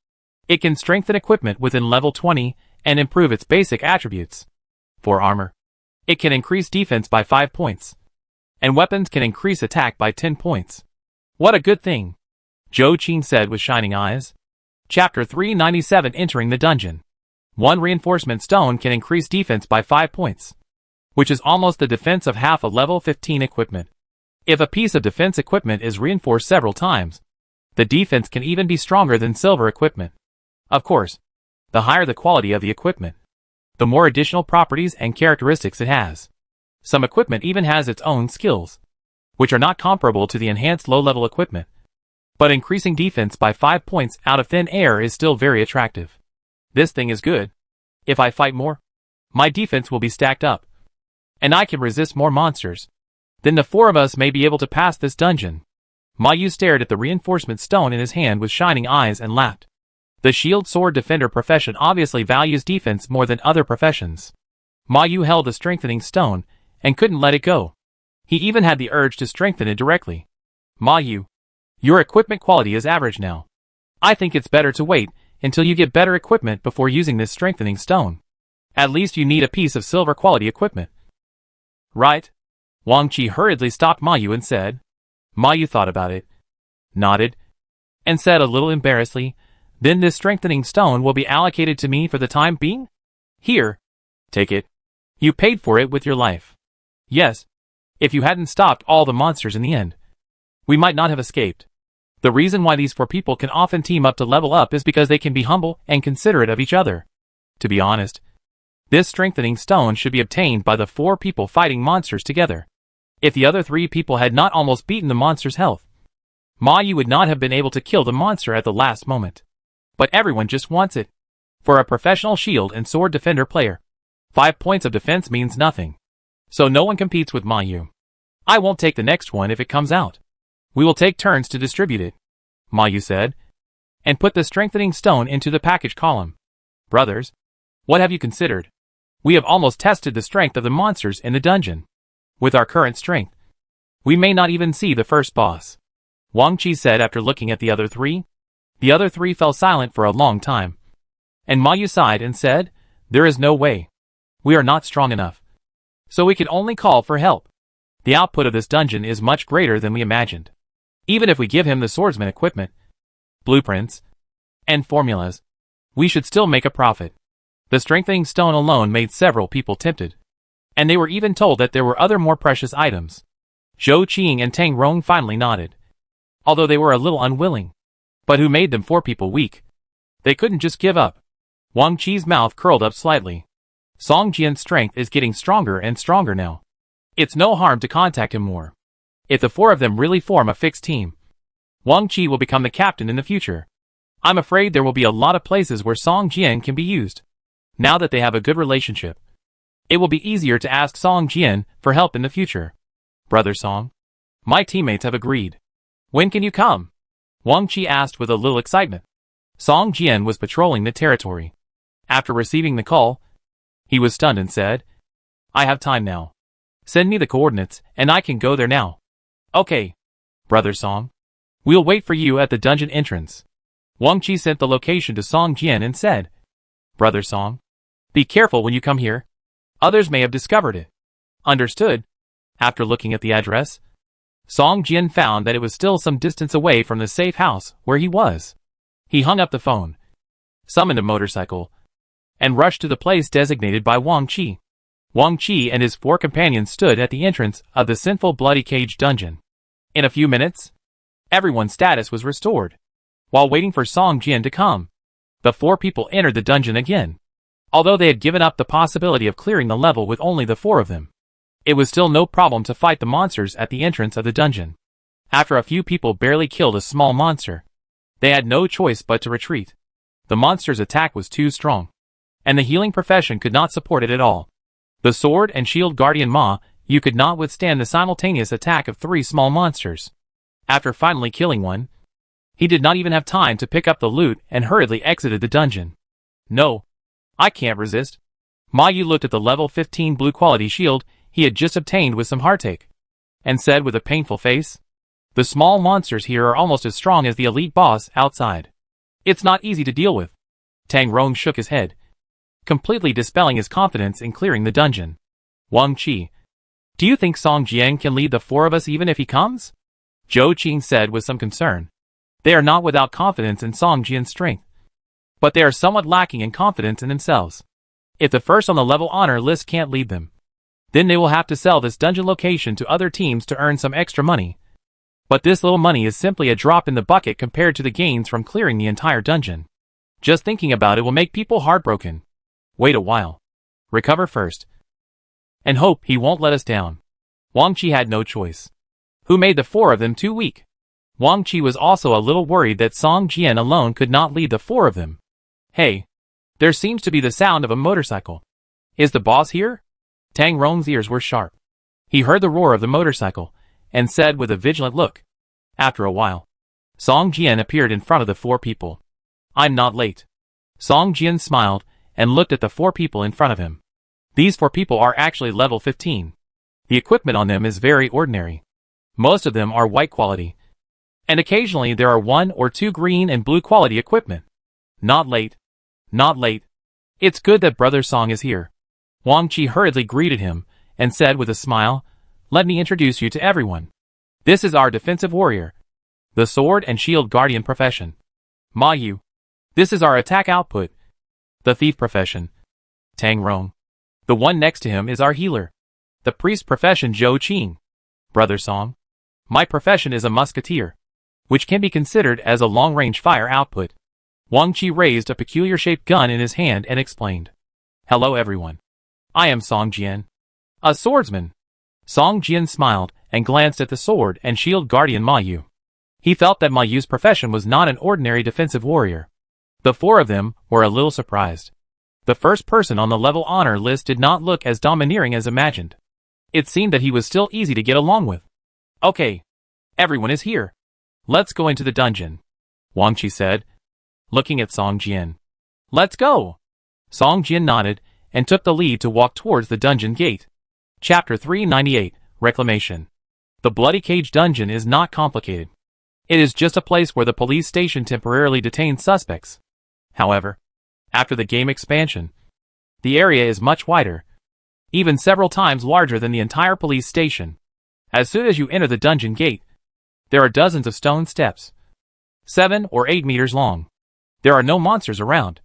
It can strengthen equipment within level 20 and improve its basic attributes. For armor, it can increase defense by 5 points. And weapons can increase attack by 10 points. What a good thing, Zhou Qing said with shining eyes. Chapter 397 Entering the Dungeon. 1 reinforcement stone can increase defense by 5 points, which is almost the defense of half a level 15 equipment. If a piece of defense equipment is reinforced several times, the defense can even be stronger than silver equipment. Of course, the higher the quality of the equipment, the more additional properties and characteristics it has. Some equipment even has its own skills, which are not comparable to the enhanced low-level equipment. But increasing defense by 5 points out of thin air is still very attractive. This thing is good. If I fight more, my defense will be stacked up, and I can resist more monsters. Then the 4 of us may be able to pass this dungeon. Ma Yu stared at the reinforcement stone in his hand with shining eyes and laughed. The shield sword defender profession obviously values defense more than other professions. Ma Yu held the strengthening stone and couldn't let it go. He even had the urge to strengthen it directly. Ma Yu, your equipment quality is average now. I think it's better to wait until you get better equipment before using this strengthening stone. At least you need a piece of silver quality equipment. Right? Wang Qi hurriedly stopped Ma Yu and said. Ma Yu thought about it, nodded, and said a little embarrassedly, then this strengthening stone will be allocated to me for the time being? Here, take it. You paid for it with your life. Yes, if you hadn't stopped all the monsters in the end, we might not have escaped. The reason why these 4 people can often team up to level up is because they can be humble and considerate of each other. To be honest, this strengthening stone should be obtained by the 4 people fighting monsters together. If the other 3 people had not almost beaten the monster's health, Ma Yu would not have been able to kill the monster at the last moment. But everyone just wants it. For a professional shield and sword defender player, 5 points of defense means nothing. So no one competes with Ma Yu. I won't take the next one if it comes out. We will take turns to distribute it, Ma Yu said, and put the strengthening stone into the package column. Brothers, what have you considered? We have almost tested the strength of the monsters in the dungeon. With our current strength, we may not even see the first boss, Wang Qi said after looking at the other 3. The other 3 fell silent for a long time, and Ma Yu sighed and said, there is no way. We are not strong enough, so we can only call for help. The output of this dungeon is much greater than we imagined. Even if we give him the swordsman equipment, blueprints, and formulas, we should still make a profit. The strengthening stone alone made several people tempted, and they were even told that there were other more precious items. Zhou Qing and Tang Rong finally nodded, although they were a little unwilling. But who made them 4 people weak? They couldn't just give up. Wang Qi's mouth curled up slightly. Song Jian's strength is getting stronger and stronger now. It's no harm to contact him more. If the 4 of them really form a fixed team, Wang Qi will become the captain in the future. I'm afraid there will be a lot of places where Song Jian can be used. Now that they have a good relationship, it will be easier to ask Song Jian for help in the future. Brother Song, my teammates have agreed. When can you come? Wang Qi asked with a little excitement. Song Jian was patrolling the territory. After receiving the call, he was stunned and said, I have time now. Send me the coordinates and I can go there now. Okay, Brother Song. We'll wait for you at the dungeon entrance. Wang Qi sent the location to Song Jian and said, Brother Song, be careful when you come here. Others may have discovered it. Understood. After looking at the address, Song Jian found that it was still some distance away from the safe house where he was. He hung up the phone, summoned a motorcycle, and rushed to the place designated by Wang Qi. Wang Qi and his 4 companions stood at the entrance of the sinful bloody cage dungeon. In a few minutes, everyone's status was restored. While waiting for Song Jian to come, the 4 people entered the dungeon again. Although they had given up the possibility of clearing the level with only the 4 of them, it was still no problem to fight the monsters at the entrance of the dungeon. After a few people barely killed a small monster, they had no choice but to retreat. The monster's attack was too strong, and the healing profession could not support it at all. The sword and shield guardian Ma Yu could not withstand the simultaneous attack of 3 small monsters. After finally killing one, he did not even have time to pick up the loot and hurriedly exited the dungeon. No, I can't resist. Ma Yu looked at the level 15 blue quality shield he had just obtained with some heartache, and said with a painful face, "The small monsters here are almost as strong as the elite boss outside. It's not easy to deal with." Tang Rong shook his head, completely dispelling his confidence in clearing the dungeon. "Wang Qi, do you think Song Jian can lead the 4 of us even if he comes?" Zhou Qing said with some concern. They are not without confidence in Song Jian's strength, but they are somewhat lacking in confidence in themselves. If the first on the level honor list can't lead them, then they will have to sell this dungeon location to other teams to earn some extra money. But this little money is simply a drop in the bucket compared to the gains from clearing the entire dungeon. Just thinking about it will make people heartbroken. Wait a while. Recover first. And hope he won't let us down. Wang Qi had no choice. Who made the 4 of them too weak? Wang Qi was also a little worried that Song Jian alone could not lead the 4 of them. Hey, there seems to be the sound of a motorcycle. Is the boss here? Tang Rong's ears were sharp. He heard the roar of the motorcycle, and said with a vigilant look. After a while, Song Jian appeared in front of the 4 people. "I'm not late." Song Jian smiled, and looked at the 4 people in front of him. These 4 people are actually level 15. The equipment on them is very ordinary. Most of them are white quality, and occasionally there are 1 or 2 green and blue quality equipment. Not late. Not late. It's good that Brother Song is here. Wang Qi hurriedly greeted him, and said with a smile, "Let me introduce you to everyone. This is our defensive warrior, the sword and shield guardian profession. Ma Yu. This is our attack output, the thief profession. Tang Rong. The one next to him is our healer, the priest profession Zhou Qing. Brother Song. My profession is a musketeer, which can be considered as a long-range fire output." Wang Qi raised a peculiar-shaped gun in his hand and explained. "Hello everyone. I am Song Jian, a swordsman." Song Jian smiled and glanced at the sword and shield guardian Ma Yu. He felt that Ma Yu's profession was not an ordinary defensive warrior. The 4 of them were a little surprised. The first person on the level honor list did not look as domineering as imagined. It seemed that he was still easy to get along with. "Okay, everyone is here. Let's go into the dungeon," Wang Qi said, looking at Song Jian. "Let's go." Song Jian nodded, and took the lead to walk towards the dungeon gate. Chapter 398, Reclamation. The Bloody Cage Dungeon is not complicated. It is just a place where the police station temporarily detains suspects. However, after the game expansion, the area is much wider, even several times larger than the entire police station. As soon as you enter the dungeon gate, there are dozens of stone steps, 7 or 8 meters long. There are no monsters around,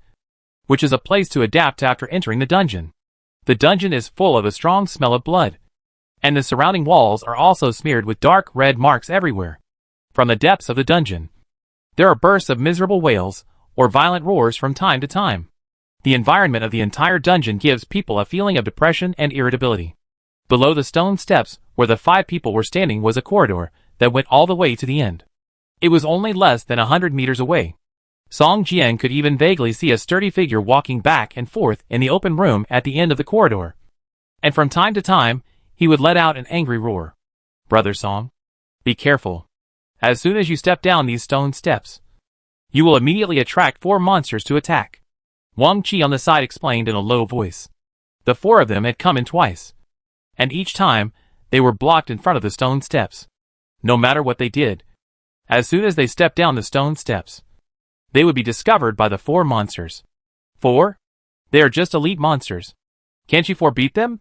which is a place to adapt after entering the dungeon. The dungeon is full of a strong smell of blood, and the surrounding walls are also smeared with dark red marks everywhere. From the depths of the dungeon, there are bursts of miserable wails or violent roars from time to time. The environment of the entire dungeon gives people a feeling of depression and irritability. Below the stone steps where the 5 people were standing was a corridor that went all the way to the end. It was only less than 100 meters away. Song Jian could even vaguely see a sturdy figure walking back and forth in the open room at the end of the corridor. And from time to time, he would let out an angry roar. "Brother Song, be careful. As soon as you step down these stone steps, you will immediately attract 4 monsters to attack." Wang Qi on the side explained in a low voice. The 4 of them had come in twice, and each time, they were blocked in front of the stone steps. No matter what they did, as soon as they stepped down the stone steps, they would be discovered by the 4 monsters. 4? They are just elite monsters. Can't you 4 beat them?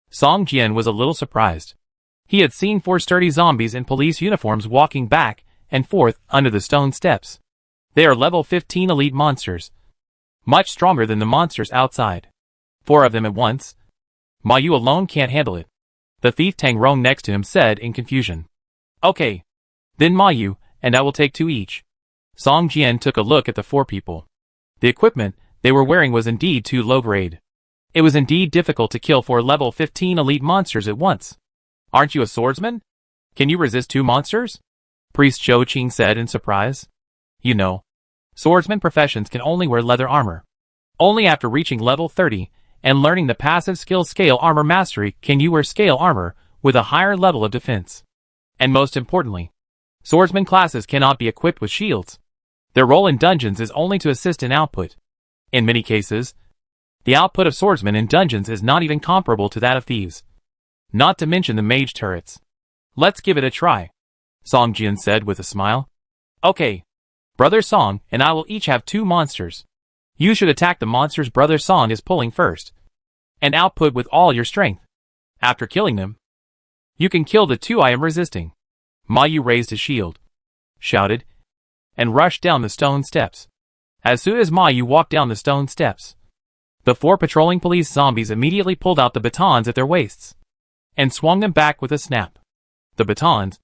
Song Jian was a little surprised. He had seen 4 sturdy zombies in police uniforms walking back and forth under the stone steps. They are level 15 elite monsters, much stronger than the monsters outside. 4 of them at once? Ma Yu alone can't handle it. The thief Tang Rong next to him said in confusion. Okay. Then Ma Yu, and I will take 2 each. Song Jian took a look at the 4 people. The equipment they were wearing was indeed too low grade. It was indeed difficult to kill 4 level 15 elite monsters at once. Aren't you a swordsman? Can you resist 2 monsters? Priest Zhou Qing said in surprise. You know, swordsman professions can only wear leather armor. Only after reaching level 30 and learning the passive skill scale armor mastery can you wear scale armor with a higher level of defense. And most importantly, swordsman classes cannot be equipped with shields. Their role in dungeons is only to assist in output. In many cases, the output of swordsmen in dungeons is not even comparable to that of thieves. Not to mention the mage turrets. Let's give it a try, Song Jian said with a smile. Okay. Brother Song and I will each have 2 monsters. You should attack the monsters Brother Song is pulling first. And output with all your strength. After killing them, you can kill the 2 I am resisting. Ma Yu raised his shield, shouted, and rushed down the stone steps. As soon as Ma Yu walked down the stone steps, the 4 patrolling police zombies immediately pulled out the batons at their waists and swung them back with a snap. The batons,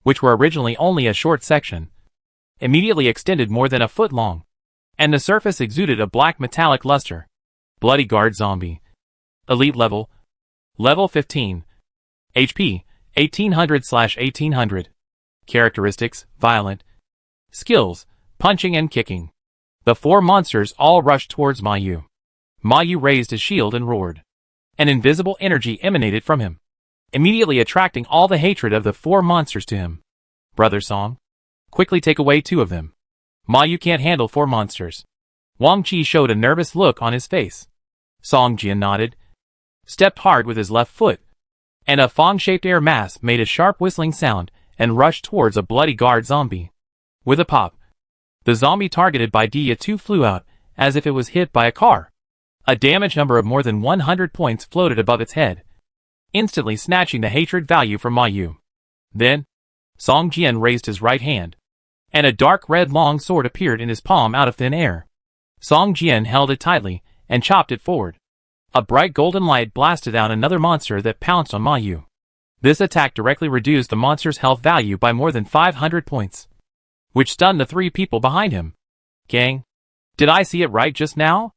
which were originally only a short section, immediately extended more than a foot long, and the surface exuded a black metallic luster. Bloody Guard Zombie. Elite level. Level 15. HP, 1800/1800. Characteristics, violent. Skills, punching and kicking. The 4 monsters all rushed towards Ma Yu. Ma Yu raised his shield and roared. An invisible energy emanated from him, immediately attracting all the hatred of the 4 monsters to him. Brother Song, quickly take away 2 of them. Ma Yu can't handle 4 monsters. Wang Qi showed a nervous look on his face. Song Jian nodded, stepped hard with his left foot, and a fong-shaped air mass made a sharp whistling sound and rushed towards a bloody guard zombie. With a pop, the zombie targeted by Dia-2 flew out as if it was hit by a car. A damage number of more than 100 points floated above its head, instantly snatching the hatred value from Ma Yu. Then, Song Jian raised his right hand, and a dark red long sword appeared in his palm out of thin air. Song Jian held it tightly and chopped it forward. A bright golden light blasted out another monster that pounced on Ma Yu. This attack directly reduced the monster's health value by more than 500 points, which stunned the 3 people behind him. Gang, did I see it right just now?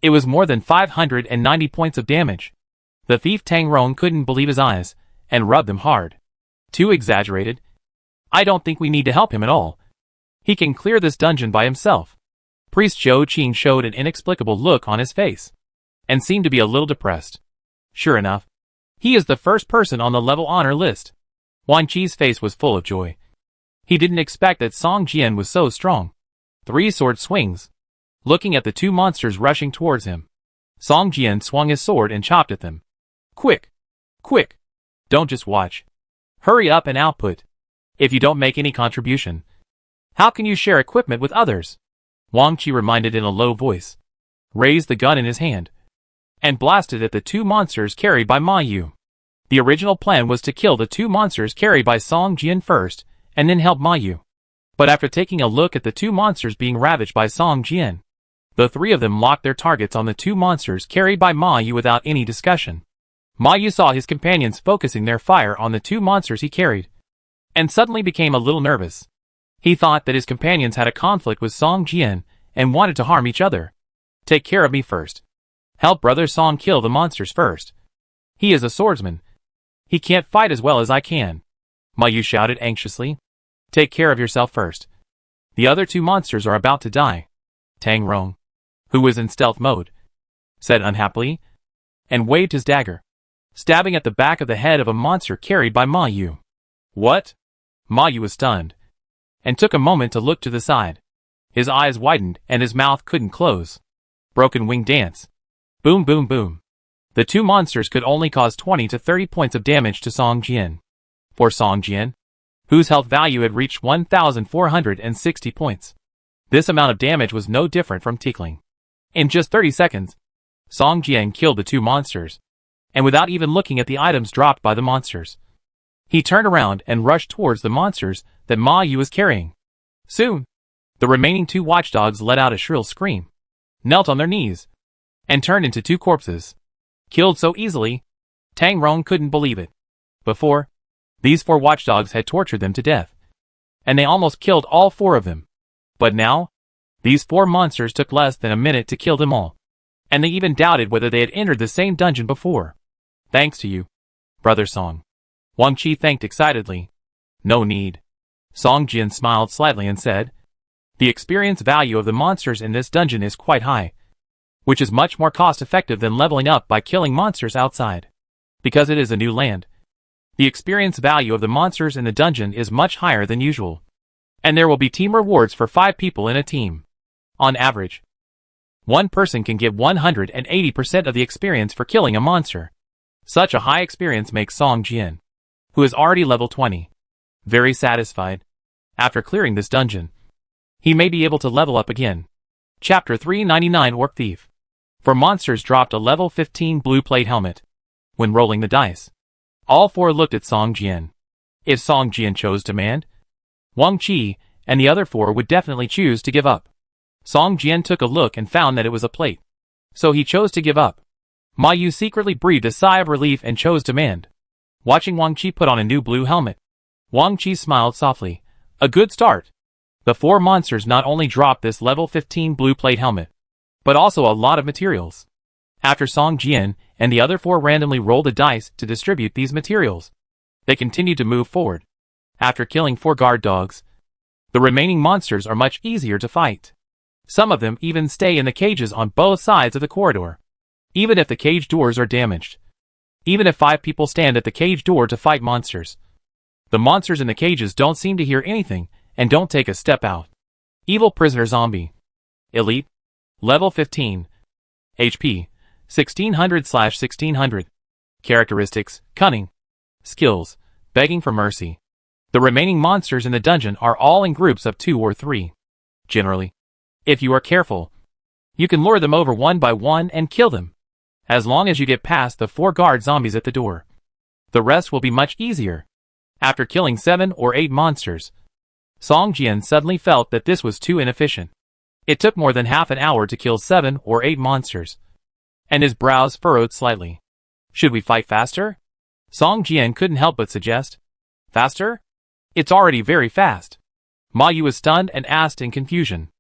It was more than 590 points of damage. The thief Tang Rong couldn't believe his eyes, and rubbed them hard. Too exaggerated. I don't think we need to help him at all. He can clear this dungeon by himself. Priest Zhou Qing showed an inexplicable look on his face, and seemed to be a little depressed. Sure enough, he is the first person on the level honor list. Wang Qi's face was full of joy. He didn't expect that Song Jian was so strong. 3 sword swings. Looking at the 2 monsters rushing towards him, Song Jian swung his sword and chopped at them. Quick! Quick! Don't just watch. Hurry up and output. If you don't make any contribution, how can you share equipment with others? Wang Qi reminded in a low voice, raised the gun in his hand, and blasted at the 2 monsters carried by Ma Yu. The original plan was to kill the 2 monsters carried by Song Jian first, and then help Ma Yu. But after taking a look at the 2 monsters being ravaged by Song Jian, the 3 of them locked their targets on the 2 monsters carried by Ma Yu without any discussion. Ma Yu saw his companions focusing their fire on the 2 monsters he carried, and suddenly became a little nervous. He thought that his companions had a conflict with Song Jian and wanted to harm each other. Take care of me first. Help Brother Song kill the monsters first. He is a swordsman. He can't fight as well as I can. Ma Yu shouted anxiously. Take care of yourself first. The other 2 monsters are about to die. Tang Rong, who was in stealth mode, said unhappily, and waved his dagger, stabbing at the back of the head of a monster carried by Ma Yu. What? Ma Yu was stunned, and took a moment to look to the side. His eyes widened and his mouth couldn't close. Broken wing dance. Boom boom boom. The 2 monsters could only cause 20 to 30 points of damage to Song Jian. For Song Jian, whose health value had reached 1,460 points, this amount of damage was no different from tickling. In just 30 seconds, Song Jian killed the 2 monsters, and without even looking at the items dropped by the monsters, he turned around and rushed towards the monsters that Ma Yu was carrying. Soon, the remaining 2 watchdogs let out a shrill scream, knelt on their knees, and turned into 2 corpses. Killed so easily, Tang Rong couldn't believe it. Before, these 4 watchdogs had tortured them to death, and they almost killed all 4 of them. But now, these 4 monsters took less than a minute to kill them all, and they even doubted whether they had entered the same dungeon before. Thanks to you, Brother Song. Wang Qi thanked excitedly. No need. Song Jian smiled slightly and said, the experience value of the monsters in this dungeon is quite high, which is much more cost-effective than leveling up by killing monsters outside. Because it is a new land, the experience value of the monsters in the dungeon is much higher than usual, and there will be team rewards for 5 people in a team. On average, one person can get 180% of the experience for killing a monster. Such a high experience makes Song Jian, who is already level 20, very satisfied. After clearing this dungeon, he may be able to level up again. Chapter 399 Orc Thief. For monsters dropped a level 15 blue plate helmet. When rolling the dice, all 4 looked at Song Jian. If Song Jian chose demand, Wang Qi and the other 4 would definitely choose to give up. Song Jian took a look and found that it was a plate, so he chose to give up. Ma Yu secretly breathed a sigh of relief and chose demand. Watching Wang Qi put on a new blue helmet, Wang Qi smiled softly. A good start. The 4 monsters not only dropped this level 15 blue plate helmet, but also a lot of materials. After Song Jian and the other 4 randomly rolled the dice to distribute these materials, they continued to move forward. After killing 4 guard dogs, the remaining monsters are much easier to fight. Some of them even stay in the cages on both sides of the corridor, even if the cage doors are damaged. Even if 5 people stand at the cage door to fight monsters, the monsters in the cages don't seem to hear anything and don't take a step out. Evil Prisoner Zombie. Elite. Level 15. HP. 1600/1600. Characteristics. Cunning. Skills. Begging for mercy. The remaining monsters in the dungeon are all in groups of 2 or 3. Generally, if you are careful, you can lure them over one by one and kill them, as long as you get past the 4 guard zombies at the door. The rest will be much easier. After killing 7 or 8 monsters, Song Jian suddenly felt that this was too inefficient. It took more than half an hour to kill 7 or 8 monsters, and his brows furrowed slightly. Should we fight faster? Song Jian couldn't help but suggest. Faster? It's already very fast. Ma Yu was stunned and asked in confusion.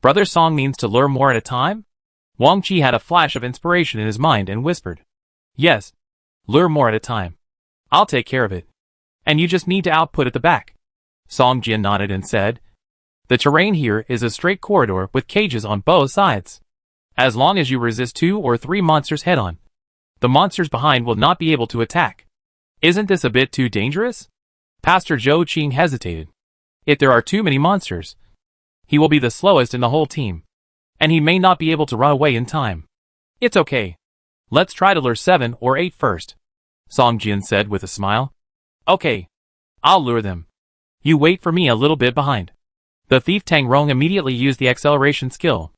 Brother Song means to lure more at a time? Wang Qi had a flash of inspiration in his mind and whispered. Yes, lure more at a time. I'll take care of it. And you just need to output at the back. Song Jian nodded and said, the terrain here is a straight corridor with cages on both sides. As long as you resist 2 or 3 monsters head-on, the monsters behind will not be able to attack. Isn't this a bit too dangerous? Pastor Zhou Qing hesitated. If there are too many monsters, he will be the slowest in the whole team, and he may not be able to run away in time. It's okay. Let's try to lure 7 or 8 first, Song Jian said with a smile. Okay. I'll lure them. You wait for me a little bit behind. The thief Tang Rong immediately used the acceleration skill.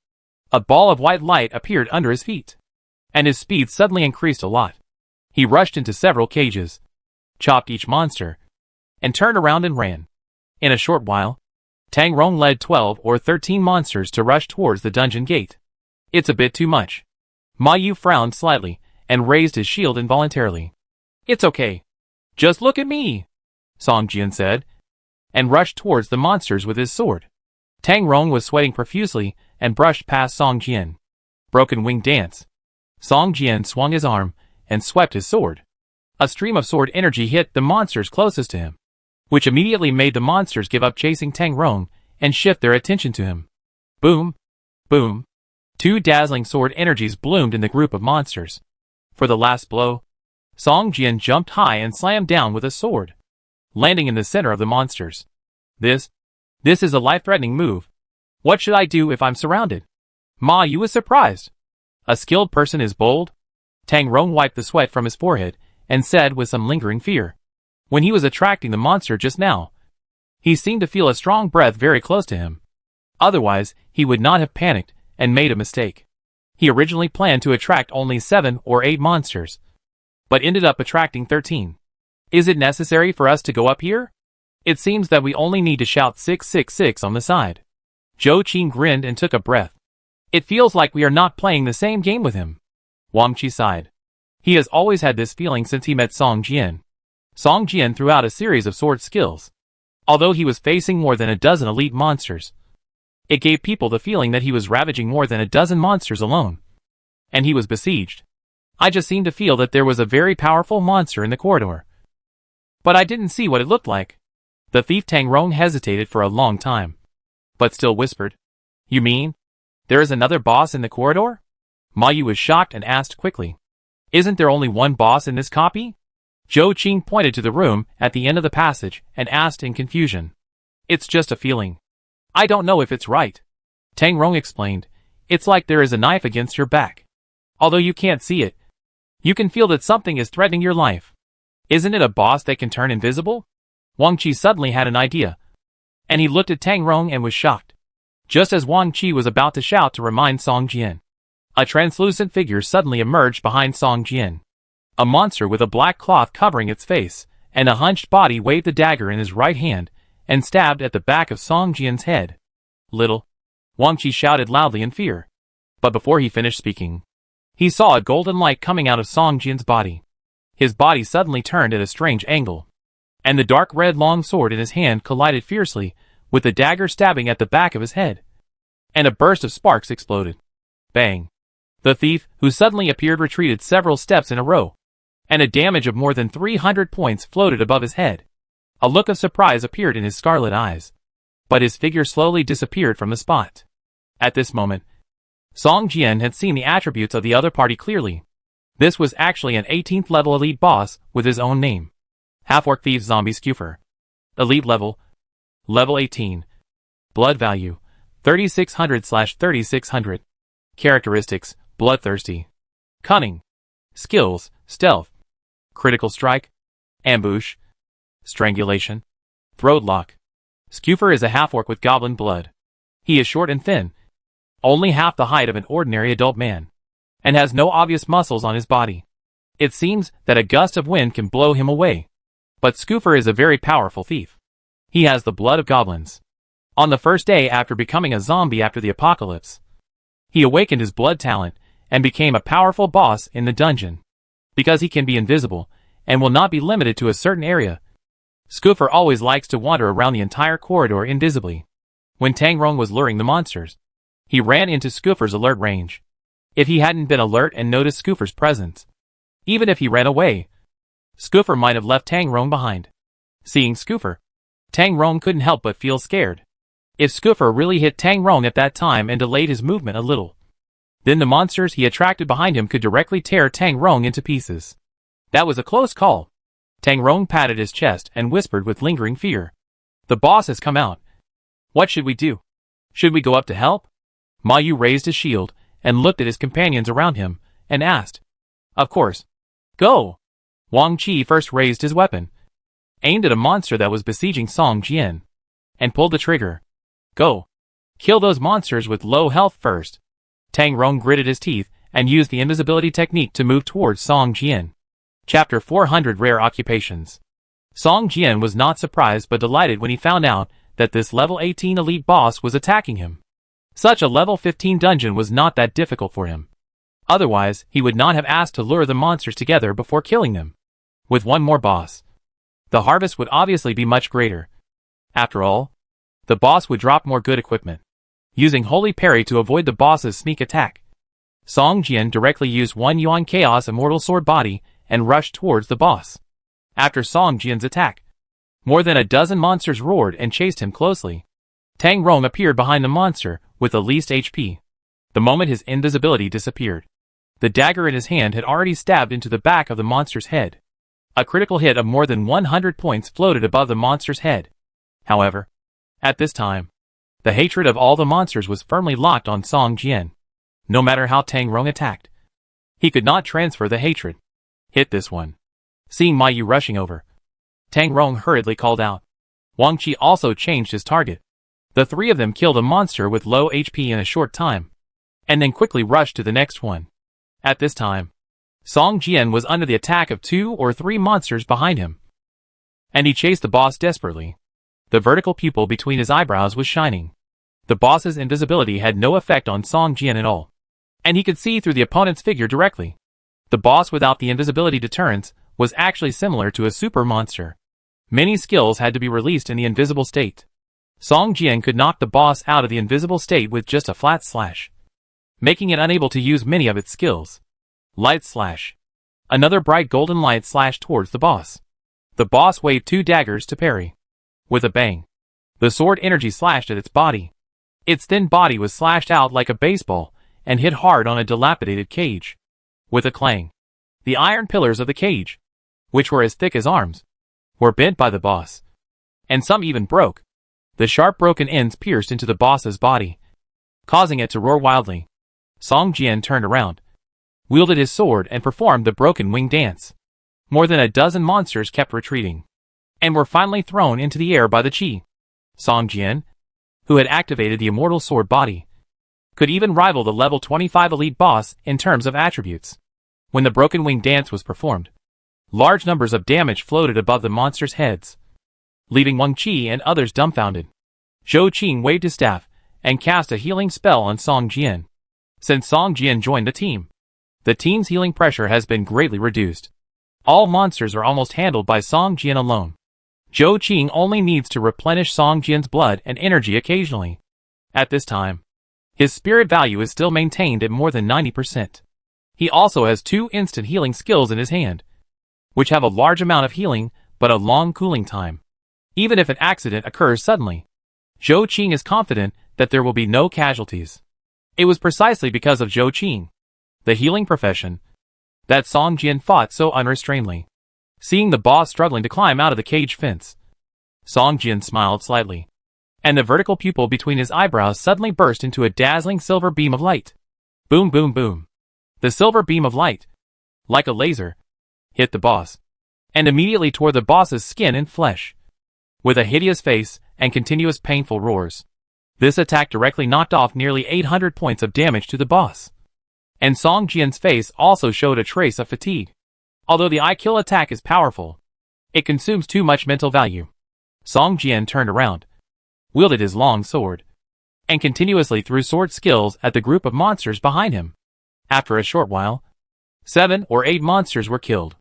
A ball of white light appeared under his feet, and his speed suddenly increased a lot. He rushed into several cages, chopped each monster, and turned around and ran. In a short while, Tang Rong led 12 or 13 monsters to rush towards the dungeon gate. It's a bit too much. Ma Yu frowned slightly and raised his shield involuntarily. It's okay. Just look at me, Song Jian said, and rushed towards the monsters with his sword. Tang Rong was sweating profusely and brushed past Song Jian. Broken wing dance. Song Jian swung his arm and swept his sword. A stream of sword energy hit the monsters closest to him, which immediately made the monsters give up chasing Tang Rong and shift their attention to him. Boom! Boom! 2 dazzling sword energies bloomed in the group of monsters. For the last blow, Song Jian jumped high and slammed down with a sword, landing in the center of the monsters. This is a life-threatening move. What should I do if I'm surrounded? Ma Yu was surprised. A skilled person is bold? Tang Rong wiped the sweat from his forehead and said with some lingering fear. When he was attracting the monster just now, he seemed to feel a strong breath very close to him. Otherwise, he would not have panicked and made a mistake. He originally planned to attract only 7 or 8 monsters, but ended up attracting 13. Is it necessary for us to go up here? It seems that we only need to shout 666 on the side. Zhou Qing grinned and took a breath. It feels like we are not playing the same game with him. Wang Qi sighed. He has always had this feeling since he met Song Jian. Song Jian threw out a series of sword skills. Although he was facing more than a dozen elite monsters, it gave people the feeling that he was ravaging more than a dozen monsters alone. And he was besieged. I just seemed to feel that there was a very powerful monster in the corridor. But I didn't see what it looked like. The thief Tang Rong hesitated for a long time, but still whispered, "You mean, there is another boss in the corridor?" Ma Yu was shocked and asked quickly, "Isn't there only one boss in this copy?" Zhou Qing pointed to the room at the end of the passage and asked in confusion, "It's just a feeling. I don't know if it's right." Tang Rong explained, "It's like there is a knife against your back. Although you can't see it, you can feel that something is threatening your life. Isn't it a boss that can turn invisible?" Wang Qi suddenly had an idea, and he looked at Tang Rong and was shocked. Just as Wang Qi was about to shout to remind Song Jian, a translucent figure suddenly emerged behind Song Jian. A monster with a black cloth covering its face, and a hunched body waved the dagger in his right hand, and stabbed at the back of Song Jian's head. "Little!" Wang Qi shouted loudly in fear. But before he finished speaking, he saw a golden light coming out of Song Jian's body. His body suddenly turned at a strange angle, and the dark red long sword in his hand collided fiercely with the dagger stabbing at the back of his head. And a burst of sparks exploded. Bang! The thief, who suddenly appeared, retreated several steps in a row, and a damage of more than 300 points floated above his head. A look of surprise appeared in his scarlet eyes, but his figure slowly disappeared from the spot. At this moment, Song Jian had seen the attributes of the other party clearly. This was actually an 18th level elite boss with his own name. Half-orc Thief Zombie Scuffer. Elite level, level 18. Blood value, 3600/3600. Characteristics, bloodthirsty. Cunning. Skills, stealth. Critical strike. Ambush. Strangulation. Throat lock. Scuffer is a half-orc with goblin blood. He is short and thin, only half the height of an ordinary adult man, and has no obvious muscles on his body. It seems that a gust of wind can blow him away. But Scuffer is a very powerful thief. He has the blood of goblins. On the first day after becoming a zombie after the apocalypse, he awakened his blood talent and became a powerful boss in the dungeon. Because he can be invisible and will not be limited to a certain area, Scuffer always likes to wander around the entire corridor invisibly. When Tang Rong was luring the monsters, he ran into Scuffer's alert range. If he hadn't been alert and noticed Scuffer's presence, even if he ran away, Scuffer might have left Tang Rong behind. Seeing Scuffer, Tang Rong couldn't help but feel scared. If Scuffer really hit Tang Rong at that time and delayed his movement a little, then the monsters he attracted behind him could directly tear Tang Rong into pieces. That was a close call. Tang Rong patted his chest and whispered with lingering fear, "The boss has come out. What should we do? Should we go up to help?" Ma Yu raised his shield and looked at his companions around him and asked, "Of course. Go!" Wang Qi first raised his weapon, aimed at a monster that was besieging Song Jian, and pulled the trigger. "Go! Kill those monsters with low health first." Tang Rong gritted his teeth and used the invisibility technique to move towards Song Jian. Chapter 400 Rare Occupations. Song Jian was not surprised but delighted when he found out that this level 18 elite boss was attacking him. Such a level 15 dungeon was not that difficult for him. Otherwise, he would not have asked to lure the monsters together before killing them. With one more boss, the harvest would obviously be much greater. After all, the boss would drop more good equipment. Using Holy Parry to avoid the boss's sneak attack, Song Jian directly used one Yuan Chaos Immortal Sword Body and rushed towards the boss. After Song Jian's attack, more than a dozen monsters roared and chased him closely. Tang Rong appeared behind the monster with the least HP. The moment his invisibility disappeared, the dagger in his hand had already stabbed into the back of the monster's head. A critical hit of more than 100 points floated above the monster's head. However, at this time, the hatred of all the monsters was firmly locked on Song Jian. No matter how Tang Rong attacked, he could not transfer the hatred. "Hit this one." Seeing Ma Yu rushing over, Tang Rong hurriedly called out. Wang Qi also changed his target. The three of them killed a monster with low HP in a short time, and then quickly rushed to the next one. At this time, Song Jian was under the attack of 2 or 3 monsters behind him, and he chased the boss desperately. The vertical pupil between his eyebrows was shining. The boss's invisibility had no effect on Song Jian at all, and he could see through the opponent's figure directly. The boss without the invisibility deterrence was actually similar to a super monster. Many skills had to be released in the invisible state. Song Jian could knock the boss out of the invisible state with just a flat slash, making it unable to use many of its skills. Light slash. Another bright golden light slashed towards the boss. The boss waved 2 daggers to parry. With a bang, the sword energy slashed at its body. Its thin body was slashed out like a baseball and hit hard on a dilapidated cage. With a clang, the iron pillars of the cage, which were as thick as arms, were bent by the boss, and some even broke. The sharp broken ends pierced into the boss's body, causing it to roar wildly. Song Jian turned around, wielded his sword and performed the broken wing dance. More than a dozen monsters kept retreating, and were finally thrown into the air by the chi. Song Jian, who had activated the immortal sword body, could even rival the level 25 elite boss in terms of attributes. When the broken wing dance was performed, large numbers of damage floated above the monsters' heads, leaving Wang Qi and others dumbfounded. Zhou Qing waved his staff and cast a healing spell on Song Jian. Since Song Jian joined the team's healing pressure has been greatly reduced. All monsters are almost handled by Song Jian alone. Zhou Qing only needs to replenish Song Jian's blood and energy occasionally. At this time, his spirit value is still maintained at more than 90%. He also has 2 instant healing skills in his hand, which have a large amount of healing but a long cooling time. Even if an accident occurs suddenly, Zhou Qing is confident that there will be no casualties. It was precisely because of Zhou Qing, the healing profession, that Song Jian fought so unrestrainedly. Seeing the boss struggling to climb out of the cage fence, Song Jian smiled slightly, and the vertical pupil between his eyebrows suddenly burst into a dazzling silver beam of light. Boom, boom, boom. The silver beam of light, like a laser, hit the boss, and immediately tore the boss's skin and flesh. With a hideous face and continuous painful roars, this attack directly knocked off nearly 800 points of damage to the boss. And Song Jian's face also showed a trace of fatigue. Although the I-kill attack is powerful, it consumes too much mental value. Song Jian turned around, wielded his long sword, and continuously threw sword skills at the group of monsters behind him. After a short while, 7 or 8 monsters were killed.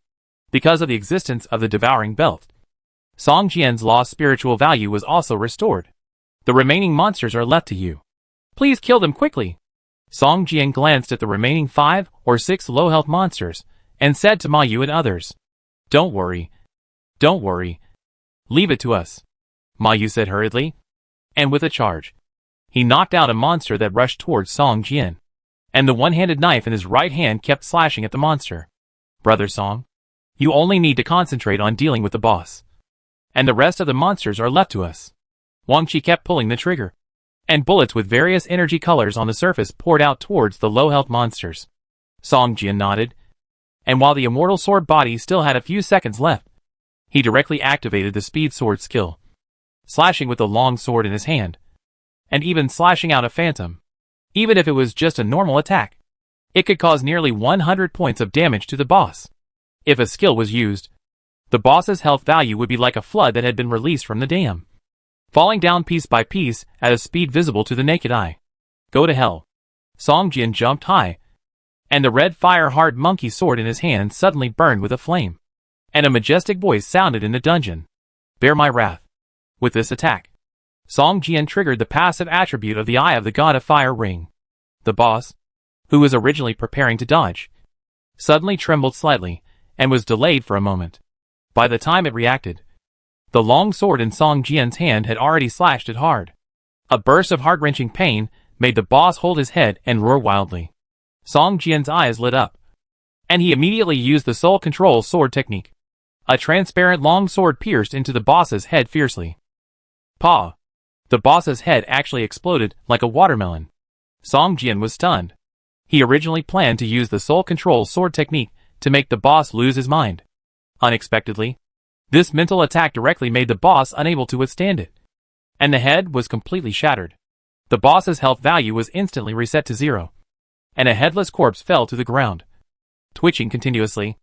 Because of the existence of the devouring belt, Song Jian's lost spiritual value was also restored. The remaining monsters are left to you. Please kill them quickly. Song Jian glanced at the remaining 5 or 6 low-health monsters, and said to Ma Yu and others, Don't worry. Don't worry. Leave it to us. Ma Yu said hurriedly, and with a charge, he knocked out a monster that rushed towards Song Jian, and the one-handed knife in his right hand kept slashing at the monster. Brother Song, you only need to concentrate on dealing with the boss, and the rest of the monsters are left to us. Wang Qi kept pulling the trigger, and bullets with various energy colors on the surface poured out towards the low-health monsters. Song Jian nodded, and while the immortal sword body still had a few seconds left, he directly activated the speed sword skill, slashing with the long sword in his hand, and even slashing out a phantom. Even if it was just a normal attack, it could cause nearly 100 points of damage to the boss. If a skill was used, the boss's health value would be like a flood that had been released from the dam, falling down piece by piece at a speed visible to the naked eye. Go to hell. Song Jian jumped high, and the red fire-hard monkey sword in his hand suddenly burned with a flame, and a majestic voice sounded in the dungeon. Bear my wrath. With this attack, Song Jian triggered the passive attribute of the Eye of the God of Fire ring. The boss, who was originally preparing to dodge, suddenly trembled slightly, and was delayed for a moment. By the time it reacted, the long sword in Song Jian's hand had already slashed it hard. A burst of heart-wrenching pain made the boss hold his head and roar wildly. Song Jian's eyes lit up, and he immediately used the soul control sword technique. A transparent long sword pierced into the boss's head fiercely. Paw! The boss's head actually exploded like a watermelon. Song Jian was stunned. He originally planned to use the soul control sword technique to make the boss lose his mind. Unexpectedly, this mental attack directly made the boss unable to withstand it, and the head was completely shattered. The boss's health value was instantly reset to 0, and a headless corpse fell to the ground, twitching continuously.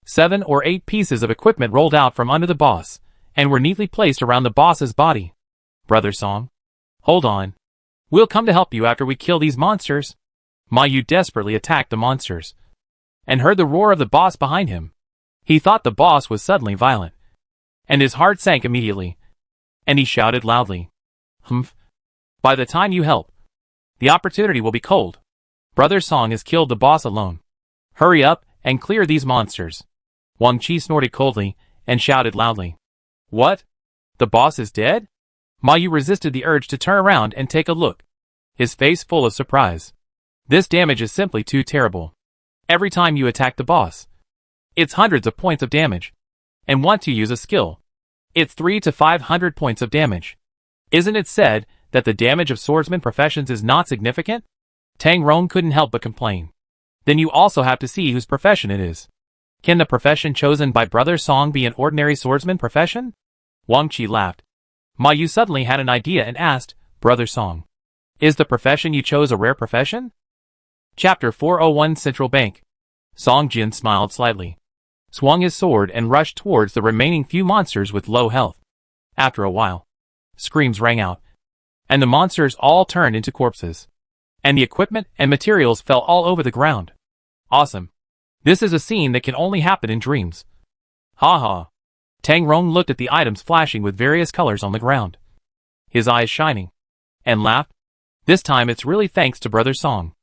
7 or 8 pieces of equipment rolled out from under the boss, and were neatly placed around the boss's body. Brother Song, hold on. We'll come to help you after we kill these monsters. Ma Yu desperately attacked the monsters, and heard the roar of the boss behind him. He thought the boss was suddenly violent, and his heart sank immediately, and he shouted loudly, "Humph! By the time you help, the opportunity will be cold. Brother Song has killed the boss alone. Hurry up and clear these monsters." Wang Qi snorted coldly and shouted loudly, "What? The boss is dead?" Ma Yu resisted the urge to turn around and take a look, his face full of surprise. This damage is simply too terrible. Every time you attack the boss, it's hundreds of points of damage. And once you use a skill, it's 300 to 500 points of damage. Isn't it said that the damage of swordsman professions is not significant? Tang Rong couldn't help but complain. Then you also have to see whose profession it is. Can the profession chosen by Brother Song be an ordinary swordsman profession? Wang Qi laughed. Ma Yu suddenly had an idea and asked, "Brother Song, is the profession you chose a rare profession?" Chapter 401 Central Bank. Song Jian smiled slightly, swung his sword and rushed towards the remaining few monsters with low health. After a while, screams rang out, and the monsters all turned into corpses, and the equipment and materials fell all over the ground. Awesome. This is a scene that can only happen in dreams. Ha ha. Tang Rong looked at the items flashing with various colors on the ground, his eyes shining, and laughed. This time it's really thanks to Brother Song.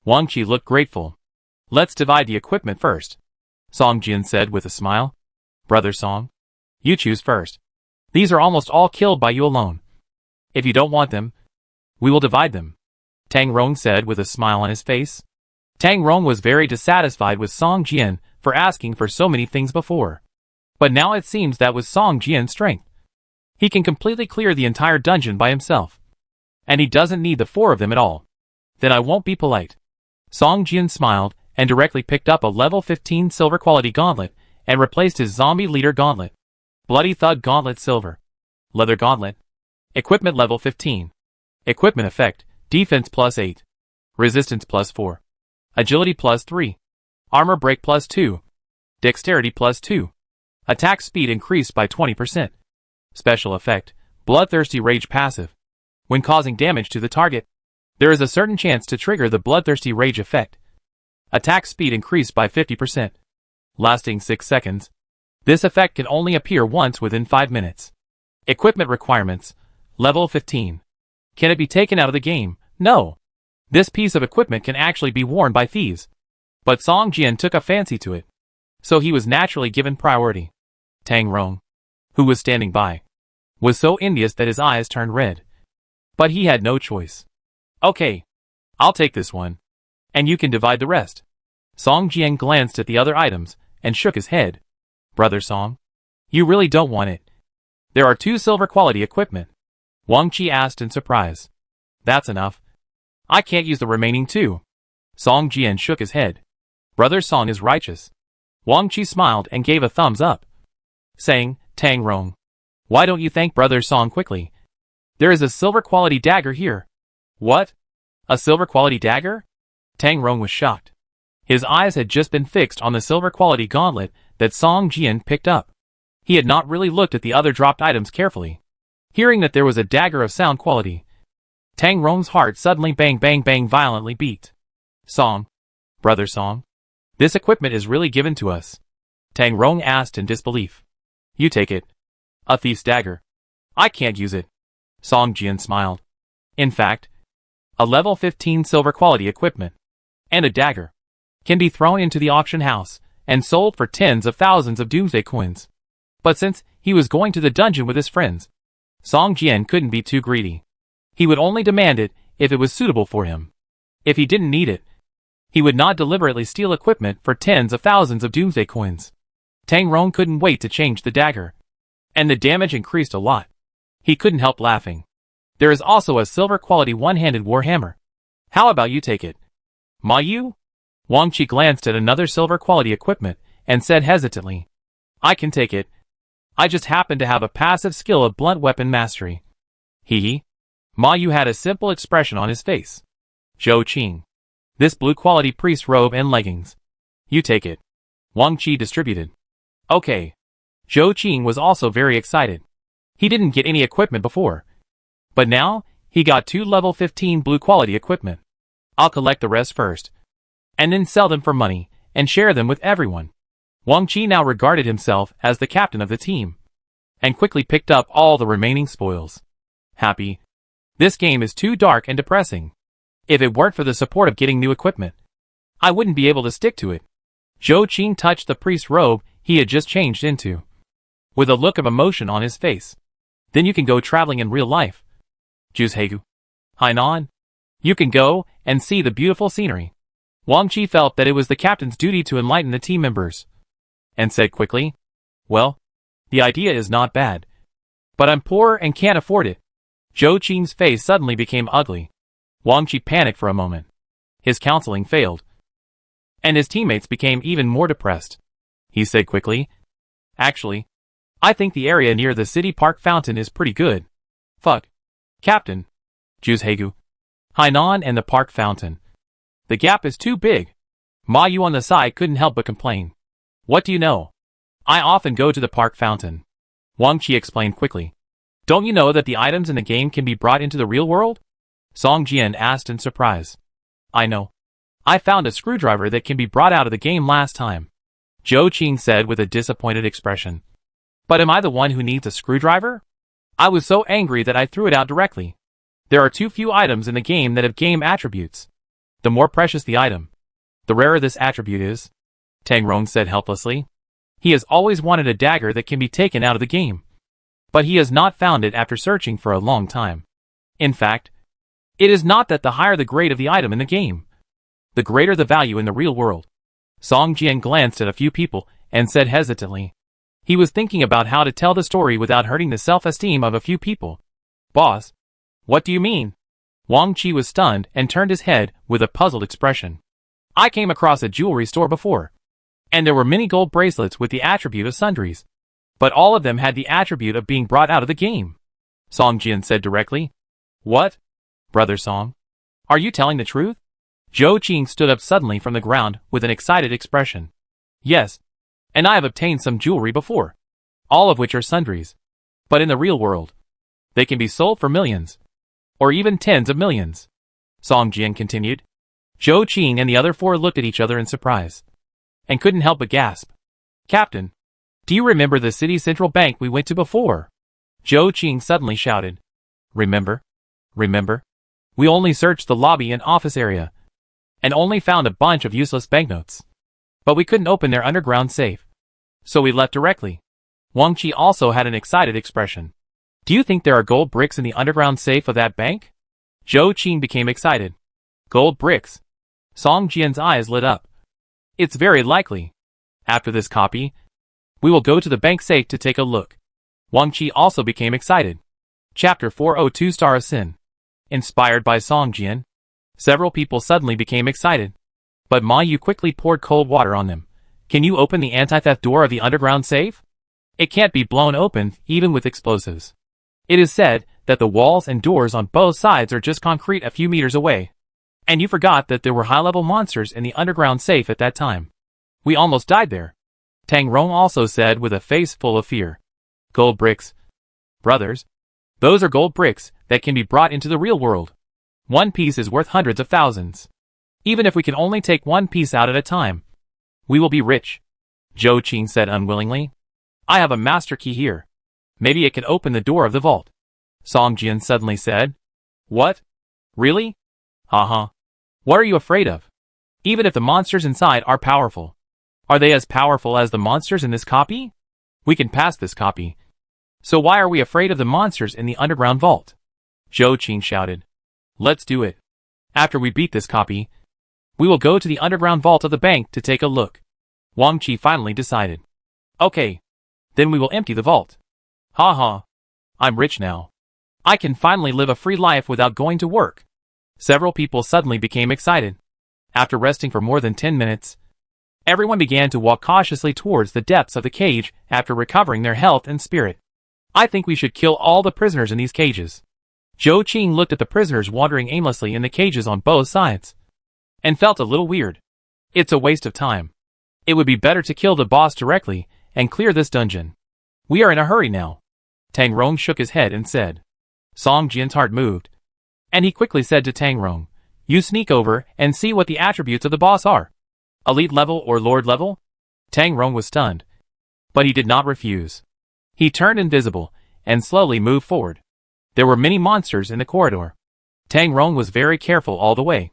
Wang Qi looked grateful. "Let's divide the equipment first," Song Jian said with a smile. "Brother Song, you choose first. These are almost all killed by you alone. If you don't want them, we will divide them," Tang Rong said with a smile on his face. Tang Rong was very dissatisfied with Song Jian for asking for so many things before. But now it seems that with Song Jian's strength, he can completely clear the entire dungeon by himself. And he doesn't need the four of them at all. Then I won't be polite. Song Jian smiled and directly picked up a level 15 silver quality gauntlet and replaced his zombie leader gauntlet. Bloody Thug Gauntlet Silver. Leather Gauntlet. Equipment level 15. Equipment effect, defense plus 8. Resistance plus 4. Agility plus 3. Armor break plus 2. Dexterity plus 2. Attack speed increased by 20%. Special effect, Bloodthirsty Rage passive. When causing damage to the target, there is a certain chance to trigger the Bloodthirsty Rage effect. Attack speed increased by 50%. Lasting 6 seconds. This effect can only appear once within 5 minutes. Equipment requirements, level 15. Can it be taken out of the game? No. This piece of equipment can actually be worn by thieves. But Song Jian took a fancy to it, so he was naturally given priority. Tang Rong, who was standing by, was so envious that his eyes turned red. But he had no choice. "Okay, I'll take this one, and you can divide the rest." Song Jian glanced at the other items and shook his head. "Brother Song, you really don't want it? There are 2 silver quality equipment." Wang Qi asked in surprise. "That's enough. I can't use the remaining 2. Song Jian shook his head. Brother Song is righteous. Wang Qi smiled and gave a thumbs up, saying, "Tang Rong, why don't you thank Brother Song quickly? There is a silver quality dagger here." "What? A silver quality dagger?" Tang Rong was shocked. His eyes had just been fixed on the silver quality gauntlet that Song Jian picked up. He had not really looked at the other dropped items carefully. Hearing that there was a dagger of sound quality, Tang Rong's heart suddenly bang bang bang violently beat. "Song, Brother Song, this equipment is really given to us?" Tang Rong asked in disbelief. "You take it. A thief's dagger. I can't use it." Song Jian smiled. "In fact, a level 15 silver quality equipment and a dagger can be thrown into the auction house and sold for tens of thousands of Doomsday coins." But since he was going to the dungeon with his friends, Song Jian couldn't be too greedy. He would only demand it if it was suitable for him. If he didn't need it, he would not deliberately steal equipment for tens of thousands of Doomsday coins. Tang Rong couldn't wait to change the dagger, and the damage increased a lot. He couldn't help laughing. "There is also a silver quality one-handed warhammer. How about you take it?" "Ma Yu?" Wang Qi glanced at another silver quality equipment and said hesitantly, "I can take it. I just happen to have a passive skill of blunt weapon mastery." Hee. Ma Yu had a simple expression on his face. "Zhou Qing. This blue quality priest robe and leggings. You take it." Wang Qi distributed. "Okay." Zhou Qing was also very excited. He didn't get any equipment before, but now he got 2 level 15 blue quality equipment. "I'll collect the rest first, and then sell them for money, and share them with everyone. Wang Qi now regarded himself as the captain of the team, and quickly picked up all the remaining spoils. Happy. This game is too dark and depressing. If it weren't for the support of getting new equipment, I wouldn't be able to stick to it. Zhou Qing touched the priest's robe he had just changed into, with a look of emotion on his face. Then you can go traveling in real life. Juzhegu. Hainan. You can go and see the beautiful scenery. Wang Qi felt that it was the captain's duty to enlighten the team members, and said quickly, well, the idea is not bad, but I'm poor and can't afford it. Zhou Qing's face suddenly became ugly. Wang Qi panicked for a moment. His counseling failed, and his teammates became even more depressed. He said quickly, actually, I think the area near the city park fountain is pretty good. Fuck. Captain. Juzhegu. Hainan and the park fountain. The gap is too big. Ma Yu on the side couldn't help but complain. What do you know? I often go to the park fountain. Wang Qi explained quickly. Don't you know that the items in the game can be brought into the real world? Song Jian asked in surprise. I know. I found a screwdriver that can be brought out of the game last time. Zhou Qing said with a disappointed expression. But am I the one who needs a screwdriver? I was so angry that I threw it out directly. There are too few items in the game that have game attributes. The more precious the item, the rarer this attribute is, Tang Rong said helplessly. He has always wanted a dagger that can be taken out of the game, but he has not found it after searching for a long time. In fact, it is not that the higher the grade of the item in the game, the greater the value in the real world. Song Jian glanced at a few people and said hesitantly. He was thinking about how to tell the story without hurting the self-esteem of a few people. Boss, what do you mean? Wang Qi was stunned and turned his head with a puzzled expression. I came across a jewelry store before, and there were many gold bracelets with the attribute of sundries, but all of them had the attribute of being brought out of the game. Song Jian said directly. What? Brother Song? Are you telling the truth? Zhou Qing stood up suddenly from the ground with an excited expression. Yes, and I have obtained some jewelry before, all of which are sundries. But in the real world, they can be sold for millions, or even tens of millions. Song Jian continued. Zhou Qing and the other four looked at each other in surprise, and couldn't help but gasp. Captain, do you remember the city central bank we went to before? Zhou Qing suddenly shouted. Remember? Remember? We only searched the lobby and office area, and only found a bunch of useless banknotes. But we couldn't open their underground safe, so we left directly. Wang Qi also had an excited expression. Do you think there are gold bricks in the underground safe of that bank? Zhou Qing became excited. Gold bricks. Song Jian's eyes lit up. It's very likely. After this copy, we will go to the bank safe to take a look. Wang Qi also became excited. Chapter 402 Star of Sin. Inspired by Song Jian, several people suddenly became excited. But Ma Yu quickly poured cold water on them. Can you open the anti-theft door of the underground safe? It can't be blown open, even with explosives. It is said that the walls and doors on both sides are just concrete a few meters away. And you forgot that there were high-level monsters in the underground safe at that time. We almost died there. Tang Rong also said with a face full of fear. Gold bricks. Brothers, those are gold bricks that can be brought into the real world. One piece is worth hundreds of thousands. Even if we can only take one piece out at a time, we will be rich. Zhou Qing said unwillingly. I have a master key here. Maybe it can open the door of the vault. Song Jian suddenly said. What? Really? Haha. What are you afraid of? Even if the monsters inside are powerful, are they as powerful as the monsters in this copy? We can pass this copy. So why are we afraid of the monsters in the underground vault? Zhou Qing shouted. Let's do it. After we beat this copy, we will go to the underground vault of the bank to take a look. Wang Qi finally decided. Okay. Then we will empty the vault. Ha ha. I'm rich now. I can finally live a free life without going to work. Several people suddenly became excited. After resting for more than 10 minutes, everyone began to walk cautiously towards the depths of the cage after recovering their health and spirit. I think we should kill all the prisoners in these cages. Zhou Qing looked at the prisoners wandering aimlessly in the cages on both sides, and felt a little weird. It's a waste of time. It would be better to kill the boss directly and clear this dungeon. We are in a hurry now. Tang Rong shook his head and said. Song Jian's heart moved, and he quickly said to Tang Rong, you sneak over and see what the attributes of the boss are. Elite level or Lord level? Tang Rong was stunned. But he did not refuse. He turned invisible and slowly moved forward. There were many monsters in the corridor. Tang Rong was very careful all the way.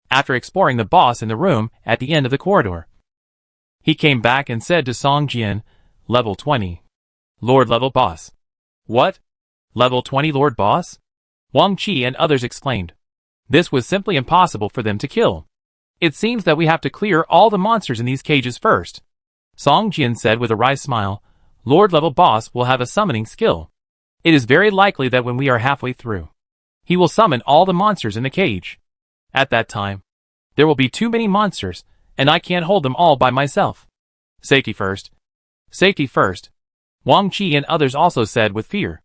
After exploring the boss in the room at the end of the corridor, he came back and said to Song Jian, level 20. Lord level boss. What? Level 20 Lord boss? Wang Qi and others exclaimed. This was simply impossible for them to kill. It seems that we have to clear all the monsters in these cages first. Song Jian said with a wry smile, Lord level boss will have a summoning skill. It is very likely that when we are halfway through, he will summon all the monsters in the cage. At that time, there will be too many monsters, and I can't hold them all by myself. Safety first. Safety first. Wang Qi and others also said with fear.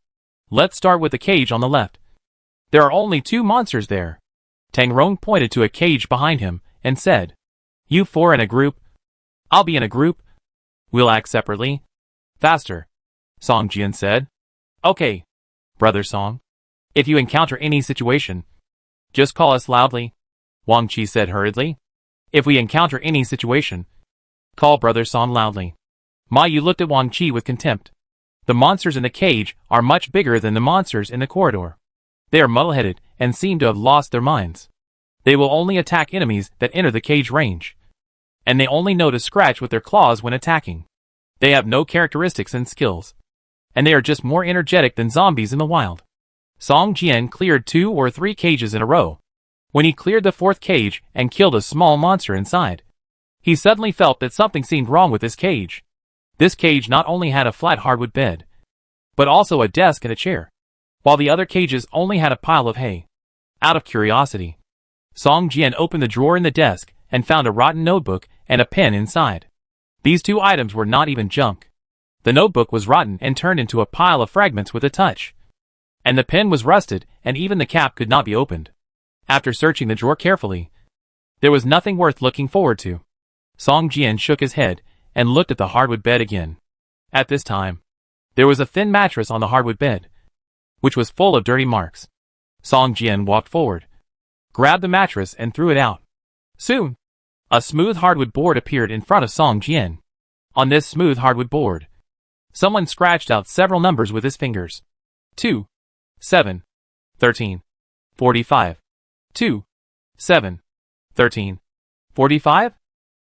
Let's start with the cage on the left. There are only 2 monsters there. Tang Rong pointed to a cage behind him and said, You 4 in a group. I'll be in a group. We'll act separately. Faster. Song Jian said. Okay, Brother Song. If you encounter any situation, just call us loudly. Wang Qi said hurriedly. If we encounter any situation, call Brother Song loudly. Ma Yu looked at Wang Qi with contempt. The monsters in the cage are much bigger than the monsters in the corridor. They are muddle-headed and seem to have lost their minds. They will only attack enemies that enter the cage range. And they only know to scratch with their claws when attacking. They have no characteristics and skills. And they are just more energetic than zombies in the wild. Song Jian cleared 2 or 3 cages in a row. When he cleared the 4th cage and killed a small monster inside, he suddenly felt that something seemed wrong with this cage. This cage not only had a flat hardwood bed, but also a desk and a chair, while the other cages only had a pile of hay. Out of curiosity, Song Jian opened the drawer in the desk and found a rotten notebook and a pen inside. These 2 items were not even junk. The notebook was rotten and turned into a pile of fragments with a touch. And the pen was rusted, and even the cap could not be opened. After searching the drawer carefully, there was nothing worth looking forward to. Song Jian shook his head and looked at the hardwood bed again. At this time, there was a thin mattress on the hardwood bed, which was full of dirty marks. Song Jian walked forward, grabbed the mattress and threw it out. Soon, a smooth hardwood board appeared in front of Song Jian. On this smooth hardwood board, someone scratched out several numbers with his fingers. 2, 7, 13, 45. 2, 7, 13, 45?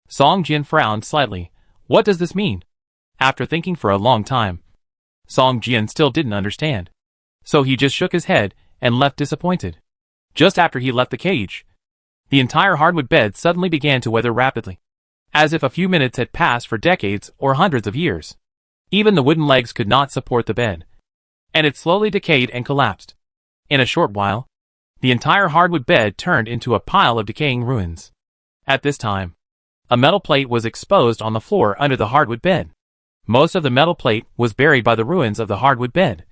Song Jian frowned slightly. What does this mean? After thinking for a long time, Song Jian still didn't understand. So he just shook his head and left disappointed. Just after he left the cage, the entire hardwood bed suddenly began to weather rapidly, as if a few minutes had passed for decades or hundreds of years. Even the wooden legs could not support the bed, and it slowly decayed and collapsed. In a short while, the entire hardwood bed turned into a pile of decaying ruins. At this time, a metal plate was exposed on the floor under the hardwood bed. Most of the metal plate was buried by the ruins of the hardwood bed,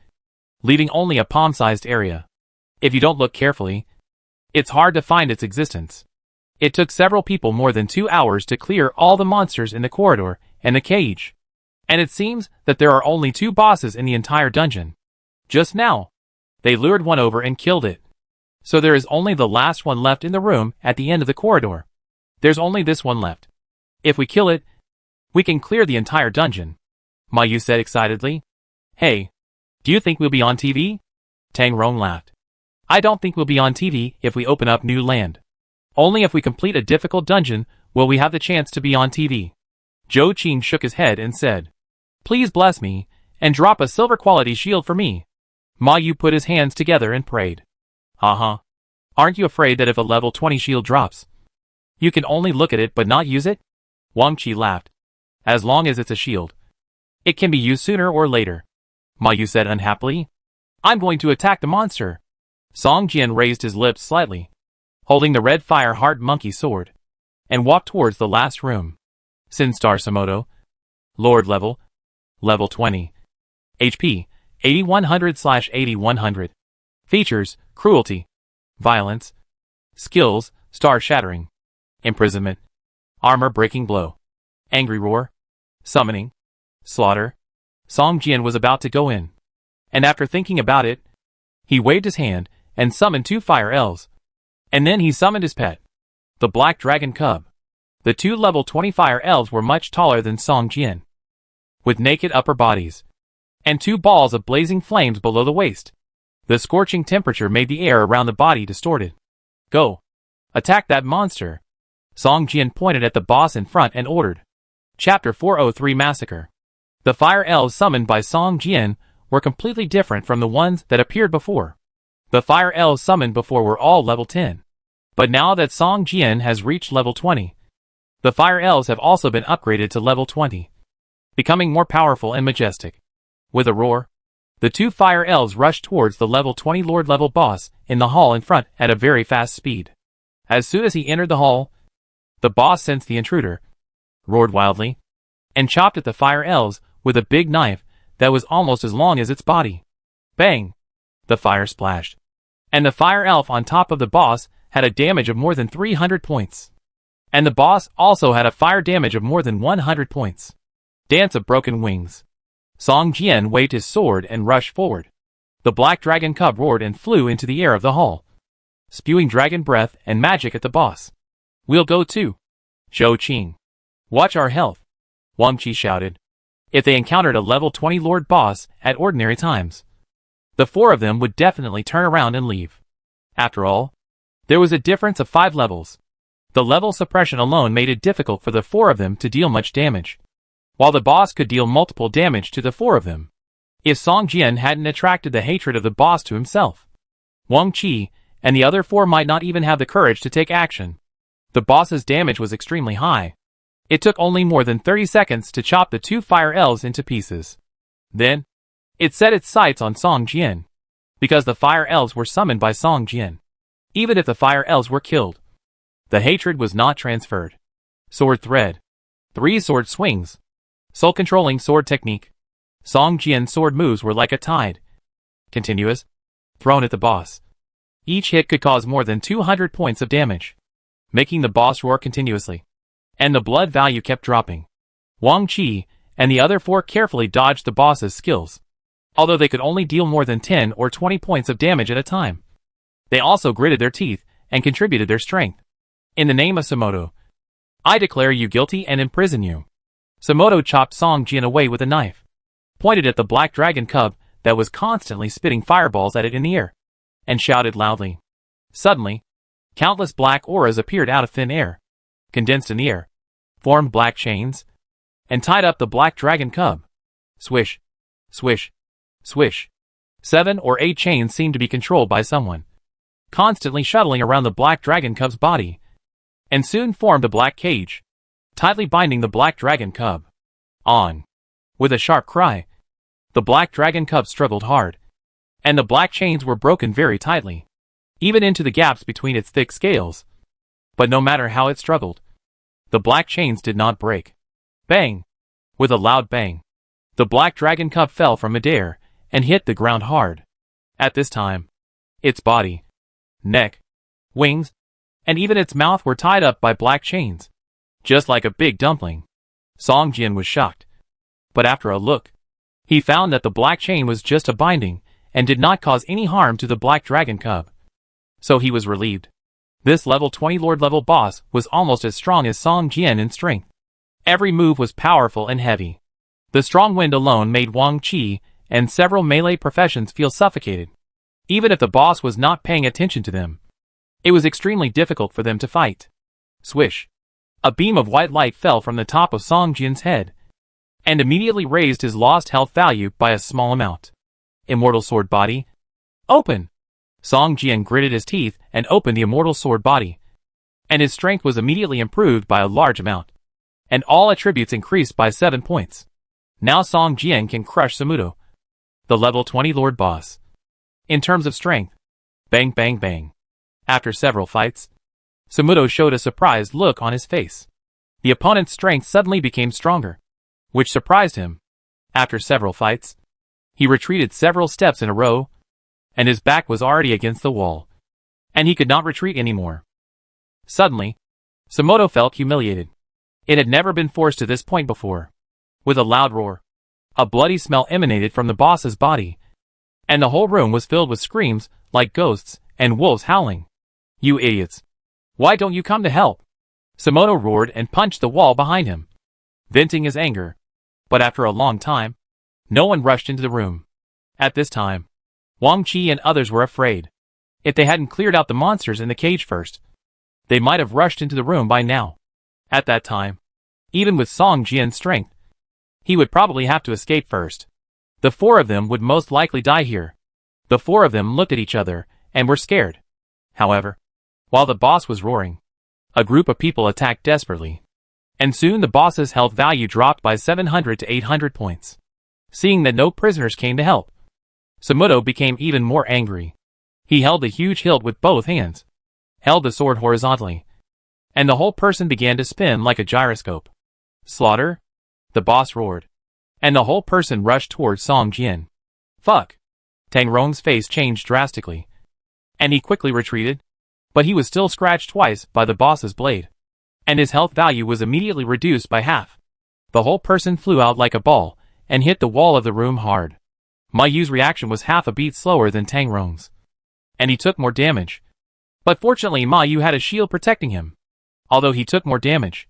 leaving only a palm-sized area. If you don't look carefully, it's hard to find its existence. It took several people more than 2 hours to clear all the monsters in the corridor and the cage. And it seems that there are only 2 bosses in the entire dungeon. Just now, they lured one over and killed it. So there is only the last one left in the room at the end of the corridor. There's only this one left. If we kill it, we can clear the entire dungeon. Ma Yu said excitedly. Hey, do you think we'll be on TV? Tang Rong laughed. I don't think we'll be on TV if we open up new land. Only if we complete a difficult dungeon will we have the chance to be on TV. Zhou Qin shook his head and said, Please bless me, and drop a silver quality shield for me. Ma Yu put his hands together and prayed. Aren't you afraid that if a level 20 shield drops, you can only look at it but not use it? Wang Qi laughed. As long as it's a shield, it can be used sooner or later. Ma Yu said unhappily. I'm going to attack the monster. Song Jian raised his lips slightly, holding the red fire heart monkey sword, and walked towards the last room. Sin Star Samoto. Lord level 20. HP, 8100/8100. Features, cruelty, violence. Skills, star shattering, imprisonment, armor breaking blow, angry roar, summoning, slaughter. Song Jian was about to go in, and after thinking about it, he waved his hand and summoned 2 fire elves. And then he summoned his pet, the black dragon cub. The two level 20 fire elves were much taller than Song Jian, with naked upper bodies, and two balls of blazing flames below the waist. The scorching temperature made the air around the body distorted. Go! Attack that monster! Song Jian pointed at the boss in front and ordered. Chapter 403 Massacre. The fire elves summoned by Song Jian were completely different from the ones that appeared before. The fire elves summoned before were all level 10. But now that Song Jian has reached level 20, the fire elves have also been upgraded to level 20, becoming more powerful and majestic. With a roar, the two fire elves rushed towards the level 20 Lord level boss in the hall in front at a very fast speed. As soon as he entered the hall, the boss sensed the intruder, roared wildly, and chopped at the fire elves with a big knife that was almost as long as its body. Bang! The fire splashed, and the fire elf on top of the boss had a damage of more than 300 points. And the boss also had a fire damage of more than 100 points. Dance of Broken Wings. Song Jian waved his sword and rushed forward. The black dragon cub roared and flew into the air of the hall, spewing dragon breath and magic at the boss. We'll go too. Zhou Qing. Watch our health. Wang Qi shouted. If they encountered a level 20 Lord boss at ordinary times, the four of them would definitely turn around and leave. After all, there was a difference of 5 levels. The level suppression alone made it difficult for the four of them to deal much damage, while the boss could deal multiple damage to the four of them. If Song Jian hadn't attracted the hatred of the boss to himself, Wang Qi and the other four might not even have the courage to take action. The boss's damage was extremely high. It took only more than 30 seconds to chop the two fire elves into pieces. Then, it set its sights on Song Jian, because the fire elves were summoned by Song Jian. Even if the fire elves were killed, the hatred was not transferred. Sword thread. 3 sword swings. Soul-controlling sword technique. Song Jian's sword moves were like a tide, continuous, thrown at the boss. Each hit could cause more than 200 points of damage, making the boss roar continuously. And the blood value kept dropping. Wang Qi and the other four carefully dodged the boss's skills, although they could only deal more than 10 or 20 points of damage at a time. They also gritted their teeth and contributed their strength. In the name of Samoto, I declare you guilty and imprison you. Samoto chopped Song Jian away with a knife, pointed at the black dragon cub that was constantly spitting fireballs at it in the air, and shouted loudly. Suddenly, countless black auras appeared out of thin air, condensed in the air, formed black chains, and tied up the black dragon cub. Swish, swish, swish. 7 or 8 chains seemed to be controlled by someone, constantly shuttling around the black dragon cub's body, and soon formed a black cage, tightly binding the black dragon cub. On. With a sharp cry, the black dragon cub struggled hard, and the black chains were broken very tightly, even into the gaps between its thick scales. But no matter how it struggled, the black chains did not break. Bang! With a loud bang, the black dragon cub fell from midair and hit the ground hard. At this time, its body, neck, wings, and even its mouth were tied up by black chains, just like a big dumpling. Song Jian was shocked, but after a look, he found that the black chain was just a binding and did not cause any harm to the black dragon cub. So he was relieved. This level 20 Lord level boss was almost as strong as Song Jian in strength. Every move was powerful and heavy. The strong wind alone made Wang Qi and several melee professions feel suffocated. Even if the boss was not paying attention to them, it was extremely difficult for them to fight. Swish! A beam of white light fell from the top of Song Jian's head, and immediately raised his lost health value by a small amount. Immortal sword body. Open! Song Jian gritted his teeth and opened the immortal sword body, and his strength was immediately improved by a large amount, and all attributes increased by 7 points. Now Song Jian can crush Samoto, the level 20 Lord boss. In terms of strength, bang bang bang. After several fights, Samoto showed a surprised look on his face. The opponent's strength suddenly became stronger, which surprised him. After several fights, he retreated several steps in a row, and his back was already against the wall, and he could not retreat anymore. Suddenly, Samoto felt humiliated. It had never been forced to this point before. With a loud roar, a bloody smell emanated from the boss's body, and the whole room was filled with screams like ghosts and wolves howling. You idiots! Why don't you come to help? Simono roared and punched the wall behind him, venting his anger. But after a long time, no one rushed into the room. At this time, Wang Qi and others were afraid. If they hadn't cleared out the monsters in the cage first, they might have rushed into the room by now. At that time, even with Song Jian's strength, he would probably have to escape first. The four of them would most likely die here. The four of them looked at each other and were scared. However, while the boss was roaring, a group of people attacked desperately. And soon the boss's health value dropped by 700 to 800 points. Seeing that no prisoners came to help, Simono became even more angry. He held the huge hilt with both hands, held the sword horizontally, and the whole person began to spin like a gyroscope. Slaughter? The boss roared, and the whole person rushed towards Song Jian. Fuck! Tang Rong's face changed drastically, and he quickly retreated, but he was still scratched twice by the boss's blade, and his health value was immediately reduced by half. The whole person flew out like a ball and hit the wall of the room hard. Ma Yu's reaction was half a beat slower than Tang Rong's, and he took more damage. But fortunately Ma Yu had a shield protecting him. Although he took more damage,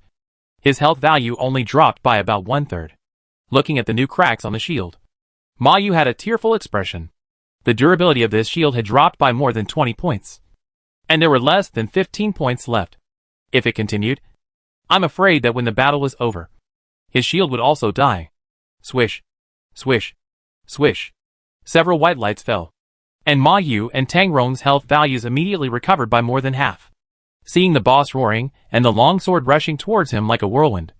his health value only dropped by about 1/3. Looking at the new cracks on the shield, Ma Yu had a tearful expression. The durability of this shield had dropped by more than 20 points, and there were less than 15 points left. If it continued, I'm afraid that when the battle was over, his shield would also die. Swish, swish, swish. Several white lights fell, and Ma Yu and Tang Rong's health values immediately recovered by more than half. Seeing the boss roaring and the long sword rushing towards him like a whirlwind,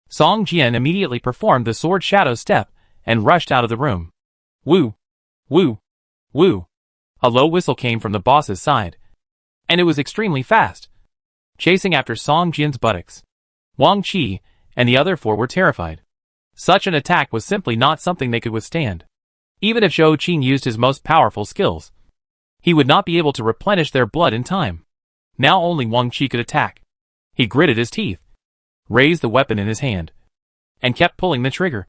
Song Jian immediately performed the sword shadow step and rushed out of the room. Woo! Woo! Woo! A low whistle came from the boss's side, and it was extremely fast, chasing after Song Jian's buttocks. Wang Qi and the other four were terrified. Such an attack was simply not something they could withstand. Even if Zhou Qing used his most powerful skills, he would not be able to replenish their blood in time. Now only Wang Qi could attack. He gritted his teeth, raised the weapon in his hand, and kept pulling the trigger,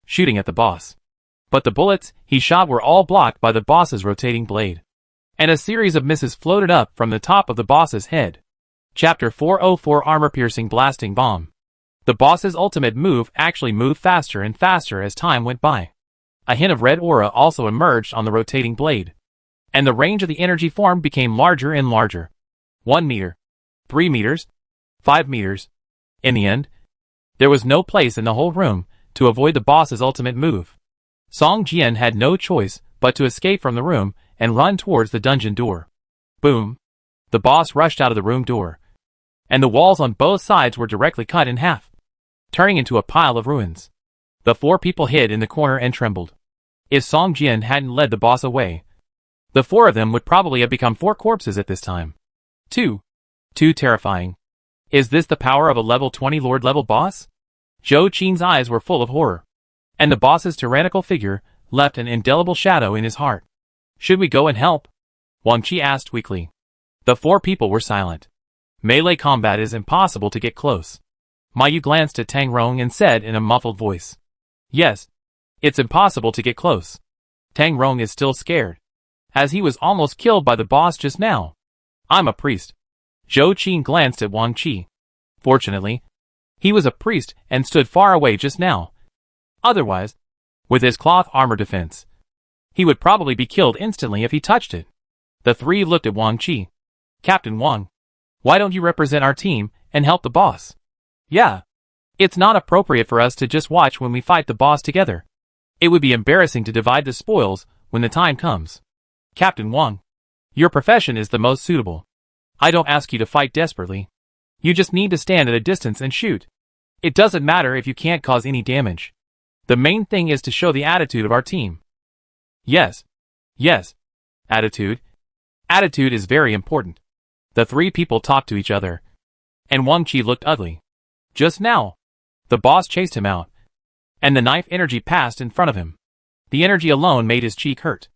shooting at the boss. But the bullets he shot were all blocked by the boss's rotating blade, and a series of misses floated up from the top of the boss's head. Chapter 404 Armor-Piercing Blasting Bomb. The boss's ultimate move actually moved faster and faster as time went by. A hint of red aura also emerged on the rotating blade, and the range of the energy form became larger and larger. 1 meter, 3 meters, 5 meters. In the end, there was no place in the whole room to avoid the boss's ultimate move. Song Jian had no choice but to escape from the room and run towards the dungeon door. Boom! The boss rushed out of the room door, and the walls on both sides were directly cut in half, turning into a pile of ruins. The four people hid in the corner and trembled. If Song Jian hadn't led the boss away, the four of them would probably have become 4 corpses at this time. Too terrifying. Is this the power of a level 20 Lord level boss? Zhou Qing's eyes were full of horror, and the boss's tyrannical figure left an indelible shadow in his heart. Should we go and help? Wang Qi asked weakly. The four people were silent. Melee combat is impossible to get close. Ma Yu glanced at Tang Rong and said in a muffled voice, Yes, it's impossible to get close. Tang Rong is still scared, as he was almost killed by the boss just now. I'm a priest. Zhou Qing glanced at Wang Qi. Fortunately, he was a priest and stood far away just now. Otherwise, with his cloth armor defense, he would probably be killed instantly if he touched it. The three looked at Wang Qi. Captain Wang, why don't you represent our team and help the boss? Yeah. It's not appropriate for us to just watch when we fight the boss together. It would be embarrassing to divide the spoils when the time comes. Captain Wang, your profession is the most suitable. I don't ask you to fight desperately. You just need to stand at a distance and shoot. It doesn't matter if you can't cause any damage. The main thing is to show the attitude of our team. Yes. Yes. Attitude. Attitude is very important. The three people talked to each other, and Wang Qi looked ugly. Just now, the boss chased him out, and the knife energy passed in front of him. The energy alone made his cheek hurt.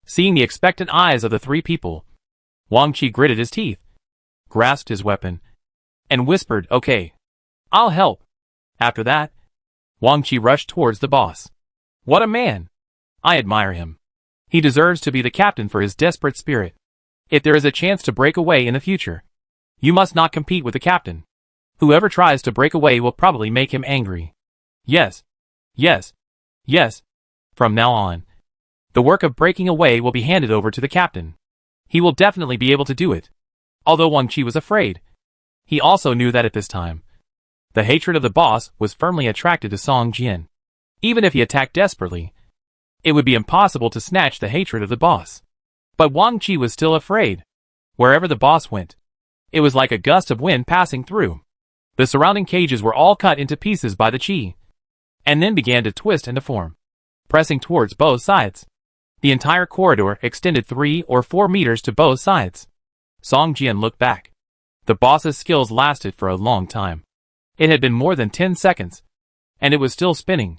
Seeing the expectant eyes of the three people, Wang Qi gritted his teeth, grasped his weapon, and whispered, Okay, I'll help. After that, Wang Qi rushed towards the boss. What a man! I admire him. He deserves to be the captain for his desperate spirit. If there is a chance to break away in the future, you must not compete with the captain. Whoever tries to break away will probably make him angry. Yes. Yes. Yes. From now on, the work of breaking away will be handed over to the captain. He will definitely be able to do it. Although Wang Qi was afraid, he also knew that at this time, the hatred of the boss was firmly attracted to Song Jian. Even if he attacked desperately, it would be impossible to snatch the hatred of the boss. But Wang Qi was still afraid. Wherever the boss went, it was like a gust of wind passing through. The surrounding cages were all cut into pieces by the qi, and then began to twist and deform, pressing towards both sides. The entire corridor extended 3 or 4 meters to both sides. Song Jian looked back. The boss's skills lasted for a long time. It had been more than 10 seconds, and it was still spinning.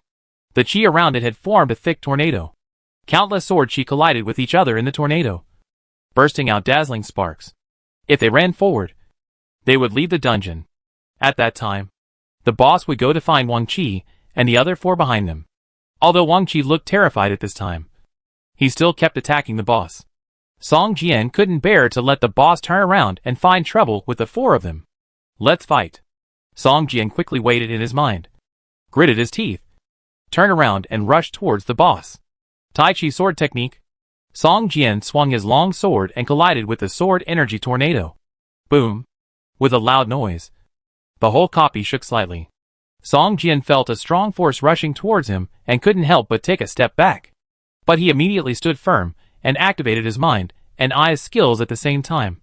The qi around it had formed a thick tornado. Countless sword qi collided with each other in the tornado, bursting out dazzling sparks. If they ran forward, they would leave the dungeon. At that time, the boss would go to find Wang Qi and the other 4 behind them. Although Wang Qi looked terrified at this time, he still kept attacking the boss. Song Jian couldn't bear to let the boss turn around and find trouble with the 4 of them. Let's fight. Song Jian quickly weighed it in his mind, gritted his teeth, turned around and rushed towards the boss. Tai Chi sword technique. Song Jian swung his long sword and collided with the sword energy tornado. Boom. With a loud noise, the whole copy shook slightly. Song Jian felt a strong force rushing towards him and couldn't help but take a step back. But he immediately stood firm and activated his mind and eyes skills at the same time,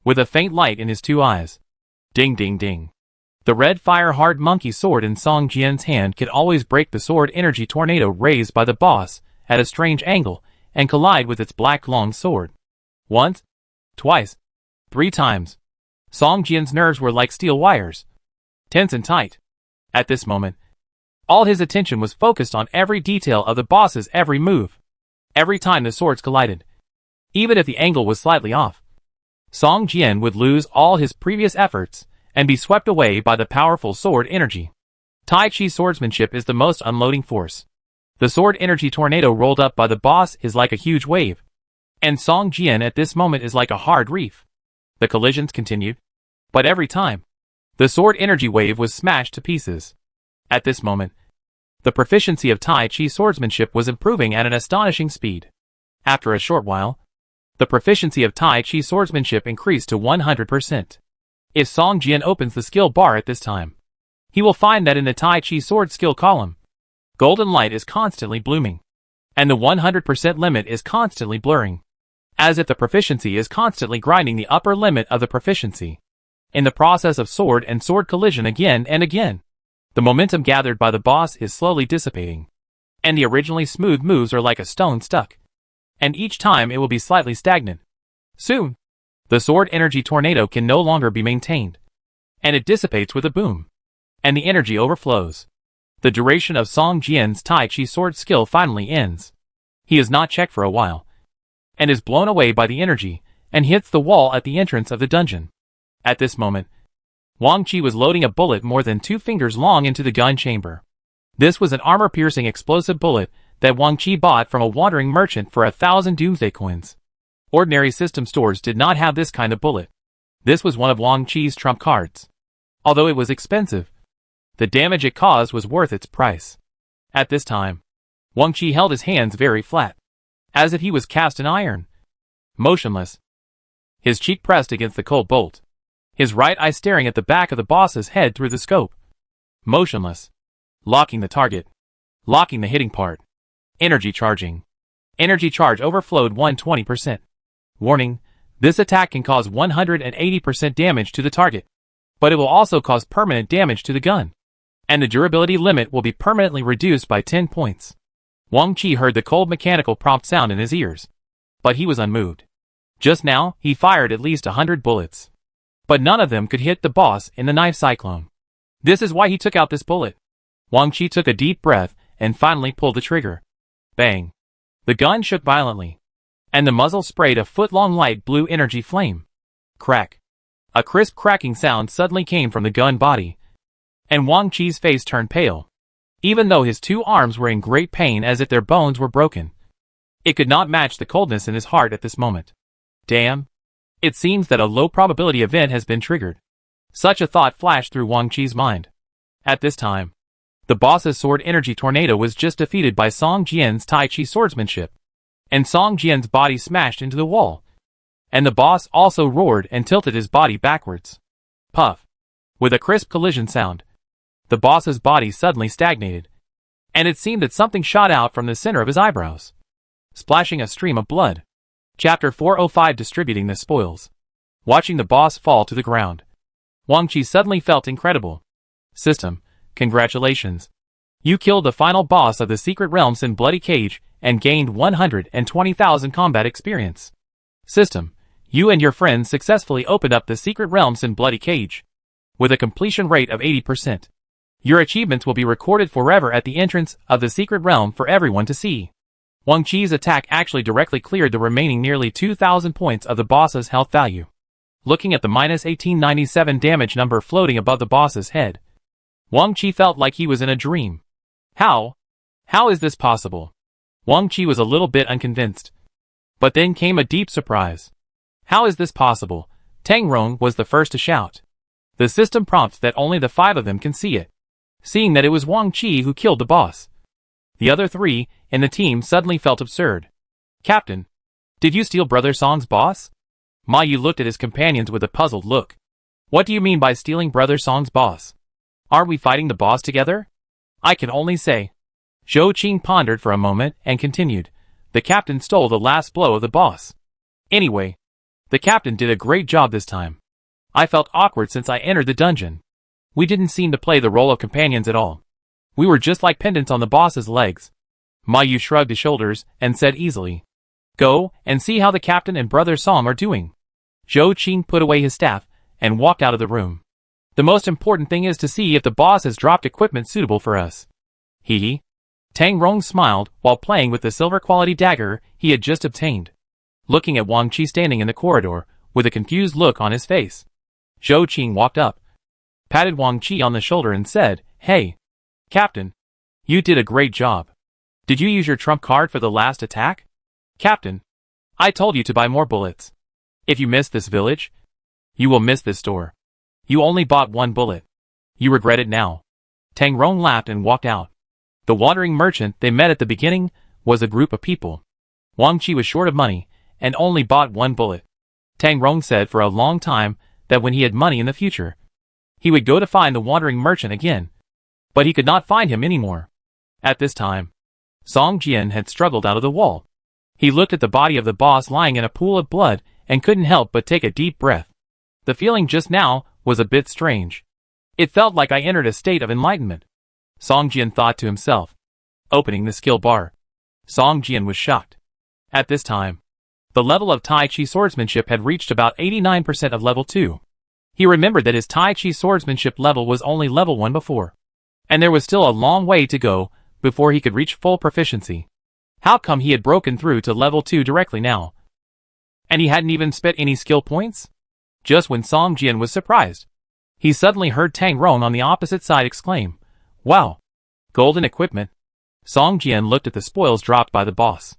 with a faint light in his 2 eyes. Ding ding ding. The red fire hard monkey sword in Song Jian's hand could always break the sword energy tornado raised by the boss at a strange angle and collide with its black long sword. Once, twice, 3 times. Song Jian's nerves were like steel wires, tense and tight. At this moment, all his attention was focused on every detail of the boss's every move. Every time the swords collided, even if the angle was slightly off, Song Jian would lose all his previous efforts and be swept away by the powerful sword energy. Tai Chi swordsmanship is the most unloading force. The sword energy tornado rolled up by the boss is like a huge wave, and Song Jian at this moment is like a hard reef. The collisions continued, but every time, the sword energy wave was smashed to pieces. At this moment, the proficiency of Tai Chi swordsmanship was improving at an astonishing speed. After a short while, the proficiency of Tai Chi swordsmanship increased to 100%. If Song Jian opens the skill bar at this time, he will find that in the Tai Chi sword skill column, golden light is constantly blooming, and the 100% limit is constantly blurring, as if the proficiency is constantly grinding the upper limit of the proficiency. In the process of sword and sword collision again and again, the momentum gathered by the boss is slowly dissipating, and the originally smooth moves are like a stone stuck, and each time it will be slightly stagnant. Soon, the sword energy tornado can no longer be maintained, and it dissipates with a boom, and the energy overflows. The duration of Song Jian's Tai Chi sword skill finally ends. He is not checked for a while, and is blown away by the energy, and hits the wall at the entrance of the dungeon. At this moment, Wang Qi was loading a bullet more than 2 fingers long into the gun chamber. This was an armor-piercing explosive bullet that Wang Qi bought from a wandering merchant for 1,000 Doomsday coins. Ordinary system stores did not have this kind of bullet. This was one of Wang Qi's trump cards. Although it was expensive, the damage it caused was worth its price. At this time, Wang Qi held his hands very flat, as if he was cast in iron, motionless, his cheek pressed against the cold bolt, his right eye staring at the back of the boss's head through the scope, motionless, locking the target, locking the hitting part, energy charging. Energy charge overflowed 120%. Warning, this attack can cause 180% damage to the target, but it will also cause permanent damage to the gun, and the durability limit will be permanently reduced by 10 points. Wang Qi heard the cold mechanical prompt sound in his ears, but he was unmoved. Just now, he fired at least 100 bullets, but none of them could hit the boss in the knife cyclone. This is why he took out this bullet. Wang Qi took a deep breath and finally pulled the trigger. Bang! The gun shook violently, and the muzzle sprayed a foot-long light blue energy flame. Crack! A crisp cracking sound suddenly came from the gun body, and Wang Qi's face turned pale, even though his 2 arms were in great pain as if their bones were broken. It could not match the coldness in his heart at this moment. Damn! It seems that a low-probability event has been triggered. Such a thought flashed through Wang Chi's mind. At this time, the boss's sword energy tornado was just defeated by Song Jian's Tai Chi swordsmanship, and Song Jian's body smashed into the wall. And the boss also roared and tilted his body backwards. Puff. With a crisp collision sound, the boss's body suddenly stagnated, and it seemed that something shot out from the center of his eyebrows, splashing a stream of blood. Chapter 405 Distributing the Spoils. Watching the boss fall to the ground, Wang Chi suddenly felt incredible. System, congratulations. You killed the final boss of the Secret Realms in Bloody Cage and gained 120,000 combat experience. System, you and your friends successfully opened up the Secret Realms in Bloody Cage, with a completion rate of 80%. Your achievements will be recorded forever at the entrance of the Secret Realm for everyone to see. Wang Chi's attack actually directly cleared the remaining nearly 2,000 points of the boss's health value. Looking at the -1897 damage number floating above the boss's head, Wang Chi felt like he was in a dream. How? How is this possible? Wang Chi was a little bit unconvinced. But then came a deep surprise. How is this possible? Tang Rong was the first to shout. The system prompts that only the 5 of them can see it, seeing that it was Wang Chi who killed the boss. The other 3 in the team suddenly felt absurd. Captain, did you steal Brother Song's boss? Ma Yu looked at his companions with a puzzled look. What do you mean by stealing Brother Song's boss? Are we fighting the boss together? I can only say. Zhou Qing pondered for a moment and continued. The captain stole the last blow of the boss. Anyway, the captain did a great job this time. I felt awkward since I entered the dungeon. We didn't seem to play the role of companions at all. We were just like pendants on the boss's legs. Ma Yu shrugged his shoulders and said easily. Go and see how the captain and Brother Song are doing. Zhou Qing put away his staff and walked out of the room. The most important thing is to see if the boss has dropped equipment suitable for us. Hee hee. Tang Rong smiled while playing with the silver quality dagger he had just obtained, looking at Wang Chi standing in the corridor with a confused look on his face. Zhou Qing walked up, patted Wang Chi on the shoulder and said, Hey, Captain, you did a great job. Did you use your trump card for the last attack? Captain, I told you to buy more bullets. If you miss this village, you will miss this door. You only bought 1 bullet. You regret it now. Tang Rong laughed and walked out. The wandering merchant they met at the beginning was a group of people. Wang Chi was short of money and only bought 1 bullet. Tang Rong said for a long time that when he had money in the future, he would go to find the wandering merchant again. But he could not find him anymore. At this time, Song Jian had struggled out of the wall. He looked at the body of the boss lying in a pool of blood and couldn't help but take a deep breath. The feeling just now was a bit strange. It felt like I entered a state of enlightenment. Song Jian thought to himself. Opening the skill bar, Song Jian was shocked. At this time, the level of Tai Chi swordsmanship had reached about 89% of level 2. He remembered that his Tai Chi swordsmanship level was only level 1 before, and there was still a long way to go before he could reach full proficiency. How come he had broken through to level 2 directly now? And he hadn't even spent any skill points? Just when Song Jian was surprised, he suddenly heard Tang Rong on the opposite side exclaim, Wow! Golden equipment. Song Jian looked at the spoils dropped by the boss.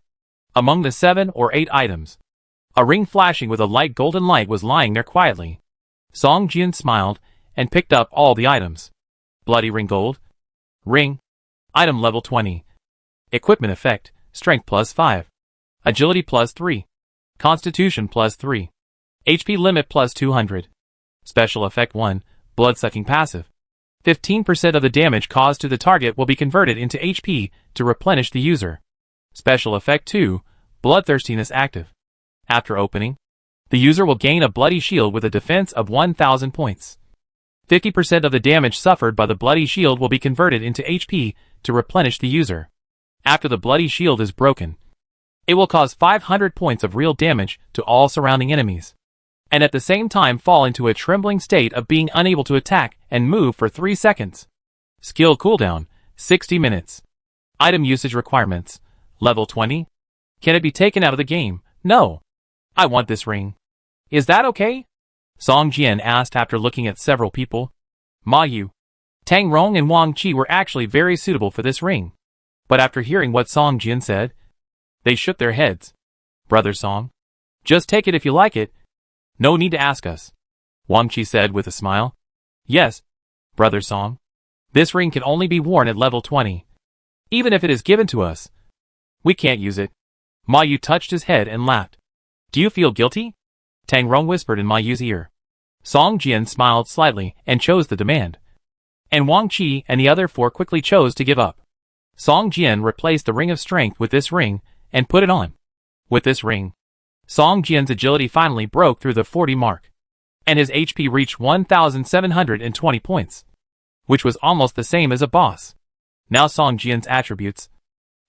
Among the 7 or 8 items, a ring flashing with a light golden light was lying there quietly. Song Jian smiled and picked up all the items. Bloody ring gold. Ring. Item level 20. Equipment effect, strength plus 5. Agility plus 3. Constitution plus 3. HP limit plus 200. Special effect 1, blood-sucking passive. 15% of the damage caused to the target will be converted into HP to replenish the user. Special effect 2, bloodthirstiness active. After opening, the user will gain a bloody shield with a defense of 1,000 points. 50% of the damage suffered by the bloody shield will be converted into HP to replenish the user. After the bloody shield is broken, it will cause 500 points of real damage to all surrounding enemies, and at the same time fall into a trembling state of being unable to attack and move for 3 seconds. Skill cooldown, 60 minutes. Item usage requirements, level 20. Can it be taken out of the game? No. I want this ring. Is that okay? Song Jian asked after looking at several people. Ma Yu, Tang Rong and Wang Chi were actually very suitable for this ring. But after hearing what Song Jian said, they shook their heads. Brother Song, just take it if you like it. No need to ask us, Wang Chi said with a smile. Yes, Brother Song. This ring can only be worn at level 20. Even if it is given to us, we can't use it. Ma Yu touched his head and laughed. Do you feel guilty? Tang Rong whispered in Ma Yu's ear. Song Jian smiled slightly and chose the demand. And Wang Qi and the other four quickly chose to give up. Song Jian replaced the ring of strength with this ring and put it on. With this ring, Song Jian's agility finally broke through the 40 mark, and his HP reached 1,720 points, which was almost the same as a boss. Now Song Jian's attributes,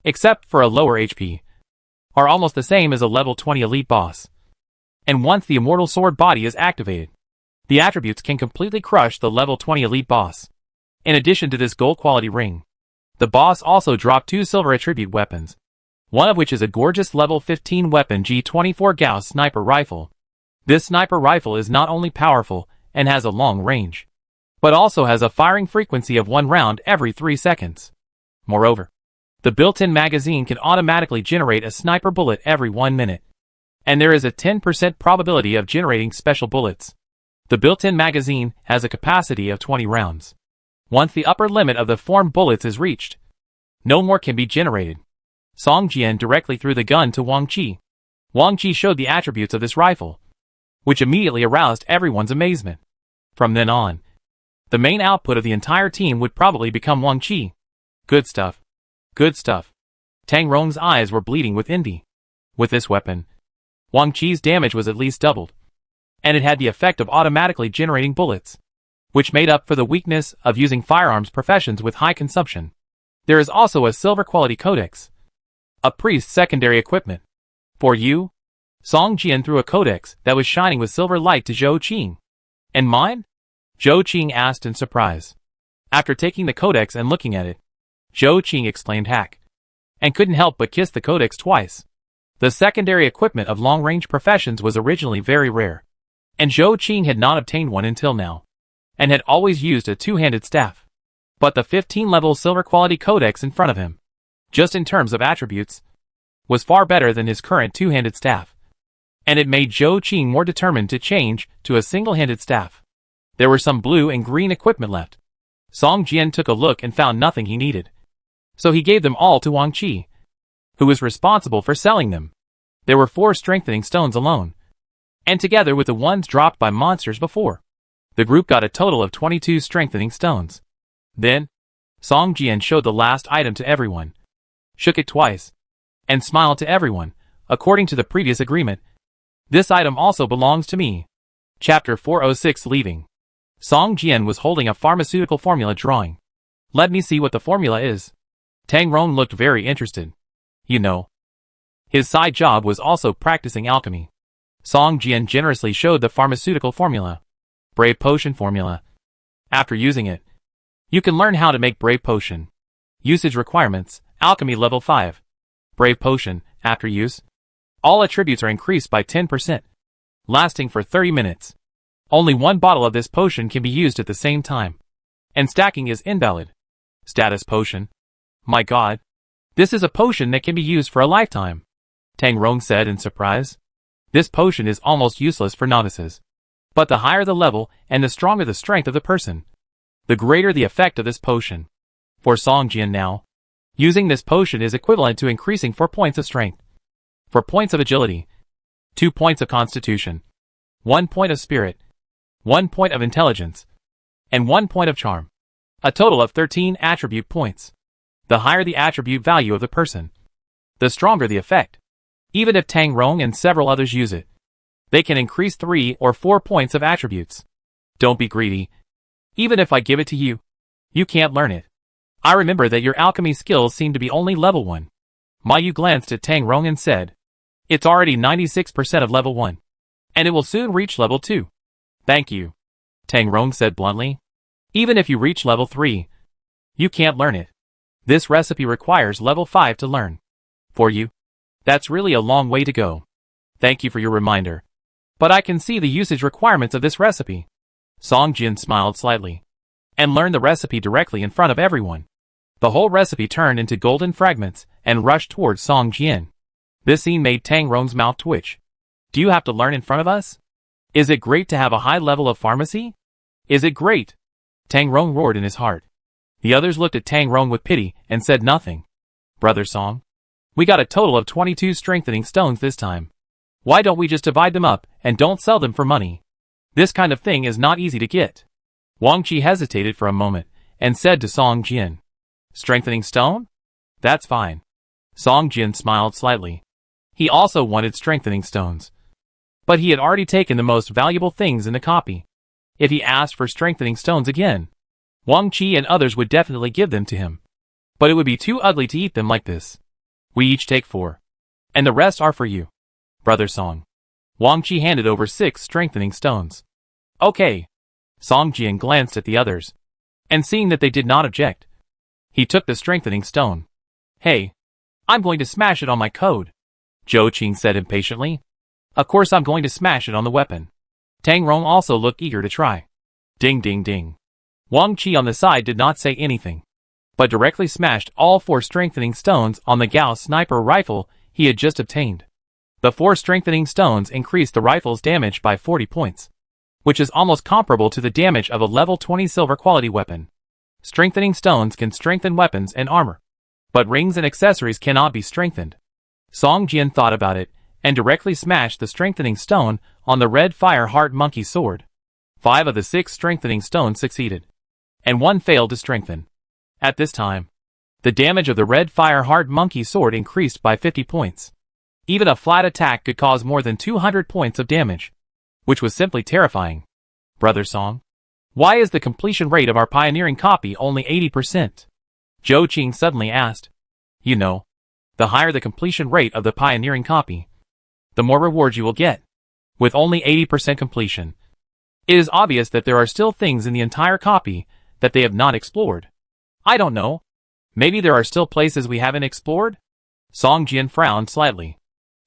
except for a lower HP, are almost the same as a level 20 elite boss. And once the immortal sword body is activated, the attributes can completely crush the level 20 elite boss. In addition to this gold quality ring, the boss also dropped 2 silver attribute weapons, one of which is a gorgeous level 15 weapon G24 Gauss sniper rifle. This sniper rifle is not only powerful and has a long range, but also has a firing frequency of 1 round every 3 seconds. Moreover, the built-in magazine can automatically generate a sniper bullet every 1 minute, and there is a 10% probability of generating special bullets. The built-in magazine has a capacity of 20 rounds. Once the upper limit of the formed bullets is reached, no more can be generated. Song Jian directly threw the gun to Wang Qi. Wang Qi showed the attributes of this rifle, which immediately aroused everyone's amazement. From then on, the main output of the entire team would probably become Wang Qi. Good stuff. Good stuff. Tang Rong's eyes were bleeding with envy. With this weapon, Wang Qi's damage was at least doubled, and it had the effect of automatically generating bullets, which made up for the weakness of using firearms professions with high consumption. There is also a silver quality codex, a priest's secondary equipment. For you? Song Jian threw a codex that was shining with silver light to Zhou Qing. And mine? Zhou Qing asked in surprise. After taking the codex and looking at it, Zhou Qing exclaimed hack, and couldn't help but kiss the codex twice. The secondary equipment of long-range professions was originally very rare, and Zhou Qing had not obtained one until now, and had always used a two-handed staff. But the 15-level silver quality codex in front of him, just in terms of attributes, was far better than his current two-handed staff, and it made Zhou Qing more determined to change to a single-handed staff. There were some blue and green equipment left. Song Jian took a look and found nothing he needed, so he gave them all to Wang Qi, who was responsible for selling them. There were 4 strengthening stones alone, and together with the ones dropped by monsters before, the group got a total of 22 strengthening stones. Then, Song Jian showed the last item to everyone, shook it twice, and smiled to everyone. According to the previous agreement, this item also belongs to me. Chapter 406 Leaving. Song Jian was holding a pharmaceutical formula drawing. Let me see what the formula is. Tang Rong looked very interested. You know, his side job was also practicing alchemy. Song Jian generously showed the pharmaceutical formula. Brave Potion Formula. After using it, you can learn how to make Brave Potion. Usage requirements, Alchemy level 5. Brave Potion, after use, all attributes are increased by 10%, lasting for 30 minutes. Only 1 bottle of this potion can be used at the same time, and stacking is invalid. Status Potion. My god, this is a potion that can be used for a lifetime, Tang Rong said in surprise. This potion is almost useless for novices, but the higher the level and the stronger the strength of the person, the greater the effect of this potion. For Song Jian now, using this potion is equivalent to increasing 4 points of strength, 4 points of agility, 2 points of constitution, 1 point of spirit, 1 point of intelligence, and 1 point of charm. A total of 13 attribute points. The higher the attribute value of the person, the stronger the effect. Even if Tang Rong and several others use it, they can increase 3 or 4 points of attributes. Don't be greedy. Even if I give it to you, you can't learn it. I remember that your alchemy skills seem to be only level 1. Ma Yu glanced at Tang Rong and said, it's already 96% of level 1, and it will soon reach level 2. Thank you, Tang Rong said bluntly. Even if you reach level 3, you can't learn it. This recipe requires level 5 to learn. For you, that's really a long way to go. Thank you for your reminder. But I can see the usage requirements of this recipe. Song Jian smiled slightly, and learned the recipe directly in front of everyone. The whole recipe turned into golden fragments and rushed towards Song Jian. This scene made Tang Rong's mouth twitch. Do you have to learn in front of us? Is it great to have a high level of pharmacy? Is it great? Tang Rong roared in his heart. The others looked at Tang Rong with pity and said nothing. Brother Song, we got a total of 22 strengthening stones this time. Why don't we just divide them up and don't sell them for money? This kind of thing is not easy to get. Wang Qi hesitated for a moment and said to Song Jian, Strengthening stone? That's fine. Song Jian smiled slightly. He also wanted strengthening stones. But he had already taken the most valuable things in the copy. If he asked for strengthening stones again, Wang Qi and others would definitely give them to him. But it would be too ugly to eat them like this. We each take 4. And the rest are for you, Brother Song. Wang Qi handed over 6 strengthening stones. Okay. Song Jian glanced at the others. And seeing that they did not object, he took the strengthening stone. Hey, I'm going to smash it on my code, Zhou Qing said impatiently. Of course I'm going to smash it on the weapon. Tang Rong also looked eager to try. Ding ding ding. Wang Qi on the side did not say anything, but directly smashed all 4 strengthening stones on the Gauss sniper rifle he had just obtained. The 4 strengthening stones increased the rifle's damage by 40 points, which is almost comparable to the damage of a level 20 silver quality weapon. Strengthening stones can strengthen weapons and armor, but rings and accessories cannot be strengthened. Song Jian thought about it and directly smashed the strengthening stone on the red fire heart monkey sword. 5 of the 6 strengthening stones succeeded, and 1 failed to strengthen. At this time, the damage of the red fire heart monkey sword increased by 50 points. Even a flat attack could cause more than 200 points of damage, which was simply terrifying. Brother Song, why is the completion rate of our pioneering copy only 80%? Zhou Qing suddenly asked. You know, the higher the completion rate of the pioneering copy, the more rewards you will get. With only 80% completion, it is obvious that there are still things in the entire copy that they have not explored. I don't know. Maybe there are still places we haven't explored? Song Jian frowned slightly.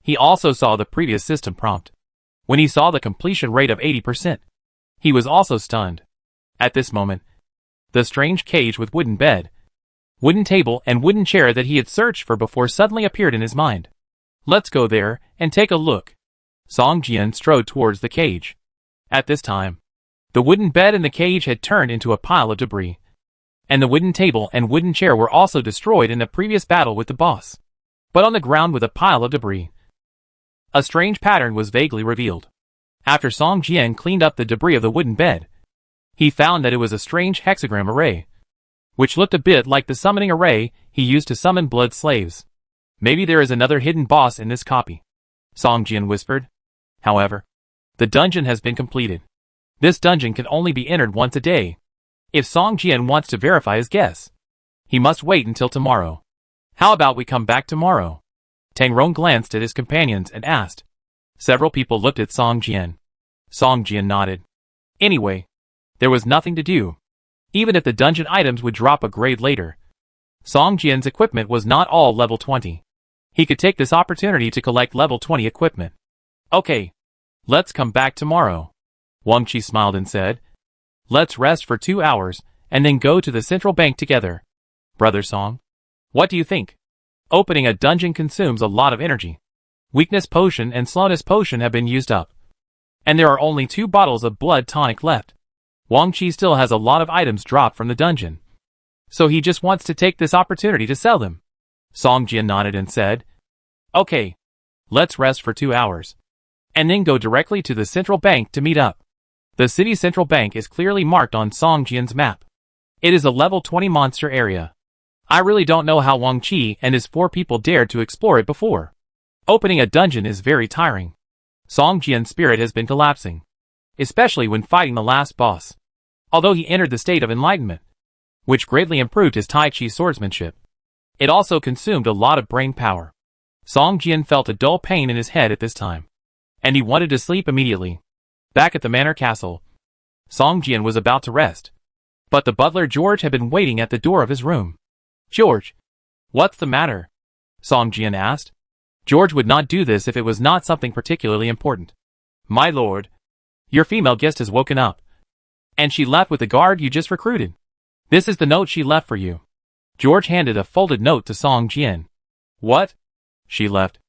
He also saw the previous system prompt. When he saw the completion rate of 80%, he was also stunned. At this moment, the strange cage with wooden bed, wooden table and wooden chair that he had searched for before suddenly appeared in his mind. Let's go there and take a look. Song Jian strode towards the cage. At this time, the wooden bed and the cage had turned into a pile of debris, and the wooden table and wooden chair were also destroyed in the previous battle with the boss. But on the ground with a pile of debris, a strange pattern was vaguely revealed. After Song Jian cleaned up the debris of the wooden bed, he found that it was a strange hexagram array, which looked a bit like the summoning array he used to summon blood slaves. Maybe there is another hidden boss in this copy, Song Jian whispered. However, the dungeon has been completed. This dungeon can only be entered once a day. If Song Jian wants to verify his guess, he must wait until tomorrow. How about we come back tomorrow? Tang Rong glanced at his companions and asked. Several people looked at Song Jian. Song Jian nodded. Anyway, there was nothing to do. Even if the dungeon items would drop a grade later, Song Jian's equipment was not all level 20. He could take this opportunity to collect level 20 equipment. Okay, let's come back tomorrow. Wang Qi smiled and said, let's rest for 2 hours and then go to the central bank together. Brother Song, what do you think? Opening a dungeon consumes a lot of energy. Weakness potion and slowness potion have been used up, and there are only 2 bottles of blood tonic left. Wang Qi still has a lot of items dropped from the dungeon, so he just wants to take this opportunity to sell them. Song Jian nodded and said, okay, let's rest for 2 hours, and then go directly to the central bank to meet up. The city central bank is clearly marked on Song Jian's map. It is a level 20 monster area. I really don't know how Wang Qi and his 4 people dared to explore it before. Opening a dungeon is very tiring. Song Jian's spirit has been collapsing, especially when fighting the last boss. Although he entered the state of enlightenment, which greatly improved his Tai Chi swordsmanship, it also consumed a lot of brain power. Song Jian felt a dull pain in his head at this time, and he wanted to sleep immediately. Back at the manor castle, Song Jian was about to rest, but the butler George had been waiting at the door of his room. George, what's the matter? Song Jian asked. George would not do this if it was not something particularly important. My lord, your female guest has woken up, and she left with the guard you just recruited. This is the note she left for you. George handed a folded note to Song Jian. What? She left,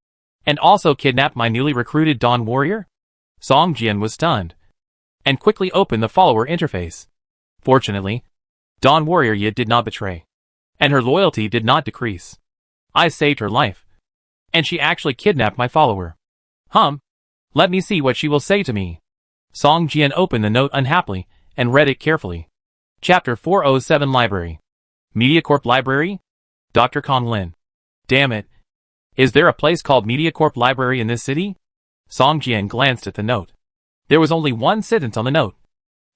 and also kidnapped my newly recruited Dawn warrior? Song Jian was stunned, and quickly opened the follower interface. Fortunately, Dawn Warrior Yi did not betray, and her loyalty did not decrease. I saved her life, and she actually kidnapped my follower. Let me see what she will say to me. Song Jian opened the note unhappily and read it carefully. Chapter 407 Library. MediaCorp Library? Dr. Kong Lin. Damn it. Is there a place called MediaCorp Library in this city? Song Jian glanced at the note. There was only one sentence on the note,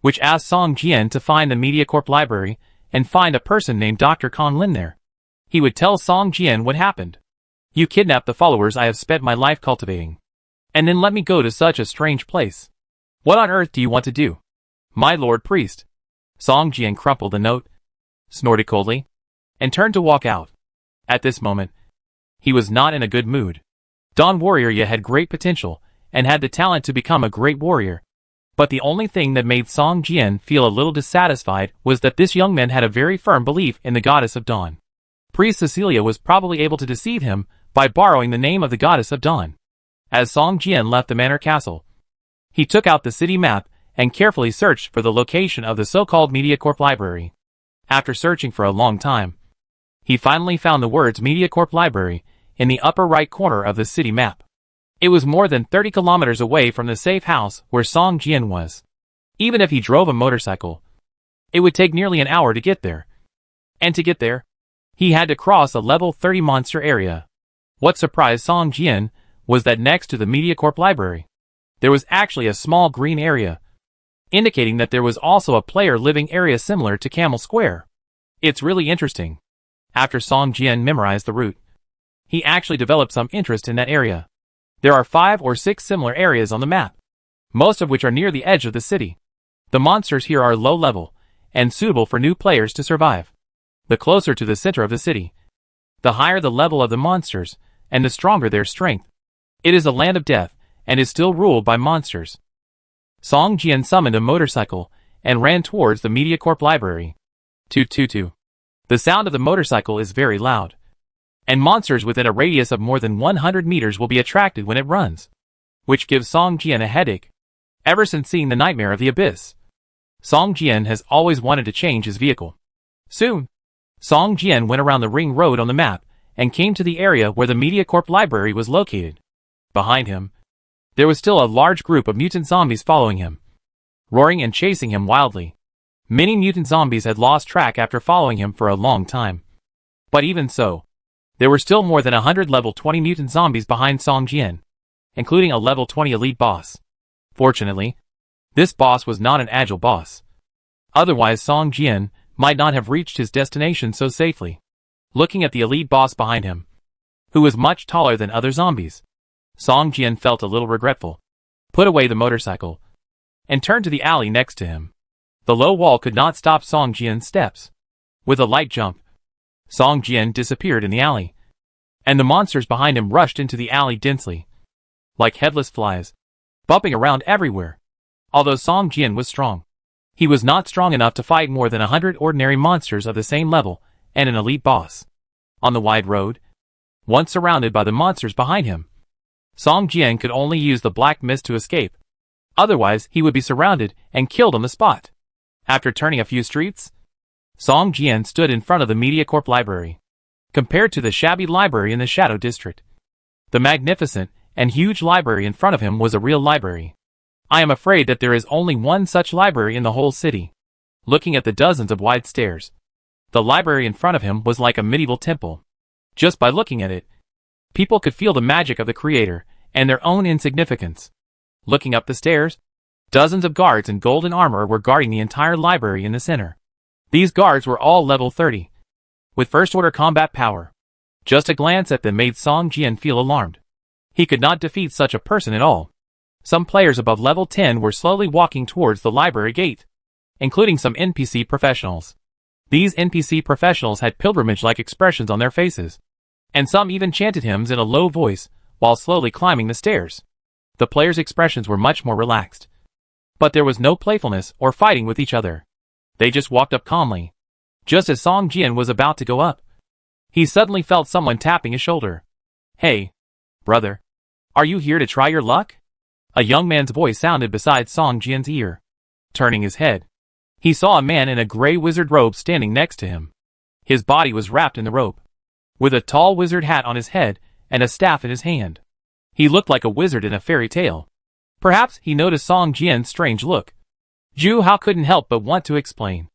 which asked Song Jian to find the MediaCorp Library and find a person named Dr. Kong Lin there. He would tell Song Jian what happened. You kidnapped the followers I have spent my life cultivating, and then let me go to such a strange place. What on earth do you want to do? My lord priest. Song Jian crumpled the note, snorted coldly, and turned to walk out. At this moment, he was not in a good mood. Dawn Warrior Yi had great potential and had the talent to become a great warrior. But the only thing that made Song Jian feel a little dissatisfied was that this young man had a very firm belief in the goddess of dawn. Priest Cecilia was probably able to deceive him by borrowing the name of the goddess of dawn. As Song Jian left the manor castle, he took out the city map and carefully searched for the location of the so-called MediaCorp Library. After searching for a long time, he finally found the words MediaCorp Library in the upper right corner of the city map. It was more than 30 kilometers away from the safe house where Song Jian was. Even if he drove a motorcycle, it would take nearly an hour to get there. And to get there, he had to cross a level 30 monster area. What surprised Song Jian was that next to the MediaCorp Library, there was actually a small green area, indicating that there was also a player living area similar to Camel Square. It's really interesting. After Song Jian memorized the route, he actually developed some interest in that area. There are 5 or 6 similar areas on the map, most of which are near the edge of the city. The monsters here are low level and suitable for new players to survive. The closer to the center of the city, the higher the level of the monsters and the stronger their strength. It is a land of death and is still ruled by monsters. Song Jian summoned a motorcycle and ran towards the MediaCorp Library. Toot toot toot. The sound of the motorcycle is very loud, and monsters within a radius of more than 100 meters will be attracted when it runs, which gives Song Jian a headache. Ever since seeing the Nightmare of the Abyss, Song Jian has always wanted to change his vehicle. Soon, Song Jian went around the ring road on the map and came to the area where the MediaCorp Library was located. Behind him, there was still a large group of mutant zombies following him, roaring and chasing him wildly. Many mutant zombies had lost track after following him for a long time. But even so, there were still more than 100 level 20 mutant zombies behind Song Jian, including a level 20 elite boss. Fortunately, this boss was not an agile boss. Otherwise Song Jian might not have reached his destination so safely. Looking at the elite boss behind him, who was much taller than other zombies, Song Jian felt a little regretful, put away the motorcycle, and turned to the alley next to him. The low wall could not stop Song Jian's steps. With a light jump, Song Jian disappeared in the alley, and the monsters behind him rushed into the alley densely, like headless flies, bumping around everywhere. Although Song Jian was strong, he was not strong enough to fight more than 100 ordinary monsters of the same level and an elite boss. On the wide road, once surrounded by the monsters behind him, Song Jian could only use the black mist to escape. Otherwise, he would be surrounded and killed on the spot. After turning a few streets, Song Jian stood in front of the MediaCorp Library. Compared to the shabby library in the Shadow District, the magnificent and huge library in front of him was a real library. I am afraid that there is only one such library in the whole city. Looking at the dozens of wide stairs, the library in front of him was like a medieval temple. Just by looking at it, people could feel the magic of the creator and their own insignificance. Looking up the stairs, dozens of guards in golden armor were guarding the entire library in the center. These guards were all level 30, with first-order combat power. Just a glance at them made Song Jian feel alarmed. He could not defeat such a person at all. Some players above level 10 were slowly walking towards the library gate, including some NPC professionals. These NPC professionals had pilgrimage-like expressions on their faces, and some even chanted hymns in a low voice while slowly climbing the stairs. The players' expressions were much more relaxed, but there was no playfulness or fighting with each other. They just walked up calmly. Just as Song Jian was about to go up, he suddenly felt someone tapping his shoulder. "Hey, brother, are you here to try your luck?" A young man's voice sounded beside Song Jian's ear. Turning his head, He saw a man in a gray wizard robe standing next to him. His body was wrapped in the robe, with a tall wizard hat on his head and a staff in his hand. He looked like a wizard in a fairy tale. Perhaps he noticed Song Jian's strange look. Zhu Hao couldn't help but want to explain.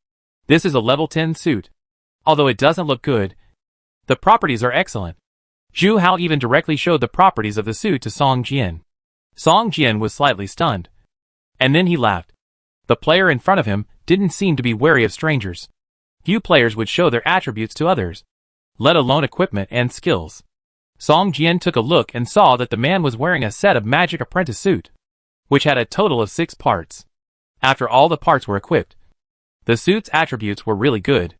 This is a level 10 suit. Although it doesn't look good, the properties are excellent. Zhu Hao even directly showed the properties of the suit to Song Jian. Song Jian was slightly stunned. And then he laughed. The player in front of him didn't seem to be wary of strangers. Few players would show their attributes to others, let alone equipment and skills. Song Jian took a look and saw that the man was wearing a set of magic apprentice suit, which had a total of 6 parts. After all the parts were equipped, the suit's attributes were really good.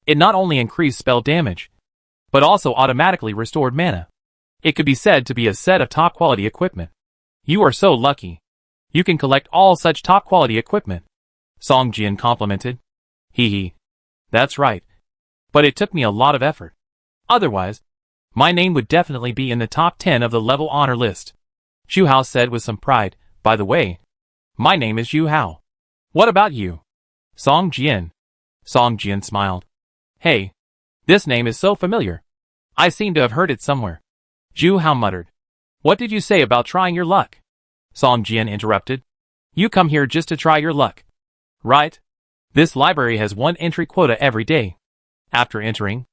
It not only increased spell damage, but also automatically restored mana. It could be said to be a set of top-quality equipment. You are so lucky. You can collect all such top-quality equipment, Song Jian complimented. Hee hee. That's right. But it took me a lot of effort. Otherwise, my name would definitely be in the top 10 of the level honor list. Zhu Hao said with some pride. By the way, my name is Zhu Hao. What about you? Song Jian. Song Jian smiled. Hey, this name is so familiar. I seem to have heard it somewhere. Zhu Hao muttered. What did you say about trying your luck? Song Jian interrupted. You come here just to try your luck, right? This library has 1 entry quota every day. After entering,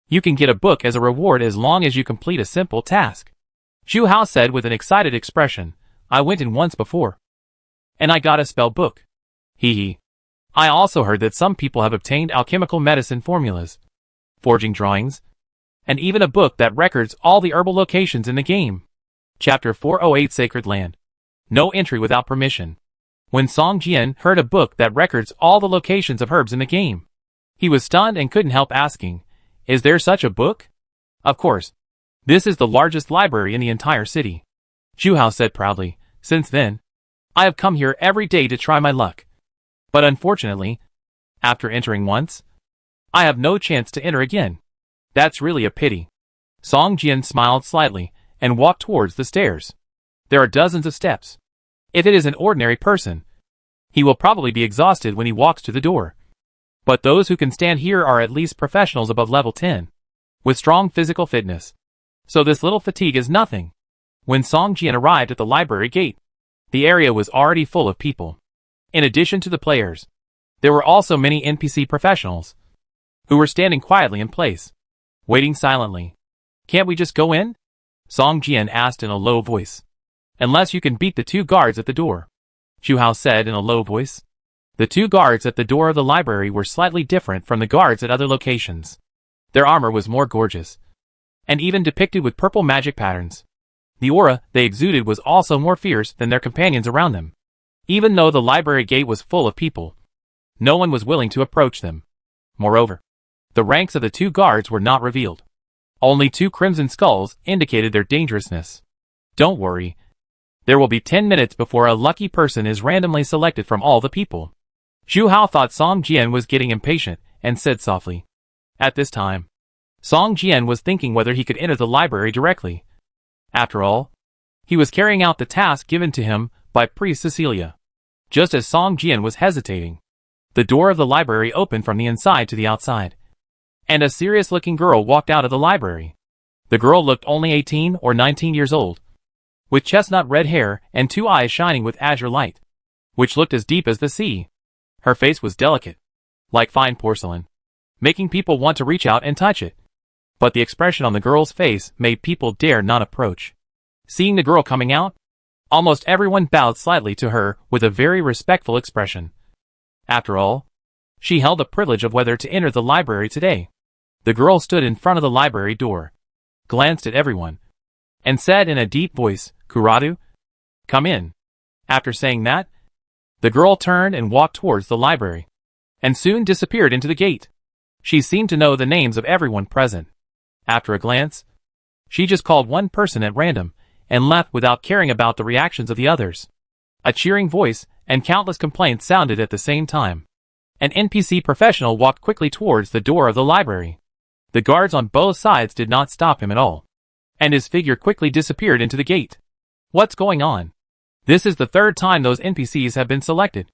you can get a book as a reward as long as you complete a simple task. Zhu Hao said with an excited expression. I went in once before, and I got a spell book. Hee hee. I also heard that some people have obtained alchemical medicine formulas, forging drawings, and even a book that records all the herbal locations in the game. Chapter 408 Sacred Land. No entry without permission. When Song Jian heard a book that records all the locations of herbs in the game, he was stunned and couldn't help asking, is there such a book? Of course. This is the largest library in the entire city. Zhu Hao said proudly. Since then, I have come here every day to try my luck. But unfortunately, after entering once, I have no chance to enter again. That's really a pity. Song Jian smiled slightly and walked towards the stairs. There are dozens of steps. If it is an ordinary person, he will probably be exhausted when he walks to the door. But those who can stand here are at least professionals above level 10, with strong physical fitness. So this little fatigue is nothing. When Song Jian arrived at the library gate, the area was already full of people. In addition to the players, there were also many NPC professionals, who were standing quietly in place, waiting silently. Can't we just go in? Song Jian asked in a low voice. Unless you can beat the 2 guards at the door, Zhu Hao said in a low voice. The 2 guards at the door of the library were slightly different from the guards at other locations. Their armor was more gorgeous, and even depicted with purple magic patterns. The aura they exuded was also more fierce than their companions around them. Even though the library gate was full of people, no one was willing to approach them. Moreover, the ranks of the 2 guards were not revealed. Only 2 crimson skulls indicated their dangerousness. Don't worry. There will be 10 minutes before a lucky person is randomly selected from all the people. Zhu Hao thought Song Jian was getting impatient and said softly. At this time, Song Jian was thinking whether he could enter the library directly. After all, he was carrying out the task given to him by Priest Cecilia. Just as Song Jian was hesitating, the door of the library opened from the inside to the outside, and a serious-looking girl walked out of the library. The girl looked only 18 or 19 years old, with chestnut red hair and 2 eyes shining with azure light, which looked as deep as the sea. Her face was delicate, like fine porcelain, making people want to reach out and touch it. But the expression on the girl's face made people dare not approach. Seeing the girl coming out, almost everyone bowed slightly to her with a very respectful expression. After all, she held the privilege of whether to enter the library today. The girl stood in front of the library door, glanced at everyone, and said in a deep voice, Kuradu, come in. After saying that, the girl turned and walked towards the library, and soon disappeared into the gate. She seemed to know the names of everyone present. After a glance, she just called one person at random, and left without caring about the reactions of the others. A cheering voice and countless complaints sounded at the same time. An NPC professional walked quickly towards the door of the library. The guards on both sides did not stop him at all, and his figure quickly disappeared into the gate. What's going on? This is the 3rd time those NPCs have been selected.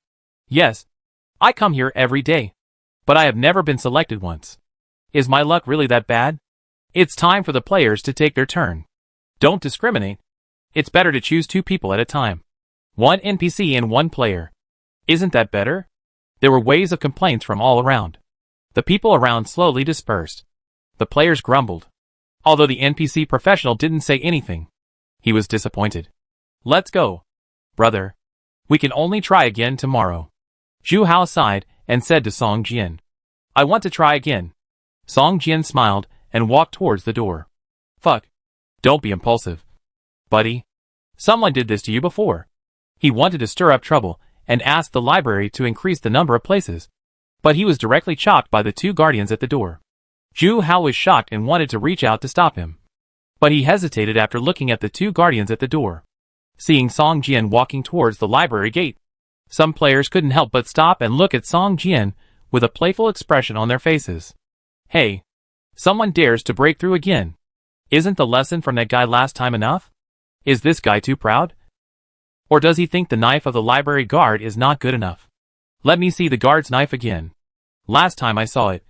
Yes, I come here every day, but I have never been selected once. Is my luck really that bad? It's time for the players to take their turn. Don't discriminate. It's better to choose 2 people at a time. 1 NPC and 1 player. Isn't that better? There were waves of complaints from all around. The people around slowly dispersed. The players grumbled. Although the NPC professional didn't say anything. He was disappointed. Let's go, brother. We can only try again tomorrow. Zhu Hao sighed and said to Song Jian. I want to try again. Song Jian smiled and walked towards the door. Fuck. Don't be impulsive. Buddy. Someone did this to you before. He wanted to stir up trouble and asked the library to increase the number of places. But he was directly chopped by the 2 guardians at the door. Zhu Hao was shocked and wanted to reach out to stop him. But he hesitated after looking at the 2 guardians at the door. Seeing Song Jian walking towards the library gate, some players couldn't help but stop and look at Song Jian with a playful expression on their faces. Hey, someone dares to break through again. Isn't the lesson from that guy last time enough? Is this guy too proud? Or does he think the knife of the library guard is not good enough? Let me see the guard's knife again. Last time I saw it,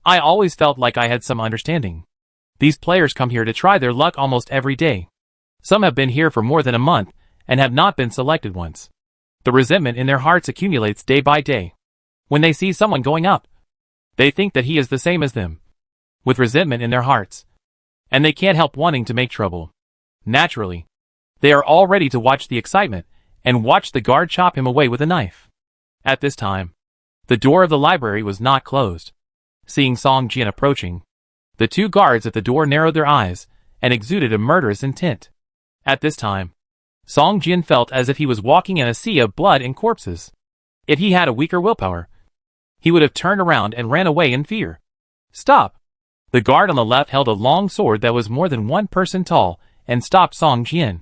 I always felt like I had some understanding. These players come here to try their luck almost every day. Some have been here for more than a month and have not been selected once. The resentment in their hearts accumulates day by day. When they see someone going up, they think that he is the same as them, with resentment in their hearts. And they can't help wanting to make trouble. Naturally, they are all ready to watch the excitement and watch the guard chop him away with a knife. At this time, the door of the library was not closed. Seeing Song Jian approaching, the 2 guards at the door narrowed their eyes and exuded a murderous intent. At this time, Song Jian felt as if he was walking in a sea of blood and corpses. If he had a weaker willpower, he would have turned around and ran away in fear. Stop! The guard on the left held a long sword that was more than 1 person tall and stopped Song Jian,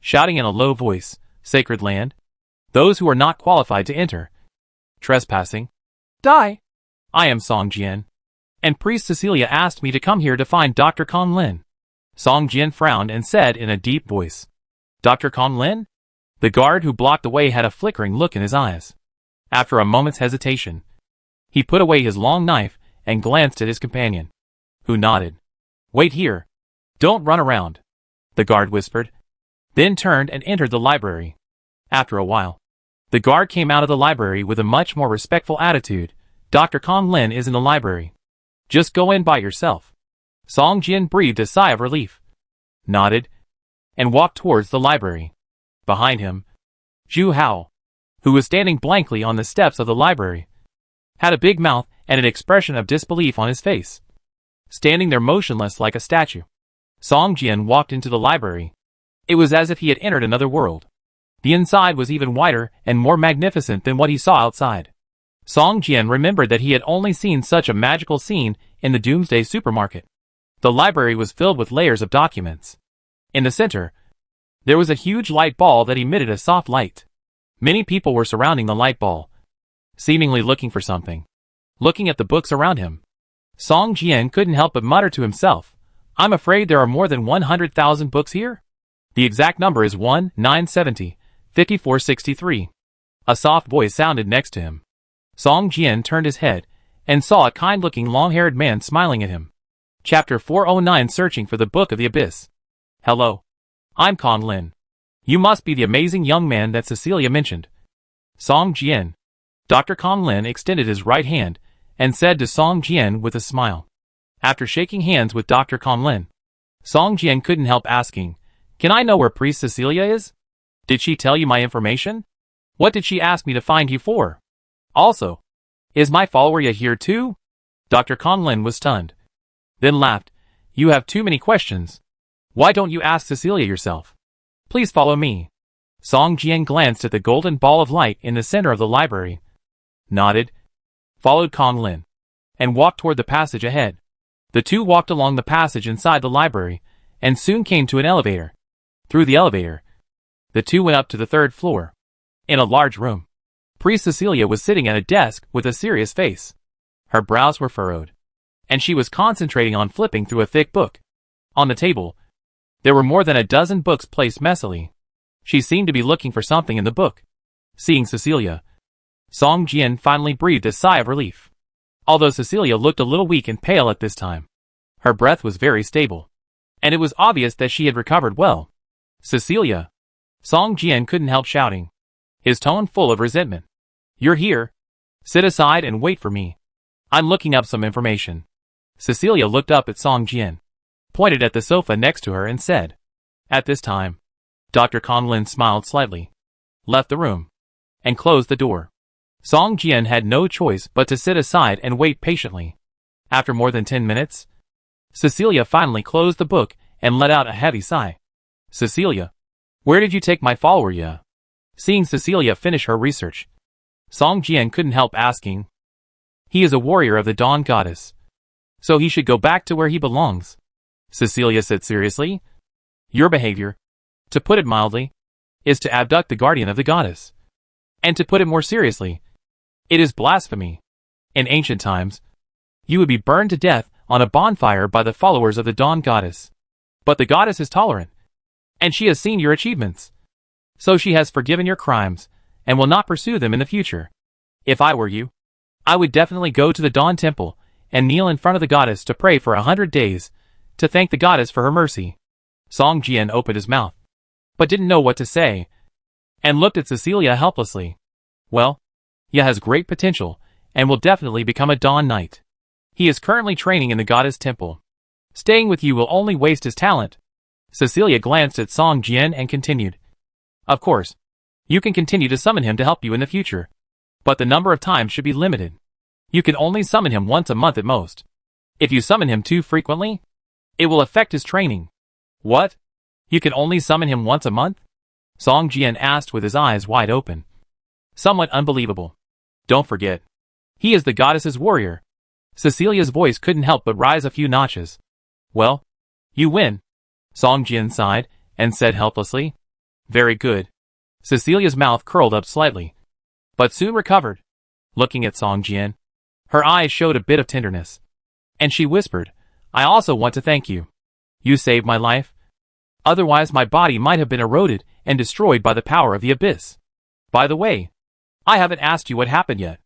shouting in a low voice, Sacred land? Those who are not qualified to enter. Trespassing. Die! I am Song Jian. And Priest Cecilia asked me to come here to find Dr. Conlin. Song Jian frowned and said in a deep voice. Dr. Conlin? The guard who blocked the way had a flickering look in his eyes. After a moment's hesitation, he put away his long knife and glanced at his companion, who nodded. Wait here. Don't run around, the guard whispered, then turned and entered the library. After a while, the guard came out of the library with a much more respectful attitude. Dr. Conlin is in the library. Just go in by yourself. Song Jian breathed a sigh of relief, nodded, and walked towards the library. Behind him, Zhu Hao, who was standing blankly on the steps of the library, had a big mouth and an expression of disbelief on his face. Standing there motionless like a statue, Song Jian walked into the library. It was as if he had entered another world. The inside was even wider and more magnificent than what he saw outside. Song Jian remembered that he had only seen such a magical scene in the Doomsday supermarket. The library was filled with layers of documents. In the center, there was a huge light ball that emitted a soft light. Many people were surrounding the light ball, seemingly looking for something. Looking at the books around him, Song Jian couldn't help but mutter to himself, I'm afraid there are more than 100,000 books here? The exact number is 1970-5463. A soft voice sounded next to him. Song Jian turned his head and saw a kind-looking long-haired man smiling at him. Chapter 409, Searching for the Book of the Abyss. Hello. I'm Conlin. You must be the amazing young man that Cecilia mentioned. Song Jian. Dr. Conlin extended his right hand and said to Song Jian with a smile. After shaking hands with Dr. Conlin, Song Jian couldn't help asking, Can I know where Priest Cecilia is? Did she tell you my information? What did she ask me to find you for? Also, is my follower here too? Dr. Conlin was stunned, then laughed. You have too many questions. Why don't you ask Cecilia yourself? Please follow me. Song Jian glanced at the golden ball of light in the center of the library, nodded, followed Conlin, and walked toward the passage ahead. The two walked along the passage inside the library, and soon came to an elevator. Through the elevator, the two went up to the 3rd floor. In a large room, Priest Cecilia was sitting at a desk with a serious face. Her brows were furrowed, and she was concentrating on flipping through a thick book. On the table, there were more than a dozen books placed messily. She seemed to be looking for something in the book. Seeing Cecilia, Song Jian finally breathed a sigh of relief. Although Cecilia looked a little weak and pale at this time, her breath was very stable, and it was obvious that she had recovered well. Cecilia! Song Jian couldn't help shouting, his tone full of resentment. You're here. Sit aside and wait for me. I'm looking up some information. Cecilia looked up at Song Jian, pointed at the sofa next to her and said. At this time, Dr. Conlin smiled slightly, left the room, and closed the door. Song Jian had no choice but to sit aside and wait patiently. After more than 10 minutes, Cecilia finally closed the book and let out a heavy sigh. Cecilia, where did you take my follower, ya? Seeing Cecilia finish her research, Song Jian couldn't help asking. He is a warrior of the Dawn Goddess, so he should go back to where he belongs. Cecilia said seriously. Your behavior, to put it mildly, is to abduct the guardian of the goddess. And to put it more seriously, it is blasphemy. In ancient times, you would be burned to death on a bonfire by the followers of the Dawn Goddess. But the goddess is tolerant, and she has seen your achievements. So she has forgiven your crimes, and will not pursue them in the future. If I were you, I would definitely go to the Dawn Temple and kneel in front of the goddess to pray for 100 days, to thank the goddess for her mercy. Song Jian opened his mouth, but didn't know what to say, and looked at Cecilia helplessly. Well, he has great potential, and will definitely become a Dawn Knight. He is currently training in the goddess temple. Staying with you will only waste his talent. Cecilia glanced at Song Jian and continued. Of course, you can continue to summon him to help you in the future, but the number of times should be limited. You can only summon him once a month at most. If you summon him too frequently, it will affect his training. What? You can only summon him once a month? Song Jian asked with his eyes wide open. Somewhat unbelievable. Don't forget, he is the goddess's warrior. Cecilia's voice couldn't help but rise a few notches. Well, you win. Song Jian sighed and said helplessly. Very good. Cecilia's mouth curled up slightly, but soon recovered. Looking at Song Jian, her eyes showed a bit of tenderness, and she whispered, I also want to thank you. You saved my life. Otherwise my body might have been eroded and destroyed by the power of the abyss. By the way, I haven't asked you what happened yet.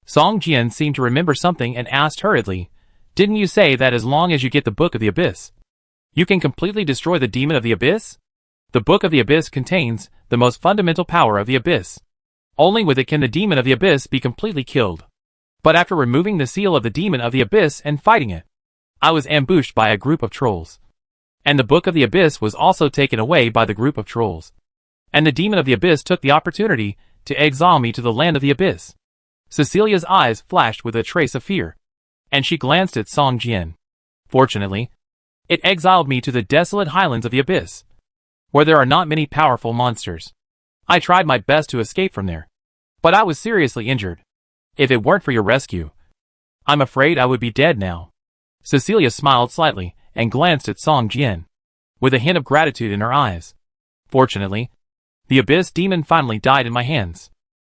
Song Jian seemed to remember something and asked hurriedly, Didn't you say that as long as you get the Book of the Abyss, you can completely destroy the demon of the abyss? The Book of the Abyss contains the most fundamental power of the abyss. Only with it can the demon of the abyss be completely killed. But after removing the seal of the demon of the abyss and fighting it, I was ambushed by a group of trolls. And the Book of the Abyss was also taken away by the group of trolls. And the demon of the abyss took the opportunity to exile me to the land of the abyss. Cecilia's eyes flashed with a trace of fear, and she glanced at Song Jian. Fortunately, it exiled me to the desolate highlands of the abyss, where there are not many powerful monsters. I tried my best to escape from there, but I was seriously injured. If it weren't for your rescue, I'm afraid I would be dead now. Cecilia smiled slightly and glanced at Song Jian, with a hint of gratitude in her eyes. Fortunately, the abyss demon finally died in my hands.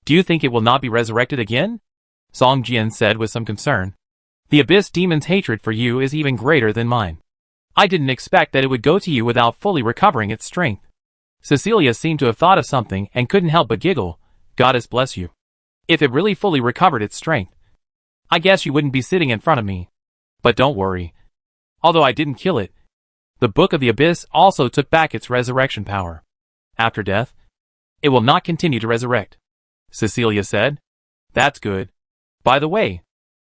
Do you think it will not be resurrected again? Song Jian said with some concern. The abyss demon's hatred for you is even greater than mine. I didn't expect that it would go to you without fully recovering its strength. Cecilia seemed to have thought of something and couldn't help but giggle. Goddess bless you. If it really fully recovered its strength, I guess you wouldn't be sitting in front of me. But don't worry. Although I didn't kill it, the Book of the Abyss also took back its resurrection power. After death, it will not continue to resurrect. Cecilia said. That's good. By the way,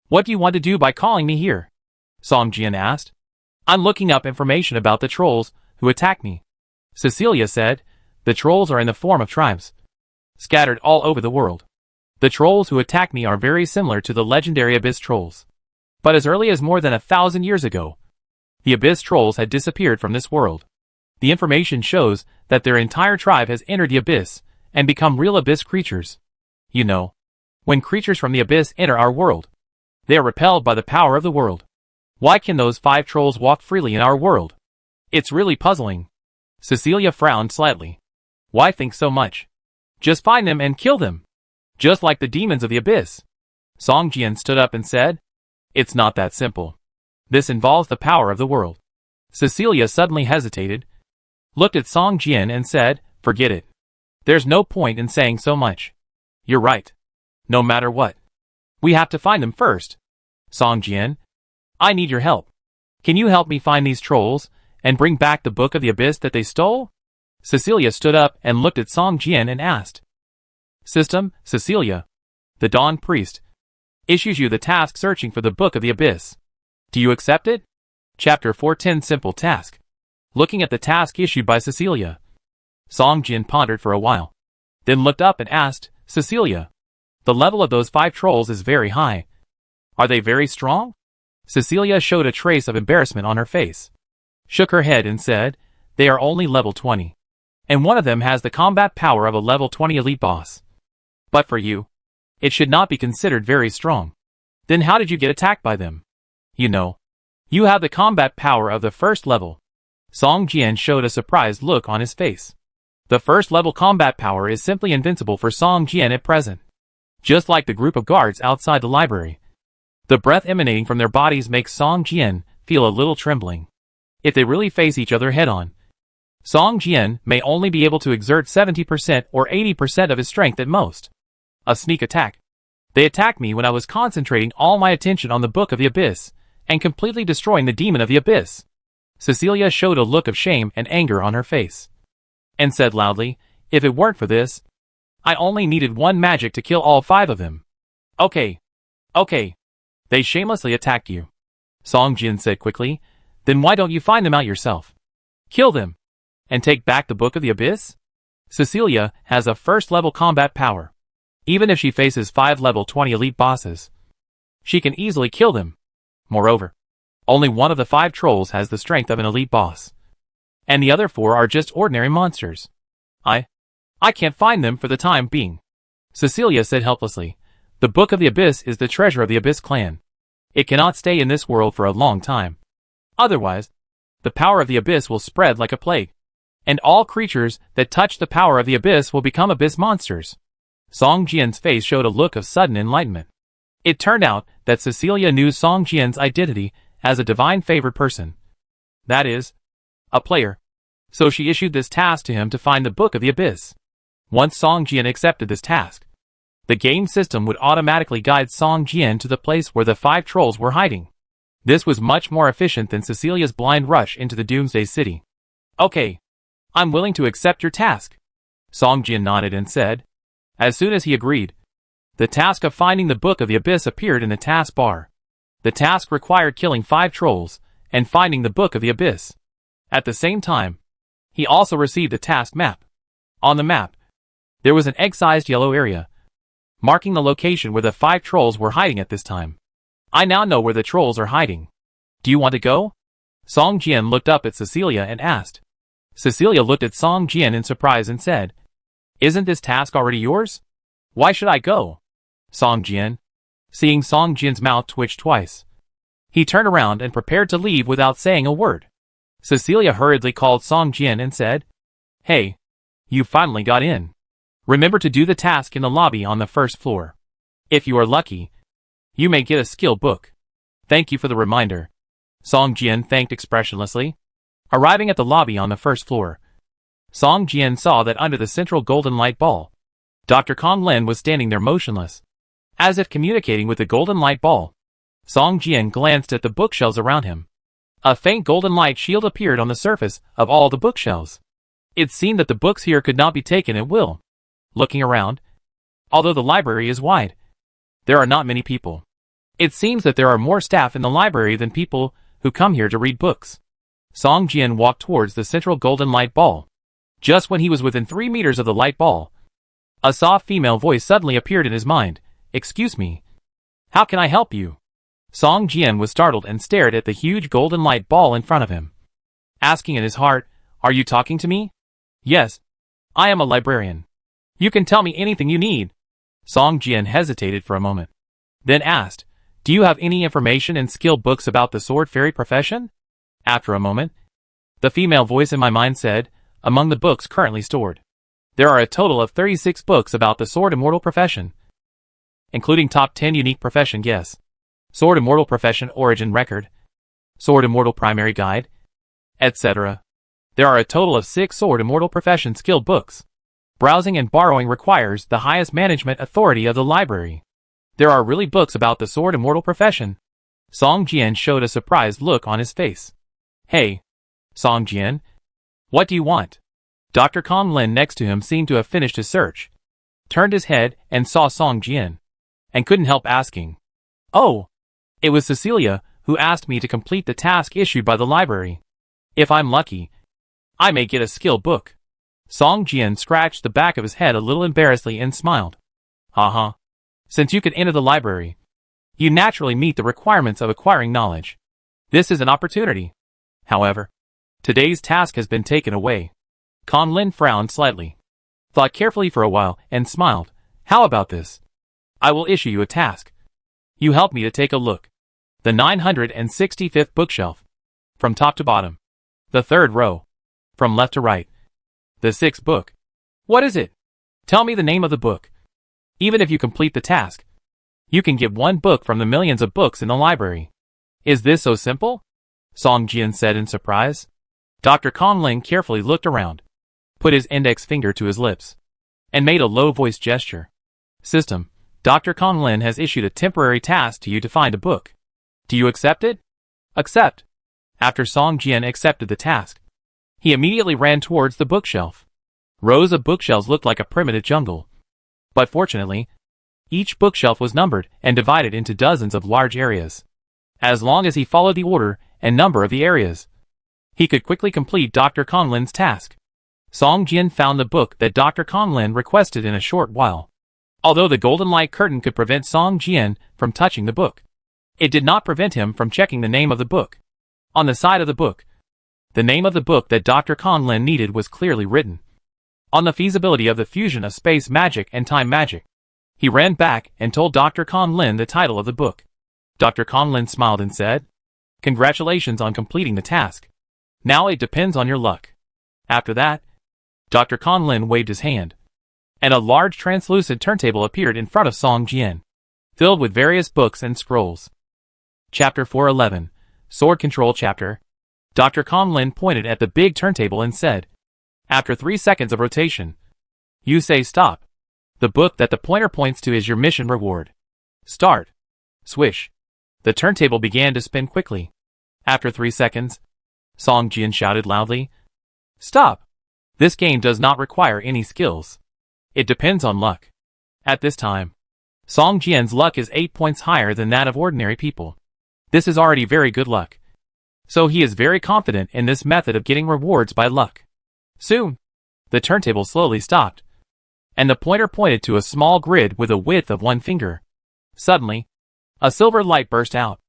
what do you want to do by calling me here? Song Jian asked. I'm looking up information about the trolls who attacked me. Cecilia said, the trolls are in the form of tribes, scattered all over the world. The trolls who attack me are very similar to the legendary Abyss trolls. But as early as more than 1,000 years ago, the Abyss trolls had disappeared from this world. The information shows that their entire tribe has entered the Abyss and become real Abyss creatures. You know, when creatures from the Abyss enter our world, they are repelled by the power of the world. Why can those 5 trolls walk freely in our world? It's really puzzling. Cecilia frowned slightly. Why think so much? Just find them and kill them. Just like the demons of the Abyss. Song Jian stood up and said, It's not that simple. This involves the power of the world. Cecilia suddenly hesitated, looked at Song Jian and said, Forget it. There's no point in saying so much. You're right. No matter what. We have to find them first. Song Jian, I need your help. Can you help me find these trolls and bring back the Book of the Abyss that they stole? Cecilia stood up and looked at Song Jian and asked. System, Cecilia. The Dawn Priest issues you the task searching for the Book of the Abyss. Do you accept it? Chapter 410 Simple Task. Looking at the task issued by Cecilia, Song Jian pondered for a while, then looked up and asked, Cecilia, the level of those 5 trolls is very high. Are they very strong? Cecilia showed a trace of embarrassment on her face, shook her head and said, they are only level 20. And one of them has the combat power of a level 20 elite boss. But for you, it should not be considered very strong. Then how did you get attacked by them? You know, you have the combat power of the first level. Song Jian showed a surprised look on his face. The first level combat power is simply invincible for Song Jian at present. Just like the group of guards outside the library. The breath emanating from their bodies makes Song Jian feel a little trembling. If they really face each other head-on, Song Jian may only be able to exert 70% or 80% of his strength at most. A sneak attack. They attacked me when I was concentrating all my attention on the Book of the Abyss, and completely destroying the Demon of the Abyss. Cecilia showed a look of shame and anger on her face, and said loudly, if it weren't for this, I only needed one magic to kill all 5 of them. Okay. They shamelessly attacked you. Song Jian said quickly, then why don't you find them out yourself? Kill them, and take back the Book of the Abyss? Cecilia has a first level combat power. Even if she faces 5 level 20 elite bosses, she can easily kill them. Moreover, only one of the 5 trolls has the strength of an elite boss, and the other 4 are just ordinary monsters. I can't find them for the time being. Cecilia said helplessly, the Book of the Abyss is the treasure of the Abyss clan. It cannot stay in this world for a long time. Otherwise, the power of the Abyss will spread like a plague, and all creatures that touch the power of the Abyss will become Abyss monsters. Song Jian's face showed a look of sudden enlightenment. It turned out that Cecilia knew Song Jian's identity as a divine favored person. That is, a player. So she issued this task to him to find the Book of the Abyss. Once Song Jian accepted this task, the game system would automatically guide Song Jian to the place where the 5 trolls were hiding. This was much more efficient than Cecilia's blind rush into the Doomsday City. Okay, I'm willing to accept your task. Song Jian nodded and said. As soon as he agreed, the task of finding the Book of the Abyss appeared in the task bar. The task required killing 5 trolls and finding the Book of the Abyss. At the same time, he also received a task map. On the map, there was an egg-sized yellow area, marking the location where the 5 trolls were hiding at this time. I now know where the trolls are hiding. Do you want to go? Song Jian looked up at Cecilia and asked. Cecilia looked at Song Jian in surprise and said, isn't this task already yours? Why should I go? Song Jian, seeing Song Jian's mouth twitch twice, he turned around and prepared to leave without saying a word. Cecilia hurriedly called Song Jian and said, hey, you finally got in. Remember to do the task in the lobby on the first floor. If you are lucky, you may get a skill book. Thank you for the reminder. Song Jian thanked expressionlessly. Arriving at the lobby on the first floor, Song Jian saw that under the central golden light ball, Dr. Kong Lin was standing there motionless, as if communicating with the golden light ball. Song Jian glanced at the bookshelves around him. A faint golden light shield appeared on the surface of all the bookshelves. It seemed that the books here could not be taken at will. Looking around, although the library is wide, there are not many people. It seems that there are more staff in the library than people who come here to read books. Song Jian walked towards the central golden light ball. Just when he was within 3 meters of the light ball, a soft female voice suddenly appeared in his mind. Excuse me. How can I help you? Song Jian was startled and stared at the huge golden light ball in front of him, asking in his heart, are you talking to me? Yes. I am a librarian. You can tell me anything you need. Song Jian hesitated for a moment, then asked, do you have any information and skill books about the sword fairy profession? After a moment, the female voice in my mind said, among the books currently stored, there are a total of 36 books about the sword immortal profession, including top 10 unique profession guess, sword immortal profession origin record, sword immortal primary guide, etc. There are a total of 6 sword immortal profession skill books. Browsing and borrowing requires the highest management authority of the library. There are really books about the sword immortal profession. Song Jian showed a surprised look on his face. Hey, Song Jian, what do you want? Dr. Kong Lin next to him seemed to have finished his search, turned his head and saw Song Jian, and couldn't help asking. Oh, it was Cecilia who asked me to complete the task issued by the library. If I'm lucky, I may get a skill book. Song Jian scratched the back of his head a little embarrassedly and smiled. Haha. Since you could enter the library, you naturally meet the requirements of acquiring knowledge. This is an opportunity. However, today's task has been taken away. Kong Lin frowned slightly, thought carefully for a while, and smiled. How about this? I will issue you a task. You help me to take a look. The 965th bookshelf. From top to bottom. The third row. From left to right. The sixth book. What is it? Tell me the name of the book. Even if you complete the task, you can get one book from the millions of books in the library. Is this so simple? Song Jian said in surprise. Dr. Kong Lin carefully looked around, put his index finger to his lips, and made a low-voiced gesture. System, Dr. Kong Lin has issued a temporary task to you to find a book. Do you accept it? Accept. After Song Jian accepted the task, he immediately ran towards the bookshelf. Rows of bookshelves looked like a primitive jungle. But fortunately, each bookshelf was numbered and divided into dozens of large areas. As long as he followed the order and number of the areas, he could quickly complete Dr. Kong Lin's task. Song Jian found the book that Dr. Kong Lin requested in a short while. Although the golden light curtain could prevent Song Jian from touching the book, it did not prevent him from checking the name of the book. On the side of the book, the name of the book that Dr. Kong Lin needed was clearly written. On the feasibility of the fusion of space magic and time magic, he ran back and told Dr. Kong Lin the title of the book. Dr. Kong Lin smiled and said, Congratulations on completing the task. Now it depends on your luck. After that, Dr. Kong Lin waved his hand, and a large translucent turntable appeared in front of Song Jian, filled with various books and scrolls. Chapter 411, Sword Control Chapter. Dr. Kong Lin pointed at the big turntable and said, After 3 seconds of rotation, you say stop. The book that the pointer points to is your mission reward. Start. Swish. The turntable began to spin quickly. After 3 seconds, Song Jian shouted loudly, Stop. This game does not require any skills. It depends on luck. At this time, Song Jian's luck is 8 points higher than that of ordinary people. This is already very good luck. So he is very confident in this method of getting rewards by luck. Soon, the turntable slowly stopped, and the pointer pointed to a small grid with a width of 1 finger. Suddenly, a silver light burst out,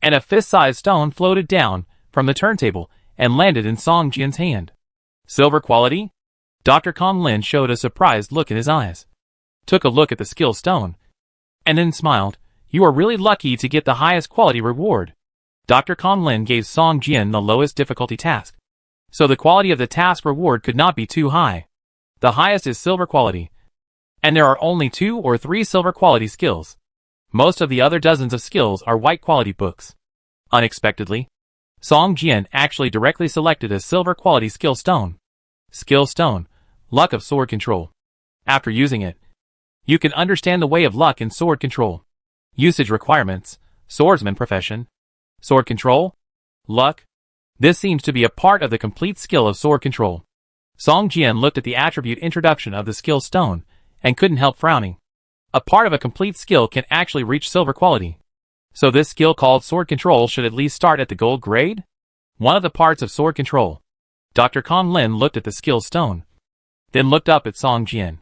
and a fist-sized stone floated down from the turntable and landed in Song Jian's hand. Silver quality? Dr. Kong Lin showed a surprised look in his eyes, took a look at the skill stone, and then smiled. You are really lucky to get the highest quality reward. Dr. Kong Lin gave Song Jian the lowest difficulty task, so the quality of the task reward could not be too high. The highest is silver quality, and there are only 2 or 3 silver quality skills. Most of the other dozens of skills are white quality books. Unexpectedly, Song Jian actually directly selected a silver quality skill stone. Skill stone, luck of sword control. After using it, you can understand the way of luck in sword control. Usage requirements, swordsman profession, sword control, luck. This seems to be a part of the complete skill of sword control. Song Jian looked at the attribute introduction of the skill stone and couldn't help frowning. A part of a complete skill can actually reach silver quality. So this skill called sword control should at least start at the gold grade? One of the parts of sword control. Dr. Kong Lin looked at the skill stone, then looked up at Song Jian,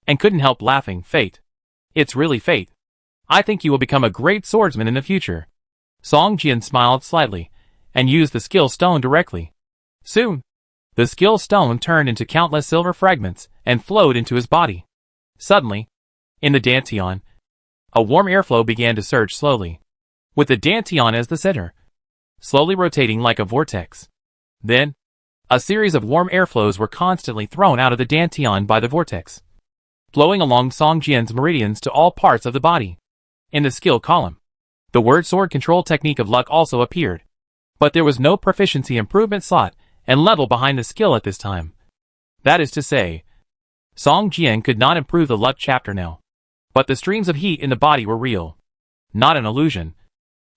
and couldn't help laughing. Fate. It's really fate. I think you will become a great swordsman in the future. Song Jian smiled slightly, and used the skill stone directly. Soon, the skill stone turned into countless silver fragments and flowed into his body. Suddenly, in the dantian, a warm airflow began to surge slowly, with the dantian as the center, slowly rotating like a vortex. Then, a series of warm airflows were constantly thrown out of the dantian by the vortex, flowing along Song Jian's meridians to all parts of the body. In the skill column, the word sword control technique of luck also appeared, but there was no proficiency improvement slot and level behind the skill at this time. That is to say, Song Jian could not improve the luck chapter now. But the streams of heat in the body were real, not an illusion.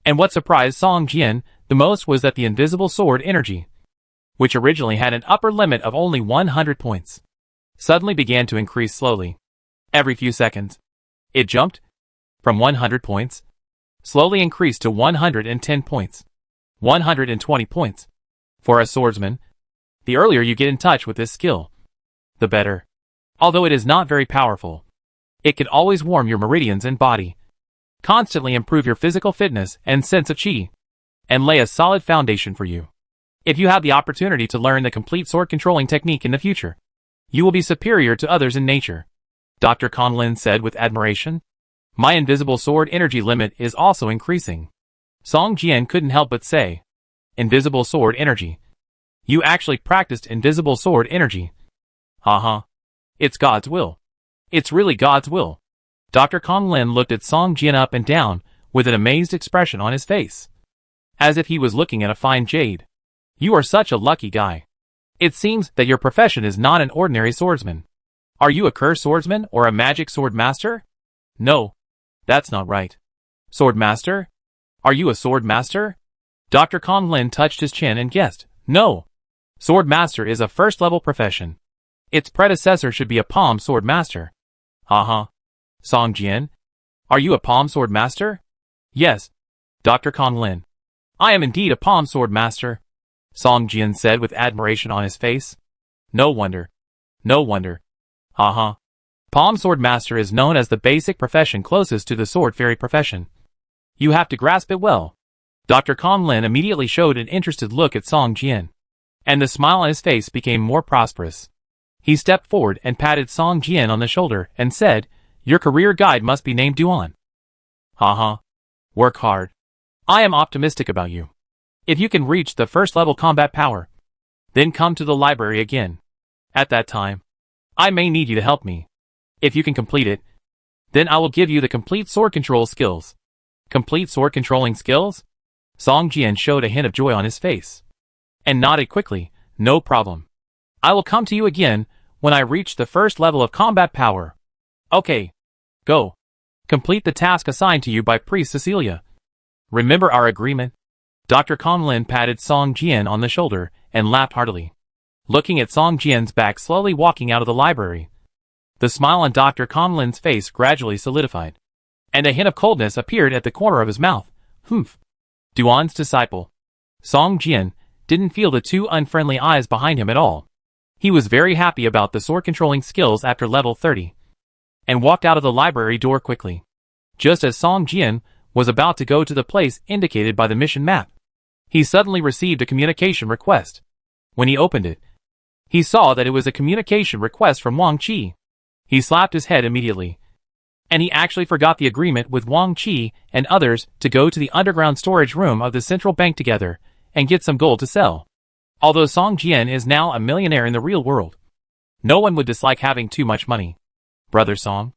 And what surprised Song Jian the most was that the invisible sword energy, which originally had an upper limit of only 100 points, suddenly began to increase slowly. Every few seconds, it jumped from 100 points, slowly increased to 110 points, 120 points. For a swordsman, the earlier you get in touch with this skill, the better. Although it is not very powerful, it can always warm your meridians and body, constantly improve your physical fitness and sense of chi, and lay a solid foundation for you. If you have the opportunity to learn the complete sword controlling technique in the future, you will be superior to others in nature, Dr. Conlin said with admiration. My invisible sword energy limit is also increasing. Song Jian couldn't help but say, invisible sword energy. You actually practiced invisible sword energy. Haha. It's God's will. It's really God's will. Dr. Conlin looked at Song Jian up and down with an amazed expression on his face, as if he was looking at a fine jade. You are such a lucky guy. It seems that your profession is not an ordinary swordsman. Are you a cursed swordsman or a magic sword master? No, that's not right. Sword master? Are you a sword master? Dr. Conlin touched his chin and guessed, no. Sword master is a first-level profession. Its predecessor should be a palm sword master. Haha. Song Jian, are you a palm sword master? Yes, Dr. Conlin. I am indeed a palm sword master, Song Jian said with admiration on his face. No wonder. No wonder. Haha. Palm sword master is known as the basic profession closest to the sword fairy profession. You have to grasp it well. Dr. Conlin immediately showed an interested look at Song Jian, and the smile on his face became more prosperous. He stepped forward and patted Song Jian on the shoulder and said, your career guide must be named Duan. Haha. Work hard. I am optimistic about you. If you can reach the first level combat power, then come to the library again. At that time, I may need you to help me. If you can complete it, then I will give you the complete sword control skills. Complete sword controlling skills? Song Jian showed a hint of joy on his face, and nodded quickly, no problem. I will come to you again when I reach the first level of combat power. Okay. Go. Complete the task assigned to you by Priest Cecilia. Remember our agreement? Dr. Conlin patted Song Jian on the shoulder and laughed heartily, looking at Song Jian's back slowly walking out of the library. The smile on Dr. Conlin's face gradually solidified, and a hint of coldness appeared at the corner of his mouth. Humph. Duan's disciple. Song Jian didn't feel the two unfriendly eyes behind him at all. He was very happy about the sword controlling skills after level 30, and walked out of the library door quickly. Just as Song Jian was about to go to the place indicated by the mission map, he suddenly received a communication request. When he opened it, he saw that it was a communication request from Wang Qi. He slapped his head immediately, and he actually forgot the agreement with Wang Qi and others to go to the underground storage room of the central bank together and get some gold to sell. Although Song Jian is now a millionaire in the real world, no one would dislike having too much money. Brother Song,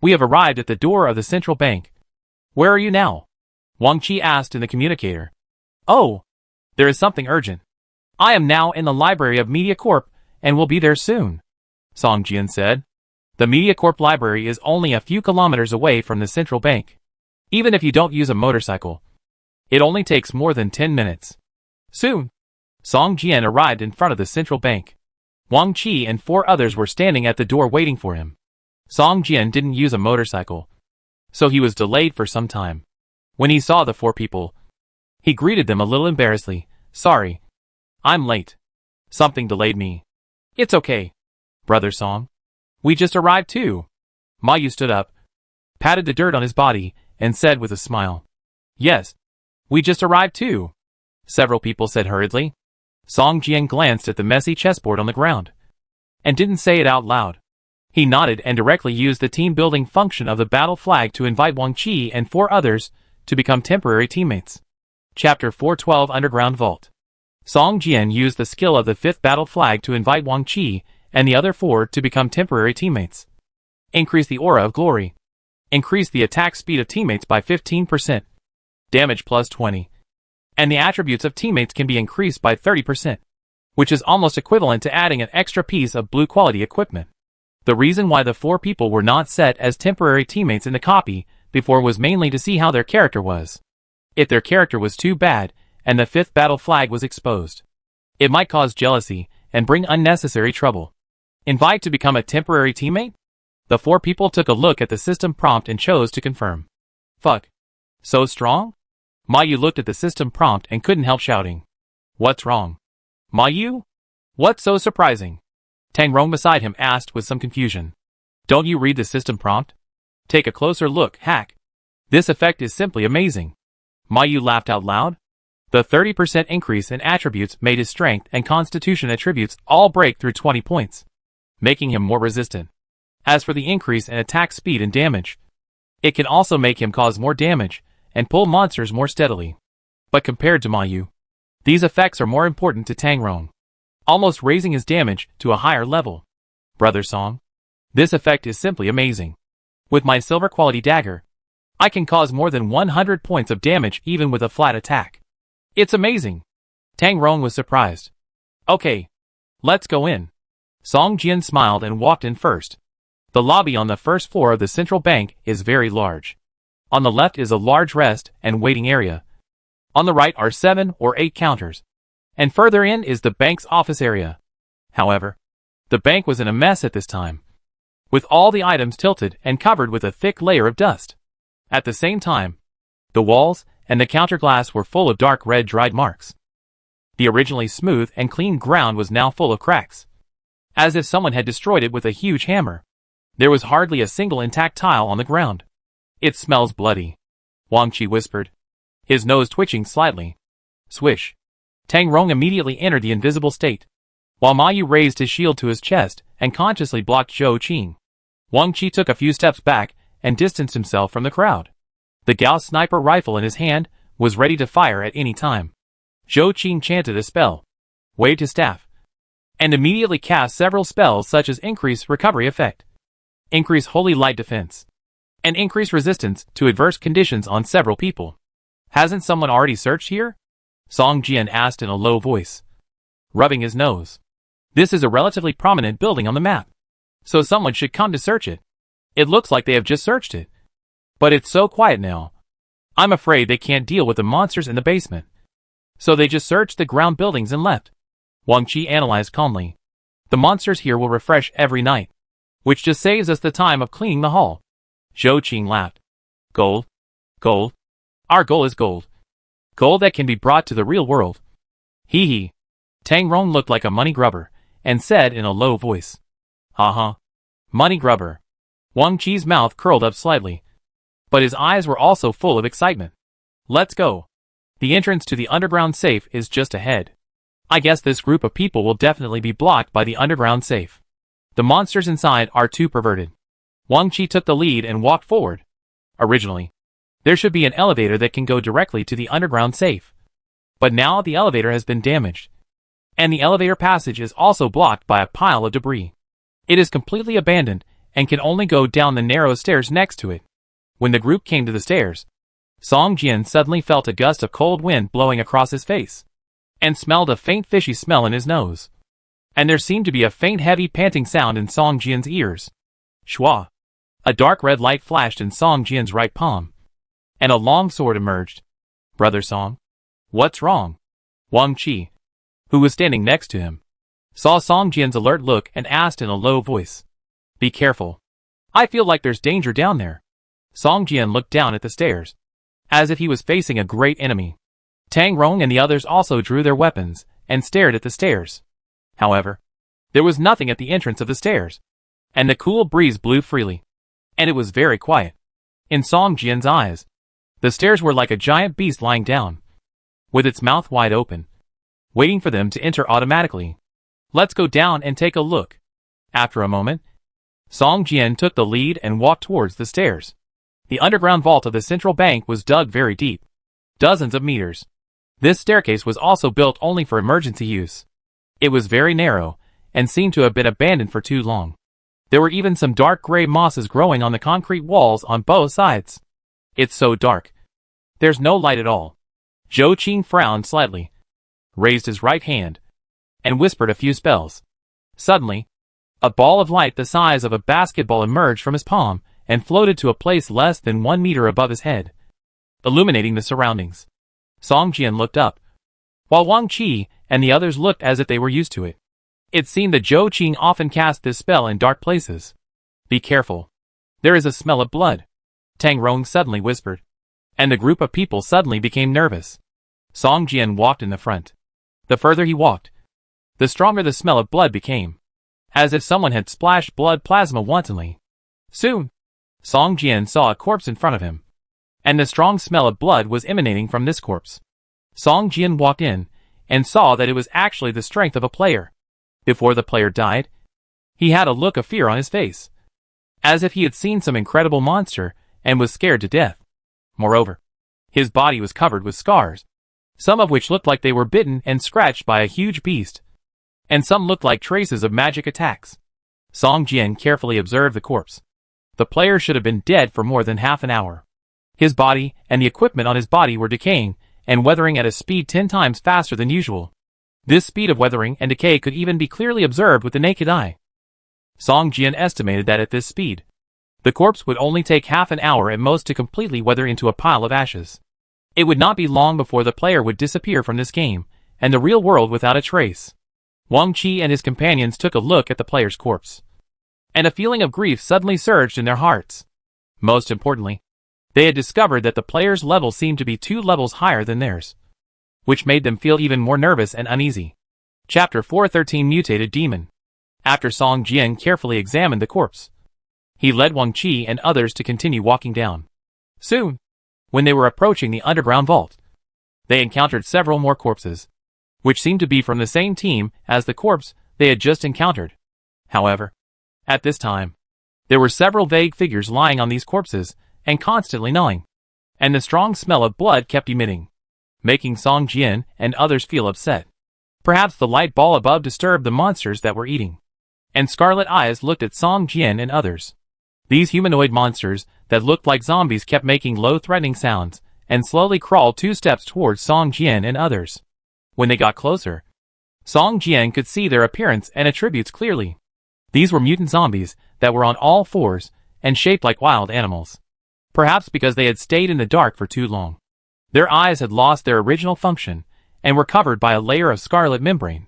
we have arrived at the door of the central bank. Where are you now? Wang Qi asked in the communicator. Oh, there is something urgent. I am now in the library of Media Corp and will be there soon, Song Jian said. The Media Corp library is only a few kilometers away from the central bank. Even if you don't use a motorcycle, it only takes more than 10 minutes. Soon, Song Jian arrived in front of the central bank. Wang Qi and 4 others were standing at the door waiting for him. Song Jian didn't use a motorcycle, so he was delayed for some time. When he saw the 4 people, he greeted them a little embarrassedly. Sorry, I'm late. Something delayed me. It's okay, Brother Song. We just arrived too. Ma Yu stood up, patted the dirt on his body, and said with a smile. Yes, we just arrived too. Several people said hurriedly. Song Jian glanced at the messy chessboard on the ground, and didn't say it out loud. He nodded and directly used the team-building function of the battle flag to invite Wang Qi and 4 others to become temporary teammates. Chapter 412 Underground Vault. Song Jian used the skill of the 5th battle flag to invite Wang Qi and the other 4 to become temporary teammates. Increase the aura of glory. Increase the attack speed of teammates by 15%. Damage plus 20. And the attributes of teammates can be increased by 30%, which is almost equivalent to adding an extra piece of blue quality equipment. The reason why the 4 people were not set as temporary teammates in the copy before was mainly to see how their character was. If their character was too bad, and the 5th battle flag was exposed, it might cause jealousy and bring unnecessary trouble. Invite to become a temporary teammate? The 4 people took a look at the system prompt and chose to confirm. Fuck. So strong? Mayu looked at the system prompt and couldn't help shouting. What's wrong? Mayu? What's so surprising? Tang Rong beside him asked with some confusion. Don't you read the system prompt? Take a closer look, hack. This effect is simply amazing. Mayu laughed out loud. The 30% increase in attributes made his strength and constitution attributes all break through 20 points, making him more resistant. As for the increase in attack speed and damage, it can also make him cause more damage and pull monsters more steadily. But compared to Mayu, these effects are more important to Tang Rong, almost raising his damage to a higher level. Brother Song, this effect is simply amazing. With my silver quality dagger, I can cause more than 100 points of damage even with a flat attack. It's amazing. Tang Rong was surprised. Okay, let's go in. Song Jian smiled and walked in first. The lobby on the first floor of the central bank is very large. On the left is a large rest and waiting area. On the right are 7 or 8 counters. And further in is the bank's office area. However, the bank was in a mess at this time, with all the items tilted and covered with a thick layer of dust. At the same time, the walls and the counter glass were full of dark red dried marks. The originally smooth and clean ground was now full of cracks, as if someone had destroyed it with a huge hammer. There was hardly a single intact tile on the ground. It smells bloody, Wang Qi whispered, his nose twitching slightly. Swish. Tang Rong immediately entered the invisible state, while Mayu raised his shield to his chest and consciously blocked Zhou Qing. Wang Qi took a few steps back and distanced himself from the crowd. The Gauss sniper rifle in his hand was ready to fire at any time. Zhou Qing chanted a spell, waved his staff, and immediately cast several spells such as Increase Recovery Effect, Increase Holy Light Defense, and Increase Resistance to Adverse Conditions on several people. Hasn't someone already searched here? Song Jian asked in a low voice, rubbing his nose. This is a relatively prominent building on the map, so someone should come to search it. It looks like they have just searched it. But it's so quiet now. I'm afraid they can't deal with the monsters in the basement. So they just searched the ground buildings and left. Wang Qi analyzed calmly. The monsters here will refresh every night, which just saves us the time of cleaning the hall. Zhou Qing laughed. Gold? Gold? Our goal is gold. Gold that can be brought to the real world. Hee hee. Tang Rong looked like a money grubber, and said in a low voice. Haha. Money grubber. Wang Qi's mouth curled up slightly, but his eyes were also full of excitement. Let's go. The entrance to the underground safe is just ahead. I guess this group of people will definitely be blocked by the underground safe. The monsters inside are too perverted. Wang Qi took the lead and walked forward. Originally, there should be an elevator that can go directly to the underground safe. But now the elevator has been damaged, and the elevator passage is also blocked by a pile of debris. It is completely abandoned and can only go down the narrow stairs next to it. When the group came to the stairs, Song Jian suddenly felt a gust of cold wind blowing across his face, and smelled a faint fishy smell in his nose. And there seemed to be a faint heavy panting sound in Song Jian's ears. Shua! A dark red light flashed in Song Jian's right palm, and a long sword emerged. Brother Song? What's wrong? Wang Qi, who was standing next to him, saw Song Jian's alert look and asked in a low voice. Be careful. I feel like there's danger down there. Song Jian looked down at the stairs, as if he was facing a great enemy. Tang Rong and the others also drew their weapons and stared at the stairs. However, there was nothing at the entrance of the stairs, and the cool breeze blew freely, and it was very quiet. In Song Jian's eyes, the stairs were like a giant beast lying down, with its mouth wide open, waiting for them to enter automatically. Let's go down and take a look. After a moment, Song Jian took the lead and walked towards the stairs. The underground vault of the central bank was dug very deep, dozens of meters. This staircase was also built only for emergency use. It was very narrow, and seemed to have been abandoned for too long. There were even some dark gray mosses growing on the concrete walls on both sides. It's so dark. There's no light at all. Zhou Qing frowned slightly, raised his right hand, and whispered a few spells. Suddenly, A ball of light the size of a basketball emerged from his palm and floated to a place less than 1 meter above his head, illuminating the surroundings. Song Jian looked up, while Wang Qi and the others looked as if they were used to it. It seemed that Zhou Qing often cast this spell in dark places. Be careful. There is a smell of blood, Tang Rong suddenly whispered, and the group of people suddenly became nervous. Song Jian walked in the front. The further he walked, the stronger the smell of blood became, as if someone had splashed blood plasma wantonly. Soon, Song Jian saw a corpse in front of him, and the strong smell of blood was emanating from this corpse. Song Jian walked in, and saw that it was actually the strength of a player. Before the player died, he had a look of fear on his face, as if he had seen some incredible monster and was scared to death. Moreover, his body was covered with scars, some of which looked like they were bitten and scratched by a huge beast, and some looked like traces of magic attacks. Song Jian carefully observed the corpse. The player should have been dead for more than half an hour. His body and the equipment on his body were decaying and weathering at a speed 10 times faster than usual. This speed of weathering and decay could even be clearly observed with the naked eye. Song Jian estimated that at this speed, the corpse would only take half an hour at most to completely weather into a pile of ashes. It would not be long before the player would disappear from this game, and the real world without a trace. Wang Qi and his companions took a look at the player's corpse, and a feeling of grief suddenly surged in their hearts. Most importantly, they had discovered that the player's level seemed to be 2 levels higher than theirs, which made them feel even more nervous and uneasy. Chapter 413 Mutated Demon. After Song Jian carefully examined the corpse, he led Wang Qi and others to continue walking down. Soon, when they were approaching the underground vault, they encountered several more corpses, which seemed to be from the same team as the corpse they had just encountered. However, at this time, there were several vague figures lying on these corpses and constantly gnawing, and the strong smell of blood kept emitting, making Song Jian and others feel upset. Perhaps the light ball above disturbed the monsters that were eating, and scarlet eyes looked at Song Jian and others. These humanoid monsters that looked like zombies kept making low threatening sounds and slowly crawled 2 steps towards Song Jian and others. When they got closer, Song Jian could see their appearance and attributes clearly. These were mutant zombies that were on all 4s and shaped like wild animals. Perhaps because they had stayed in the dark for too long, their eyes had lost their original function and were covered by a layer of scarlet membrane.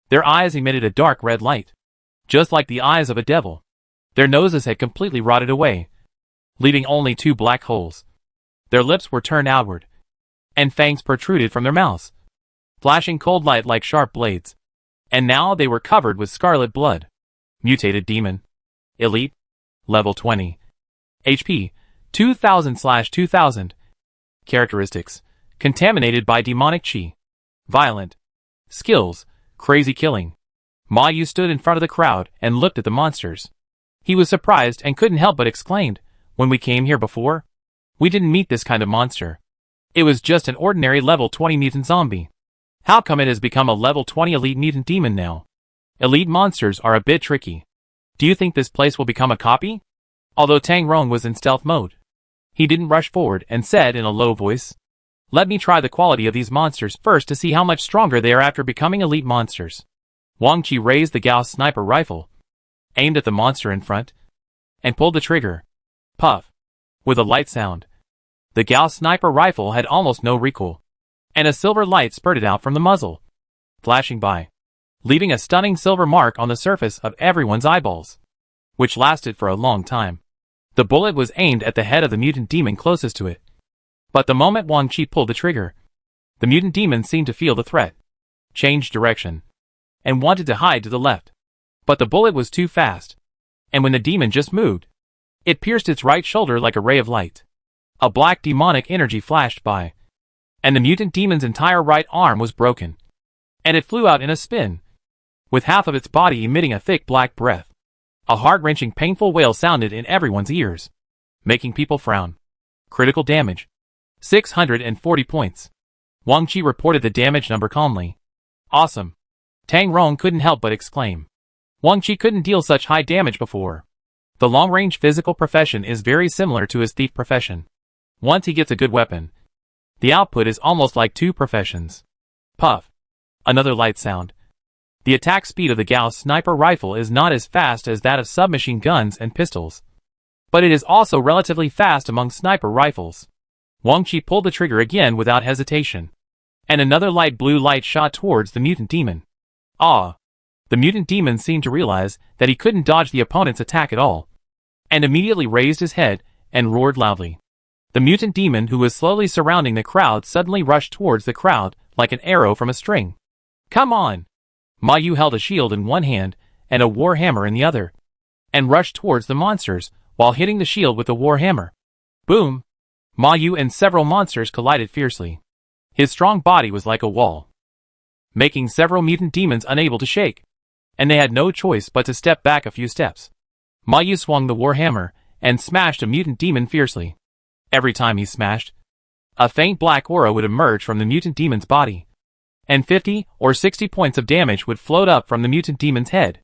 Their eyes emitted a dark red light, just like the eyes of a devil. Their noses had completely rotted away, leaving only 2 black holes. Their lips were turned outward, and fangs protruded from their mouths, flashing cold light like sharp blades. And now they were covered with scarlet blood. Mutated Demon. Elite. Level 20. HP. 2000/2000. Characteristics. Contaminated by demonic chi. Violent. Skills. Crazy killing. Ma Yu stood in front of the crowd and looked at the monsters. He was surprised and couldn't help but exclaimed, "When we came here before, we didn't meet this kind of monster. It was just an ordinary level 20 mutant zombie. How come it has become a level 20 elite mutant demon now? Elite monsters are a bit tricky. Do you think this place will become a copy?" Although Tang Rong was in stealth mode, he didn't rush forward and said in a low voice, "Let me try the quality of these monsters first to see how much stronger they are after becoming elite monsters." Wang Qi raised the Gauss sniper rifle, aimed at the monster in front, and pulled the trigger. Puff. With a light sound. The Gauss sniper rifle had almost no recoil, and a silver light spurted out from the muzzle, flashing by, leaving a stunning silver mark on the surface of everyone's eyeballs, which lasted for a long time. The bullet was aimed at the head of the mutant demon closest to it. But the moment Wang Qi pulled the trigger, the mutant demon seemed to feel the threat, changed direction, and wanted to hide to the left. But the bullet was too fast, and when the demon just moved, it pierced its right shoulder like a ray of light. A black demonic energy flashed by, and the mutant demon's entire right arm was broken, and it flew out in a spin, with half of its body emitting a thick black breath. A heart-wrenching painful wail sounded in everyone's ears, making people frown. Critical damage. 640 points. Wang Qi reported the damage number calmly. Awesome. Tang Rong couldn't help but exclaim. Wang Qi couldn't deal such high damage before. The long-range physical profession is very similar to his thief profession. Once he gets a good weapon, the output is almost like 2 professions. Puff. Another light sound. The attack speed of the Gauss sniper rifle is not as fast as that of submachine guns and pistols, but it is also relatively fast among sniper rifles. Wang Qi pulled the trigger again without hesitation, and another light blue light shot towards the mutant demon. Ah! The mutant demon seemed to realize that he couldn't dodge the opponent's attack at all, and immediately raised his head and roared loudly. The mutant demon, who was slowly surrounding the crowd, suddenly rushed towards the crowd like an arrow from a string. Come on! Ma Yu held a shield in one hand and a war hammer in the other, and rushed towards the monsters while hitting the shield with the war hammer. Boom! Ma Yu and several monsters collided fiercely. His strong body was like a wall, making several mutant demons unable to shake, and they had no choice but to step back a few steps. Ma Yu swung the war hammer and smashed a mutant demon fiercely. Every time he smashed, a faint black aura would emerge from the mutant demon's body, and 50 or 60 points of damage would float up from the mutant demon's head.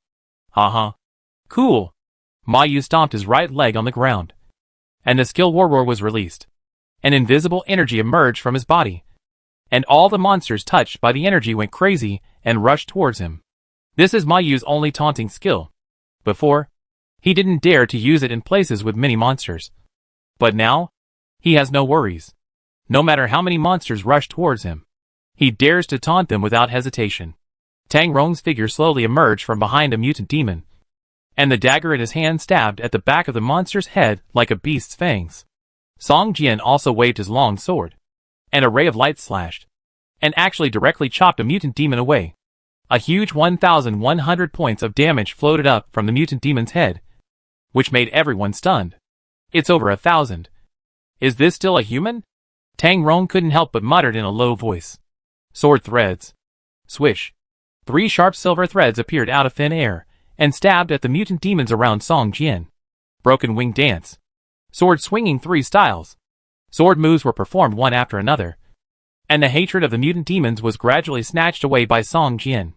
Haha. Cool. Ma Yu stomped his right leg on the ground, and the skill war roar was released. An invisible energy emerged from his body, and all the monsters touched by the energy went crazy and rushed towards him. This is Ma Yu's only taunting skill. Before, he didn't dare to use it in places with many monsters. But now, he has no worries. No matter how many monsters rush towards him, he dares to taunt them without hesitation. Tang Rong's figure slowly emerged from behind a mutant demon, and the dagger in his hand stabbed at the back of the monster's head like a beast's fangs. Song Jian also waved his long sword, and a ray of light slashed, and actually directly chopped a mutant demon away. A huge 1,100 points of damage floated up from the mutant demon's head, which made everyone stunned. It's over 1,000. Is this still a human? Tang Rong couldn't help but muttered in a low voice. Sword threads. Swish. 3 sharp silver threads appeared out of thin air, and stabbed at the mutant demons around Song Jian. Broken wing dance. Sword swinging 3 styles. Sword moves were performed one after another, and the hatred of the mutant demons was gradually snatched away by Song Jian.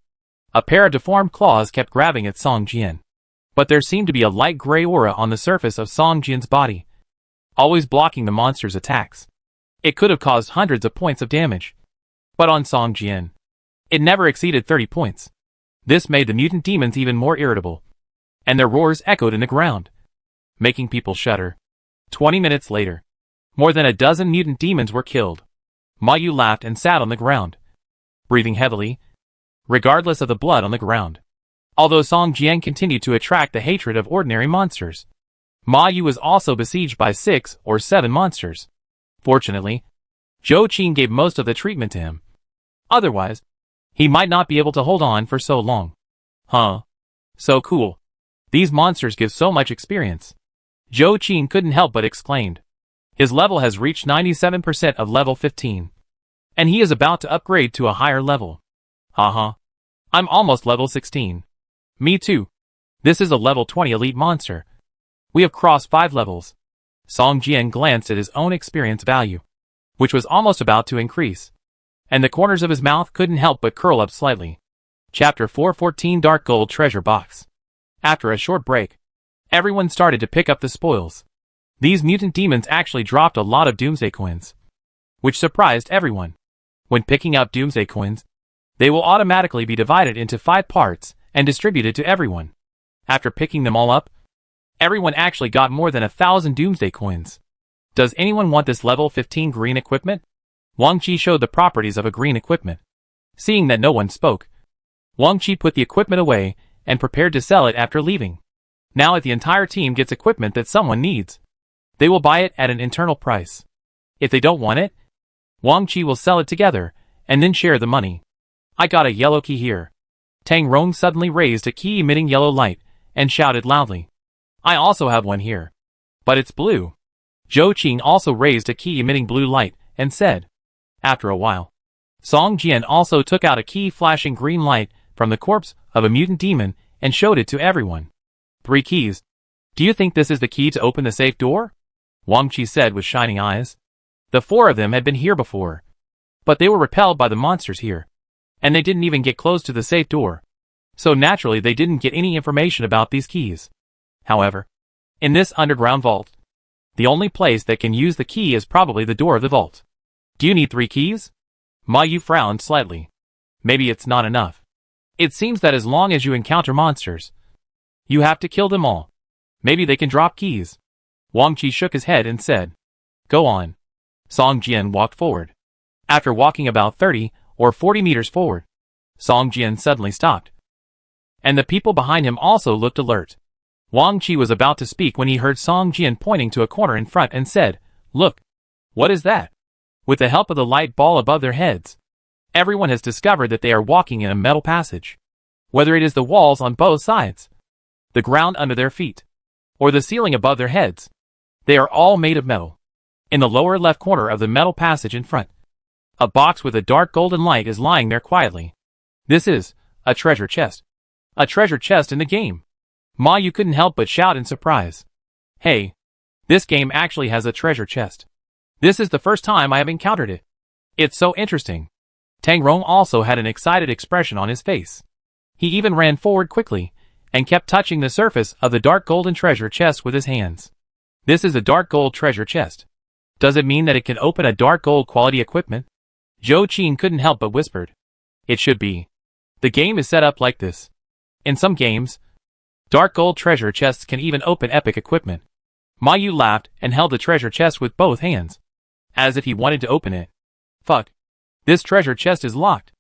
A pair of deformed claws kept grabbing at Song Jian, but there seemed to be a light gray aura on the surface of Song Jian's body, always blocking the monster's attacks. It could have caused hundreds of points of damage, but on Song Jian, it never exceeded 30 points. This made the mutant demons even more irritable, and their roars echoed in the ground, making people shudder. 20 minutes later, more than a dozen mutant demons were killed. Ma Yu laughed and sat on the ground, breathing heavily, regardless of the blood on the ground. Although Song Jian continued to attract the hatred of ordinary monsters, Ma Yu was also besieged by 6 or 7 monsters. Fortunately, Zhou Qin gave most of the treatment to him. Otherwise, he might not be able to hold on for so long. Huh. So cool. These monsters give so much experience. Zhou Qin couldn't help but exclaimed. His level has reached 97% of level 15, and he is about to upgrade to a higher level. Haha. I'm almost level 16. Me too. This is a level 20 elite monster. We have crossed 5 levels. Song Jian glanced at his own experience value, which was almost about to increase, and the corners of his mouth couldn't help but curl up slightly. Chapter 414 Dark Gold Treasure Box. After a short break, everyone started to pick up the spoils. These mutant demons actually dropped a lot of Doomsday coins, which surprised everyone. When picking up Doomsday coins, they will automatically be divided into 5 parts and distributed to everyone. After picking them all up, everyone actually got more than 1,000 Doomsday coins. Does anyone want this level 15 green equipment? Wang Qi showed the properties of a green equipment. Seeing that no one spoke, Wang Qi put the equipment away and prepared to sell it after leaving. Now if the entire team gets equipment that someone needs, they will buy it at an internal price. If they don't want it, Wang Qi will sell it together and then share the money. I got a yellow key here. Tang Rong suddenly raised a key emitting yellow light and shouted loudly. I also have one here, but it's blue. Zhou Qin also raised a key emitting blue light and said. After a while, Song Jian also took out a key flashing green light from the corpse of a mutant demon and showed it to everyone. 3 keys. Do you think this is the key to open the safe door? Wang Qi said with shining eyes. The 4 of them had been here before, but they were repelled by the monsters here, and they didn't even get close to the safe door, so naturally they didn't get any information about these keys. However, in this underground vault, the only place that can use the key is probably the door of the vault. Do you need 3 keys? Ma Yu frowned slightly. Maybe it's not enough. It seems that as long as you encounter monsters, you have to kill them all. Maybe they can drop keys. Wang Qi shook his head and said, "Go on." Song Jian walked forward. After walking about 30 or 40 meters forward, Song Jian suddenly stopped. And the people behind him also looked alert. Wang Qi was about to speak when he heard Song Jian pointing to a corner in front and said, "Look. What is that?" With the help of the light ball above their heads, everyone has discovered that they are walking in a metal passage. Whether it is the walls on both sides, the ground under their feet, or the ceiling above their heads, they are all made of metal. In the lower left corner of the metal passage in front, a box with a dark golden light is lying there quietly. This is a treasure chest. A treasure chest in the game. Ma Yu couldn't help but shout in surprise. "Hey, this game actually has a treasure chest. This is the first time I have encountered it. It's so interesting." Tang Rong also had an excited expression on his face. He even ran forward quickly, and kept touching the surface of the dark golden treasure chest with his hands. This is a dark gold treasure chest. Does it mean that it can open a dark gold quality equipment? Zhou Qin couldn't help but whispered. It should be. The game is set up like this. In some games, dark gold treasure chests can even open epic equipment. Ma Yu laughed and held the treasure chest with both hands, as if he wanted to open it. Fuck. This treasure chest is locked.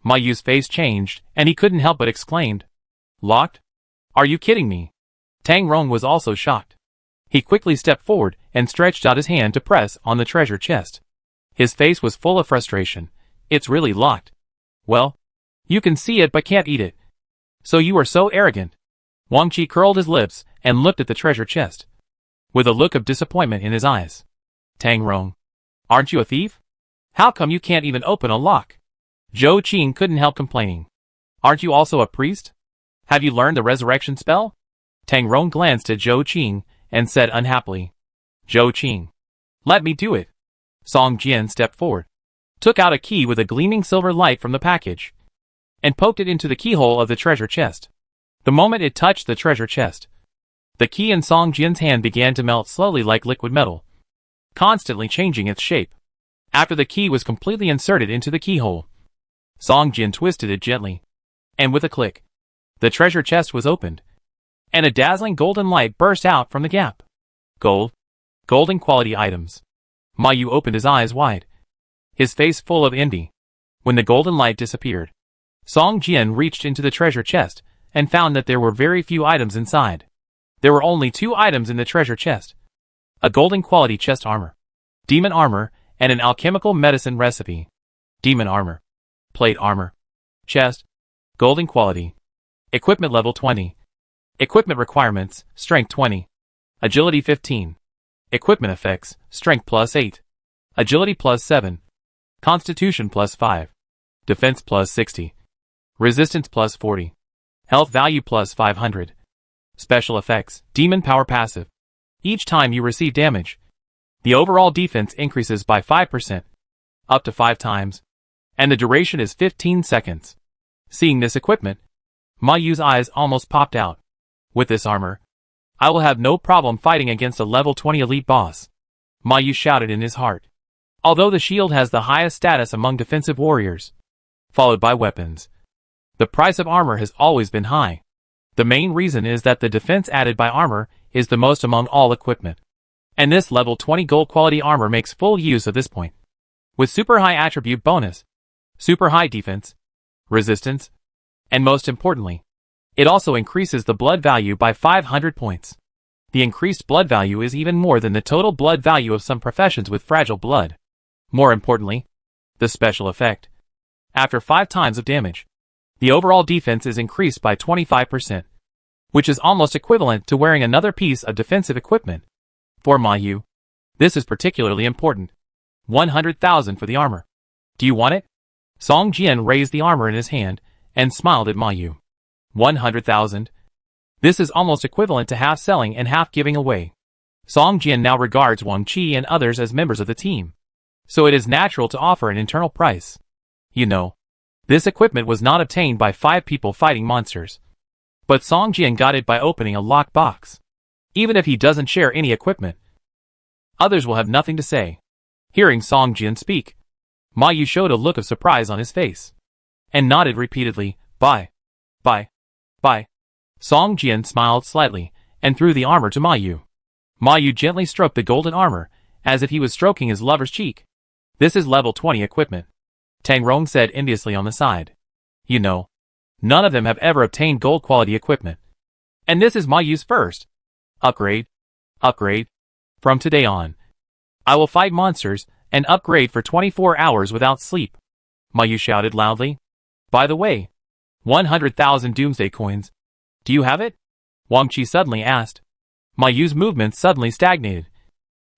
Ma Yu's face changed, and he couldn't help but exclaimed. Locked? Are you kidding me? Tang Rong was also shocked. He quickly stepped forward and stretched out his hand to press on the treasure chest. His face was full of frustration. It's really locked. Well, you can see it but can't eat it. So you are so arrogant. Wang Qi curled his lips and looked at the treasure chest, with a look of disappointment in his eyes. Tang Rong, aren't you a thief? How come you can't even open a lock? Zhou Qin couldn't help complaining. Aren't you also a priest? Have you learned the resurrection spell? Tang Rong glanced at Zhou Qin and said unhappily. Zhou Qin, let me do it. Song Jian stepped forward, took out a key with a gleaming silver light from the package, and poked it into the keyhole of the treasure chest. The moment it touched the treasure chest, the key in Song Jian's hand began to melt slowly like liquid metal, constantly changing its shape. After the key was completely inserted into the keyhole, Song Jian twisted it gently, and with a click, the treasure chest was opened, and a dazzling golden light burst out from the gap. Golden quality items. Ma Yu opened his eyes wide, his face full of envy. When the golden light disappeared, Song Jian reached into the treasure chest and found that there were very few items inside. There were only 2 items in the treasure chest. A golden quality chest armor, demon armor, and an alchemical medicine recipe. Demon armor, plate armor, chest, golden quality. Equipment level 20. Equipment requirements, strength 20. Agility 15. Equipment effects, strength plus 8. Agility plus 7. Constitution plus 5. Defense plus 60. Resistance plus 40. Health value plus 500. Special effects, demon power passive. Each time you receive damage, the overall defense increases by 5%, up to 5 times, and the duration is 15 seconds. Seeing this equipment, Ma Yu's eyes almost popped out. With this armor, I will have no problem fighting against a level 20 elite boss. Ma Yu shouted in his heart. Although the shield has the highest status among defensive warriors, followed by weapons, the price of armor has always been high. The main reason is that the defense added by armor is the most among all equipment. And this level 20 gold quality armor makes full use of this point. With super high attribute bonus, super high defense, resistance, and most importantly, it also increases the blood value by 500 points. The increased blood value is even more than the total blood value of some professions with fragile blood. More importantly, the special effect. After 5 times of damage, the overall defense is increased by 25%, which is almost equivalent to wearing another piece of defensive equipment. For Ma Yu, this is particularly important. 100,000 for the armor. Do you want it? Song Jian raised the armor in his hand and smiled at Ma Yu. 100,000? This is almost equivalent to half selling and half giving away. Song Jian now regards Wang Qi and others as members of the team, so it is natural to offer an internal price. You know, this equipment was not obtained by 5 people fighting monsters, but Song Jian got it by opening a locked box. Even if he doesn't share any equipment, others will have nothing to say. Hearing Song Jian speak, Ma Yu showed a look of surprise on his face, and nodded repeatedly, buy. Bye. Bye. Song Jian smiled slightly, and threw the armor to Ma Yu. Ma Yu gently stroked the golden armor, as if he was stroking his lover's cheek. This is level 20 equipment, Tang Rong said enviously on the side. You know, none of them have ever obtained gold quality equipment. And this is Ma Yu's first. Upgrade. Upgrade. From today on, I will fight monsters, and upgrade for 24 hours without sleep. Ma Yu shouted loudly. By the way, 100,000 Doomsday coins. Do you have it? Wang Qi suddenly asked. Ma Yu's movements suddenly stagnated,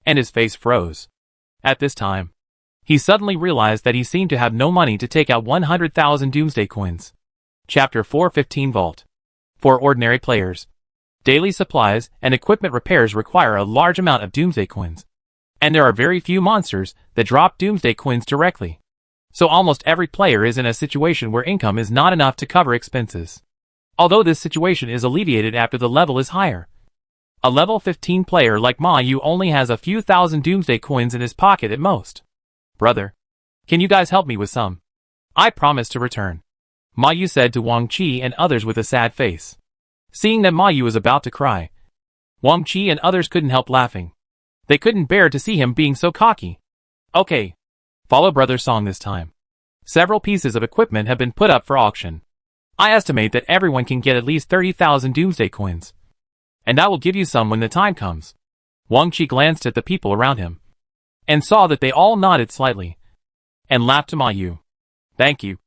and his face froze. At this time, he suddenly realized that he seemed to have no money to take out 100,000 Doomsday coins. Chapter 415 Vault. For ordinary players, daily supplies and equipment repairs require a large amount of Doomsday coins. And there are very few monsters that drop Doomsday coins directly. So almost every player is in a situation where income is not enough to cover expenses. Although this situation is alleviated after the level is higher. A level 15 player like Ma Yu only has a few thousand Doomsday coins in his pocket at most. Brother, can you guys help me with some? I promise to return, Ma Yu said to Wang Qi and others with a sad face. Seeing that Ma Yu was about to cry, Wang Qi and others couldn't help laughing. They couldn't bear to see him being so cocky. Okay. Follow Brother Song this time. Several pieces of equipment have been put up for auction. I estimate that everyone can get at least 30,000 Doomsday coins. And I will give you some when the time comes. Wang Qi glanced at the people around him, and saw that they all nodded slightly, and laughed to Ma Yu. Thank you,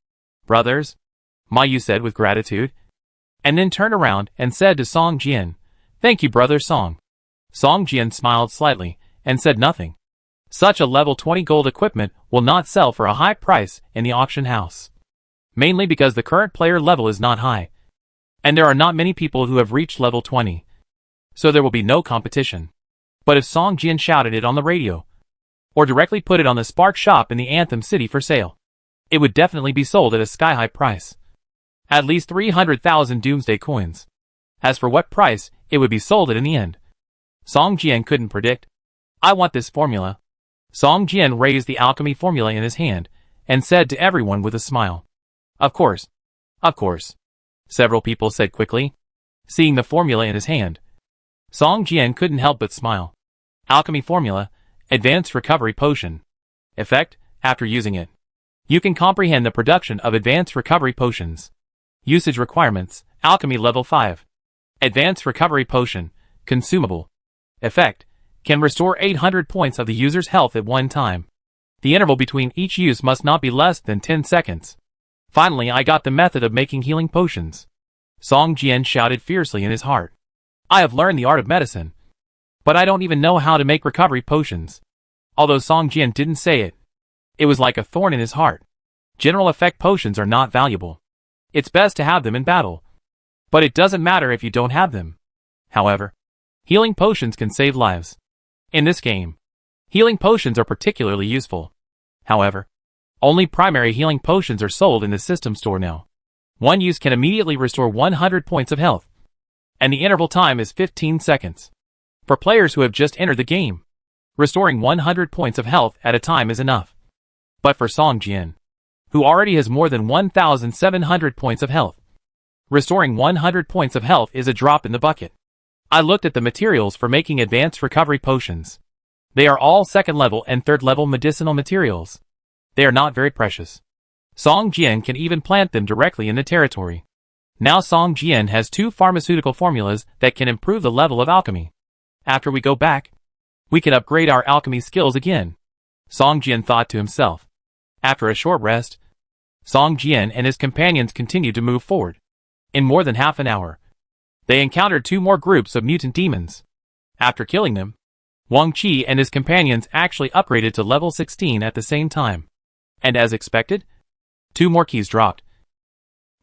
brothers, Ma Yu said with gratitude, and then turned around and said to Song Jian, Thank you, Brother Song. Song Jian smiled slightly, and said nothing. Such a level 20 gold equipment will not sell for a high price in the auction house. Mainly because the current player level is not high, and there are not many people who have reached level 20. So there will be no competition. But if Song Jian shouted it on the radio, or directly put it on the Spark shop in the Anthem city for sale, it would definitely be sold at a sky-high price. At least 300,000 Doomsday coins. As for what price it would be sold at in the end, Song Jian couldn't predict. I want this formula. Song Jian raised the alchemy formula in his hand, and said to everyone with a smile. Of course. Of course. Several people said quickly. Seeing the formula in his hand, Song Jian couldn't help but smile. Alchemy formula, advanced recovery potion. Effect, after using it, you can comprehend the production of advanced recovery potions. Usage requirements, alchemy level 5. Advanced recovery potion, consumable. Effect, can restore 800 points of the user's health at one time. The interval between each use must not be less than 10 seconds. Finally, I got the method of making healing potions. Song Jian shouted fiercely in his heart. I have learned the art of medicine, but I don't even know how to make recovery potions. Although Song Jian didn't say it, it was like a thorn in his heart. General effect potions are not valuable. It's best to have them in battle. But it doesn't matter if you don't have them. However, healing potions can save lives. In this game, healing potions are particularly useful. However, only primary healing potions are sold in the system store now. One use can immediately restore 100 points of health, and the interval time is 15 seconds. For players who have just entered the game, restoring 100 points of health at a time is enough. But for Song Jian, who already has more than 1,700 points of health, restoring 100 points of health is a drop in the bucket. I looked at the materials for making advanced recovery potions. They are all second level and third level medicinal materials. They are not very precious. Song Jian can even plant them directly in the territory. Now Song Jian has 2 pharmaceutical formulas that can improve the level of alchemy. After we go back, we can upgrade our alchemy skills again, Song Jian thought to himself. After a short rest, Song Jian and his companions continued to move forward. In more than half an hour, they encountered 2 more groups of mutant demons. After killing them, Wang Qi and his companions actually upgraded to level 16 at the same time. And as expected, 2 more keys dropped.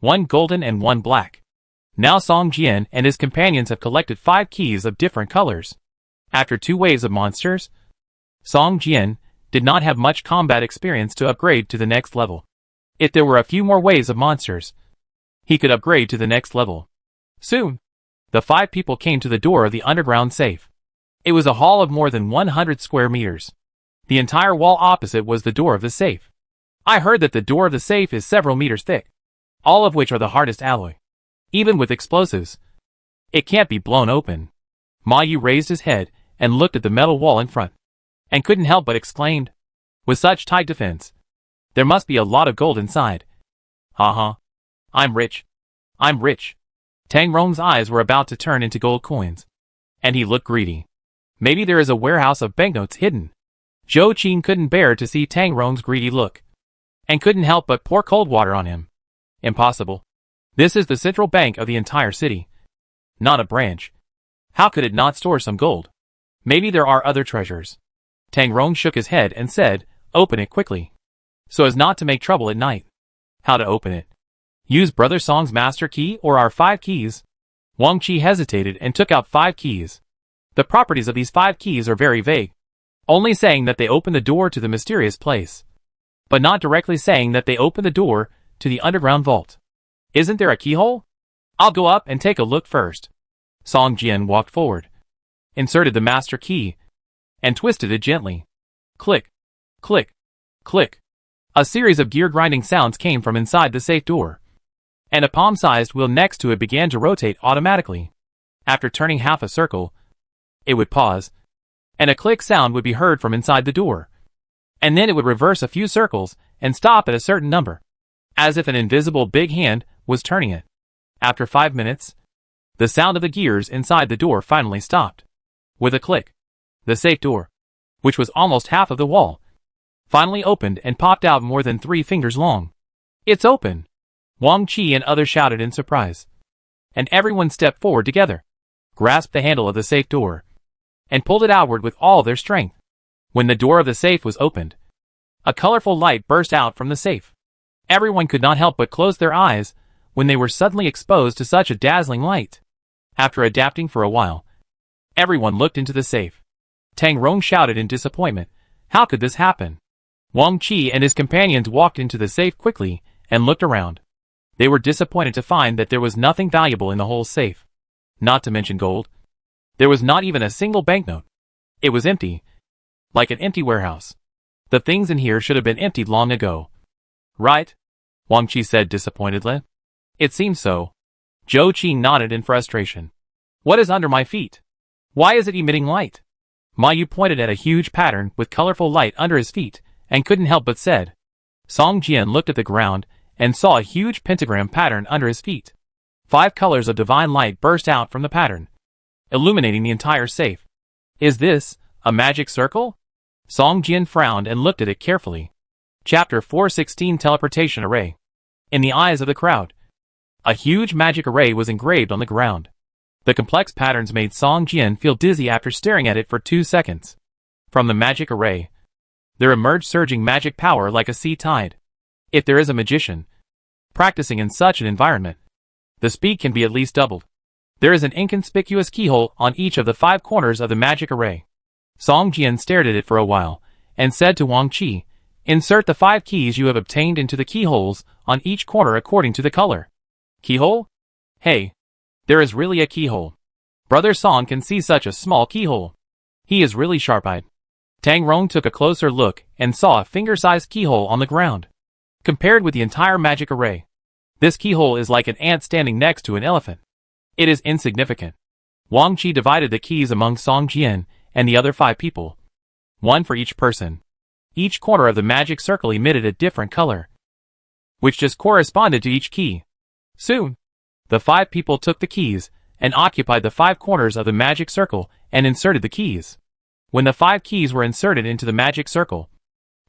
1 golden and 1 black. Now Song Jian and his companions have collected 5 keys of different colors. After 2 waves of monsters, Song Jian did not have much combat experience to upgrade to the next level. If there were a few more waves of monsters, he could upgrade to the next level. Soon, the 5 people came to the door of the underground safe. It was a hall of more than 100 square meters. The entire wall opposite was the door of the safe. I heard that the door of the safe is several meters thick, all of which are the hardest alloy. even with explosives. It can't be blown open. Ma Yu raised his head and looked at the metal wall in front, and couldn't help but exclaimed, with such tight defense, there must be a lot of gold inside. Uh-huh. I'm rich. I'm rich. Tang Rong's eyes were about to turn into gold coins, and he looked greedy. Maybe there is a warehouse of banknotes hidden. Zhou Qin couldn't bear to see Tang Rong's greedy look, and couldn't help but pour cold water on him. Impossible. This is the central bank of the entire city, not a branch. How could it not store some gold? Maybe there are other treasures. Tang Rong shook his head and said, open it quickly, so as not to make trouble at night. How to open it? Use Brother Song's master key or our 5 keys? Wang Qi hesitated and took out 5 keys. The properties of these 5 keys are very vague, only saying that they open the door to the mysterious place, but not directly saying that they open the door to the underground vault. Isn't there a keyhole? I'll go up and take a look first. Song Jian walked forward, inserted the master key, and twisted it gently. Click, click, click. A series of gear-grinding sounds came from inside the safe door, and a palm-sized wheel next to it began to rotate automatically. After turning half a circle, it would pause, and a click sound would be heard from inside the door, and then it would reverse a few circles and stop at a certain number, as if an invisible big hand was turning it. After 5 minutes, the sound of the gears inside the door finally stopped. With a click, the safe door, which was almost half of the wall, finally opened and popped out more than 3 fingers long. It's open! Wang Qi and others shouted in surprise, and everyone stepped forward together, grasped the handle of the safe door, and pulled it outward with all their strength. When the door of the safe was opened, a colorful light burst out from the safe. Everyone could not help but close their eyes when they were suddenly exposed to such a dazzling light. After adapting for a while, everyone looked into the safe. Tang Rong shouted in disappointment, how could this happen? Wang Qi and his companions walked into the safe quickly and looked around. They were disappointed to find that there was nothing valuable in the whole safe. Not to mention gold. There was not even a single banknote. It was empty, like an empty warehouse. The things in here should have been emptied long ago. Right? Wang Qi said disappointedly. It seems so. Zhou Qin nodded in frustration. What is under my feet? Why is it emitting light? Ma Yu pointed at a huge pattern with colorful light under his feet, and couldn't help but said. Song Jian looked at the ground and saw a huge pentagram pattern under his feet. 5 colors of divine light burst out from the pattern, illuminating the entire safe. Is this a magic circle? Song Jian frowned and looked at it carefully. Chapter 416 Teleportation Array. In the eyes of the crowd, a huge magic array was engraved on the ground. The complex patterns made Song Jian feel dizzy after staring at it for 2 seconds. From the magic array, there emerged surging magic power like a sea tide. If there is a magician practicing in such an environment, the speed can be at least doubled. There is an inconspicuous keyhole on each of the 5 corners of the magic array. Song Jian stared at it for a while, and said to Wang Qi, insert the 5 keys you have obtained into the keyholes on each corner according to the color. Keyhole? Hey, there is really a keyhole. Brother Song can see such a small keyhole. He is really sharp-eyed. Tang Rong took a closer look and saw a finger-sized keyhole on the ground. Compared with the entire magic array, this keyhole is like an ant standing next to an elephant. It is insignificant. Wang Qi divided the keys among Song Jian and the other 5 people, 1 for each person. Each corner of the magic circle emitted a different color, which just corresponded to each key. Soon, the 5 people took the keys and occupied the 5 corners of the magic circle and inserted the keys. When the 5 keys were inserted into the magic circle,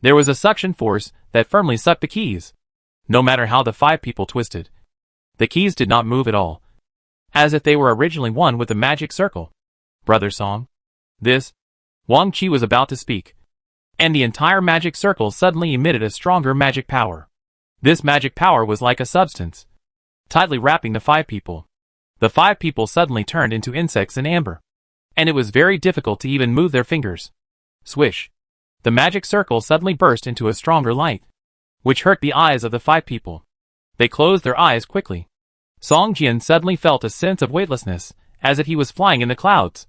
there was a suction force that firmly sucked the keys. No matter how the 5 people twisted, the keys did not move at all, as if they were originally one with the magic circle. Brother Song. This. Wang Qi was about to speak, and the entire magic circle suddenly emitted a stronger magic power. This magic power was like a substance, tightly wrapping the 5 people. The 5 people suddenly turned into insects in amber, and it was very difficult to even move their fingers. Swish. The magic circle suddenly burst into a stronger light, which hurt the eyes of the 5 people. They closed their eyes quickly. Song Jian suddenly felt a sense of weightlessness, as if he was flying in the clouds.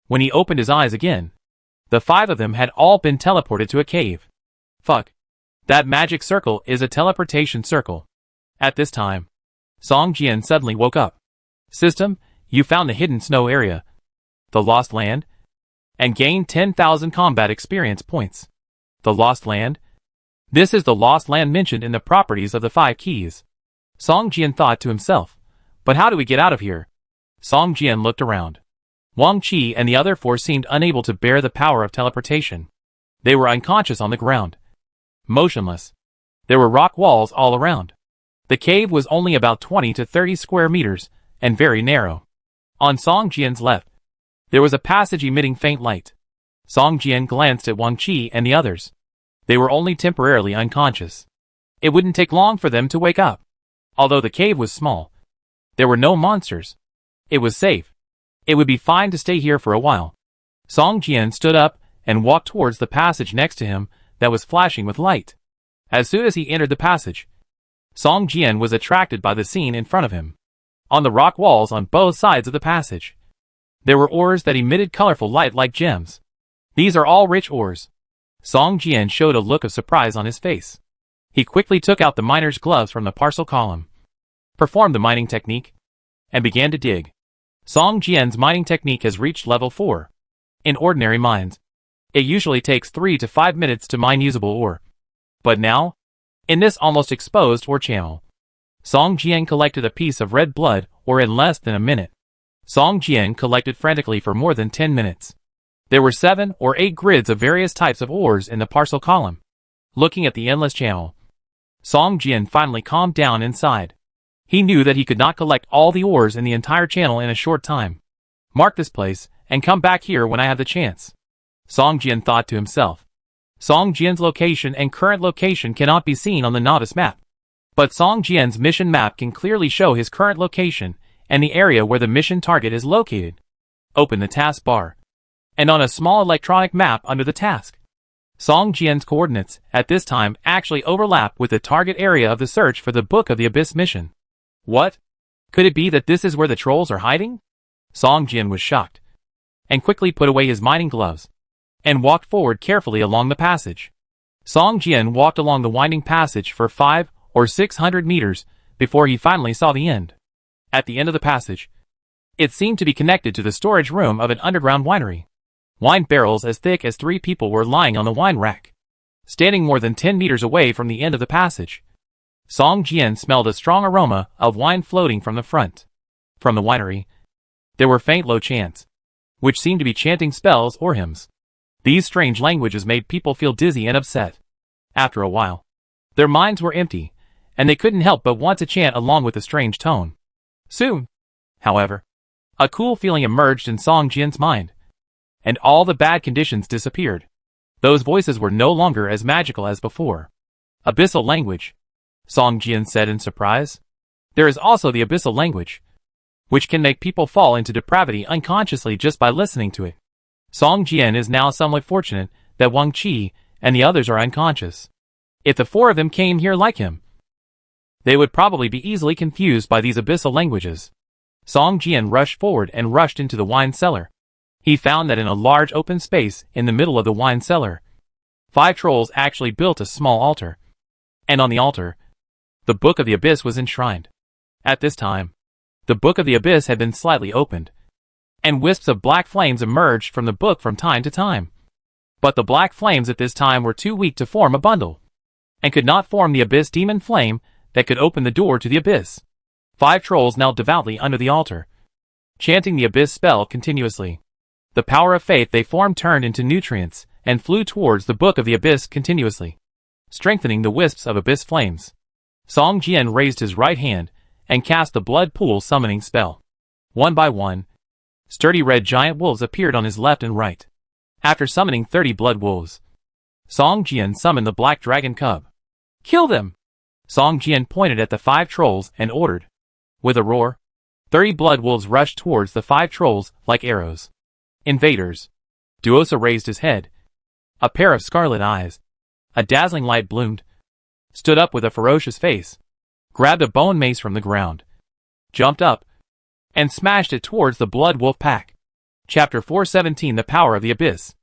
When he opened his eyes again, the 5 of them had all been teleported to a cave. Fuck. That magic circle is a teleportation circle. At this time, Song Jian suddenly woke up. System, you found the hidden snow area, the Lost Land, and gained 10,000 combat experience points. The Lost Land? This is the Lost Land mentioned in the properties of the 5 keys. Song Jian thought to himself. But how do we get out of here? Song Jian looked around. Wang Qi and the other 4 seemed unable to bear the power of teleportation. They were unconscious on the ground. Motionless. There were rock walls all around. The cave was only about 20 to 30 square meters, and very narrow. On Song Jian's left, there was a passage emitting faint light. Song Jian glanced at Wang Qi and the others. They were only temporarily unconscious. It wouldn't take long for them to wake up. Although the cave was small, there were no monsters. It was safe. It would be fine to stay here for a while. Song Jian stood up and walked towards the passage next to him that was flashing with light. As soon as he entered the passage, Song Jian was attracted by the scene in front of him. On the rock walls on both sides of the passage, there were ores that emitted colorful light like gems. These are all rich ores. Song Jian showed a look of surprise on his face. He quickly took out the miner's gloves from the parcel column, performed the mining technique, and began to dig. Song Jian's mining technique has reached level 4. In ordinary mines, it usually takes 3 to 5 minutes to mine usable ore. But now, in this almost exposed ore channel, Song Jian collected a piece of red blood ore in less than a minute. Song Jian collected frantically for more than 10 minutes. There were 7 or 8 grids of various types of ores in the parcel column. Looking at the endless channel, Song Jian finally calmed down inside. He knew that he could not collect all the ores in the entire channel in a short time. Mark this place, and come back here when I have the chance. Song Jian thought to himself. Song Jian's location and current location cannot be seen on the novice map. But Song Jian's mission map can clearly show his current location and the area where the mission target is located. Open the taskbar. And on a small electronic map under the task, Song Jian's coordinates at this time actually overlap with the target area of the search for the Book of the Abyss mission. What? Could it be that this is where the trolls are hiding? Song Jian was shocked, and quickly put away his mining gloves, and walked forward carefully along the passage. Song Jian walked along the winding passage for 500 or 600 meters before he finally saw the end. At the end of the passage, it seemed to be connected to the storage room of an underground winery. Wine barrels as thick as 3 people were lying on the wine rack, standing more than 10 meters away from the end of the passage. Song Jian smelled a strong aroma of wine floating from the front. From the winery, there were faint low chants, which seemed to be chanting spells or hymns. These strange languages made people feel dizzy and upset. After a while, their minds were empty, and they couldn't help but want to chant along with the strange tone. Soon, however, a cool feeling emerged in Song Jian's mind, and all the bad conditions disappeared. Those voices were no longer as magical as before. Abyssal language, Song Jian said in surprise. There is also the abyssal language, which can make people fall into depravity unconsciously just by listening to it. Song Jian is now somewhat fortunate that Wang Qi and the others are unconscious. If the 4 of them came here like him, they would probably be easily confused by these abyssal languages. Song Jian rushed forward and rushed into the wine cellar. He found that in a large open space in the middle of the wine cellar, 5 trolls actually built a small altar. And on the altar, the Book of the Abyss was enshrined. At this time, the Book of the Abyss had been slightly opened, and wisps of black flames emerged from the book from time to time. But the black flames at this time were too weak to form a bundle, and could not form the Abyss demon flame that could open the door to the Abyss. 5 trolls knelt devoutly under the altar, chanting the Abyss spell continuously. The power of faith they formed turned into nutrients and flew towards the Book of the Abyss continuously, strengthening the wisps of Abyss flames. Song Jian raised his right hand and cast the blood pool summoning spell. One by one, sturdy red giant wolves appeared on his left and right. After summoning 30 blood wolves, Song Jian summoned the black dragon cub. Kill them! Song Jian pointed at the 5 trolls and ordered. With a roar, 30 blood wolves rushed towards the 5 trolls like arrows. Invaders. Duosa raised his head. A pair of scarlet eyes, a dazzling light bloomed, stood up with a ferocious face, grabbed a bone mace from the ground, jumped up, and smashed it towards the Blood Wolf pack. Chapter 417 The Power of the Abyss.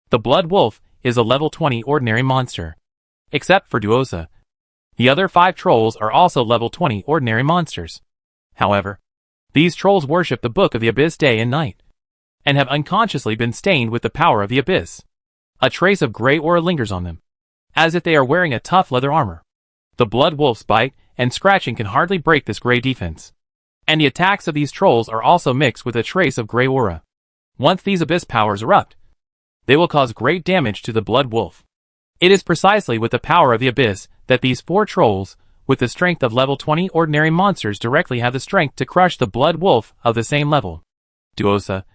The Blood Wolf is a level 20 ordinary monster. Except for Duosa, the other 5 trolls are also level 20 ordinary monsters. However, these trolls worship the Book of the Abyss day and night, and have unconsciously been stained with the power of the Abyss. A trace of gray aura lingers on them, as if they are wearing a tough leather armor. The blood wolf's bite and scratching can hardly break this gray defense, and the attacks of these trolls are also mixed with a trace of gray aura. Once these Abyss powers erupt, they will cause great damage to the blood wolf. It is precisely with the power of the Abyss that these 4 trolls, with the strength of level 20 ordinary monsters, directly have the strength to crush the blood wolf of the same level. Duosa,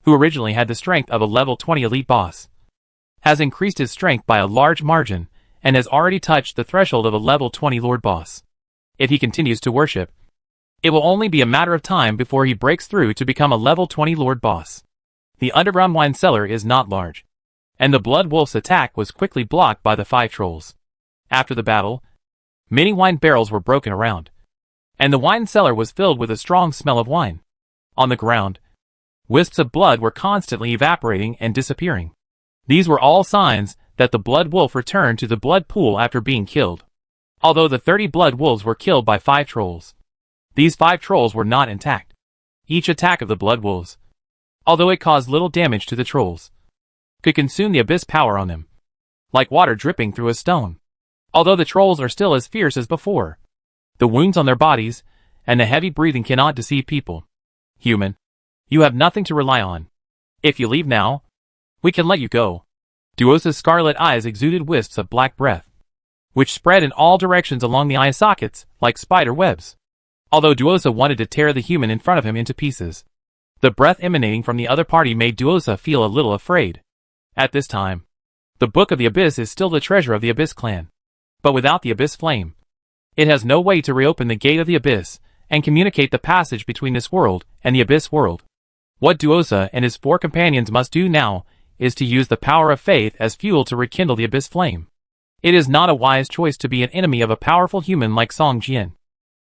who originally had the strength of a level 20 elite boss, has increased his strength by a large margin and has already touched the threshold of a level 20 lord boss. If he continues to worship, it will only be a matter of time before he breaks through to become a level 20 lord boss. The underground wine cellar is not large, and the blood wolf's attack was quickly blocked by the 5 trolls. After the battle, many wine barrels were broken around, and the wine cellar was filled with a strong smell of wine. On the ground, wisps of blood were constantly evaporating and disappearing. These were all signs that the blood wolf returned to the blood pool after being killed. Although the 30 blood wolves were killed by 5 trolls, these 5 trolls were not intact. Each attack of the blood wolves, although it caused little damage to the trolls, could consume the Abyss power on them, like water dripping through a stone. Although the trolls are still as fierce as before, the wounds on their bodies and the heavy breathing cannot deceive people. Human, you have nothing to rely on. If you leave now, we can let you go. Duosa's scarlet eyes exuded wisps of black breath, which spread in all directions along the eye sockets like spider webs. Although Duosa wanted to tear the human in front of him into pieces, the breath emanating from the other party made Duosa feel a little afraid. At this time, the Book of the Abyss is still the treasure of the Abyss clan, but without the Abyss flame, it has no way to reopen the gate of the Abyss and communicate the passage between this world and the Abyss world. What Duosa and his 4 companions must do now is to use the power of faith as fuel to rekindle the Abyss flame. It is not a wise choice to be an enemy of a powerful human like Song Jian.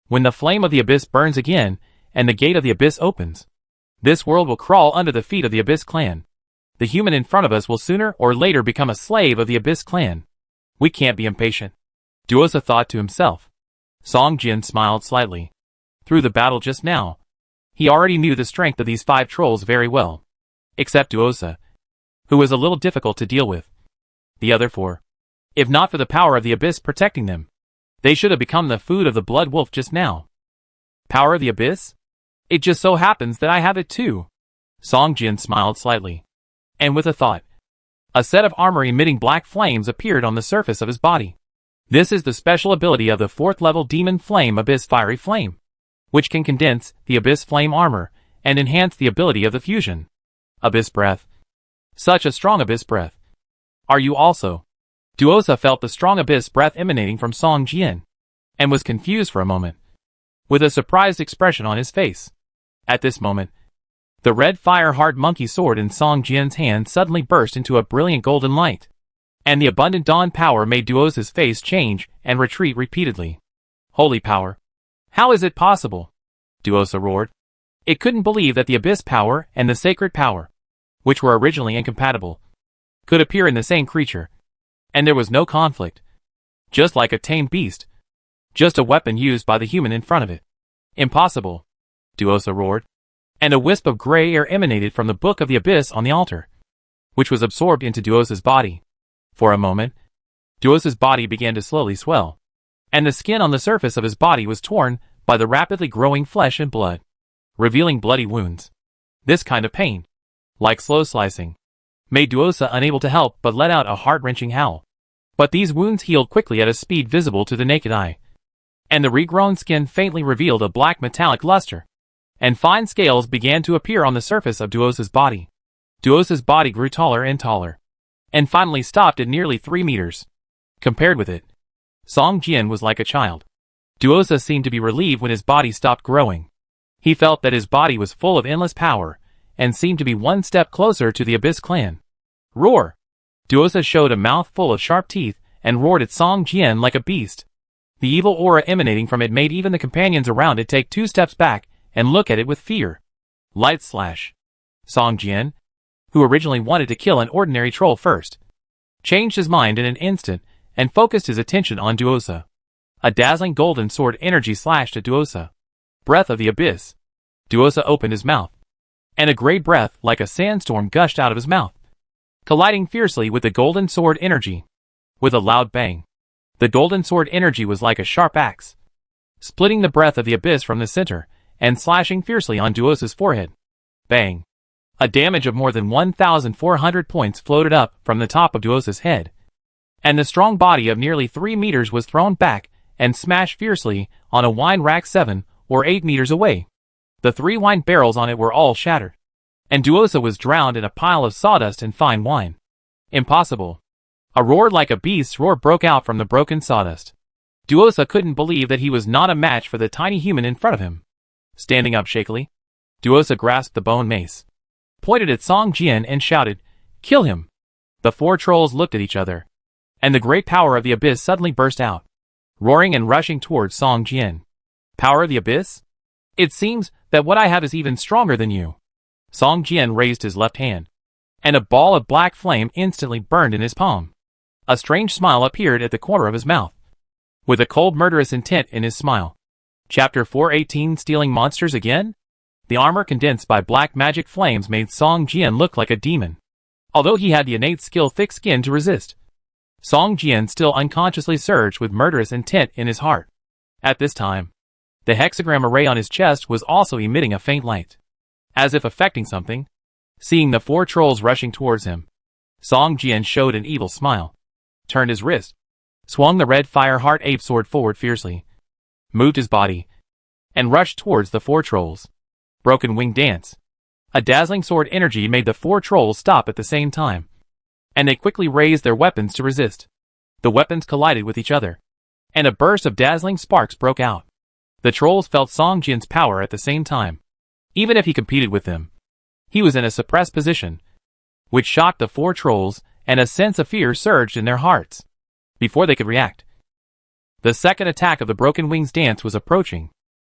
When the flame of the Abyss burns again and the gate of the Abyss opens, this world will crawl under the feet of the Abyss clan. The human in front of us will sooner or later become a slave of the Abyss clan. We can't be impatient, Duosa thought to himself. Song Jian smiled slightly. Through the battle just now, he already knew the strength of these 5 trolls very well, except Duosa, who was a little difficult to deal with. The other 4, if not for the power of the Abyss protecting them, they should have become the food of the blood wolf just now. Power of the Abyss? It just so happens that I have it too. Song Jian smiled slightly, and with a thought, a set of armor emitting black flames appeared on the surface of his body. This is the special ability of the 4th level demon flame Abyss Fiery Flame, which can condense the Abyss Flame armor and enhance the ability of the fusion. Abyss Breath. Such a strong Abyss Breath. Are you also? Duosa felt the strong Abyss Breath emanating from Song Jian, and was confused for a moment, with a surprised expression on his face. At this moment, the red fire-hard monkey sword in Song Jian's hand suddenly burst into a brilliant golden light, and the abundant dawn power made Duosa's face change and retreat repeatedly. Holy power! How is it possible? Duosa roared. It couldn't believe that the Abyss power and the sacred power, which were originally incompatible, could appear in the same creature, and there was no conflict. Just like a tamed beast. Just a weapon used by the human in front of it. Impossible! Duosa roared, and a wisp of gray air emanated from the Book of the Abyss on the altar, which was absorbed into Duosa's body. For a moment, Duosa's body began to slowly swell, and the skin on the surface of his body was torn by the rapidly growing flesh and blood, revealing bloody wounds. This kind of pain, like slow slicing, made Duosa unable to help but let out a heart-wrenching howl. But these wounds healed quickly at a speed visible to the naked eye, and the regrown skin faintly revealed a black metallic luster, and fine scales began to appear on the surface of Duosa's body. Duosa's body grew taller and taller, and finally stopped at nearly 3 meters. Compared with it, Song Jian was like a child. Duosa seemed to be relieved when his body stopped growing. He felt that his body was full of endless power, and seemed to be one step closer to the Abyss clan. Roar! Duosa showed a mouth full of sharp teeth, and roared at Song Jian like a beast. The evil aura emanating from it made even the companions around it take 2 steps back, and look at it with fear. Light slash. Song Jian, who originally wanted to kill an ordinary troll first, changed his mind in an instant, and focused his attention on Duosa. A dazzling golden sword energy slashed at Duosa. Breath of the abyss. Duosa opened his mouth, and a gray breath like a sandstorm gushed out of his mouth, colliding fiercely with the golden sword energy. With a loud bang, the golden sword energy was like a sharp axe, splitting the breath of the abyss from the center and slashing fiercely on Duosa's forehead. Bang! A damage of more than 1,400 points floated up from the top of Duosa's head, and the strong body of nearly 3 meters was thrown back and smashed fiercely on a wine rack 7 or 8 meters away. The 3 wine barrels on it were all shattered, and Duosa was drowned in a pile of sawdust and fine wine. Impossible! A roar like a beast's roar broke out from the broken sawdust. Duosa couldn't believe that he was not a match for the tiny human in front of him. Standing up shakily, Duosa grasped the bone mace, pointed at Song Jian and shouted, "Kill him!" The 4 trolls looked at each other, and the great power of the abyss suddenly burst out, roaring and rushing towards Song Jian. Power of the abyss? It seems that what I have is even stronger than you. Song Jian raised his left hand, and a ball of black flame instantly burned in his palm. A strange smile appeared at the corner of his mouth, with a cold murderous intent in his smile. Chapter 418 Stealing Monsters Again? The armor condensed by black magic flames made Song Jian look like a demon, although he had the innate skill thick skin to resist. Song Jian still unconsciously surged with murderous intent in his heart. At this time, the hexagram array on his chest was also emitting a faint light, as if affecting something. Seeing the 4 trolls rushing towards him, Song Jian showed an evil smile, turned his wrist, swung the red fire heart ape sword forward fiercely, moved his body, and rushed towards the 4 trolls. Broken wing dance. A dazzling sword energy made the 4 trolls stop at the same time, and they quickly raised their weapons to resist. The weapons collided with each other, and a burst of dazzling sparks broke out. The trolls felt Song Jian's power at the same time. Even if he competed with them, he was in a suppressed position, which shocked the 4 trolls, and a sense of fear surged in their hearts. Before they could react, the second attack of the Broken Wings dance was approaching.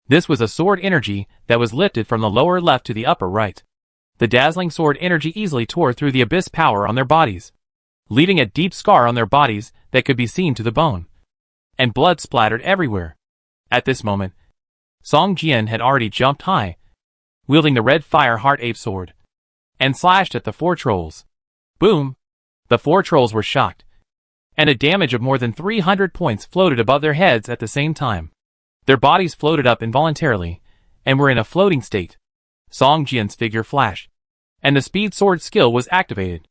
This was a sword energy that was lifted from the lower left to the upper right. The dazzling sword energy easily tore through the abyss power on their bodies, leaving a deep scar on their bodies that could be seen to the bone, and blood splattered everywhere. At this moment, Song Jian had already jumped high, wielding the red fire heart ape sword, and slashed at the 4 trolls. Boom! The 4 trolls were shocked, and a damage of more than 300 points floated above their heads at the same time. Their bodies floated up involuntarily, and were in a floating state. Song Jian's figure flashed, and the speed sword skill was activated.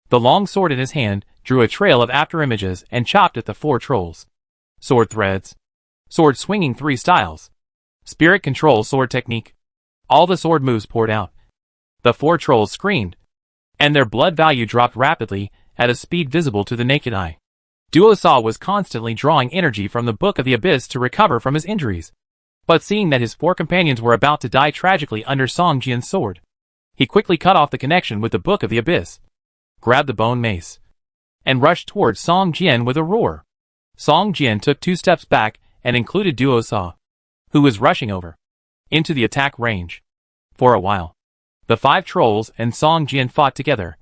The long sword in his hand drew a trail of afterimages and chopped at the 4 trolls. Sword threads. Sword swinging 3 styles. Spirit control sword technique. All the sword moves poured out. The 4 trolls screamed, and their blood value dropped rapidly at a speed visible to the naked eye. Duosa was constantly drawing energy from the Book of the Abyss to recover from his injuries, but seeing that his 4 companions were about to die tragically under Song Jian's sword, he quickly cut off the connection with the Book of the Abyss, grabbed the bone mace, and rushed towards Song Jian with a roar. Song Jian took 2 steps back and included Duosa, who was rushing over, into the attack range. For a while, the 5 trolls and Song Jian fought together,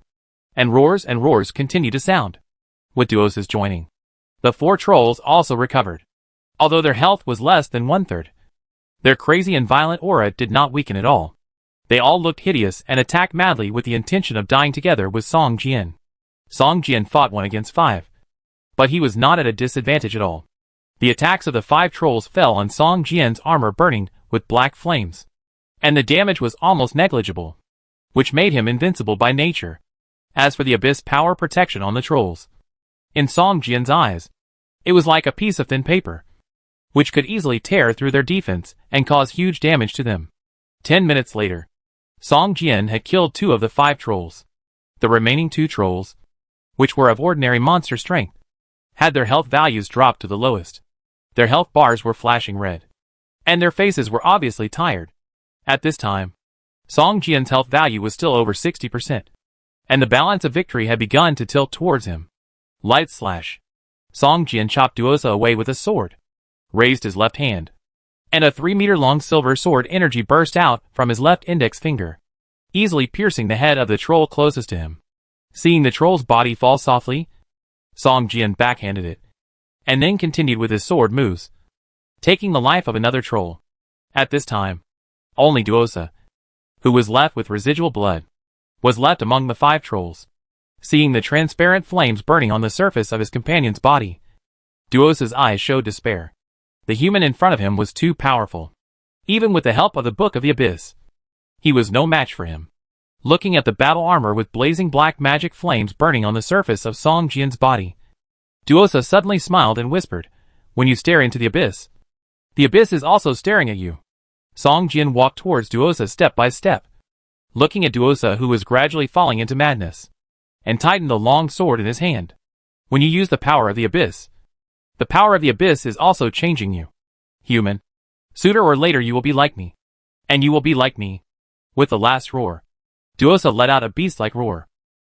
and roars continued to sound. With Duosa's joining, the 4 trolls also recovered, although their health was less than 1/3. Their crazy and violent aura did not weaken at all. They all looked hideous and attacked madly with the intention of dying together with Song Jian. Song Jian fought 1 against 5, but he was not at a disadvantage at all. The attacks of the 5 trolls fell on Song Jian's armor burning with black flames, and the damage was almost negligible, which made him invincible by nature. As for the abyss power protection on the trolls, in Song Jian's eyes, it was like a piece of thin paper, which could easily tear through their defense and cause huge damage to them. 10 minutes later, Song Jian had killed 2 of the 5 trolls. The remaining 2 trolls, which were of ordinary monster strength, had their health values dropped to the lowest. Their health bars were flashing red, and their faces were obviously tired. At this time, Song Jian's health value was still over 60%, and the balance of victory had begun to tilt towards him. Light slash. Song Jian chopped Duosa away with a sword, raised his left hand, and a 3-meter-long silver sword energy burst out from his left index finger, easily piercing the head of the troll closest to him. Seeing the troll's body fall softly, Song Jian backhanded it, and then continued with his sword moves, taking the life of another troll. At this time, only Duosa, who was left with residual blood, was left among the 5 trolls. Seeing the transparent flames burning on the surface of his companion's body, Duosa's eyes showed despair. The human in front of him was too powerful. Even with the help of the Book of the Abyss, he was no match for him. Looking at the battle armor with blazing black magic flames burning on the surface of Song Jian's body, Duosa suddenly smiled and whispered, "When you stare into the abyss is also staring at you." Song Jian walked towards Duosa step by step, looking at Duosa, who was gradually falling into madness, and tightened the long sword in his hand. "When you use the power of the abyss is also changing you. Human. Sooner or later you will be like me. And you will be like me." With the last roar, Duosa let out a beast-like roar,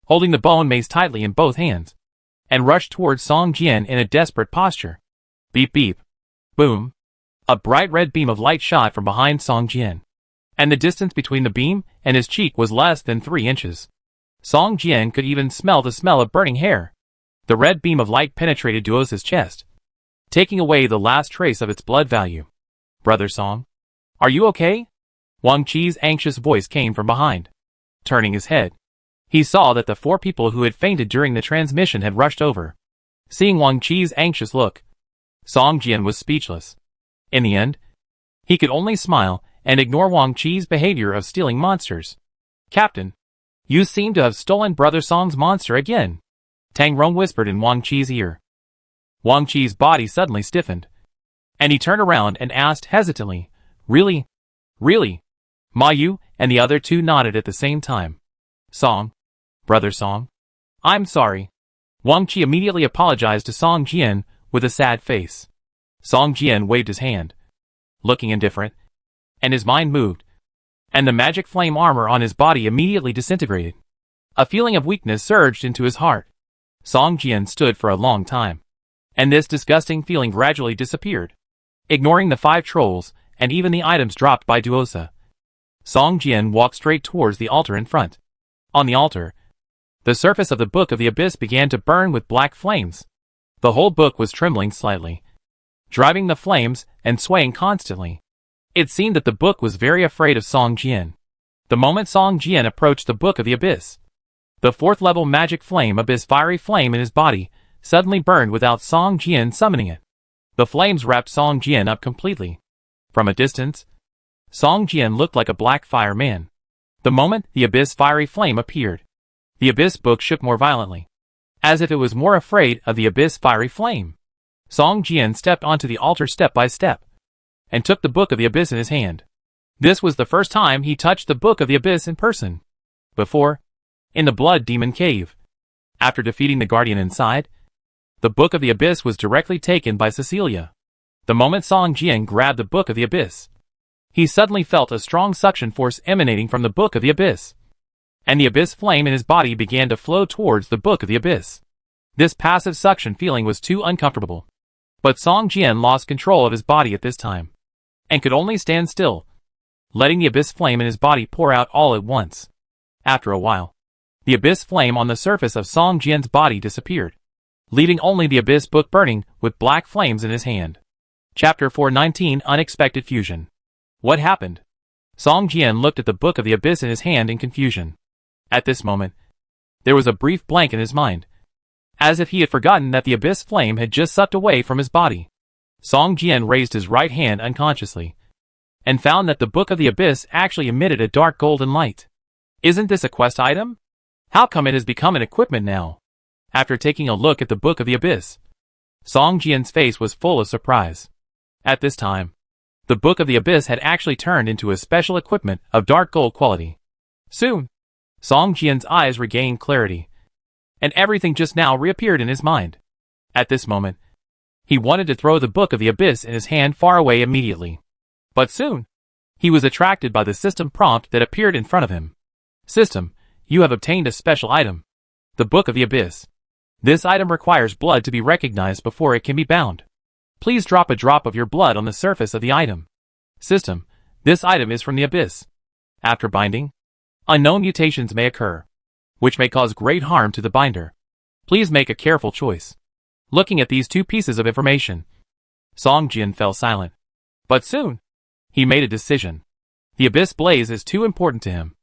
holding the bone mace tightly in both hands, and rushed towards Song Jian in a desperate posture. Beep beep. Boom. A bright red beam of light shot from behind Song Jian, and the distance between the beam and his cheek was less than 3 inches. Song Jian could even smell the smell of burning hair. The red beam of light penetrated Duosa's chest, taking away the last trace of its blood value. "Brother Song, are you okay?" Wang Qi's anxious voice came from behind. Turning his head, he saw that the 4 people who had fainted during the transmission had rushed over. Seeing Wang Qi's anxious look, Song Jian was speechless. In the end, he could only smile and ignore Wang Qi's behavior of stealing monsters. "Captain, you seem to have stolen Brother Song's monster again," Tang Rong whispered in Wang Qi's ear. Wang Qi's body suddenly stiffened, and he turned around and asked hesitantly, "Really? Really?" Ma Yu and the other 2 nodded at the same time. "Song, Brother Song, I'm sorry." Wang Qi immediately apologized to Song Jian with a sad face. Song Jian waved his hand, looking indifferent, and his mind moved, and the magic flame armor on his body immediately disintegrated. A feeling of weakness surged into his heart. Song Jian stood for a long time, and this disgusting feeling gradually disappeared. Ignoring the 5 trolls and even the items dropped by Duosa, Song Jian walked straight towards the altar in front. On the altar, the surface of the Book of the Abyss began to burn with black flames. The whole book was trembling slightly, driving the flames and swaying constantly. It seemed that the book was very afraid of Song Jian. The moment Song Jian approached the Book of the Abyss, the 4th level magic flame abyss fiery flame in his body suddenly burned without Song Jian summoning it. The flames wrapped Song Jian up completely. From a distance, Song Jian looked like a black fire man. The moment the abyss fiery flame appeared, the abyss book shook more violently, as if it was more afraid of the abyss fiery flame. Song Jian stepped onto the altar step by step, and took the Book of the Abyss in his hand. This was the first time he touched the Book of the Abyss in person. Before, in the Blood Demon Cave, after defeating the Guardian inside, the Book of the Abyss was directly taken by Cecilia. The moment Song Jian grabbed the Book of the Abyss, he suddenly felt a strong suction force emanating from the Book of the Abyss, and the abyss flame in his body began to flow towards the Book of the Abyss. This passive suction feeling was too uncomfortable, but Song Jian lost control of his body at this time, and could only stand still, letting the abyss flame in his body pour out all at once. After a while, the abyss flame on the surface of Song Jian's body disappeared, leaving only the abyss book burning with black flames in his hand. Chapter 419 Unexpected Fusion. What happened? Song Jian looked at the Book of the Abyss in his hand in confusion. At this moment, there was a brief blank in his mind, as if he had forgotten that the abyss flame had just sucked away from his body. Song Jian raised his right hand unconsciously, and found that the Book of the Abyss actually emitted a dark golden light. Isn't this a quest item? How come it has become an equipment now? After taking a look at the Book of the Abyss, Song Jian's face was full of surprise. At this time, the Book of the Abyss had actually turned into a special equipment of dark gold quality. Soon, Song Jian's eyes regained clarity, and everything just now reappeared in his mind. At this moment, he wanted to throw the Book of the Abyss in his hand far away immediately. But soon, he was attracted by the system prompt that appeared in front of him. System, you have obtained a special item. The Book of the Abyss. This item requires blood to be recognized before it can be bound. Please drop a drop of your blood on the surface of the item. System, this item is from the Abyss. After binding, unknown mutations may occur, which may cause great harm to the binder. Please make a careful choice. Looking at these 2 pieces of information, Song Jian fell silent. But soon, He made a decision. The Abyss Blaze is too important to him.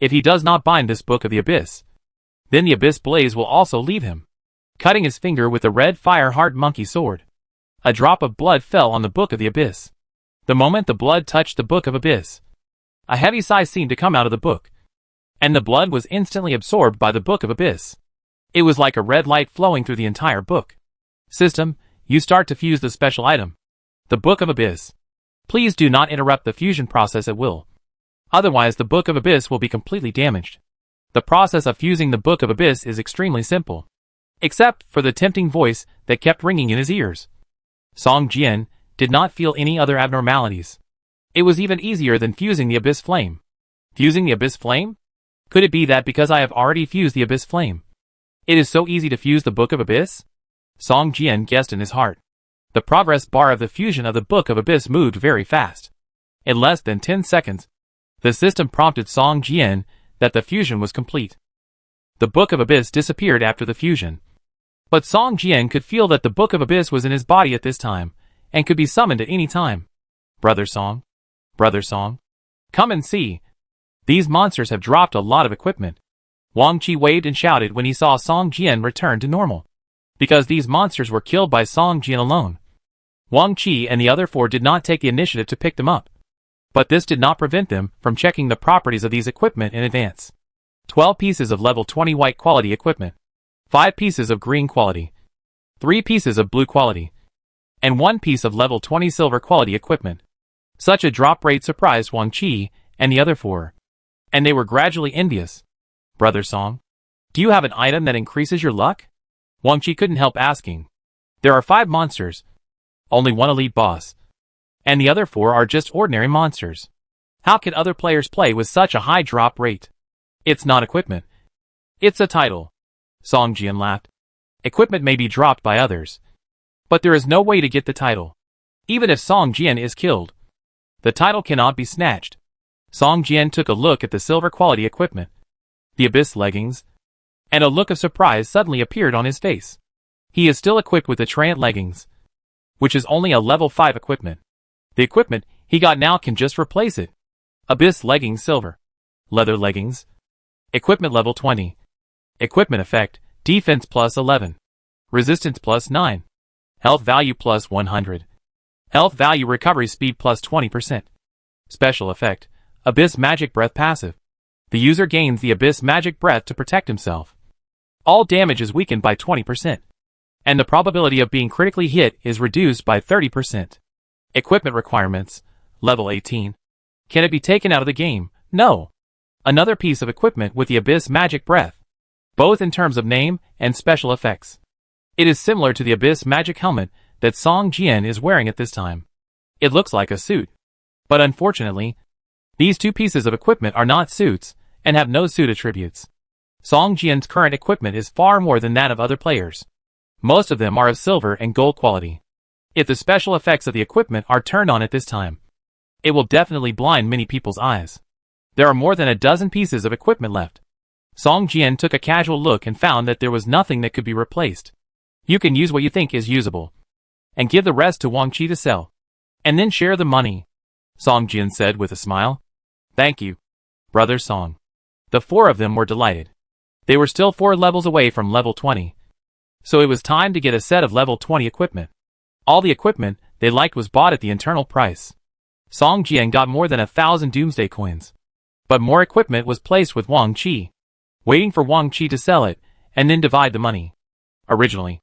If he does not bind this Book of the Abyss, then the Abyss Blaze will also leave him. Cutting his finger with the red fire-hard monkey sword, a drop of blood fell on the Book of the Abyss. The moment the blood touched the Book of Abyss, a heavy sigh seemed to come out of the book, and the blood was instantly absorbed by the Book of Abyss. It was like a red light flowing through the entire book. System, you start to fuse the special item, the Book of Abyss. Please do not interrupt the fusion process at will. Otherwise the Book of Abyss will be completely damaged. The process of fusing the Book of Abyss is extremely simple, except for the tempting voice that kept ringing in his ears. Song Jian did not feel any other abnormalities. It was even easier than fusing the Abyss Flame. Fusing the Abyss Flame? Could it be that because I have already fused the Abyss Flame, it is so easy to fuse the Book of Abyss? Song Jian guessed in his heart. The progress bar of the fusion of the Book of Abyss moved very fast. In less than 10 seconds, the system prompted Song Jian that the fusion was complete. The Book of Abyss disappeared after the fusion. But Song Jian could feel that the Book of Abyss was in his body at this time, and could be summoned at any time. Brother Song? Brother Song? Come and see. These monsters have dropped a lot of equipment. Wang Qi waved and shouted when he saw Song Jian return to normal. Because these monsters were killed by Song Jian alone, Wang Qi and the other 4 did not take the initiative to pick them up. But this did not prevent them from checking the properties of these equipment in advance. 12 pieces of level 20 white quality equipment, 5 pieces of green quality, 3 pieces of blue quality, and 1 piece of level 20 silver quality equipment. Such a drop rate surprised Wang Qi and the other 4, and they were gradually envious. Brother Song, do you have an item that increases your luck? Wang Qi couldn't help asking. There are 5 monsters, only 1 elite boss, and the other 4 are just ordinary monsters. How could other players play with such a high drop rate? It's not equipment. It's a title. Song Jian laughed. Equipment may be dropped by others, but there is no way to get the title. Even if Song Jian is killed, the title cannot be snatched. Song Jian took a look at the silver quality equipment, the Abyss leggings, and a look of surprise suddenly appeared on his face. He is still equipped with the Trant leggings, which is only a level 5 equipment. The equipment he got now can just replace it. Abyss leggings silver. Leather leggings. Equipment level 20. Equipment effect, defense plus 11. Resistance plus 9. Health value plus 100. Health value recovery speed plus 20%. Special effect, Abyss magic breath passive. The user gains the Abyss magic breath to protect himself. All damage is weakened by 20, and the probability of being critically hit is reduced by 30. Equipment requirements, level 18. Can it be taken out of the game? No. Another piece of equipment with the Abyss magic breath, both in terms of name and special effects. It is similar to the Abyss magic helmet that Song Jian is wearing at this time. It looks like a suit. But unfortunately, these 2 pieces of equipment are not suits, and have no suit attributes. Song Jian's current equipment is far more than that of other players. Most of them are of silver and gold quality. If the special effects of the equipment are turned on at this time, it will definitely blind many people's eyes. There are more than a dozen pieces of equipment left. Song Jian took a casual look and found that there was nothing that could be replaced. You can use what you think is usable, and give the rest to Wang Qi to sell, and then share the money, Song Jian said with a smile. Thank you, Brother Song. The 4 of them were delighted. They were still 4 levels away from level 20. So it was time to get a set of level 20 equipment. All the equipment they liked was bought at the internal price. Song Jian got more than 1,000 Doomsday coins. But more equipment was placed with Wang Qi, waiting for Wang Qi to sell it, and then divide the money. Originally,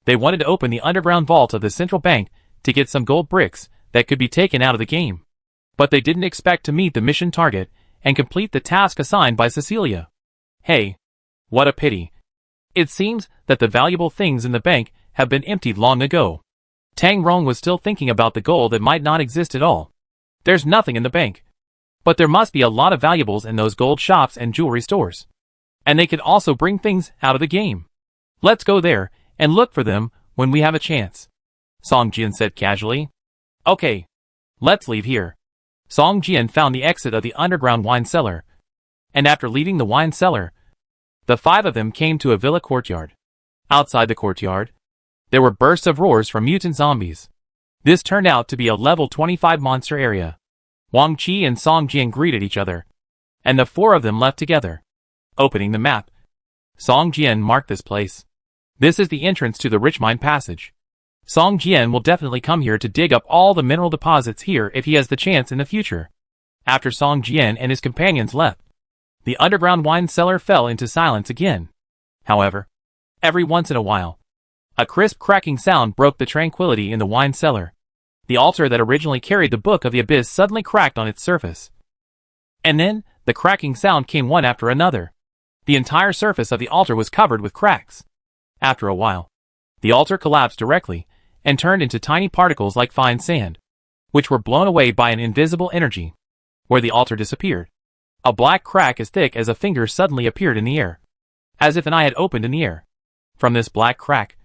they wanted to open the underground vault of the central bank to get some gold bricks that could be taken out of the game. But they didn't expect to meet the mission target and complete the task assigned by Cecilia. Hey, what a pity. It seems that the valuable things in the bank have been emptied long ago. Tang Rong was still thinking about the gold that might not exist at all. There's nothing in the bank. But there must be a lot of valuables in those gold shops and jewelry stores. And they could also bring things out of the game. Let's go there and look for them when we have a chance, Song Jian said casually. Okay, let's leave here. Song Jian found the exit of the underground wine cellar, and after leaving the wine cellar, the 5 of them came to a villa courtyard. Outside the courtyard, there were bursts of roars from mutant zombies. This turned out to be a level 25 monster area. Wang Qi and Song Jian greeted each other, and the four of them left together. Opening the map, Song Jian marked this place. This is the entrance to the Rich Mine Passage. Song Jian will definitely come here to dig up all the mineral deposits here if he has the chance in the future. After Song Jian and his companions left, the underground wine cellar fell into silence again. However, every once in a while, a crisp cracking sound broke the tranquility in the wine cellar. The altar that originally carried the Book of the Abyss suddenly cracked on its surface. And then, the cracking sound came one after another. The entire surface of the altar was covered with cracks. After a while, the altar collapsed directly, and turned into tiny particles like fine sand, which were blown away by an invisible energy. Where the altar disappeared, a black crack as thick as a finger suddenly appeared in the air, as if an eye had opened in the air. From this black crack,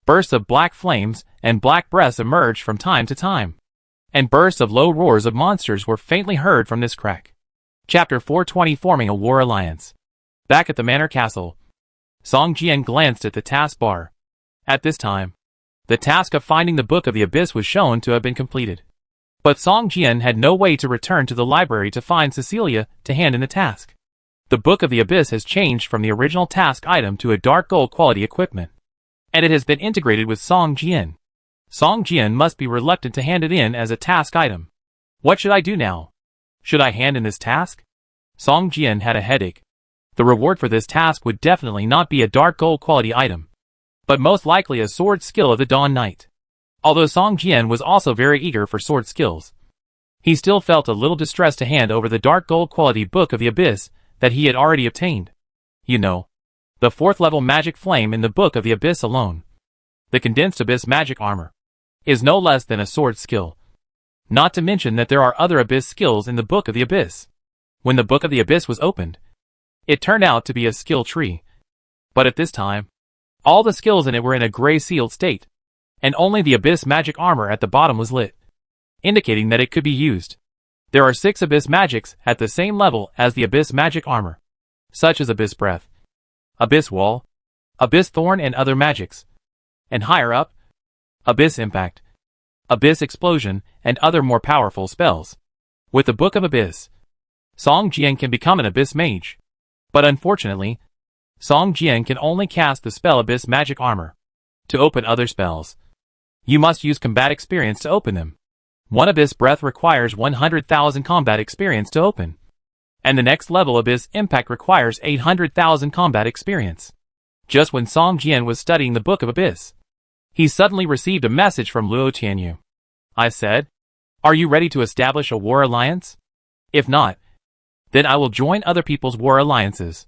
bursts of black flames and black breaths emerged from time to time, and bursts of low roars of monsters were faintly heard from this crack. Chapter 420, Forming a War Alliance. Back at the Manor Castle, Song Jian glanced at the task bar. At this time, the task of finding the Book of the Abyss was shown to have been completed. But Song Jian had no way to return to the library to find Cecilia to hand in the task. The Book of the Abyss has changed from the original task item to a dark gold quality equipment, and it has been integrated with Song Jian. Song Jian must be reluctant to hand it in as a task item. What should I do now? Should I hand in this task? Song Jian had a headache. The reward for this task would definitely not be a dark gold quality item, but most likely a sword skill of the Dawn Knight. Although Song Jian was also very eager for sword skills, he still felt a little distressed to hand over the dark gold quality Book of the Abyss that he had already obtained. You know, the 4th level magic flame in the Book of the Abyss alone, the condensed abyss magic armor, is no less than a sword skill. Not to mention that there are other abyss skills in the Book of the Abyss. When the Book of the Abyss was opened, it turned out to be a skill tree. But at this time, all the skills in it were in a gray sealed state, and only the abyss magic armor at the bottom was lit, indicating that it could be used. There are 6 abyss magics at the same level as the abyss magic armor, such as abyss breath, abyss wall, abyss thorn and other magics. And higher up, abyss impact, abyss explosion and other more powerful spells. With the Book of Abyss, Song Jian can become an abyss mage. But unfortunately, Song Jian can only cast the spell abyss magic armor. To open other spells, you must use combat experience to open them. One abyss breath requires 100,000 combat experience to open, and the next level abyss impact requires 800,000 combat experience. Just when Song Jian was studying the Book of Abyss, he suddenly received a message from Luo Tianyu. I said, "Are you ready to establish a war alliance? If not, then I will join other people's war alliances."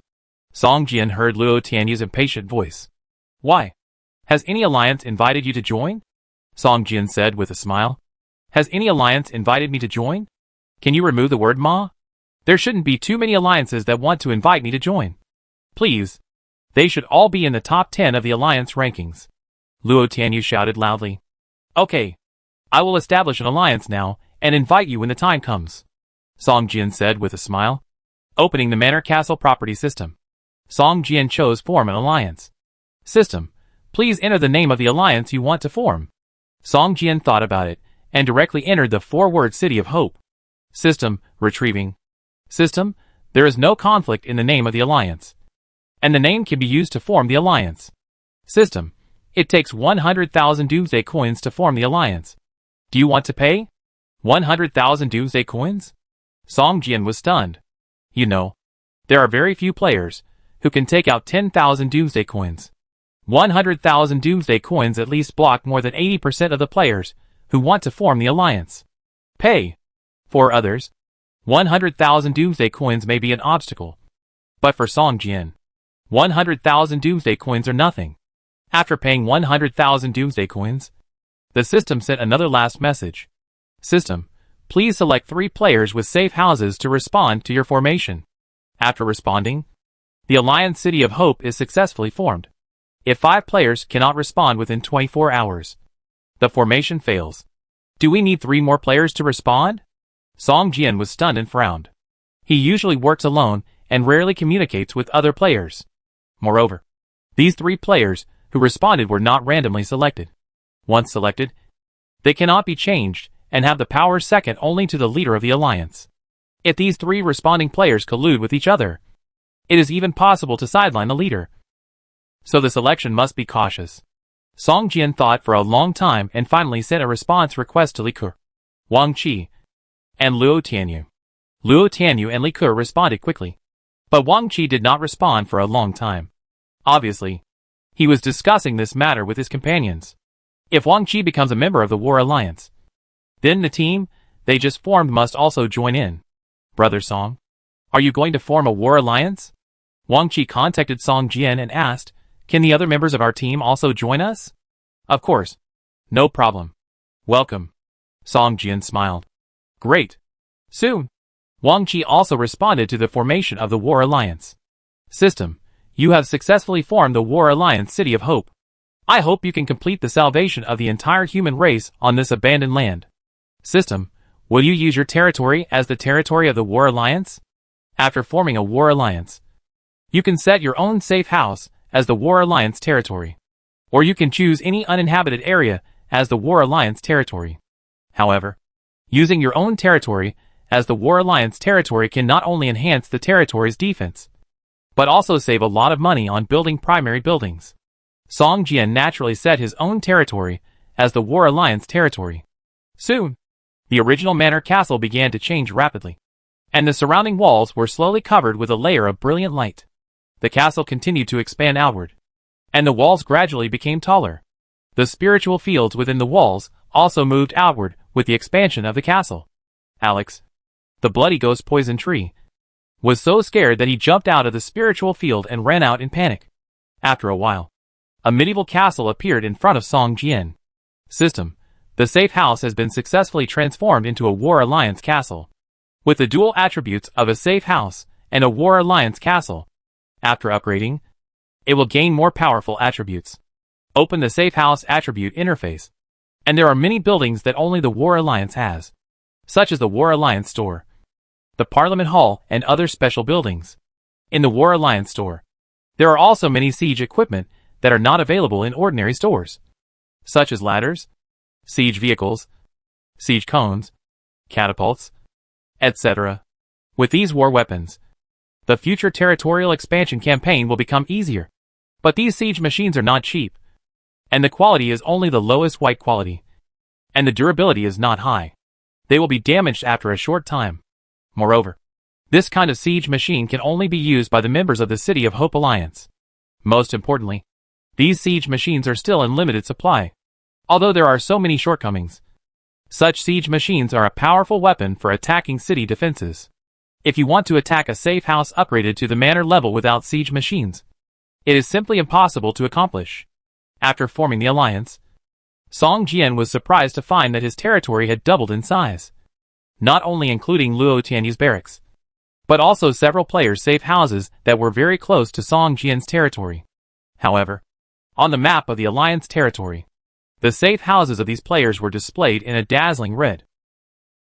Song Jian heard Luo Tianyu's impatient voice. "Why? Has any alliance invited you to join?" Song Jian said with a smile. "Has any alliance invited me to join? Can you remove the word ma? There shouldn't be too many alliances that want to invite me to join. Please. They should all be in the top 10 of the alliance rankings." Luo Tianyu shouted loudly. "Okay. I will establish an alliance now, and invite you when the time comes," Song Jian said with a smile. Opening the Manor Castle property system, Song Jian chose Form an Alliance. System. Please enter the name of the alliance you want to form. Song Jian thought about it, and directly entered the 4-word City of Hope. System. Retrieving. System. There is no conflict in the name of the alliance, and the name can be used to form the alliance. System. It takes 100,000 Doomsday coins to form the alliance. Do you want to pay? 100,000 Doomsday coins? Song Jian was stunned. You know, there are very few players who can take out 10,000 Doomsday coins. 100,000 Doomsday coins at least block more than 80% of the players who want to form the alliance. Pay. For others, 100,000 Doomsday coins may be an obstacle. But for Song Jian, 100,000 Doomsday coins are nothing. After paying 100,000 Doomsday coins, the system sent another last message. System. Please select 3 players with safe houses to respond to your formation. After responding, the Alliance City of Hope is successfully formed. If 5 players cannot respond within 24 hours, the formation fails. Do we need 3 more players to respond? Song Jian was stunned and frowned. He usually works alone and rarely communicates with other players. Moreover, these 3 players who responded were not randomly selected. Once selected, they cannot be changed, and have the power second only to the leader of the alliance. If these three responding players collude with each other, it is even possible to sideline the leader. So the selection must be cautious. Song Jian thought for a long time and finally sent a response request to Li Ke, Wang Qi, and Luo Tianyu. Luo Tianyu and Li Ke responded quickly. But Wang Qi did not respond for a long time. Obviously, he was discussing this matter with his companions. If Wang Qi becomes a member of the War Alliance, then the team they just formed must also join in. Brother Song, are you going to form a war alliance? Wang Qi contacted Song Jian and asked, can the other members of our team also join us? Of course. No problem. Welcome. Song Jian smiled. Great. Soon. Wang Qi also responded to the formation of the War Alliance. System, you have successfully formed the War Alliance City of Hope. I hope you can complete the salvation of the entire human race on this abandoned land. System, will you use your territory as the territory of the War Alliance? After forming a War Alliance, you can set your own safe house as the War Alliance territory. Or you can choose any uninhabited area as the War Alliance territory. However, using your own territory as the War Alliance territory can not only enhance the territory's defense, but also save a lot of money on building primary buildings. Song Jian naturally set his own territory as the War Alliance territory. Soon, the original manor castle began to change rapidly, and the surrounding walls were slowly covered with a layer of brilliant light. The castle continued to expand outward, and the walls gradually became taller. The spiritual fields within the walls also moved outward with the expansion of the castle. Alex, the bloody ghost poison tree, was so scared that he jumped out of the spiritual field and ran out in panic. After a while, a medieval castle appeared in front of Song Jian. System, the safe house has been successfully transformed into a War Alliance castle, with the dual attributes of a safe house and a War Alliance castle. After upgrading, it will gain more powerful attributes. Open the safe house attribute interface, and there are many buildings that only the War Alliance has, such as the War Alliance store, the Parliament Hall, and other special buildings. In the War Alliance store, there are also many siege equipment that are not available in ordinary stores, such as ladders, siege vehicles, siege cones, catapults, etc. With these war weapons, the future territorial expansion campaign will become easier. But these siege machines are not cheap, and the quality is only the lowest white quality, and the durability is not high. They will be damaged after a short time. Moreover, this kind of siege machine can only be used by the members of the City of Hope Alliance. Most importantly, these siege machines are still in limited supply, although there are so many shortcomings. Such siege machines are a powerful weapon for attacking city defenses. If you want to attack a safe house upgraded to the manor level without siege machines, it is simply impossible to accomplish. After forming the alliance, Song Jian was surprised to find that his territory had doubled in size, not only including Luo Tianyu's barracks, but also several players' safe houses that were very close to Song Jian's territory. However, on the map of the alliance territory, the safe houses of these players were displayed in a dazzling red.